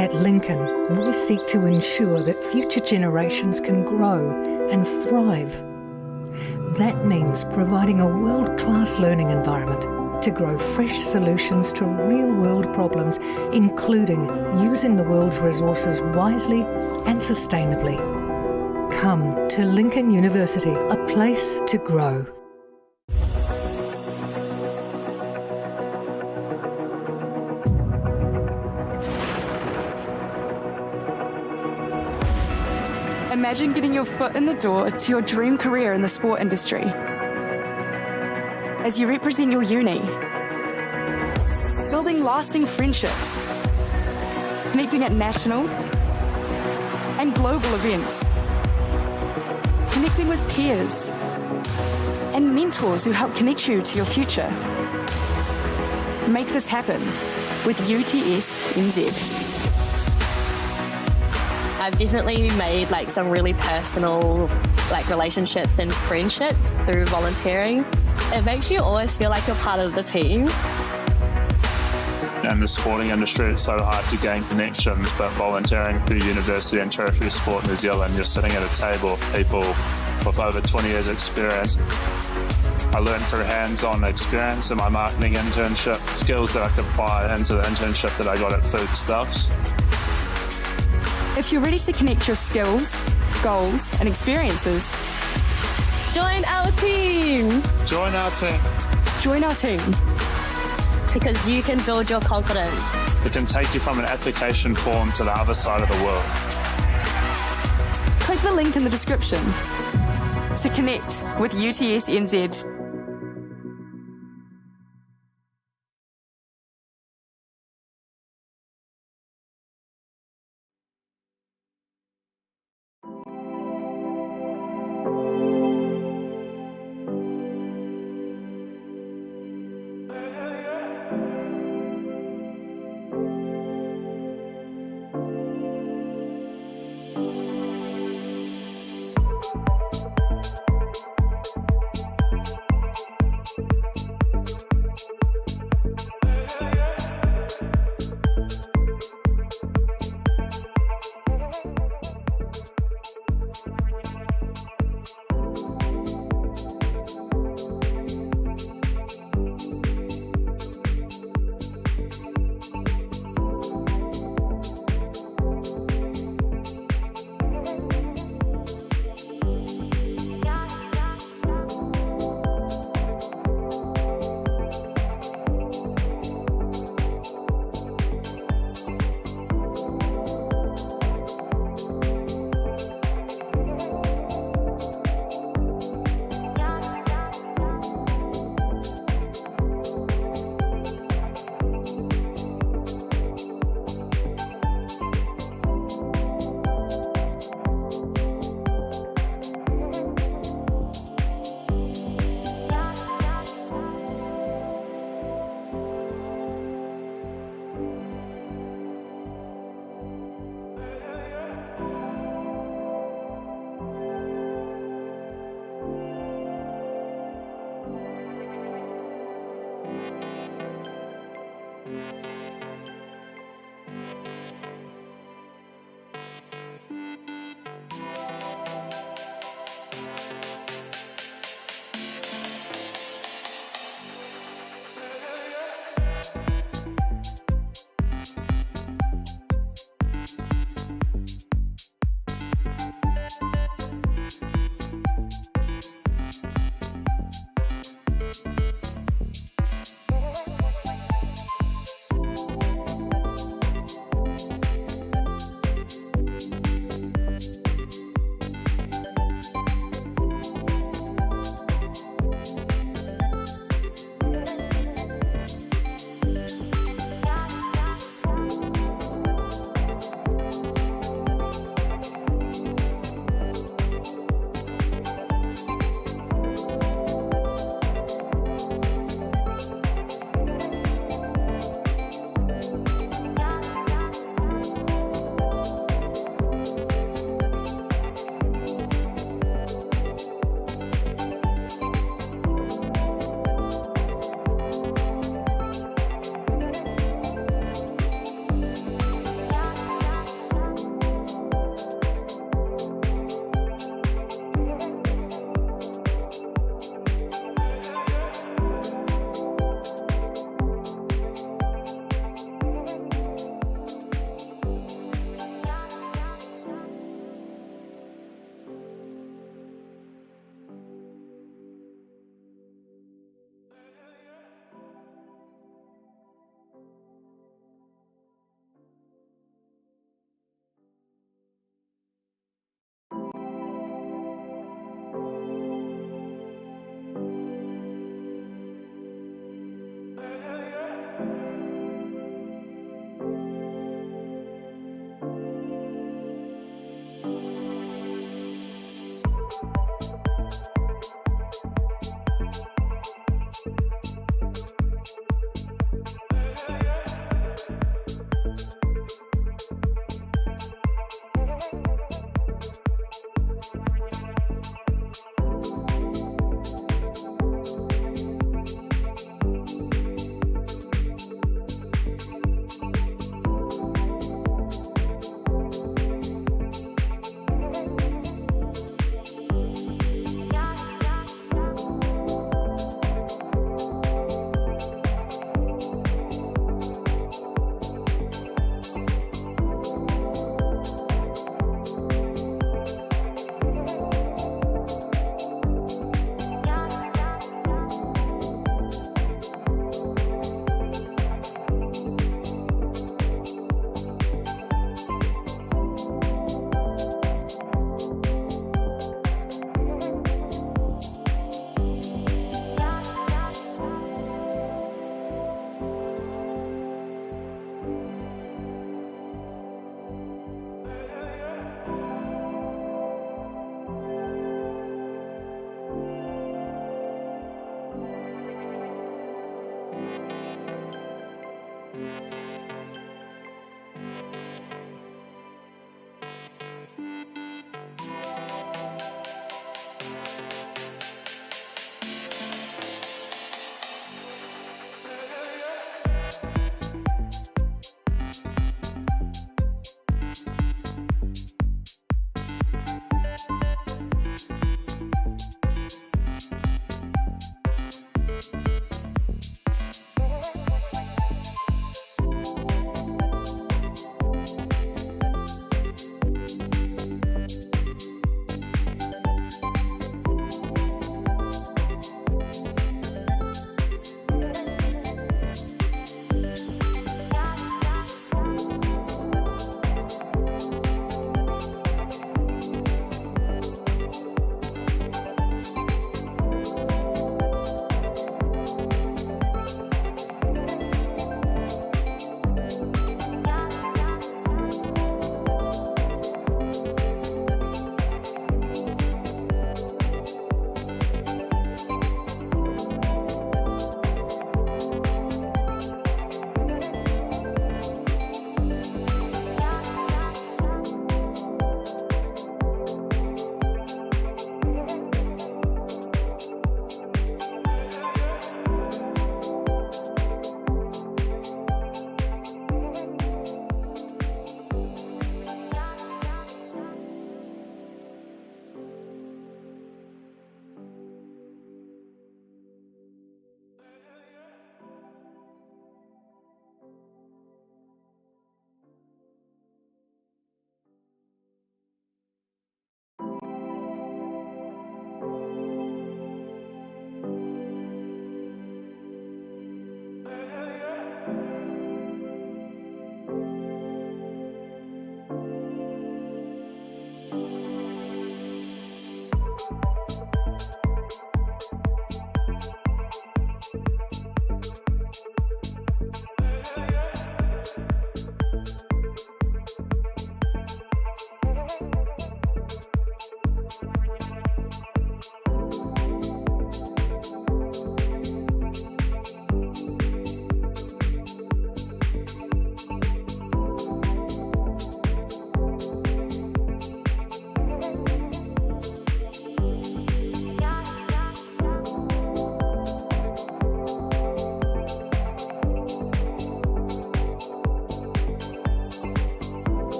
At Lincoln, we seek to ensure that future generations can grow and thrive. That means providing a world-class learning environment to grow fresh solutions to real-world problems, including using the world's resources wisely and sustainably. Come to Lincoln University, a place to grow. Imagine getting your foot in the door to your dream career in the sport industry. As you represent your uni, building lasting friendships, connecting at national and global events, connecting with peers and mentors who help connect you to your future. Make this happen with UTS NZ. I've definitely made some really personal relationships and friendships through volunteering. It makes you always feel like you're part of the team. In the sporting industry, it's so hard to gain connections, but volunteering through University and Tertiary Sport New Zealand, you're sitting at a table with people with over 20 years experience. I learned through hands-on experience in my marketing internship, skills that I could apply into the internship that I got at Foodstuffs. If you're ready to connect your skills, goals, and experiences, join our team! Join our team! Join our team. Because you can build your confidence. It can take you from an application form to the other side of the world. Click the link in the description to connect with UTS NZ.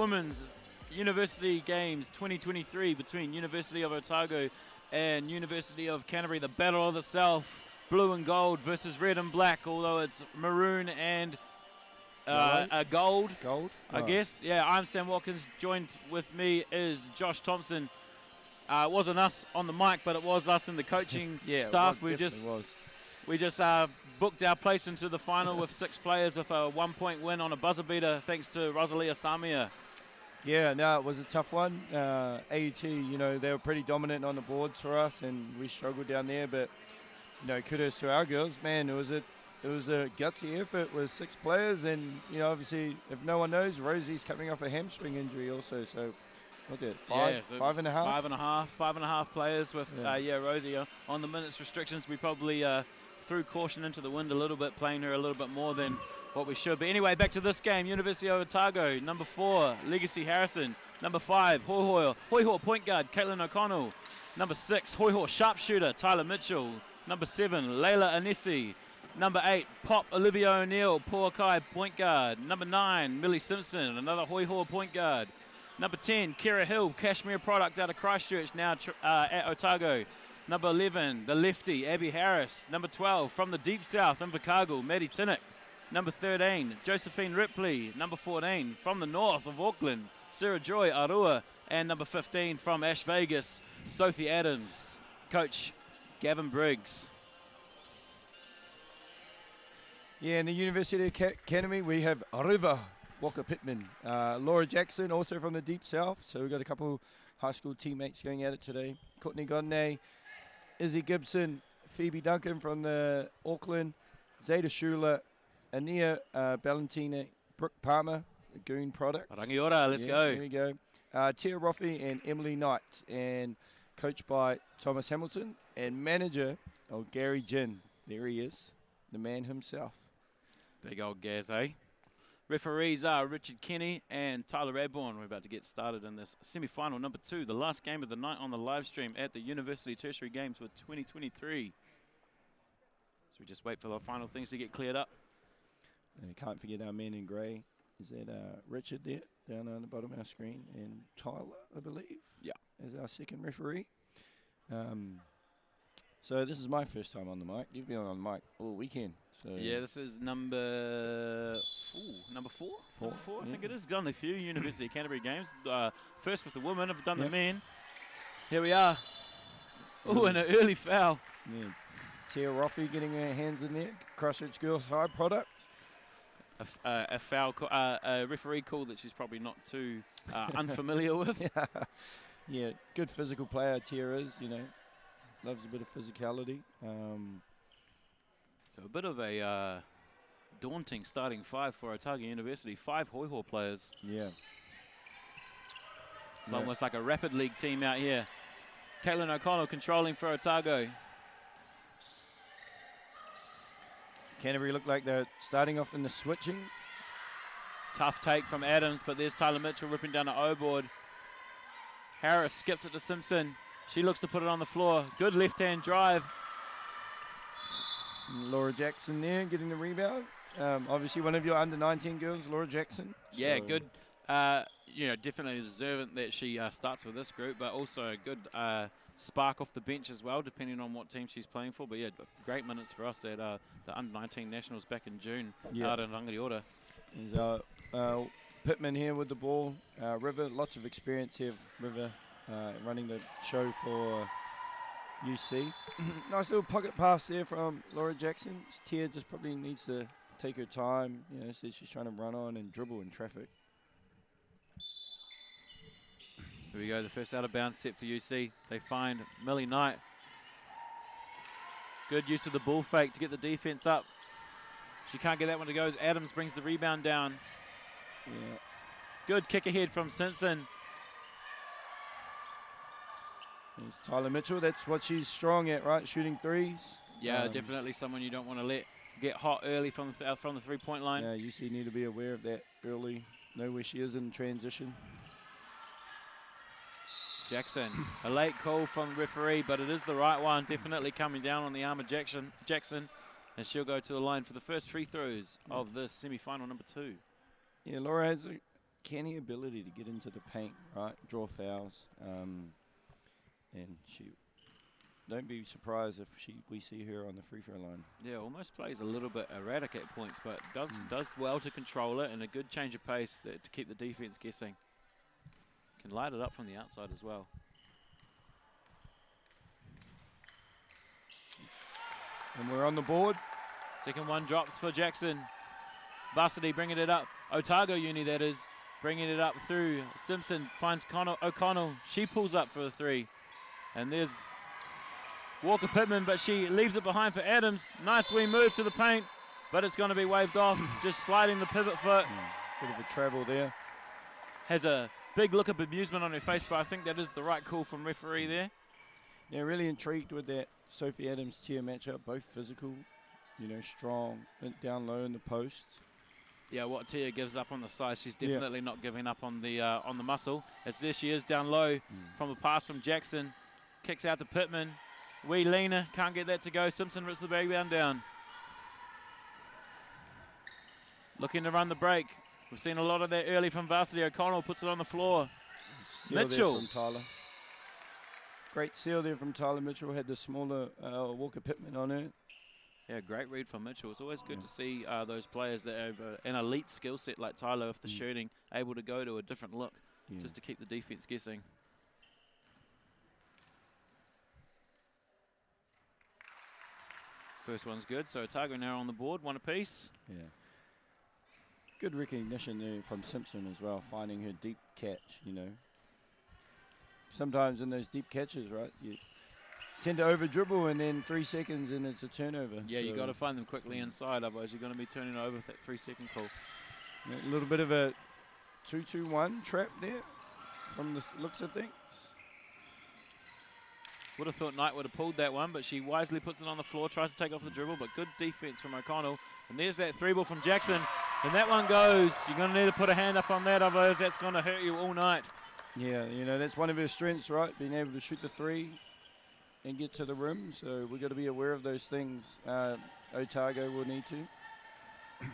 Women's University Games 2023 between University of Otago and University of Canterbury. The battle of the South, blue and gold versus red and black, although it's maroon and gold, I guess. Yeah, I'm Sam Watkins. Joined with me is Josh Thompson. It wasn't us on the mic, but it was us in the coaching staff. We just booked our place into the final with 6 players with a 1-point win on a buzzer beater, thanks to Rosalia Samia. Yeah, no, it was a tough one. AUT, you know, they were pretty dominant on the boards for us, and we struggled down there. But you know, kudos to our girls, man. It was a gutsy effort with 6 players, and you know, obviously, if no one knows, Rosie's coming off a hamstring injury also. So look at five and a half players with Rosie on the minutes restrictions. We probably threw caution into the wind a little bit, playing her a little bit more than what we should. But anyway, back to this game. University of Otago, number 4, Legacy Harrison. Number 5, Hoiho point guard, Caitlin O'Connell. Number 6, Hoiho sharpshooter, Tyler Mitchell. Number 7, Layla Anesi. Number 8, Pop Olivia O'Neill, Poakai point guard. Number 9, Millie Simpson, another Hoiho point guard. Number 10, Kira Hill, Cashmere product out of Christchurch, now at Otago. Number 11, the lefty, Abby Harris. Number 12, from the deep south, Invercargill, Maddie Tinnick. Number 13, Josephine Ripley. Number 14, from the north of Auckland, Sarah Joy Arua. And number 15, from Ash Vegas, Sophie Adams. Coach Gavin Briggs. Yeah, in the University Academy, we have River Walker Pittman. Laura Jackson, also from the deep south. So we've got a couple high school teammates going at it today. Courtney Godney, Izzy Gibson, Phoebe Duncan from the Auckland, Zeta Schuler, Ania Valentina, Brooke Palmer, the Goon product. Rangiora, let's go. There we go. Tia Roffey and Emily Knight, and coached by Thomas Hamilton, and manager, Gary Ginn. There he is, the man himself. Big old Gaz, eh? Referees are Richard Kenny and Tyler Radbourne. We're about to get started in this semi-final number 2, the last game of the night on the live stream at the University Tertiary Games for 2023. So we just wait for the final things to get cleared up. And can't forget our man in grey. Is that Richard there, down on the bottom of our screen, and Tyler, I believe, as our second referee. So this is my first time on the mic. You've been on the mic all weekend. So yeah, this is number 4. I think it is. Done a few University of Canterbury games. First with the women, I've done the men. Here we are. Oh, and an early foul. Yeah. Tia Roffey getting her hands in there. Christchurch Girls High product. A foul, a referee call that she's probably not too unfamiliar with. Yeah, good physical player Tia is, you know. Loves a bit of physicality. So a bit of a daunting starting 5 for Otago University. 5 Hoiho players. Yeah. It's almost like a rapid league team out here. Caitlin O'Connell controlling for Otago. Canterbury look like they're starting off in the switching. Tough take from Adams, but there's Tyler Mitchell ripping down the O-board. Harris skips it to Simpson. She looks to put it on the floor. Good left-hand drive. Laura Jackson there getting the rebound. Obviously one of your under-19 girls, Laura Jackson. Yeah, so good. You know, definitely deserving that she starts with this group, but also a good spark off the bench as well, depending on what team she's playing for. But yeah, great minutes for us at the under-19 nationals back in June out in Rangiora. There's Pittman here with the ball. River, lots of experience here. River running the show for UC. Nice little pocket pass there from Laura Jackson. Tia just probably needs to take her time. You know, so she's trying to run on and dribble in traffic. Here we go, the first out of bounds set for UC. They find Millie Knight. Good use of the ball fake to get the defense up. She can't get that one to go as Adams brings the rebound down. Yeah. Good kick ahead from Simpson. There's Tyler Mitchell. That's what she's strong at, right? Shooting threes. Yeah, definitely someone you don't want to let get hot early from the three-point line. Yeah, UC need to be aware of that early. Know where she is in transition. Jackson, a late call from the referee, but it is the right one. Definitely coming down on the arm of Jackson, and she'll go to the line for the first free throws of this semi-final number 2. Yeah, Laura has uncanny ability to get into the paint, right? Draw fouls, and she. Don't be surprised if we see her on the free throw line. Yeah, almost plays a little bit erratic at points, but does well to control it, and a good change of pace to keep the defense guessing. Can light it up from the outside as well. And we're on the board. Second one drops for Jackson. Varsity bringing it up. Otago Uni, that is, bringing it up through. Simpson finds O'Connell. She pulls up for a three. And there's Walker Pittman, but she leaves it behind for Adams. Nice wee move to the paint, but it's going to be waved off. Just sliding the pivot foot. Bit of a travel there. Has a big look of amusement on her face, but I think that is the right call from referee there. Yeah, really intrigued with that Sophie Adams-Tia matchup. Both physical, you know, strong, down low in the post. Yeah, what Tia gives up on the size, she's definitely not giving up on the muscle. As there she is down low from a pass from Jackson. Kicks out to Pittman. Wee Lena can't get that to go. Simpson rips the rebound down. Looking to run the break. We've seen a lot of that early from Varsity. O'Connell puts it on the floor. Seal Mitchell. from Tyler. Great seal there from Tyler Mitchell. Had the smaller Walker Pittman on her. Yeah, great read from Mitchell. It's always good to see those players that have an elite skill set like Tyler with the shooting, able to go to a different look just to keep the defense guessing. First one's good, so Otago now on the board, one apiece. Yeah. Good recognition there from Simpson as well, finding her deep catch, you know. Sometimes in those deep catches, right, you tend to over dribble and then 3 seconds and it's a turnover. Yeah, so you got to find them quickly inside, otherwise you're going to be turning over with that 3-second call. A little bit of a 2-2-1 trap there from the looks of things. Would have thought Knight would have pulled that one, but she wisely puts it on the floor, tries to take off the dribble, but good defense from O'Connell. And there's that three ball from Jackson, and that one goes. You're going to need to put a hand up on that, otherwise that's going to hurt you all night. Yeah, you know, that's one of her strengths, right? Being able to shoot the three and get to the rim. So we've got to be aware of those things. Otago will need to.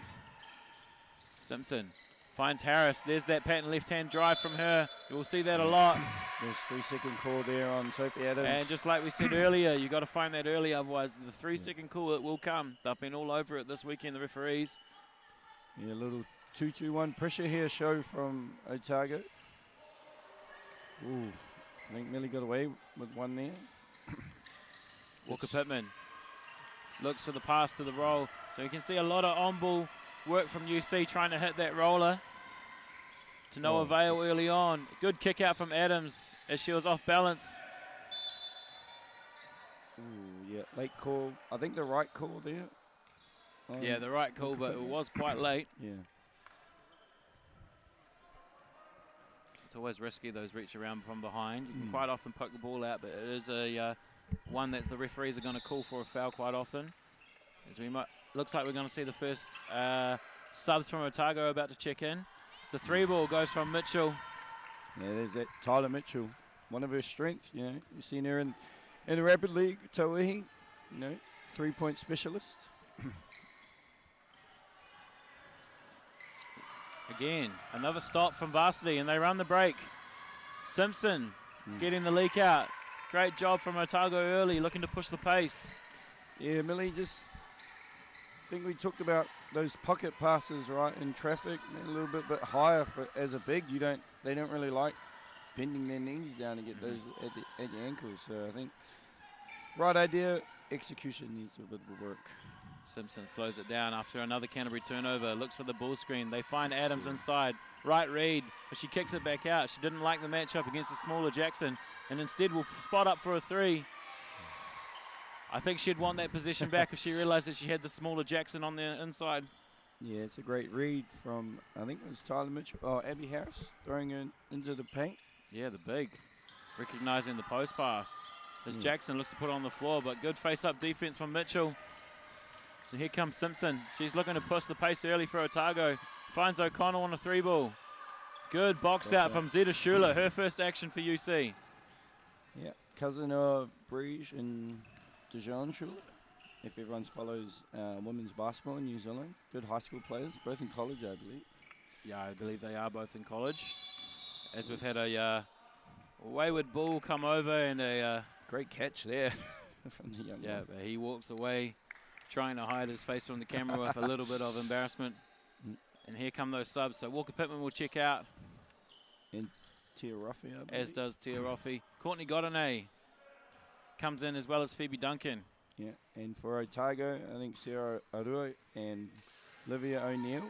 Simpson finds Harris. There's that patent left-hand drive from her. You will see that a lot. There's 3-second call there on Sophie Adams. And just like we said earlier, you got to find that early, otherwise the 3-second call, it will come. They've been all over it this weekend, the referees. Yeah, a little 2-2-1 pressure here show from Otago. Ooh, I think Millie got away with one there. Walker Pittman looks for the pass to the roll. So you can see a lot of on-ball work from UC trying to hit that roller. To no avail early on. Good kick out from Adams as she was off balance. Ooh, yeah, late call. I think the right call there. Yeah, the right call, but it was quite late. Yeah. It's always risky, those reach around from behind. You can quite often poke the ball out, but it is a one that the referees are going to call for a foul quite often. As we might, looks like we're going to see the first subs from Otago about to check in. It's a three ball, goes from Mitchell. Yeah, there's that Tyler Mitchell, one of her strengths. You know, you've seen her in the Rapid League, Tauihi, you know, 3-point specialist. Again, another stop from Varsity, and they run the break. Simpson getting the leak out. Great job from Otago early, looking to push the pace. Yeah, Millie, just think we talked about those pocket passes, right, in traffic, a little bit higher as a big. They don't really like bending their knees down to get those at your ankles. So I think right idea, execution needs a bit of work. Simpson slows it down after another Canterbury turnover. Looks for the ball screen. They find Adams inside. Right read, but she kicks it back out. She didn't like the matchup against the smaller Jackson, and instead will spot up for a three. I think she'd want that position back if she realized that she had the smaller Jackson on the inside. Yeah, it's a great read from, I think it was Tyler Mitchell, Abby Harris, throwing her into the paint. Yeah, the big. Recognizing the post pass. As Jackson looks to put it on the floor, but good face-up defense from Mitchell. And here comes Simpson. She's looking to push the pace early for Otago. Finds O'Connell on a three ball. Good box out from Zeta Schuler, her first action for UC. Yeah, cousin of Breege and Dijon Schuler, if everyone follows women's basketball in New Zealand. Good high school players, both in college, I believe. Yeah, I believe they are both in college. As we've had a wayward ball come over and a great catch there from the young yeah, man. but he walks away trying to hide his face from the camera with a little bit of embarrassment. And here come those subs. So Walker Pittman will check out. And Tia Ruffy, I believe. As does Tia Ruffy. Courtney Godinay comes in as well as Phoebe Duncan. Yeah, and for Otago, I think Sarah Arua and Olivia O'Neill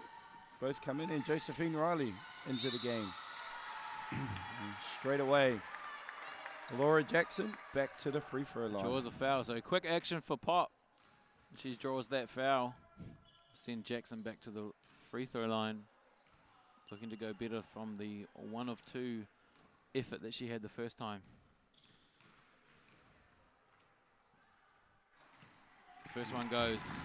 both come in, and Josephine Riley into the game. And straight away, Laura Jackson back to the free throw line. Draws a foul, so quick action for Pop. She draws that foul. Send Jackson back to the free throw line. Looking to go better from the 1 of 2 effort that she had the first time. The first one goes.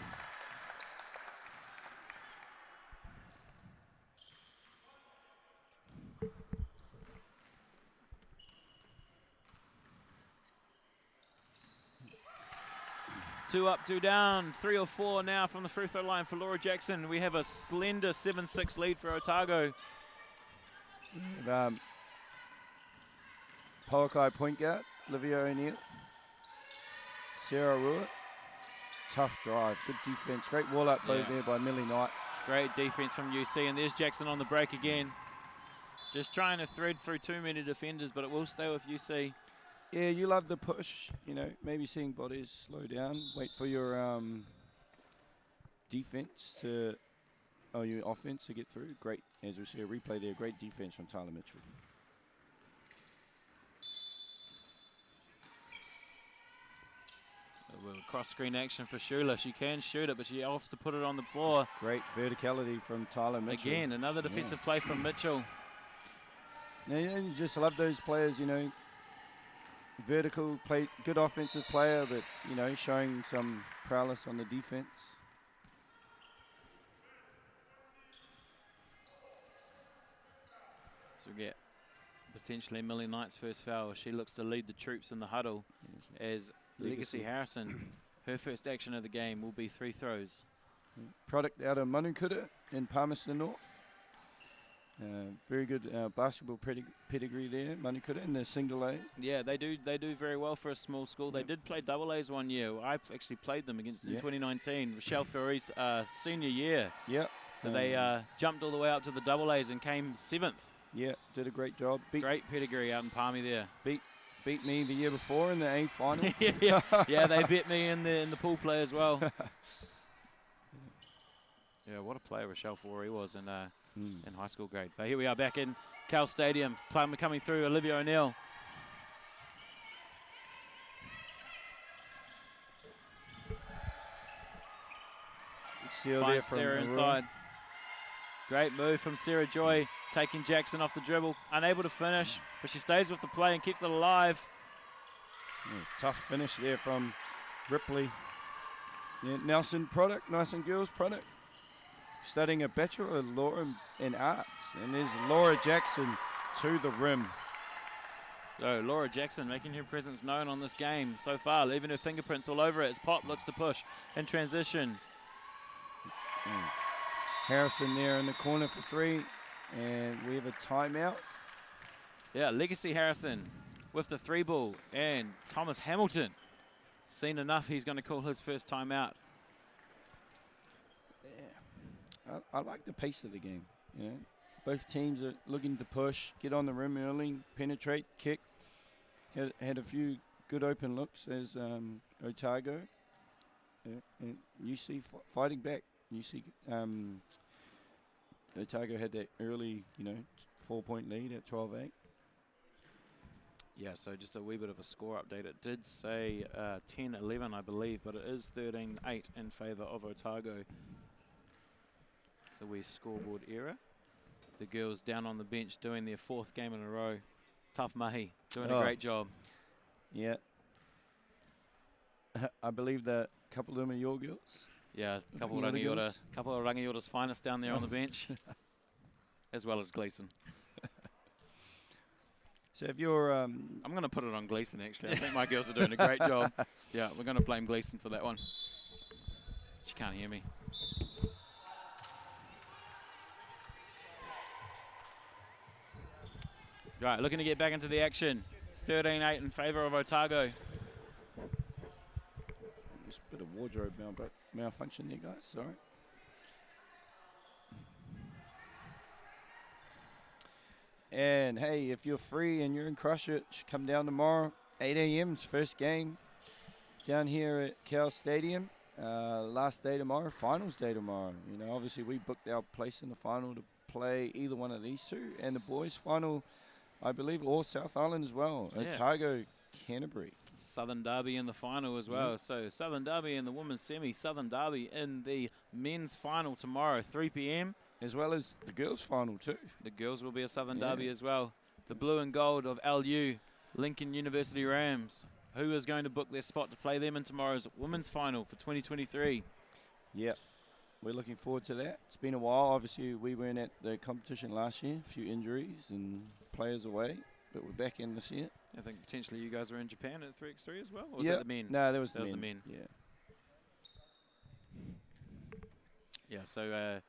Two up, two down, 3 or 4 now from the free throw line for Laura Jackson. We have a slender 7-6 lead for Otago. Pauakai point guard, Olivia O'Neill. Sarah Ruitt. Tough drive, good defense. Great wall up play there by Millie Knight. Great defense from UC, and there's Jackson on the break again. Just trying to thread through too many defenders, but it will stay with UC. Yeah, you love the push, you know, maybe seeing bodies slow down, wait for your defense to, your offense to get through. Great, as we see a replay there, great defense from Tyler Mitchell. Cross screen action for Shula. She can shoot it, but she opts to put it on the floor. Great verticality from Tyler Mitchell. Again, another defensive play from Mitchell. Now, you just love those players, you know, vertical play, good offensive player, but, you know, showing some prowess on the defense. So we get potentially Millie Knight's first foul. She looks to lead the troops in the huddle as Legacy Harrison, her first action of the game will be 3 throws. Product out of Manukura in Palmerston North. Very good basketball pedigree there, Manukura in the single A. Yeah, they do very well for a small school. They did play double A's one year. I actually played them against in 2019, Rochelle Ferry's senior year. Yep. So they jumped all the way up to the double A's and came 7th. Yeah, did a great job. Great pedigree out in Palmy there. Beat me the year before in the A final. yeah, they beat me in the pool play as well. Yeah, what a player Rochelle Forey was in high school grade. But here we are back in Cal Stadium. Plum coming through, Olivia O'Neill. Finds Sarah inside. Great move from Sarah Joy, taking Jackson off the dribble. Unable to finish, but she stays with the play and keeps it alive. Tough finish there from Ripley. Yeah, Nelson Girls product. Studying a Bachelor of Law in Arts. And there's Laura Jackson to the rim. So Laura Jackson making her presence known on this game so far, leaving her fingerprints all over it as Pop looks to push in transition. Harrison there in the corner for 3, and we have a timeout. Yeah, Legacy Harrison with the 3 ball, and Thomas Hamilton. Seen enough, he's going to call his first timeout. Yeah, I like the pace of the game. You know, both teams are looking to push, get on the rim early, penetrate, kick. Had a few good open looks as Otago. And UC fighting back. UC Otago had that early, 4-point lead at 12-8. Yeah, so just a wee bit of a score update. It did say 10-11, I believe, but it is 13-8 in favour of Otago. So we scoreboard error. The girls down on the bench doing their 4th game in a row. Tough mahi, doing a great job. Yeah. I believe that a couple of them are your girls. Yeah, a couple of Rangiора's finest down there on the bench, as well as Gleason. So if you're... I'm going to put it on Gleason, actually. I think my girls are doing a great job. Yeah, we're going to blame Gleason for that one. She can't hear me. Right, looking to get back into the action. 13-8 in favour of Otago. Just a bit of wardrobe malfunction there, guys. Sorry. And hey, if you're free and you're in Christchurch, come down tomorrow. 8 a.m.'s first game down here at Cal Stadium. Last day tomorrow, finals day tomorrow. You know, obviously we booked our place in the final to play either one of these two, and the boys' final, I believe, or South Island as well. Yeah. Otago, Canterbury. Southern Derby in the final as well. So Southern Derby in the women's semi, Southern Derby in the men's final tomorrow, 3 p.m. As well as the girls' final too. The girls will be a Southern Derby as well. The blue and gold of LU, Lincoln University Rams. Who is going to book their spot to play them in tomorrow's women's final for 2023? Yep. We're looking forward to that. It's been a while. Obviously, we weren't at the competition last year. A few injuries and players away, but we're back in this year. I think potentially you guys were in Japan at 3x3 as well? Or was that the men? No, that was the men. The men. Yeah. Yeah, so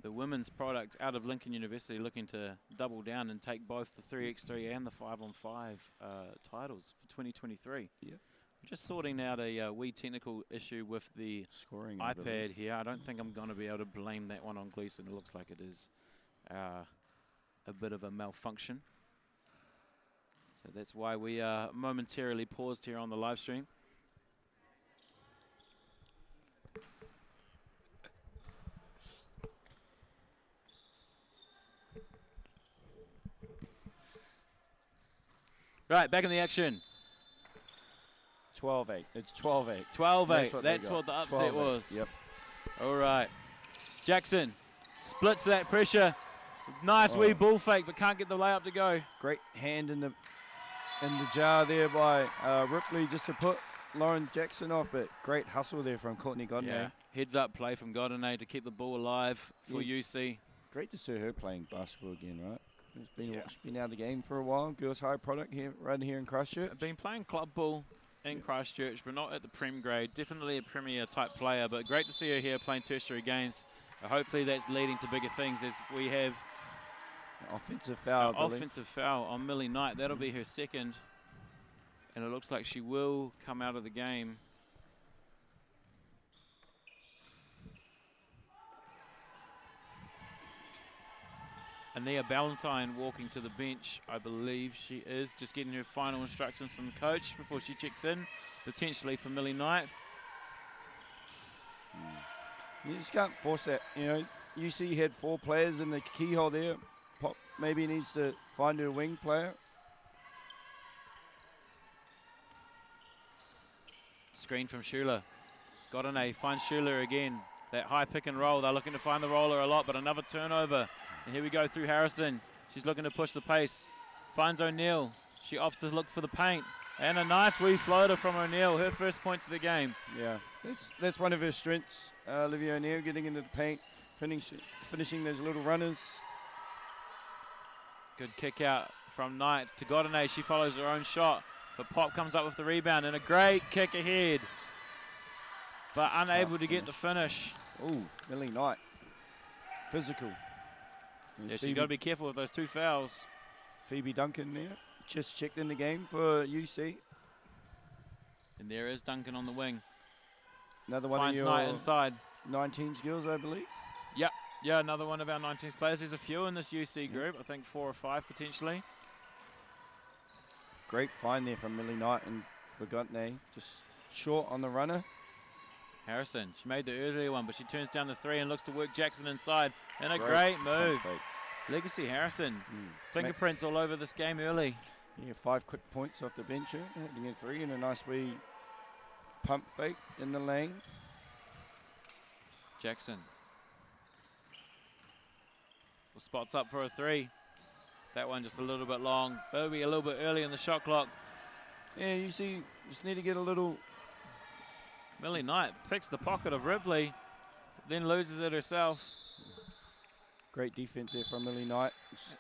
the women's product out of Lincoln University looking to double down and take both the 3x3 and the 5-on-5 titles for 2023. Yeah. I'm just sorting out a wee technical issue with the scoring iPad here. I don't think I'm going to be able to blame that one on Gleason. It looks like it is a bit of a malfunction. So that's why we momentarily paused here on the live stream. Right, back in the action. 12-8. It's 12-8. 12-8. That's what the upset was. Yep. All right. Jackson splits that pressure. Nice wee ball fake, but can't get the layup to go. Great hand in the jar there by Ripley just to put Lauren Jackson off, but great hustle there from Courtney Godney. Yeah. Heads up play from Godinay to keep the ball alive for UC. Great to see her playing basketball again, right? She's been out of the game for a while. Girls High product here, right here in Christchurch. I've been playing club ball in Christchurch, but not at the Prem grade. Definitely a Premier type player, but great to see her here playing tertiary games. Hopefully that's leading to bigger things as we have offensive foul. Offensive foul on Millie Knight. That'll be her second, and it looks like she will come out of the game. Ania Ballantyne walking to the bench, I believe she is, just getting her final instructions from the coach before she checks in, potentially for Millie Knight. You just can't force that. You know, UC had 4 players in the keyhole there. Pop maybe needs to find her wing player. Screen from Schuler. Godinay finds Schuler again. That high pick and roll. They're looking to find the roller a lot, but another turnover. And here we go through Harrison. She's looking to push the pace. Finds O'Neill. She opts to look for the paint. And a nice wee floater from O'Neill. Her first points of the game. Yeah, that's one of her strengths. Olivia O'Neill getting into the paint, finishing those little runners. Good kick out from Knight to Godinay. She follows her own shot, but Pop comes up with the rebound and a great kick ahead, but unable to get the finish. Ooh, Millie Knight. Physical. Yeah, she's got to be careful with those 2 fouls. Phoebe Duncan there, just checked in the game for UC. And there is Duncan on the wing. Another one finds of your Knight inside. 19s girls, I believe. Yep. Yeah, another one of our 19s players. There's a few in this UC group. I think 4 or 5 potentially. Great find there from Millie Knight and Godnay. Just short on the runner. Harrison, she made the earlier one, but she turns down the 3 and looks to work Jackson inside. And a great move. Legacy Harrison. Fingerprints all over this game early. Yeah, 5 quick points off the bench here. Hitting a 3 and a nice wee pump fake in the lane. Jackson. Well, spots up for a 3. That one just a little bit long. That'll be a little bit early in the shot clock. Yeah, you see, just need to get a little. Millie Knight picks the pocket of Ripley, then loses it herself. Great defense there from Millie Knight. Just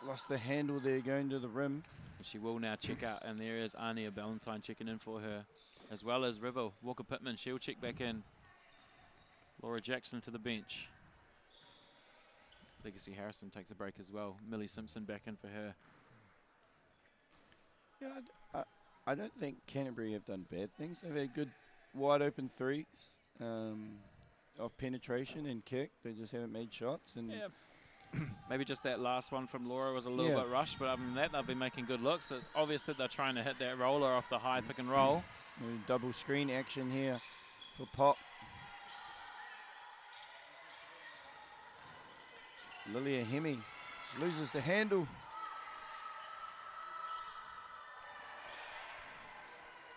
lost the handle there going to the rim. And she will now check out, and there is Ania Ballantyne checking in for her, as well as River Walker Pittman. She'll check back in. Laura Jackson to the bench. Legacy Harrison takes a break as well. Millie Simpson back in for her. Yeah, I don't think Canterbury have done bad things. They've had good wide open threes of penetration and kick. They just haven't made shots. And yeah. Maybe just that last one from Laura was a little bit rushed, but other than that, they've been making good looks. It's obvious that they're trying to hit that roller off the high pick and roll. Double screen action here for Pop. Lilia Hemi loses the handle.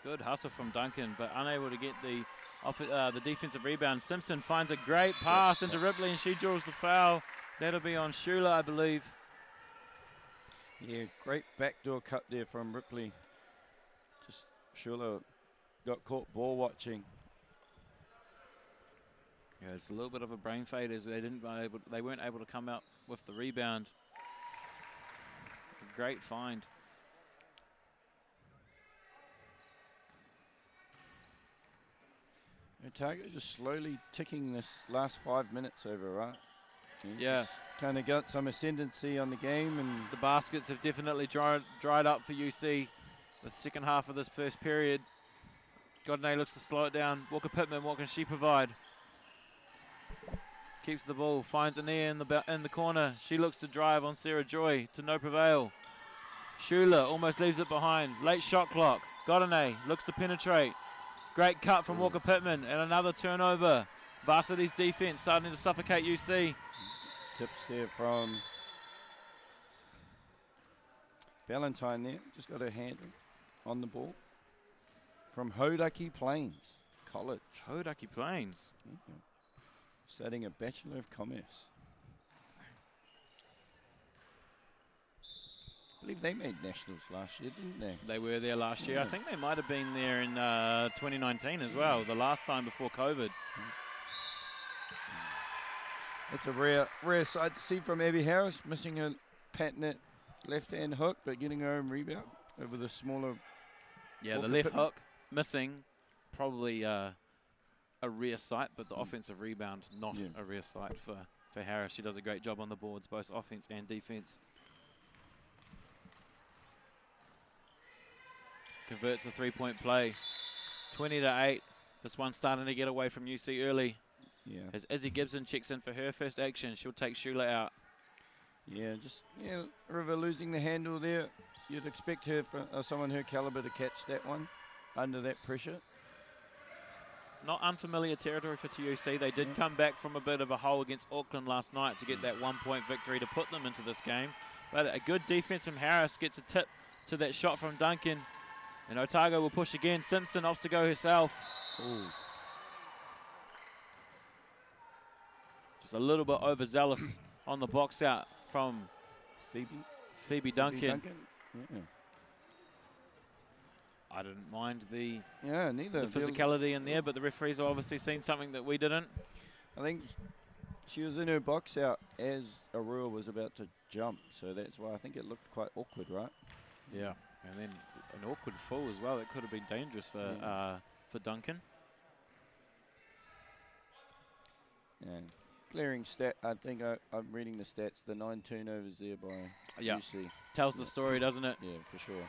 Good hustle from Duncan, but unable to get the defensive rebound. Simpson finds a great pass into Ripley, and she draws the foul. That'll be on Shula, I believe. Yeah, great backdoor cut there from Ripley. Just Shula got caught ball watching. Yeah, it's a little bit of a brain fade as they weren't able to come out with the rebound. A great find. Otago just slowly ticking this last 5 minutes over, right? Yeah. Kind of got some ascendancy on the game, and the baskets have definitely dried up for UC. The second half of this first period. Godinay looks to slow it down. Walker Pittman, what can she provide? Keeps the ball, finds Ania in the corner. She looks to drive on Sarah Joy to no prevail. Shula almost leaves it behind. Late shot clock. Godinay looks to penetrate. Great cut from Walker Pittman and another turnover. Varsity's defense starting to suffocate UC. Tips there from Valentine there. Just got her hand on the ball. From Hodaki Plains College. Hodaki Plains. Studying a Bachelor of Commerce. I believe they made nationals last year, didn't they? They were there last year. I think they might have been there in 2019 as well, the last time before COVID. It's a rare sight to see from Abby Harris, missing a patented left-hand hook, but getting her own rebound over the smaller. Yeah, the left hook missing, probably a rare sight, but the offensive rebound not a rare sight for Harris. She does a great job on the boards, both offense and defense. Converts a three-point play. 20-8. This one's starting to get away from UC early. Yeah. As Izzy Gibson checks in for her first action, she'll take Shula out. Yeah, River losing the handle there. You'd expect her, someone her caliber, to catch that one under that pressure. It's not unfamiliar territory for TUC. They did come back from a bit of a hole against Auckland last night to get that 1-point victory to put them into this game. But a good defense from Harris gets a tip to that shot from Duncan. And Otago will push again. Simpson opts to go herself. Ooh. Just a little bit overzealous on the box out from Phoebe Duncan. Yeah. I didn't mind the neither. The physicality in there, but the referees have obviously seen something that we didn't. I think she was in her box out as Arua was about to jump, so that's why I think it looked quite awkward, right? Yeah, and then an awkward fall as well. It could have been dangerous for Duncan. And clearing stat, I think I'm reading the stats, the 9 turnovers there by UC. Tells the story, doesn't it? Yeah, for sure.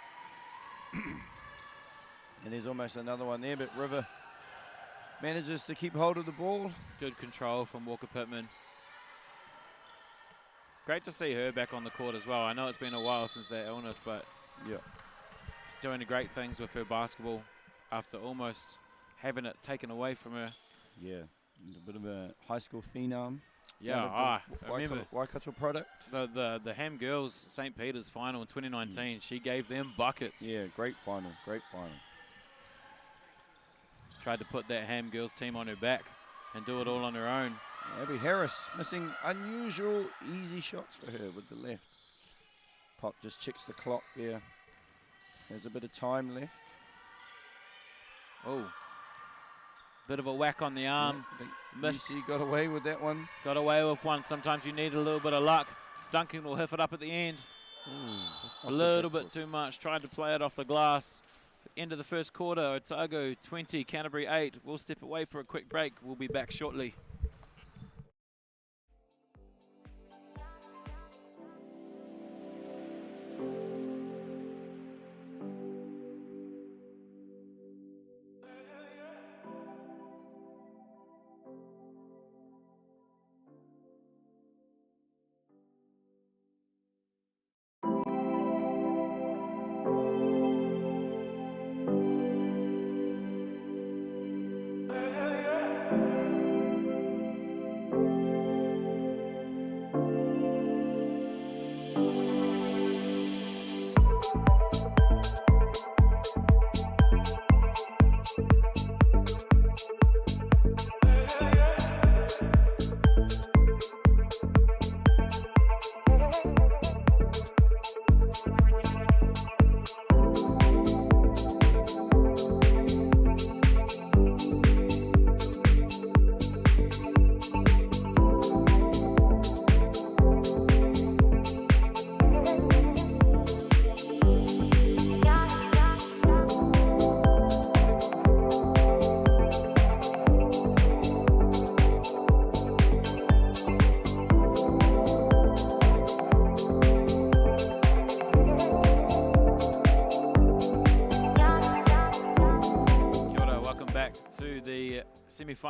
And there's almost another one there, but River manages to keep hold of the ball. Good control from Walker Pittman. Great to see her back on the court as well. I know it's been a while since that illness, but doing great things with her basketball after almost having it taken away from her. Yeah, a bit of a high school phenom. Yeah, I remember Waikato product. The Ham Girls St. Peter's final in 2019. She gave them buckets. Yeah, great final, great final. Tried to put that Ham Girls team on her back and do it all on her own. Abby Harris missing unusual easy shots for her with the left. Pop just checks the clock there. There's a bit of time left. Oh. Bit of a whack on the arm. Missed. UC got away with that one. Got away with one. Sometimes you need a little bit of luck. Duncan will hoof it up at the end. A little bit too much. Tried to play it off the glass. End of the first quarter. Otago 20, Canterbury 8. We'll step away for a quick break. We'll be back shortly.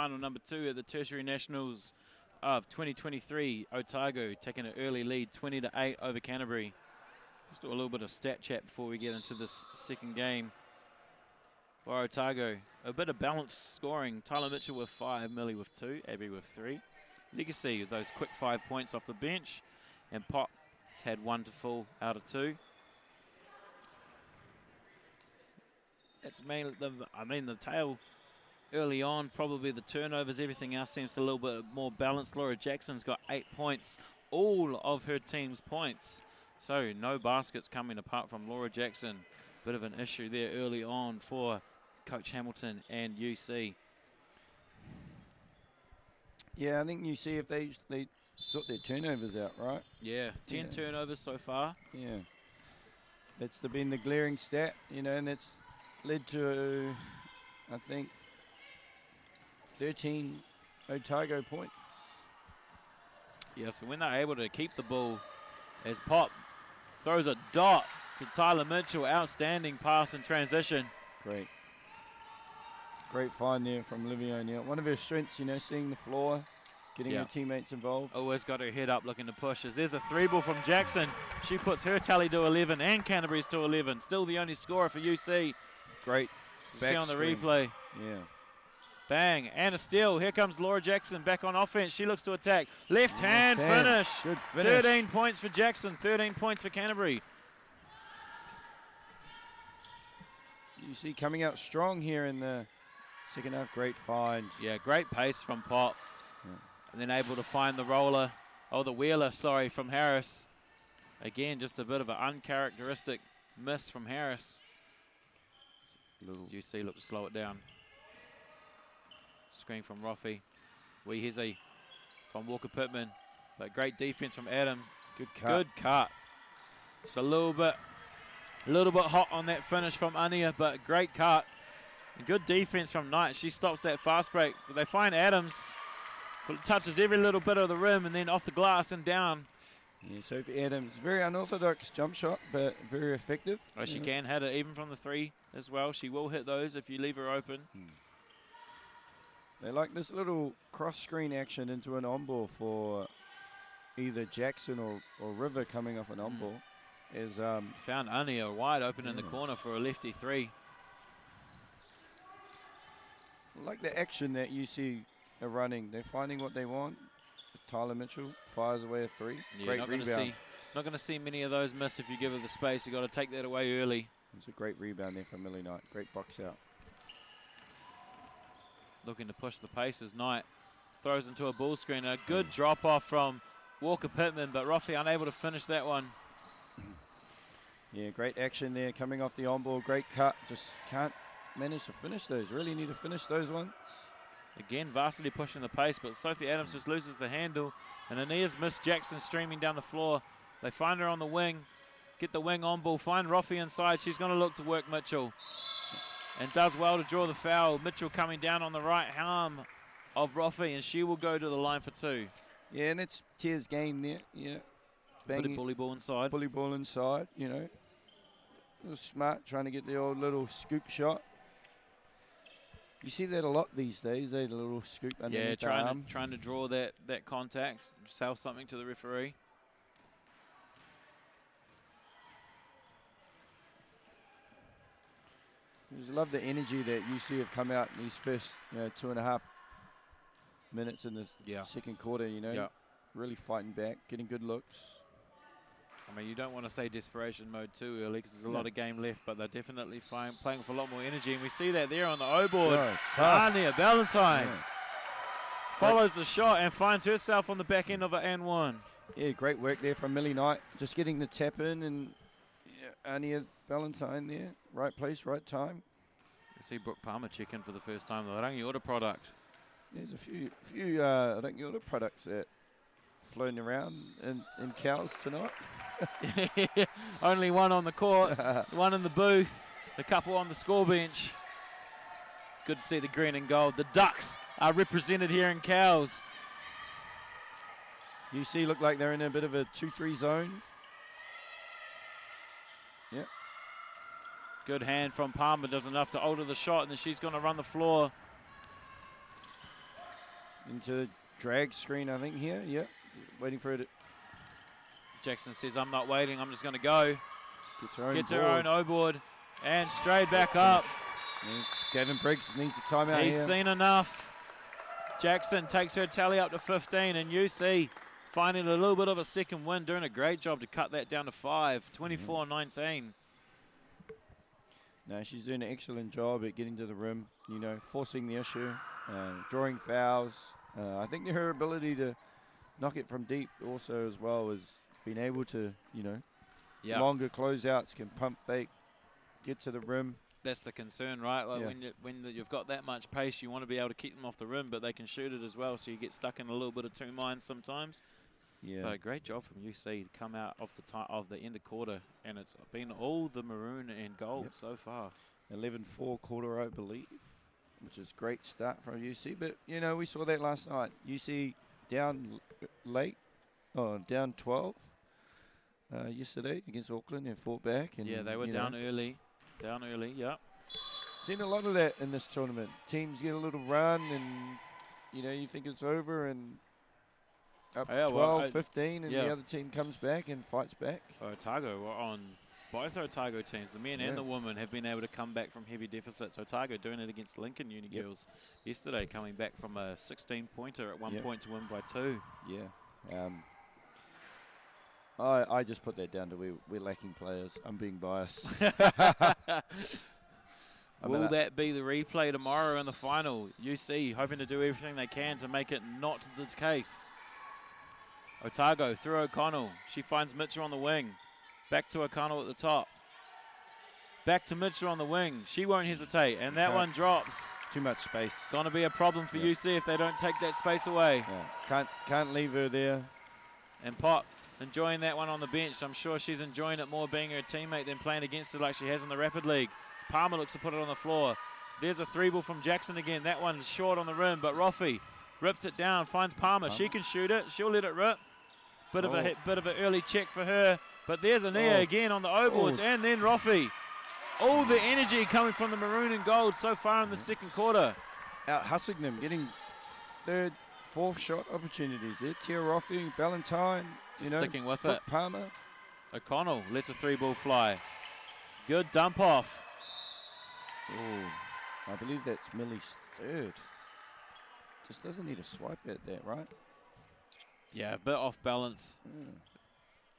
final number 2 at the Tertiary Nationals of 2023. Otago taking an early lead, 20-8 over Canterbury. Let's do a little bit of stat chat before we get into this second game. For Otago, a bit of balanced scoring. Tyler Mitchell with 5, Millie with 2, Abby with 3. Legacy with those quick 5 points off the bench. And Pop has had 1 to full out of 2. That's mainly the tail early on, probably the turnovers, everything else seems a little bit more balanced. Laura Jackson's got 8 points, all of her team's points. So no baskets coming apart from Laura Jackson. Bit of an issue there early on for Coach Hamilton and UC. Yeah, I think UC, if they sort their turnovers out, right? Yeah, 10 turnovers so far. Yeah. That's been the glaring stat, you know, and that's led to, I think, 13 Otago points. Yeah, so when they're able to keep the ball, as Pop throws a dot to Tyler Mitchell, outstanding pass in transition. Great find there from Olivia O'Neill. One of her strengths, you know, seeing the floor, getting her teammates involved. Always got her head up looking to push. As there's a 3-ball from Jackson. She puts her tally to 11 and Canterbury's to 11. Still the only scorer for UC. Great. See on the replay. Yeah. Bang, and a steal. Here comes Laura Jackson back on offense. She looks to attack. Left hand finish. Good finish. 13 points for Jackson, 13 points for Canterbury. You see coming out strong here in the second half. Great find. Yeah, great pace from Pop. And then able to find the roller, the wheeler, sorry, from Harris. Again, just a bit of an uncharacteristic miss from Harris. UC look to slow it down. Screen from Roffey. Weheze from Walker Pittman. But great defense from Adams. Good cut. Good cut. It's a little bit hot on that finish from Ania, but great cut. And good defense from Knight. She stops that fast break. But they find Adams. Touches every little bit of the rim and then off the glass and down. Yeah, Sophie Adams, very unorthodox jump shot, but very effective. Oh, she can hit it even from the 3 as well. She will hit those if you leave her open. They like this little cross-screen action into an on-ball for either Jackson or River coming off an on-ball. Found Ania wide open in the corner for a lefty 3. Like the action that UC are running. They're finding what they want. Tyler Mitchell fires away a 3. Yeah, great rebound. Not going to see many of those miss if you give her the space. You've got to take that away early. It's a great rebound there from Millie Knight. Great box out. Looking to push the pace as Knight throws into a ball screen. A good drop off from Walker Pittman, but Roffey unable to finish that one. Yeah, great action there coming off the on-ball. Great cut. Just can't manage to finish those. Really need to finish those ones. Again, Varsity pushing the pace, but Sophie Adams just loses the handle. And Ania's missed Jackson streaming down the floor. They find her on the wing. Get the wing on ball. Find Roffey inside. She's going to look to work Mitchell. And does well to draw the foul. Mitchell coming down on the right arm of Roffey, and she will go to the line for 2. Yeah, and it's Tier's game there. Yeah. Bit of bully ball inside. Bully ball inside, you know. It was smart trying to get the old little scoop shot. You see that a lot these days, the little scoop underneath the arm. Trying to draw that contact, sell something to the referee. I just love the energy that UC have come out in these first 2.5 minutes in the second quarter, you know. Really fighting back, getting good looks. I mean, you don't want to say desperation mode too early because there's a lot of game left, but they're definitely playing with a lot more energy, and we see that there on the O board. Ania Valentine follows the shot and finds herself on the back end of an and 1. Yeah, great work there from Millie Knight. Just getting the tap in, and Ania Valentine there. Right place, right time. You see Brooke Palmer check in for the first time, the Rangi Order product. There's a few Rangi Order products that floating around in Cows tonight. Only one on the court, one in the booth, a couple on the score bench. Good to see the green and gold. The Ducks are represented here in Cows. UC look like they're in a bit of a 2-3 zone. Yep. Good hand from Palmer, does enough to alter the shot, and then she's going to run the floor. into drag screen, I think, here. Yep. Waiting for it. Jackson says, I'm not waiting, I'm just going to go. Gets her own O board. And straight back up. Yeah, Gavin Briggs needs a timeout. He's seen enough. Jackson takes her tally up to 15, and UC finding a little bit of a second win, doing a great job to cut that down to 5, 24-19. No, she's doing an excellent job at getting to the rim, you know, forcing the issue, drawing fouls. I think her ability to knock it from deep also as well as being able to, you know, longer closeouts, can pump fake, get to the rim. That's the concern, right? Like when you've got that much pace, you want to be able to keep them off the rim, but they can shoot it as well, so you get stuck in a little bit of two minds sometimes. Yeah. Great job from UC to come out of the end of quarter, and it's been all the maroon and gold so far. 11-4 quarter, I believe, which is great start from UC. But, you know, we saw that last night. UC down late, down 12 yesterday against Auckland and fought back. And, yeah, they were down early. Down early, yep. Seen a lot of that in this tournament. Teams get a little run and, you know, you think it's over and up 12, 15, and the other team comes back and fights back. Otago were on both Otago teams. The men and the women have been able to come back from heavy deficits. Otago doing it against Lincoln Uni Girls yesterday, coming back from a 16-pointer at one point to win by 2. Yeah. I just put that down to we're lacking players. I'm being biased. Will that be the replay tomorrow in the final? UC hoping to do everything they can to make it not the case. Otago through O'Connell. She finds Mitchell on the wing. Back to O'Connell at the top. Back to Mitchell on the wing. She won't hesitate, and that one drops. Too much space. Going to be a problem for UC if they don't take that space away. Can't leave her there. And Pop enjoying that one on the bench. I'm sure she's enjoying it more being her teammate than playing against her like she has in the Rapid League. As Palmer looks to put it on the floor. There's a 3-ball from Jackson again. That one's short on the rim, but Roffey rips it down, finds Palmer. She can shoot it. She'll let it rip. Bit of an early check for her. But there's Ania again on the O-boards, and then Roffey. All the energy coming from the maroon and gold so far in the second quarter. Out hustling them, getting third, fourth shot opportunities there. Tia Roffey, Ballantyne, sticking with it. Palmer. O'Connell lets a 3-ball fly. Good dump off. Oh, I believe that's Millie's third. Just doesn't need a swipe at that, right? Yeah, a bit off balance.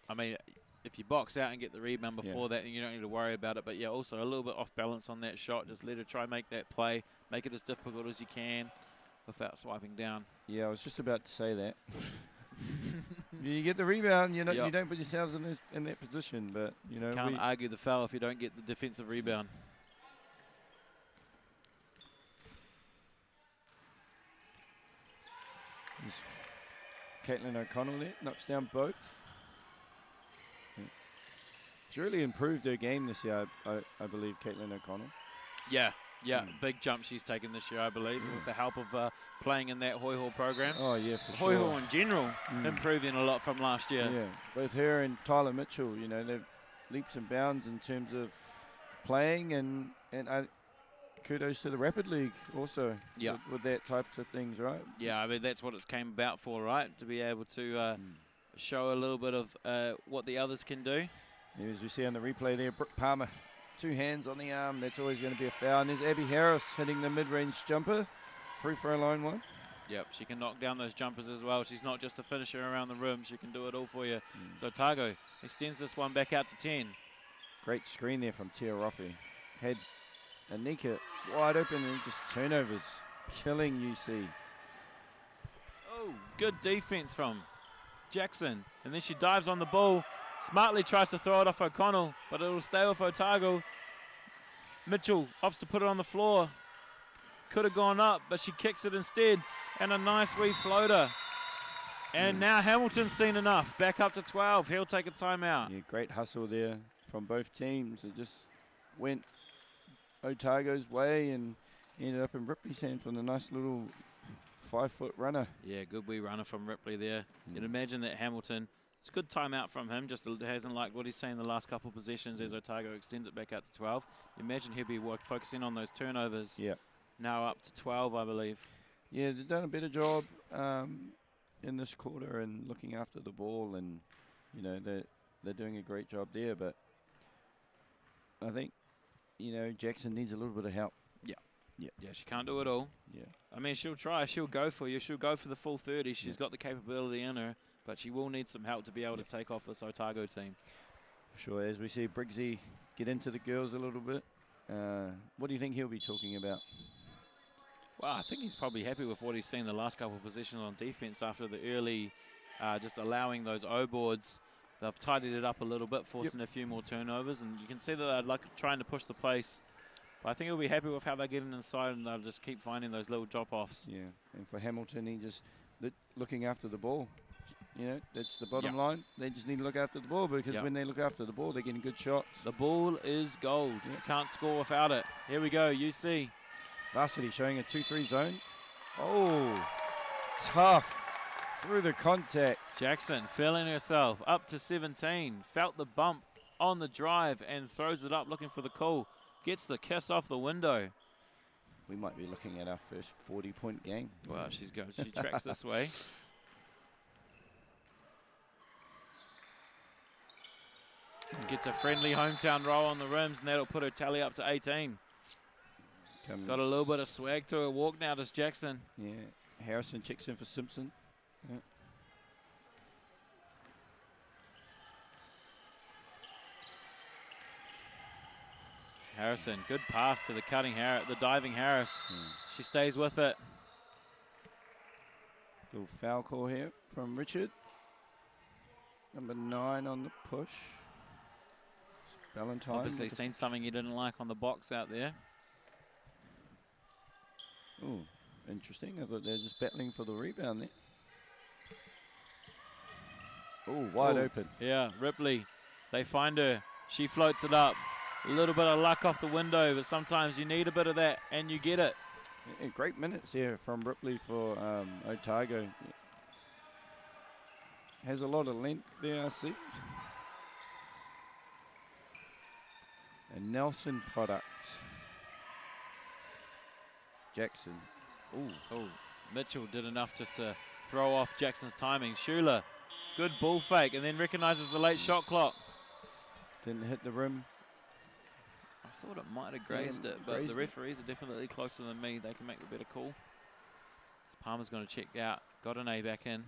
I mean, if you box out and get the rebound before that, then you don't need to worry about it. But yeah, also a little bit off balance on that shot. Just let her try make that play. Make it as difficult as you can without swiping down. Yeah, I was just about to say that. You get the rebound, you don't put yourselves in that position. But, you know, can't argue the foul if you don't get the defensive rebound. Caitlin O'Connell there, knocks down both. She's really improved her game this year, I believe, Caitlin O'Connell. Yeah, big jump she's taken this year, I believe, with the help of playing in that Hoi Hall program. Oh, yeah, for Hoi sure. Hall in general improving a lot from last year. Yeah, both her and Tyler Mitchell, you know, they're leaps and bounds in terms of playing, and kudos to the Rapid League also with that types of things, right? Yeah, I mean, that's what it's came about for, right? To be able to show a little bit of what the others can do. Yeah, as we see on the replay there, Brooke Palmer, 2 hands on the arm. That's always going to be a foul. And there's Abby Harris hitting the mid-range jumper. Free throw line one. Yep, she can knock down those jumpers as well. She's not just a finisher around the rim. She can do it all for you. So Otago extends this one back out to 10. Great screen there from Tia Roffey. Had Anika wide open and just turnovers. Killing UC. Oh, good defense from Jackson. And then she dives on the ball. Smartly tries to throw it off O'Connell, but it'll stay with Otago. Mitchell opts to put it on the floor. Could have gone up, but she kicks it instead. And a nice wee floater. And now Hamilton's seen enough. Back up to 12. He'll take a timeout. Yeah, great hustle there from both teams. It just went Otago's way and ended up in Ripley's hand from the nice little 5-foot runner. Yeah, good wee runner from Ripley there. You'd imagine that Hamilton, it's a good timeout from him, just hasn't liked what he's saying the last couple of possessions as Otago extends it back out to 12. You imagine he'll be focusing on those turnovers. Yeah. Now up to 12, I believe. Yeah, they've done a better job in this quarter and looking after the ball, and you know they're doing a great job there. But I think Jackson needs a little bit of help. Yeah, she can't do it all. Yeah. I mean, she'll try. She'll go for you. She'll go for the full 30. She's got the capability in her, but she will need some help to be able to take off this Otago team. Sure, as we see Briggsy get into the girls a little bit. What do you think he'll be talking about? Well, I think he's probably happy with what he's seen the last couple of positions on defense after the early, just allowing those O-boards. They've tidied it up a little bit, forcing a few more turnovers, and you can see that they're trying to push the place. But I think he'll be happy with how they're getting inside, and they'll just keep finding those little drop-offs. Yeah, and for Hamilton, he just looking after the ball. You know, that's the bottom line. They just need to look after the ball, because when they look after the ball, they're getting good shots. The ball is gold. You can't score without it. Here we go, UC. Varsity showing a 2-3 zone. Oh, tough. Through the contact. Jackson feeling herself up to 17. Felt the bump on the drive and throws it up looking for the call. Gets the kiss off the window. We might be looking at our first 40-point game. Well, she tracks this way. Gets a friendly hometown roll on the rims, and that'll put her tally up to 18. Got a little bit of swag to her walk now, does Jackson. Yeah, Harrison checks in for Simpson. Yeah. Harrison, good pass to the diving Harris. She stays with it. Little foul call here from Richard. Number 9 on the push. Valentine. Obviously seen something he didn't like on the box out there. Oh, interesting. I thought they were just battling for the rebound there. Oh, wide open. Yeah, Ripley. They find her. She floats it up. A little bit of luck off the window, but sometimes you need a bit of that, and you get it. Yeah, great minutes here from Ripley for Otago. Has a lot of length there, I see. And Nelson product. Jackson. Oh, Mitchell did enough just to throw off Jackson's timing. Schuler, good ball fake, and then recognizes the late shot clock. Didn't hit the rim. I thought it might have grazed it, but the referees are definitely closer than me. They can make the better call. So Palmer's going to check out. Got an A back in.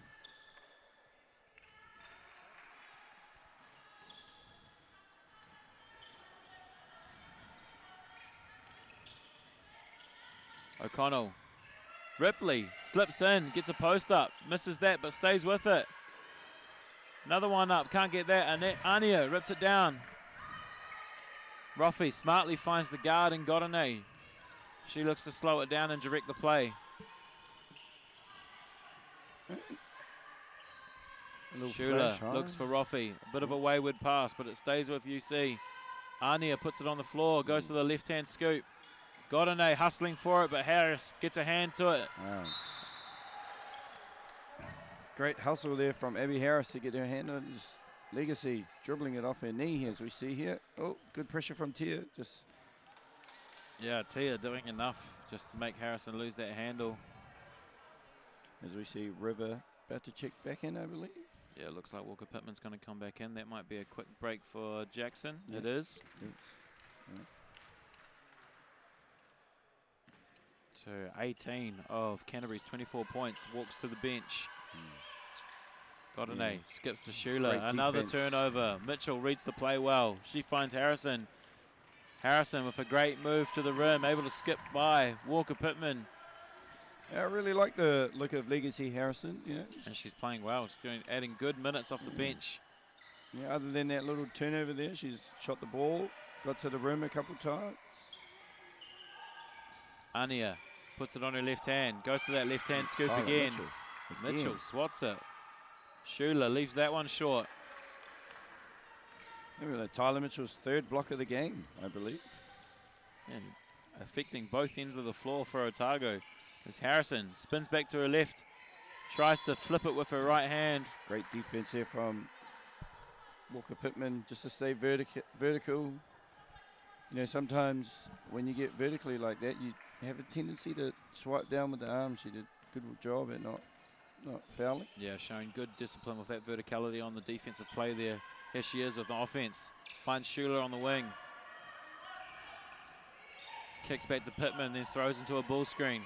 O'Connell. Ripley slips in, gets a post up, misses that, but stays with it. Another one up, can't get that. And Ania rips it down. Roffey smartly finds the guard and Godinay. She looks to slow it down and direct the play. Schuler looks for Roffey. A bit of a wayward pass, but it stays with UC. Ania puts it on the floor, goes to the left-hand scoop. Godinay hustling for it, but Harris gets a hand to it. Wow. Great hustle there from Abby Harris to get her hand on his Legacy, dribbling it off her knee as we see here. Oh, good pressure from Tia. Tia doing enough just to make Harrison lose that handle. As we see River about to check back in, I believe. Yeah, it looks like Walker Pittman's going to come back in. That might be a quick break for Jackson. Yeah. It is. Yeah. So 18 of Canterbury's 24 points walks to the bench. Godinay skips to Schuler. Another turnover. Mitchell reads the play well. She finds Harrison. Harrison with a great move to the rim, able to skip by Walker Pittman. I really like the look of Legacy Harrison. Yeah. And she's playing well. She's adding good minutes off the bench. Yeah, other than that little turnover there, she's shot the ball, got to the rim a couple times. Ania puts it on her left hand, goes to that left hand scoop again. Mitchell swats it. Schuler leaves that one short. Tyler Mitchell's third block of the game, I believe. And affecting both ends of the floor for Otago. As Harrison spins back to her left, tries to flip it with her right hand. Great defense here from Walker Pittman, just to stay vertical. You know, sometimes when you get vertically like that, you have a tendency to swipe down with the arm. She did good job at not fouling. Yeah, showing good discipline with that verticality on the defensive play there. Here she is with the offense. Finds Schuler on the wing. Kicks back to Pittman, then throws into a ball screen.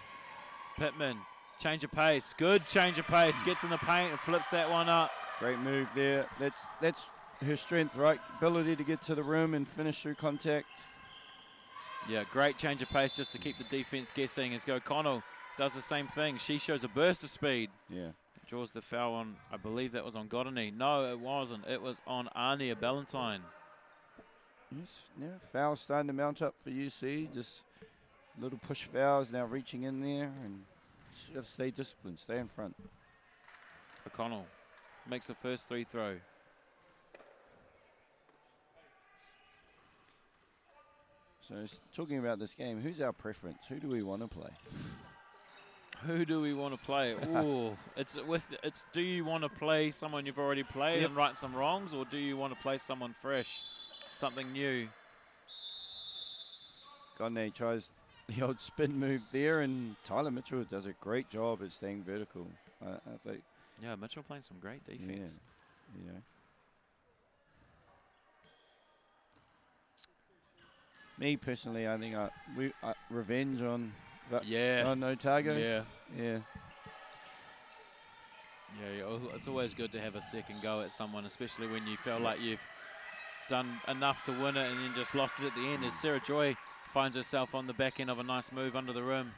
Pittman, change of pace. Good change of pace. Gets in the paint and flips that one up. Great move there. That's her strength, right? Ability to get to the rim and finish through contact. Yeah, great change of pace just to keep the defense guessing as O'Connell does the same thing. She shows a burst of speed. Yeah. Draws the foul on, I believe that was on Godini. No, it wasn't. It was on Ania Ballantyne. Yes, now foul starting to mount up for UC. Just little push fouls now reaching in there, and just stay disciplined, stay in front. O'Connell makes the first free throw. So talking about this game, who's our preference? Who do we want to play? Who do we want to play? Ooh, it's do you want to play someone you've already played and right some wrongs, or do you want to play someone fresh, something new? Godney tries the old spin move there, and Tyler Mitchell does a great job at staying vertical. I think. Yeah, Mitchell playing some great defense. Yeah. Me personally, I think revenge on Otago. Yeah, it's always good to have a second go at someone, especially when you feel like you've done enough to win it and then just lost it at the end. As Sarah Joy finds herself on the back end of a nice move under the rim.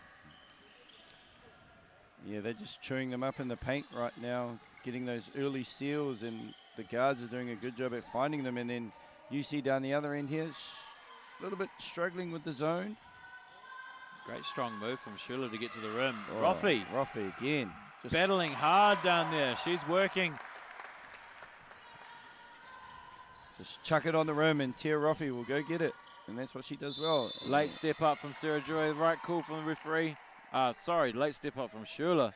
Yeah, they're just chewing them up in the paint right now, getting those early steals, and the guards are doing a good job at finding them. And then UC down the other end here, a little bit struggling with the zone. Great strong move from Schuler to get to the rim. Oh, Roffey again. Just battling hard down there. She's working. Just chuck it on the rim and Tia Roffey will go get it. And that's what she does well. Late step up from Sarah Joy. Right call from the referee. Late step up from Schuler.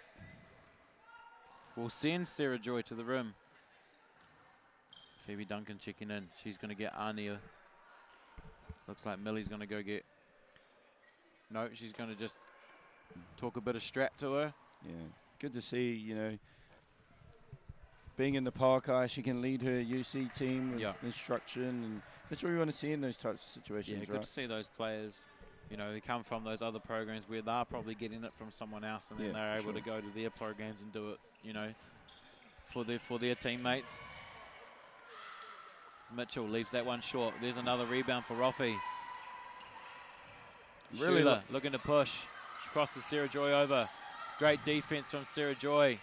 Will send Sarah Joy to the rim. Phoebe Duncan checking in. She's going to get Ania. Looks like Millie's going to go get... No, she's going to just talk a bit of strap to her. Yeah, good to see, being in the park, she can lead her UC team with instruction, and that's what we want to see in those types of situations. Yeah, good to see those players, they come from those other programs where they're probably getting it from someone else, and then they're able to go to their programs and do it, for their teammates. Mitchell leaves that one short. There's another rebound for Roffey. Really Schuler looking to push. She crosses Sarah Joy over. Great defense from Sarah Joy.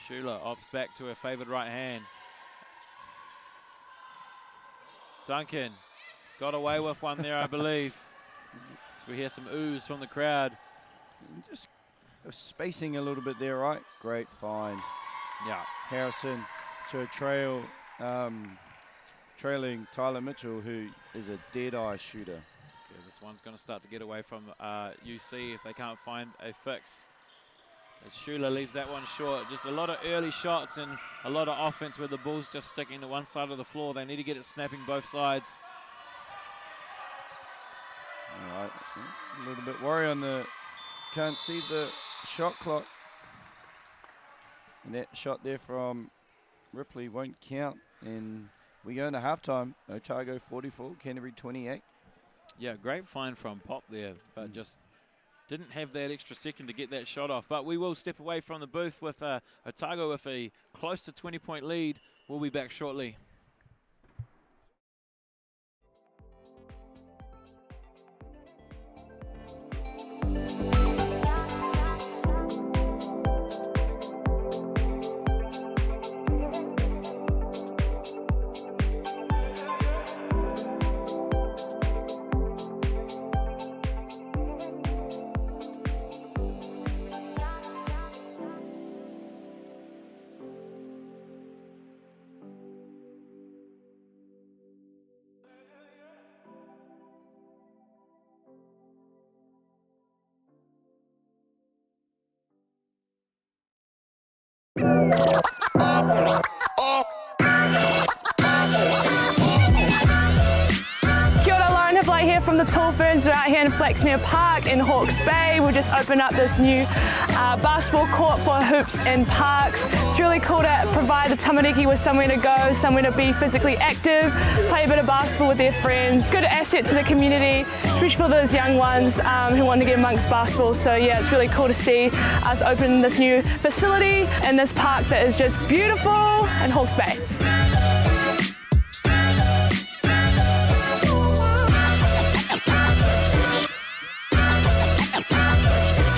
Schuler opts back to her favored right hand. Duncan got away with one there, I believe. So we hear some oohs from the crowd. Just spacing a little bit there, right? Great find. Yeah. Harrison to a trailing Tyler Mitchell, who is a dead-eye shooter. Yeah, this one's going to start to get away from UC if they can't find a fix. As Schuler leaves that one short. Just a lot of early shots and a lot of offense where the ball's just sticking to one side of the floor. They need to get it snapping both sides. All right, a little bit worry on the, can't see the shot clock. And that shot there from Ripley won't count. And we go into halftime. Otago 44, Canterbury 28. Yeah, great find from Pop there, but just didn't have that extra second to get that shot off. But we will step away from the booth with Otago with a close to 20-point lead. We'll be back shortly. Kia ora Flaxmere Park in Hawke's Bay. We'll just open up this new basketball court for hoops and parks. It's really cool to provide the tamariki with somewhere to go, somewhere to be physically active, play a bit of basketball with their friends. Good asset to the community, especially for those young ones who want to get amongst basketball. So yeah, it's really cool to see us open this new facility in this park that is just beautiful in Hawke's Bay.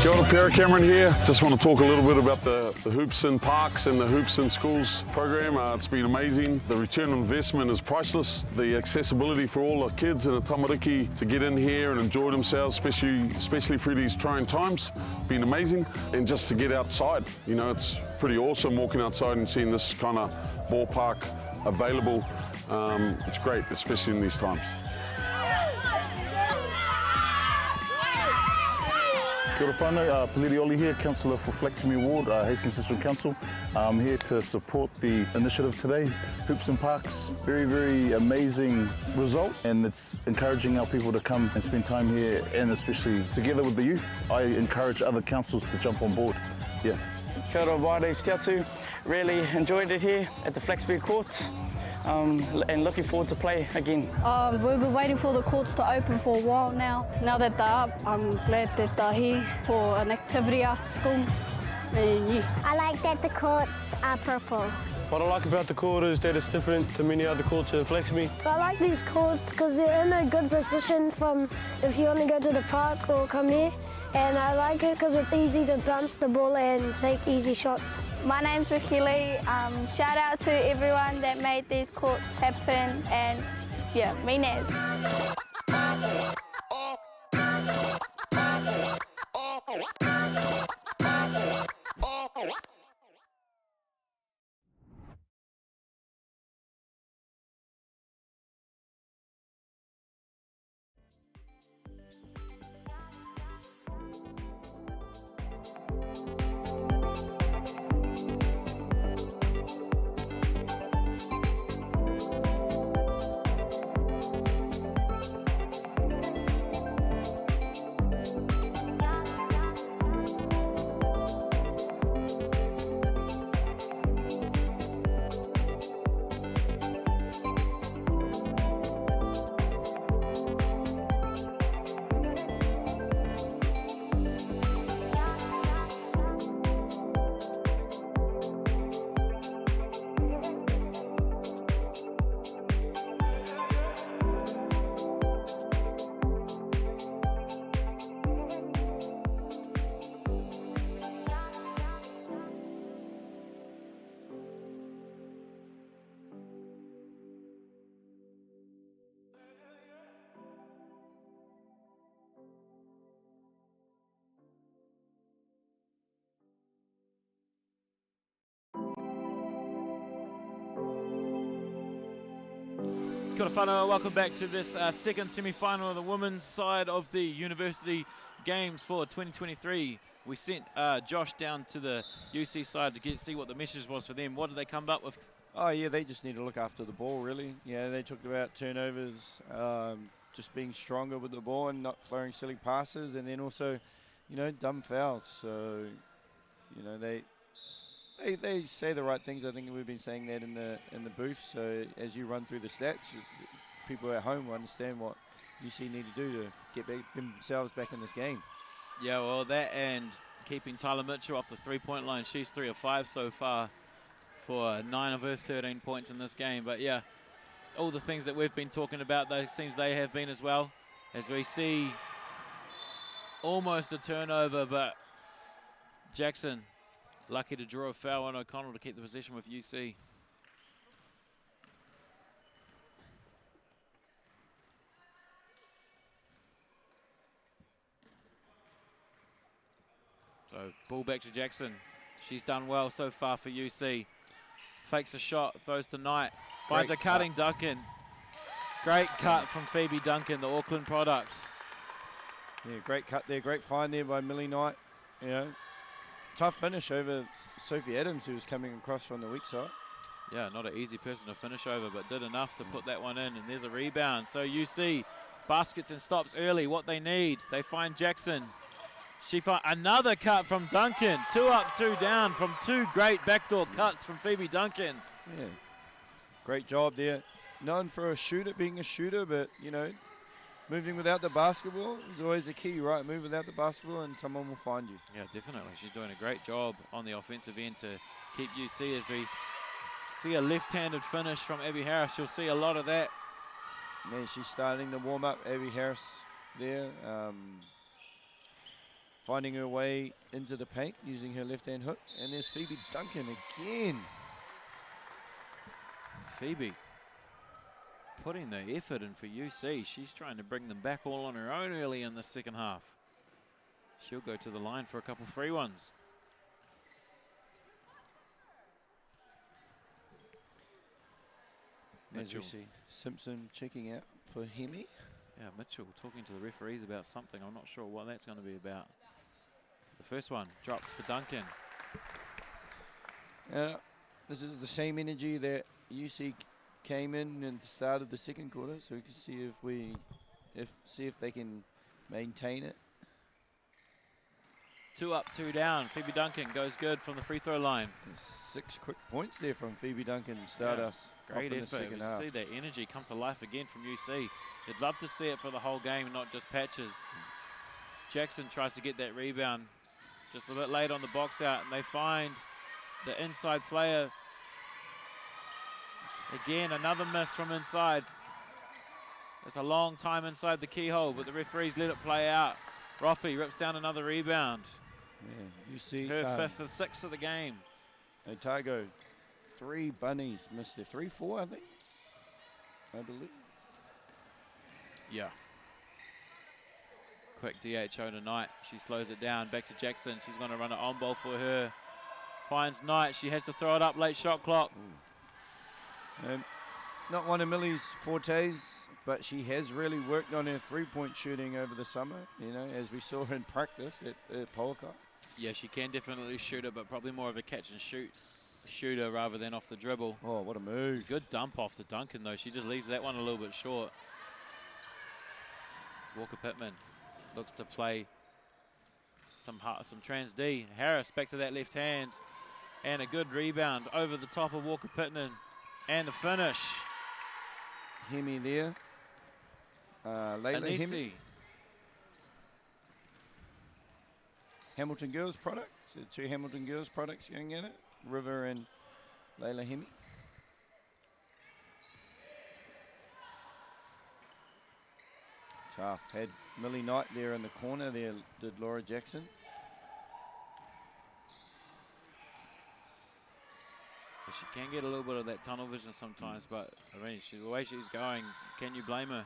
Kia ora, Pierre Cameron here. Just want to talk a little bit about the Hoops in Parks and the Hoops in Schools program. It's been amazing. The return on investment is priceless. The accessibility for all the kids and the tamariki to get in here and enjoy themselves, especially through these trying times, been amazing. And just to get outside, you know, it's pretty awesome walking outside and seeing this kind of ballpark available. It's great, especially in these times. Kia ora whānau, Peliri Oli here, Councillor for Flaxmere Ward, Hastings District Council. I'm here to support the initiative today, Hoops and Parks. Very, very amazing result, and it's encouraging our people to come and spend time here, and especially together with the youth. I encourage other councils to jump on board. Yeah. Kia ora wāre Tiatu. Really enjoyed it here at the Flaxmere Courts. And looking forward to play again. We've been waiting for the courts to open for a while now. Now that they're up, I'm glad that they're here for an activity after school. And yeah. I like that the courts are purple. What I like about the court is that it's different to many other courts in Flaxmere. I like these courts because they're in a good position from if you want to go to the park or come here. And I like it because it's easy to bounce the ball and take easy shots. My name's Ricky Lee. Shout out to everyone that made these courts happen, and yeah, me Naz. Kia ora whanau, welcome back to this second semi-final of the women's side of the University Games for 2023. We sent Josh down to the UC side to see what the message was for them. What did they come up with? Oh yeah, they just need to look after the ball really. Yeah, they talked about turnovers, just being stronger with the ball and not throwing silly passes, and then also, you know, dumb fouls. So, you know, they say the right things. I think we've been saying that in the booth. So as you run through the stats, people at home will understand what UC need to do to get themselves back in this game. Yeah, well, that and keeping Tyler Mitchell off the three-point line. She's 3 of 5 so far for 9 of her 13 points in this game. But yeah, all the things that we've been talking about, those seems they have been as well. As we see almost a turnover, but Jackson lucky to draw a foul on O'Connell to keep the position with UC. So ball back to Jackson. She's done well so far for UC. Fakes a shot, throws to Knight. Finds a cutting Duncan. Great cut from Phoebe Duncan, the Auckland product. Yeah, great cut there, great find there by Millie Knight. You know, tough finish over Sophie Adams, who was coming across from the weak side. Yeah, not an easy person to finish over, but did enough to put that one in, and there's a rebound. So UC baskets and stops early, what they need. They find Jackson. She finds another cut from Duncan. 2 up, 2 down from 2 great backdoor cuts from Phoebe Duncan. Yeah, great job there. Known for being a shooter, but, you know, moving without the basketball is always a key, right? Move without the basketball and someone will find you. Yeah, definitely. She's doing a great job on the offensive end to keep UC as we see a left-handed finish from Abby Harris. You'll see a lot of that. Yeah, she's starting to warm up, Abby Harris there. Finding her way into the paint using her left-hand hook. And there's Phoebe Duncan again. Phoebe putting the effort in for UC. She's trying to bring them back all on her own early in the second half. She'll go to the line for a couple free ones. As we see Simpson checking out for Hemi. Yeah, Mitchell talking to the referees about something. I'm not sure what that's going to be about. The first one drops for Duncan. This is the same energy that UC came in at the start of the second quarter, so we can see if they can maintain it. 2 up, 2 down. Phoebe Duncan goes good from the free throw line. 6 quick points there from Phoebe Duncan to start us. Great effort. We see that energy come to life again from UC. You'd love to see it for the whole game, not just patches. Jackson tries to get that rebound just a bit late on the box out, and they find the inside player. Again, another miss from inside. It's a long time inside the keyhole, but the referees let it play out. Roffey rips down another rebound. Yeah, you see her 5th or 6th of the game. Otago, 3 bunnies missed there. 3-4, I think. I believe. Yeah. Quick DHO tonight. She slows it down. Back to Jackson. She's going to run it on ball for her. Finds Knight. She has to throw it up late shot clock. Not one of Millie's fortes, but she has really worked on her 3-point shooting over the summer, you know, as we saw her in practice at Polka. Yeah, she can definitely shoot it, but probably more of a catch and shoot shooter rather than off the dribble. Oh, what a move. Good dump off to Duncan, though. She just leaves that one a little bit short. It's Walker Pittman. Looks to play some trans D. Harris back to that left hand. And a good rebound over the top of Walker Pittman. And the finish. Hemi there. Layla Hemi. Hamilton Girls product. So 2 Hamilton Girls products going in it. River and Layla Hemi. Tough. Had Millie Knight there in the corner. There did Laura Jackson. She can get a little bit of that tunnel vision sometimes, but I mean, the way she's going, can you blame her?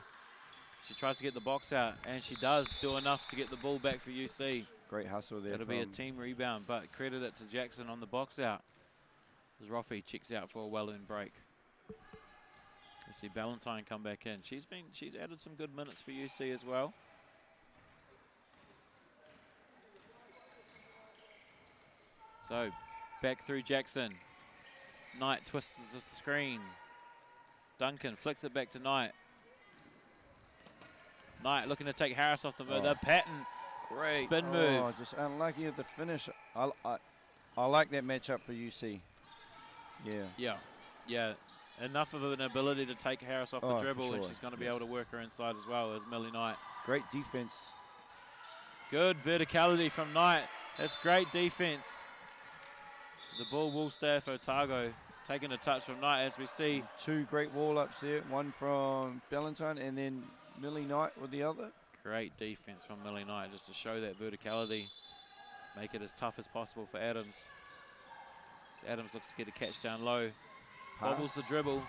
She tries to get the box out, and she does do enough to get the ball back for UC. Great hustle there. It'll be a team rebound, but credit it to Jackson on the box out. As Roffey checks out for a well-earned break. You see Ballantyne come back in. She's added some good minutes for UC as well. So back through Jackson. Knight twists the screen. Duncan flicks it back to Knight. Knight looking to take Harris off the move. The pattern, great spin move. Oh, just unlucky at the finish. I like that matchup for UC. Yeah. Enough of an ability to take Harris off the dribble, and she's going to be able to work her inside as well as Millie Knight. Great defense. Good verticality from Knight. That's great defense. The ball will stay for Otago. Taking a touch from Knight as we see. 2 great wall ups there. One from Ballantyne and then Millie Knight with the other. Great defense from Millie Knight just to show that verticality. Make it as tough as possible for Adams. So Adams looks to get a catch down low. Bobbles the dribble.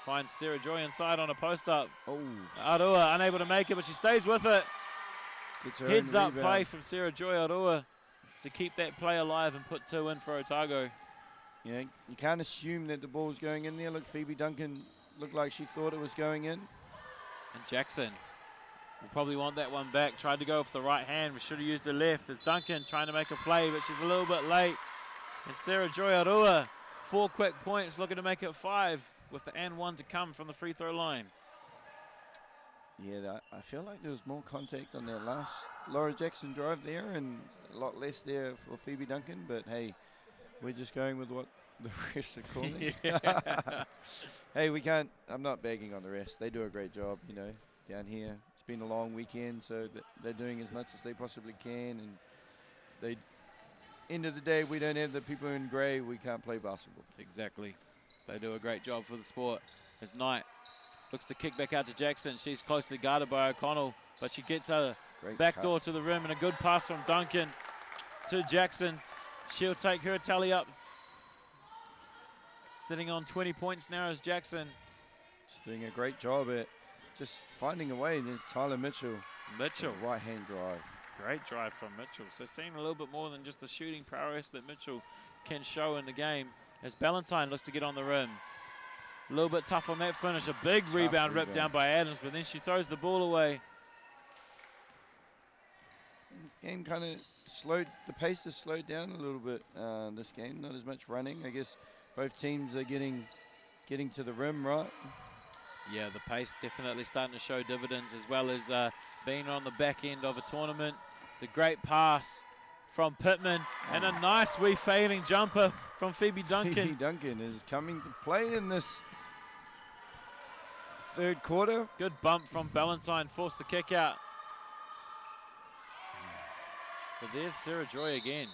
Finds Sarah Joy inside on a post up. Oh. Arua unable to make it, but she stays with it. Heads up rebound. play from Sarah Joy Arua to keep that play alive and put 2 in for Otago. Yeah, you can't assume that the ball's going in there. Look, Phoebe Duncan looked like she thought it was going in. And Jackson will probably want that one back. Tried to go with the right hand, but should have used the left. There's Duncan trying to make a play, but she's a little bit late. And Sarah Joy Arua, 4 quick points, looking to make it 5 with the and 1 to come from the free throw line. Yeah, I feel like there was more contact on that last Laura Jackson drive there and a lot less there for Phoebe Duncan, but hey, we're just going with what the refs are calling. Hey, I'm not bagging on the refs. They do a great job, you know, down here. It's been a long weekend, so they're doing as much as they possibly can, and end of the day, we don't have the people in grey, we can't play basketball. Exactly. They do a great job for the sport. As Knight looks to kick back out to Jackson. She's closely guarded by O'Connell, but she gets a backdoor to the rim and a good pass from Duncan to Jackson. She'll take her tally up. Sitting on 20 points now is Jackson. She's doing a great job at just finding a way. And there's Tyler Mitchell. Right-hand drive. Great drive from Mitchell. So seeing a little bit more than just the shooting prowess that Mitchell can show in the game as Ballantyne looks to get on the rim. A little bit tough on that finish. A big rebound ripped down by Adams, but then she throws the ball away. Game kind of slowed, the pace has slowed down a little bit this game. Not as much running. I guess both teams are getting to the rim, right? Yeah, the pace definitely starting to show dividends, as well as being on the back end of a tournament. It's a great pass from Pittman and a nice wee fading jumper from Phoebe Duncan. Phoebe Duncan is coming to play in this third quarter. Good bump from Ballantyne, forced the kick out. But there's Sarah Joy again.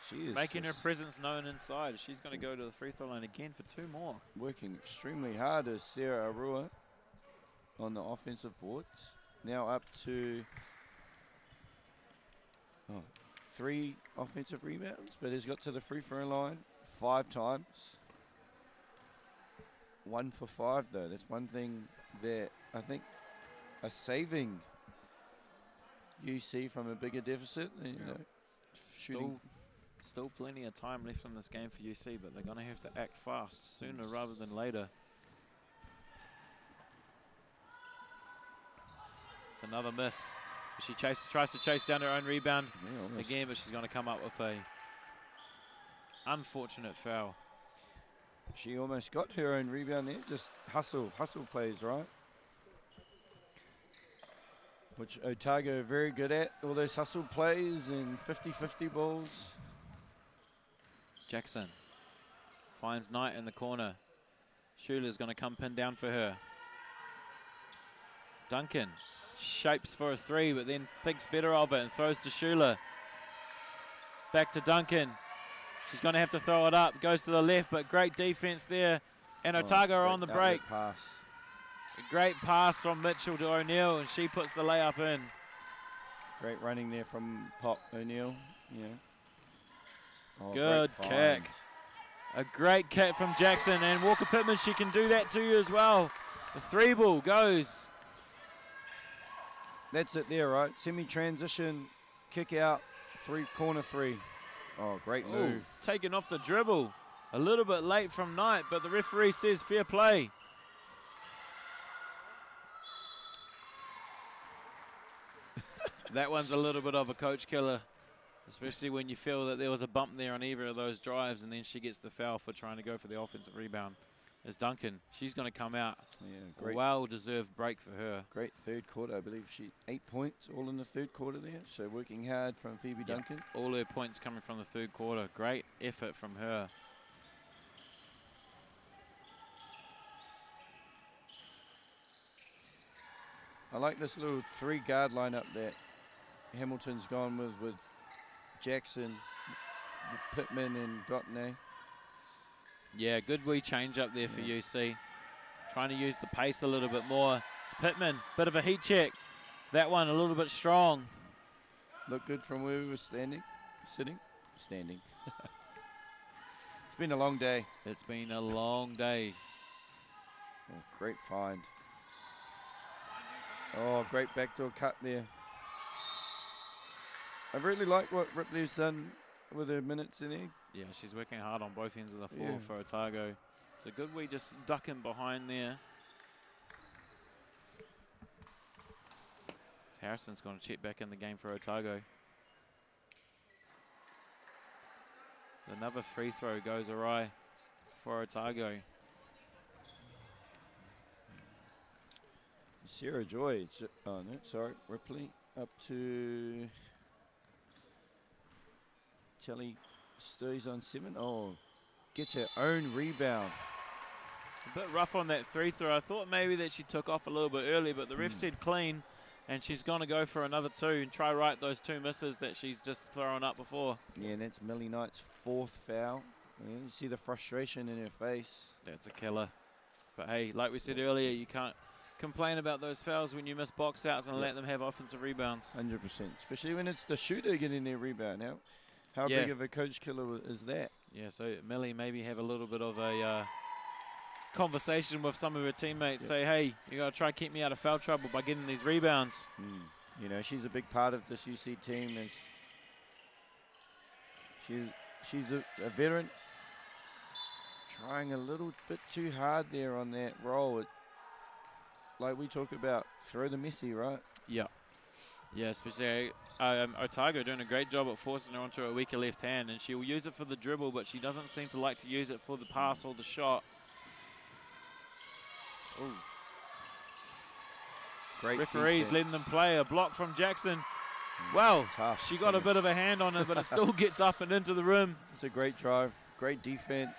She is making her presence known inside. She's going to go to the free throw line again for 2 more. Working extremely hard as Sarah Arua on the offensive boards. Now up to 3 offensive rebounds, but has got to the free throw line 5 times. 1 for 5 though. That's one thing that I think are saving UC from a bigger deficit. You know, shooting. Still plenty of time left in this game for UC, but they're going to have to act fast sooner rather than later. It's another miss. She tries to chase down her own rebound again, but she's going to come up with a unfortunate foul. She almost got her own rebound there. Just hustle plays, right? Which Otago are very good at. All those hustle plays and 50-50 balls. Jackson finds Knight in the corner. Schuler's going to come pin down for her. Duncan shapes for a 3, but then thinks better of it and throws to Schuler. Back to Duncan. She's going to have to throw it up. Goes to the left, but great defense there. And Otago are on the break. Pass. A great pass from Mitchell to O'Neill, and she puts the layup in. Great running there from Pop O'Neill. Yeah. Oh, good kick. A great kick from Jackson, and Walker Pittman, she can do that to you as well. The 3 ball goes. That's it there, right? Semi-transition, kick out, corner 3. Oh, great move. Taken off the dribble. A little bit late from Knight, but the referee says fair play. That one's a little bit of a coach killer, especially when you feel that there was a bump there on either of those drives, and then she gets the foul for trying to go for the offensive rebound. As Duncan, she's going to come out. Yeah, great. Well-deserved break for her. Great third quarter, I believe she 8 points all in the third quarter there. So working hard from Phoebe Duncan. All her points coming from the third quarter. Great effort from her. I like this little 3-guard lineup that Hamilton's gone with Jackson, Pittman, and Gotney. Yeah, good wee change up there for UC. Trying to use the pace a little bit more. It's Pittman, bit of a heat check. That one a little bit strong. Looked good from where we were standing. Standing. It's been a long day. It's been a long day. Oh, great find. Oh, great backdoor cut there. I really like what Ripley's done with her minutes in there. Yeah, she's working hard on both ends of the floor for Otago. It's a good wee just ducking behind there. So Harrison's going to check back in the game for Otago. So another free throw goes awry for Otago. Sarah Joy. Oh, no, sorry. Ripley up to Telly. Stays on 7. Oh, gets her own rebound. A bit rough on that 3-throw. I thought maybe that she took off a little bit early, but the ref said clean, and she's going to go for another 2 and try right those 2 misses that she's just thrown up before. Yeah, and that's Millie Knight's 4th foul. Yeah, you see the frustration in her face. That's a killer. But hey, like we said earlier, you can't complain about those fouls when you miss box outs and let them have offensive rebounds. 100%, especially when it's the shooter getting their rebound. How big of a coach killer is that? Yeah, so Millie maybe have a little bit of a conversation with some of her teammates. Say, hey, you got to try to keep me out of foul trouble by getting these rebounds. You know, she's a big part of this UC team. She's a veteran. Trying a little bit too hard there on that roll. Like we talked about, throw the messy, right? Yeah. Yeah, especially Otago doing a great job at forcing her onto a weaker left hand, and she'll use it for the dribble, but she doesn't seem to like to use it for the pass or the shot. Ooh. Great referees defense. letting them play. A block from Jackson. Well, she got a bit of a hand on it, but it still gets up and into the rim. It's a great drive, great defense.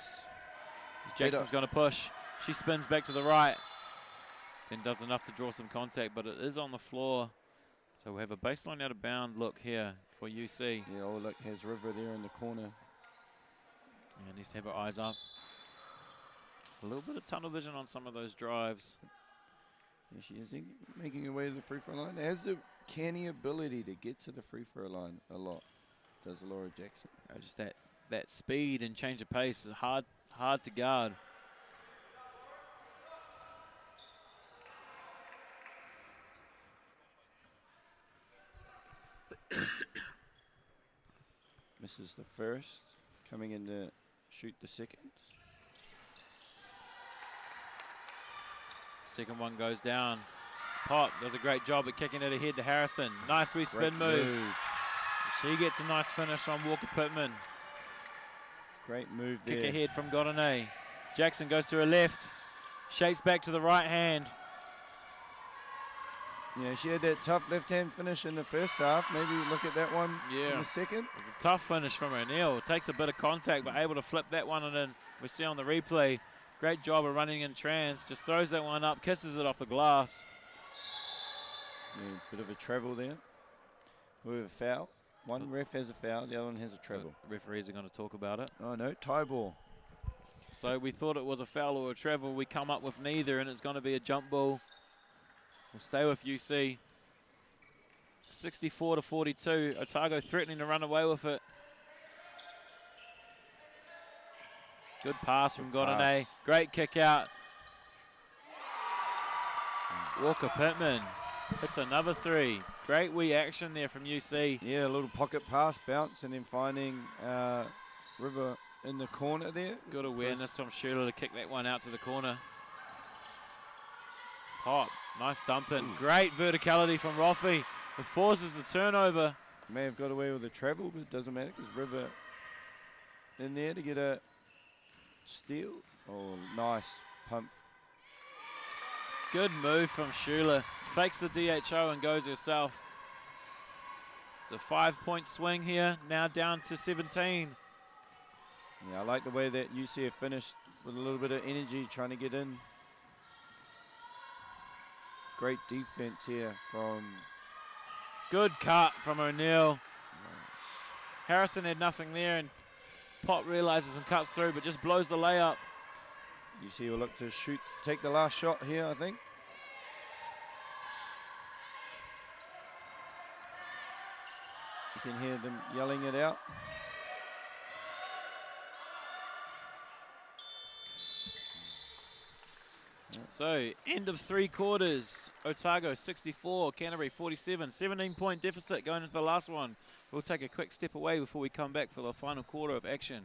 Jackson's going to push. She spins back to the right. Then does enough to draw some contact, but it is on the floor. So we have a baseline out of bound look here for UC. Yeah, oh look, has River there in the corner. Yeah, needs to have her eyes up. A little bit of tunnel vision on some of those drives. Yeah, she is making her way to the free throw line. Has the canny ability to get to the free throw line a lot, does Laura Jackson. Just that speed and change of pace is hard to guard. Misses the first, coming in to shoot the second. Second one goes down. Pop does a great job at kicking it ahead to Harrison. Nice wee spin move. She gets a nice finish on Walker Pittman. Great move there. Kick ahead from Godinay. Jackson goes to her left. Shakes back to the right hand. Yeah, she had that tough left-hand finish in the first half. Maybe look at that one in the second. A tough finish from O'Neill. Takes a bit of contact, but able to flip that one, and then we see on the replay, great job of running in trans. Just throws that one up, kisses it off the glass. Yeah, bit of a travel there. We have a foul. One ref has a foul, the other one has a travel. Referees are going to talk about it. Oh no, tie ball. So we thought it was a foul or a travel. We come up with neither, and it's going to be a jump ball. We'll stay with UC. 64-42. Otago threatening to run away with it. Good pass from Godinay. Great kick out. Walker Pittman hits another 3. Great wee action there from UC. Yeah, a little pocket pass, bounce, and then finding River in the corner there. Good awareness from Schuler to kick that one out to the corner. Pop, nice dump in. Great verticality from Roffey. It forces the turnover. May have got away with a travel, but it doesn't matter because River in there to get a steal. Oh, nice pump. Good move from Schuler. Fakes the DHO and goes herself. It's a 5-point swing here, now down to 17. Yeah, I like the way that UC finished with a little bit of energy trying to get in. Great defense here from... Good cut from O'Neill. Nice. Harrison had nothing there, and Pop realizes and cuts through, but just blows the layup. UC will look to shoot, take the last shot here, I think. You can hear them yelling it out. So, end of 3 quarters. Otago 64, Canterbury 47. 17-point deficit going into the last one. We'll take a quick step away before we come back for the final quarter of action.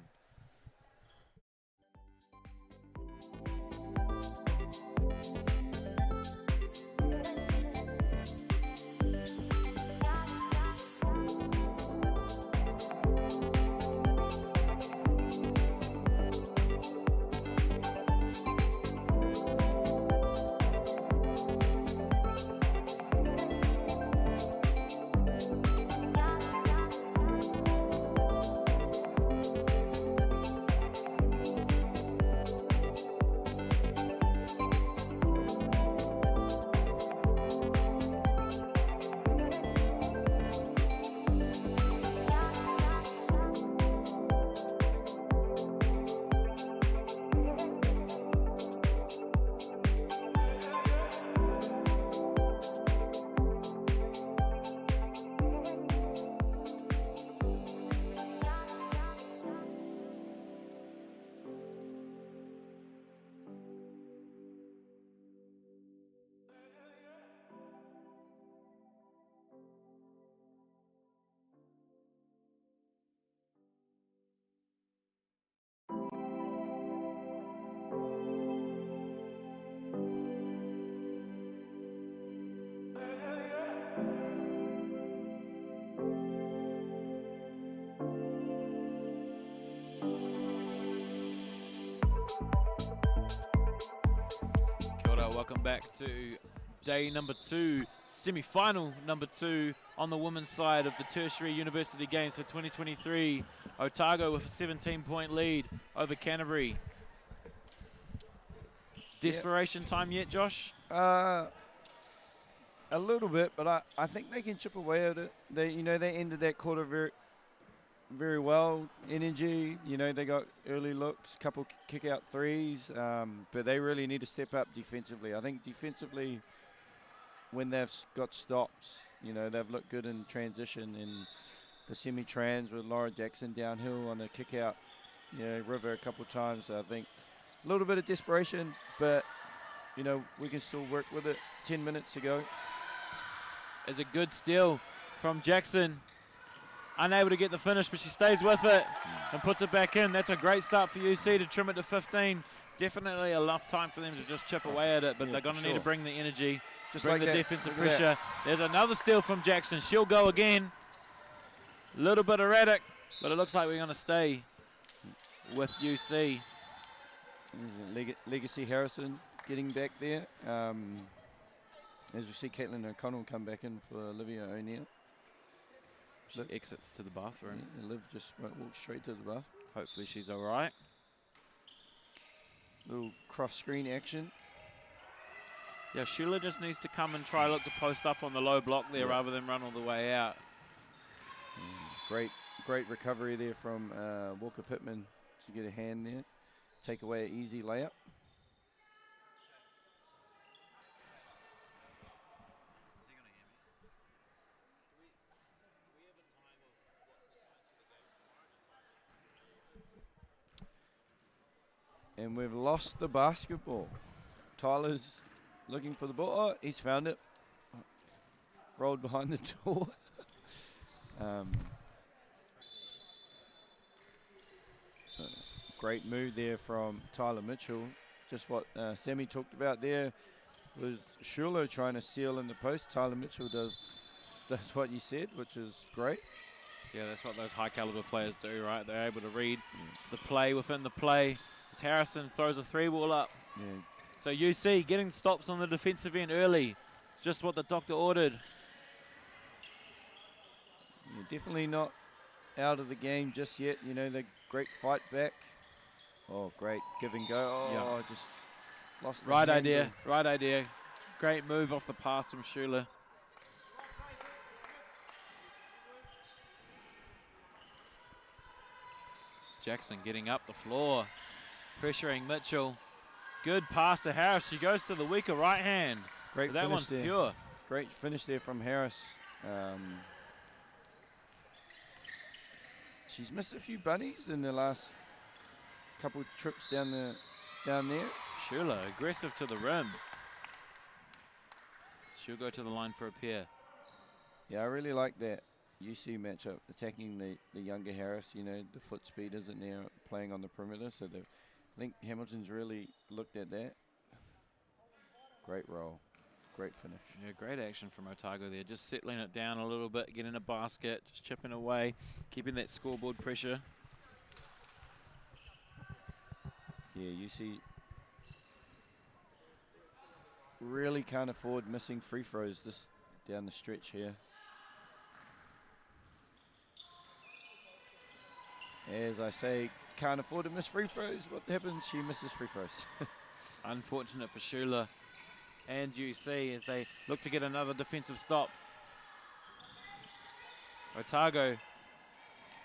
welcome back to day number 2, semi-final number 2 on the women's side of the Tertiary University Games for 2023. Otago with a 17-point lead over Canterbury. Desperation time yet, Josh? A little bit, but I think they can chip away at it. They ended that quarter very well. Energy, they got early looks, couple kick-out threes, but they really need to step up defensively. I think defensively, when they've got stops, they've looked good in transition in the semi-trans with Laura Jackson downhill on a kick-out, river a couple times. So I think a little bit of desperation, but, we can still work with it. 10 minutes to go. There's a good steal from Jackson. Unable to get the finish, but she stays with it and puts it back in. That's a great start for UC to trim it to 15. Definitely enough time for them to just chip away at it, but they're going to need to bring the energy, bring the defensive pressure. There's another steal from Jackson. She'll go again. A little bit erratic, but it looks like we're going to stay with UC. Legacy Harrison getting back there. As we see Caitlin O'Connell come back in for Olivia O'Neill. She exits to the bathroom. Yeah, Liv just walks straight to the bathroom. Hopefully she's all right. Little cross-screen action. Yeah, Sheila just needs to come and try look to post up on the low block there rather than run all the way out. Great recovery there from Walker Pittman to get a hand there. Take away an easy layup. And we've lost the basketball. Tyler's looking for the ball. Oh, he's found it. Rolled behind the door. Great move there from Tyler Mitchell. Just what Sammy talked about there was Schuler trying to seal in the post. Tyler Mitchell does what you said, which is great. Yeah, that's what those high caliber players do, right? They're able to read the play within the play. As Harrison throws a 3-ball up. Yeah. So UC getting stops on the defensive end early. Just what the doctor ordered. Yeah, definitely not out of the game just yet. The great fight back. Oh, great give and go. Oh, just lost the right handle. idea, right idea. Great move off the pass from Schuler. Jackson getting up the floor. Pressuring Mitchell. Good pass to Harris. She goes to the weaker right hand. Great that one's there. pure. Great finish there from Harris. She's missed a few bunnies in the last couple trips down there. Schuler aggressive to the rim. She'll go to the line for a pair. Yeah, I really like that UC matchup, attacking the younger Harris. The foot speed isn't there, playing on the perimeter, so I think Hamilton's really looked at that. Great roll. Great finish. Yeah, great action from Otago there. Just settling it down a little bit, getting a basket, just chipping away, keeping that scoreboard pressure. Yeah, UC really can't afford missing free throws this down the stretch here. As I say, can't afford to miss free throws. What happens? She misses free throws. Unfortunate for Schuler and UC as they look to get another defensive stop. Otago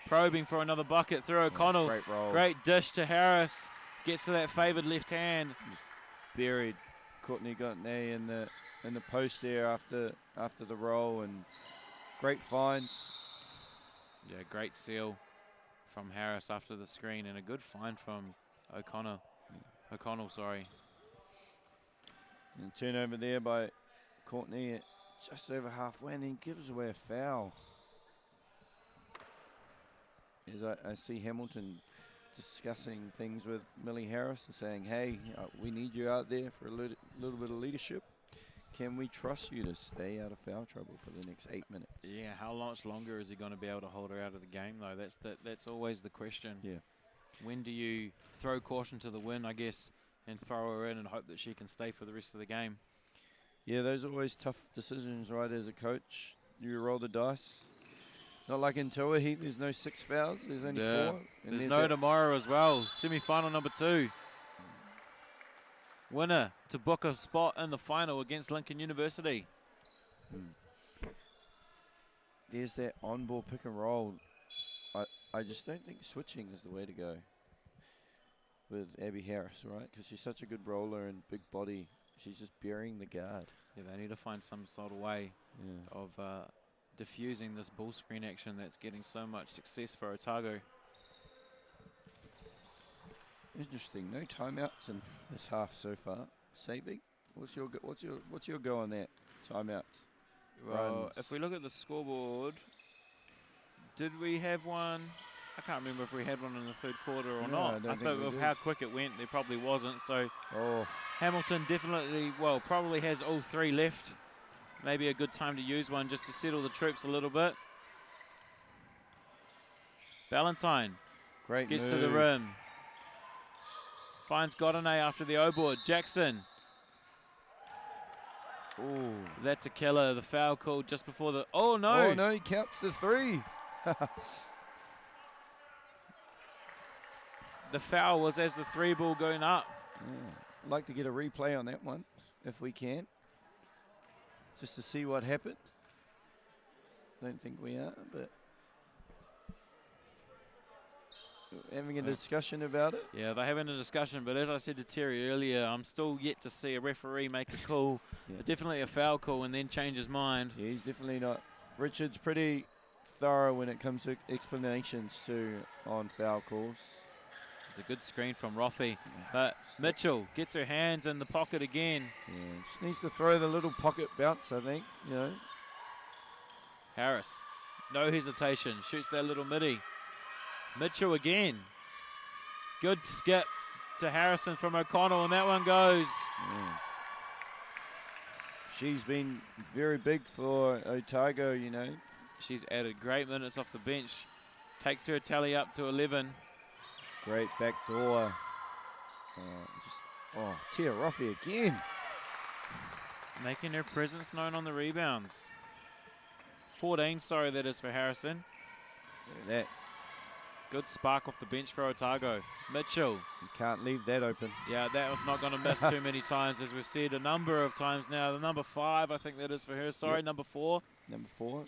probing for another bucket through O'Connell. Great roll. Great dish to Harris. Gets to that favoured left hand. Just buried Courtney Gontney in the post there after the roll, and great finds. Yeah, great seal from Harris after the screen, and a good find from O'Connell, sorry. And turnover there by Courtney at just over halfway, and then gives away a foul. As I see Hamilton discussing things with Millie Harris and saying, hey, we need you out there for a little bit of leadership. Can we trust you to stay out of foul trouble for the next 8 minutes? Yeah, how much longer is he going to be able to hold her out of the game, though? That's always the question. Yeah. When do you throw caution to the wind? I guess and throw her in and hope that she can stay for the rest of the game. Yeah, those are always tough decisions, right, as a coach. You roll the dice. Not like in Toa Heat, there's no 6 fouls, there's only 4. And There's no tomorrow as well. Semi-final number 2. Winner to book a spot in the final against Lincoln University. There's that on-ball pick and roll. I just don't think switching is the way to go with Abby Harris, right? Because she's such a good roller and big body. She's just burying the guard. Yeah, they need to find some sort of way of diffusing this ball screen action that's getting so much success for Otago. Interesting. No timeouts in this half so far. Saving. What's your go on that? Timeouts. Well, runs. if we look at the scoreboard, did we have one? I can't remember if we had one in the third quarter or not. I thought with how quick it went, there probably wasn't. So Hamilton definitely, well, probably has all 3 left. Maybe a good time to use one just to settle the troops a little bit. Ballantyne gets to the rim. Finds Godinay after the O-board. Jackson. Ooh. That's a killer. The foul called just before the... Oh, no. Oh, no, he counts the 3. The foul was as the 3 ball going up. Yeah. I'd like to get a replay on that one, if we can. Just to see what happened. Don't think we are, but... having a discussion about it? Yeah, they're having a discussion, but as I said to Terry earlier, I'm still yet to see a referee make a call, definitely a foul call, and then change his mind. Yeah, he's definitely not. Richard's pretty thorough when it comes to explanations too on foul calls. It's a good screen from Roffey, but Mitchell gets her hands in the pocket again. Yeah, just needs to throw the little pocket bounce, I think, you know. Harris, no hesitation, shoots that little midi. Mitchell again. Good skip to Harrison from O'Connell, and that one goes. Yeah. She's been very big for Otago, you know. She's added great minutes off the bench. Takes her tally up to 11. Great back door. Tia Roffey again. Making her presence known on the rebounds. 14, sorry, that is for Harrison. Look at that. Good spark off the bench for Otago. Mitchell. You can't leave that open. Yeah, that was not going to miss too many times, as we've said a number of times now. The number 5, I think that is for her. Sorry, number 4. Number 4.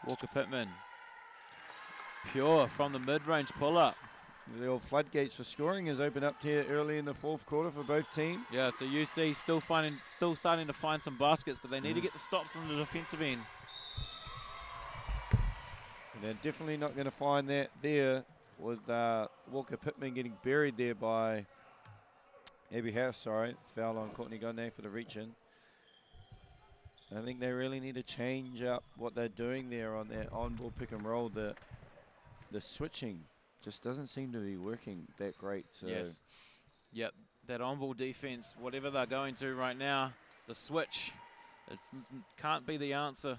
Walker Pittman. Pure from the mid-range pull-up. The old floodgates for scoring has opened up here early in the fourth quarter for both teams. Yeah, so UC still starting to find some baskets, but they need to get the stops on the defensive end. And they're definitely not going to find that there with Walker Pittman getting buried there by Abby Harris, sorry. Foul on Courtney Godinay for the reach-in. I think they really need to change up what they're doing there on that on-ball pick and roll. The switching just doesn't seem to be working that great. So. Yes. Yep, that on-ball defense, whatever they're going to right now, the switch, it can't be the answer.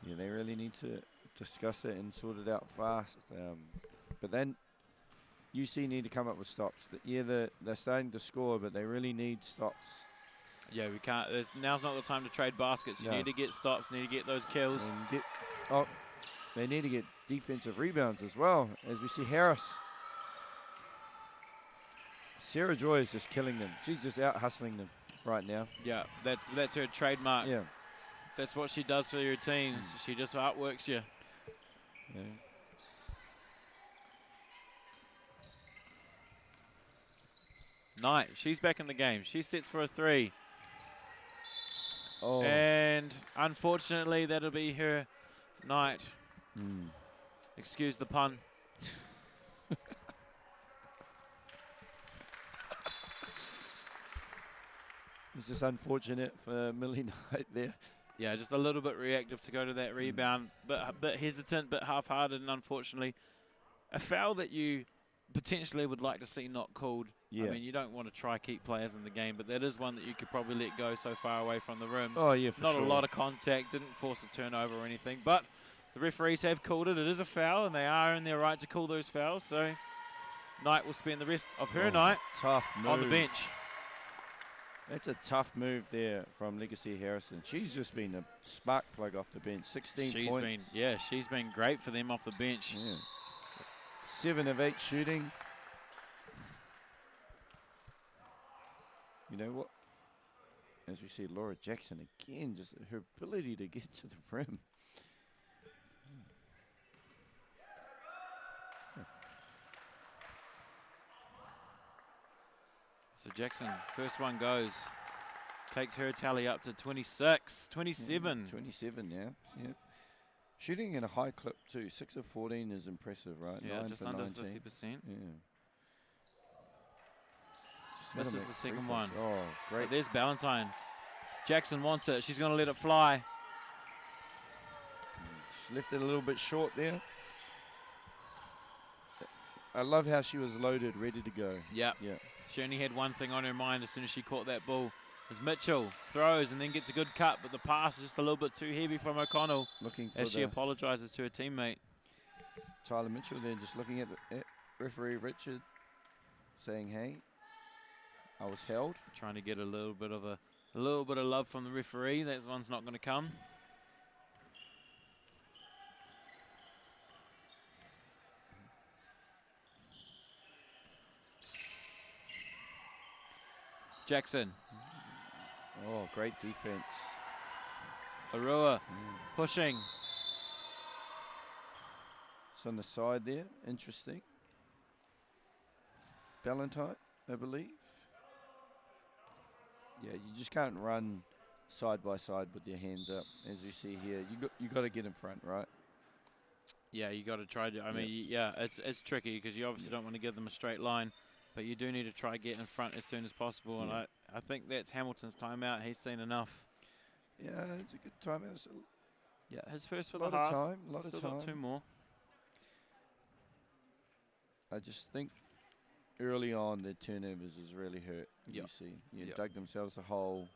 Yeah, they really need to discuss it and sort it out fast. But then UC need to come up with stops. Yeah, they're starting to score, but they really need stops. Yeah, we can't. Now's not the time to trade baskets. You need to get stops, need to get those kills. And they need to get defensive rebounds as well, as we see Harris. Sarah Joy is just killing them. She's just out hustling them right now. Yeah, that's her trademark. Yeah. That's what she does for your teams. She just outworks you. Yeah. Knight, she's back in the game. She sets for a 3. Oh. And unfortunately, that'll be her night. Excuse the pun. It's just unfortunate for Millie Knight there. Yeah, just a little bit reactive to go to that rebound, but a bit hesitant, but half-hearted, and unfortunately, a foul that you potentially would like to see not called. Yeah. I mean, you don't want to try keep players in the game, but that is one that you could probably let go so far away from the rim. Oh, yeah, for Not sure. a lot of contact, didn't force a turnover or anything, but The referees have called it. It is a foul, and they are in their right to call those fouls. So Knight will spend the rest of her night tough move on the bench. That's a tough move there from Legacy Harrison. She's just been a spark plug off the bench. 16 points. She's been great for them off the bench. Yeah. 7 of 8 shooting. You know what? As we see, Laura Jackson again, just her ability to get to the rim. So Jackson, first one goes. Takes her tally up to 26, 27. 27 now, yeah. Shooting in a high clip too. 6 of 14 is impressive, right? Yeah, 9 just for under 19. 50%. Yeah. Misses the second one. Oh, great. But there's Ballantyne. Jackson wants it. She's going to let it fly. She left it a little bit short there. I love how she was loaded, ready to go. Yeah. She only had one thing on her mind as soon as she caught that ball. As Mitchell throws and then gets a good cut, but the pass is just a little bit too heavy from O'Connell. Looking for as she apologises to her teammate. Tyler Mitchell there just looking at the referee Richard, saying, "Hey, I was held." Trying to get a little bit of love from the referee. That one's not going to come. Jackson. Oh, great defense. Arua pushing. It's on the side there. Interesting. Ballantyne, I believe. Yeah, you just can't run side by side with your hands up, as you see here. You got to get in front, right? Yeah, you got to try to. I mean, yeah, it's tricky because you obviously don't want to give them a straight line, but you do need to try get in front as soon as possible. And I think that's Hamilton's timeout. He's seen enough. Yeah, it's a good timeout. So yeah, his first for the half. Lot of Still time. got 2 more. I just think early on their turnovers has really hurt. Yep. You see, dug themselves a hole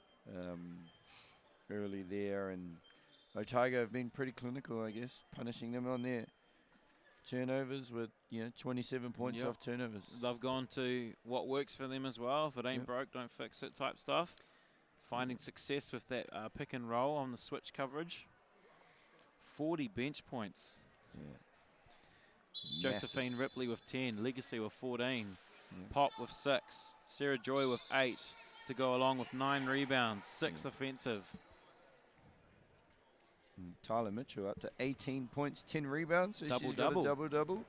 early there, and Otago have been pretty clinical, I guess, punishing them on their turnovers with 27 points off turnovers. They've gone to what works for them as well. If it ain't broke, don't fix it type stuff. Finding success with that pick and roll on the switch coverage. 40 bench points. Yeah. Josephine Ripley with 10, Legacy with 14, Pop with 6, Sarah Joy with 8 to go along with 9 rebounds, 6 offensive. Tyler Mitchell up to 18 points, 10 rebounds. So Double-double. Double-double.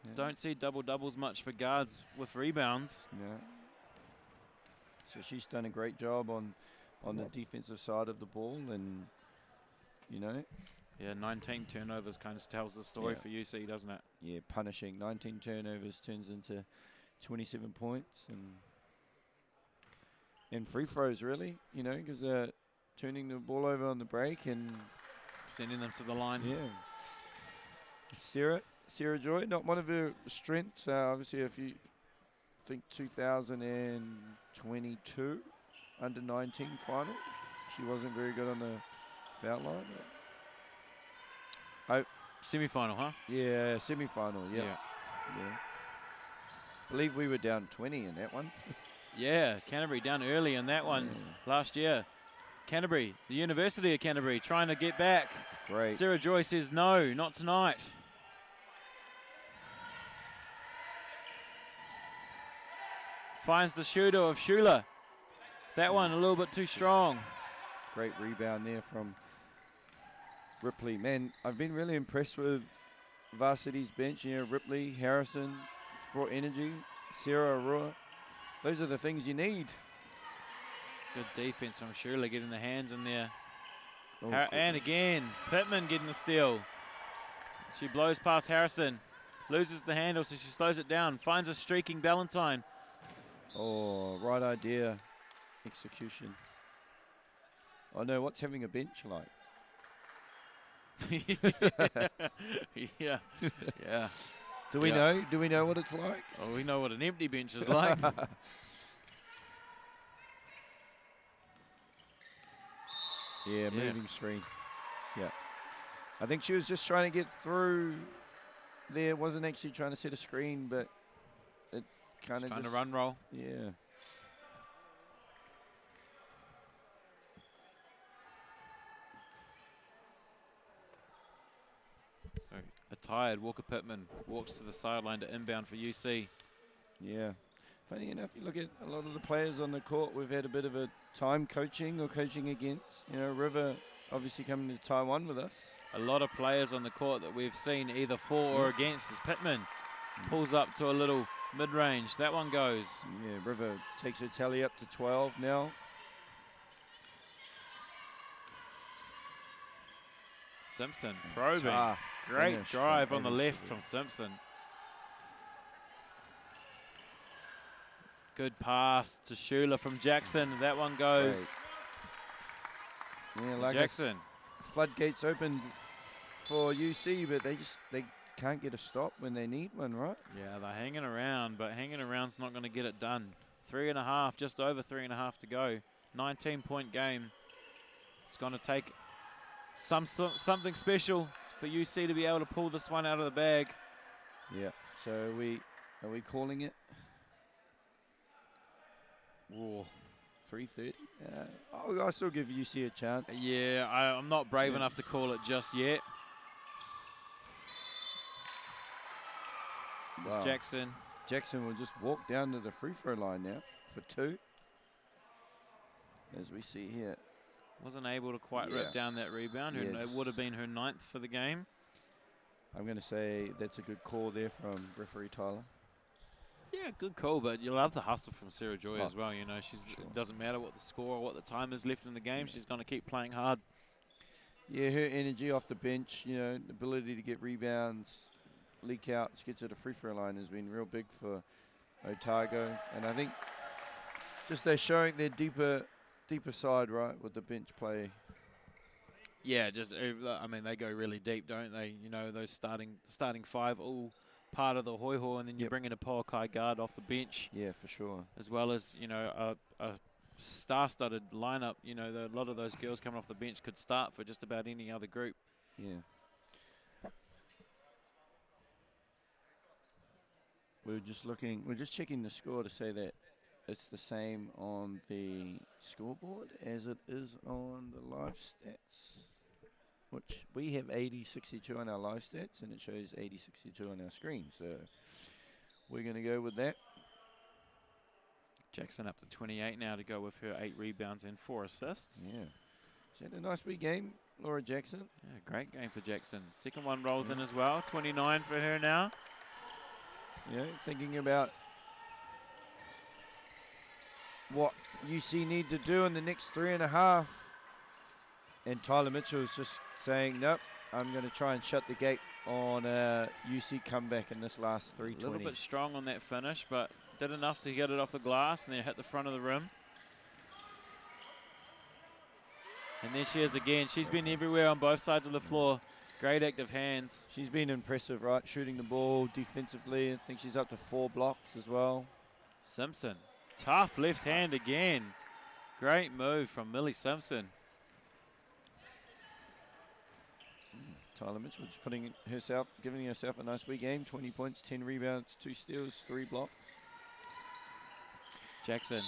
Yeah. Don't see double-doubles much for guards with rebounds. Yeah. So she's done a great job on the defensive side of the ball, and Yeah, 19 turnovers kind of tells the story for UC, doesn't it? Yeah, punishing. 19 turnovers turns into 27 points, and free throws, really, because they're turning the ball over on the break and sending them to the line. Yeah. Sarah Joy, not one of her strengths. Obviously, if you think 2022 under 19 final, she wasn't very good on the foul line. Semi-final, huh? Yeah, semi-final, yeah. Believe we were down 20 in that one. Yeah, Canterbury down early in that one last year. Canterbury, the University of Canterbury, trying to get back. Great. Sarah Joy says no, not tonight. Finds the shooter of Schuler. That one a little bit too strong. Great rebound there from Ripley. Man, I've been really impressed with Varsity's bench. Ripley, Harrison, brought energy. Sarah Arua. Those are the things you need. Good defense from Schuler, getting the hands in there. And again, Pittman getting the steal. She blows past Harrison. Loses the handle, so she slows it down. Finds a streaking Ballantyne. Oh, right idea. Execution. Oh no, what's having a bench like? Yeah. Do we know? Do we know what it's like? Oh, we know what an empty bench is like. Moving screen. Yeah. I think she was just trying to get through there. Wasn't actually trying to set a screen, but it kind of trying to run roll. Yeah. So a tired Walker Pittman walks to the sideline to inbound for UC. Yeah. Funny enough, you look at a lot of the players on the court, we've had a bit of a time coaching or coaching against. You know, River obviously coming to Taiwan with us. A lot of players on the court that we've seen either for or against as Pittman pulls up to a little mid-range. That one goes. Yeah, River takes her tally up to 12 now. Simpson probing. Great finish drive on the Amy left Sibley. from Simpson. Good pass to Shula from Jackson. That one goes. Yeah, So like Jackson. Floodgates open for UC, but they can't get a stop when they need one, right? Yeah, they're hanging around, but hanging around's not going to get it done. 3.5, just over 3.5 to go. 19-point game. It's going to take something special for UC to be able to pull this one out of the bag. Yeah. So are we calling it? Whoa. 3:30. I'll still give UC a chance. Yeah, I'm not brave enough to call it just yet. Wow. Jackson. Jackson will just walk down to the free throw line now for 2. As we see here. Wasn't able to quite rip down that rebound. It would have been her 9th for the game. I'm going to say that's a good call there from referee Tyler. Yeah, good call, but you love the hustle from Sarah Joy Oh, as well. You know, it doesn't matter what the score or what the time is left in the game. She's going to keep playing hard. Yeah, her energy off the bench, you know, the ability to get rebounds, leak outs, get to the free throw line has been real big for Otago. And I think just they're showing their deeper side, right, with the bench play. Yeah, I mean, they go really deep, don't they? You know, those starting 5 all part of the hoi-hoi, and then you bring in a Poakai guard off the bench. Yeah, for sure. As well as, you know, a star-studded lineup. You know, a lot of those girls coming off the bench could start for just about any other group. Yeah. We're just checking the score to say that it's the same on the scoreboard as it is on the live stats, which we have 80-62 on our live stats, and it shows 80-62 on our screen. So we're going to go with that. Jackson up to 28 now to go with her 8 rebounds and 4 assists. Yeah. She had a nice big game, Laura Jackson. Yeah, great game for Jackson. Second one rolls in as well. 29 for her now. Yeah, thinking about what UC need to do in the next 3.5. And Tyler Mitchell is just saying, nope, I'm going to try and shut the gate on UC comeback in this last 3:20. A little bit strong on that finish, but did enough to get it off the glass and then hit the front of the rim. And there she is again. She's been everywhere on both sides of the floor. Great active hands. She's been impressive, right? Shooting the ball defensively. I think she's up to 4 blocks as well. Simpson. Tough left hand again. Great move from Millie Simpson. Tyler Mitchell just giving herself a nice wee game. 20 points, 10 rebounds, 2 steals, 3 blocks. Jackson.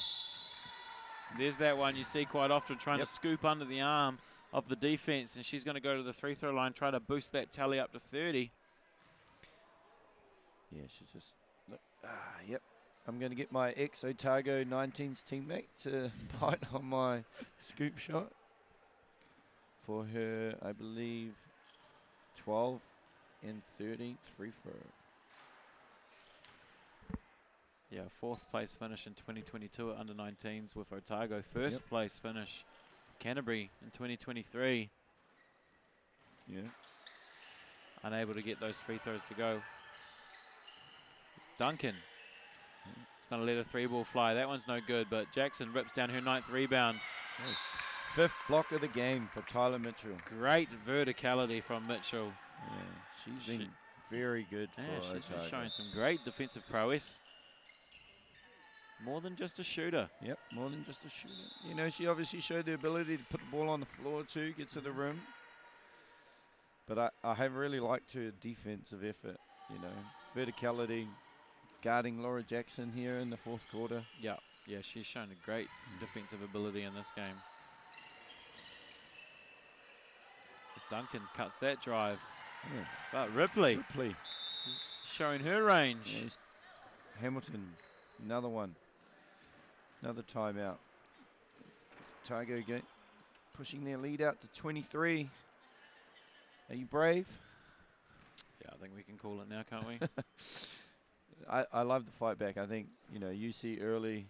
There's that one you see quite often, trying to scoop under the arm of the defense, and she's going to go to the free throw line, try to boost that tally up to 30. Yeah, she's just, yep. I'm going to get my ex-Otago 19s teammate to bite on my scoop shot for her, I believe, 12 and 13th free throw. Yeah, 4th place finish in 2022 at under 19s with Otago. First place finish, Canterbury in 2023. Yeah. Unable to get those free throws to go. It's Duncan. He's going to let a 3-ball fly. That one's no good, but Jackson rips down her 9th rebound. Nice. 5th block of the game for Tyler Mitchell. Great verticality from Mitchell. Yeah, she's been very good for she's been Otago. showing some great defensive prowess. More than just a shooter. Yep, more than just a shooter. You know, she obviously showed the ability to put the ball on the floor too, get to the rim. But I have really liked her defensive effort, you know, verticality, guarding Laura Jackson here in the fourth quarter. Yeah, she's shown a great defensive ability in this game. As Duncan cuts that drive. Yeah. But Ripley showing her range. Yes. Hamilton, another one. Another timeout. Otago pushing their lead out to 23. Are you brave? Yeah, I think we can call it now, can't we? I love the fight back. I think, you know, UC early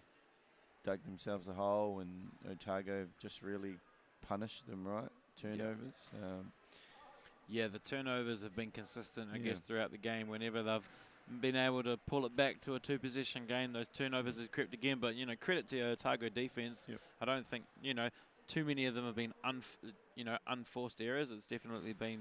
dug themselves a hole, and Otago just really punished them, right? Turnovers. Yeah, the turnovers have been consistent, I guess, throughout the game. Whenever they've been able to pull it back to a two-possession game, those turnovers have crept again. But, you know, credit to Otago defense. I don't think, you know, too many of them have been unforced errors. It's definitely been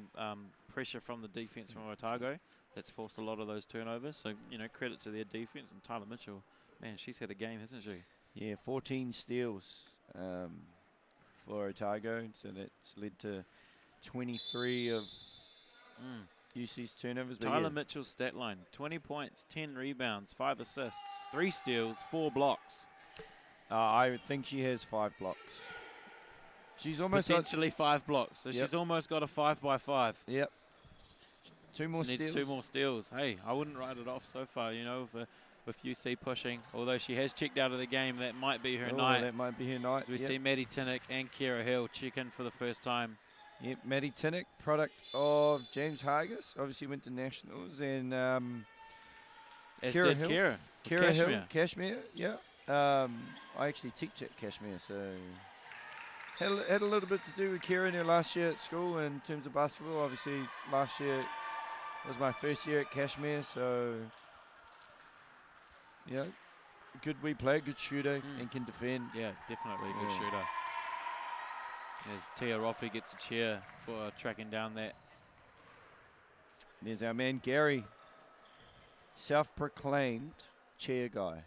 pressure from the defense from Otago that's forced a lot of those turnovers. So, you know, credit to their defense. And Tyler Mitchell, man, she's had a game, hasn't she? Yeah, 14 steals for Otago. So that's led to 23 of UC's turnovers. Tyler Mitchell's stat line, 20 points, 10 rebounds, 5 assists, 3 steals, 4 blocks. I think she has 5 blocks. She's almost potentially 5 blocks. So she's almost got a 5x5. Yep. 2 more steals. Needs 2 more steals. Hey, I wouldn't write it off so far, you know, with UC pushing. Although she has checked out of the game, that might be her night. That might be her night. As we see Maddie Tinnick and Kira Hill check in for the first time. Yep, Maddie Tinnick, product of James Hargis, obviously went to Nationals, and as Kira did Hill. Kira Hill, Kashmir, yeah. I actually teach at Kashmir, so had a little bit to do with Kira in her last year at school in terms of basketball. Obviously, last year was my first year at Kashmir, so yeah, good wee player, good shooter, and can defend. Yeah, definitely a good shooter. As Tia Roffey gets a cheer for tracking down that. There's our man Gary, self-proclaimed chair guy.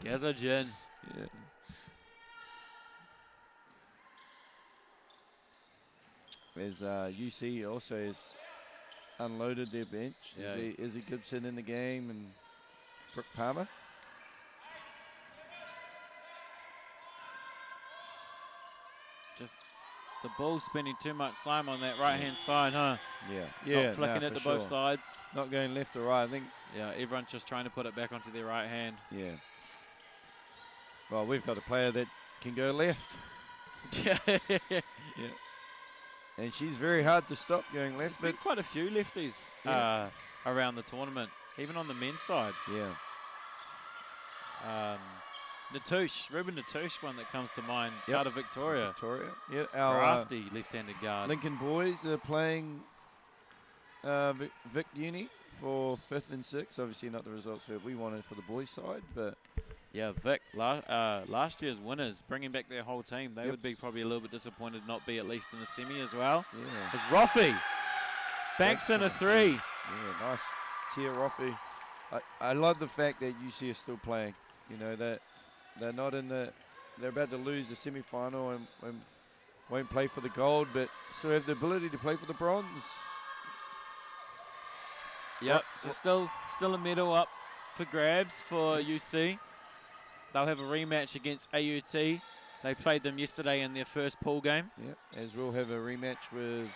Gazza Jin. Yeah. As UC also has unloaded their bench. Yeah. Izzy Gibson in the game and Brooke Palmer. Just the ball spending too much time on that right-hand side, huh? Yeah. Not flicking it to both sides. Not going left or right, I think. Yeah, everyone's just trying to put it back onto their right hand. Yeah. Well, we've got a player that can go left. Yeah. And she's very hard to stop going left. There's been quite a few lefties around the tournament, even on the men's side. Yeah. Natouche, Ruben Natouche, one that comes to mind out of Victoria. Yeah, our crafty left-handed guard. Lincoln boys are playing Vic Uni for 5th and 6th. Obviously not the results that we wanted for the boys' side, but yeah, Vic, last year's winners, bringing back their whole team. They would be probably a little bit disappointed not be at least in the semi as well. Yeah. As Roffey banks in a 3. Yeah, nice. Tia Roffey. I love the fact that UC is still playing. You know, that they're not in the, they're about to lose the semi-final and won't play for the gold, but still have the ability to play for the bronze. Yep, so still a medal up for grabs for UC. They'll have a rematch against AUT. They played them yesterday in their first pool game. Yep, as we'll have a rematch with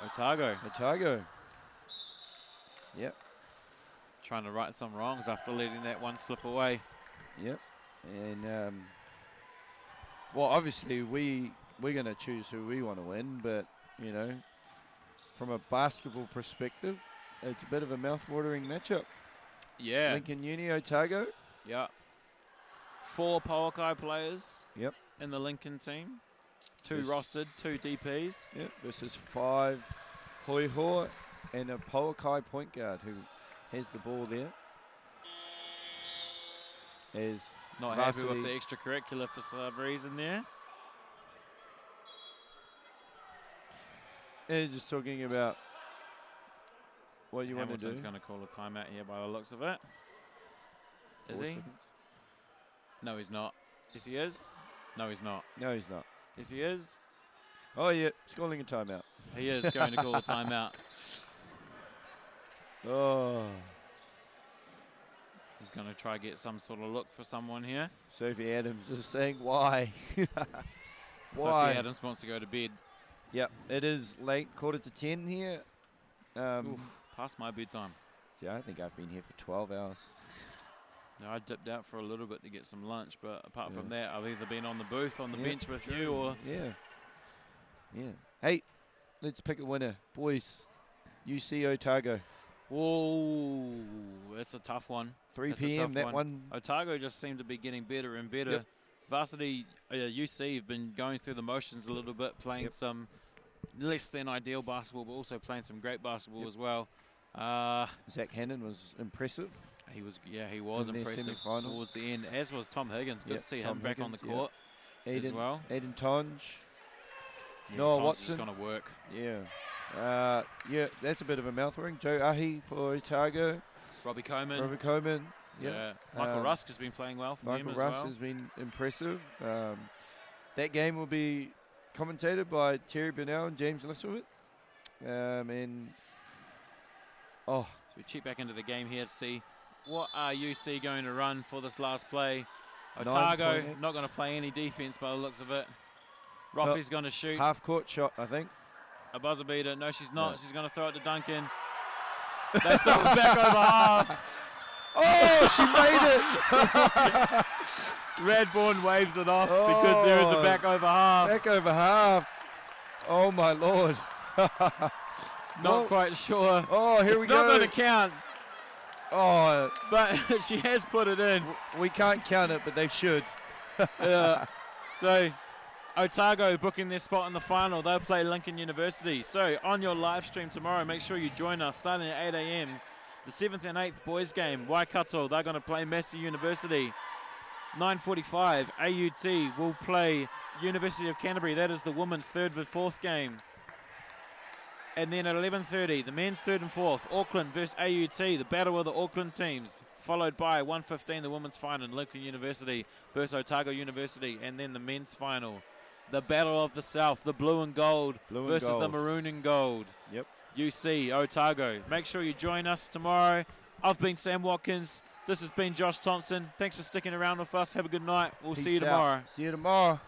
Otago. Yep. Trying to right some wrongs after letting that one slip away. Yep. And well, obviously we're going to choose who we want to win, but you know, from a basketball perspective, it's a bit of a mouth-watering matchup. Yeah. Lincoln Uni, Otago. Yeah. 4 Pauakai players. Yep. In the Lincoln team. 2 rostered, 2 DPs. Yep. Versus 5 Hoiho and a Pauakai point guard who has the ball there. Is not happy with the extracurricular for some reason there. And just talking about what you want to do. Hamilton's going to call a timeout here by the looks of it. Is he? No, he's not. Yes, he is. No, he's not. No, he's not. Yes, he is. Oh, yeah, he's calling a timeout. He is going to call a timeout. Oh. He's going to try to get some sort of look for someone here. Sophie Adams is saying why. Sophie Adams wants to go to bed. Yep, it is late, 9:45 here. Oof, past my bedtime. Yeah, I think I've been here for 12 hours. No, I dipped out for a little bit to get some lunch, but apart from that, I've either been on the booth, on the bench with you, or... Yeah. Hey, let's pick a winner. Boys, UC Otago. Whoa, that's a tough one. 3 That's p.m. that one. Otago just seemed to be getting better and better. Yep. Varsity UC have been going through the motions a little bit, playing some less than ideal basketball, but also playing some great basketball as well. Zach Hannon was impressive. He was impressive towards the end, as was Tom Higgins. Good to see him back on the court as well. Aiden Tonge. Noah Watson is going to work. Yeah. That's a bit of a mouth-watering. Joe Ahi for Otago. Robbie Coleman. Yeah. Michael Rusk has been playing well for him as Michael well. Rusk has been impressive. That game will be commentated by Terry Burnell and James Lissowit. So we check back into the game here to see what are UC going to run for this last play. Otago not going to play any defense by the looks of it. Roffy's going to shoot. Half-court shot, I think. A buzzer beater. No, she's not. No. She's going to throw it to Duncan. They throw it back over half. Oh, she made it. Radbourne waves it off because there is a back over half. Back over half. Oh, my Lord. Not quite sure. Oh, here we go. It's not going to count. Oh, but she has put it in. We can't count it, but they should. So Otago booking their spot in the final. They'll play Lincoln University. So on your live stream tomorrow, make sure you join us starting at 8 a.m. The 7th and 8th boys game. Waikato, they're going to play Massey University. 9:45, AUT will play University of Canterbury. That is the women's 3rd and 4th game. And then at 11:30, the men's 3rd and 4th, Auckland versus AUT, the battle of the Auckland teams. Followed by 1:15, the women's final, Lincoln University versus Otago University. And then the men's final, the battle of the South, the blue and gold versus the maroon and gold. Yep. UC, Otago. Make sure you join us tomorrow. I've been Sam Watkins. This has been Josh Thompson. Thanks for sticking around with us. Have a good night. We'll see you tomorrow. See you tomorrow.